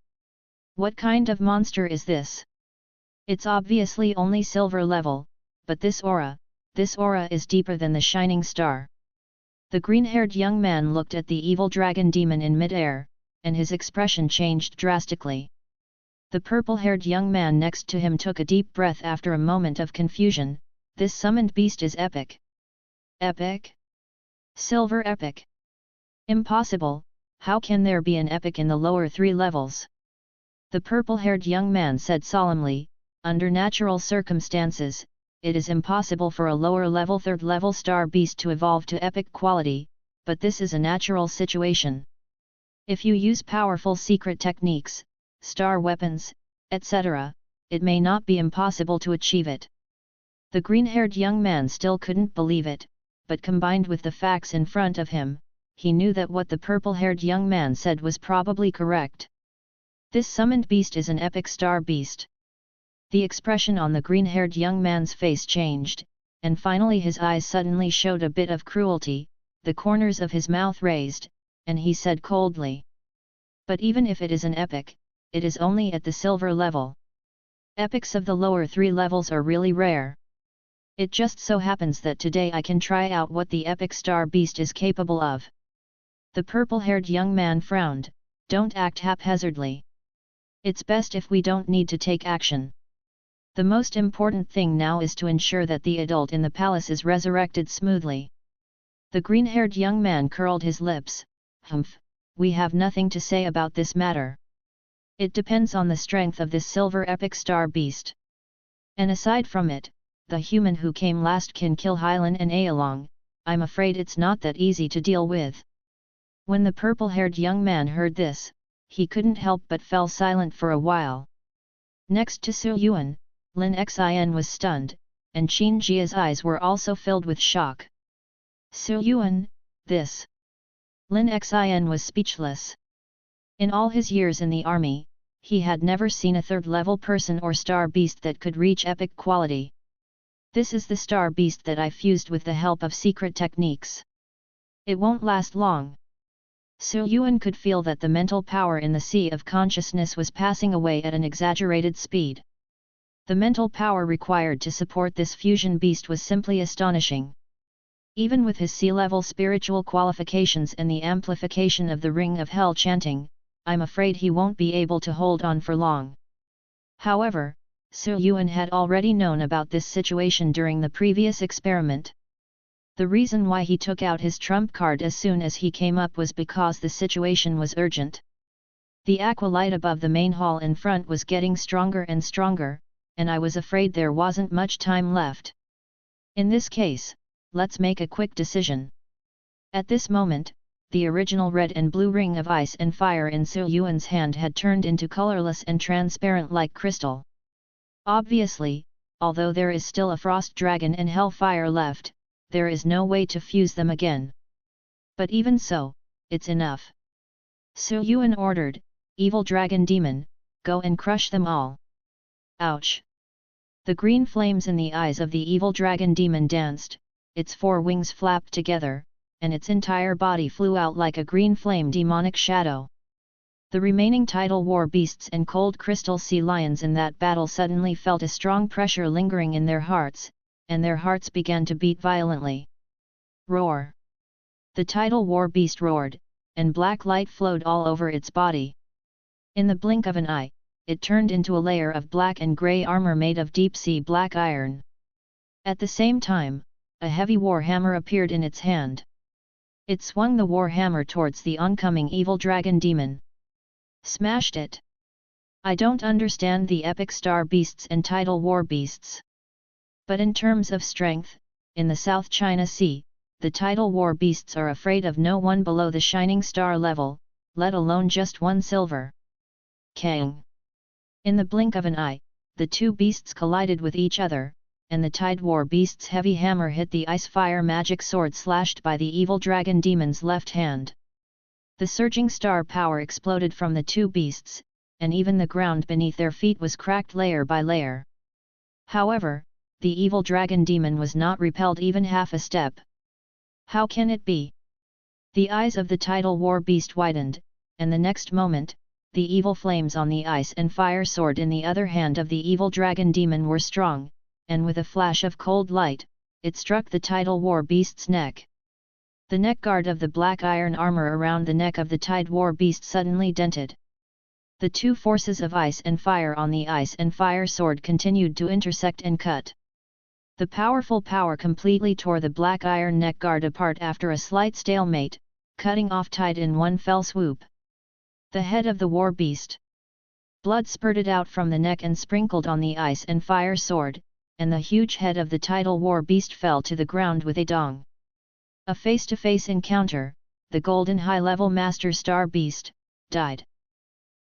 What kind of monster is this? It's obviously only silver level, but this aura is deeper than the shining star. The green-haired young man looked at the evil dragon demon in mid-air, and his expression changed drastically. The purple-haired young man next to him took a deep breath after a moment of confusion. This summoned beast is epic. Epic? Silver epic? Impossible, how can there be an epic in the lower 3 levels? The purple-haired young man said solemnly, under natural circumstances, it is impossible for a lower-level 3rd-level star beast to evolve to epic quality, but this is a natural situation. If you use powerful secret techniques, star weapons, etc., it may not be impossible to achieve it. The green-haired young man still couldn't believe it, but combined with the facts in front of him, he knew that what the purple-haired young man said was probably correct. This summoned beast is an epic star beast. The expression on the green-haired young man's face changed, and finally his eyes suddenly showed a bit of cruelty, the corners of his mouth raised, and he said coldly. But even if it is an epic, it is only at the silver level. Epics of the lower 3 levels are really rare. It just so happens that today I can try out what the epic star beast is capable of. The purple-haired young man frowned. Don't act haphazardly. It's best if we don't need to take action. The most important thing now is to ensure that the adult in the palace is resurrected smoothly. The green-haired young man curled his lips. Humph, we have nothing to say about this matter. It depends on the strength of this silver epic star beast. And aside from it, the human who came last can kill Hylan and Aolong. I'm afraid it's not that easy to deal with. When the purple-haired young man heard this, he couldn't help but fell silent for a while. Next to Su Yuan, Lin Xin was stunned, and Qin Jia's eyes were also filled with shock. Su Yuan, this. Lin Xin was speechless. In all his years in the army, he had never seen a 3rd-level person or star beast that could reach epic quality. This is the star beast that I fused with the help of secret techniques. It won't last long. Su Yuan could feel that the mental power in the sea of consciousness was passing away at an exaggerated speed. The mental power required to support this fusion beast was simply astonishing. Even with his sea-level spiritual qualifications and the amplification of the Ring of Hell chanting, I'm afraid he won't be able to hold on for long. However, Su Yuan had already known about this situation during the previous experiment. The reason why he took out his trump card as soon as he came up was because the situation was urgent. The aqua light above the main hall in front was getting stronger and stronger, and I was afraid there wasn't much time left. In this case, let's make a quick decision. At this moment, the original red and blue ring of ice and fire in Su Yuan's hand had turned into colorless and transparent like crystal. Obviously, although there is still a frost dragon and hellfire left, there is no way to fuse them again. But even so, it's enough. Su Yuan ordered, evil dragon demon, go and crush them all. Ouch! The green flames in the eyes of the evil dragon demon danced, its 4 wings flapped together, and its entire body flew out like a green flame demonic shadow. The remaining tidal war beasts and cold crystal sea lions in that battle suddenly felt a strong pressure lingering in their hearts, and their hearts began to beat violently. Roar! The tidal war beast roared, and black light flowed all over its body. In the blink of an eye, it turned into a layer of black and grey armor made of deep-sea black iron. At the same time, a heavy war hammer appeared in its hand. It swung the war hammer towards the oncoming evil dragon demon. Smashed it! I don't understand the epic star beasts and tidal war beasts. But in terms of strength, in the South China Sea, the tidal war beasts are afraid of no one below the shining star level, let alone just 1 silver. Cang! In the blink of an eye, the 2 beasts collided with each other, and the Tide War beast's heavy hammer hit the ice-fire magic sword slashed by the evil dragon demon's left hand. The surging star power exploded from the 2 beasts, and even the ground beneath their feet was cracked layer by layer. However, the evil dragon demon was not repelled even half a step. How can it be? The eyes of the tidal war beast widened, and the next moment, the evil flames on the ice and fire sword in the other hand of the evil dragon demon were strong, and with a flash of cold light, it struck the tidal war beast's neck. The neck guard of the black iron armor around the neck of the Tide War Beast suddenly dented. The two forces of ice and fire on the ice and fire sword continued to intersect and cut. The powerful power completely tore the black iron neck guard apart after a slight stalemate, cutting off Tide in one fell swoop. The head of the war beast. Blood spurted out from the neck and sprinkled on the ice and fire sword, and the huge head of the tidal war beast fell to the ground with a dong. A face-to-face encounter, the golden high-level master star beast, died.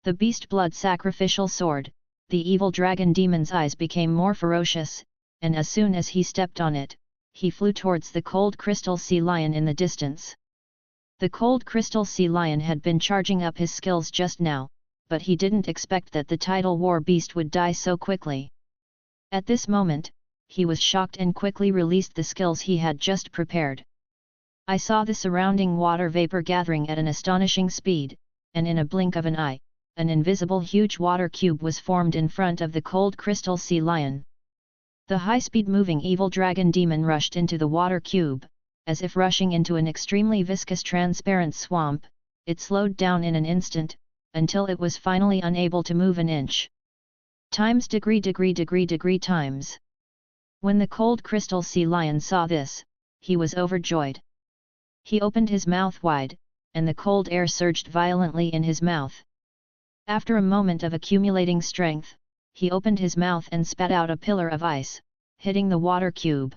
The beast blood sacrificial sword, the evil dragon demon's eyes became more ferocious, and as soon as he stepped on it, he flew towards the cold crystal sea lion in the distance. The cold crystal sea lion had been charging up his skills just now, but he didn't expect that the tidal war beast would die so quickly. At this moment, he was shocked and quickly released the skills he had just prepared. I saw the surrounding water vapor gathering at an astonishing speed, and in a blink of an eye, an invisible huge water cube was formed in front of the cold crystal sea lion. The high-speed moving evil dragon demon rushed into the water cube, as if rushing into an extremely viscous transparent swamp. It slowed down in an instant, until it was finally unable to move an inch. Times degree times. When the cold crystal sea lion saw this, he was overjoyed. He opened his mouth wide, and the cold air surged violently in his mouth. After a moment of accumulating strength, he opened his mouth and spat out a pillar of ice, hitting the water cube.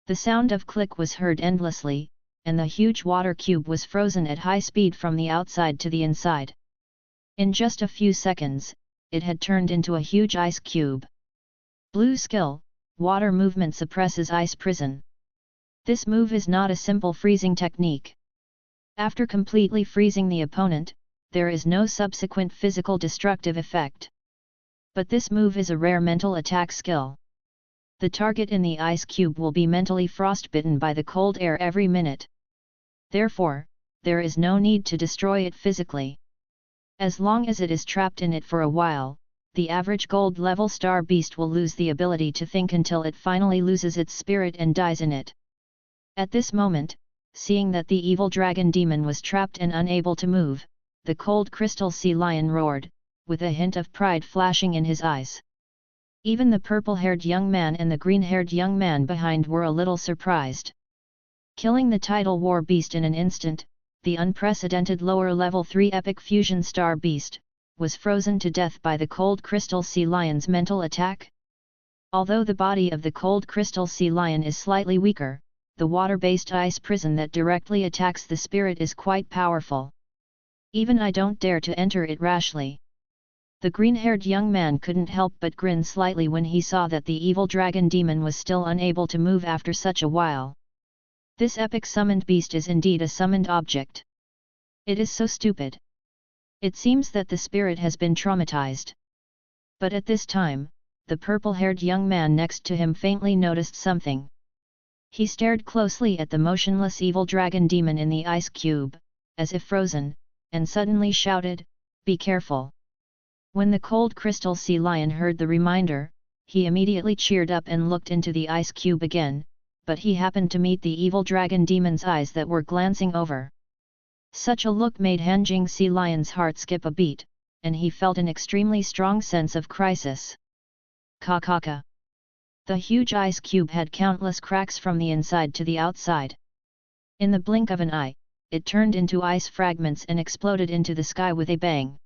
The sound of click was heard endlessly, and the huge water cube was frozen at high speed from the outside to the inside. In just a few seconds, it had turned into a huge ice cube. Blue skill, water movement suppresses ice prison. This move is not a simple freezing technique. After completely freezing the opponent, there is no subsequent physical destructive effect. But this move is a rare mental attack skill. The target in the ice cube will be mentally frostbitten by the cold air every minute. Therefore, there is no need to destroy it physically. As long as it is trapped in it for a while, the average gold-level star beast will lose the ability to think until it finally loses its spirit and dies in it. At this moment, seeing that the evil dragon demon was trapped and unable to move, the cold crystal sea lion roared, with a hint of pride flashing in his eyes. Even the purple-haired young man and the green-haired young man behind were a little surprised. Killing the tidal war beast in an instant, the unprecedented lower level 3 epic fusion star beast, was frozen to death by the cold crystal sea lion's mental attack. Although the body of the cold crystal sea lion is slightly weaker, the water-based ice prison that directly attacks the spirit is quite powerful. Even I don't dare to enter it rashly. The green-haired young man couldn't help but grin slightly when he saw that the evil dragon demon was still unable to move after such a while. This epic summoned beast is indeed a summoned object. It is so stupid. It seems that the spirit has been traumatized. But at this time, the purple-haired young man next to him faintly noticed something. He stared closely at the motionless evil dragon demon in the ice cube, as if frozen, and suddenly shouted, "Be careful!" When the cold crystal sea lion heard the reminder, he immediately cheered up and looked into the ice cube again, but he happened to meet the evil dragon demon's eyes that were glancing over. Such a look made Hanjing Sea Lion's heart skip a beat, and he felt an extremely strong sense of crisis. Ka. The huge ice cube had countless cracks from the inside to the outside. In the blink of an eye, it turned into ice fragments and exploded into the sky with a bang.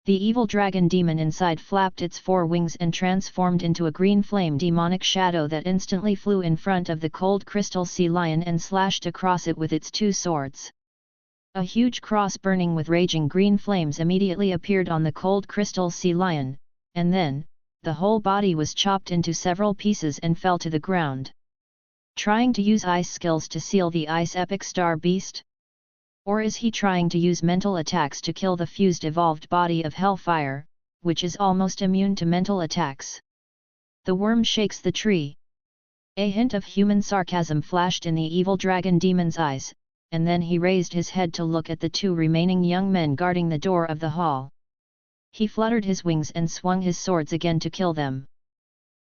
The evil dragon demon inside flapped its 4 wings and transformed into a green flame demonic shadow that instantly flew in front of the cold crystal sea lion and slashed across it with its 2 swords. A huge cross burning with raging green flames immediately appeared on the cold crystal sea lion, and then, the whole body was chopped into several pieces and fell to the ground. Trying to use ice skills to seal the ice epic star beast? Or is he trying to use mental attacks to kill the fused evolved body of Hellfire, which is almost immune to mental attacks? The worm shakes the tree. A hint of human sarcasm flashed in the evil dragon demon's eyes, and then he raised his head to look at the 2 remaining young men guarding the door of the hall. He fluttered his wings and swung his swords again to kill them.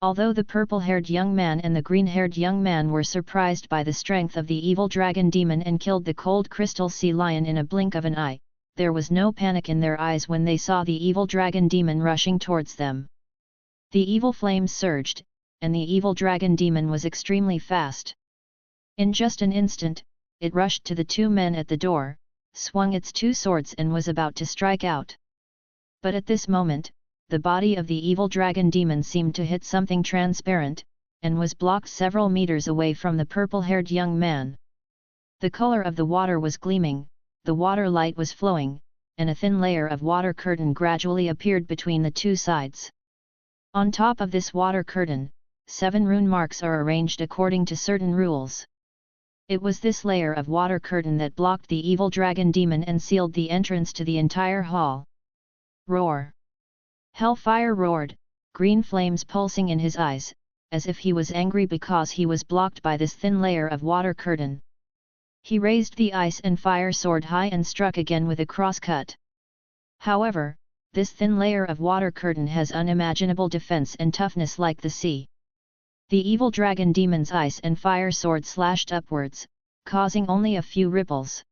Although the purple-haired young man and the green-haired young man were surprised by the strength of the evil dragon demon and killed the cold crystal sea lion in a blink of an eye, there was no panic in their eyes when they saw the evil dragon demon rushing towards them. The evil flames surged, and the evil dragon demon was extremely fast. In just an instant, it rushed to the two men at the door, swung its two swords and was about to strike out. But at this moment, the body of the evil dragon demon seemed to hit something transparent, and was blocked several meters away from the purple-haired young man. The color of the water was gleaming, the water light was flowing, and a thin layer of water curtain gradually appeared between the two sides. On top of this water curtain, 7 rune marks are arranged according to certain rules. It was this layer of water curtain that blocked the evil dragon demon and sealed the entrance to the entire hall. Roar! Hellfire roared, green flames pulsing in his eyes, as if he was angry because he was blocked by this thin layer of water curtain. He raised the ice and fire sword high and struck again with a cross-cut. However, this thin layer of water curtain has unimaginable defense and toughness like the sea. The evil dragon demon's ice and fire sword slashed upwards, causing only a few ripples.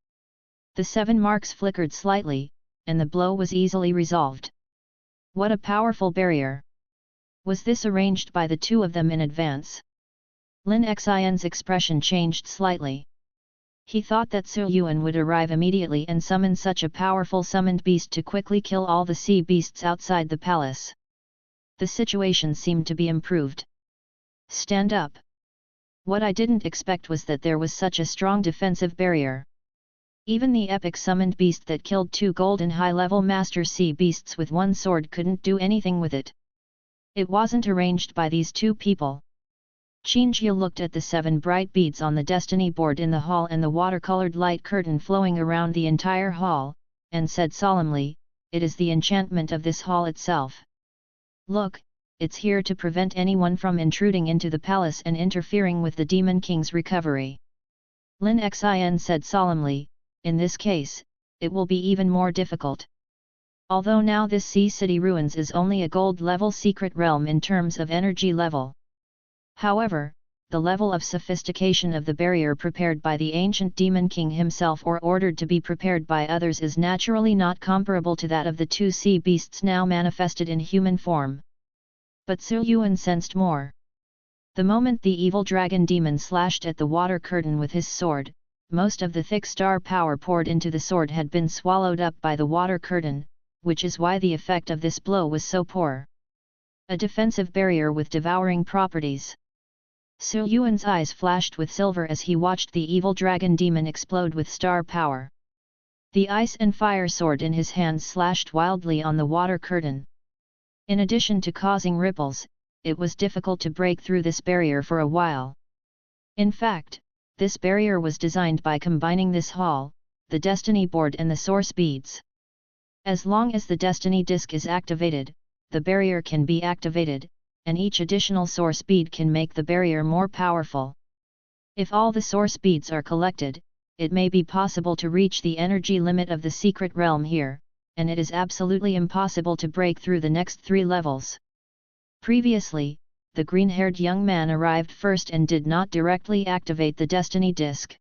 The 7 marks flickered slightly, and the blow was easily resolved. What a powerful barrier! Was this arranged by the two of them in advance? Lin Xian's expression changed slightly. He thought that Su Yuan would arrive immediately and summon such a powerful summoned beast to quickly kill all the sea beasts outside the palace. The situation seemed to be improved. Stand up! What I didn't expect was that there was such a strong defensive barrier. Even the epic summoned beast that killed 2 golden high-level master sea beasts with 1 sword couldn't do anything with it. It wasn't arranged by these 2 people. Qingjie looked at the 7 bright beads on the destiny board in the hall and the watercolored light curtain flowing around the entire hall, and said solemnly, "It is the enchantment of this hall itself. Look, it's here to prevent anyone from intruding into the palace and interfering with the Demon King's recovery." Lin Xian said solemnly, "In this case, it will be even more difficult. Although now this Sea City Ruins is only a gold-level secret realm in terms of energy level. However, the level of sophistication of the barrier prepared by the ancient Demon King himself or ordered to be prepared by others is naturally not comparable to that of the 2 sea beasts now manifested in human form." But Su Yuan sensed more. The moment the evil dragon demon slashed at the water curtain with his sword, most of the thick star power poured into the sword had been swallowed up by the water curtain, which is why the effect of this blow was so poor. A defensive barrier with devouring properties. Su Yuan's eyes flashed with silver as he watched the evil dragon demon explode with star power. The ice and fire sword in his hands slashed wildly on the water curtain. In addition to causing ripples, it was difficult to break through this barrier for a while. In fact, this barrier was designed by combining this hall, the destiny board and the source beads. As long as the destiny disk is activated, the barrier can be activated, and each additional source bead can make the barrier more powerful. If all the source beads are collected, it may be possible to reach the energy limit of the secret realm here, and it is absolutely impossible to break through the next 3 levels. Previously, the green-haired young man arrived first and did not directly activate the destiny disk.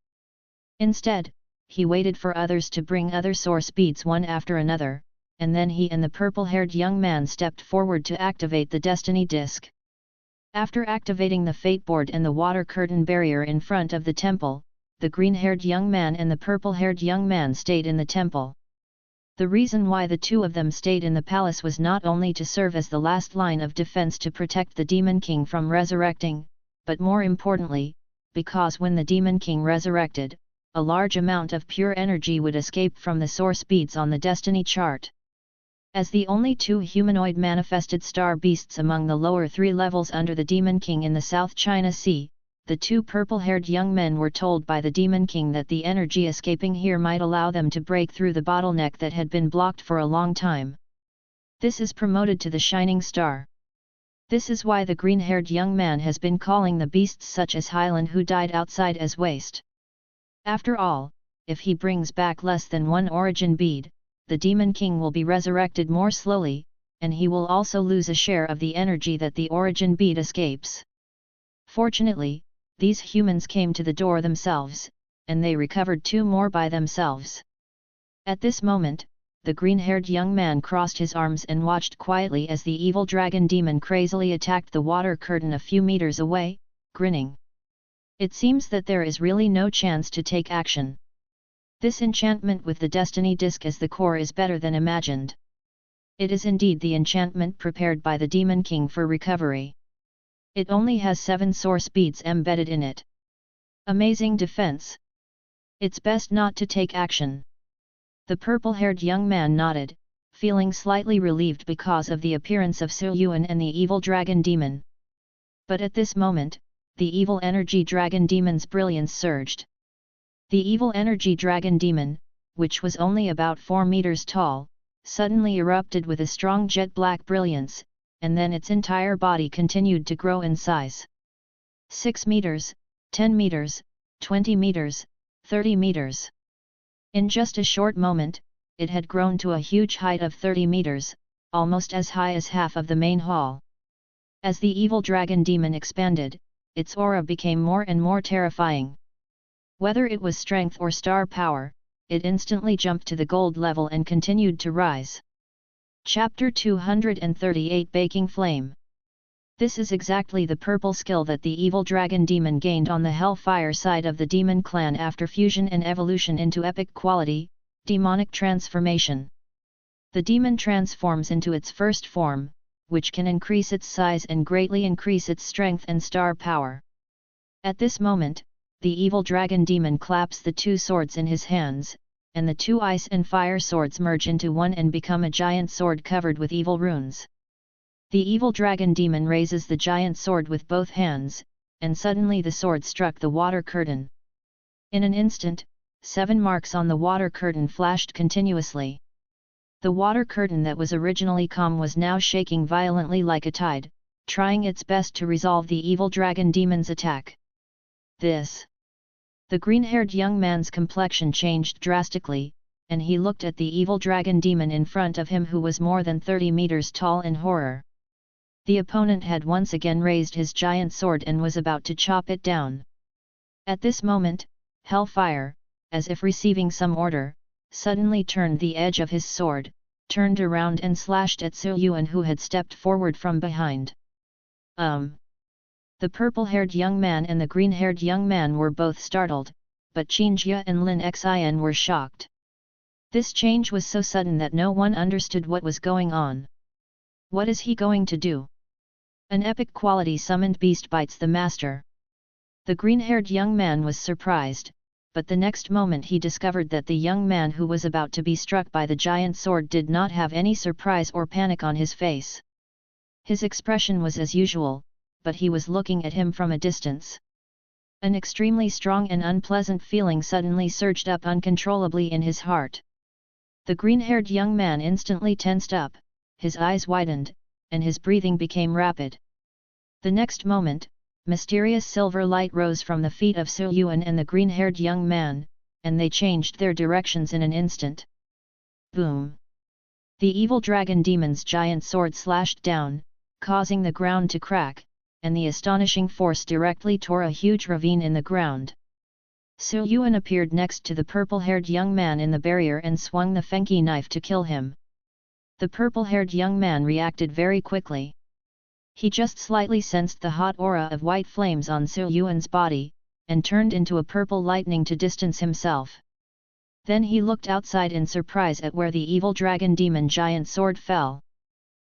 Instead, he waited for others to bring other source beads one after another, and then he and the purple-haired young man stepped forward to activate the destiny disk. After activating the fate board and the water curtain barrier in front of the temple, the green-haired young man and the purple-haired young man stayed in the temple. The reason why the 2 of them stayed in the palace was not only to serve as the last line of defense to protect the Demon King from resurrecting, but more importantly, because when the Demon King resurrected, a large amount of pure energy would escape from the source beads on the destiny chart. As the only 2 humanoid manifested star beasts among the lower 3 levels under the Demon King in the South China Sea, the 2 purple-haired young men were told by the Demon King that the energy escaping here might allow them to break through the bottleneck that had been blocked for a long time. This is promoted to the Shining Star. This is why the green-haired young man has been calling the beasts such as Hyland who died outside as waste. After all, if he brings back less than 1 origin bead, the Demon King will be resurrected more slowly, and he will also lose a share of the energy that the origin bead escapes. Fortunately, these humans came to the door themselves, and they recovered 2 more by themselves. At this moment, the green-haired young man crossed his arms and watched quietly as the evil dragon demon crazily attacked the water curtain a few meters away, grinning. It seems that there is really no chance to take action. This enchantment with the destiny disc as the core is better than imagined. It is indeed the enchantment prepared by the Demon King for recovery. It only has 7 source beads embedded in it. Amazing defense. It's best not to take action. The purple-haired young man nodded, feeling slightly relieved because of the appearance of Yuan and the evil dragon demon. But at this moment, the evil energy dragon demon's brilliance surged. The evil energy dragon demon, which was only about 4 meters tall, suddenly erupted with a strong jet-black brilliance, and then its entire body continued to grow in size. 6 meters, 10 meters, 20 meters, 30 meters. In just a short moment, it had grown to a huge height of 30 meters, almost as high as half of the main hall. As the evil dragon demon expanded, its aura became more and more terrifying. Whether it was strength or star power, it instantly jumped to the gold level and continued to rise. Chapter 238 Baking Flame. This is exactly the purple skill that the evil dragon demon gained on the Hellfire side of the demon clan after fusion and evolution into epic quality, demonic transformation. The demon transforms into its first form, which can increase its size and greatly increase its strength and star power. At this moment, the evil dragon demon claps the 2 swords in his hands, and the 2 ice and fire swords merge into one and become a giant sword covered with evil runes. The evil dragon demon raises the giant sword with both hands, and suddenly the sword struck the water curtain. In an instant, 7 marks on the water curtain flashed continuously. The water curtain that was originally calm was now shaking violently like a tide, trying its best to resolve the evil dragon demon's attack. The green-haired young man's complexion changed drastically, and he looked at the evil dragon demon in front of him who was more than 30 meters tall in horror. The opponent had once again raised his giant sword and was about to chop it down. At this moment, Hellfire, as if receiving some order, suddenly turned the edge of his sword, turned around and slashed at Yuan who had stepped forward from behind. The purple-haired young man and the green-haired young man were both startled, but Qingjia and Lin Xian were shocked. This change was so sudden that no one understood what was going on. What is he going to do? An epic quality summoned beast bites the master. The green-haired young man was surprised, but the next moment he discovered that the young man who was about to be struck by the giant sword did not have any surprise or panic on his face. His expression was as usual, but he was looking at him from a distance. An extremely strong and unpleasant feeling suddenly surged up uncontrollably in his heart. The green-haired young man instantly tensed up, his eyes widened, and his breathing became rapid. The next moment, mysterious silver light rose from the feet of Yuan and the green-haired young man, and they changed their directions in an instant. Boom! The evil dragon demon's giant sword slashed down, causing the ground to crack, and the astonishing force directly tore a huge ravine in the ground. Yuan appeared next to the purple-haired young man in the barrier and swung the Fenqi knife to kill him. The purple-haired young man reacted very quickly. He just slightly sensed the hot aura of white flames on Yuan's body, and turned into a purple lightning to distance himself. Then he looked outside in surprise at where the evil dragon demon giant sword fell.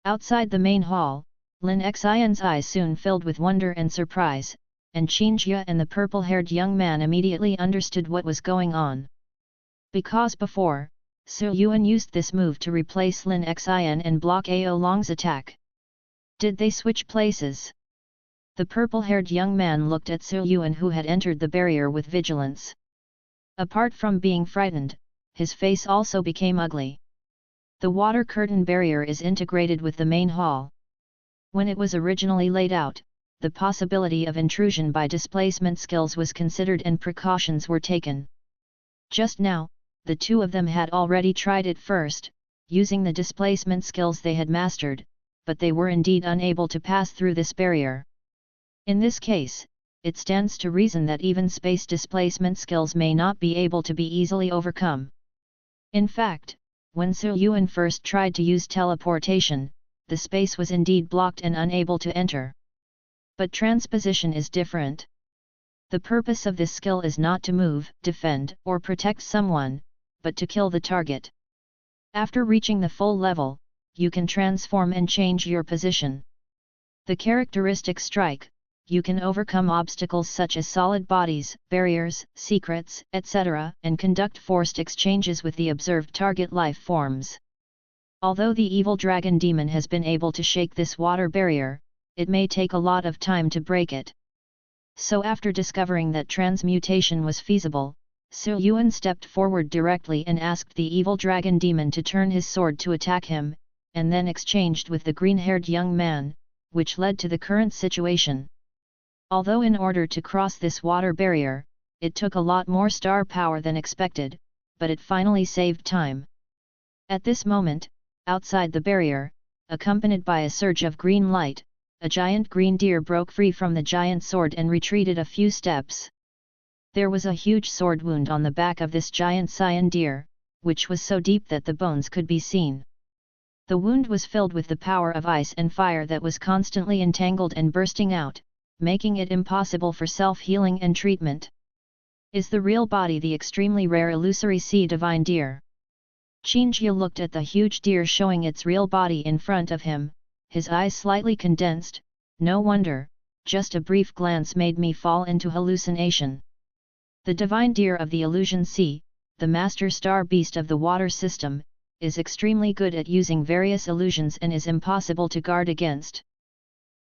Outside the main hall, Lin Xian's eyes soon filled with wonder and surprise, and Qingjia and the purple-haired young man immediately understood what was going on. Because before, Yuan used this move to replace Lin Xian and block Ao Long's attack. Did they switch places? The purple-haired young man looked at Yuan who had entered the barrier with vigilance. Apart from being frightened, his face also became ugly. The water curtain barrier is integrated with the main hall. When it was originally laid out, the possibility of intrusion by displacement skills was considered and precautions were taken. Just now, the 2 of them had already tried it first, using the displacement skills they had mastered, but they were indeed unable to pass through this barrier. In this case, it stands to reason that even space displacement skills may not be able to be easily overcome. In fact, when Yuan first tried to use teleportation, the space was indeed blocked and unable to enter. But transposition is different. The purpose of this skill is not to move, defend, or protect someone, but to kill the target. After reaching the full level, you can transform and change your position. The characteristic strike, you can overcome obstacles such as solid bodies, barriers, secrets, etc., and conduct forced exchanges with the observed target life forms. Although the evil dragon demon has been able to shake this water barrier, it may take a lot of time to break it. So after discovering that transmutation was feasible, Yuan stepped forward directly and asked the evil dragon demon to turn his sword to attack him, and then exchanged with the green-haired young man, which led to the current situation. Although in order to cross this water barrier, it took a lot more star power than expected, but it finally saved time. At this moment, outside the barrier, accompanied by a surge of green light, a giant green deer broke free from the giant sword and retreated a few steps. There was a huge sword wound on the back of this giant cyan deer, which was so deep that the bones could be seen. The wound was filled with the power of ice and fire that was constantly entangled and bursting out, making it impossible for self-healing and treatment. Is the real body the extremely rare illusory sea divine deer? Qin Jie looked at the huge deer showing its real body in front of him, his eyes slightly condensed. No wonder, just a brief glance made me fall into hallucination. The divine deer of the illusion sea, the master star beast of the water system, is extremely good at using various illusions and is impossible to guard against.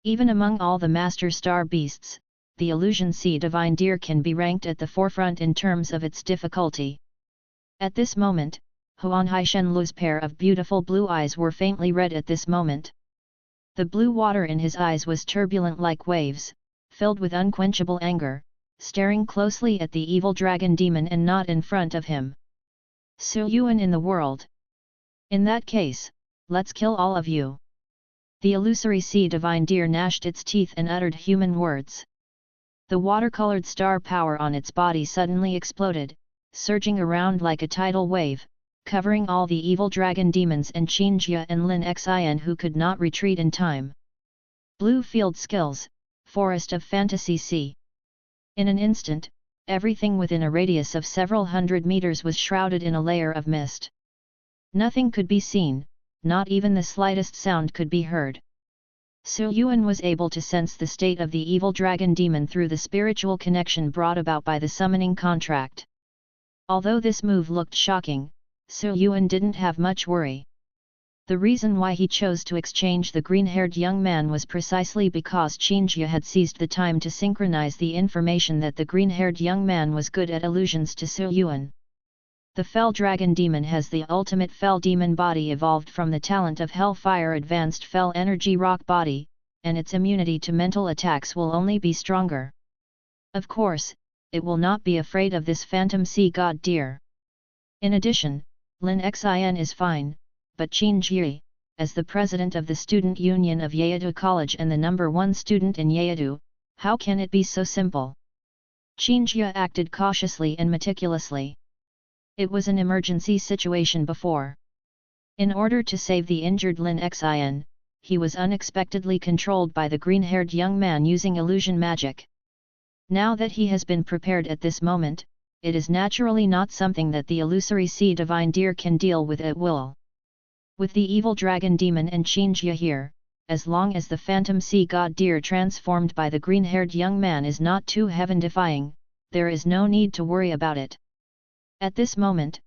Even among all the master star beasts, the illusion sea divine deer can be ranked at the forefront in terms of its difficulty. At this moment, Huan Haishenlu's pair of beautiful blue eyes were faintly red at this moment. The blue water in his eyes was turbulent like waves, filled with unquenchable anger, staring closely at the evil dragon demon and not in front of him. Yuan in the world. In that case, let's kill all of you. The illusory sea divine deer gnashed its teeth and uttered human words. The water-colored star power on its body suddenly exploded, surging around like a tidal wave, covering all the evil dragon demons and Qin Jie and Lin Xin who could not retreat in time. Blue field skills, forest of fantasy sea. In an instant, everything within a radius of several hundred meters was shrouded in a layer of mist. Nothing could be seen, not even the slightest sound could be heard. Yuan was able to sense the state of the evil dragon demon through the spiritual connection brought about by the summoning contract. Although this move looked shocking, Yuan didn't have much worry. The reason why he chose to exchange the green-haired young man was precisely because Qin Jie had seized the time to synchronize the information that the green-haired young man was good at illusions to Yuan. The Fell Dragon Demon has the ultimate Fell Demon body evolved from the talent of Hellfire Advanced Fell Energy Rock Body, and its immunity to mental attacks will only be stronger. Of course, it will not be afraid of this phantom sea god deer. In addition, Lin Xin is fine, but Qin Jie, as the president of the Student Union of Yeouido College and the #1 student in Yeouido, how can it be so simple? Qin Jie acted cautiously and meticulously. It was an emergency situation before. In order to save the injured Lin Xin, he was unexpectedly controlled by the green-haired young man using illusion magic. Now that he has been prepared at this moment, it is naturally not something that the illusory sea divine deer can deal with at will. With the evil dragon demon and Qin Jie here, as long as the phantom sea god deer transformed by the green-haired young man is not too heaven-defying, there is no need to worry about it. At this moment,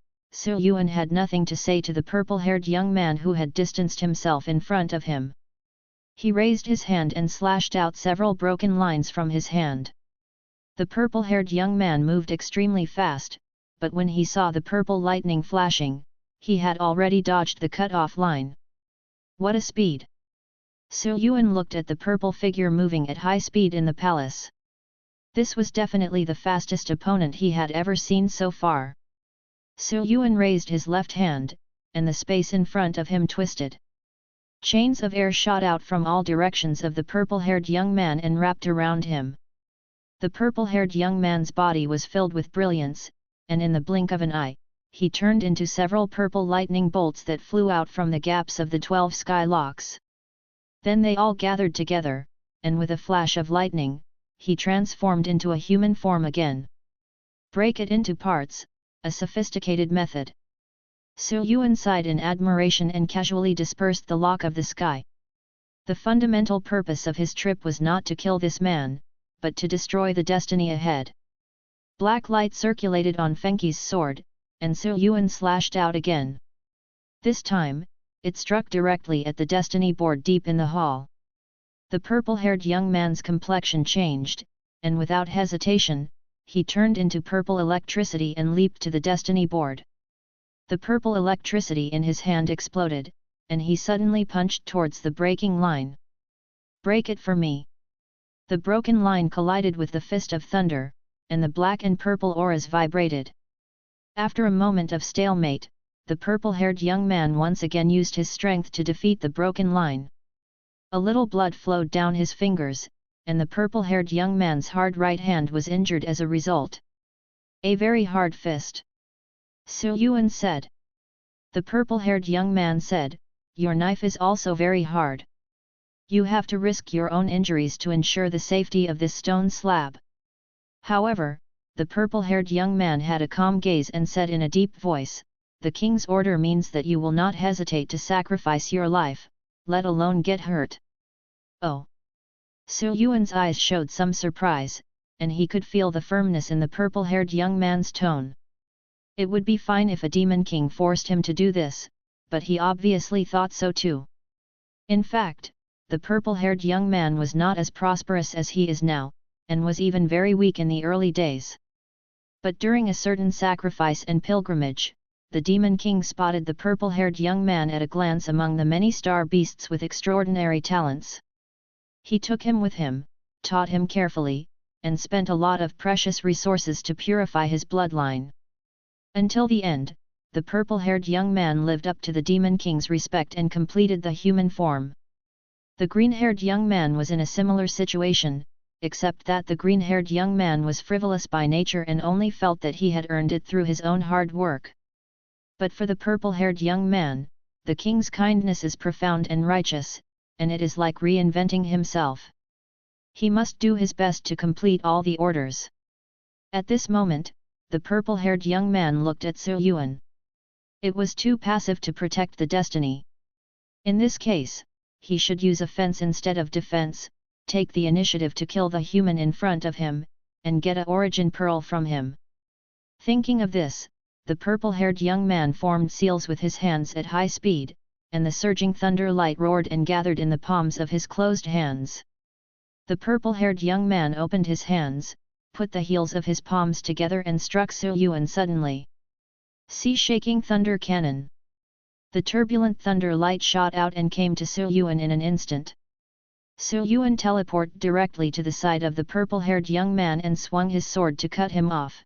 Yuan had nothing to say to the purple-haired young man who had distanced himself in front of him. He raised his hand and slashed out several broken lines from his hand. The purple-haired young man moved extremely fast, but when he saw the purple lightning flashing, he had already dodged the cut-off line. What a speed! Yuan looked at the purple figure moving at high speed in the palace. This was definitely the fastest opponent he had ever seen so far. Yuan raised his left hand, and the space in front of him twisted. Chains of air shot out from all directions of the purple-haired young man and wrapped around him. The purple-haired young man's body was filled with brilliance, and in the blink of an eye, he turned into several purple lightning bolts that flew out from the gaps of the 12 sky locks. Then they all gathered together, and with a flash of lightning, he transformed into a human form again. Break it into parts, a sophisticated method. Su Yuan sighed in admiration and casually dispersed the lock of the sky. The fundamental purpose of his trip was not to kill this man, but to destroy the destiny ahead. Black light circulated on Fengqi's sword, and Su Yuan slashed out again. This time, it struck directly at the destiny board deep in the hall. The purple-haired young man's complexion changed, and without hesitation, he turned into purple electricity and leaped to the destiny board. The purple electricity in his hand exploded, and he suddenly punched towards the breaking line. "Break it for me!" The broken line collided with the fist of thunder, and the black and purple auras vibrated. After a moment of stalemate, the purple-haired young man once again used his strength to defeat the broken line. A little blood flowed down his fingers, and the purple-haired young man's hard right hand was injured as a result. "A very hard fist," Su Yuan said. The purple-haired young man said, "Your knife is also very hard. You have to risk your own injuries to ensure the safety of this stone slab." However, the purple-haired young man had a calm gaze and said in a deep voice, "The king's order means that you will not hesitate to sacrifice your life, let alone get hurt." "Oh!" Su Yuan's eyes showed some surprise, and he could feel the firmness in the purple-haired young man's tone. It would be fine if a demon king forced him to do this, but he obviously thought so too. In fact, the purple-haired young man was not as prosperous as he is now, and was even very weak in the early days. But during a certain sacrifice and pilgrimage, the demon king spotted the purple-haired young man at a glance among the many star beasts with extraordinary talents. He took him with him, taught him carefully, and spent a lot of precious resources to purify his bloodline. Until the end, the purple-haired young man lived up to the demon king's respect and completed the human form. The green-haired young man was in a similar situation, except that the green-haired young man was frivolous by nature and only felt that he had earned it through his own hard work. But for the purple-haired young man, the king's kindness is profound and righteous, and it is like reinventing himself. He must do his best to complete all the orders. At this moment, the purple-haired young man looked at Su Yuan. It was too passive to protect the destiny. In this case, he should use offense instead of defense, take the initiative to kill the human in front of him, and get a origin pearl from him. Thinking of this, the purple-haired young man formed seals with his hands at high speed, and the surging thunder light roared and gathered in the palms of his closed hands. The purple-haired young man opened his hands, put the heels of his palms together and struck Su Yuan suddenly. Sea-shaking thunder cannon. The turbulent thunder light shot out and came to Su Yuan in an instant. Su Yuan teleported directly to the side of the purple-haired young man and swung his sword to cut him off.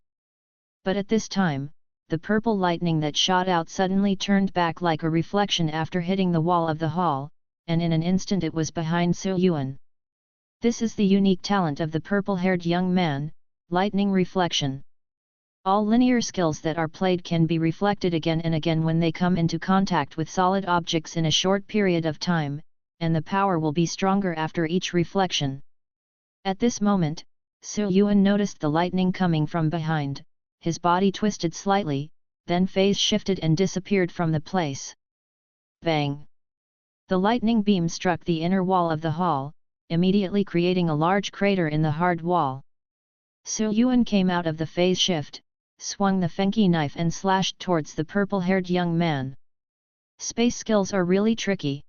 But at this time, the purple lightning that shot out suddenly turned back like a reflection after hitting the wall of the hall, and in an instant it was behind Su Yuan. This is the unique talent of the purple-haired young man, lightning reflection. All linear skills that are played can be reflected again and again when they come into contact with solid objects in a short period of time, and the power will be stronger after each reflection. At this moment, Su Yuan noticed the lightning coming from behind, his body twisted slightly, then phase shifted and disappeared from the place. Bang! The lightning beam struck the inner wall of the hall, immediately creating a large crater in the hard wall. Su Yuan came out of the phase shift, swung the Fengqi knife and slashed towards the purple-haired young man. Space skills are really tricky.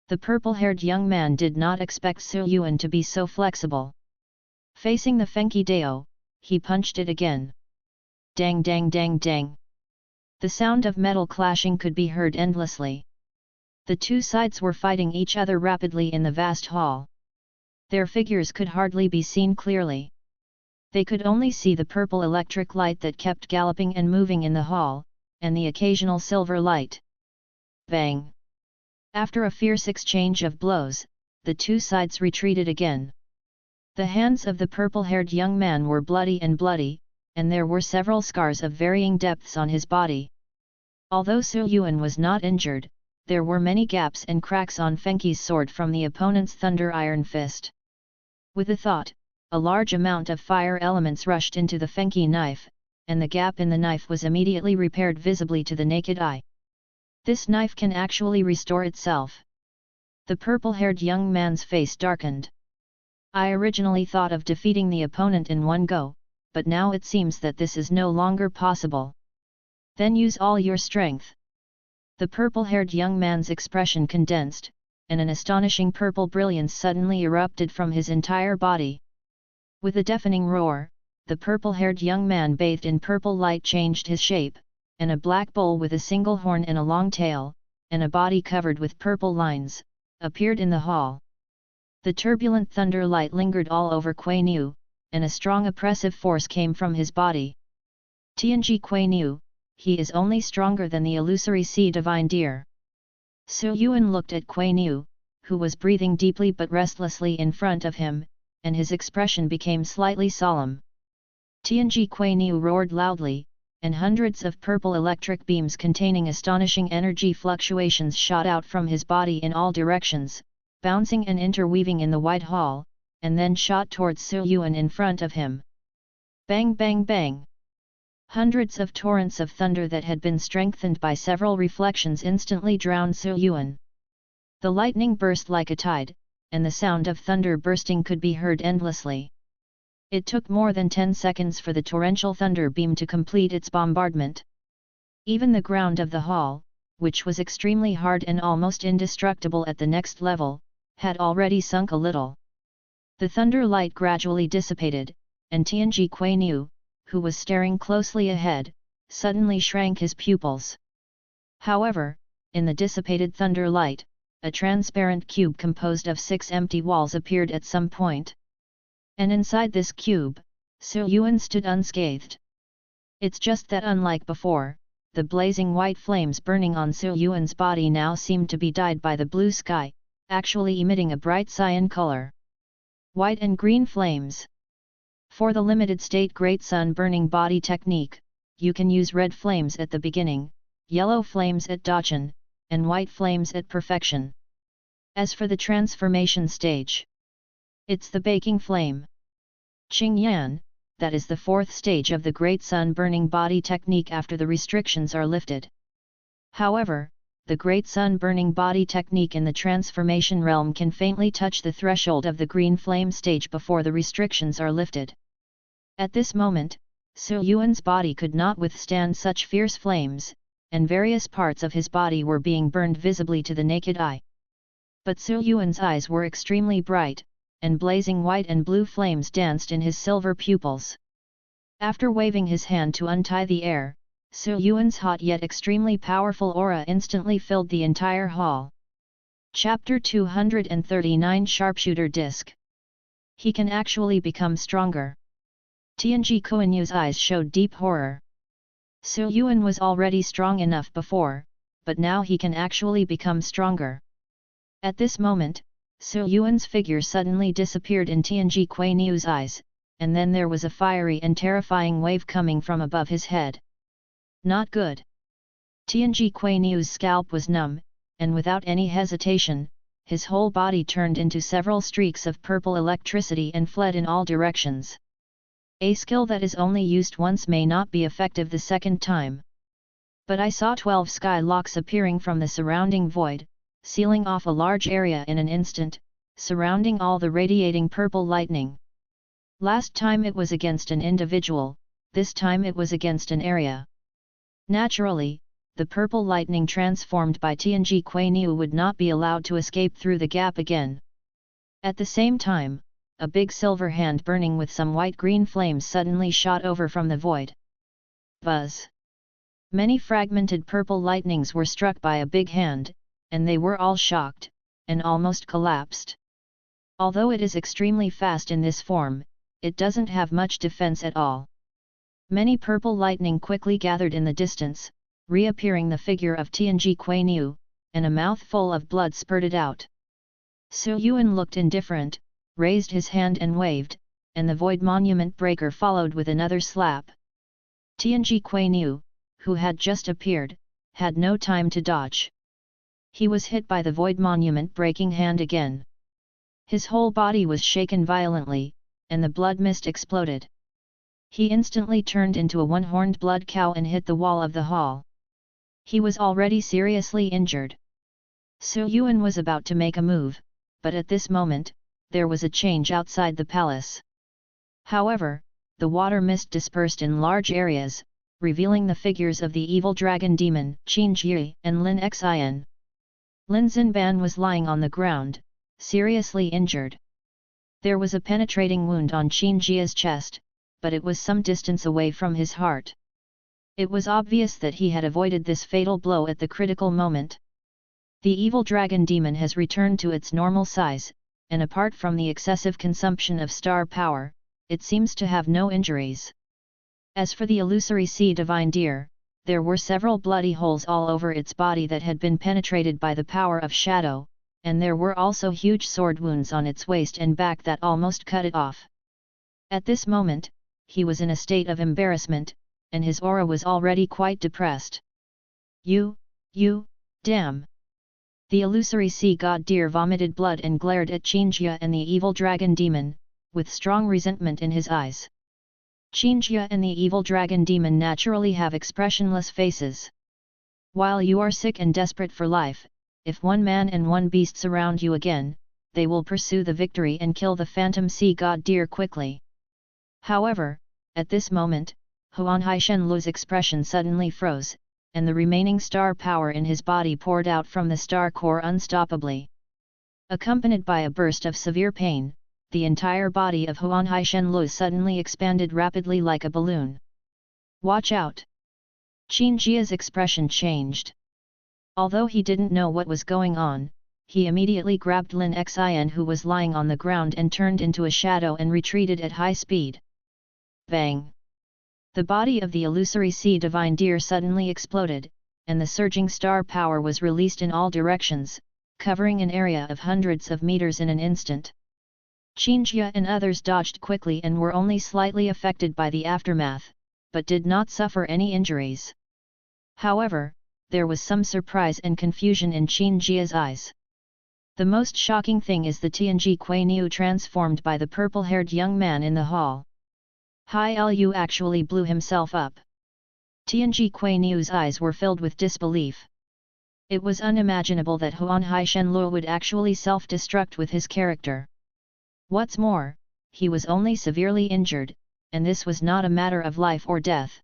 The purple-haired young man did not expect Su Yuan to be so flexible. Facing the Fengqi Dao, he punched it again. Dang dang dang dang. The sound of metal clashing could be heard endlessly. The two sides were fighting each other rapidly in the vast hall. Their figures could hardly be seen clearly. They could only see the purple electric light that kept galloping and moving in the hall, and the occasional silver light. Bang! After a fierce exchange of blows, the two sides retreated again. The hands of the purple-haired young man were bloody, and there were several scars of varying depths on his body. Although Su Yuan was not injured, there were many gaps and cracks on Fengqi's sword from the opponent's thunder iron fist. With a thought, a large amount of fire elements rushed into the Fengqi knife, and the gap in the knife was immediately repaired visibly to the naked eye. This knife can actually restore itself. The purple-haired young man's face darkened. I originally thought of defeating the opponent in one go, but now it seems that this is no longer possible. Then use all your strength. The purple-haired young man's expression condensed, and an astonishing purple brilliance suddenly erupted from his entire body. With a deafening roar, the purple-haired young man bathed in purple light changed his shape, and a black bull with a single horn and a long tail, and a body covered with purple lines, appeared in the hall. The turbulent thunder light lingered all over Kuei Nu, and a strong oppressive force came from his body. Tianji Kuei Nu, he is only stronger than the illusory sea divine deer. Su Yuan looked at Kuei Nu, who was breathing deeply but restlessly in front of him, and his expression became slightly solemn. Tianji Kuei Nu roared loudly, and hundreds of purple electric beams containing astonishing energy fluctuations shot out from his body in all directions, bouncing and interweaving in the wide hall, and then shot towards Su Yuan in front of him. Bang bang bang! Hundreds of torrents of thunder that had been strengthened by several reflections instantly drowned Su Yuan. The lightning burst like a tide, and the sound of thunder bursting could be heard endlessly. It took more than 10 seconds for the torrential thunder beam to complete its bombardment. Even the ground of the hall, which was extremely hard and almost indestructible at the next level, had already sunk a little. The thunder light gradually dissipated, and Tianji Kuei Nu, who was staring closely ahead, suddenly shrank his pupils. However, in the dissipated thunder light, a transparent cube composed of 6 empty walls appeared at some point. And inside this cube, Su Yuan stood unscathed. It's just that unlike before, the blazing white flames burning on Su Yuan's body now seemed to be dyed by the blue sky, actually emitting a bright cyan color. White and green flames. For the limited state Great Sun Burning Body technique, you can use red flames at the beginning, yellow flames at Dachan, and white flames at perfection. As for the transformation stage, it's the baking flame. Qing Yan, that is the 4th stage of the Great Sun Burning Body technique after the restrictions are lifted. However, the Great Sun Burning Body technique in the transformation realm can faintly touch the threshold of the green flame stage before the restrictions are lifted. At this moment, Su Yuan's body could not withstand such fierce flames, and various parts of his body were being burned visibly to the naked eye. But Su Yuan's eyes were extremely bright, and blazing white and blue flames danced in his silver pupils. After waving his hand to untie the air, Su Yuan's hot yet extremely powerful aura instantly filled the entire hall. Chapter 239 Sharpshooter Disc. He can actually become stronger. Tianji Kuei Nu's eyes showed deep horror. Su Yuan was already strong enough before, but now he can actually become stronger. At this moment, Su Yuan's figure suddenly disappeared in Tianji Kuei Nu's eyes, and then there was a fiery and terrifying wave coming from above his head. Not good. Tianji Kuei Nu's scalp was numb, and without any hesitation, his whole body turned into several streaks of purple electricity and fled in all directions. A skill that is only used once may not be effective the second time. But I saw 12 sky locks appearing from the surrounding void, sealing off a large area in an instant, surrounding all the radiating purple lightning. Last time it was against an individual, this time it was against an area. Naturally, the purple lightning transformed by Tianji Kuei Nu would not be allowed to escape through the gap again. At the same time, a big silver hand burning with some white-green flames suddenly shot over from the void. Buzz! Many fragmented purple lightnings were struck by a big hand, and they were all shocked, and almost collapsed. Although it is extremely fast in this form, it doesn't have much defense at all. Many purple lightning quickly gathered in the distance, reappearing the figure of Tianji Kuei Nu, and a mouthful of blood spurted out. Su Yuan looked indifferent, raised his hand and waved, and the void monument breaker followed with another slap. Tianji Kuei-nu, who had just appeared, had no time to dodge. He was hit by the void monument breaking hand again. His whole body was shaken violently, and the blood mist exploded. He instantly turned into a one-horned blood cow and hit the wall of the hall. He was already seriously injured. Su Yuan was about to make a move, but at this moment, there was a change outside the palace. However, the water mist dispersed in large areas, revealing the figures of the evil dragon demon, Qin Ji and Lin Xin. Lin Xinban was lying on the ground, seriously injured. There was a penetrating wound on Qin Ji's chest, but it was some distance away from his heart. It was obvious that he had avoided this fatal blow at the critical moment. The evil dragon demon has returned to its normal size, and apart from the excessive consumption of star power, it seems to have no injuries. As for the illusory sea divine deer, there were several bloody holes all over its body that had been penetrated by the power of shadow, and there were also huge sword wounds on its waist and back that almost cut it off. At this moment, he was in a state of embarrassment, and his aura was already quite depressed. You, damn! The illusory sea god deer vomited blood and glared at Qinjia and the evil dragon demon, with strong resentment in his eyes. Qinjia and the evil dragon demon naturally have expressionless faces. While you are sick and desperate for life, if one man and one beast surround you again, they will pursue the victory and kill the phantom sea god deer quickly. However, at this moment, Huan Haishenlu's expression suddenly froze, and the remaining star power in his body poured out from the star core unstoppably. Accompanied by a burst of severe pain, the entire body of Huan Haishenlu suddenly expanded rapidly like a balloon. Watch out! Qin Jia's expression changed. Although he didn't know what was going on, he immediately grabbed Lin Xin who was lying on the ground and turned into a shadow and retreated at high speed. Bang! The body of the illusory sea divine deer suddenly exploded, and the surging star power was released in all directions, covering an area of hundreds of meters in an instant. Qinjia and others dodged quickly and were only slightly affected by the aftermath, but did not suffer any injuries. However, there was some surprise and confusion in Qinjia's eyes. The most shocking thing is the Tianji Kuei-nu transformed by the purple-haired young man in the hall. Hai Lu actually blew himself up. Tianji Kuei-nu's eyes were filled with disbelief. It was unimaginable that Huan Haishenlu would actually self-destruct with his character. What's more, he was only severely injured, and this was not a matter of life or death.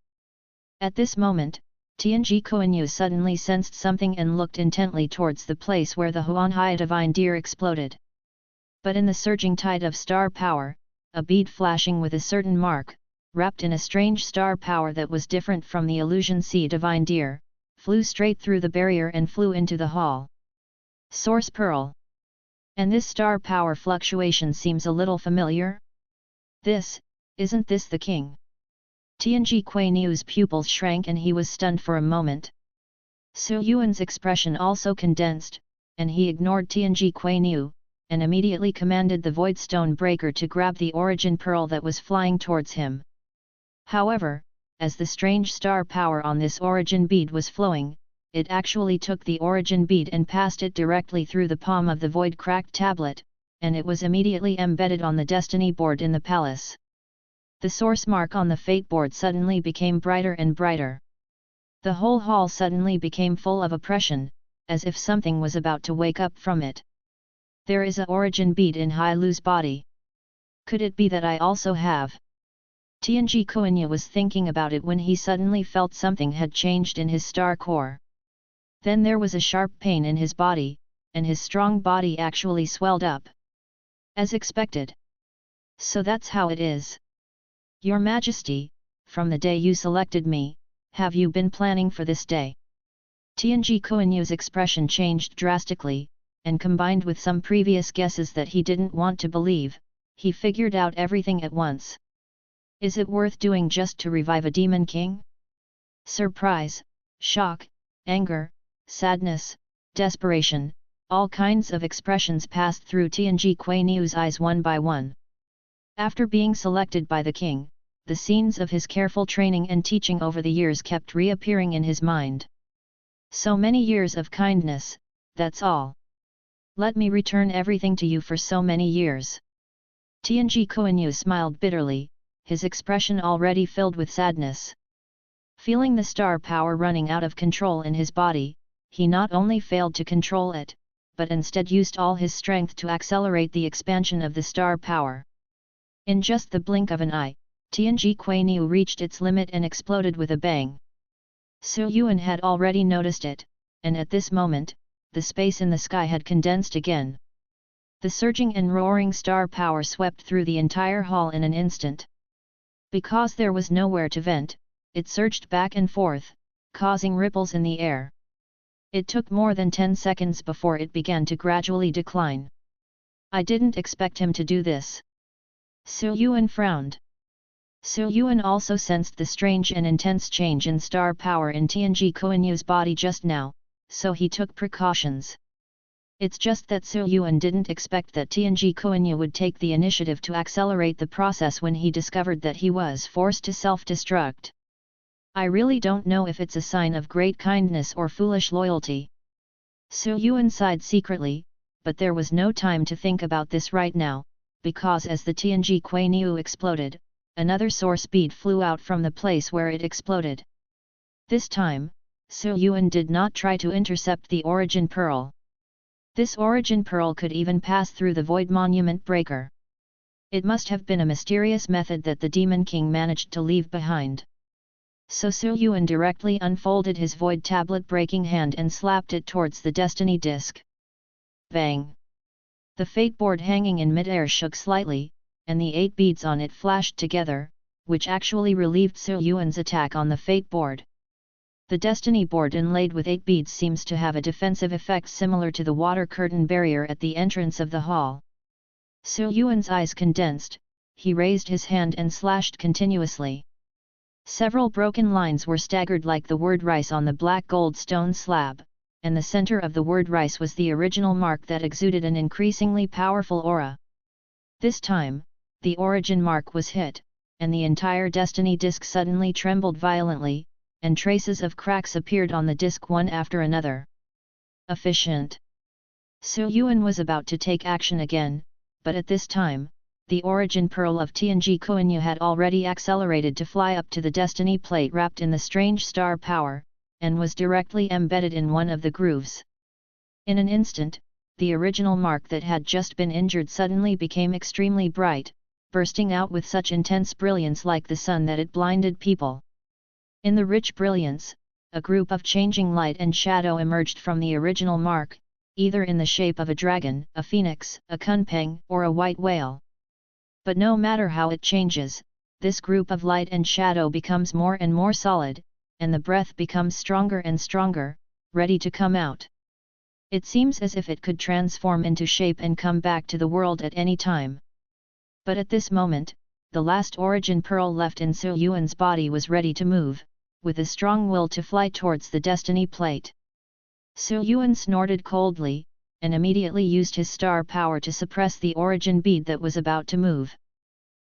At this moment, Tianji Kuei-nu suddenly sensed something and looked intently towards the place where the Huan Hai divine deer exploded. But in the surging tide of star power, a bead flashing with a certain mark, wrapped in a strange star power that was different from the illusion sea divine deer, flew straight through the barrier and flew into the hall. Source Pearl. And this star power fluctuation seems a little familiar? Isn't this the king? Tianji Kuei-nu's pupils shrank and he was stunned for a moment. Su Yuan's expression also condensed, and he ignored Tianji Kuei-nu, and immediately commanded the Void Stone Breaker to grab the origin pearl that was flying towards him. However, as the strange star power on this origin bead was flowing, it actually took the origin bead and passed it directly through the palm of the void cracked tablet, and it was immediately embedded on the destiny board in the palace. The source mark on the fate board suddenly became brighter and brighter. The whole hall suddenly became full of oppression, as if something was about to wake up from it. There is a origin bead in Hai Lu's body. Could it be that I also have? Tianji Kuei-nu was thinking about it when he suddenly felt something had changed in his star core. Then there was a sharp pain in his body, and his strong body actually swelled up. As expected. So that's how it is. Your Majesty, from the day you selected me, have you been planning for this day? Tianji Kuei-nu's expression changed drastically, and combined with some previous guesses that he didn't want to believe, he figured out everything at once. Is it worth doing just to revive a demon king? Surprise, shock, anger, sadness, desperation, all kinds of expressions passed through Tianji Kuei-Niu's eyes one by one. After being selected by the king, the scenes of his careful training and teaching over the years kept reappearing in his mind. So many years of kindness, that's all. Let me return everything to you for so many years. Tianji Kuei-Niu smiled bitterly, his expression already filled with sadness. Feeling the star power running out of control in his body, he not only failed to control it, but instead used all his strength to accelerate the expansion of the star power. In just the blink of an eye, Tianji Kuei-Niu reached its limit and exploded with a bang. Su Yuan had already noticed it, and at this moment, the space in the sky had condensed again. The surging and roaring star power swept through the entire hall in an instant. Because there was nowhere to vent, it surged back and forth, causing ripples in the air. It took more than 10 seconds before it began to gradually decline. I didn't expect him to do this. Su Yuan frowned. Su Yuan also sensed the strange and intense change in star power in Tianji Kuei-Niu's body just now, so he took precautions. It's just that Su Yuan didn't expect that Tianji Kuei-Niu would take the initiative to accelerate the process when he discovered that he was forced to self-destruct. I really don't know if it's a sign of great kindness or foolish loyalty. Su Yuan sighed secretly, but there was no time to think about this right now, because as the Tianji Kuei-Niu exploded, another source bead flew out from the place where it exploded. This time, Su Yuan did not try to intercept the origin pearl. This origin pearl could even pass through the void monument breaker. It must have been a mysterious method that the Demon King managed to leave behind. So Su Yuan directly unfolded his void tablet breaking hand and slapped it towards the destiny disc. Bang! The fate board hanging in midair shook slightly, and the 8 beads on it flashed together, which actually relieved Su Yuan's attack on the fate board. The destiny board inlaid with 8 beads seems to have a defensive effect similar to the water curtain barrier at the entrance of the hall. Su Yuan's eyes condensed, he raised his hand and slashed continuously. Several broken lines were staggered like the word rice on the black gold stone slab, and the center of the word rice was the original mark that exuded an increasingly powerful aura. This time, the origin mark was hit, and the entire destiny disc suddenly trembled violently, and traces of cracks appeared on the disc one after another. Efficient. Su Yuan was about to take action again, but at this time, the origin pearl of Tianji Kuei-Niu had already accelerated to fly up to the destiny plate wrapped in the strange star power, and was directly embedded in one of the grooves. In an instant, the original mark that had just been injured suddenly became extremely bright, bursting out with such intense brilliance like the sun that it blinded people. In the rich brilliance, a group of changing light and shadow emerged from the original mark, either in the shape of a dragon, a phoenix, a kunpeng, or a white whale. But no matter how it changes, this group of light and shadow becomes more and more solid, and the breath becomes stronger and stronger, ready to come out. It seems as if it could transform into shape and come back to the world at any time. But at this moment, the last origin pearl left in Su Yuan's body was ready to move, with a strong will to fly towards the destiny plate. Su Yuan snorted coldly, and immediately used his star power to suppress the origin bead that was about to move.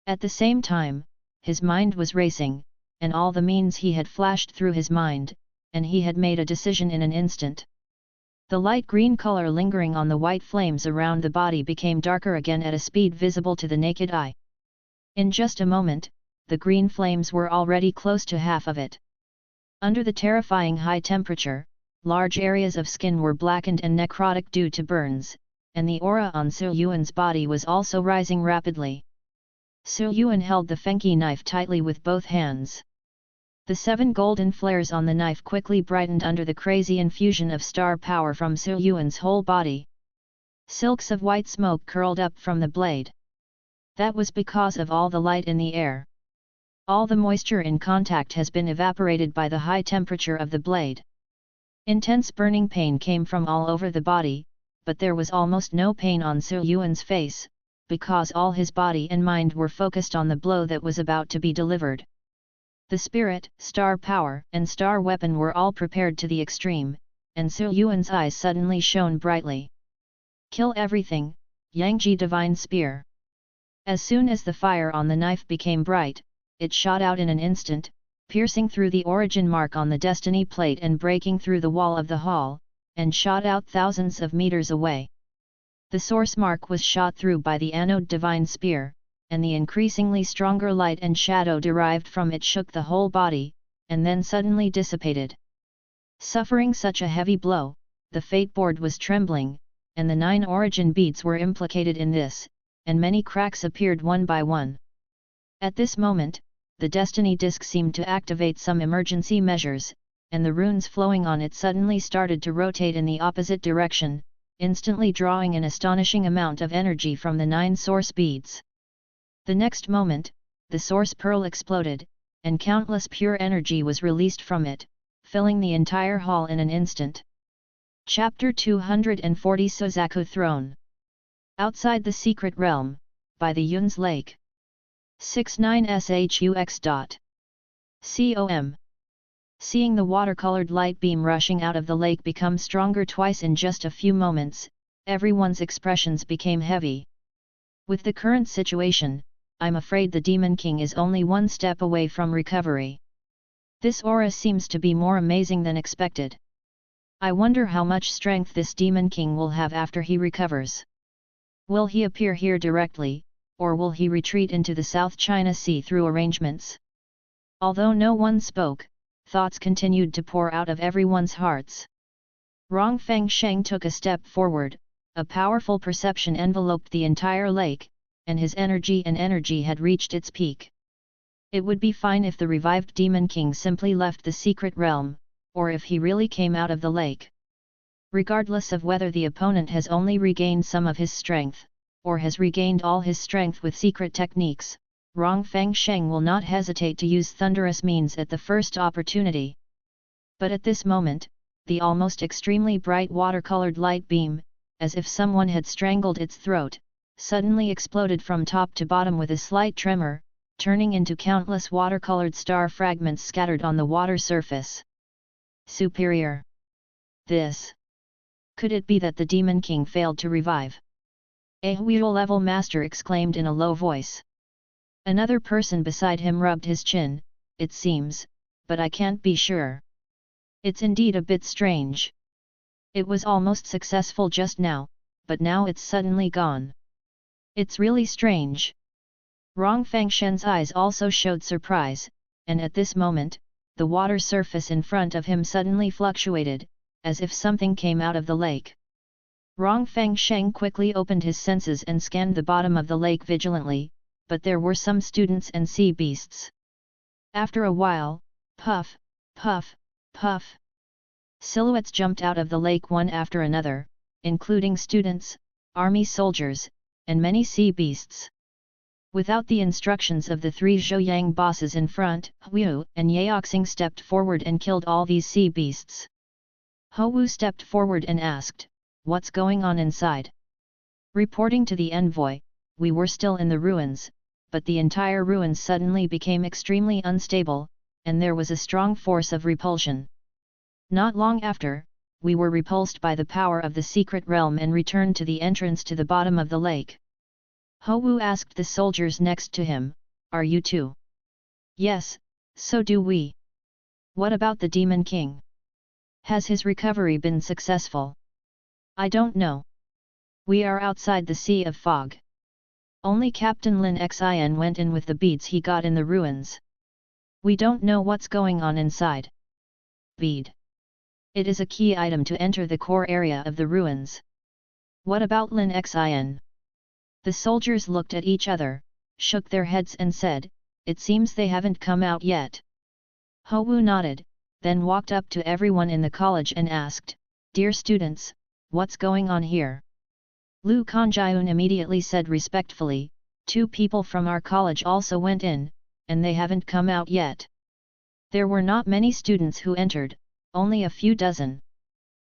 At the same time, his mind was racing, and all the means he had flashed through his mind, and he had made a decision in an instant. The light green color lingering on the white flames around the body became darker again at a speed visible to the naked eye. In just a moment, the green flames were already close to half of it. Under the terrifying high temperature, large areas of skin were blackened and necrotic due to burns, and the aura on Su Yuan's body was also rising rapidly. Su Yuan held the Fengqi knife tightly with both hands. The 7 golden flares on the knife quickly brightened under the crazy infusion of star power from Su Yuan's whole body. Silks of white smoke curled up from the blade. That was because of all the light in the air. All the moisture in contact has been evaporated by the high temperature of the blade. Intense burning pain came from all over the body, but there was almost no pain on Su Yuan's face, because all his body and mind were focused on the blow that was about to be delivered. The spirit, star power, and star weapon were all prepared to the extreme, and Su Yuan's eyes suddenly shone brightly. Kill everything, Yangji Divine Spear. As soon as the fire on the knife became bright, it shot out in an instant, piercing through the origin mark on the destiny plate and breaking through the wall of the hall, and shot out thousands of meters away. The source mark was shot through by the anode Divine Spear, and the increasingly stronger light and shadow derived from it shook the whole body, and then suddenly dissipated. Suffering such a heavy blow, the fate board was trembling, and the 9 origin beads were implicated in this, and many cracks appeared one by one. At this moment, the destiny disc seemed to activate some emergency measures, and the runes flowing on it suddenly started to rotate in the opposite direction, instantly drawing an astonishing amount of energy from the 9 source beads. The next moment, the source pearl exploded, and countless pure energy was released from it, filling the entire hall in an instant. Chapter 240 Sozaku Throne. Outside the Secret Realm, by the Yun's Lake. 69shux. Com. Seeing the watercolored light beam rushing out of the lake become stronger twice in just a few moments, everyone's expressions became heavy. With the current situation, I'm afraid the Demon King is only one step away from recovery. This aura seems to be more amazing than expected. I wonder how much strength this Demon King will have after he recovers. Will he appear here directly, or will he retreat into the South China Sea through arrangements? Although no one spoke, thoughts continued to pour out of everyone's hearts. Rong Fengsheng took a step forward, a powerful perception enveloped the entire lake, and his energy had reached its peak. It would be fine if the revived Demon King simply left the secret realm, or if he really came out of the lake. Regardless of whether the opponent has only regained some of his strength, or has regained all his strength with secret techniques, Rong Fengsheng will not hesitate to use thunderous means at the first opportunity. But at this moment, the almost extremely bright watercolored light beam, as if someone had strangled its throat, suddenly exploded from top to bottom with a slight tremor, turning into countless watercolored star fragments scattered on the water surface. Superior. This. Could it be that the Demon King failed to revive? A level master exclaimed in a low voice. Another person beside him rubbed his chin. It seems, but I can't be sure. It's indeed a bit strange. It was almost successful just now, but now it's suddenly gone. It's really strange. Rong Fengshen's eyes also showed surprise, and at this moment, the water surface in front of him suddenly fluctuated, as if something came out of the lake. Rong Fengsheng quickly opened his senses and scanned the bottom of the lake vigilantly, but there were some students and sea beasts. After a while, puff, puff, puff. Silhouettes jumped out of the lake one after another, including students, army soldiers, and many sea beasts. Without the instructions of the 3 Zhouyang bosses in front, Wu and Yaoxing stepped forward and killed all these sea beasts. Ho Wu stepped forward and asked, "What's going on inside?" Reporting to the envoy, "We were still in the ruins, but the entire ruins suddenly became extremely unstable, and there was a strong force of repulsion. Not long after, we were repulsed by the power of the secret realm and returned to the entrance to the bottom of the lake." Ho Wu asked the soldiers next to him, "Are you too?" "Yes, so do we." "What about the Demon King? Has his recovery been successful?" "I don't know. We are outside the Sea of Fog. Only Captain Lin Xin went in with the beads he got in the ruins. We don't know what's going on inside." Bead. It is a key item to enter the core area of the ruins. "What about Lin Xin?" The soldiers looked at each other, shook their heads and said, "It seems they haven't come out yet." Ho Wu nodded, then walked up to everyone in the college and asked, "Dear students, what's going on here?" Lu Kanjiun immediately said respectfully, "2 people from our college also went in, and they haven't come out yet." There were not many students who entered, only a few dozen.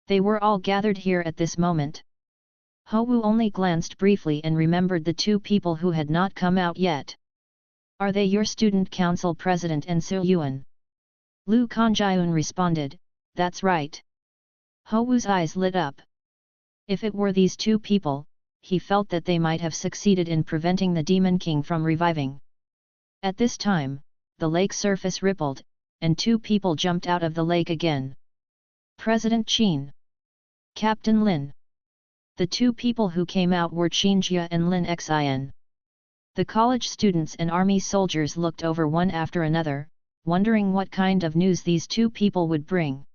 They were all gathered here at this moment. Ho Wu only glanced briefly and remembered the 2 people who had not come out yet. "Are they your student council president and Su Yuan?" Lu Kanjiun responded, "That's right. Ho Wu's eyes lit up. If it were these two people, he felt that they might have succeeded in preventing the Demon King from reviving. At this time, the lake surface rippled, and two people jumped out of the lake again. President Qin. Captain Lin. The two people who came out were Qin Jia and Lin Xin. The college students and army soldiers looked over one after another, wondering what kind of news these two people would bring.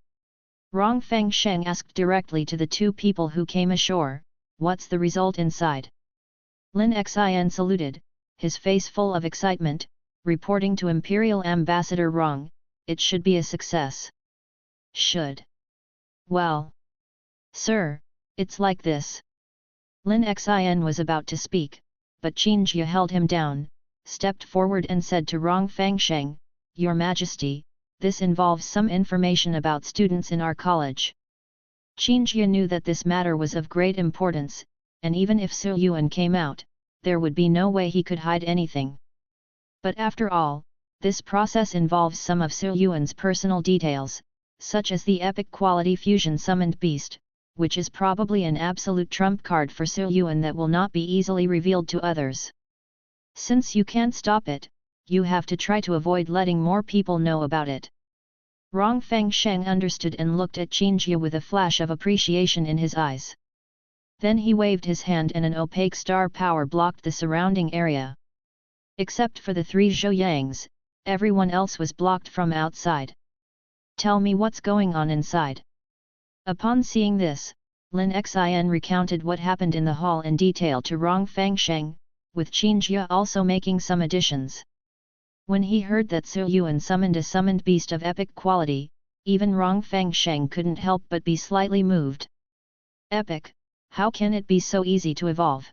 Rong Fengsheng asked directly to the two people who came ashore, "What's the result inside?" Lin Xin saluted, his face full of excitement, reporting to Imperial Ambassador Rong, "It should be a success." "Should? Well, sir, it's like this." Lin Xin was about to speak, but Qin Jia held him down, stepped forward and said to Rong Fengsheng, "Your Majesty, this involves some information about students in our college." Qin Jia knew that this matter was of great importance, and even if Su Yuan came out, there would be no way he could hide anything. But after all, this process involves some of Su Yuan's personal details, such as the epic quality fusion summoned beast, which is probably an absolute trump card for Su Yuan that will not be easily revealed to others. Since you can't stop it, you have to try to avoid letting more people know about it. Rong Fengsheng understood and looked at Qin Jia with a flash of appreciation in his eyes. Then he waved his hand and an opaque star power blocked the surrounding area. Except for the three Zhouyangs, everyone else was blocked from outside. "Tell me what's going on inside." Upon seeing this, Lin Xin recounted what happened in the hall in detail to Rong Fengsheng, with Qin Jia also making some additions. When he heard that Su Yuan summoned a summoned beast of epic quality, even Rong Fengsheng couldn't help but be slightly moved. Epic, how can it be so easy to evolve?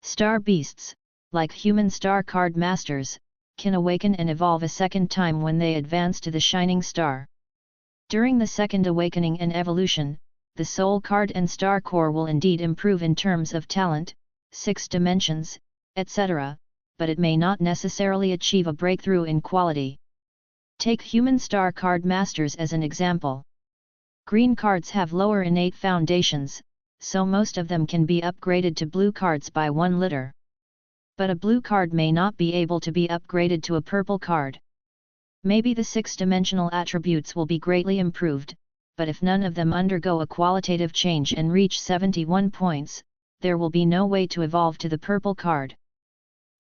Star beasts, like human star card masters, can awaken and evolve a second time when they advance to the shining star. During the second awakening and evolution, the soul card and star core will indeed improve in terms of talent, 6 dimensions, etc., but it may not necessarily achieve a breakthrough in quality. Take human star card masters as an example. Green cards have lower innate foundations, so most of them can be upgraded to blue cards by 1 liter. But a blue card may not be able to be upgraded to a purple card. Maybe the 6-dimensional attributes will be greatly improved, but if none of them undergo a qualitative change and reach 71 points, there will be no way to evolve to the purple card.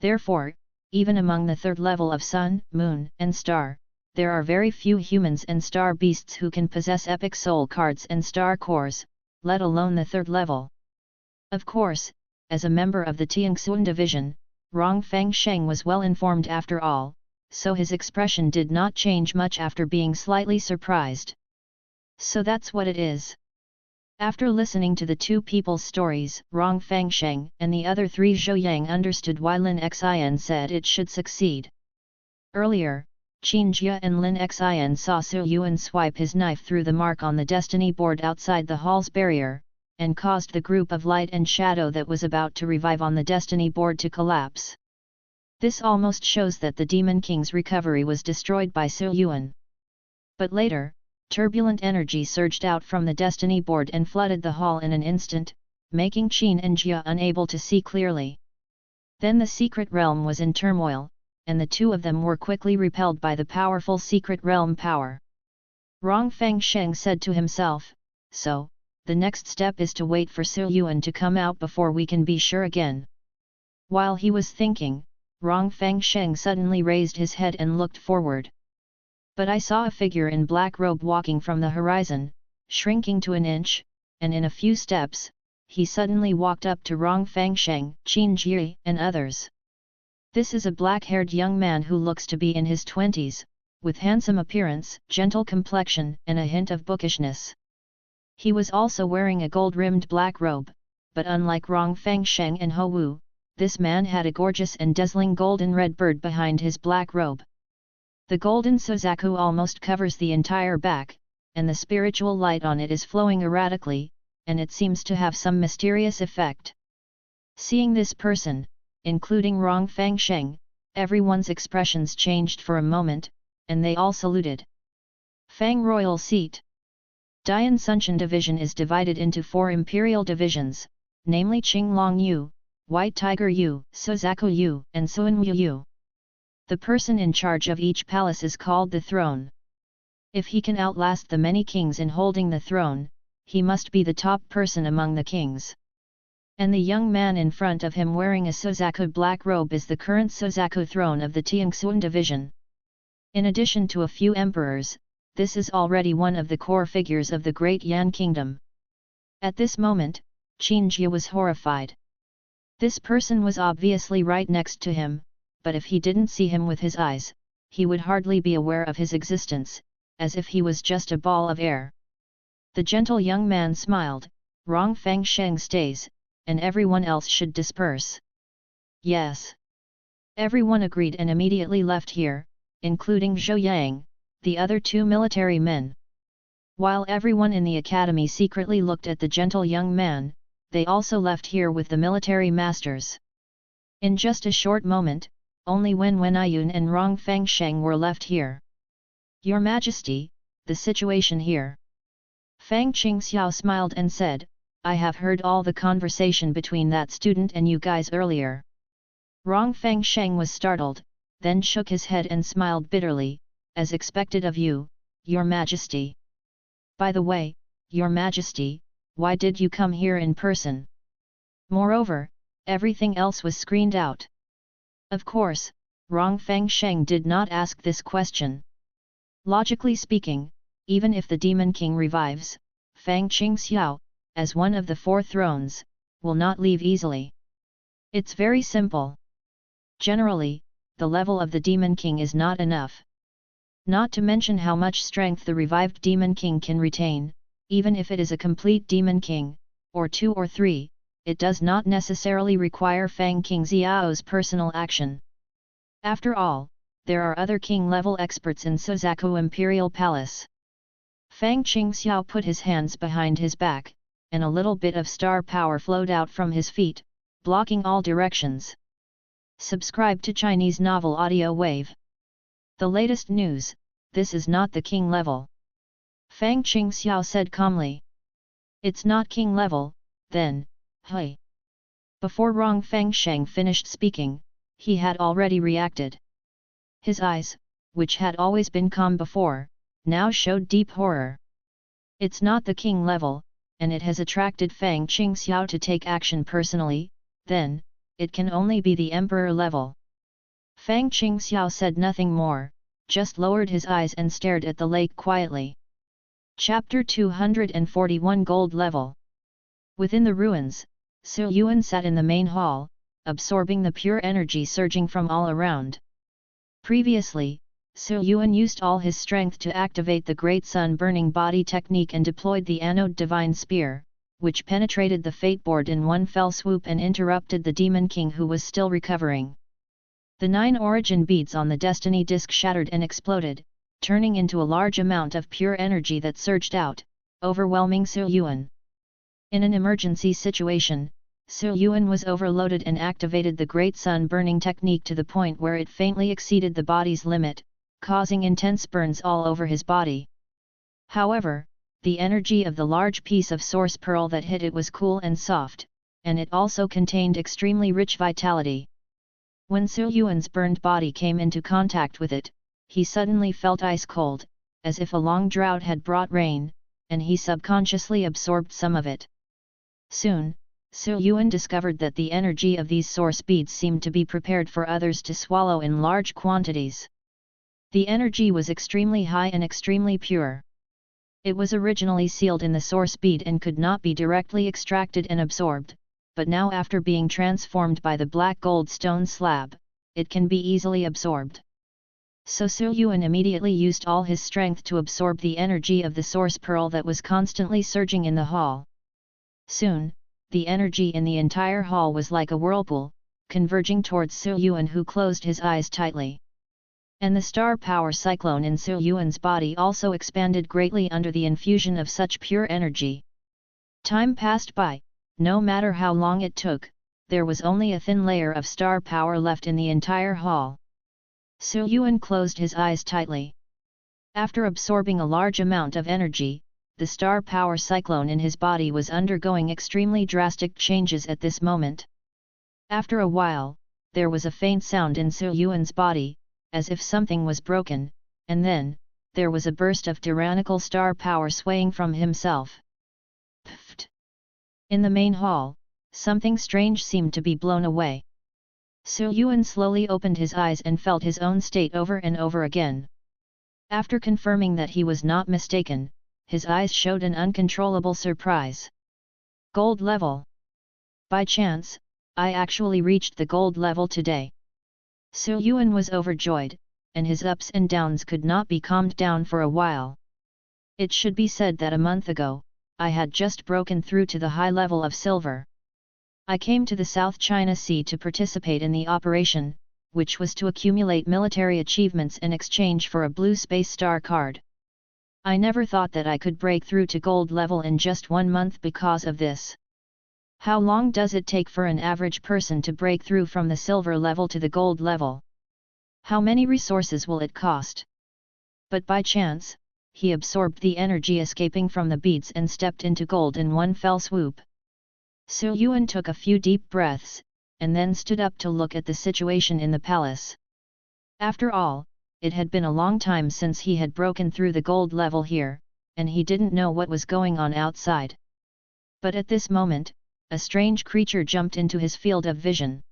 Therefore, even among the third level of Sun, Moon, and Star, there are very few humans and star beasts who can possess epic soul cards and star cores, let alone the third level. Of course, as a member of the Tianxuan division, Rong Fengsheng was well informed after all, so his expression did not change much after being slightly surprised. So that's what it is. After listening to the two people's stories, Rong Fengsheng and the other 3 Zhouyan understood why Lin Xin said it should succeed. Earlier, Qin Jia and Lin Xin saw Su Yuan swipe his knife through the mark on the destiny board outside the hall's barrier, and caused the group of light and shadow that was about to revive on the destiny board to collapse. This almost shows that the Demon King's recovery was destroyed by Su Yuan. But later, turbulent energy surged out from the destiny board and flooded the hall in an instant, making Qin and Jia unable to see clearly. Then the secret realm was in turmoil, and the two of them were quickly repelled by the powerful secret realm power. Rong Fengsheng said to himself, "So, the next step is to wait for Su Yuan to come out before we can be sure again." While he was thinking, Rong Fengsheng suddenly raised his head and looked forward. "But I saw a figure in black robe walking from the horizon, shrinking to an inch, and in a few steps, he suddenly walked up to Rong Fengsheng, Qin Jia, and others. This is a black-haired young man who looks to be in his 20s, with handsome appearance, gentle complexion, and a hint of bookishness. He was also wearing a gold-rimmed black robe, but unlike Rong Fengsheng and Ho Wu, this man had a gorgeous and dazzling golden-red bird behind his black robe. The golden Suzaku almost covers the entire back, and the spiritual light on it is flowing erratically, and it seems to have some mysterious effect." Seeing this person, including Rong Fengsheng, everyone's expressions changed for a moment, and they all saluted. "Fang Royal Seat." Dian Sunshan Division is divided into 4 imperial divisions, namely Qinglong Yu, White Tiger Yu, Suzaku Yu, and Suanwu Yu. The person in charge of each palace is called the throne. If he can outlast the many kings in holding the throne, he must be the top person among the kings. And the young man in front of him wearing a Suzaku black robe is the current Suzaku throne of the Tiangsuan division. In addition to a few emperors, this is already one of the core figures of the great Yan kingdom. At this moment, Qin Jie was horrified. This person was obviously right next to him, but if he didn't see him with his eyes, he would hardly be aware of his existence, as if he was just a ball of air. The gentle young man smiled, Rong Fangsheng stays, and everyone else should disperse. Yes. Everyone agreed and immediately left here, including Zhou Yang, the other 2 military men. While everyone in the academy secretly looked at the gentle young man, they also left here with the military masters. In just a short moment, only Wen Wenayun and Rong Fangsheng were left here. Your Majesty, the situation here. Fang Qingxiao smiled and said, I have heard all the conversation between that student and you guys earlier. Rong Fangsheng was startled, then shook his head and smiled bitterly, as expected of you, Your Majesty. By the way, Your Majesty, why did you come here in person? Moreover, everything else was screened out. Of course, Rong Fangsheng did not ask this question. Logically speaking, even if the Demon King revives, Fang Qingxiao, as one of the 4 thrones, will not leave easily. It's very simple. Generally, the level of the Demon King is not enough. Not to mention how much strength the revived Demon King can retain, even if it is a complete Demon King, or 2 or 3, it does not necessarily require Fang King Xiao's personal action. After all, there are other king-level experts in Suzaku Imperial Palace. Fang Qingxiao put his hands behind his back, and a little bit of star power flowed out from his feet, blocking all directions. Subscribe to Chinese Novel Audio Wave. The latest news, this is not the king level. Fang Qingxiao said calmly. It's not king level, then, hey. Before Rong Fangsheng finished speaking, he had already reacted. His eyes, which had always been calm before, now showed deep horror. It's not the king level, and it has attracted Fang Qingxiao to take action personally, then, it can only be the emperor level. Fang Qingxiao said nothing more, just lowered his eyes and stared at the lake quietly. Chapter 241 Gold Level. Within the ruins, Su Yuan sat in the main hall, absorbing the pure energy surging from all around. Previously, Su Yuan used all his strength to activate the Great Sun Burning Body technique and deployed the Anode Divine Spear, which penetrated the Fate Board in one fell swoop and interrupted the Demon King who was still recovering. The 9 origin beads on the Destiny Disc shattered and exploded, turning into a large amount of pure energy that surged out, overwhelming Su Yuan. In an emergency situation, Su Yuan was overloaded and activated the Great Sun Burning technique to the point where it faintly exceeded the body's limit, causing intense burns all over his body. However, the energy of the large piece of source pearl that hit it was cool and soft, and it also contained extremely rich vitality. When Su Yuan's burned body came into contact with it, he suddenly felt ice cold, as if a long drought had brought rain, and he subconsciously absorbed some of it. Soon, Su Yuan discovered that the energy of these source beads seemed to be prepared for others to swallow in large quantities. The energy was extremely high and extremely pure. It was originally sealed in the source bead and could not be directly extracted and absorbed, but now after being transformed by the black gold stone slab, it can be easily absorbed. So Su Yuan immediately used all his strength to absorb the energy of the source pearl that was constantly surging in the hall. Soon, the energy in the entire hall was like a whirlpool, converging towards Su Yuan, who closed his eyes tightly. And the star power cyclone in Su Yuan's body also expanded greatly under the infusion of such pure energy. Time passed by, no matter how long it took, there was only a thin layer of star power left in the entire hall. Su Yuan closed his eyes tightly. After absorbing a large amount of energy, the star power cyclone in his body was undergoing extremely drastic changes at this moment. After a while, there was a faint sound in Su Yuan's body, as if something was broken, and then, there was a burst of tyrannical star power swaying from himself. Pfft! In the main hall, something strange seemed to be blown away. Su Yuan slowly opened his eyes and felt his own state over and over again. After confirming that he was not mistaken, his eyes showed an uncontrollable surprise. Gold level! By chance, I actually reached the gold level today. Su Yuan was overjoyed, and his ups and downs could not be calmed down for a while. It should be said that a month ago, I had just broken through to the high level of silver. I came to the South China Sea to participate in the operation, which was to accumulate military achievements in exchange for a blue space star card. I never thought that I could break through to gold level in just 1 month because of this. How long does it take for an average person to break through from the silver level to the gold level? How many resources will it cost? But by chance, he absorbed the energy escaping from the beads and stepped into gold in one fell swoop. Su Yuan took a few deep breaths, and then stood up to look at the situation in the palace. After all, it had been a long time since he had broken through the gold level here, and he didn't know what was going on outside. But at this moment, a strange creature jumped into his field of vision.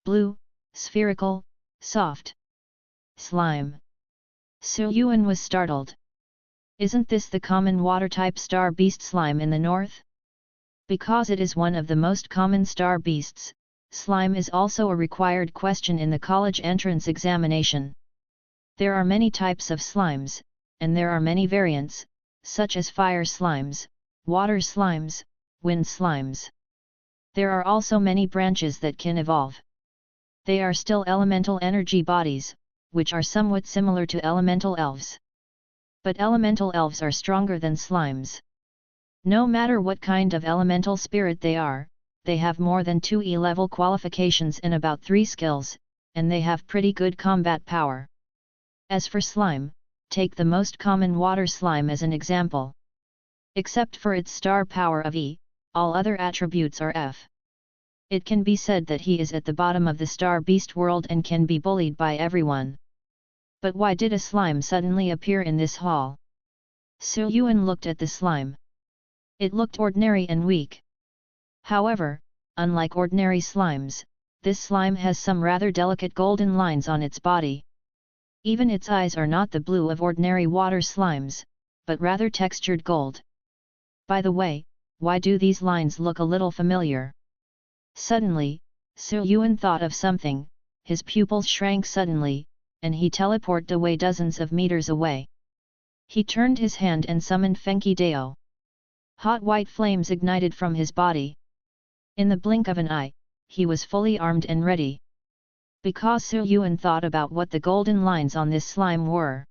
Blue, spherical, soft. Slime. Su Yuan was startled. Isn't this the common water-type star beast slime in the north? Because it is one of the most common star beasts, slime is also a required question in the college entrance examination. There are many types of slimes, and there are many variants, such as fire slimes, water slimes, wind slimes. There are also many branches that can evolve. They are still elemental energy bodies, which are somewhat similar to elemental elves. But elemental elves are stronger than slimes. No matter what kind of elemental spirit they are, they have more than 2 E-level qualifications and about 3 skills, and they have pretty good combat power. As for slime, take the most common water slime as an example. Except for its star power of E, all other attributes are F. It can be said that he is at the bottom of the star beast world and can be bullied by everyone. But why did a slime suddenly appear in this hall? Su Yuan looked at the slime. It looked ordinary and weak. However, unlike ordinary slimes, this slime has some rather delicate golden lines on its body. Even its eyes are not the blue of ordinary water slimes, but rather textured gold. By the way, why do these lines look a little familiar? Suddenly, Su Yuan thought of something, his pupils shrank suddenly, and he teleported away dozens of meters away. He turned his hand and summoned Fenki Dao. Hot white flames ignited from his body. In the blink of an eye, he was fully armed and ready. Because Su Yuan thought about what the golden lines on this slime were.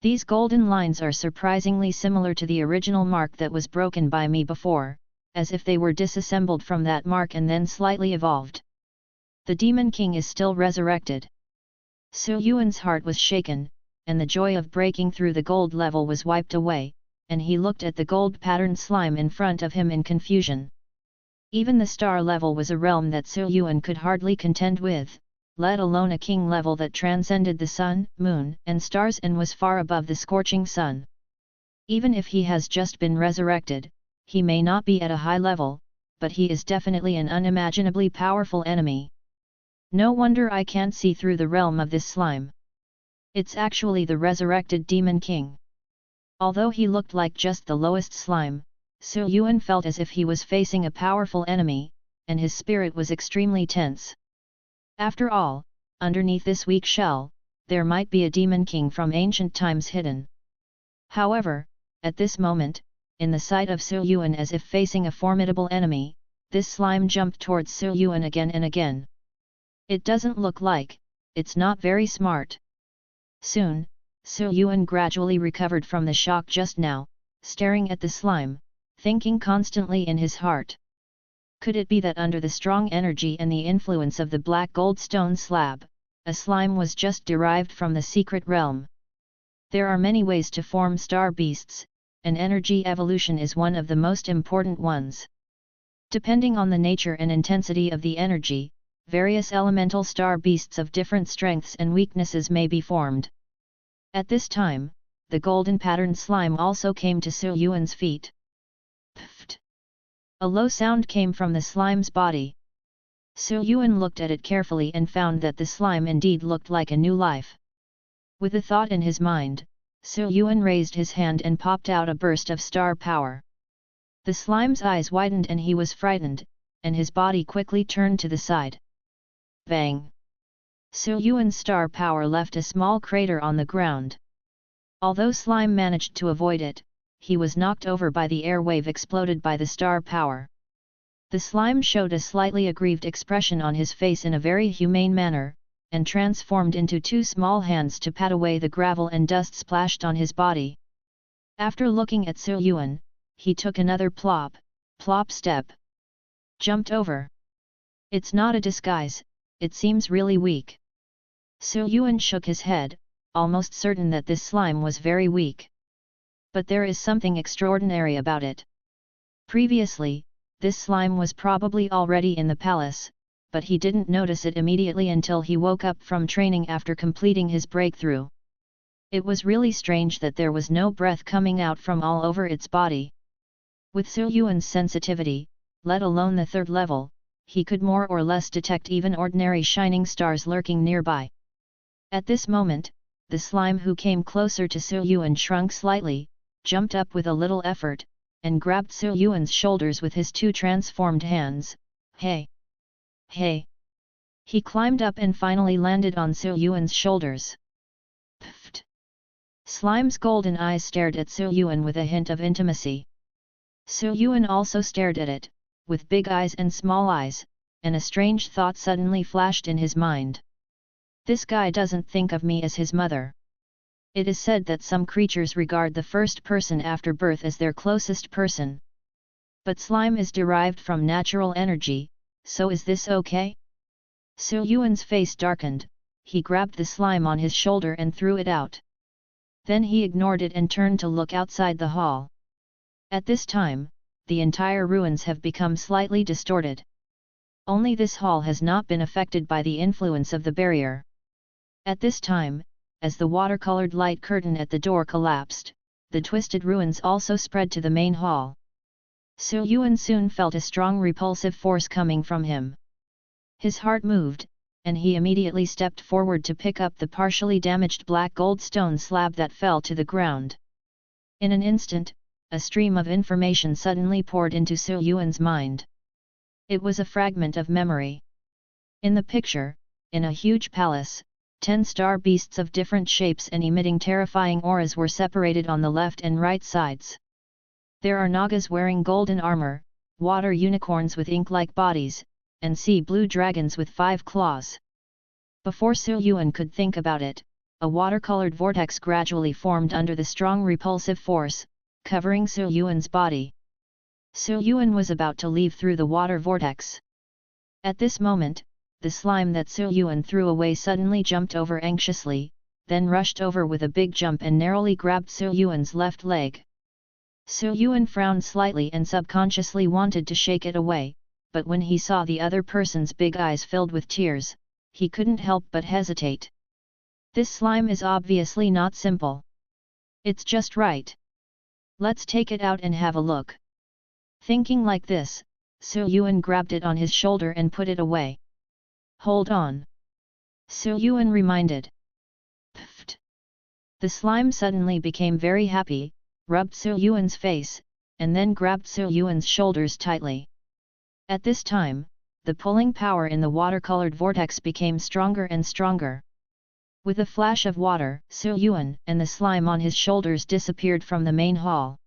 These golden lines are surprisingly similar to the original mark that was broken by me before, as if they were disassembled from that mark and then slightly evolved. The Demon King is still resurrected. Su Yuan's heart was shaken, and the joy of breaking through the gold level was wiped away, and he looked at the gold-patterned slime in front of him in confusion. Even the star level was a realm that Su Yuan could hardly contend with, let alone a king level that transcended the sun, moon, and stars and was far above the scorching sun. Even if he has just been resurrected, he may not be at a high level, but he is definitely an unimaginably powerful enemy. No wonder I can't see through the realm of this slime. It's actually the resurrected Demon King. Although he looked like just the lowest slime, Su Yuan felt as if he was facing a powerful enemy, and his spirit was extremely tense. After all, underneath this weak shell, there might be a Demon King from ancient times hidden. However, at this moment, in the sight of Su Yuan as if facing a formidable enemy, this slime jumped towards Su Yuan again and again. It doesn't look like, it's not very smart. Soon, Su Yuan gradually recovered from the shock just now, staring at the slime, thinking constantly in his heart. Could it be that under the strong energy and the influence of the black gold stone slab, a slime was just derived from the secret realm? There are many ways to form star beasts, and energy evolution is one of the most important ones. Depending on the nature and intensity of the energy, various elemental star beasts of different strengths and weaknesses may be formed. At this time, the golden patterned slime also came to Sir Yuan's feet. Pfft! A low sound came from the slime's body. Sir Yuan looked at it carefully and found that the slime indeed looked like a new life. With a thought in his mind, Sir Yuan raised his hand and popped out a burst of star power. The slime's eyes widened and he was frightened, and his body quickly turned to the side. Bang! Sir Yuan's star power left a small crater on the ground. Although slime managed to avoid it, he was knocked over by the air wave exploded by the star power. The slime showed a slightly aggrieved expression on his face in a very humane manner, and transformed into two small hands to pat away the gravel and dust splashed on his body. After looking at Sir Yuan, he took another plop step. Jumped over. It's not a disguise, it seems really weak. Sir Yuan shook his head, almost certain that this slime was very weak. But there is something extraordinary about it. Previously, this slime was probably already in the palace, but he didn't notice it immediately until he woke up from training after completing his breakthrough. It was really strange that there was no breath coming out from all over its body. With Sir Yuan's sensitivity, let alone the third level, he could more or less detect even ordinary shining stars lurking nearby. At this moment, the slime who came closer to Sir Yuan shrunk slightly, jumped up with a little effort, and grabbed Sir Yuan's shoulders with his two transformed hands. Hey! Hey! He climbed up and finally landed on Sir Yuan's shoulders. Pfft! Slime's golden eyes stared at Sir Yuan with a hint of intimacy. Sir Yuan also stared at it, with big eyes and small eyes, and a strange thought suddenly flashed in his mind. This guy doesn't think of me as his mother. It is said that some creatures regard the first person after birth as their closest person. But slime is derived from natural energy, so is this okay? Sir Yuan's face darkened, he grabbed the slime on his shoulder and threw it out. Then he ignored it and turned to look outside the hall. At this time, the entire ruins have become slightly distorted. Only this hall has not been affected by the influence of the barrier. At this time, as the watercolored light curtain at the door collapsed, the twisted ruins also spread to the main hall. Sir Yuan soon felt a strong repulsive force coming from him. His heart moved, and he immediately stepped forward to pick up the partially damaged black gold stone slab that fell to the ground. In an instant, a stream of information suddenly poured into Sir Yuan's mind. It was a fragment of memory. In the picture, in a huge palace, 10 star beasts of different shapes and emitting terrifying auras were separated on the left and right sides. There are nagas wearing golden armor, water unicorns with ink-like bodies, and sea blue dragons with 5 claws. Before Sir Yuan could think about it, a watercolored vortex gradually formed under the strong repulsive force, covering Sir Yuan's body. Sir Yuan was about to leave through the water vortex. At this moment, the slime that Sir Yuan threw away suddenly jumped over anxiously, then rushed over with a big jump and narrowly grabbed Sir Yuan's left leg. Sir Yuan frowned slightly and subconsciously wanted to shake it away, but when he saw the other person's big eyes filled with tears, he couldn't help but hesitate. This slime is obviously not simple. It's just right. Let's take it out and have a look. Thinking like this, Sir Yuan grabbed it on his shoulder and put it away. Hold on. Sir Yuan reminded. Pfft. The slime suddenly became very happy, rubbed Sir Yuan's face, and then grabbed Sir Yuan's shoulders tightly. At this time, the pulling power in the watercolored vortex became stronger and stronger. With a flash of water, Sir Yuan and the slime on his shoulders disappeared from the main hall.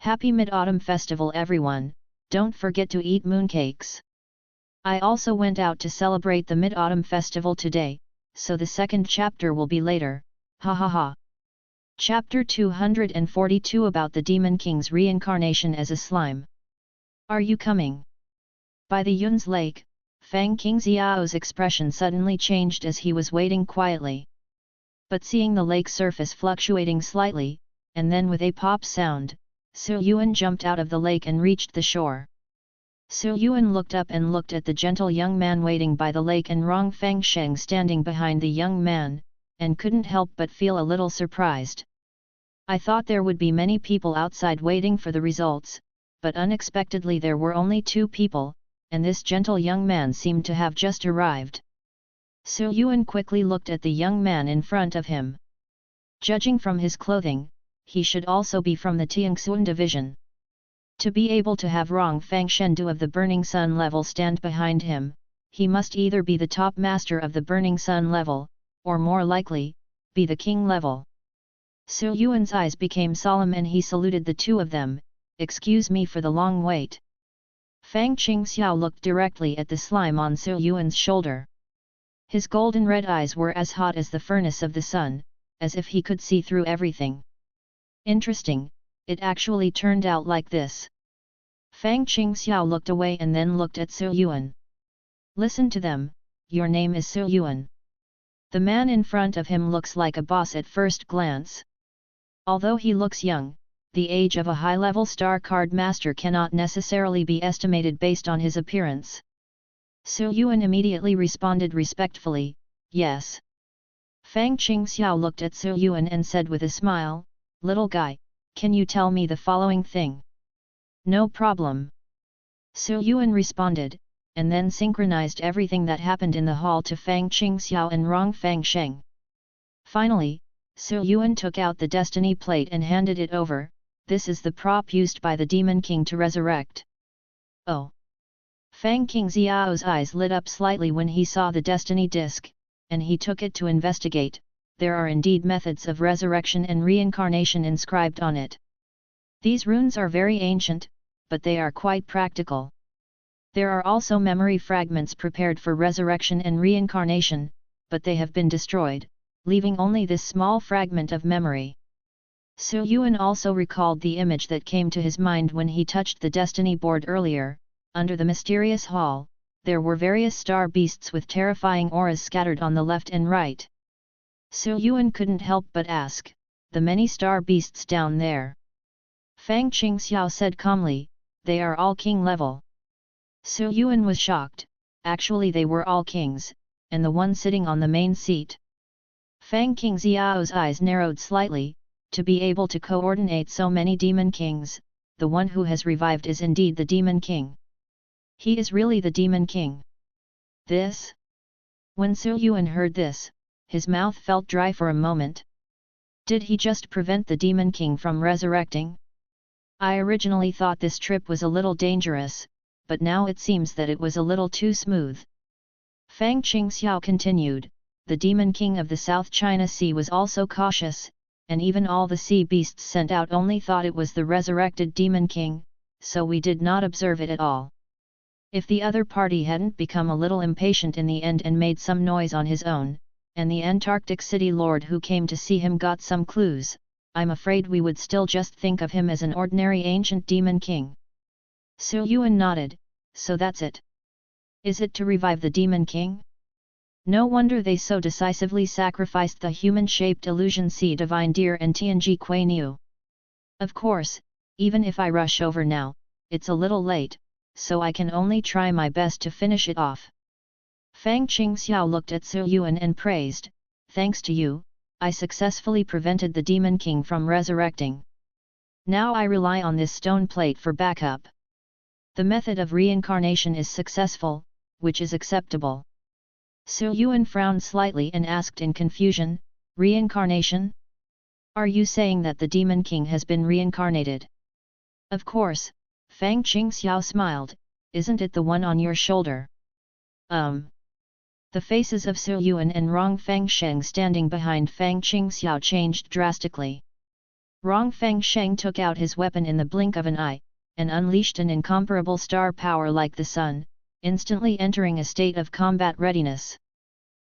Happy Mid-Autumn Festival everyone, don't forget to eat mooncakes. I also went out to celebrate the Mid-Autumn Festival today, so the second chapter will be later, ha ha ha. Chapter 242 about the Demon King's reincarnation as a slime. Are you coming? By the Yun's lake, Fang King Xiao's expression suddenly changed as he was waiting quietly. But seeing the lake surface fluctuating slightly, and then with a pop sound, Su Yuan jumped out of the lake and reached the shore. Su Yuan looked up and looked at the gentle young man waiting by the lake and Rong Fengsheng standing behind the young man, and couldn't help but feel a little surprised. I thought there would be many people outside waiting for the results, but unexpectedly there were only 2 people, and this gentle young man seemed to have just arrived. Su Yuan quickly looked at the young man in front of him. Judging from his clothing, he should also be from the Tiangxuan division. To be able to have Rong Fengshendu of the Burning Sun level stand behind him, he must either be the top master of the Burning Sun level, or more likely, be the king level. Su Yuan's eyes became solemn and he saluted the 2 of them. "Excuse me for the long wait." Fang Qingxiao looked directly at the slime on Su Yuan's shoulder. His golden red eyes were as hot as the furnace of the sun, as if he could see through everything. Interesting, it actually turned out like this. Fang Qingxiao looked away and then looked at Su Yuan. "Listen to them, your name is Su Yuan." The man in front of him looks like a boss at first glance. Although he looks young, the age of a high-level star card master cannot necessarily be estimated based on his appearance. Su Yuan immediately responded respectfully, "Yes." Fang Qingxiao looked at Su Yuan and said with a smile, "Little guy, can you tell me the following thing?" "No problem." Su Yuan responded, and then synchronized everything that happened in the hall to Fang Qingxiao and Rong Fengsheng. Finally, Su Yuan took out the destiny plate and handed it over. "This is the prop used by the Demon King to resurrect." "Oh!" Fang Qingxiao's eyes lit up slightly when he saw the destiny disc, and he took it to investigate. There are indeed methods of resurrection and reincarnation inscribed on it. These runes are very ancient, but they are quite practical. There are also memory fragments prepared for resurrection and reincarnation, but they have been destroyed, leaving only this small fragment of memory. Su Yuan also recalled the image that came to his mind when he touched the destiny board earlier. Under the mysterious hall, there were various star beasts with terrifying auras scattered on the left and right. Su Yuan couldn't help but ask, "The many star beasts down there?" Fang Qingxiao said calmly, "They are all king level." Su Yuan was shocked. Actually they were all kings, and the one sitting on the main seat. Fang Qingxiao's eyes narrowed slightly. To be able to coordinate so many demon kings, the one who has revived is indeed the demon king. He is really the demon king. This? When Su Yuan heard this, his mouth felt dry for a moment. Did he just prevent the demon king from resurrecting? I originally thought this trip was a little dangerous, but now it seems that it was a little too smooth. Fang Qingxiao continued, "The demon king of the South China Sea was also cautious, and even all the sea beasts sent out only thought it was the resurrected demon king, so we did not observe it at all. If the other party hadn't become a little impatient in the end and made some noise on his own, and the Antarctic city lord who came to see him got some clues, I'm afraid we would still just think of him as an ordinary ancient demon king." Su Yuan nodded, "So that's it. Is it to revive the demon king? No wonder they so decisively sacrificed the human-shaped illusion sea divine deer and Tianji Kui Niu. Of course, even if I rush over now, it's a little late, so I can only try my best to finish it off." Fang Qingxiao looked at Su Yuan and praised, "Thanks to you, I successfully prevented the demon king from resurrecting. Now I rely on this stone plate for backup. The method of reincarnation is successful, which is acceptable." Su Yuan frowned slightly and asked in confusion, "Reincarnation? Are you saying that the demon king has been reincarnated?" "Of course," Fang Qingxiao smiled, "isn't it the one on your shoulder?" The faces of Su Yuan and Rong Fengsheng standing behind Fang Qingxiao changed drastically. Rong Fengsheng took out his weapon in the blink of an eye, and unleashed an incomparable star power like the sun, instantly entering a state of combat readiness.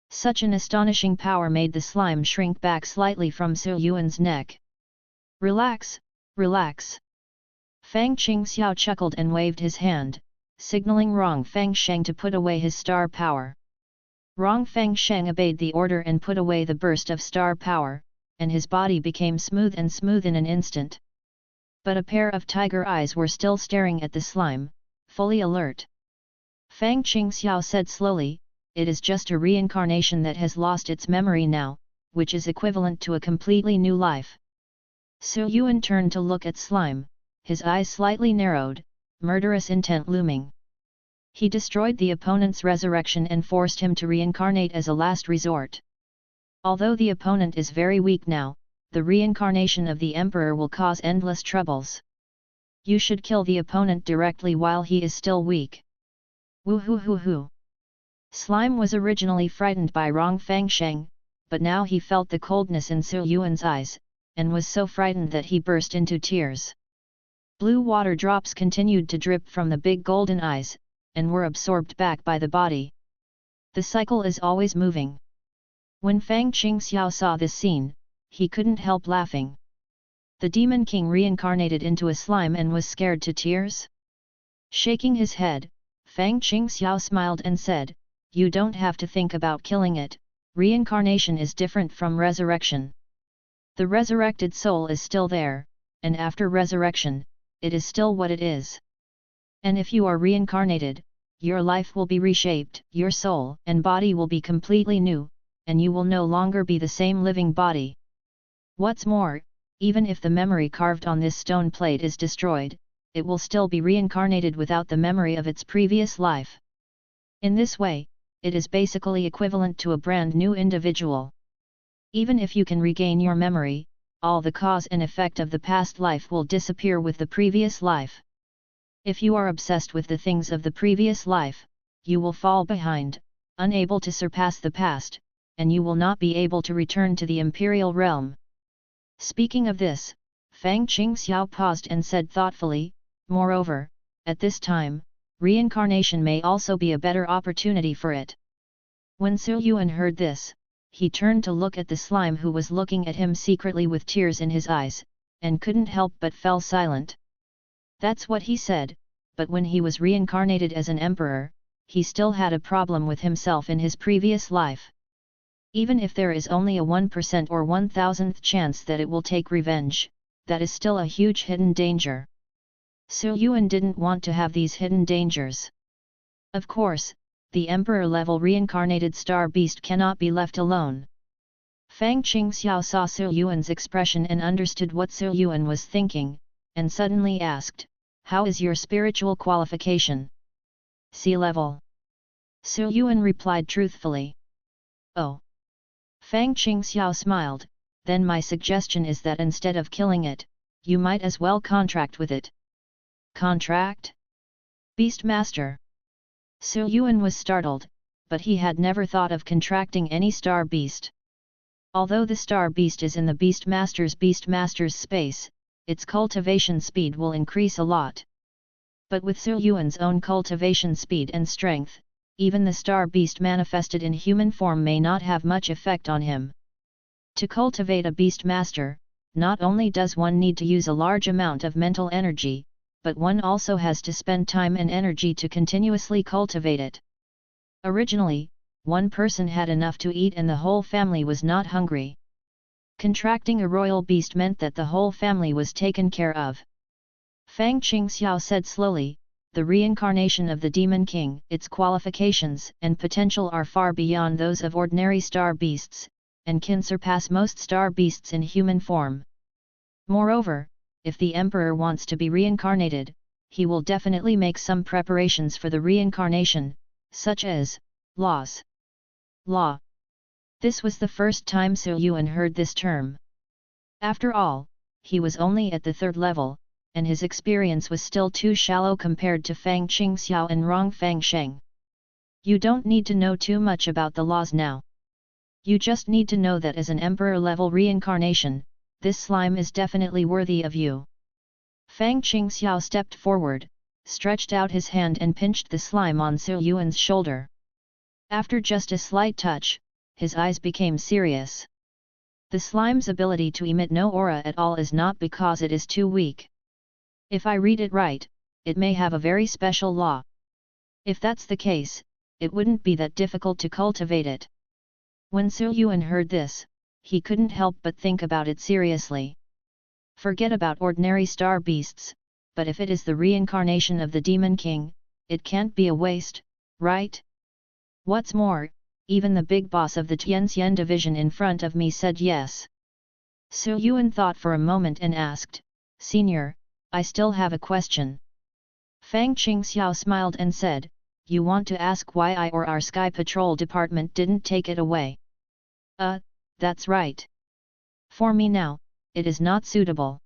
Such an astonishing power made the slime shrink back slightly from Su Yuan's neck. "Relax, relax." Fang Qingxiao chuckled and waved his hand, signaling Rong Fengsheng to put away his star power. Rong Fengsheng obeyed the order and put away the burst of star power, and his body became smooth in an instant. But a pair of tiger eyes were still staring at the slime, fully alert. Fang Qingxiao said slowly, "It is just a reincarnation that has lost its memory now, which is equivalent to a completely new life." Su Yuan turned to look at slime, his eyes slightly narrowed, murderous intent looming. He destroyed the opponent's resurrection and forced him to reincarnate as a last resort. Although the opponent is very weak now, the reincarnation of the emperor will cause endless troubles. You should kill the opponent directly while he is still weak. Woo-hoo-hoo-hoo. Slime was originally frightened by Rong Fangsheng, but now he felt the coldness in Su Yuan's eyes, and was so frightened that he burst into tears. Blue water drops continued to drip from the big golden eyes, and were absorbed back by the body. The cycle is always moving. When Fang Qingxiao saw this scene, he couldn't help laughing. The Demon King reincarnated into a slime and was scared to tears? Shaking his head, Fang Qingxiao smiled and said, "You don't have to think about killing it, reincarnation is different from resurrection. The resurrected soul is still there, and after resurrection, it is still what it is. And if you are reincarnated, your life will be reshaped, your soul and body will be completely new, and you will no longer be the same living body. What's more, even if the memory carved on this stone plate is destroyed, it will still be reincarnated without the memory of its previous life. In this way, it is basically equivalent to a brand new individual. Even if you can regain your memory, all the cause and effect of the past life will disappear with the previous life. If you are obsessed with the things of the previous life, you will fall behind, unable to surpass the past, and you will not be able to return to the imperial realm." Speaking of this, Fang Qingxiao paused and said thoughtfully, "Moreover, at this time, reincarnation may also be a better opportunity for it." When Su Yuan heard this, he turned to look at the slime who was looking at him secretly with tears in his eyes, and couldn't help but fell silent. That's what he said, but when he was reincarnated as an emperor, he still had a problem with himself in his previous life. Even if there is only a 1% or 1,000th chance that it will take revenge, that is still a huge hidden danger. Su Yuan didn't want to have these hidden dangers. Of course, the emperor-level reincarnated star beast cannot be left alone. Fang Qingxiao saw Su Yuan's expression and understood what Su Yuan was thinking, and suddenly asked, "How is your spiritual qualification?" "Sea level." Su Yuan replied truthfully. "Oh." Fang Qingxiao smiled, "Then my suggestion is that instead of killing it, you might as well contract with it." "Contract?" "Beastmaster." Su Yuan was startled, but he had never thought of contracting any star beast. Although the star beast is in the Beastmaster's space, its cultivation speed will increase a lot. But with Su Yuan's own cultivation speed and strength, even the star beast manifested in human form may not have much effect on him. To cultivate a Beastmaster, not only does one need to use a large amount of mental energy, but one also has to spend time and energy to continuously cultivate it. Originally, one person had enough to eat and the whole family was not hungry. Contracting a royal beast meant that the whole family was taken care of. Fang Qingxiao said slowly, "The reincarnation of the Demon King, its qualifications and potential are far beyond those of ordinary star beasts, and can surpass most star beasts in human form. Moreover, if the emperor wants to be reincarnated, he will definitely make some preparations for the reincarnation, such as laws." Law. This was the first time Su Yuan heard this term. After all, he was only at the 3rd level, and his experience was still too shallow compared to Fang Qingxiao and Rong Fangsheng. You don't need to know too much about the laws now. You just need to know that as an emperor-level reincarnation, this slime is definitely worthy of you. Fang Qingxiao stepped forward, stretched out his hand and pinched the slime on Su Yuan's shoulder. After just a slight touch, his eyes became serious. The slime's ability to emit no aura at all is not because it is too weak. If I read it right, it may have a very special law. If that's the case, it wouldn't be that difficult to cultivate it. When Su Yuan heard this, he couldn't help but think about it seriously. Forget about ordinary star beasts, but if it is the reincarnation of the Demon King, it can't be a waste, right? What's more, even the big boss of the Tianxian division in front of me said yes. Su Yuan thought for a moment and asked, Senior, I still have a question. Fang Qingxiao smiled and said, You want to ask why I or our Sky Patrol department didn't take it away? That's right. For me now, it is not suitable.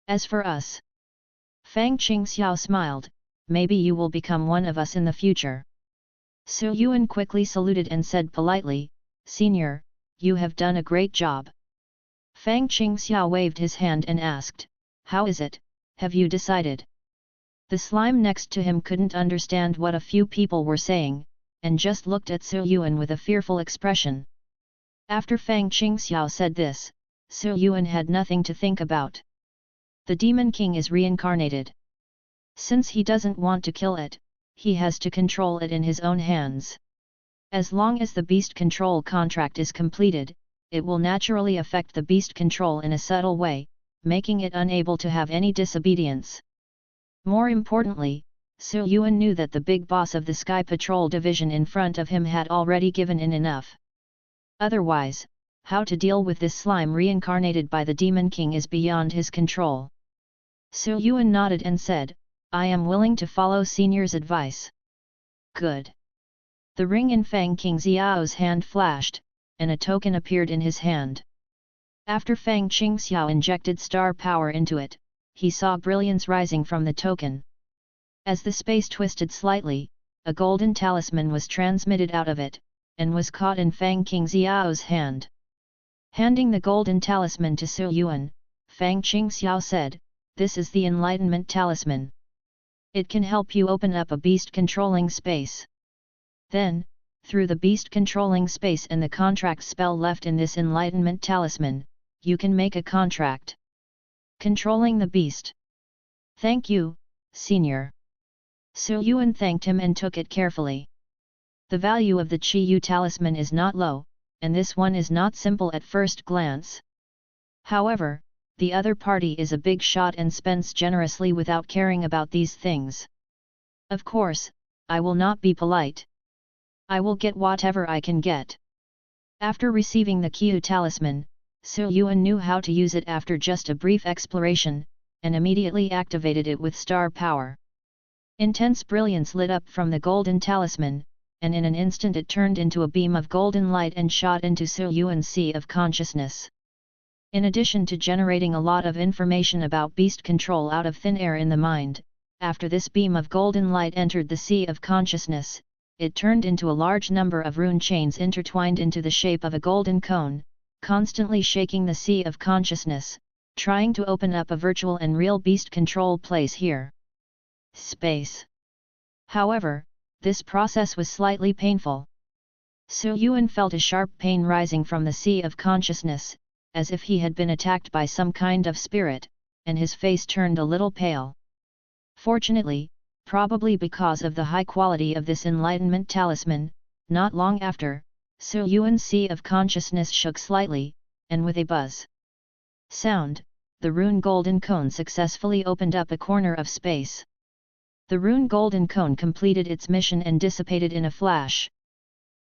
As for us, Fang Qingxiao smiled, maybe you will become one of us in the future. Su Yuan quickly saluted and said politely, Senior, you have done a great job. Fang Qingxiao waved his hand and asked, How is it, have you decided? The slime next to him couldn't understand what a few people were saying, and just looked at Su Yuan with a fearful expression. After Fang Qingxiao said this, Su Yuan had nothing to think about. The Demon King is reincarnated. Since he doesn't want to kill it, he has to control it in his own hands. As long as the beast control contract is completed, it will naturally affect the beast control in a subtle way, making it unable to have any disobedience. More importantly, Su Yuan knew that the big boss of the Sky Patrol division in front of him had already given in enough. Otherwise, how to deal with this slime reincarnated by the Demon King is beyond his control. Su Yuan nodded and said, I am willing to follow Senior's advice. Good. The ring in Fang Qingxiao's hand flashed, and a token appeared in his hand. After Fang Qingxiao injected star power into it, he saw brilliance rising from the token. As the space twisted slightly, a golden talisman was transmitted out of it, and was caught in Fang Qingxiao's hand. Handing the golden talisman to Su Yuan, Fang Qingxiao said, This is the Enlightenment talisman. It can help you open up a beast-controlling space. Then, through the beast-controlling space and the contract spell left in this Enlightenment talisman, you can make a contract. Controlling the beast. Thank you, Senior. Su Yuan thanked him and took it carefully. The value of the Qi Yu talisman is not low, and this one is not simple at first glance. However, the other party is a big shot and spends generously without caring about these things. Of course, I will not be polite. I will get whatever I can get. After receiving the Qiyu talisman, Su Yuan knew how to use it after just a brief exploration, and immediately activated it with star power. Intense brilliance lit up from the golden talisman, and in an instant it turned into a beam of golden light and shot into Su Yuan's sea of consciousness. In addition to generating a lot of information about beast control out of thin air in the mind, after this beam of golden light entered the sea of consciousness, it turned into a large number of rune chains intertwined into the shape of a golden cone, constantly shaking the sea of consciousness, trying to open up a virtual and real beast control place here. Space. However, this process was slightly painful. Su Yuan felt a sharp pain rising from the sea of consciousness, as if he had been attacked by some kind of spirit, and his face turned a little pale. Fortunately, probably because of the high quality of this Enlightenment talisman, not long after, Su Yuan's sea of consciousness shook slightly, and with a buzz sound, the rune golden cone successfully opened up a corner of space. The rune golden cone completed its mission and dissipated in a flash.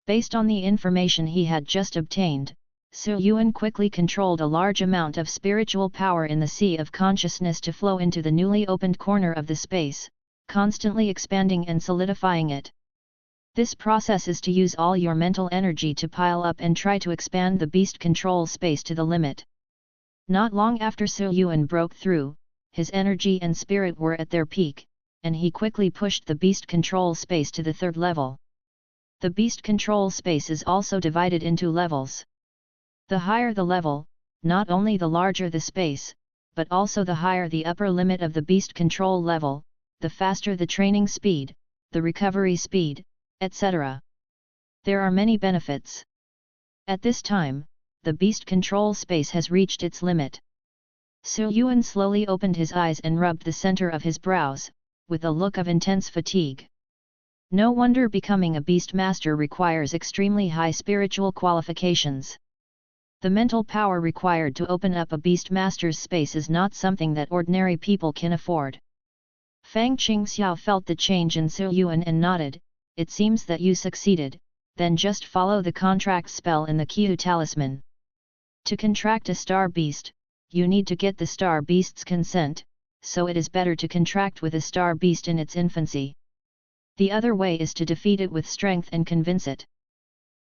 Based on the information he had just obtained, Su Yuan quickly controlled a large amount of spiritual power in the sea of consciousness to flow into the newly opened corner of the space, constantly expanding and solidifying it. This process is to use all your mental energy to pile up and try to expand the beast control space to the limit. Not long after Su Yuan broke through, his energy and spirit were at their peak, and he quickly pushed the beast control space to the third level. The beast control space is also divided into levels. The higher the level, not only the larger the space, but also the higher the upper limit of the beast control level, the faster the training speed, the recovery speed, etc. There are many benefits. At this time, the beast control space has reached its limit. Su Yuan slowly opened his eyes and rubbed the center of his brows, with a look of intense fatigue. No wonder becoming a beast master requires extremely high spiritual qualifications. The mental power required to open up a Beastmaster's space is not something that ordinary people can afford. Fang Qingxiao felt the change in Su Yuan and nodded. It seems that you succeeded, then just follow the contract spell in the Qiu talisman. To contract a star beast, you need to get the star beast's consent, so it is better to contract with a star beast in its infancy. The other way is to defeat it with strength and convince it.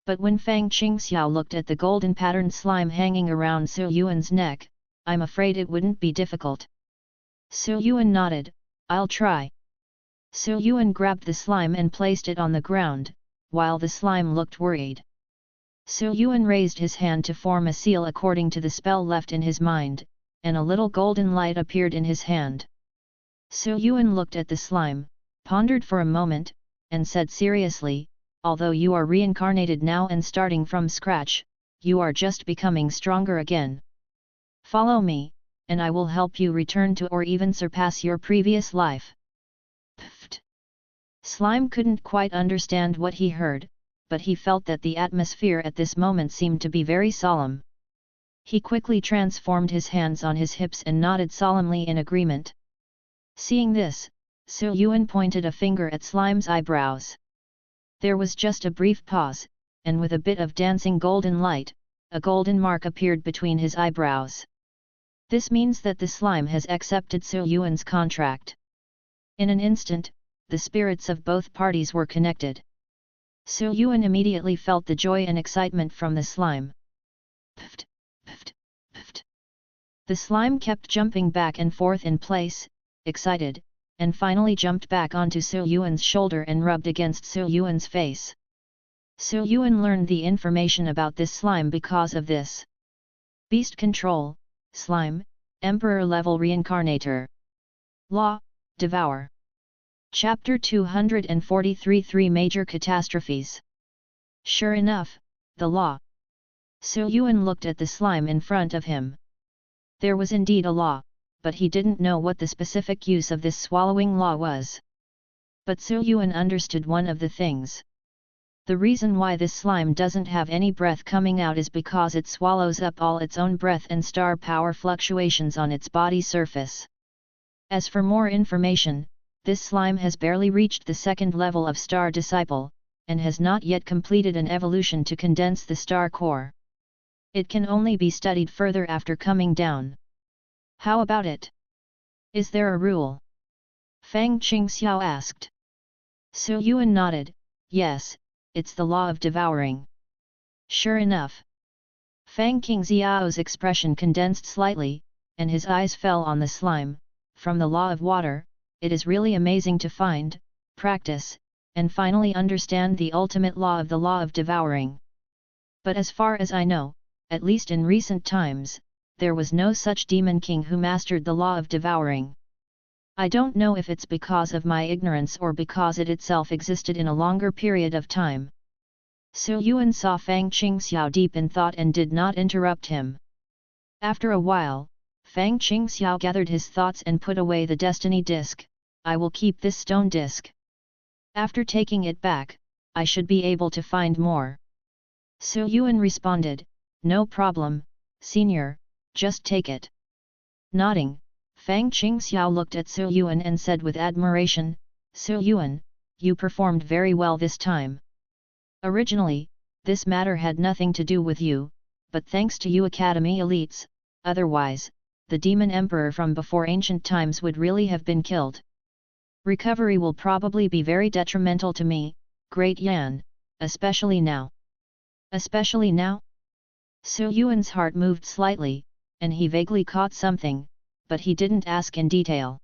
But when Fang Qingxiao looked at the golden patterned slime hanging around Su Yuan's neck, I'm afraid it wouldn't be difficult. Su Yuan nodded, I'll try. Su Yuan grabbed the slime and placed it on the ground, while the slime looked worried. Su Yuan raised his hand to form a seal according to the spell left in his mind, and a little golden light appeared in his hand. Su Yuan looked at the slime, pondered for a moment, and said seriously, although you are reincarnated now and starting from scratch, you are just becoming stronger again. Follow me, and I will help you return to or even surpass your previous life. Pfft. Slime couldn't quite understand what he heard, but he felt that the atmosphere at this moment seemed to be very solemn. He quickly transformed his hands on his hips and nodded solemnly in agreement. Seeing this, Su Yuan pointed a finger at Slime's eyebrows. There was just a brief pause, and with a bit of dancing golden light, a golden mark appeared between his eyebrows. This means that the slime has accepted Su Yuan's contract. In an instant, the spirits of both parties were connected. Su Yuan immediately felt the joy and excitement from the slime. Pfft, pfft, pfft. The slime kept jumping back and forth in place, excited, and finally jumped back onto Su Yuan's shoulder and rubbed against Su Yuan's face. Su Yuan learned the information about this slime because of this. Beast Control, Slime, Emperor-level Reincarnator. Law, Devour. Chapter 243 Three Major Catastrophes. Sure enough, the law. Su Yuan looked at the slime in front of him. There was indeed a law, but he didn't know what the specific use of this swallowing law was. But Su Yuan understood one of the things. The reason why this slime doesn't have any breath coming out is because it swallows up all its own breath and star power fluctuations on its body surface. As for more information, this slime has barely reached the second level of star disciple, and has not yet completed an evolution to condense the star core. It can only be studied further after coming down. How about it? Is there a rule? Fang Qingxiao asked. Su Yuan nodded, yes, it's the law of devouring. Sure enough. Fang Qingxiao's expression condensed slightly, and his eyes fell on the slime. From the law of water, it is really amazing to find, practice, and finally understand the ultimate law of devouring. But as far as I know, at least in recent times, there was no such demon king who mastered the law of devouring. I don't know if it's because of my ignorance or because it itself existed in a longer period of time. Su Yuan saw Fang Qingxiao deep in thought and did not interrupt him. After a while, Fang Qingxiao gathered his thoughts and put away the destiny disc. I will keep this stone disc. After taking it back, I should be able to find more. Su Yuan responded, no problem, senior. Just take it. Nodding, Fang Qingxiao looked at Su Yuan and said with admiration, Su Yuan, you performed very well this time. Originally, this matter had nothing to do with you, but thanks to you Academy elites, otherwise, the Demon Emperor from before ancient times would really have been killed. Recovery will probably be very detrimental to me, Great Yan, especially now. Especially now? Su Yuan's heart moved slightly, and he vaguely caught something, but he didn't ask in detail.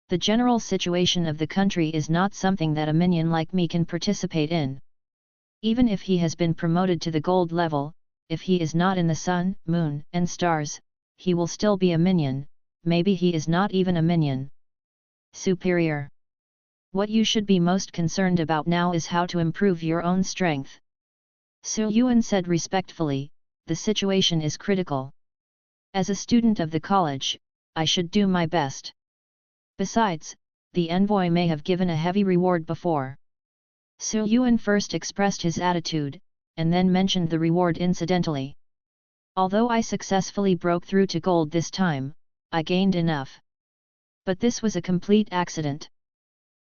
The general situation of the country is not something that a minion like me can participate in. Even if he has been promoted to the gold level, if he is not in the sun, moon, and stars, he will still be a minion, maybe he is not even a minion. Superior. What you should be most concerned about now is how to improve your own strength. Su Yuan said respectfully, the situation is critical. As a student of the college, I should do my best. Besides, the envoy may have given a heavy reward before. Su Yuan first expressed his attitude, and then mentioned the reward incidentally. Although I successfully broke through to gold this time, I gained enough. But this was a complete accident.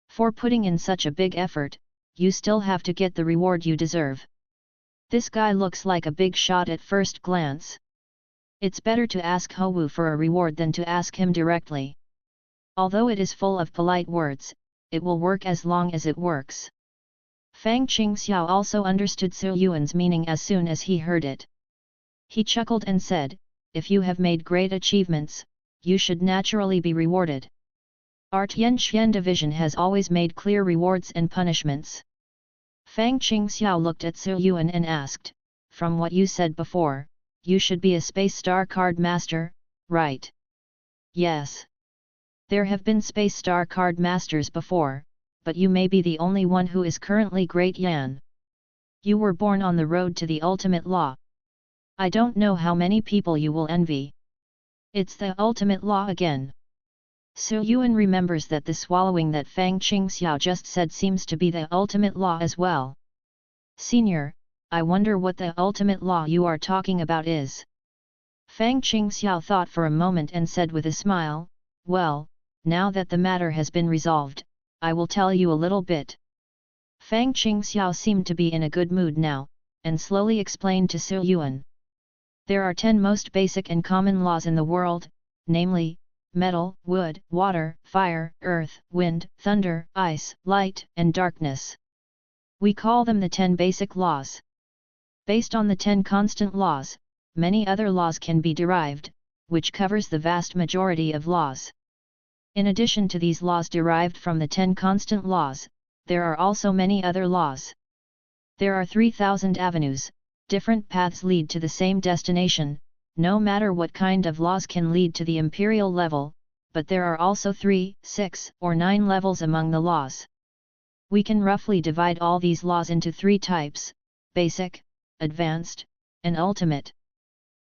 For putting in such a big effort, you still have to get the reward you deserve. This guy looks like a big shot at first glance. It's better to ask Hou for a reward than to ask him directly. Although it is full of polite words, it will work as long as it works. Fang Qingxiao also understood Su Yuan's meaning as soon as he heard it. He chuckled and said, "If you have made great achievements, you should naturally be rewarded. Our Tianxian division has always made clear rewards and punishments." Fang Qingxiao looked at Su Yuan and asked, "From what you said before, you should be a Space Star card master, right?" "Yes. There have been Space Star card masters before, but you may be the only one who is currently Great Yan. You were born on the road to the ultimate law. I don't know how many people you will envy. It's the ultimate law again." Su Yuan remembers that the swallowing that Fang Qingxiao just said seems to be the ultimate law as well. "Senior, I wonder what the ultimate law you are talking about is." Fang Qingxiao thought for a moment and said with a smile, "Well, now that the matter has been resolved, I will tell you a little bit." Fang Qingxiao seemed to be in a good mood now, and slowly explained to Su Yuan. There are 10 most basic and common laws in the world, namely, metal, wood, water, fire, earth, wind, thunder, ice, light, and darkness. We call them the 10 basic laws. Based on the 10 constant laws, many other laws can be derived, which covers the vast majority of laws. In addition to these laws derived from the 10 constant laws, there are also many other laws. There are 3,000 avenues, different paths lead to the same destination, no matter what kind of laws can lead to the imperial level, but there are also 3, 6, or 9 levels among the laws. We can roughly divide all these laws into 3 types: basic, advanced, and ultimate.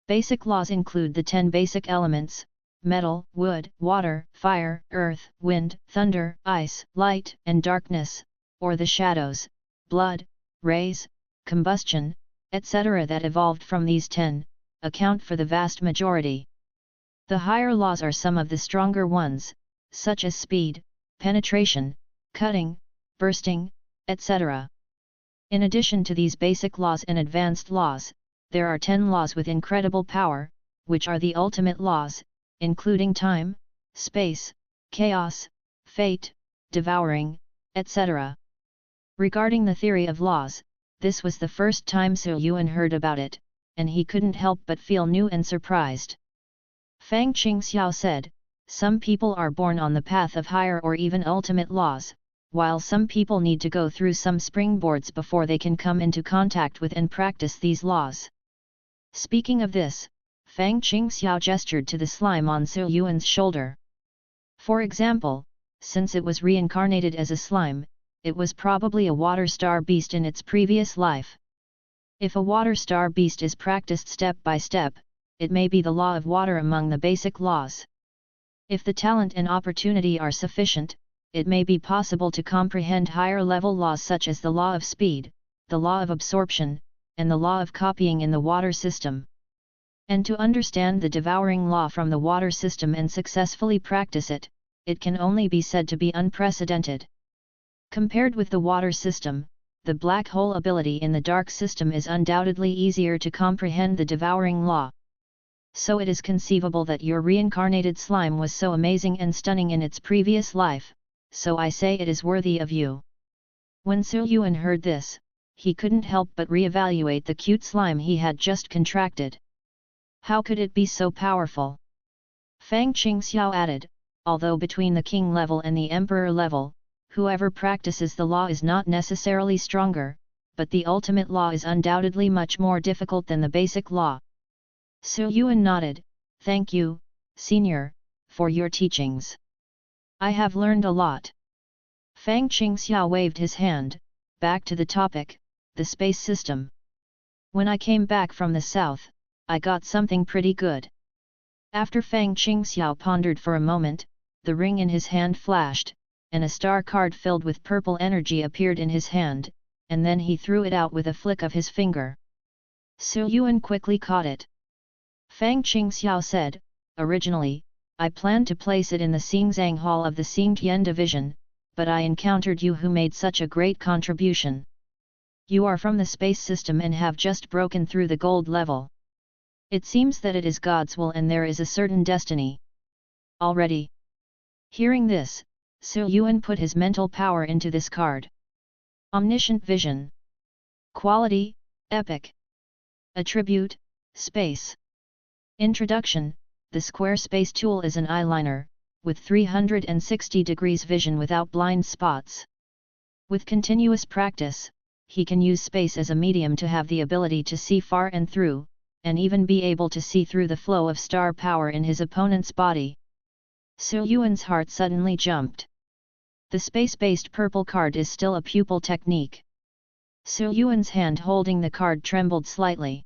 Basic laws include the 10 basic elements: metal, wood, water, fire, earth, wind, thunder, ice, light, and darkness, or the shadows, blood, rays, combustion, etc. that evolved from these 10, account for the vast majority. The higher laws are some of the stronger ones, such as speed, penetration, cutting, bursting, etc. In addition to these basic laws and advanced laws, there are 10 laws with incredible power, which are the ultimate laws, including time, space, chaos, fate, devouring, etc. Regarding the theory of laws, this was the first time Su Yuan heard about it, and he couldn't help but feel new and surprised. Fang Qingxiao said, "Some people are born on the path of higher or even ultimate laws, while some people need to go through some springboards before they can come into contact with and practice these laws." Speaking of this, Fang Qingxiao gestured to the slime on Su Yuan's shoulder. For example, since it was reincarnated as a slime, it was probably a water star beast in its previous life. If a water star beast is practiced step by step, it may be the law of water among the basic laws. If the talent and opportunity are sufficient, it may be possible to comprehend higher level laws such as the law of speed, the law of absorption, and the law of copying in the water system. And to understand the devouring law from the water system and successfully practice it, it can only be said to be unprecedented. Compared with the water system, the black hole ability in the dark system is undoubtedly easier to comprehend the devouring law. So it is conceivable that your reincarnated slime was so amazing and stunning in its previous life, so I say it is worthy of you." When Su Yuan heard this, he couldn't help but reevaluate the cute slime he had just contracted. How could it be so powerful? Fang Qingxiao added, "Although between the king level and the emperor level, whoever practices the law is not necessarily stronger, but the ultimate law is undoubtedly much more difficult than the basic law." Su Yuan nodded, "Thank you, senior, for your teachings. I have learned a lot." Fang Qingxiao waved his hand, back to the topic, the space system. "When I came back from the south, I got something pretty good." After Fang Qingxiao pondered for a moment, the ring in his hand flashed, and a star card filled with purple energy appeared in his hand, and then he threw it out with a flick of his finger. Su Yuan quickly caught it. Fang Qingxiao said, originally, I planned to place it in the Xingzhang Hall of the Xingtian Division, but I encountered you who made such a great contribution. You are from the space system and have just broken through the gold level. It seems that it is God's will and there is a certain destiny. Already. Hearing this, Su Yuan put his mental power into this card. Omniscient vision. Quality, epic. Attribute, space. Introduction. The square space tool is an eyeliner, with 360 degrees vision without blind spots. With continuous practice, he can use space as a medium to have the ability to see far and through, and even be able to see through the flow of star power in his opponent's body. Su Yuan's heart suddenly jumped. The space-based purple card is still a pupil technique. Su Yuan's hand holding the card trembled slightly.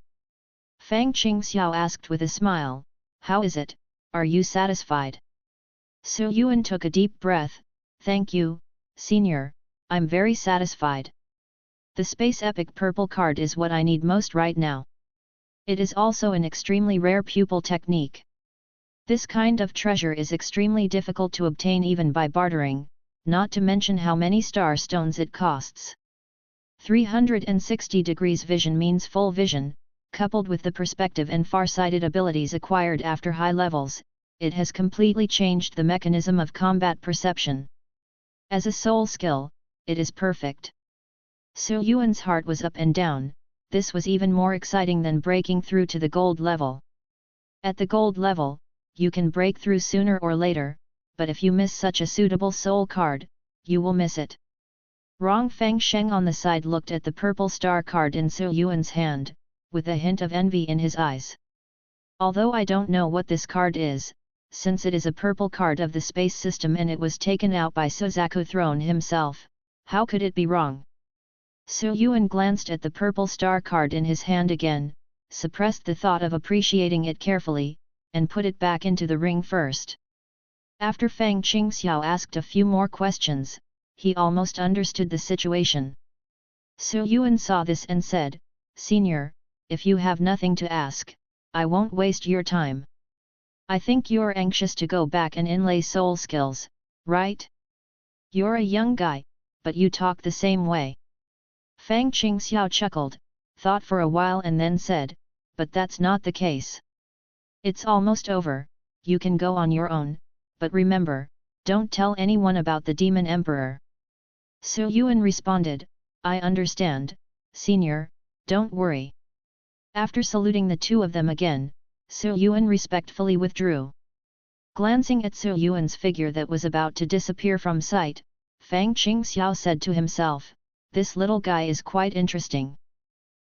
Fang Qingxiao asked with a smile, "How is it, are you satisfied?" Su Yuan took a deep breath, "Thank you, Senior, I'm very satisfied. The space epic purple card is what I need most right now. It is also an extremely rare pupil technique. This kind of treasure is extremely difficult to obtain even by bartering, not to mention how many star stones it costs. 360 degrees vision means full vision, coupled with the perspective and far-sighted abilities acquired after high levels, it has completely changed the mechanism of combat perception. As a soul skill, it is perfect." Su Yuan's heart was up and down. This was even more exciting than breaking through to the gold level. At the gold level, you can break through sooner or later, but if you miss such a suitable soul card, you will miss it. Rong Fengsheng on the side looked at the purple star card in Su Yuan's hand, with a hint of envy in his eyes. "Although I don't know what this card is, since it is a purple card of the space system and it was taken out by Suzaku Throne himself, how could it be wrong?" Su Yuan glanced at the purple star card in his hand again, suppressed the thought of appreciating it carefully, and put it back into the ring first. After Fang Qingxiao asked a few more questions, he almost understood the situation. Su Yuan saw this and said, "Senior, if you have nothing to ask, I won't waste your time. I think you're anxious to go back and inlay soul skills, right? You're a young guy, but you talk the same way." Fang Qingxiao chuckled, thought for a while and then said, "But that's not the case. It's almost over, you can go on your own, but remember, don't tell anyone about the Demon Emperor." Su Yuan responded, "I understand, Senior, don't worry." After saluting the two of them again, Su Yuan respectfully withdrew. Glancing at Su Yuan's figure that was about to disappear from sight, Fang Qingxiao said to himself, "This little guy is quite interesting.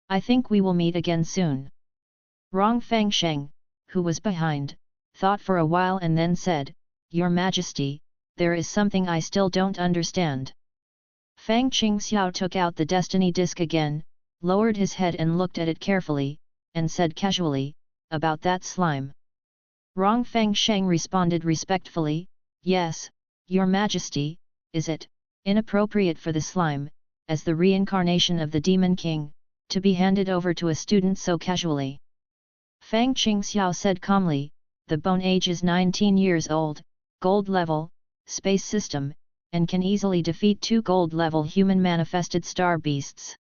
I think we will meet again soon." Rong Fengsheng, who was behind, thought for a while and then said, "Your Majesty, there is something I still don't understand." Fang Qingxiao took out the destiny disc again, lowered his head and looked at it carefully, and said casually, "About that slime." Rong Fengsheng responded respectfully, "Yes, Your Majesty, is it inappropriate for the slime, as the reincarnation of the Demon King, to be handed over to a student so casually?" Fang Qingxiao said calmly, "The bone age is 19 years old, gold level, space system, and can easily defeat 2 gold level human manifested star beasts.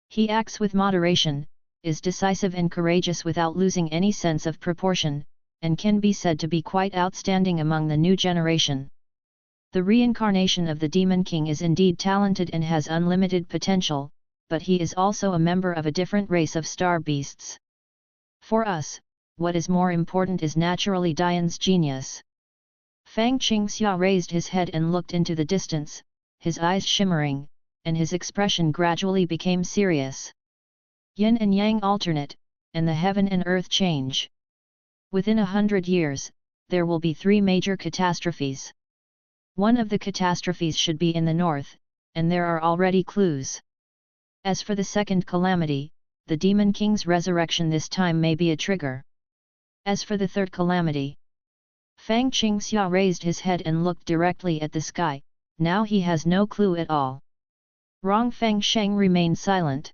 He acts with moderation, is decisive and courageous without losing any sense of proportion, and can be said to be quite outstanding among the new generation. The reincarnation of the Demon King is indeed talented and has unlimited potential, but he is also a member of a different race of star beasts. For us, what is more important is naturally Dian's genius." Fang Qingxiao raised his head and looked into the distance, his eyes shimmering, and his expression gradually became serious. Yin and Yang alternate, and the heaven and earth change. Within 100 years, there will be 3 major catastrophes. One of the catastrophes should be in the north, and there are already clues. As for the second calamity, the Demon King's resurrection this time may be a trigger. As for the third calamity, Fang Qingxiao raised his head and looked directly at the sky. Now he has no clue at all. Rong Fengsheng remained silent.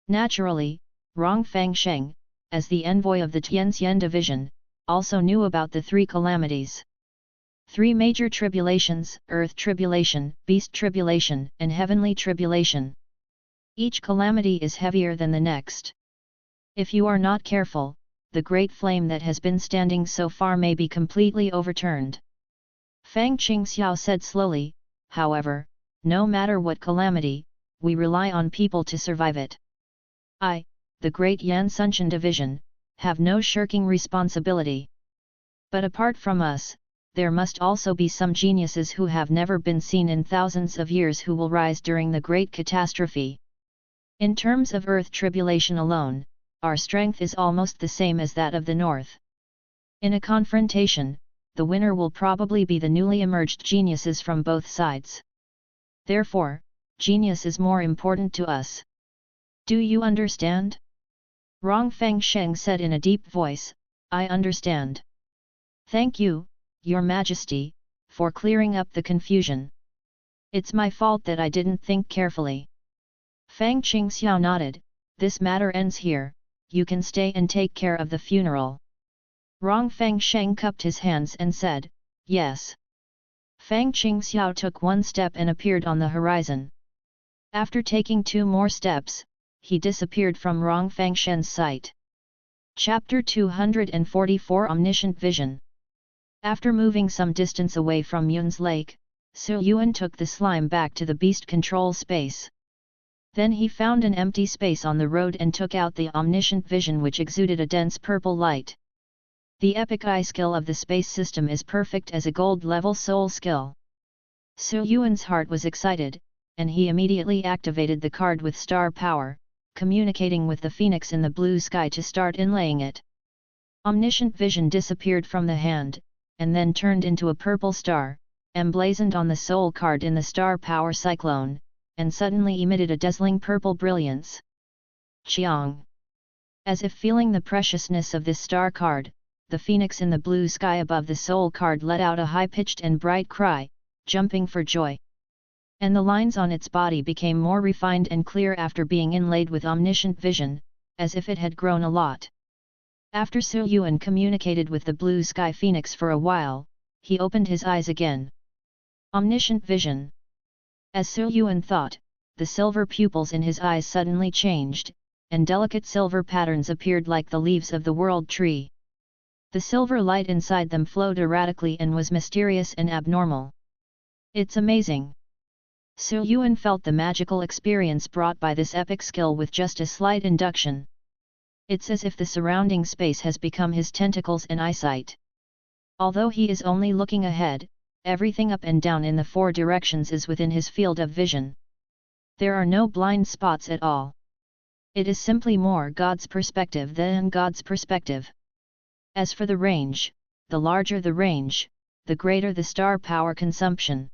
Naturally, Rong Fengsheng, as the envoy of the Tianxian division, also knew about the three calamities. Three major tribulations: earth tribulation, beast tribulation, and heavenly tribulation. Each calamity is heavier than the next. If you are not careful, the great flame that has been standing so far may be completely overturned. Fang Qingxiao said slowly, however, no matter what calamity, we rely on people to survive it. I, the great Yan Sunshan division, have no shirking responsibility. But apart from us, there must also be some geniuses who have never been seen in thousands of years who will rise during the great catastrophe. In terms of earth tribulation alone, our strength is almost the same as that of the north. In a confrontation, the winner will probably be the newly emerged geniuses from both sides. Therefore, genius is more important to us. Do you understand? Rong Fengsheng said in a deep voice, I understand. Thank you, Your Majesty, for clearing up the confusion. It's my fault that I didn't think carefully. Fang Qingxiao nodded, this matter ends here, you can stay and take care of the funeral. Rong Fengsheng cupped his hands and said, yes. Fang Qingxiao took one step and appeared on the horizon. After taking two more steps, he disappeared from Rong Fengshen's sight. Chapter 244 Omniscient Vision. After moving some distance away from Yun's lake, Su Yuan took the slime back to the beast control space. Then he found an empty space on the road and took out the omniscient vision, which exuded a dense purple light. The epic eye skill of the space system is perfect as a gold-level soul skill. Su Yuan's heart was excited, and he immediately activated the card with star power, communicating with the phoenix in the blue sky to start inlaying it. Omniscient vision disappeared from the hand, and then turned into a purple star, emblazoned on the soul card in the star power cyclone, and suddenly emitted a dazzling purple brilliance. Chiang! As if feeling the preciousness of this star card, the phoenix in the blue sky above the soul card let out a high-pitched and bright cry, jumping for joy. And the lines on its body became more refined and clear after being inlaid with omniscient vision, as if it had grown a lot. After Su Yuan communicated with the blue sky phoenix for a while, he opened his eyes again. Omniscient vision. As Su Yuan thought, the silver pupils in his eyes suddenly changed, and delicate silver patterns appeared like the leaves of the world tree. The silver light inside them flowed erratically and was mysterious and abnormal. It's amazing. Su Yuan felt the magical experience brought by this epic skill with just a slight induction. It's as if the surrounding space has become his tentacles and eyesight. Although he is only looking ahead, everything up and down in the four directions is within his field of vision. There are no blind spots at all. It is simply more God's perspective than God's perspective. As for the range, the larger the range, the greater the star power consumption.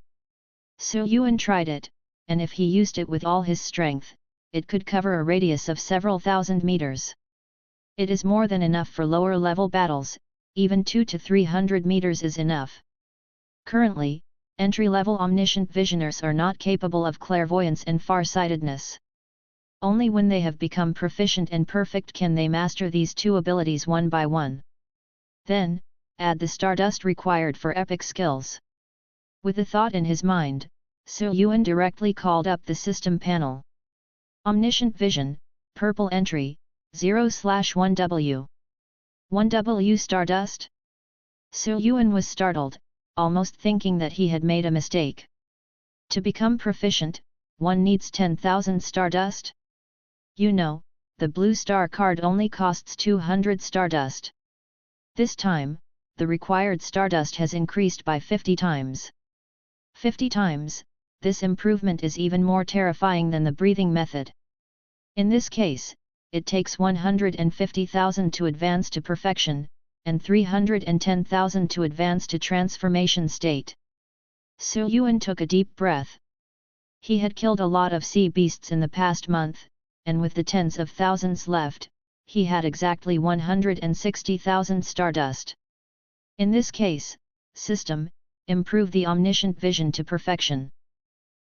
Su Yuan tried it, and if he used it with all his strength, it could cover a radius of several thousand meters. It is more than enough for lower-level battles, even 200 to 300 meters is enough. Currently, entry-level omniscient visioners are not capable of clairvoyance and farsightedness. Only when they have become proficient and perfect can they master these two abilities one by one. Then, add the stardust required for epic skills. With the thought in his mind, Su Yuan directly called up the system panel. Omniscient Vision, Purple Entry, 0/1W. 1W Stardust? Su Yuan was startled, almost thinking that he had made a mistake. To become proficient, one needs 10,000 Stardust? You know, the blue star card only costs 200 Stardust. This time, the required Stardust has increased by 50 times. 50 times, this improvement is even more terrifying than the breathing method. In this case, it takes 150,000 to advance to perfection, and 310,000 to advance to transformation state. Su Yuan took a deep breath. He had killed a lot of sea beasts in the past month, and with the tens of thousands left, he had exactly 160,000 Stardust. In this case, system, improve the omniscient vision to perfection.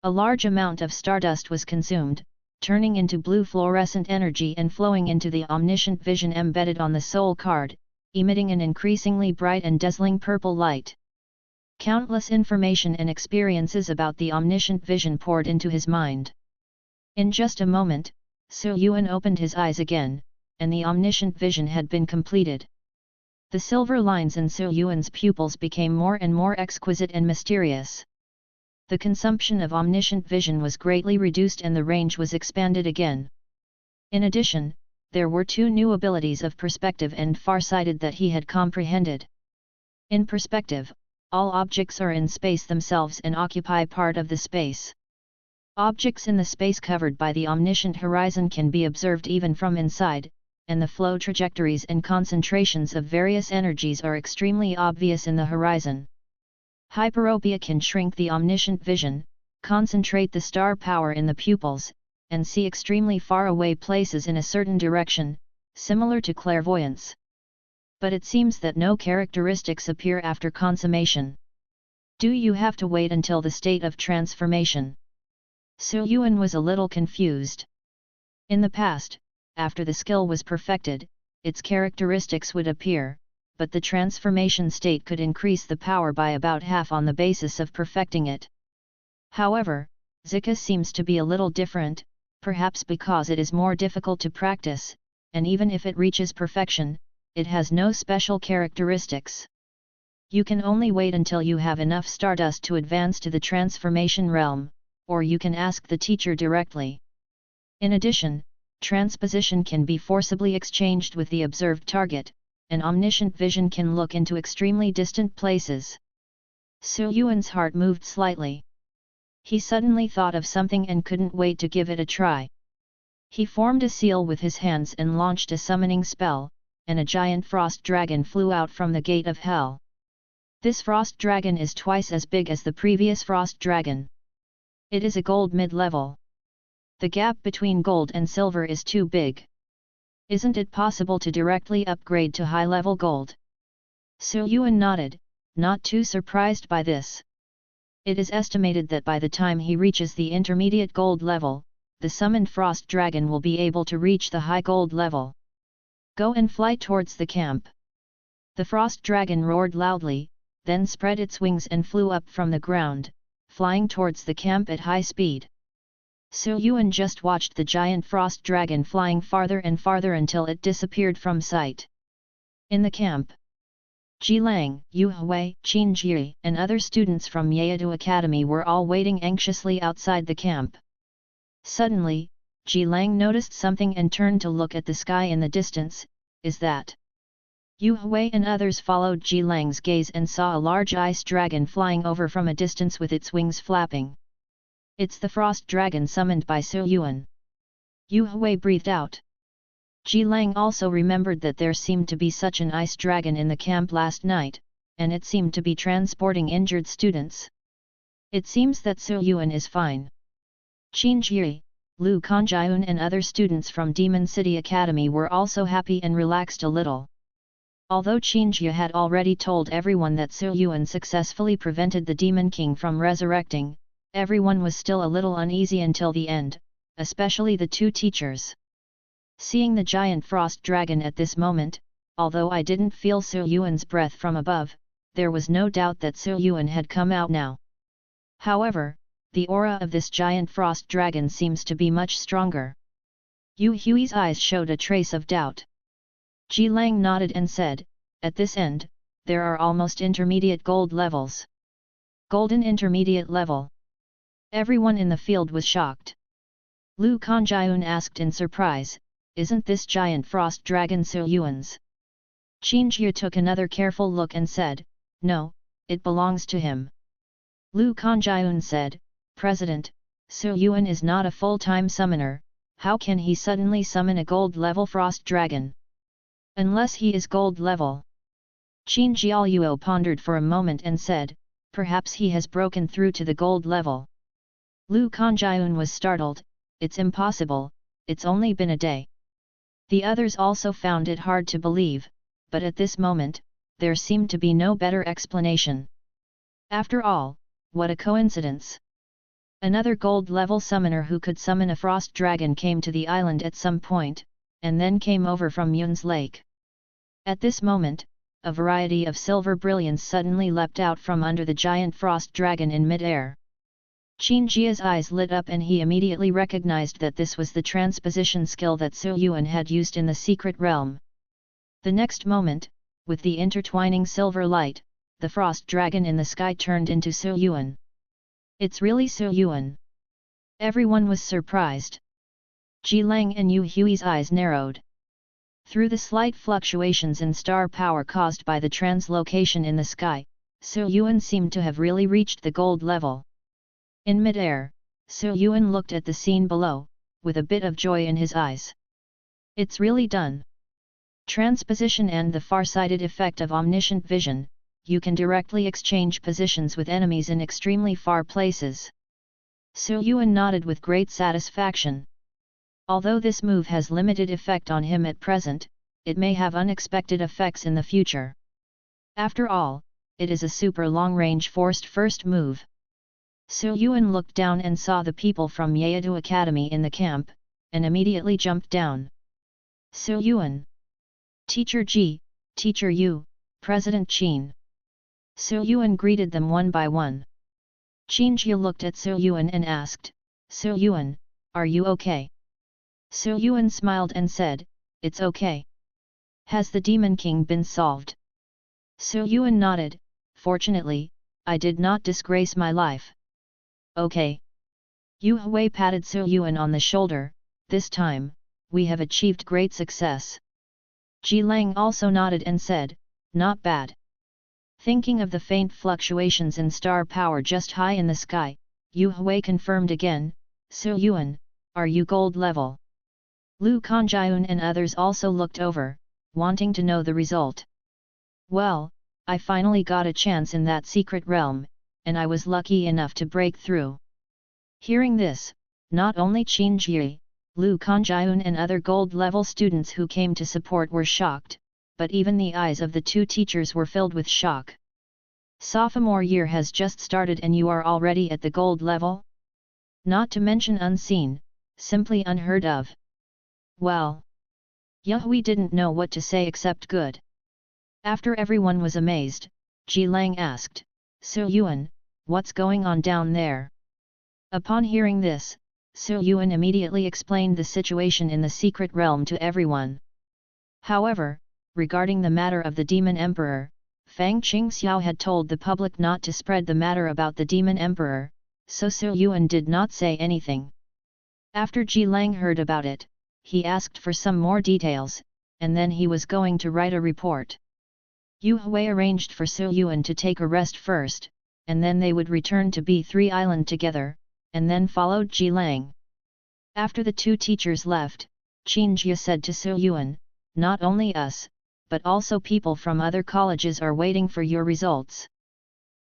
A large amount of Stardust was consumed, turning into blue fluorescent energy and flowing into the omniscient vision embedded on the soul card, emitting an increasingly bright and dazzling purple light. Countless information and experiences about the omniscient vision poured into his mind. In just a moment, Su Yuan opened his eyes again, and the omniscient vision had been completed. The silver lines in Su Yuan's pupils became more and more exquisite and mysterious. The consumption of omniscient vision was greatly reduced and the range was expanded again. In addition, there were 2 new abilities of perspective and farsighted that he had comprehended. In perspective, all objects are in space themselves and occupy part of the space. Objects in the space covered by the omniscient horizon can be observed even from inside, and the flow trajectories and concentrations of various energies are extremely obvious in the horizon. Hyperopia can shrink the omniscient vision, concentrate the star power in the pupils, and see extremely far away places in a certain direction, similar to clairvoyance. But it seems that no characteristics appear after consummation. Do you have to wait until the state of transformation? Su Yuan was a little confused. In the past, after the skill was perfected, its characteristics would appear, but the transformation state could increase the power by about half on the basis of perfecting it. However, Zika seems to be a little different, perhaps because it is more difficult to practice, and even if it reaches perfection, it has no special characteristics. You can only wait until you have enough stardust to advance to the transformation realm, or you can ask the teacher directly. In addition, transposition can be forcibly exchanged with the observed target, and omniscient vision can look into extremely distant places. Su Yuan's heart moved slightly. He suddenly thought of something and couldn't wait to give it a try. He formed a seal with his hands and launched a summoning spell, and a giant frost dragon flew out from the gate of hell. This frost dragon is twice as big as the previous frost dragon. It is a gold mid-level. The gap between gold and silver is too big. Isn't it possible to directly upgrade to high-level gold? Su Yuan nodded, not too surprised by this. It is estimated that by the time he reaches the intermediate gold level, the summoned frost dragon will be able to reach the high gold level. Go and fly towards the camp. The frost dragon roared loudly, then spread its wings and flew up from the ground, flying towards the camp at high speed. Su Yuan just watched the giant frost dragon flying farther and farther until it disappeared from sight. In the camp, Ji Lang, Yu Hui, Qin Ji, and other students from Yeadu Academy were all waiting anxiously outside the camp. Suddenly, Ji Lang noticed something and turned to look at the sky in the distance. Is that? Yu Hui and others followed Ji Lang's gaze and saw a large ice dragon flying over from a distance with its wings flapping. It's the frost dragon summoned by Su Yuan. Yu Hui breathed out. Ji Lang also remembered that there seemed to be such an ice dragon in the camp last night, and it seemed to be transporting injured students. It seems that Su Yuan is fine. Qin Ji, Lu Kanjiun and other students from Demon City Academy were also happy and relaxed a little. Although Qin Ji had already told everyone that Su Yuan successfully prevented the Demon King from resurrecting, everyone was still a little uneasy until the end, especially the 2 teachers. Seeing the giant frost dragon at this moment, although I didn't feel Su Yuan's breath from above, there was no doubt that Su Yuan had come out now. However, the aura of this giant frost dragon seems to be much stronger. Yu Hui's eyes showed a trace of doubt. Ji Lang nodded and said, at this end, there are almost intermediate gold levels. Golden intermediate level. Everyone in the field was shocked. Lu Kanjiun asked in surprise, isn't this giant frost dragon Su Yuan's? Qin Ji took another careful look and said, no, it belongs to him. Lu Kanjiun said, President, Su Yuan is not a full-time summoner, how can he suddenly summon a gold-level frost dragon? Unless he is gold-level. Qin Jiaoluo pondered for a moment and said, perhaps he has broken through to the gold level. Lu Kanjiun was startled, it's impossible, it's only been a day. The others also found it hard to believe, but at this moment, there seemed to be no better explanation. After all, what a coincidence! Another gold-level summoner who could summon a frost dragon came to the island at some point, and then came over from Yuan's lake. At this moment, a variety of silver brilliance suddenly leapt out from under the giant frost dragon in mid-air. Qin Jia's eyes lit up and he immediately recognized that this was the transposition skill that Su Yuan had used in the secret realm. The next moment, with the intertwining silver light, the frost dragon in the sky turned into Su Yuan. It's really Su Yuan! Everyone was surprised. Ji Lang and Yu Hui's eyes narrowed. Through the slight fluctuations in star power caused by the translocation in the sky, Su Yuan seemed to have really reached the gold level. In mid-air, Su Yuan looked at the scene below, with a bit of joy in his eyes. It's really done! Transposition and the far-sighted effect of omniscient vision, you can directly exchange positions with enemies in extremely far places. Su Yuan nodded with great satisfaction. Although this move has limited effect on him at present, it may have unexpected effects in the future. After all, it is a super long-range forced first move. Su Yuan looked down and saw the people from Yeadu Academy in the camp, and immediately jumped down. Su Yuan! Teacher Ji, Teacher Yu, President Qin. Su Yuan greeted them one by one. Qin Jia looked at Su Yuan and asked, Su Yuan, are you okay? Su Yuan smiled and said, it's okay. Has the Demon King been solved? Su Yuan nodded, fortunately, I did not disgrace my life. Okay. Yu Hui patted Su Yuan on the shoulder, this time, we have achieved great success. Ji Lang also nodded and said, not bad. Thinking of the faint fluctuations in star power just high in the sky, Yu Hui confirmed again, Su Yuan, are you gold level? Lu Kanjiun and others also looked over, wanting to know the result. Well, I finally got a chance in that secret realm, and I was lucky enough to break through. Hearing this, not only Qin Ji, Lu Kanjiun and other gold-level students who came to support were shocked, but even the eyes of the two teachers were filled with shock. Sophomore year has just started and you are already at the gold level? Not to mention unseen, simply unheard of. Well. Yu Hui didn't know what to say except good. After everyone was amazed, Ji Lang asked, Su Yuan, what's going on down there? Upon hearing this, Su Yuan immediately explained the situation in the secret realm to everyone. However, regarding the matter of the Demon Emperor, Fang Qingxiao had told the public not to spread the matter about the Demon Emperor, so Su Yuan did not say anything. After Ji Lang heard about it, he asked for some more details, and then he was going to write a report. Yu Hui arranged for Su Yuan to take a rest first, and then they would return to B3 Island together, and then followed Ji Lang. After the two teachers left, Qin Jia said to Su Yuan, not only us, but also people from other colleges are waiting for your results.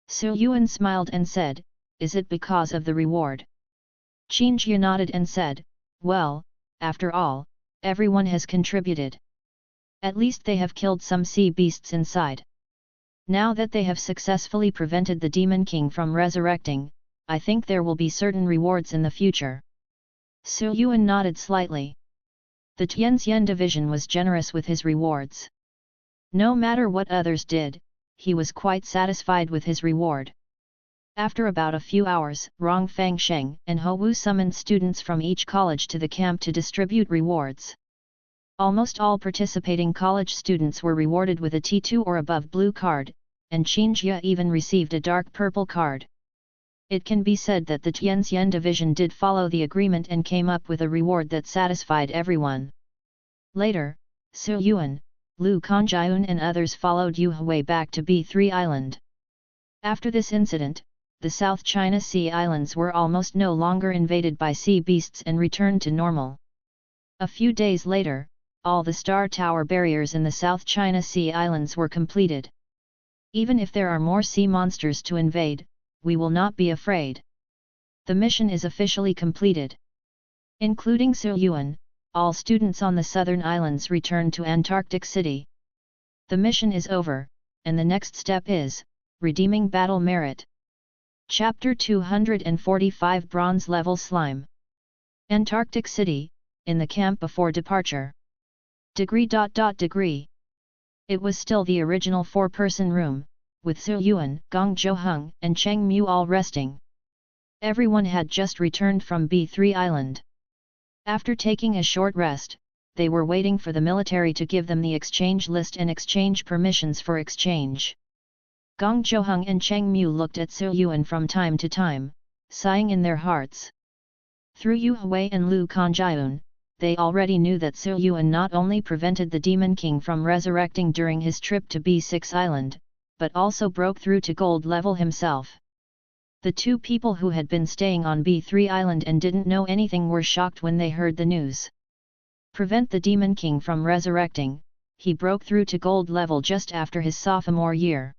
Su Yuan smiled and said, is it because of the reward? Qin Jia nodded and said, well, after all, everyone has contributed. At least they have killed some sea beasts inside. Now that they have successfully prevented the Demon King from resurrecting, I think there will be certain rewards in the future. Su Yuan nodded slightly. The Tianxian division was generous with his rewards. No matter what others did, he was quite satisfied with his reward. After about a few hours, Rong Fangsheng and Ho Wu summoned students from each college to the camp to distribute rewards. Almost all participating college students were rewarded with a T2 or above blue card, and Qin Jia even received a dark purple card. It can be said that the Tianxian division did follow the agreement and came up with a reward that satisfied everyone. Later, Su Yuan, Lu Kanjiun and others followed Yu Hui back to B3 Island. After this incident, the South China Sea Islands were almost no longer invaded by sea beasts and returned to normal. A few days later, all the Star Tower barriers in the South China Sea Islands were completed. Even if there are more sea monsters to invade, we will not be afraid. The mission is officially completed. Including Su Yuan, all students on the southern islands returned to Antarctic City. The mission is over, and the next step is redeeming battle merit. Chapter 245 Bronze-level Slime. Antarctic City, in the camp before departure. Degree. It was still the original 4-person room, with Zhu Yuan, Gong Zhouheng and Cheng Mu all resting. Everyone had just returned from B3 Island. After taking a short rest, they were waiting for the military to give them the exchange list and exchange permissions for exchange. Gong Zhouheng and Cheng Mu looked at Zhu Yuan from time to time, sighing in their hearts. Through Yu Hui and Lu Kanjiun, they already knew that Zhu Yuan not only prevented the Demon King from resurrecting during his trip to B6 Island, but also broke through to gold level himself. The two people who had been staying on B3 Island and didn't know anything were shocked when they heard the news. Prevent the Demon King from resurrecting, he broke through to gold level just after his sophomore year.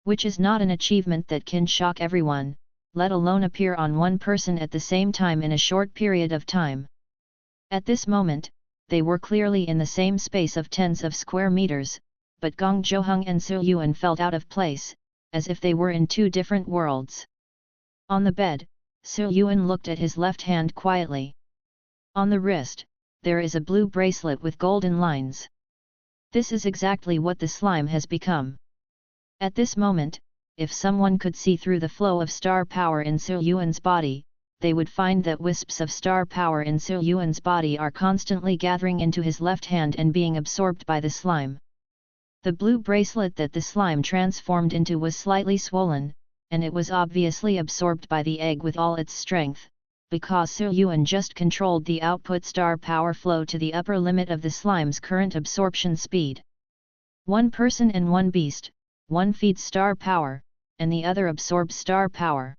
Which is not an achievement that can shock everyone, let alone appear on one person at the same time in a short period of time. At this moment, they were clearly in the same space of tens of square meters, but Gong Zhouheng and Zhu Yuan felt out of place, as if they were in two different worlds. On the bed, Zhu Yuan looked at his left hand quietly. On the wrist, there is a blue bracelet with golden lines. This is exactly what the slime has become. At this moment, if someone could see through the flow of star power in Zhu Yuan's body, they would find that wisps of star power in Zhu Yuan's body are constantly gathering into his left hand and being absorbed by the slime. The blue bracelet that the slime transformed into was slightly swollen, and it was obviously absorbed by the egg with all its strength, because Zhu Yuan just controlled the output star power flow to the upper limit of the slime's current absorption speed. One person and one beast, one feeds star power, and the other absorbs star power.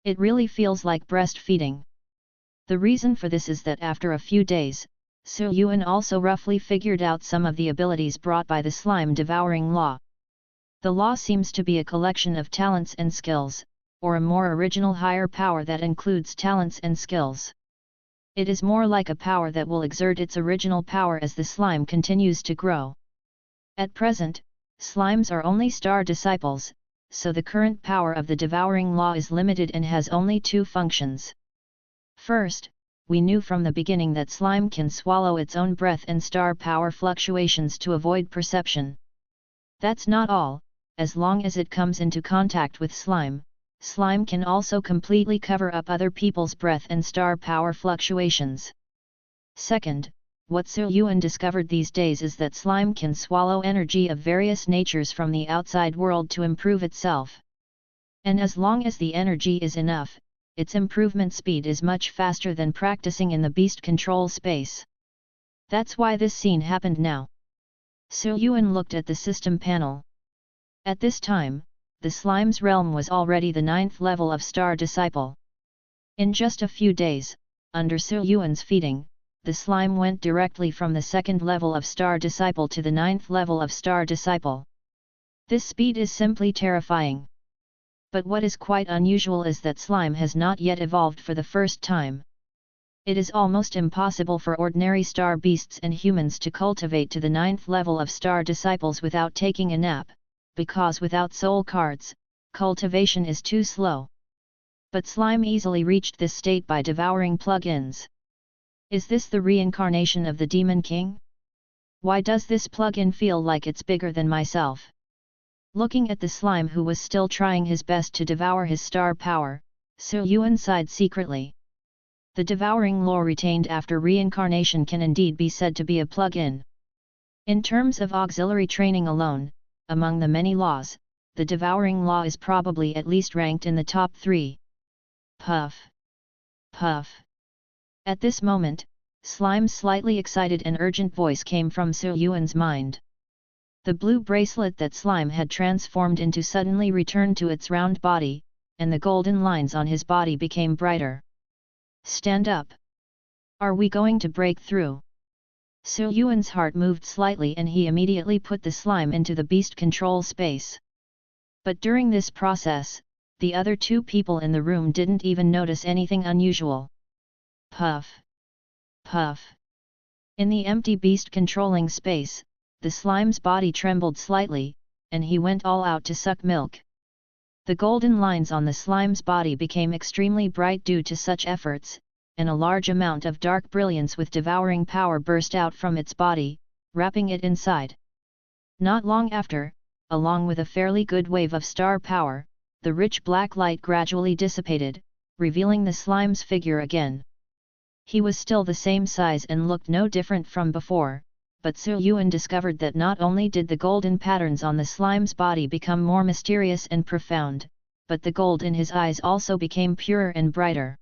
It really feels like breastfeeding. The reason for this is that after a few days, Zhu Yuan also roughly figured out some of the abilities brought by the slime devouring law. The law seems to be a collection of talents and skills, or a more original higher power that includes talents and skills. It is more like a power that will exert its original power as the slime continues to grow. At present, slimes are only star disciples, so the current power of the devouring law is limited and has only two functions. First, we knew from the beginning that slime can swallow its own breath and star power fluctuations to avoid perception. That's not all, as long as it comes into contact with slime, slime can also completely cover up other people's breath and star power fluctuations. Second, what Zhu Yuan discovered these days is that slime can swallow energy of various natures from the outside world to improve itself. And as long as the energy is enough, its improvement speed is much faster than practicing in the beast control space. That's why this scene happened now. Zhu Yuan looked at the system panel. At this time, the slime's realm was already the 9th level of Star Disciple. In just a few days, under Zhu Yuan's feeding, the slime went directly from the 2nd level of Star Disciple to the 9th level of Star Disciple. This speed is simply terrifying. But what is quite unusual is that slime has not yet evolved for the first time. It is almost impossible for ordinary star beasts and humans to cultivate to the 9th level of Star Disciples without taking a nap, because without soul cards, cultivation is too slow. But slime easily reached this state by devouring plugins. Is this the reincarnation of the Demon King? Why does this plug-in feel like it's bigger than myself? Looking at the slime who was still trying his best to devour his star power, Zhu Yuan sighed secretly. The devouring law retained after reincarnation can indeed be said to be a plug-in. In terms of auxiliary training alone, among the many laws, the devouring law is probably at least ranked in the top 3. Puff. Puff. At this moment, Slime's slightly excited and urgent voice came from Zhu Yuan's mind. The blue bracelet that Slime had transformed into suddenly returned to its round body, and the golden lines on his body became brighter. Stand up! Are we going to break through? Zhu Yuan's heart moved slightly and he immediately put the slime into the beast control space. But during this process, the other two people in the room didn't even notice anything unusual. Puff! Puff! In the empty beast controlling space, the slime's body trembled slightly, and he went all out to suck milk. The golden lines on the slime's body became extremely bright due to such efforts, and a large amount of dark brilliance with devouring power burst out from its body, wrapping it inside. Not long after, along with a fairly good wave of star power, the rich black light gradually dissipated, revealing the slime's figure again. He was still the same size and looked no different from before, but Yuan discovered that not only did the golden patterns on the slime's body become more mysterious and profound, but the gold in his eyes also became purer and brighter.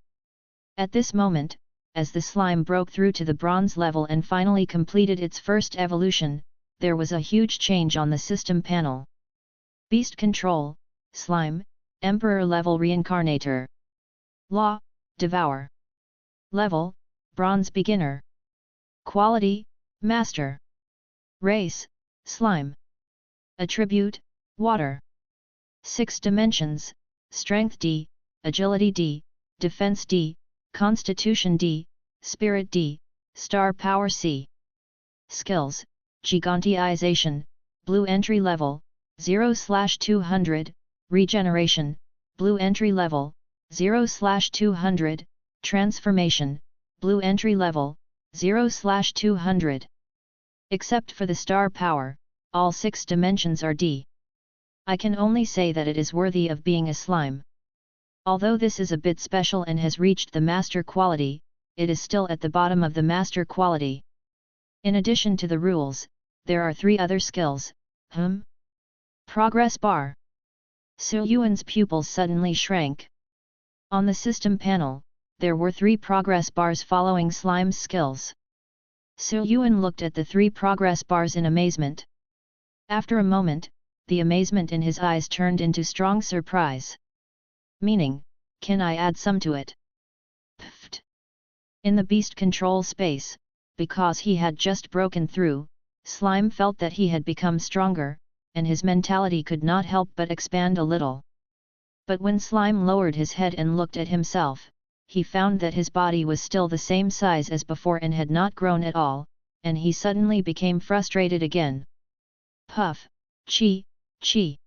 At this moment, as the slime broke through to the bronze level and finally completed its first evolution, there was a huge change on the system panel. Beast Control, Slime, Emperor Level Reincarnator. Law, Devour. Level, Bronze Beginner. Quality, Master. Race, Slime. Attribute, Water. 6 dimensions, Strength D, Agility D, Defense D, Constitution D, Spirit D, Star Power C. Skills, Gigantization, Blue Entry Level, 0/200, Regeneration, Blue Entry Level, 0/200, Transformation, Blue Entry Level, 0/200. Except for the Star Power, all 6 dimensions are D. I can only say that it is worthy of being a slime. Although this is a bit special and has reached the Master Quality, it is still at the bottom of the Master Quality. In addition to the rules, there are 3 other skills. Progress Bar. Yuan's pupils suddenly shrank. On the system panel, there were 3 progress bars following Slime's skills. Yuan looked at the 3 progress bars in amazement. After a moment, the amazement in his eyes turned into strong surprise. Meaning, can I add some to it? Pfft. In the beast control space, because he had just broken through, Slime felt that he had become stronger, and his mentality could not help but expand a little. But when Slime lowered his head and looked at himself, he found that his body was still the same size as before and had not grown at all, and he suddenly became frustrated again. Puff, chi, chi.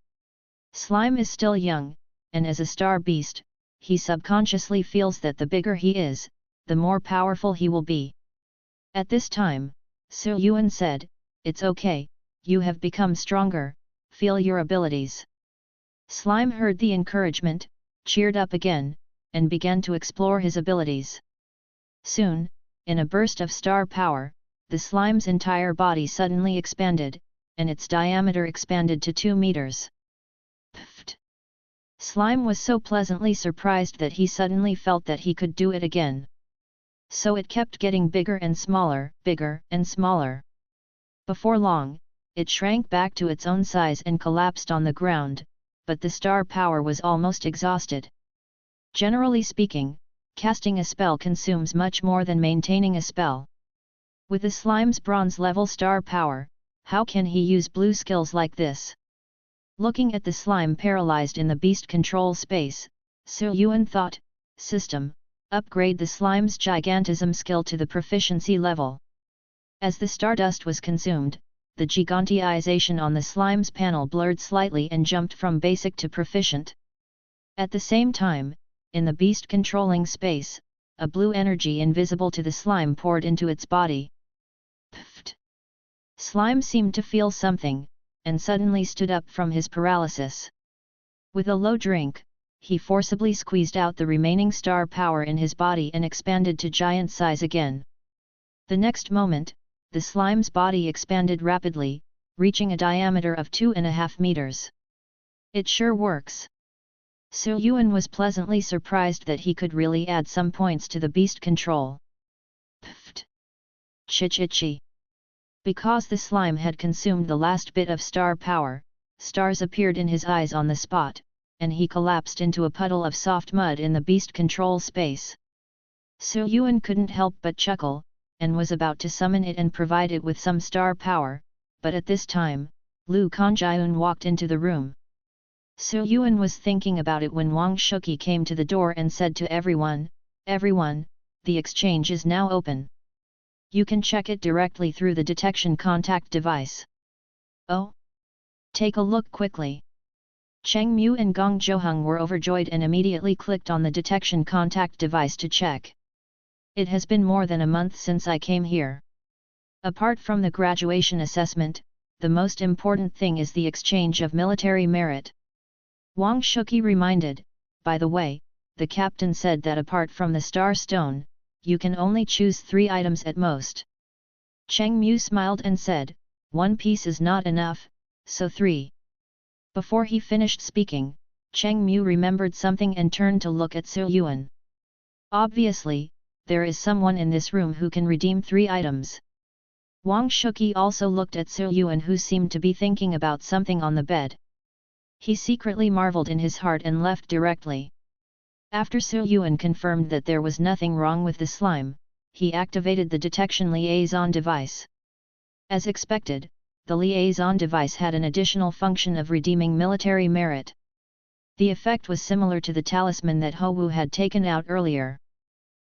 Slime is still young, and as a star beast, he subconsciously feels that the bigger he is, the more powerful he will be. At this time, Yuan said, "It's okay, you have become stronger, feel your abilities." Slime heard the encouragement, cheered up again, and began to explore his abilities. Soon, in a burst of star power, the slime's entire body suddenly expanded, and its diameter expanded to 2 meters. Pfft! Slime was so pleasantly surprised that he suddenly felt that he could do it again. So it kept getting bigger and smaller, bigger and smaller. Before long, it shrank back to its own size and collapsed on the ground, but the star power was almost exhausted. Generally speaking, casting a spell consumes much more than maintaining a spell. With the slime's bronze level star power, how can he use blue skills like this? Looking at the slime paralyzed in the beast control space, Yuan thought, system, upgrade the slime's gigantism skill to the proficiency level. As the stardust was consumed, the gigantization on the slime's panel blurred slightly and jumped from basic to proficient. At the same time, in the beast controlling space, a blue energy invisible to the slime poured into its body. Pfft! Slime seemed to feel something, and suddenly stood up from his paralysis. With a low drink, he forcibly squeezed out the remaining star power in his body and expanded to giant size again. The next moment, the slime's body expanded rapidly, reaching a diameter of 2.5 meters. It sure works. Yuan was pleasantly surprised that he could really add some points to the beast control. Pfft! Chi-chi-chi! Because the slime had consumed the last bit of star power, stars appeared in his eyes on the spot, and he collapsed into a puddle of soft mud in the beast control space. Yuan couldn't help but chuckle, and was about to summon it and provide it with some star power, but at this time, Lu Kanjian walked into the room. Yuan was thinking about it when Wang Shuqi came to the door and said to everyone, "Everyone, the exchange is now open. You can check it directly through the detection contact device." "Oh? Take a look quickly." Cheng Mu and Gong Zhouheng were overjoyed and immediately clicked on the detection contact device to check. It has been more than a month since I came here. Apart from the graduation assessment, the most important thing is the exchange of military merit. Wang Shuqi reminded. By the way, the captain said that apart from the Star Stone, you can only choose 3 items at most. Cheng Mu smiled and said, 1 piece is not enough, so 3. Before he finished speaking, Cheng Mu remembered something and turned to look at Su Yuan. Obviously, there is someone in this room who can redeem 3 items. Wang Shuqi also looked at Su Yuan, who seemed to be thinking about something on the bed. He secretly marveled in his heart and left directly. After Su Yuan confirmed that there was nothing wrong with the slime, he activated the detection liaison device. As expected, the liaison device had an additional function of redeeming military merit. The effect was similar to the talisman that Ho Wu had taken out earlier.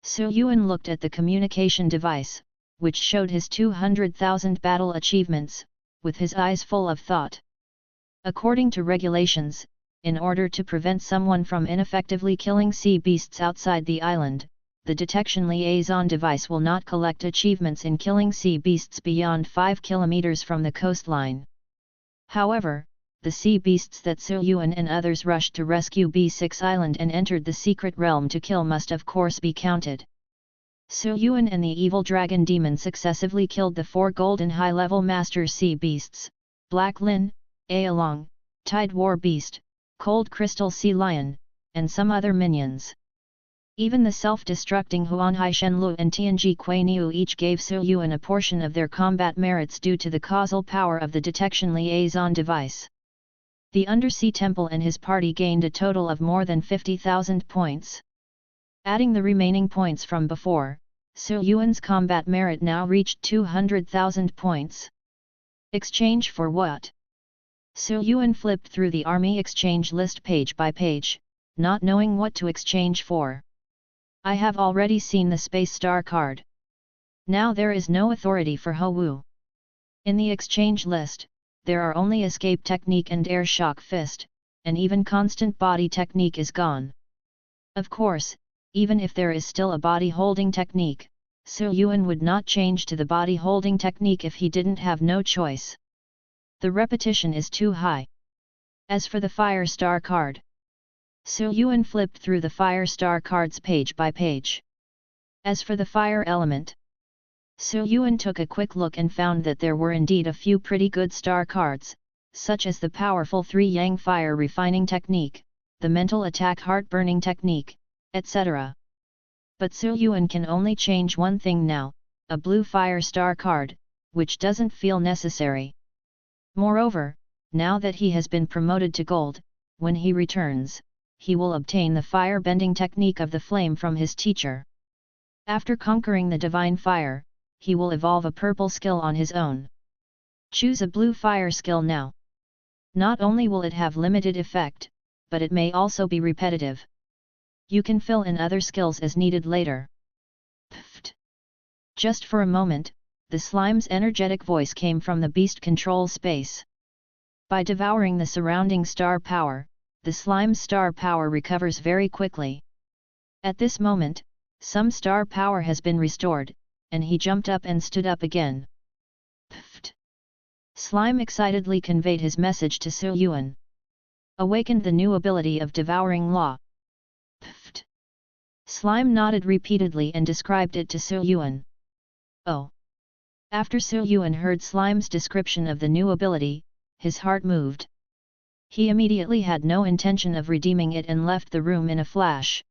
Su Yuan looked at the communication device, which showed his 200,000 battle achievements, with his eyes full of thought. According to regulations, in order to prevent someone from ineffectively killing sea beasts outside the island, the detection liaison device will not collect achievements in killing sea beasts beyond 5 kilometers from the coastline. However, the sea beasts that Su Yuan and others rushed to rescue B6 Island and entered the secret realm to kill must of course be counted. Su Yuan and the evil dragon demon successively killed the 4 golden high-level master sea beasts, Black Lin, Aolong, Tide War Beast, Cold Crystal Sea Lion, and some other minions. Even the self-destructing Huanhai Shenlu and Tianji Kuei-Niu each gave Su Yuan a portion of their combat merits due to the causal power of the detection liaison device. The undersea temple and his party gained a total of more than 50,000 points. Adding the remaining points from before, Su Yuan's combat merit now reached 200,000 points. Exchange for what? Su Yuan flipped through the army exchange list page by page, not knowing what to exchange for. I have already seen the Space Star card. Now there is no authority for Ho Wu. In the exchange list, there are only escape technique and air shock fist, and even constant body technique is gone. Of course, even if there is still a body holding technique, Su Yuan would not change to the body holding technique if he didn't have no choice. The repetition is too high. As for the Fire Star card, Su Yuan flipped through the Fire Star cards page by page. As for the Fire Element, Su Yuan took a quick look and found that there were indeed a few pretty good star cards, such as the powerful 3 Yang Fire Refining Technique, the Mental Attack Heart Burning Technique, etc. But Su Yuan can only change one thing now, a blue Fire Star card, which doesn't feel necessary. Moreover, now that he has been promoted to gold, when he returns, he will obtain the fire bending technique of the flame from his teacher. After conquering the divine fire, he will evolve a purple skill on his own. Choose a blue fire skill now. Not only will it have limited effect, but it may also be repetitive. You can fill in other skills as needed later. Pfft. Just for a moment, the slime's energetic voice came from the beast control space. By devouring the surrounding star power, the slime's star power recovers very quickly. At this moment, some star power has been restored, and he jumped up and stood up again. Pfft. Slime excitedly conveyed his message to Su Yuan. Awakened the new ability of devouring law. Pfft. Slime nodded repeatedly and described it to Su Yuan. Oh! After Su Yuan heard Slime's description of the new ability, his heart moved. He immediately had no intention of redeeming it and left the room in a flash.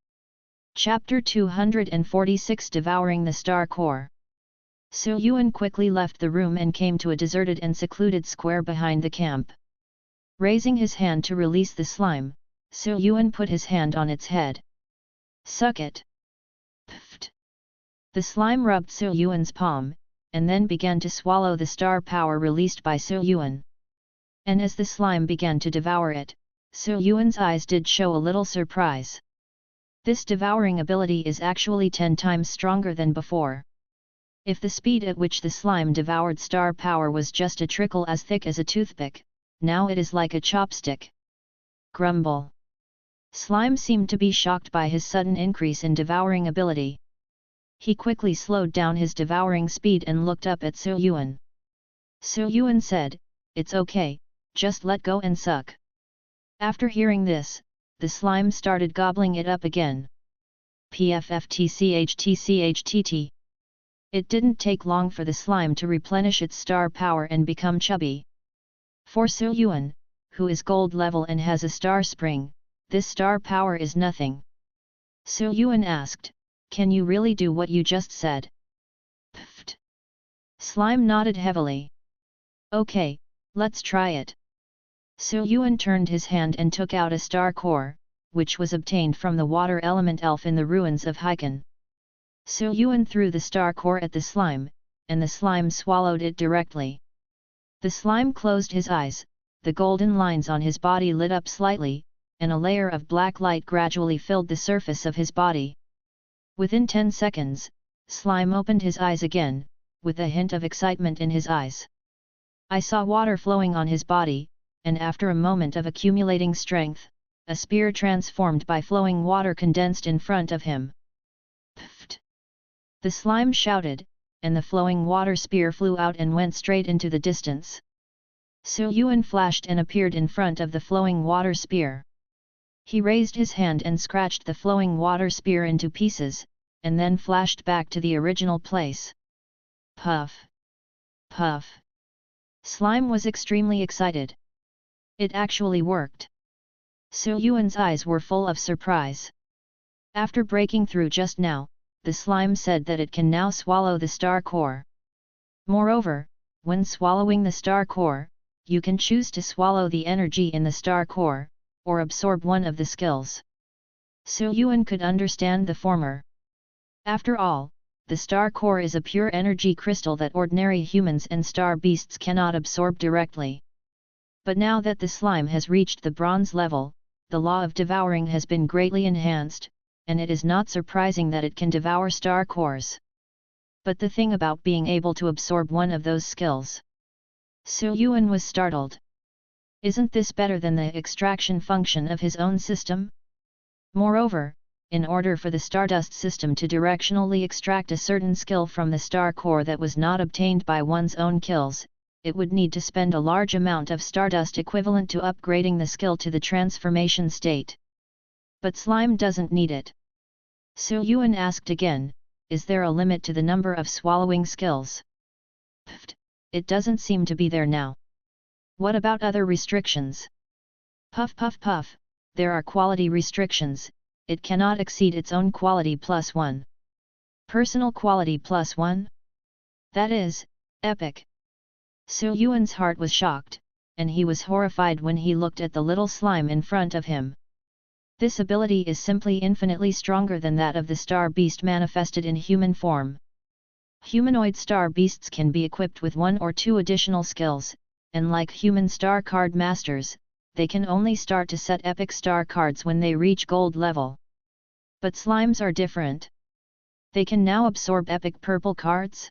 Chapter 246 Devouring the Star Core. Su Yuan quickly left the room and came to a deserted and secluded square behind the camp. Raising his hand to release the slime, Su Yuan put his hand on its head. Suck it! Pfft! The slime rubbed Su Yuan's palm, and then began to swallow the star power released by Su Yuan. And as the slime began to devour it, Su Yuan's eyes did show a little surprise. This devouring ability is actually 10 times stronger than before. If the speed at which the slime devoured star power was just a trickle as thick as a toothpick, now it is like a chopstick. Grumble. Slime seemed to be shocked by his sudden increase in devouring ability. He quickly slowed down his devouring speed and looked up at Su Yuan. Su Yuan said, "It's okay, just let go and suck." After hearing this, the slime started gobbling it up again. PFFTCHTCHTT. It didn't take long for the slime to replenish its star power and become chubby. For Su Yuan, who is gold level and has a star spring, this star power is nothing. Su Yuan asked, "Can you really do what you just said?" Pfft. Slime nodded heavily. "Okay, let's try it." Su Yuan turned his hand and took out a star core, which was obtained from the water element elf in the ruins of Heikan. Su Yuan threw the star core at the slime, and the slime swallowed it directly. The slime closed his eyes, the golden lines on his body lit up slightly, and a layer of black light gradually filled the surface of his body. Within 10 seconds, Slime opened his eyes again, with a hint of excitement in his eyes. I saw water flowing on his body, and after a moment of accumulating strength, a spear transformed by flowing water condensed in front of him. Pfft! The slime shouted, and the flowing water spear flew out and went straight into the distance. Su Yuan flashed and appeared in front of the flowing water spear. He raised his hand and scratched the flowing water spear into pieces, and then flashed back to the original place. Puff! Puff! Slime was extremely excited. It actually worked. Su Yuan's eyes were full of surprise. After breaking through just now, the slime said that it can now swallow the star core. Moreover, when swallowing the star core, you can choose to swallow the energy in the star core, or absorb one of the skills. Su Yuan could understand the former. After all, the star core is a pure energy crystal that ordinary humans and star beasts cannot absorb directly. But now that the slime has reached the bronze level, the law of devouring has been greatly enhanced, and it is not surprising that it can devour star cores. But the thing about being able to absorb one of those skills. Su Yuan was startled. Isn't this better than the extraction function of his own system? Moreover, in order for the Stardust system to directionally extract a certain skill from the star core that was not obtained by one's own kills, it would need to spend a large amount of Stardust equivalent to upgrading the skill to the transformation state. But slime doesn't need it. Su Yuan asked again, "Is there a limit to the number of swallowing skills?" Pfft, it doesn't seem to be there now. What about other restrictions? Puff puff puff, there are quality restrictions, it cannot exceed its own quality +1. Personal quality +1? That is, epic. Su Yuan's heart was shocked, and he was horrified when he looked at the little slime in front of him. This ability is simply infinitely stronger than that of the star beast manifested in human form. Humanoid star beasts can be equipped with 1 or 2 additional skills, and like human star card masters, they can only start to set epic star cards when they reach gold level. But slimes are different. They can now absorb epic purple cards?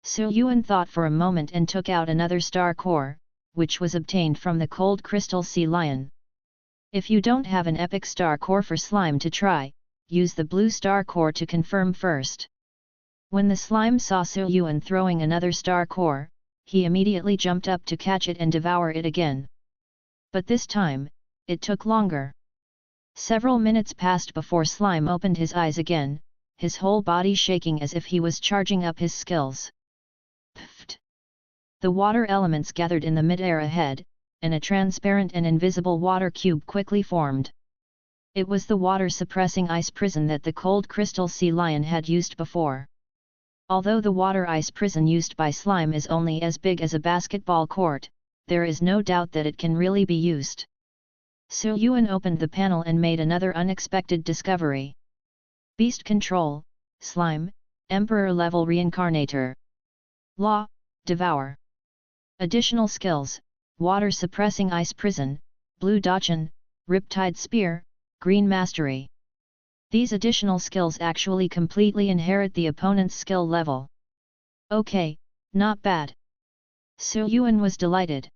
Su Yuan thought for a moment and took out another star core, which was obtained from the cold crystal sea lion. If you don't have an epic star core for slime to try, use the blue star core to confirm first. When the slime saw Su Yuan throwing another star core, he immediately jumped up to catch it and devour it again. But this time, it took longer. Several minutes passed before Slime opened his eyes again, his whole body shaking as if he was charging up his skills. Pfft! The water elements gathered in the mid-air ahead, and a transparent and invisible water cube quickly formed. It was the water-suppressing ice prison that the cold crystal sea lion had used before. Although the water ice prison used by slime is only as big as a basketball court, there is no doubt that it can really be used. Su Yuan opened the panel and made another unexpected discovery. Beast Control, Slime, Emperor Level Reincarnator. Law, Devour. Additional skills, Water Suppressing Ice Prison, Blue Dachshund, Riptide Spear, Green Mastery. These additional skills actually completely inherit the opponent's skill level. Okay, not bad. Su Yuan was delighted.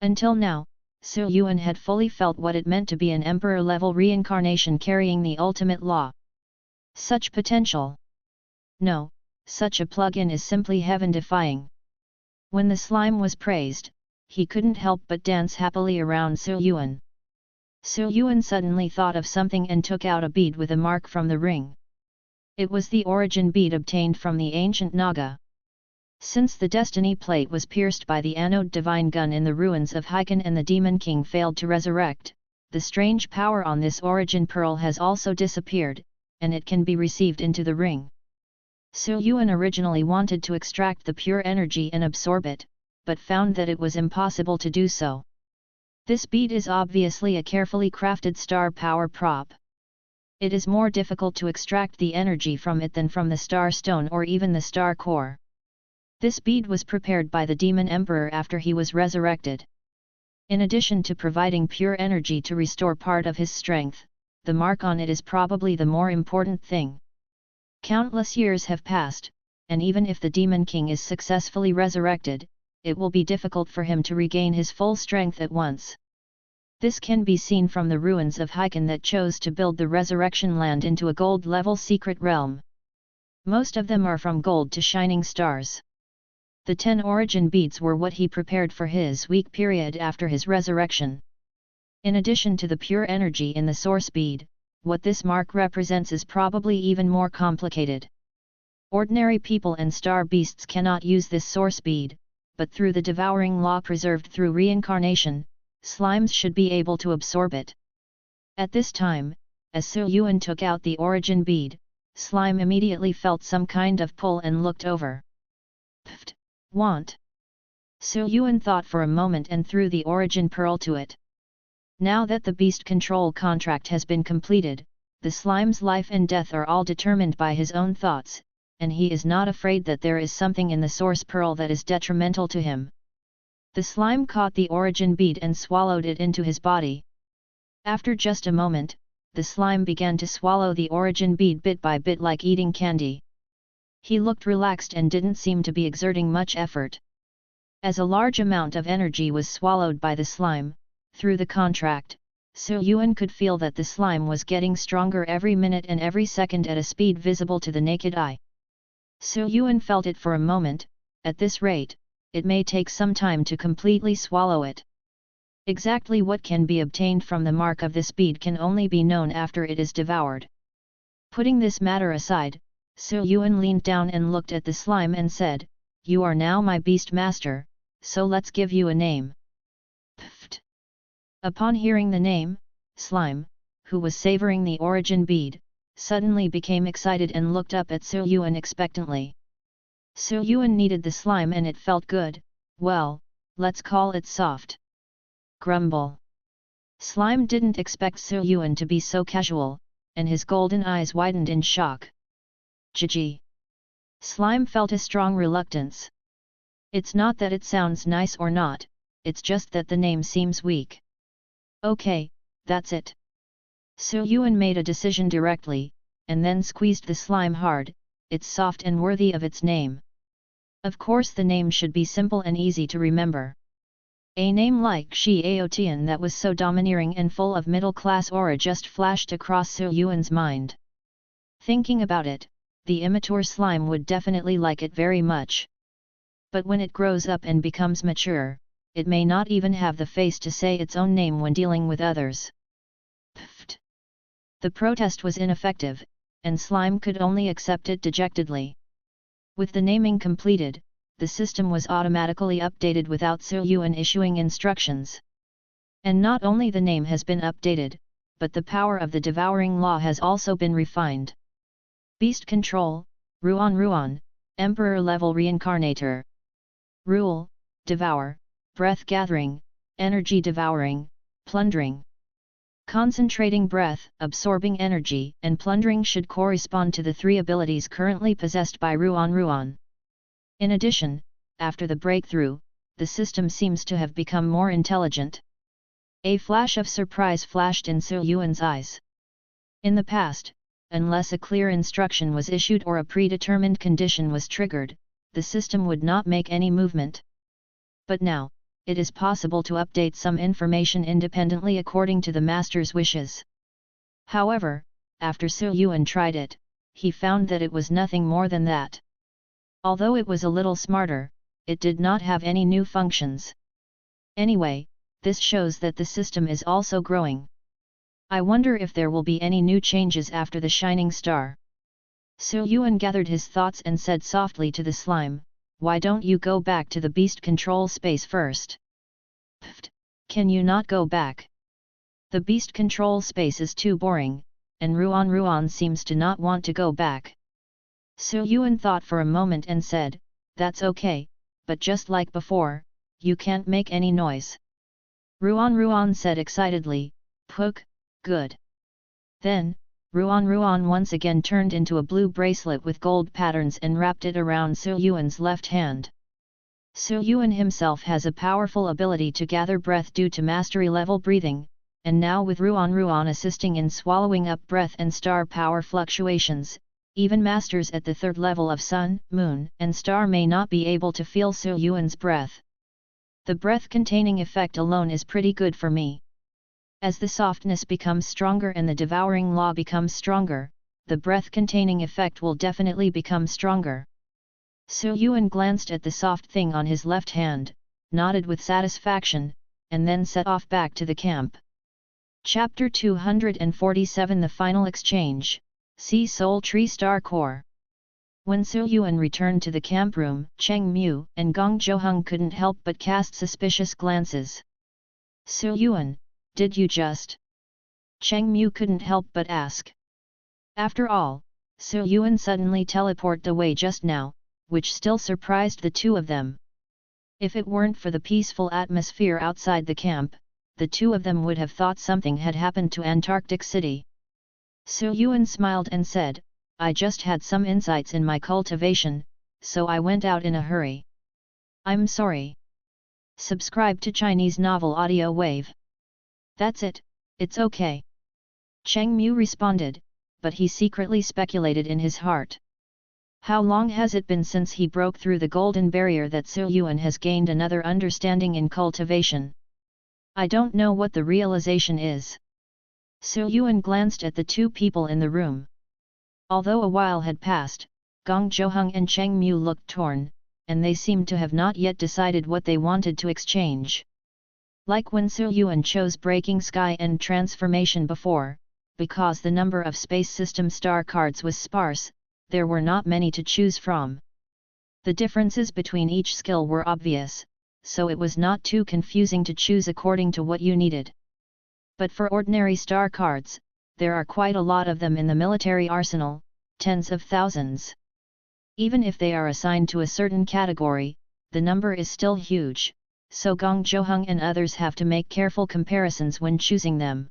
Until now, Su Yuan had fully felt what it meant to be an emperor-level reincarnation carrying the ultimate law. Such potential! No, such a plug-in is simply heaven-defying. When the slime was praised, he couldn't help but dance happily around Su Yuan. Su Yuan suddenly thought of something and took out a bead with a mark from the ring. It was the origin bead obtained from the ancient Naga. Since the destiny plate was pierced by the anode divine gun in the ruins of Heikan and the Demon King failed to resurrect, the strange power on this origin pearl has also disappeared, and it can be received into the ring. Su Yuan originally wanted to extract the pure energy and absorb it, but found that it was impossible to do so. This bead is obviously a carefully crafted star power prop. It is more difficult to extract the energy from it than from the star stone or even the star core. This bead was prepared by the Demon Emperor after he was resurrected. In addition to providing pure energy to restore part of his strength, the mark on it is probably the more important thing. Countless years have passed, and even if the Demon King is successfully resurrected, it will be difficult for him to regain his full strength at once. This can be seen from the ruins of Heikan that chose to build the Resurrection Land into a gold-level secret realm. Most of them are from gold to shining stars. The 10 origin beads were what he prepared for his week period after his resurrection. In addition to the pure energy in the source bead, what this mark represents is probably even more complicated. Ordinary people and star beasts cannot use this source bead, but through the devouring law preserved through reincarnation, slimes should be able to absorb it. At this time, as Su Yuan took out the origin bead, slime immediately felt some kind of pull and looked over. Pfft! Want! Su Yuan thought for a moment and threw the origin pearl to it. Now that the beast control contract has been completed, the slime's life and death are all determined by his own thoughts, and he is not afraid that there is something in the source pearl that is detrimental to him. The slime caught the origin bead and swallowed it into his body. After just a moment, the slime began to swallow the origin bead bit by bit like eating candy. He looked relaxed and didn't seem to be exerting much effort. As a large amount of energy was swallowed by the slime, through the contract, Su Yuan could feel that the slime was getting stronger every minute and every second at a speed visible to the naked eye. Su Yuan felt it for a moment. At this rate, it may take some time to completely swallow it. Exactly what can be obtained from the mark of this bead can only be known after it is devoured. Putting this matter aside, Su Yuan leaned down and looked at the slime and said, "You are now my beast master, so let's give you a name." Pfft! Upon hearing the name, Slime, who was savoring the origin bead, suddenly became excited and looked up at Su Yuan expectantly. Su Yuan needed the slime and it felt good. Well, let's call it soft. Grumble. Slime didn't expect Su Yuan to be so casual, and his golden eyes widened in shock. Gigi. Slime felt a strong reluctance. It's not that it sounds nice or not, it's just that the name seems weak. Okay, that's it. Su Yuan made a decision directly, and then squeezed the slime hard. It's soft and worthy of its name. Of course the name should be simple and easy to remember. A name like Shi Aotian that was so domineering and full of middle-class aura just flashed across Su Yuan's mind. Thinking about it, the immature slime would definitely like it very much. But when it grows up and becomes mature, it may not even have the face to say its own name when dealing with others. Pfft! The protest was ineffective, and slime could only accept it dejectedly. With the naming completed, the system was automatically updated without Su Yuan issuing instructions. And not only the name has been updated, but the power of the devouring law has also been refined. Beast Control, Ruan, Emperor-level Reincarnator. Rule, Devour, Breath Gathering, Energy Devouring, Plundering. Concentrating breath, absorbing energy, and plundering should correspond to the 3 abilities currently possessed by Ruan. In addition, after the breakthrough, the system seems to have become more intelligent. A flash of surprise flashed in Su Yuan's eyes. In the past, unless a clear instruction was issued or a predetermined condition was triggered, the system would not make any movement. But now, it is possible to update some information independently according to the master's wishes. However, after Su Yuan tried it, he found that it was nothing more than that. Although it was a little smarter, it did not have any new functions. Anyway, this shows that the system is also growing. I wonder if there will be any new changes after the shining star. Su Yuan gathered his thoughts and said softly to the slime, "Why don't you go back to the beast control space first?" "Pfft, can you not go back? The beast control space is too boring, and Ruan seems to not want to go back." Su Yuan thought for a moment and said, "That's okay, but just like before, you can't make any noise." Ruan said excitedly, "Puk, good." Then, Ruan once again turned into a blue bracelet with gold patterns and wrapped it around Su Yuan's left hand. Su Yuan himself has a powerful ability to gather breath due to mastery-level breathing, and now with Ruan assisting in swallowing up breath and star power fluctuations, even masters at the third level of Sun, Moon, and Star may not be able to feel Su Yuan's breath. The breath-containing effect alone is pretty good for me. As the softness becomes stronger and the devouring law becomes stronger, the breath-containing effect will definitely become stronger. Su Yuan glanced at the soft thing on his left hand, nodded with satisfaction, and then set off back to the camp. Chapter 247 The Final Exchange, See Soul Tree Star Core. When Su Yuan returned to the camp room, Cheng Mu and Gong Zhouheng couldn't help but cast suspicious glances. "Su Yuan, did you just?" Cheng Mu couldn't help but ask. After all, Su Yuan suddenly teleported away just now, which still surprised the two of them. If it weren't for the peaceful atmosphere outside the camp, the two of them would have thought something had happened to Antarctic City. Su Yuan smiled and said, "I just had some insights in my cultivation, so I went out in a hurry. I'm sorry." Subscribe to Chinese Novel Audio Wave. "That's it, it's okay." Cheng Mu responded, but he secretly speculated in his heart. How long has it been since he broke through the golden barrier that Su Yuan has gained another understanding in cultivation? I don't know what the realization is. Su Yuan glanced at the two people in the room. Although a while had passed, Gong Zhouheng and Cheng Mu looked torn, and they seemed to have not yet decided what they wanted to exchange. Like when Su Yuan chose Breaking Sky and Transformation before, because the number of Space System star cards was sparse, there were not many to choose from. The differences between each skill were obvious, so it was not too confusing to choose according to what you needed. But for ordinary star cards, there are quite a lot of them in the military arsenal, tens of thousands. Even if they are assigned to a certain category, the number is still huge, so Gong Zhouheng and others have to make careful comparisons when choosing them.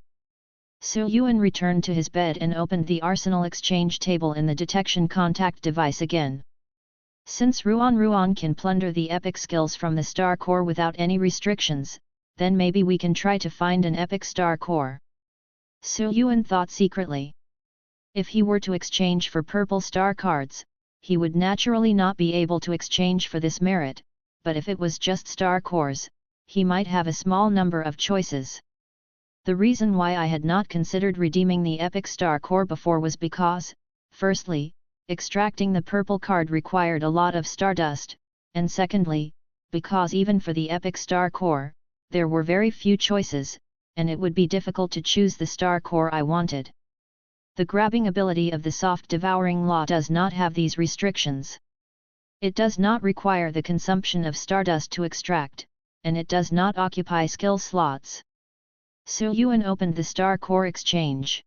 Su Yuan returned to his bed and opened the arsenal exchange table in the detection contact device again. Since Ruan can plunder the epic skills from the star core without any restrictions, then maybe we can try to find an epic star core. Su Yuan thought secretly. If he were to exchange for purple star cards, he would naturally not be able to exchange for this merit, but if it was just star cores, he might have a small number of choices. The reason why I had not considered redeeming the epic star core before was because, firstly, extracting the purple card required a lot of stardust, and secondly, because even for the epic star core, there were very few choices, and it would be difficult to choose the star core I wanted. The grabbing ability of the soft devouring law does not have these restrictions. It does not require the consumption of stardust to extract, and it does not occupy skill slots. Su Yuan opened the star core exchange.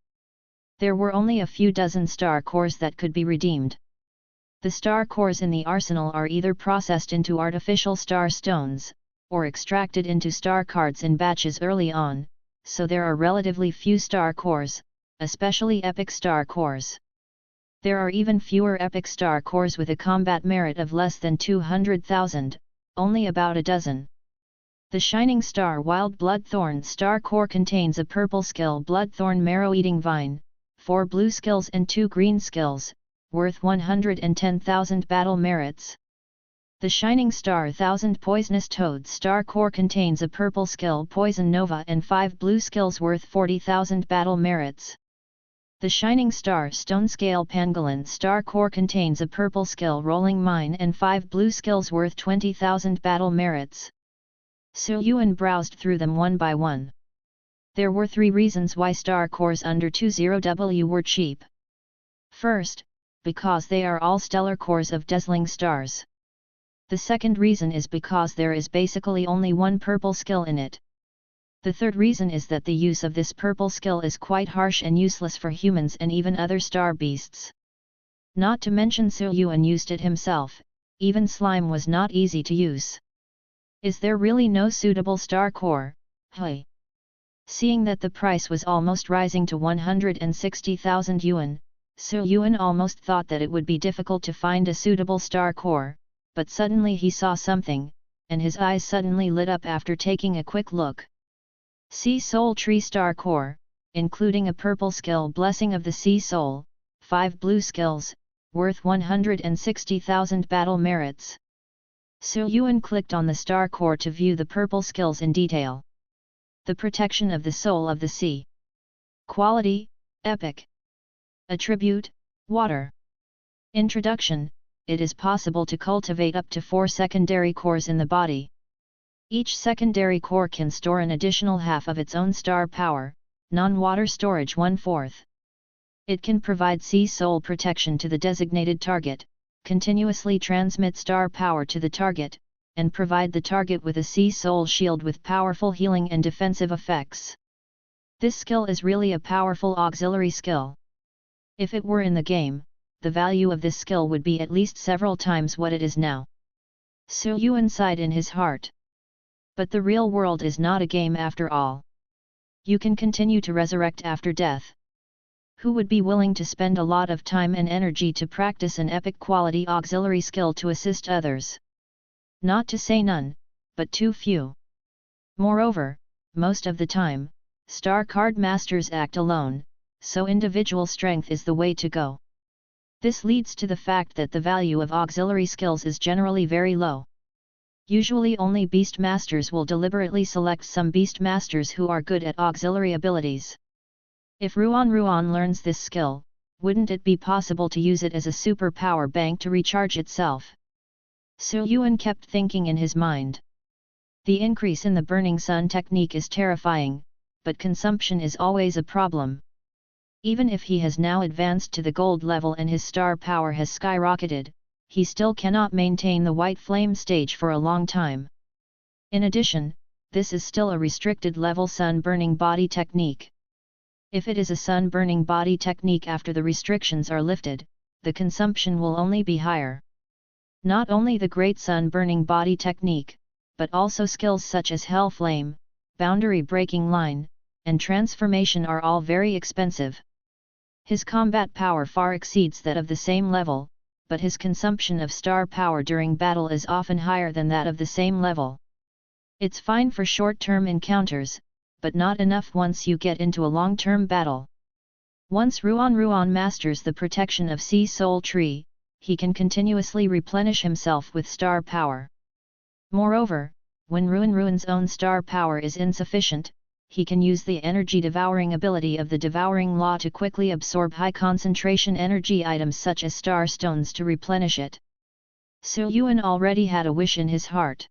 There were only a few dozen star cores that could be redeemed. The star cores in the arsenal are either processed into artificial star stones, or extracted into star cards in batches early on, so there are relatively few star cores, especially epic star cores. There are even fewer epic star cores with a combat merit of less than 200,000, only about a dozen. The Shining Star Wild Bloodthorn Star Core contains a purple skill Bloodthorn Marrow Eating Vine, 4 blue skills and 2 green skills, worth 110,000 battle merits. The Shining Star 1000 Poisonous Toads Star Core contains a purple skill Poison Nova and 5 blue skills worth 40,000 battle merits. The Shining Star Stone Scale Pangolin Star Core contains a purple skill Rolling Mine and 5 blue skills worth 20,000 battle merits. Su Yuan browsed through them one by one. There were 3 reasons why star cores under 20W were cheap. First, because they are all stellar cores of dazzling stars. The second reason is because there is basically only one purple skill in it. The third reason is that the use of this purple skill is quite harsh and useless for humans and even other star beasts. Not to mention Su Yuan used it himself, even slime was not easy to use. Is there really no suitable star core? Hey! Seeing that the price was almost rising to 160,000 yuan, Su Yuan almost thought that it would be difficult to find a suitable star core, but suddenly he saw something, and his eyes suddenly lit up after taking a quick look. Sea Soul Tree Star Core, including a purple skill Blessing of the Sea Soul, 5 blue skills, worth 160,000 battle merits. Su Yuan clicked on the star core to view the purple skills in detail. The Protection of the Soul of the Sea. Quality, Epic. Attribute, Water. Introduction, it is possible to cultivate up to 4 secondary cores in the body. Each secondary core can store an additional half of its own star power, non-water storage 1/4. It can provide sea soul protection to the designated target, continuously transmit star power to the target, and provide the target with a sea soul shield with powerful healing and defensive effects. This skill is really a powerful auxiliary skill. If it were in the game, the value of this skill would be at least several times what it is now. Su Yuan sighed in his heart. But the real world is not a game after all. You can continue to resurrect after death. Who would be willing to spend a lot of time and energy to practice an epic quality auxiliary skill to assist others? Not to say none, but too few. Moreover, most of the time, star card masters act alone, so individual strength is the way to go. This leads to the fact that the value of auxiliary skills is generally very low. Usually only beast masters will deliberately select some beast masters who are good at auxiliary abilities. If Ruan learns this skill, wouldn't it be possible to use it as a super power bank to recharge itself? Su Yuan kept thinking in his mind. The increase in the burning sun technique is terrifying, but consumption is always a problem. Even if he has now advanced to the gold level and his star power has skyrocketed, he still cannot maintain the white flame stage for a long time. In addition, this is still a restricted level sun burning body technique. If it is a sun burning body technique after the restrictions are lifted, the consumption will only be higher. Not only the great sun burning body technique, but also skills such as Hell Flame, Boundary Breaking Line, and Transformation are all very expensive. His combat power far exceeds that of the same level, but his consumption of star power during battle is often higher than that of the same level. It's fine for short-term encounters, but not enough once you get into a long-term battle. Once Ruan masters the protection of Sea Soul Tree, he can continuously replenish himself with star power. Moreover, when Ruan's own star power is insufficient, he can use the energy devouring ability of the devouring law to quickly absorb high concentration energy items such as star stones to replenish it. Su Yuan already had a wish in his heart.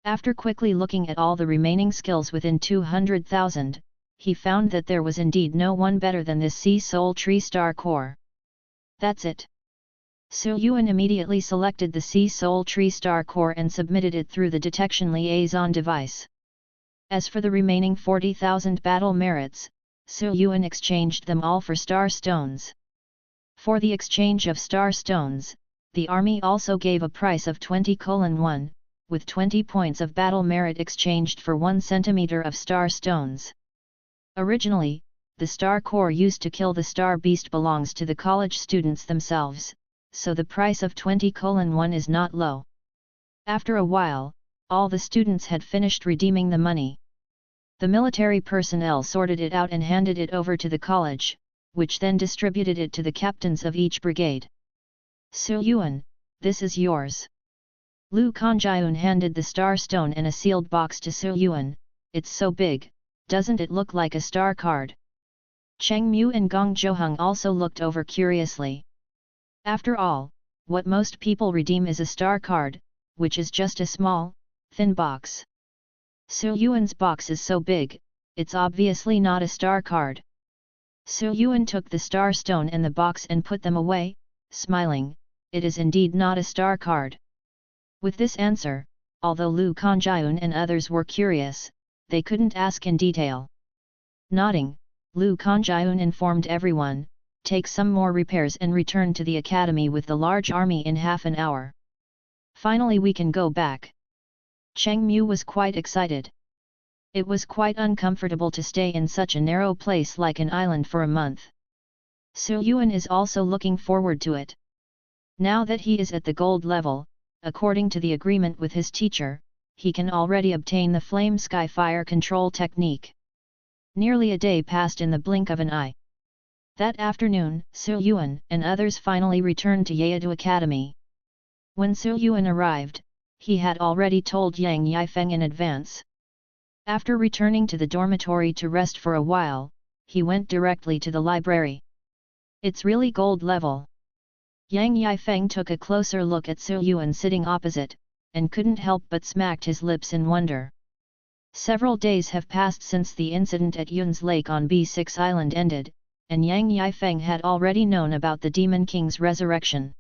After quickly looking at all the remaining skills within 200,000, he found that there was indeed no one better than this Sea Soul Tree Star Core. That's it. Su Yuan immediately selected the Sea Soul Tree Star Core and submitted it through the detection liaison device. As for the remaining 40,000 battle merits, Su Yuan exchanged them all for star stones. For the exchange of star stones, the army also gave a price of 20:1, with 20 points of battle merit exchanged for 1 centimeter of star stones. Originally, the star core used to kill the star beast belongs to the college students themselves, so the price of 20:1 is not low. After a while, all the students had finished redeeming the money. The military personnel sorted it out and handed it over to the college, which then distributed it to the captains of each brigade. Su Yuan, this is yours. Lu Kanjiun handed the star stone and a sealed box to Su Yuan. It's so big, doesn't it look like a star card? Cheng Mu and Gong Zhouheng also looked over curiously. After all, what most people redeem is a star card, which is just a small, thin box. Su Yuan's box is so big, it's obviously not a star card. Su Yuan took the star stone and the box and put them away, smiling. It is indeed not a star card. With this answer, although Lu Kanjiun and others were curious, they couldn't ask in detail. Nodding, Lu Kanjiun informed everyone, take some more repairs and return to the academy with the large army in half an hour. Finally we can go back. Cheng Mu was quite excited. It was quite uncomfortable to stay in such a narrow place like an island for a month. Su Yuan is also looking forward to it. Now that he is at the gold level, according to the agreement with his teacher, he can already obtain the flame sky fire control technique. Nearly a day passed in the blink of an eye. That afternoon, Su Yuan and others finally returned to Yeadu Academy. When Su Yuan arrived, he had already told Yang Yifeng in advance. After returning to the dormitory to rest for a while, he went directly to the library. It's really gold level. Yang Yifeng took a closer look at Su Yuan sitting opposite, and couldn't help but smacked his lips in wonder. Several days have passed since the incident at Yun's Lake on B6 Island ended, and Yang Yifeng had already known about the Demon King's resurrection.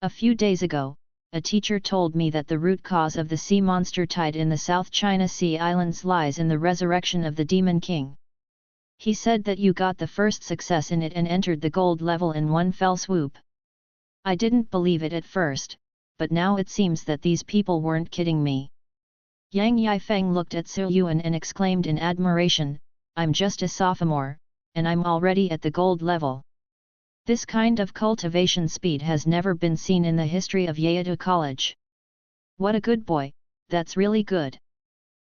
A few days ago, a teacher told me that the root cause of the sea monster tide in the South China Sea Islands lies in the resurrection of the Demon King. He said that you got the first success in it and entered the gold level in one fell swoop. I didn't believe it at first, but now it seems that these people weren't kidding me. Yang Yifeng looked at Su Yuan and exclaimed in admiration, I'm just a sophomore, and I'm already at the gold level. This kind of cultivation speed has never been seen in the history of Yeadu College. What a good boy, that's really good.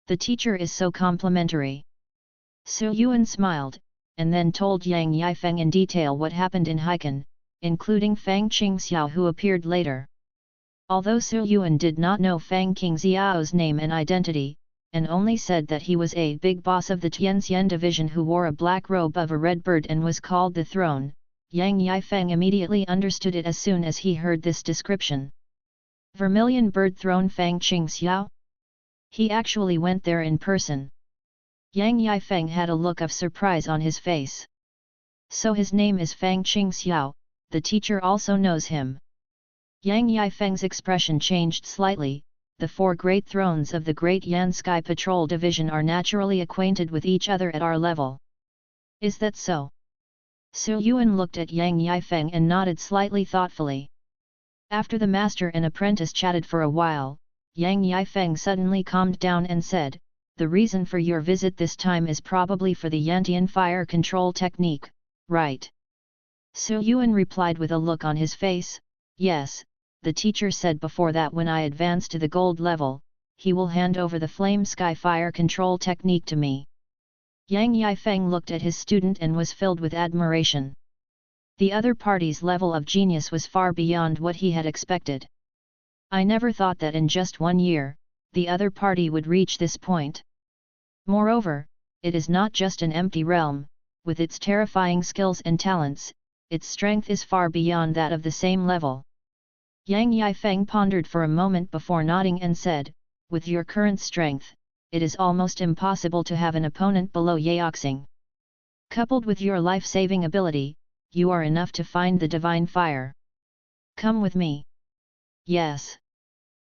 The teacher is so complimentary. Su Yuan smiled, and then told Yang Yifeng in detail what happened in Haikan, including Fang Qingxiao who appeared later. Although Su Yuan did not know Fang Qingxiao's name and identity, and only said that he was a big boss of the Tianxian division who wore a black robe of a red bird and was called the Throne, Yang Yifeng immediately understood it as soon as he heard this description. Vermilion Bird Throne Fang Qingxiao? He actually went there in person. Yang Yifeng had a look of surprise on his face. So his name is Fang Qingxiao. The teacher also knows him. Yang Yifeng's expression changed slightly. The four great thrones of the Great Yan Sky Patrol Division are naturally acquainted with each other at our level. Is that so? Su Yuan looked at Yang Yifeng and nodded slightly thoughtfully. After the master and apprentice chatted for a while, Yang Yifeng suddenly calmed down and said, the reason for your visit this time is probably for the Yantian fire control technique, right? Su Yuan replied with a look on his face, yes, the teacher said before that when I advance to the gold level, he will hand over the flame sky fire control technique to me. Yang Yifeng looked at his student and was filled with admiration. The other party's level of genius was far beyond what he had expected. I never thought that in just 1 year, the other party would reach this point. Moreover, it is not just an empty realm, with its terrifying skills and talents. Its strength is far beyond that of the same level. Yang Yifeng pondered for a moment before nodding and said, with your current strength, it is almost impossible to have an opponent below Yaoxing. Coupled with your life-saving ability, you are enough to find the divine fire. Come with me. Yes.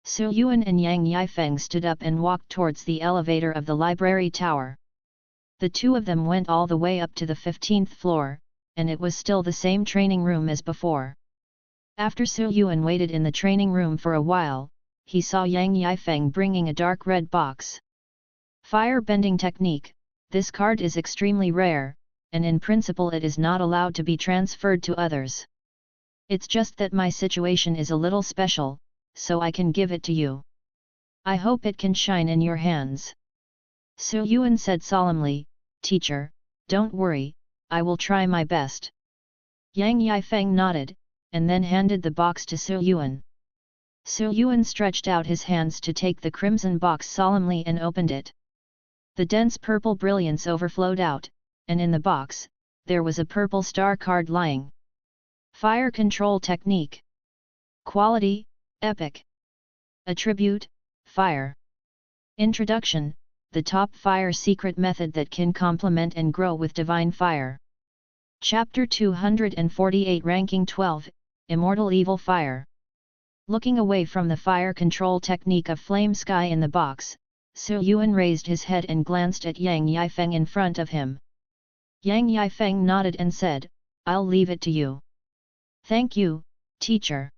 Su Yuan and Yang Yifeng stood up and walked towards the elevator of the library tower. The two of them went all the way up to the 15th floor, and it was still the same training room as before. After Su Yuan waited in the training room for a while, he saw Yang Yifeng bringing a dark red box. Fire bending technique, this card is extremely rare, and in principle it is not allowed to be transferred to others. It's just that my situation is a little special, so I can give it to you. I hope it can shine in your hands. Su Yuan said solemnly, teacher, don't worry, I will try my best. Yang Yifeng nodded, and then handed the box to Su Yuan. Yuan stretched out his hands to take the crimson box solemnly and opened it. The dense purple brilliance overflowed out, and in the box, there was a purple star card lying. Fire Control Technique. Quality, Epic. Attribute, Fire. Introduction, the top fire secret method that can complement and grow with divine fire. Chapter 248 Ranking 12, Immortal Evil Fire. Looking away from the fire control technique of flame sky in the box, Yuan raised his head and glanced at Yang Yifeng in front of him. Yang Yifeng nodded and said, "I'll leave it to you." "Thank you, teacher."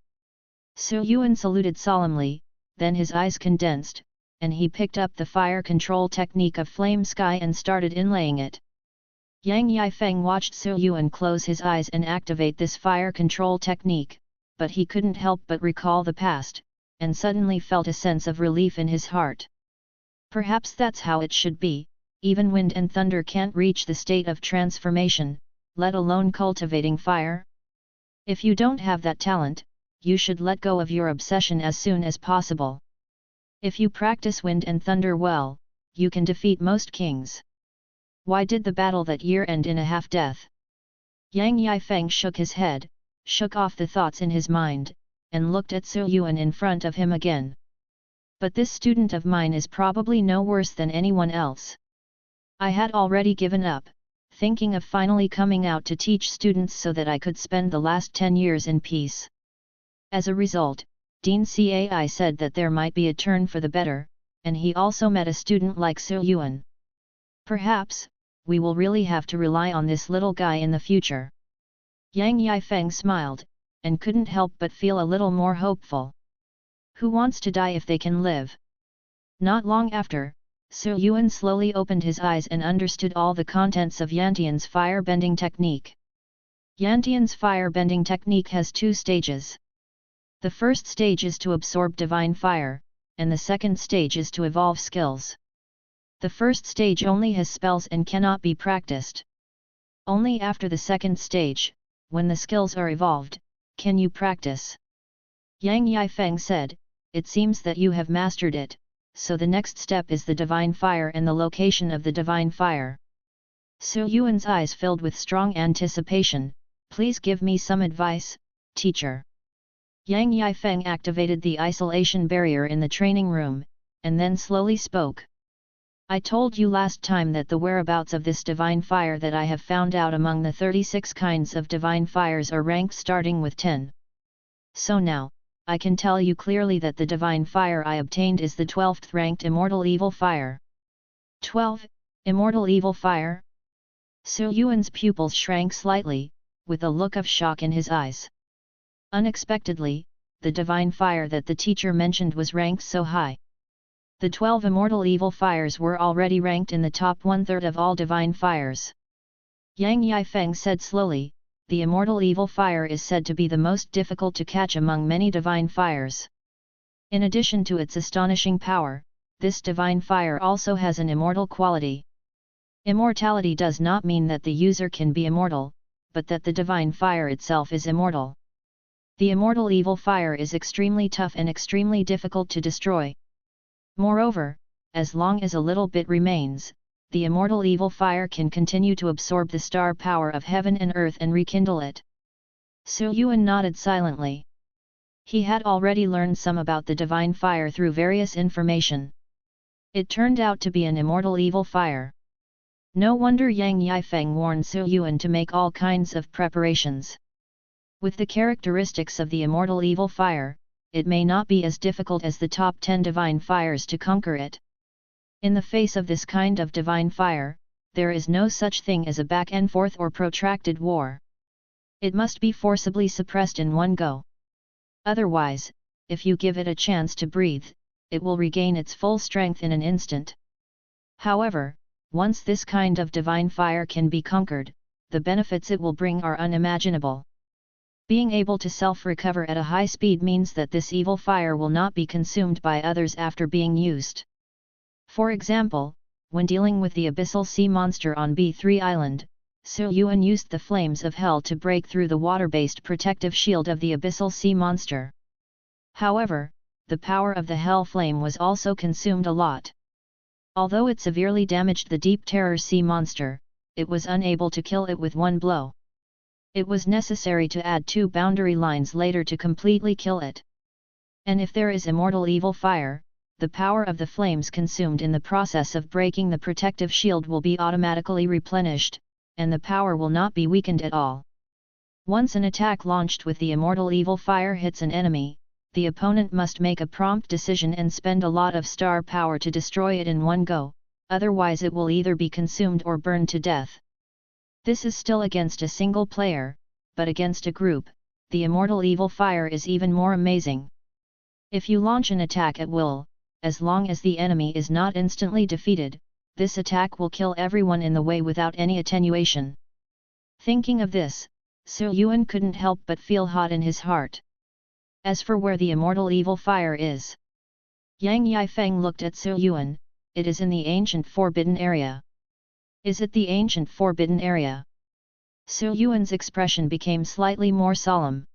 Yuan saluted solemnly, then his eyes condensed, and he picked up the fire control technique of flame sky and started inlaying it. Yang Yifeng watched Yuan close his eyes and activate this fire control technique, but he couldn't help but recall the past, and suddenly felt a sense of relief in his heart. Perhaps that's how it should be, even wind and thunder can't reach the state of transformation, let alone cultivating fire. If you don't have that talent, you should let go of your obsession as soon as possible. If you practice wind and thunder well, you can defeat most kings. Why did the battle that year end in a half-death? Yang Yifeng shook his head, shook off the thoughts in his mind, and looked at Yuan in front of him again. But this student of mine is probably no worse than anyone else. I had already given up, thinking of finally coming out to teach students so that I could spend the last 10 years in peace. As a result, Dean Cai said that there might be a turn for the better, and he also met a student like Yuan. Perhaps, we will really have to rely on this little guy in the future. Yang Yifeng smiled, and couldn't help but feel a little more hopeful. Who wants to die if they can live? Not long after, Yuan slowly opened his eyes and understood all the contents of Yantian's fire-bending technique. Yantian's fire-bending technique has 2 stages. The first stage is to absorb divine fire, and the second stage is to evolve skills. The first stage only has spells and cannot be practiced. Only after the second stage, when the skills are evolved, can you practice. Yang Yifeng said, "It seems that you have mastered it, so the next step is the divine fire and the location of the divine fire." Yuan's eyes filled with strong anticipation. "Please give me some advice, teacher." Yang Yifeng activated the isolation barrier in the training room, and then slowly spoke. "I told you last time that the whereabouts of this divine fire that I have found out among the 36 kinds of divine fires are ranked starting with 10. So now, I can tell you clearly that the divine fire I obtained is the 12th ranked Immortal Evil Fire." 12. Immortal Evil Fire? Yuan's pupils shrank slightly, with a look of shock in his eyes. Unexpectedly, the divine fire that the teacher mentioned was ranked so high. The 12 Immortal Evil Fires were already ranked in the top 1/3 of all divine fires. Yang Yifeng said slowly, "The Immortal Evil Fire is said to be the most difficult to catch among many divine fires. In addition to its astonishing power, this divine fire also has an immortal quality. Immortality does not mean that the user can be immortal, but that the divine fire itself is immortal. The Immortal Evil Fire is extremely tough and extremely difficult to destroy. Moreover, as long as a little bit remains, the Immortal Evil Fire can continue to absorb the star power of heaven and earth and rekindle it." Yuan nodded silently. He had already learned some about the divine fire through various information. It turned out to be an Immortal Evil Fire. No wonder Yang Yifeng warned Yuan to make all kinds of preparations. With the characteristics of the Immortal Evil Fire, it may not be as difficult as the top 10 divine fires to conquer it. In the face of this kind of divine fire, there is no such thing as a back and forth or protracted war. It must be forcibly suppressed in one go. Otherwise, if you give it a chance to breathe, it will regain its full strength in an instant. However, once this kind of divine fire can be conquered, the benefits it will bring are unimaginable. Being able to self-recover at a high speed means that this evil fire will not be consumed by others after being used. For example, when dealing with the abyssal sea monster on B3 Island, Yuan used the flames of hell to break through the water-based protective shield of the abyssal sea monster. However, the power of the hell flame was also consumed a lot. Although it severely damaged the deep terror sea monster, it was unable to kill it with one blow. It was necessary to add 2 boundary lines later to completely kill it. And if there is immortal evil fire, the power of the flames consumed in the process of breaking the protective shield will be automatically replenished, and the power will not be weakened at all. Once an attack launched with the immortal evil fire hits an enemy, the opponent must make a prompt decision and spend a lot of star power to destroy it in one go, otherwise it will either be consumed or burned to death. This is still against a single player, but against a group, the immortal evil fire is even more amazing. If you launch an attack at will, as long as the enemy is not instantly defeated, this attack will kill everyone in the way without any attenuation. Thinking of this, Yuan couldn't help but feel hot in his heart. As for where the immortal evil fire is, Yang Yifeng looked at Yuan. It is in the ancient forbidden area. Is it the ancient forbidden area? Yuan's expression became slightly more solemn.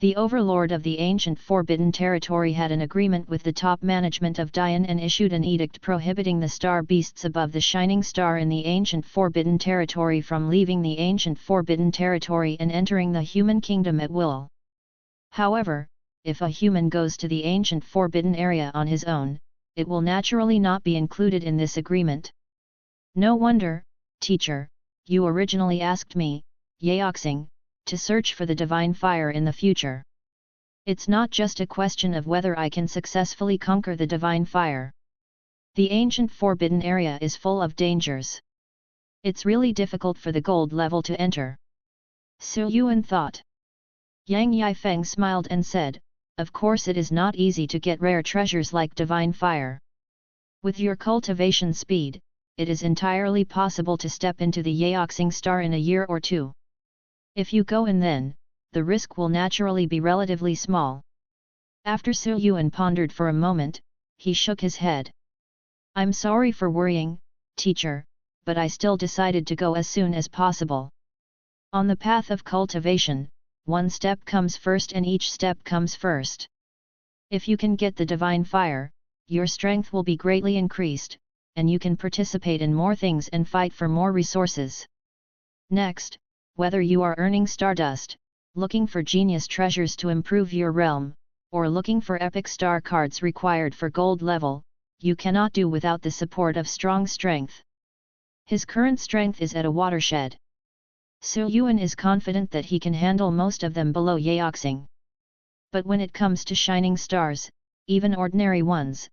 The overlord of the ancient forbidden territory had an agreement with the top management of Dian and issued an edict prohibiting the star beasts above the shining star in the ancient forbidden territory from leaving the ancient forbidden territory and entering the human kingdom at will. However, if a human goes to the ancient forbidden area on his own, it will naturally not be included in this agreement. No wonder, teacher, you originally asked me, Yaoxing, to search for the divine fire in the future. It's not just a question of whether I can successfully conquer the divine fire. The ancient forbidden area is full of dangers. It's really difficult for the gold level to enter. Yuan thought. Yang Yifeng smiled and said, of course it is not easy to get rare treasures like divine fire. With your cultivation speed, it is entirely possible to step into the Yaoxing star in a year or 2. If you go in then, the risk will naturally be relatively small. After Yuan pondered for a moment, he shook his head. I'm sorry for worrying, teacher, but I still decided to go as soon as possible. On the path of cultivation, one step comes first and each step comes first. If you can get the divine fire, your strength will be greatly increased, and you can participate in more things and fight for more resources. Next, whether you are earning stardust, looking for genius treasures to improve your realm, or looking for epic star cards required for gold level, you cannot do without the support of strong strength. His current strength is at a watershed. Yuan is confident that he can handle most of them below Yaoxing. But when it comes to shining stars, even ordinary ones,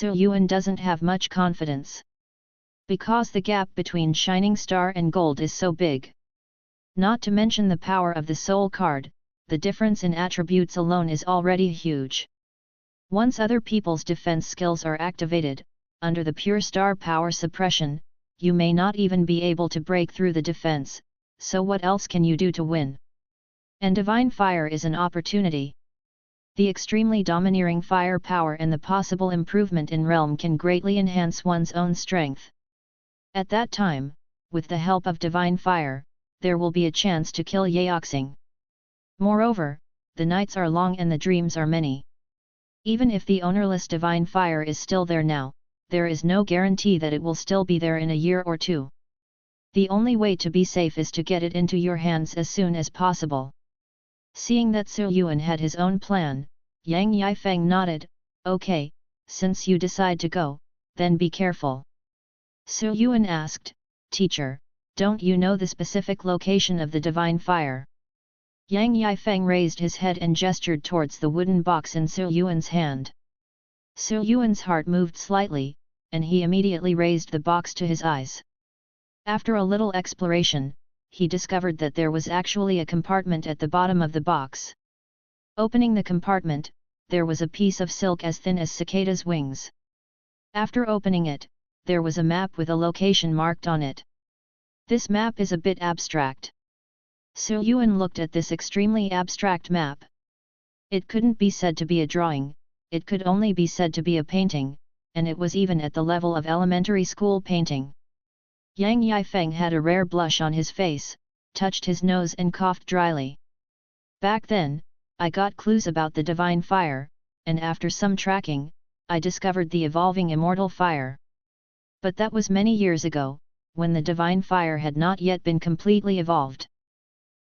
Yuan doesn't have much confidence. Because the gap between shining star and gold is so big. Not to mention the power of the soul card, the difference in attributes alone is already huge. Once other people's defense skills are activated, under the pure star power suppression, you may not even be able to break through the defense, so what else can you do to win? And divine fire is an opportunity. The extremely domineering fire power and the possible improvement in realm can greatly enhance one's own strength. At that time, with the help of divine fire, there will be a chance to kill Yaoxing. Moreover, the nights are long and the dreams are many. Even if the ownerless divine fire is still there now, there is no guarantee that it will still be there in a year or 2. The only way to be safe is to get it into your hands as soon as possible. Seeing that Yuan had his own plan, Yang Yifeng nodded, okay, since you decide to go, then be careful. Yuan asked, teacher, don't you know the specific location of the divine fire? Yang Yifeng raised his head and gestured towards the wooden box in Yuan's hand. Yuan's heart moved slightly, and he immediately raised the box to his eyes. After a little exploration, he discovered that there was actually a compartment at the bottom of the box. Opening the compartment, there was a piece of silk as thin as cicada's wings. After opening it, there was a map with a location marked on it. This map is a bit abstract. Yuan looked at this extremely abstract map. It couldn't be said to be a drawing, it could only be said to be a painting, and it was even at the level of elementary school painting. Yang Yifeng had a rare blush on his face, touched his nose and coughed dryly. Back then, I got clues about the divine fire, and after some tracking, I discovered the evolving immortal fire. But that was many years ago, when the divine fire had not yet been completely evolved.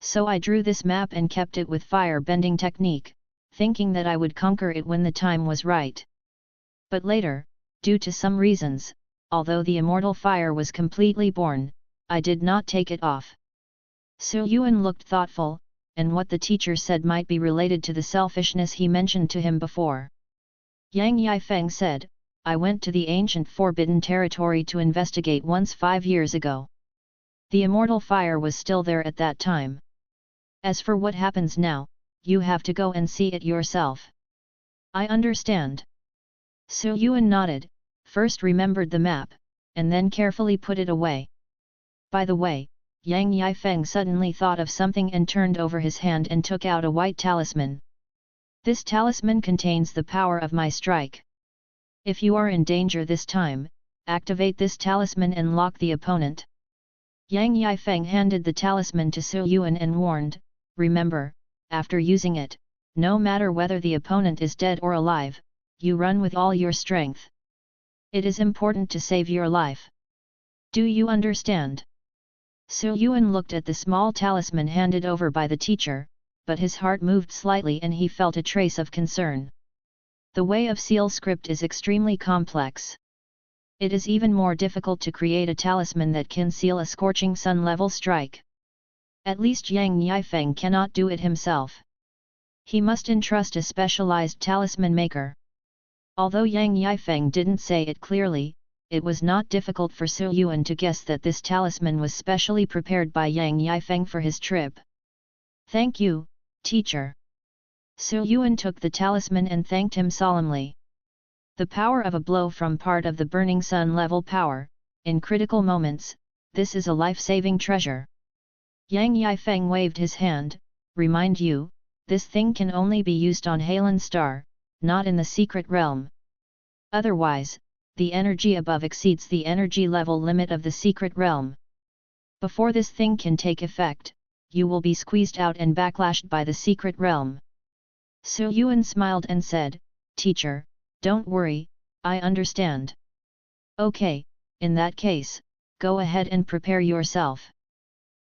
So I drew this map and kept it with fire-bending technique, thinking that I would conquer it when the time was right. But later, due to some reasons, although the immortal fire was completely born, I did not take it off. So Yuan looked thoughtful, and what the teacher said might be related to the selfishness he mentioned to him before. Yang Yifeng said, I went to the ancient forbidden territory to investigate once 5 years ago. The immortal fire was still there at that time. As for what happens now, you have to go and see it yourself. I understand. So Yuan nodded, first remembered the map, and then carefully put it away. By the way, Yang Yifeng suddenly thought of something and turned over his hand and took out a white talisman. This talisman contains the power of my strike. If you are in danger this time, activate this talisman and lock the opponent. Yang Yifeng handed the talisman to Su Yuan and warned, remember, after using it, no matter whether the opponent is dead or alive, you run with all your strength. It is important to save your life. Do you understand? Su Yuan looked at the small talisman handed over by the teacher, but his heart moved slightly and he felt a trace of concern. The way of seal script is extremely complex. It is even more difficult to create a talisman that can seal a scorching sun-level strike. At least Yang Yifeng cannot do it himself. He must entrust a specialized talisman maker. Although Yang Yifeng didn't say it clearly, it was not difficult for Su Yuan to guess that this talisman was specially prepared by Yang Yifeng for his trip. Thank you, teacher. Su Yuan took the talisman and thanked him solemnly. The power of a blow from part of the burning sun level power, in critical moments, this is a life-saving treasure. Yang Yifeng waved his hand, remind you, this thing can only be used on Halen Star, not in the secret realm. Otherwise, the energy above exceeds the energy level limit of the secret realm. Before this thing can take effect, you will be squeezed out and backlashed by the secret realm. Su Yuan smiled and said, Teacher, don't worry, I understand. Okay, in that case, go ahead and prepare yourself.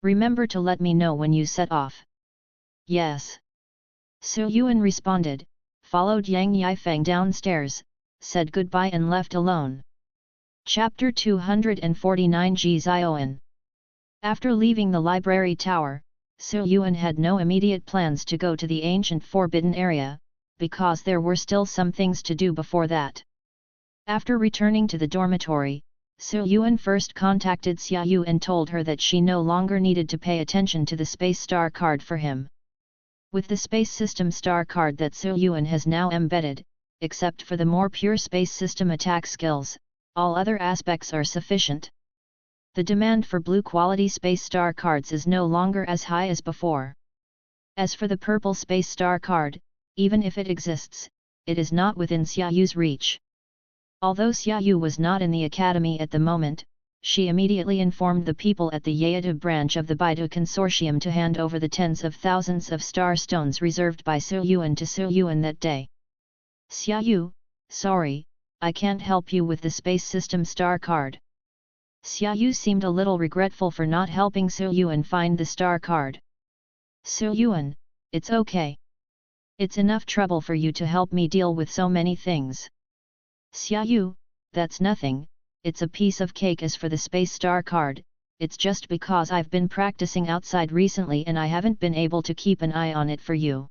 Remember to let me know when you set off. Yes. Su Yuan responded, followed Yang Yifeng downstairs, said goodbye and left alone. Chapter 249 Ji Zioan. After leaving the library tower, Su Yuan had no immediate plans to go to the ancient forbidden area, because there were still some things to do before that. After returning to the dormitory, Su Yuan first contacted Xia Yu and told her that she no longer needed to pay attention to the Space Star card for him. With the Space System Star card that Su Yuan has now embedded, except for the more pure space system attack skills, all other aspects are sufficient. The demand for blue-quality Space Star cards is no longer as high as before. As for the purple Space Star card, even if it exists, it is not within Xia Yu's reach. Although Xia Yu was not in the academy at the moment, she immediately informed the people at the Yeoda branch of the Baidu Consortium to hand over the tens of thousands of star stones reserved by Su Yuan to Su Yuan that day. Xia Yu, sorry, I can't help you with the space system star card. Xia Yu seemed a little regretful for not helping Su Yuan find the star card. Su Yuan, it's okay. It's enough trouble for you to help me deal with so many things. Xia Yu, that's nothing, it's a piece of cake. As for the space star card, it's just because I've been practicing outside recently and I haven't been able to keep an eye on it for you.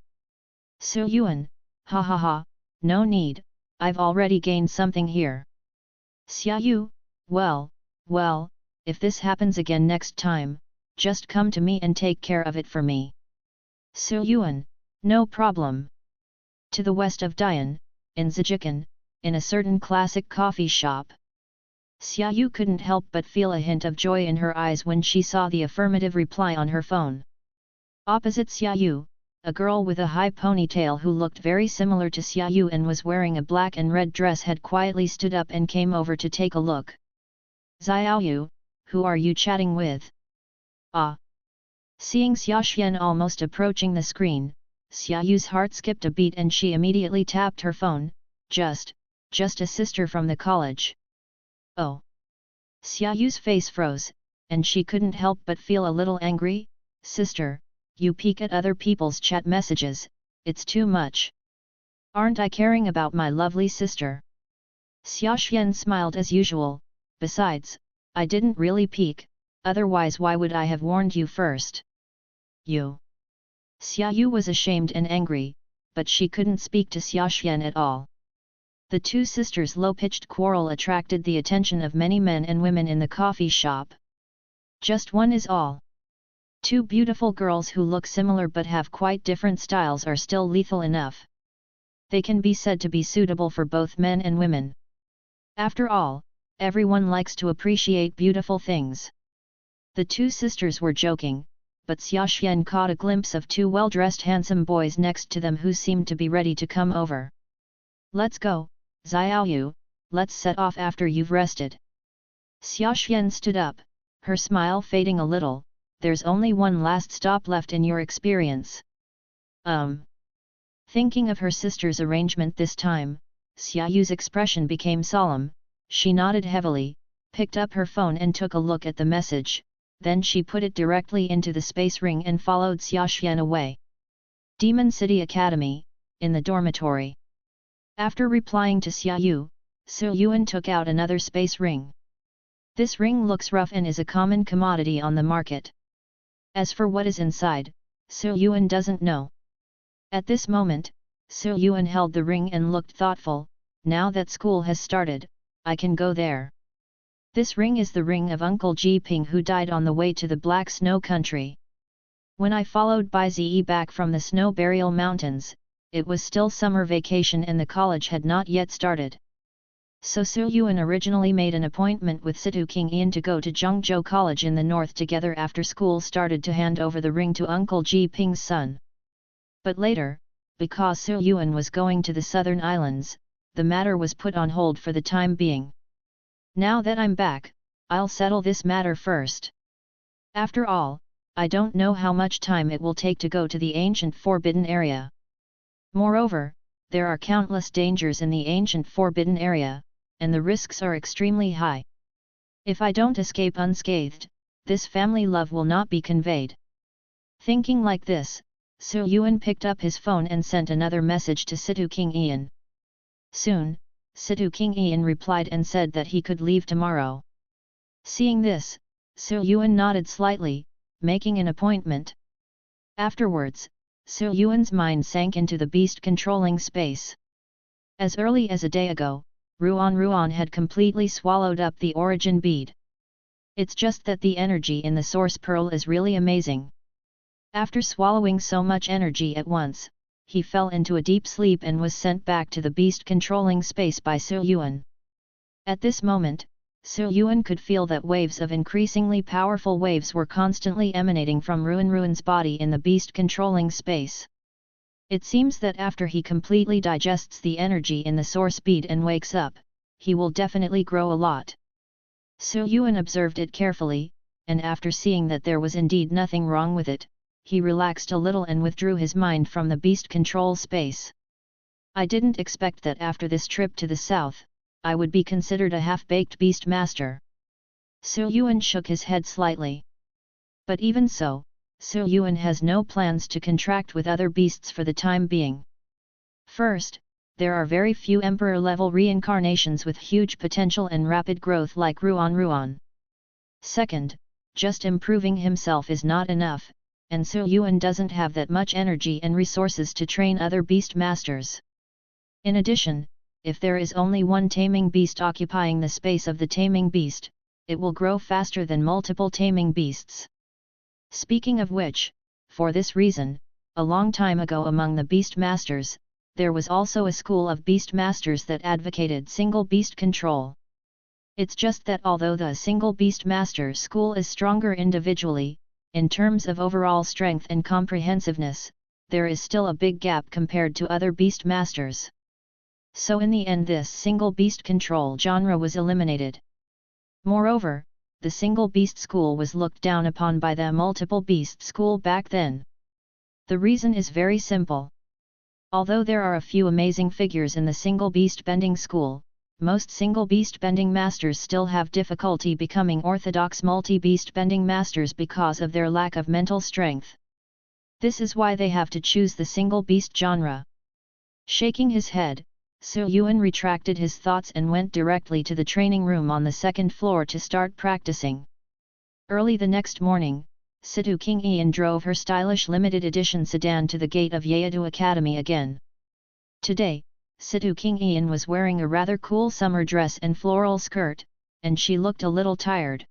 Su Yuan, ha ha ha, no need, I've already gained something here. Xia Yu, well, if this happens again next time, just come to me and take care of it for me. Su Yuan, no problem. To the west of Dian, in Zijikan, in a certain classic coffee shop. Xia Yu couldn't help but feel a hint of joy in her eyes when she saw the affirmative reply on her phone. Opposite Xia Yu, a girl with a high ponytail who looked very similar to Xia Yu and was wearing a black and red dress had quietly stood up and came over to take a look. Xiao Yu, who are you chatting with? Ah! Seeing Xia Xian almost approaching the screen, Xiaoyu's heart skipped a beat and she immediately tapped her phone. Just a sister from the college. Oh. Xiaoyu's face froze, and she couldn't help but feel a little angry. Sister, you peek at other people's chat messages, it's too much. Aren't I caring about my lovely sister? Xiaoxian smiled as usual. Besides, I didn't really peek, otherwise why would I have warned you first? You. Xiaoyu was ashamed and angry, but she couldn't speak to Xiaoxian at all. The two sisters' low-pitched quarrel attracted the attention of many men and women in the coffee shop. Just one is all. Two beautiful girls who look similar but have quite different styles are still lethal enough. They can be said to be suitable for both men and women. After all, everyone likes to appreciate beautiful things. The two sisters were joking, but Xiaoxian caught a glimpse of two well-dressed handsome boys next to them who seemed to be ready to come over. Let's go, Xiaoyu, let's set off after you've rested. Xiaoxian stood up, her smile fading a little. There's only one last stop left in your experience. Thinking of her sister's arrangement this time, Xiaoyu's expression became solemn. She nodded heavily, picked up her phone and took a look at the message, then she put it directly into the space ring and followed Xiaoxian away. Demon City Academy, in the dormitory. After replying to Xiaoyu, Yuan took out another space ring. This ring looks rough and is a common commodity on the market. As for what is inside, Yuan doesn't know. At this moment, Yuan held the ring and looked thoughtful. Now that school has started, I can go there. This ring is the ring of Uncle Ji Ping who died on the way to the Black Snow Country. When I followed Bai Zi back from the Snow Burial Mountains, it was still summer vacation and the college had not yet started. So Yuan originally made an appointment with Situ King Yan to go to Zhengzhou College in the north together after school started to hand over the ring to Uncle Ji Ping's son. But later, because Yuan was going to the southern islands, the matter was put on hold for the time being. Now that I'm back, I'll settle this matter first. After all, I don't know how much time it will take to go to the ancient forbidden area. Moreover, there are countless dangers in the ancient forbidden area, and the risks are extremely high. If I don't escape unscathed, this family love will not be conveyed. Thinking like this, Yuan picked up his phone and sent another message to Situ King Yan. Soon, Situ King Yan replied and said that he could leave tomorrow. Seeing this, Yuan nodded slightly, making an appointment. Afterwards, Yuan's mind sank into the beast-controlling space. As early as a day ago, Ruan had completely swallowed up the origin bead. It's just that the energy in the source pearl is really amazing. After swallowing so much energy at once, he fell into a deep sleep and was sent back to the beast-controlling space by Yuan. At this moment, Yuan could feel that waves of increasingly powerful waves were constantly emanating from Ruan's body in the beast-controlling space. It seems that after he completely digests the energy in the source bead and wakes up, he will definitely grow a lot. Yuan observed it carefully, and after seeing that there was indeed nothing wrong with it, he relaxed a little and withdrew his mind from the beast control space. I didn't expect that after this trip to the south, I would be considered a half-baked beast master. Yuan shook his head slightly. But even so, Yuan has no plans to contract with other beasts for the time being. First, there are very few emperor-level reincarnations with huge potential and rapid growth like Ruan. Second, just improving himself is not enough, and Yuan doesn't have that much energy and resources to train other beast masters. In addition, if there is only one taming beast occupying the space of the taming beast, it will grow faster than multiple taming beasts. Speaking of which, for this reason, a long time ago among the beast masters, there was also a school of beast masters that advocated single beast control. It's just that although the single beast master school is stronger individually, in terms of overall strength and comprehensiveness, there is still a big gap compared to other beast masters. So in the end this single beast control genre was eliminated. Moreover, the single beast school was looked down upon by the multiple beast school back then. The reason is very simple. Although there are a few amazing figures in the single beast bending school, most single beast bending masters still have difficulty becoming orthodox multi-beast bending masters because of their lack of mental strength. This is why they have to choose the single beast genre. Shaking his head, Su Yuan retracted his thoughts and went directly to the training room on the second floor to start practicing. Early the next morning, Situ King Ian drove her stylish limited edition sedan to the gate of Yeadu Academy again. Today, Situ King Ian was wearing a rather cool summer dress and floral skirt, and she looked a little tired.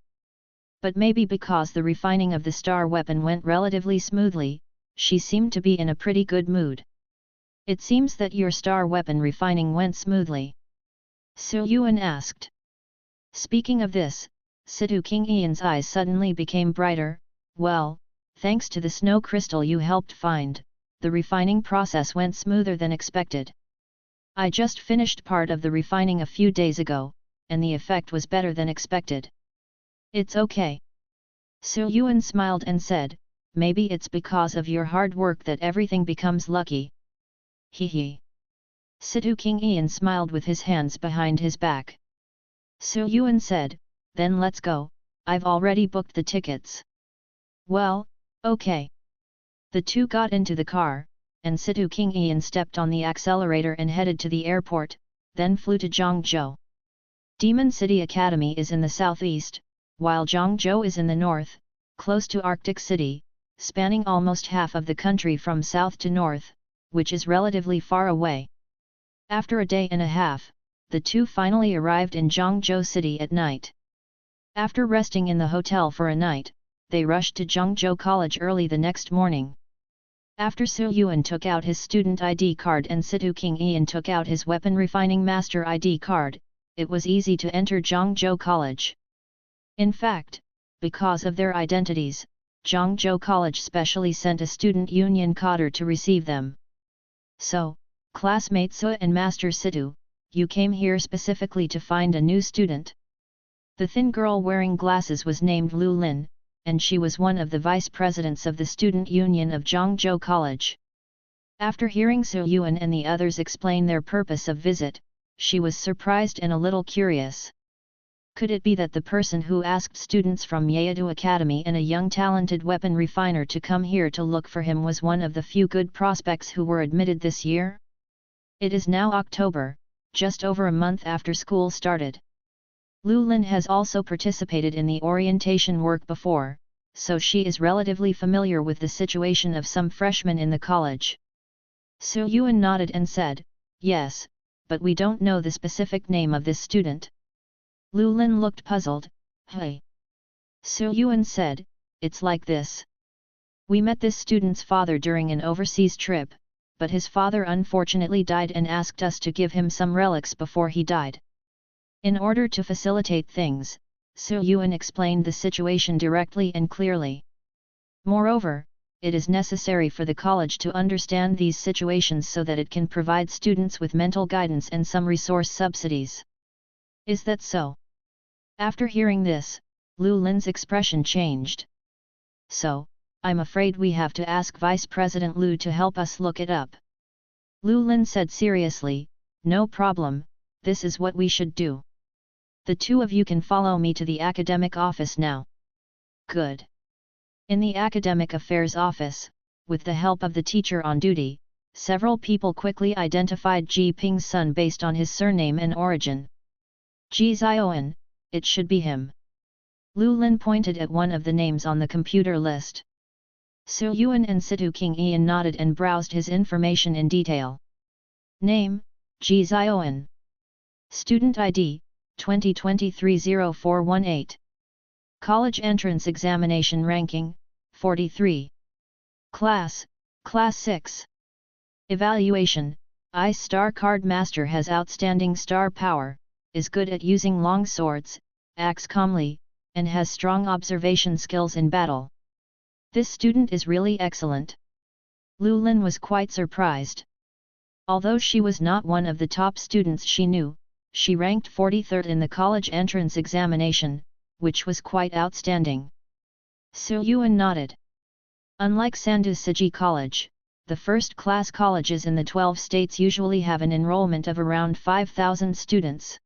But maybe because the refining of the star weapon went relatively smoothly, she seemed to be in a pretty good mood. It seems that your star weapon refining went smoothly. Su Yuan asked. Speaking of this, Situ King Ian's eyes suddenly became brighter. Well, thanks to the snow crystal you helped find, the refining process went smoother than expected. I just finished part of the refining a few days ago, and the effect was better than expected. It's okay. Su Yuan smiled and said, maybe it's because of your hard work that everything becomes lucky. Hee. Situ King Ian smiled with his hands behind his back. Su Yuan said, then let's go, I've already booked the tickets. Well, okay. The two got into the car, and Situ King Ian stepped on the accelerator and headed to the airport, then flew to Zhangzhou. Demon City Academy is in the southeast, while Zhangzhou is in the north, close to Arctic City, spanning almost half of the country from south to north, which is relatively far away. After a day and a half, the two finally arrived in Zhangzhou City at night. After resting in the hotel for a night, they rushed to Zhangzhou College early the next morning. After Su Yuan took out his student ID card and Situ King Ian took out his weapon refining master ID card, it was easy to enter Zhangzhou College. In fact, because of their identities, Zhangzhou College specially sent a student union cadre to receive them. So, classmate Su and Master Situ, you came here specifically to find a new student. The thin girl wearing glasses was named Lu Lin, and she was one of the vice presidents of the student union of Zhangzhou College. After hearing Su Yuan and the others explain their purpose of visit, she was surprised and a little curious. Could it be that the person who asked students from Yeadu Academy and a young talented weapon refiner to come here to look for him was one of the few good prospects who were admitted this year? It is now October, just over a month after school started. Lu Lin has also participated in the orientation work before, so she is relatively familiar with the situation of some freshmen in the college. Su Yuan nodded and said, yes, but we don't know the specific name of this student. Lu Lin looked puzzled. Hey. Su Yuan said, it's like this. We met this student's father during an overseas trip, but his father unfortunately died and asked us to give him some relics before he died. In order to facilitate things, Su Yuan explained the situation directly and clearly. Moreover, it is necessary for the college to understand these situations so that it can provide students with mental guidance and some resource subsidies. Is that so? After hearing this, Lu Lin's expression changed. So, I'm afraid we have to ask Vice President Lu to help us look it up. Lu Lin said seriously, no problem, this is what we should do. The two of you can follow me to the academic office now. Good. In the academic affairs office, with the help of the teacher on duty, several people quickly identified Ji Ping's son based on his surname and origin. Ji Zioan, it should be him. Lu Lin pointed at one of the names on the computer list. Su Yuan and Situ King Ian nodded and browsed his information in detail. Name, Ji Zioan. Student ID, 2023-0418. College entrance examination ranking, 43. Class, Class 6. Evaluation, Ice Star Card Master has outstanding star power, is good at using long swords, acts calmly, and has strong observation skills in battle. This student is really excellent. Lu Lin was quite surprised. Although she was not one of the top students she knew, she ranked 43rd in the college entrance examination, which was quite outstanding. Su Yuan nodded. Unlike Sandu Siji College, the first-class colleges in the 12 states usually have an enrollment of around 5,000 students.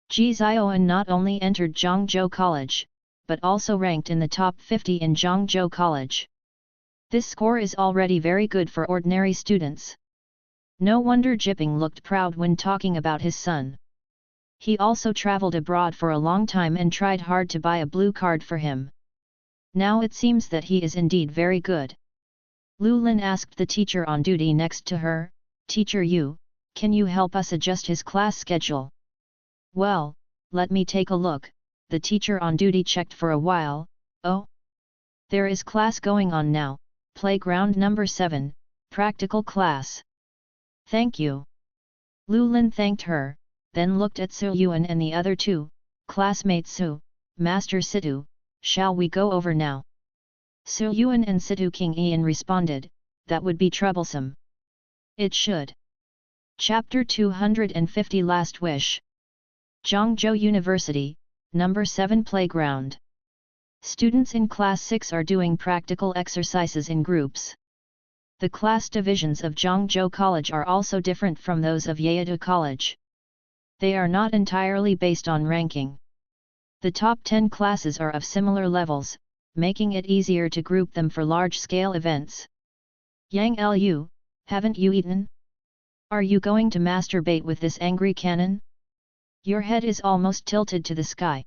Ji Zioan not only entered Zhangzhou College, but also ranked in the top 50 in Zhangzhou College. This score is already very good for ordinary students. No wonder Jiping looked proud when talking about his son. He also traveled abroad for a long time and tried hard to buy a blue card for him. Now it seems that he is indeed very good. Lu Lin asked the teacher on duty next to her, "Teacher Yu, can you help us adjust his class schedule?" "Well, let me take a look." The teacher on duty checked for a while. "Oh, there is class going on now, playground number 7, practical class." "Thank you." Lu Lin thanked her, then looked at Su Yuan and the other two, classmates Su, Master Situ, "Shall we go over now?" Su Yuan and Situ King Ian responded, "That would be troublesome." "It should." Chapter 250 Last Wish. Zhangzhou University, number 7 Playground. Students in Class 6 are doing practical exercises in groups. The class divisions of Zhangzhou College are also different from those of Yeouido College. They are not entirely based on ranking. The top 10 classes are of similar levels, making it easier to group them for large-scale events. "Yang Lu, haven't you eaten? Are you going to masturbate with this angry cannon? Your head is almost tilted to the sky."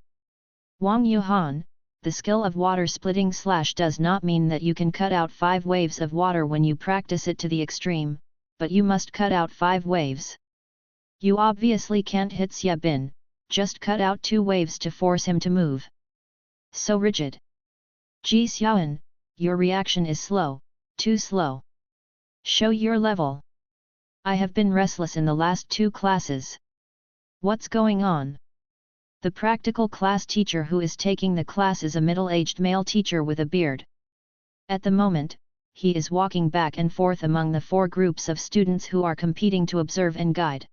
Wang Yuhan, the skill of water splitting / does not mean that you can cut out 5 waves of water when you practice it to the extreme, but you must cut out 5 waves. You obviously can't hit Xia Bin, just cut out 2 waves to force him to move. So rigid. Ji Xiaoan, your reaction is slow, too slow. Show your level. I have been restless in the last 2 classes. What's going on? The practical class teacher who is taking the class is a middle-aged male teacher with a beard. At the moment, he is walking back and forth among the 4 groups of students who are competing to observe and guide.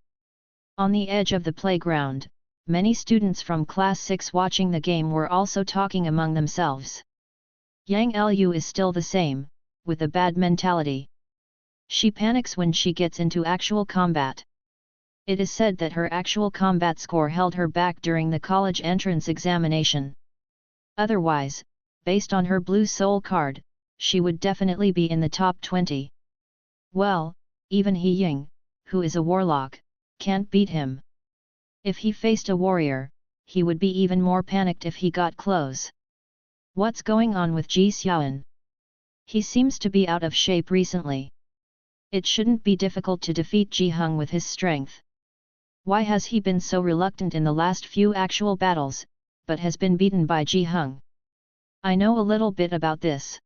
On the edge of the playground, many students from Class 6 watching the game were also talking among themselves. Yang Lu is still the same, with a bad mentality. She panics when she gets into actual combat. It is said that her actual combat score held her back during the college entrance examination. Otherwise, based on her blue soul card, she would definitely be in the top 20. Well, even He Ying, who is a warlock, can't beat him. If he faced a warrior, he would be even more panicked if he got close. What's going on with Ji Xiaoan? He seems to be out of shape recently. It shouldn't be difficult to defeat Ji Hung with his strength. Why has he been so reluctant in the last few actual battles, but has been beaten by Ji Hung? I know a little bit about this.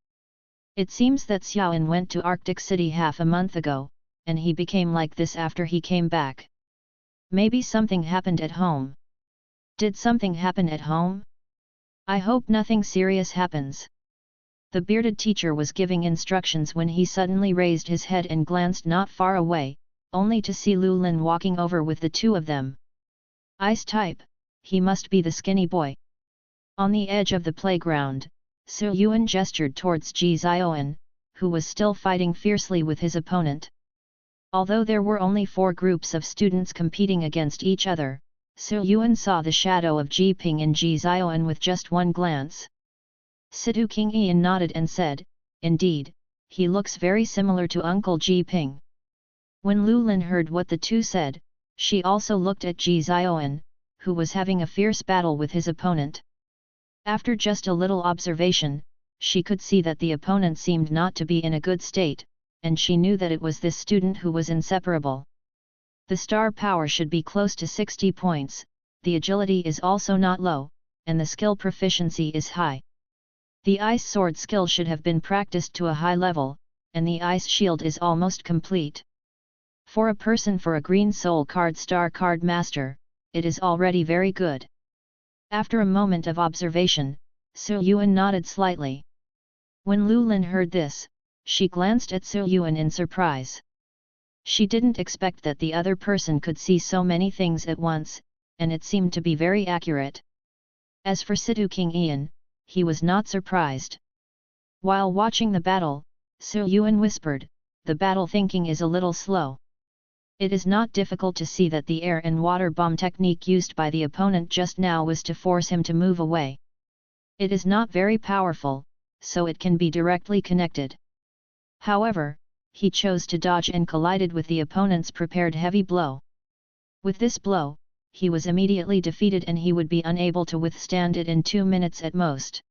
It seems that Xiaoan went to Arctic City half a month ago, and he became like this after he came back. Maybe something happened at home. Did something happen at home? I hope nothing serious happens. The bearded teacher was giving instructions when he suddenly raised his head and glanced not far away, only to see Lu Lin walking over with the 2 of them. Ice type, he must be the skinny boy. On the edge of the playground, Su Yuan gestured towards Ji Zioan, who was still fighting fiercely with his opponent. Although there were only 4 groups of students competing against each other, Su Yuan saw the shadow of Ji Ping in Ji Zioan with just one glance. Situ King Ian nodded and said, "Indeed, he looks very similar to Uncle Ji Ping." When Lu Lin heard what the 2 said, she also looked at Ji Zioan, who was having a fierce battle with his opponent. After just a little observation, she could see that the opponent seemed not to be in a good state, and she knew that it was this student who was inseparable. The star power should be close to 60 points, the agility is also not low, and the skill proficiency is high. The ice sword skill should have been practiced to a high level, and the ice shield is almost complete. For a person for a green soul card star card master, it is already very good. After a moment of observation, Su Yuan nodded slightly. When Lu Lin heard this, she glanced at Su Yuan in surprise. She didn't expect that the other person could see so many things at once, and it seemed to be very accurate. As for Situ King Ian, he was not surprised. While watching the battle, Su Yuan whispered, "The battle thinking is a little slow. It is not difficult to see that the air and water bomb technique used by the opponent just now was to force him to move away. It is not very powerful, so it can be directly connected. However, he chose to dodge and collided with the opponent's prepared heavy blow. With this blow, he was immediately defeated and he would be unable to withstand it in 2 minutes at most.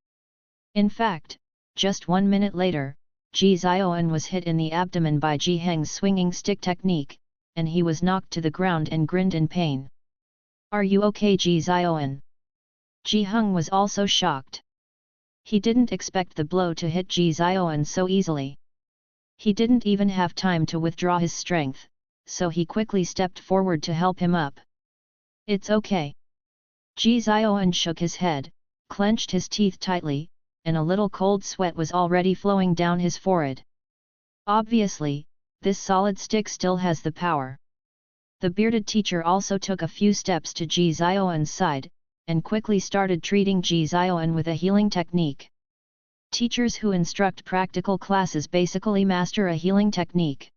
In fact, just 1 minute later, Ji Zioan was hit in the abdomen by Ji Heng's swinging stick technique, and he was knocked to the ground and grinned in pain. "Are you okay, Ji Zioan?" Ji Heng was also shocked. He didn't expect the blow to hit Ji Zioan so easily. He didn't even have time to withdraw his strength, so he quickly stepped forward to help him up. "It's okay." Ji Zioan shook his head, clenched his teeth tightly, and a little cold sweat was already flowing down his forehead. Obviously, this solid stick still has the power. The bearded teacher also took a few steps to Ji Zioan's side, and quickly started treating Ji Zioan with a healing technique. Teachers who instruct practical classes basically master a healing technique.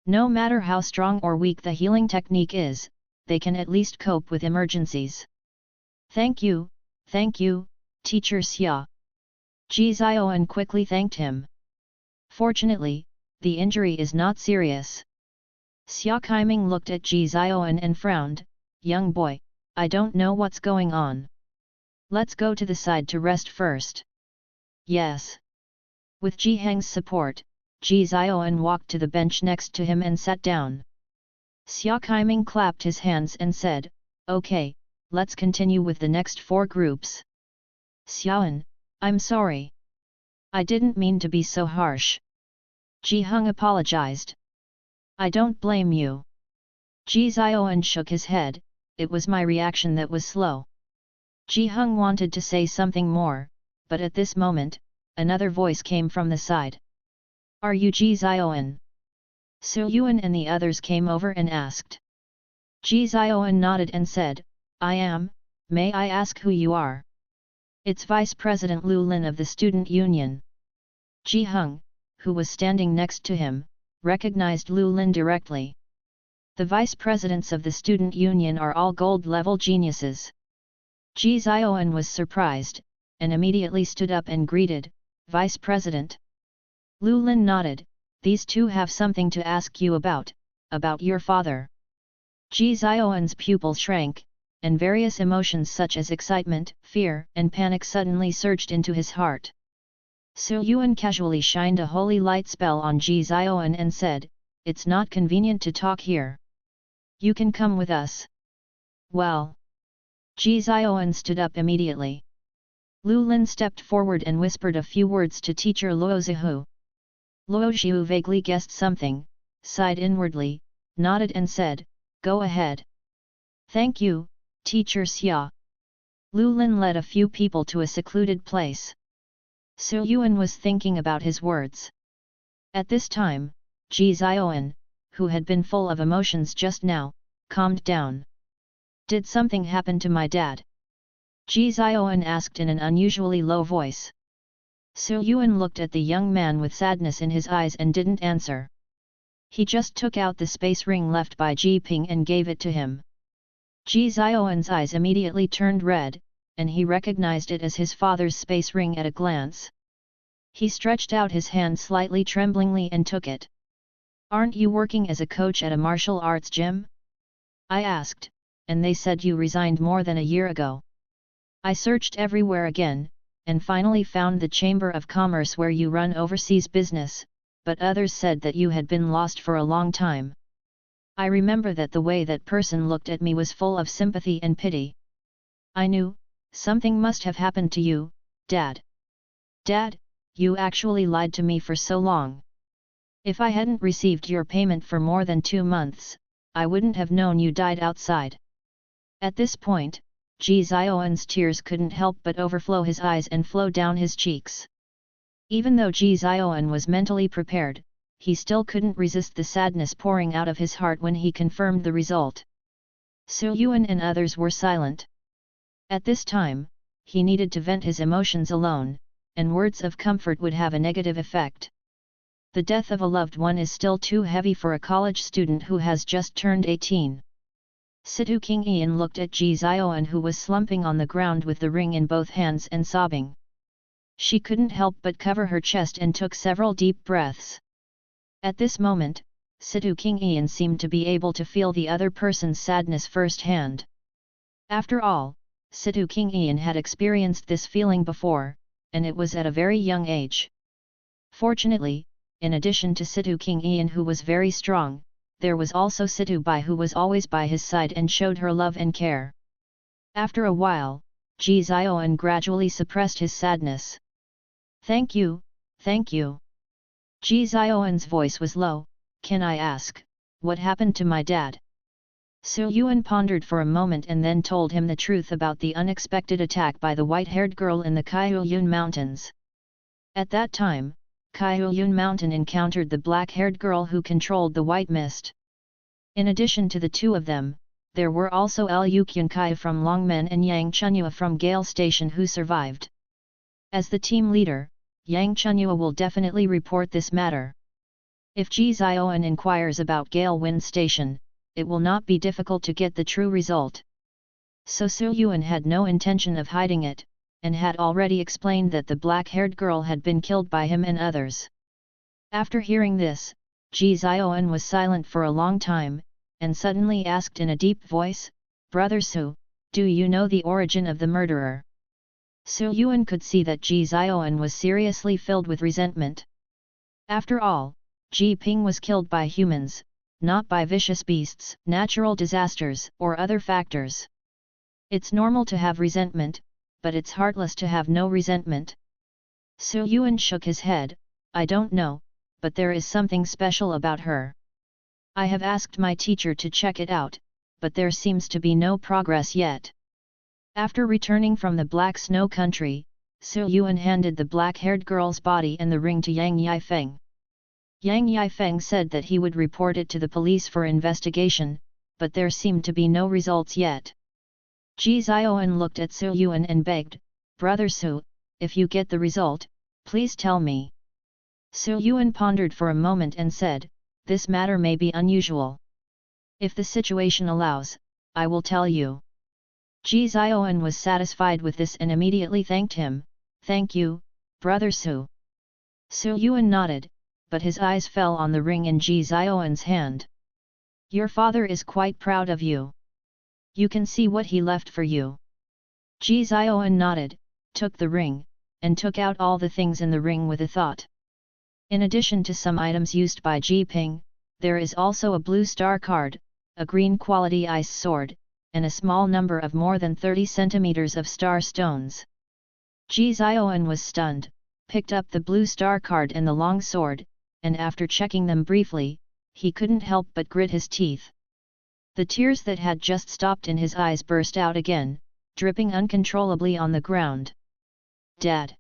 No matter how strong or weak the healing technique is, they can at least cope with emergencies. Thank you, Teacher Xia." Ji Zioan quickly thanked him. Fortunately, the injury is not serious. Xia Kaiming looked at Ji Zioan and frowned, "Young boy, I don't know what's going on. Let's go to the side to rest first." "Yes." With Ji Heng's support, Ji Zioan walked to the bench next to him and sat down. Xia Kaiming clapped his hands and said, "Okay, let's continue with the next 4 groups." "Xiaoan, I'm sorry. I didn't mean to be so harsh." Ji Heng apologized. "I don't blame you." Ji Zioan shook his head, "It was my reaction that was slow." Ji Heng wanted to say something more, but at this moment, another voice came from the side. "Are you Ji Zioan?" Su Yuan and the others came over and asked. Ji Zioan nodded and said, "I am. May I ask who you are?" "It's Vice President Lu Lin of the Student Union." Ji Heng, who was standing next to him, recognized Lu Lin directly. The vice presidents of the Student Union are all gold-level geniuses. Ji Zioan was surprised, and immediately stood up and greeted, "Vice President." Lu Lin nodded, "These two have something to ask you about your father." Ji Zioan's pupil shrank, and various emotions such as excitement, fear, and panic suddenly surged into his heart. Su Yuan casually shined a holy light spell on Ji Zioan and said, "It's not convenient to talk here. You can come with us." "Well." Ji Zioan stood up immediately. Lu Lin stepped forward and whispered a few words to teacher Luo Zihu. Luo Zihu vaguely guessed something, sighed inwardly, nodded and said, "Go ahead." "Thank you, Teacher Xia." Lu Lin led a few people to a secluded place. Su Yuan was thinking about his words. At this time, Ji Zioan, who had been full of emotions just now, calmed down. "Did something happen to my dad?" Ji Zioan asked in an unusually low voice. Su Yuan looked at the young man with sadness in his eyes and didn't answer. He just took out the space ring left by Ji Ping and gave it to him. Ji Zioan's eyes immediately turned red, and he recognized it as his father's space ring at a glance. He stretched out his hand slightly tremblingly and took it. "Aren't you working as a coach at a martial arts gym?" I asked, and they said you resigned more than a year ago. I searched everywhere again, and finally found the Chamber of Commerce where you run overseas business, but others said that you had been lost for a long time. I remember that the way that person looked at me was full of sympathy and pity. I knew, something must have happened to you, Dad. Dad, you actually lied to me for so long. If I hadn't received your payment for more than 2 months, I wouldn't have known you died outside. At this point, Ji Zioan's tears couldn't help but overflow his eyes and flow down his cheeks. Even though Ji Zioan was mentally prepared, he still couldn't resist the sadness pouring out of his heart when he confirmed the result. Su Yuan and others were silent. At this time, he needed to vent his emotions alone, and words of comfort would have a negative effect. The death of a loved one is still too heavy for a college student who has just turned 18. Situ King Ian looked at Ji Zioan, who was slumping on the ground with the ring in both hands and sobbing. She couldn't help but cover her chest and took several deep breaths. At this moment, Situ King Ian seemed to be able to feel the other person's sadness firsthand. After all, Situ King Ian had experienced this feeling before, and it was at a very young age. Fortunately, in addition to Situ King Ian, who was very strong, there was also Situ Bai, who was always by his side and showed her love and care. After a while, Ji Zioan gradually suppressed his sadness. Thank you, thank you. Ji Zioan's voice was low. Can I ask, what happened to my dad? Su Yuan pondered for a moment and then told him the truth about the unexpected attack by the white-haired girl in the Kaiyuan Mountains. At that time, Kaiyuan Mountain encountered the black-haired girl who controlled the white mist. In addition to the two of them, there were also Liu Kai from Longmen and Yang Chunyua from Gale Station who survived. As the team leader, Yang Chunyua will definitely report this matter. If Ji Zioan inquires about Gale Wind Station, it will not be difficult to get the true result. So Su Yuan had no intention of hiding it, and had already explained that the black-haired girl had been killed by him and others. After hearing this, Ji Zioan was silent for a long time, and suddenly asked in a deep voice, "Brother Su, do you know the origin of the murderer?" Su Yuan could see that Ji Zioan was seriously filled with resentment. After all, Ji Ping was killed by humans, not by vicious beasts, natural disasters, or other factors. It's normal to have resentment, but it's heartless to have no resentment. Su Yuan shook his head. I don't know, but there is something special about her. I have asked my teacher to check it out, but there seems to be no progress yet. After returning from the Black Snow Country, Su Yuan handed the black-haired girl's body and the ring to Yang Yifeng. Yang Yifeng said that he would report it to the police for investigation, but there seemed to be no results yet. Ji Zioan looked at Su Yuan and begged, "Brother Su, if you get the result, please tell me." Su Yuan pondered for a moment and said, "This matter may be unusual. If the situation allows, I will tell you." Ji Zioan was satisfied with this and immediately thanked him. "Thank you, Brother Su." Su Yuan nodded, but his eyes fell on the ring in Ji Zioan's hand. "Your father is quite proud of you. You can see what he left for you." Ji Zioan nodded, took the ring, and took out all the things in the ring with a thought. In addition to some items used by Ji Ping, there is also a blue star card, a green quality ice sword, and a small number of more than 30 centimeters of star stones. Ji Zioan was stunned, picked up the blue star card and the long sword, and after checking them briefly, he couldn't help but grit his teeth. The tears that had just stopped in his eyes burst out again, dripping uncontrollably on the ground. "Dad!"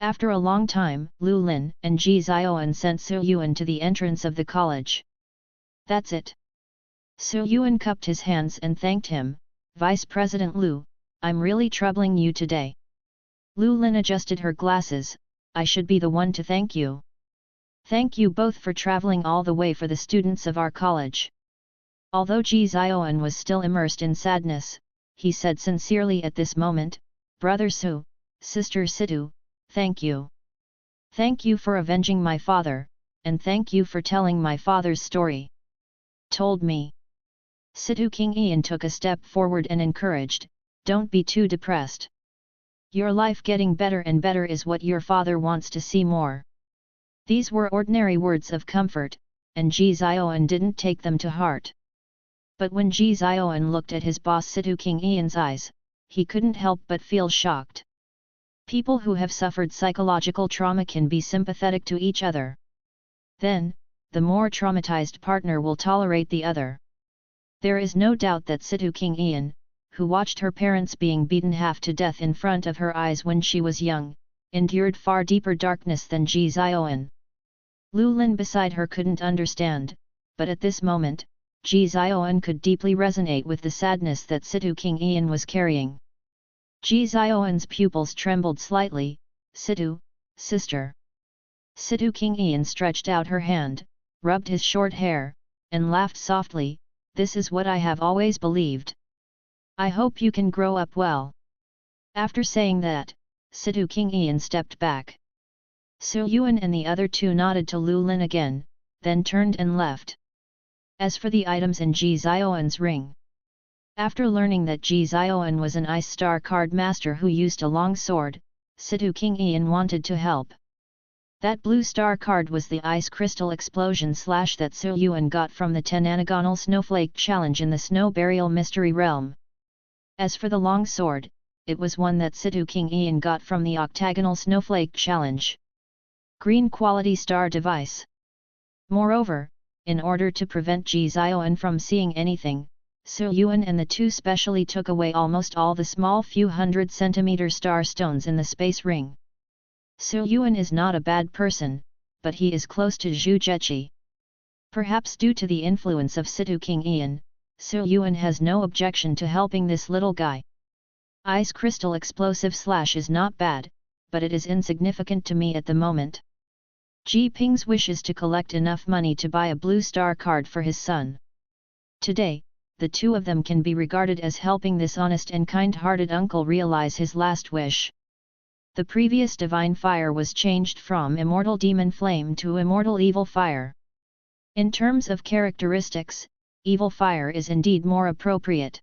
After a long time, Lu Lin and Ji Zioan sent Su Yuan to the entrance of the college. "That's it." Su Yuan cupped his hands and thanked him. "Vice President Lu, I'm really troubling you today." Lu Lin adjusted her glasses. "I should be the one to thank you. Thank you both for traveling all the way for the students of our college." Although Ji Zioan was still immersed in sadness, he said sincerely at this moment, "Brother Su, Sister Situ, thank you. Thank you for avenging my father, and thank you for telling my father's story. Told me." Situ King Ian took a step forward and encouraged, "Don't be too depressed. Your life getting better and better is what your father wants to see more." These were ordinary words of comfort, and Ji Zioan didn't take them to heart. But when Ji Zioan looked at his boss Situ King Ian's eyes, he couldn't help but feel shocked. People who have suffered psychological trauma can be sympathetic to each other. Then, the more traumatized partner will tolerate the other. There is no doubt that Situ King Ian, who watched her parents being beaten half to death in front of her eyes when she was young, endured far deeper darkness than Ji Zioan. Lu Lin beside her couldn't understand, but at this moment, Ji Zioan could deeply resonate with the sadness that Situ King Ian was carrying. Ji Zioan's pupils trembled slightly, Situ, sister. Situ King Yan stretched out her hand, rubbed his short hair, and laughed softly, this is what I have always believed. I hope you can grow up well. After saying that, Situ King Yan stepped back. Su Yuan and the other two nodded to Lu Lin again, then turned and left. As for the items in Ji Zioan's ring. After learning that Ji Zioan was an ice star card master who used a long sword, Situ King Yan wanted to help. That blue star card was the ice crystal explosion / that Su Yuan got from the 10 Anagonal Snowflake Challenge in the Snow Burial Mystery Realm. As for the long sword, it was one that Situ King Yan got from the Octagonal Snowflake Challenge. Green quality star device. Moreover, in order to prevent Ji Zioan from seeing anything, Su Yuan and the two specially took away almost all the small few 100-centimeter star stones in the space ring. Su Yuan is not a bad person, but he is close to Zhu Zheqi. Perhaps due to the influence of Situ King Yan, Su Yuan has no objection to helping this little guy. Ice crystal explosive / is not bad, but it is insignificant to me at the moment. Ji Ping's wish is to collect enough money to buy a blue star card for his son. Today, the two of them can be regarded as helping this honest and kind-hearted uncle realize his last wish. The previous divine fire was changed from immortal demon flame to immortal evil fire. In terms of characteristics, evil fire is indeed more appropriate.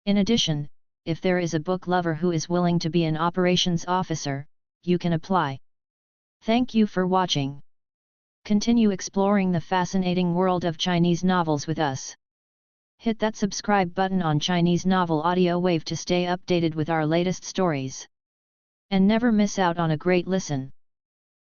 In addition, if there is a book lover who is willing to be an operations officer, you can apply. Thank you for watching. Continue exploring the fascinating world of Chinese novels with us. Hit that subscribe button on Chinese Novel Audio Wave to stay updated with our latest stories. And never miss out on a great listen.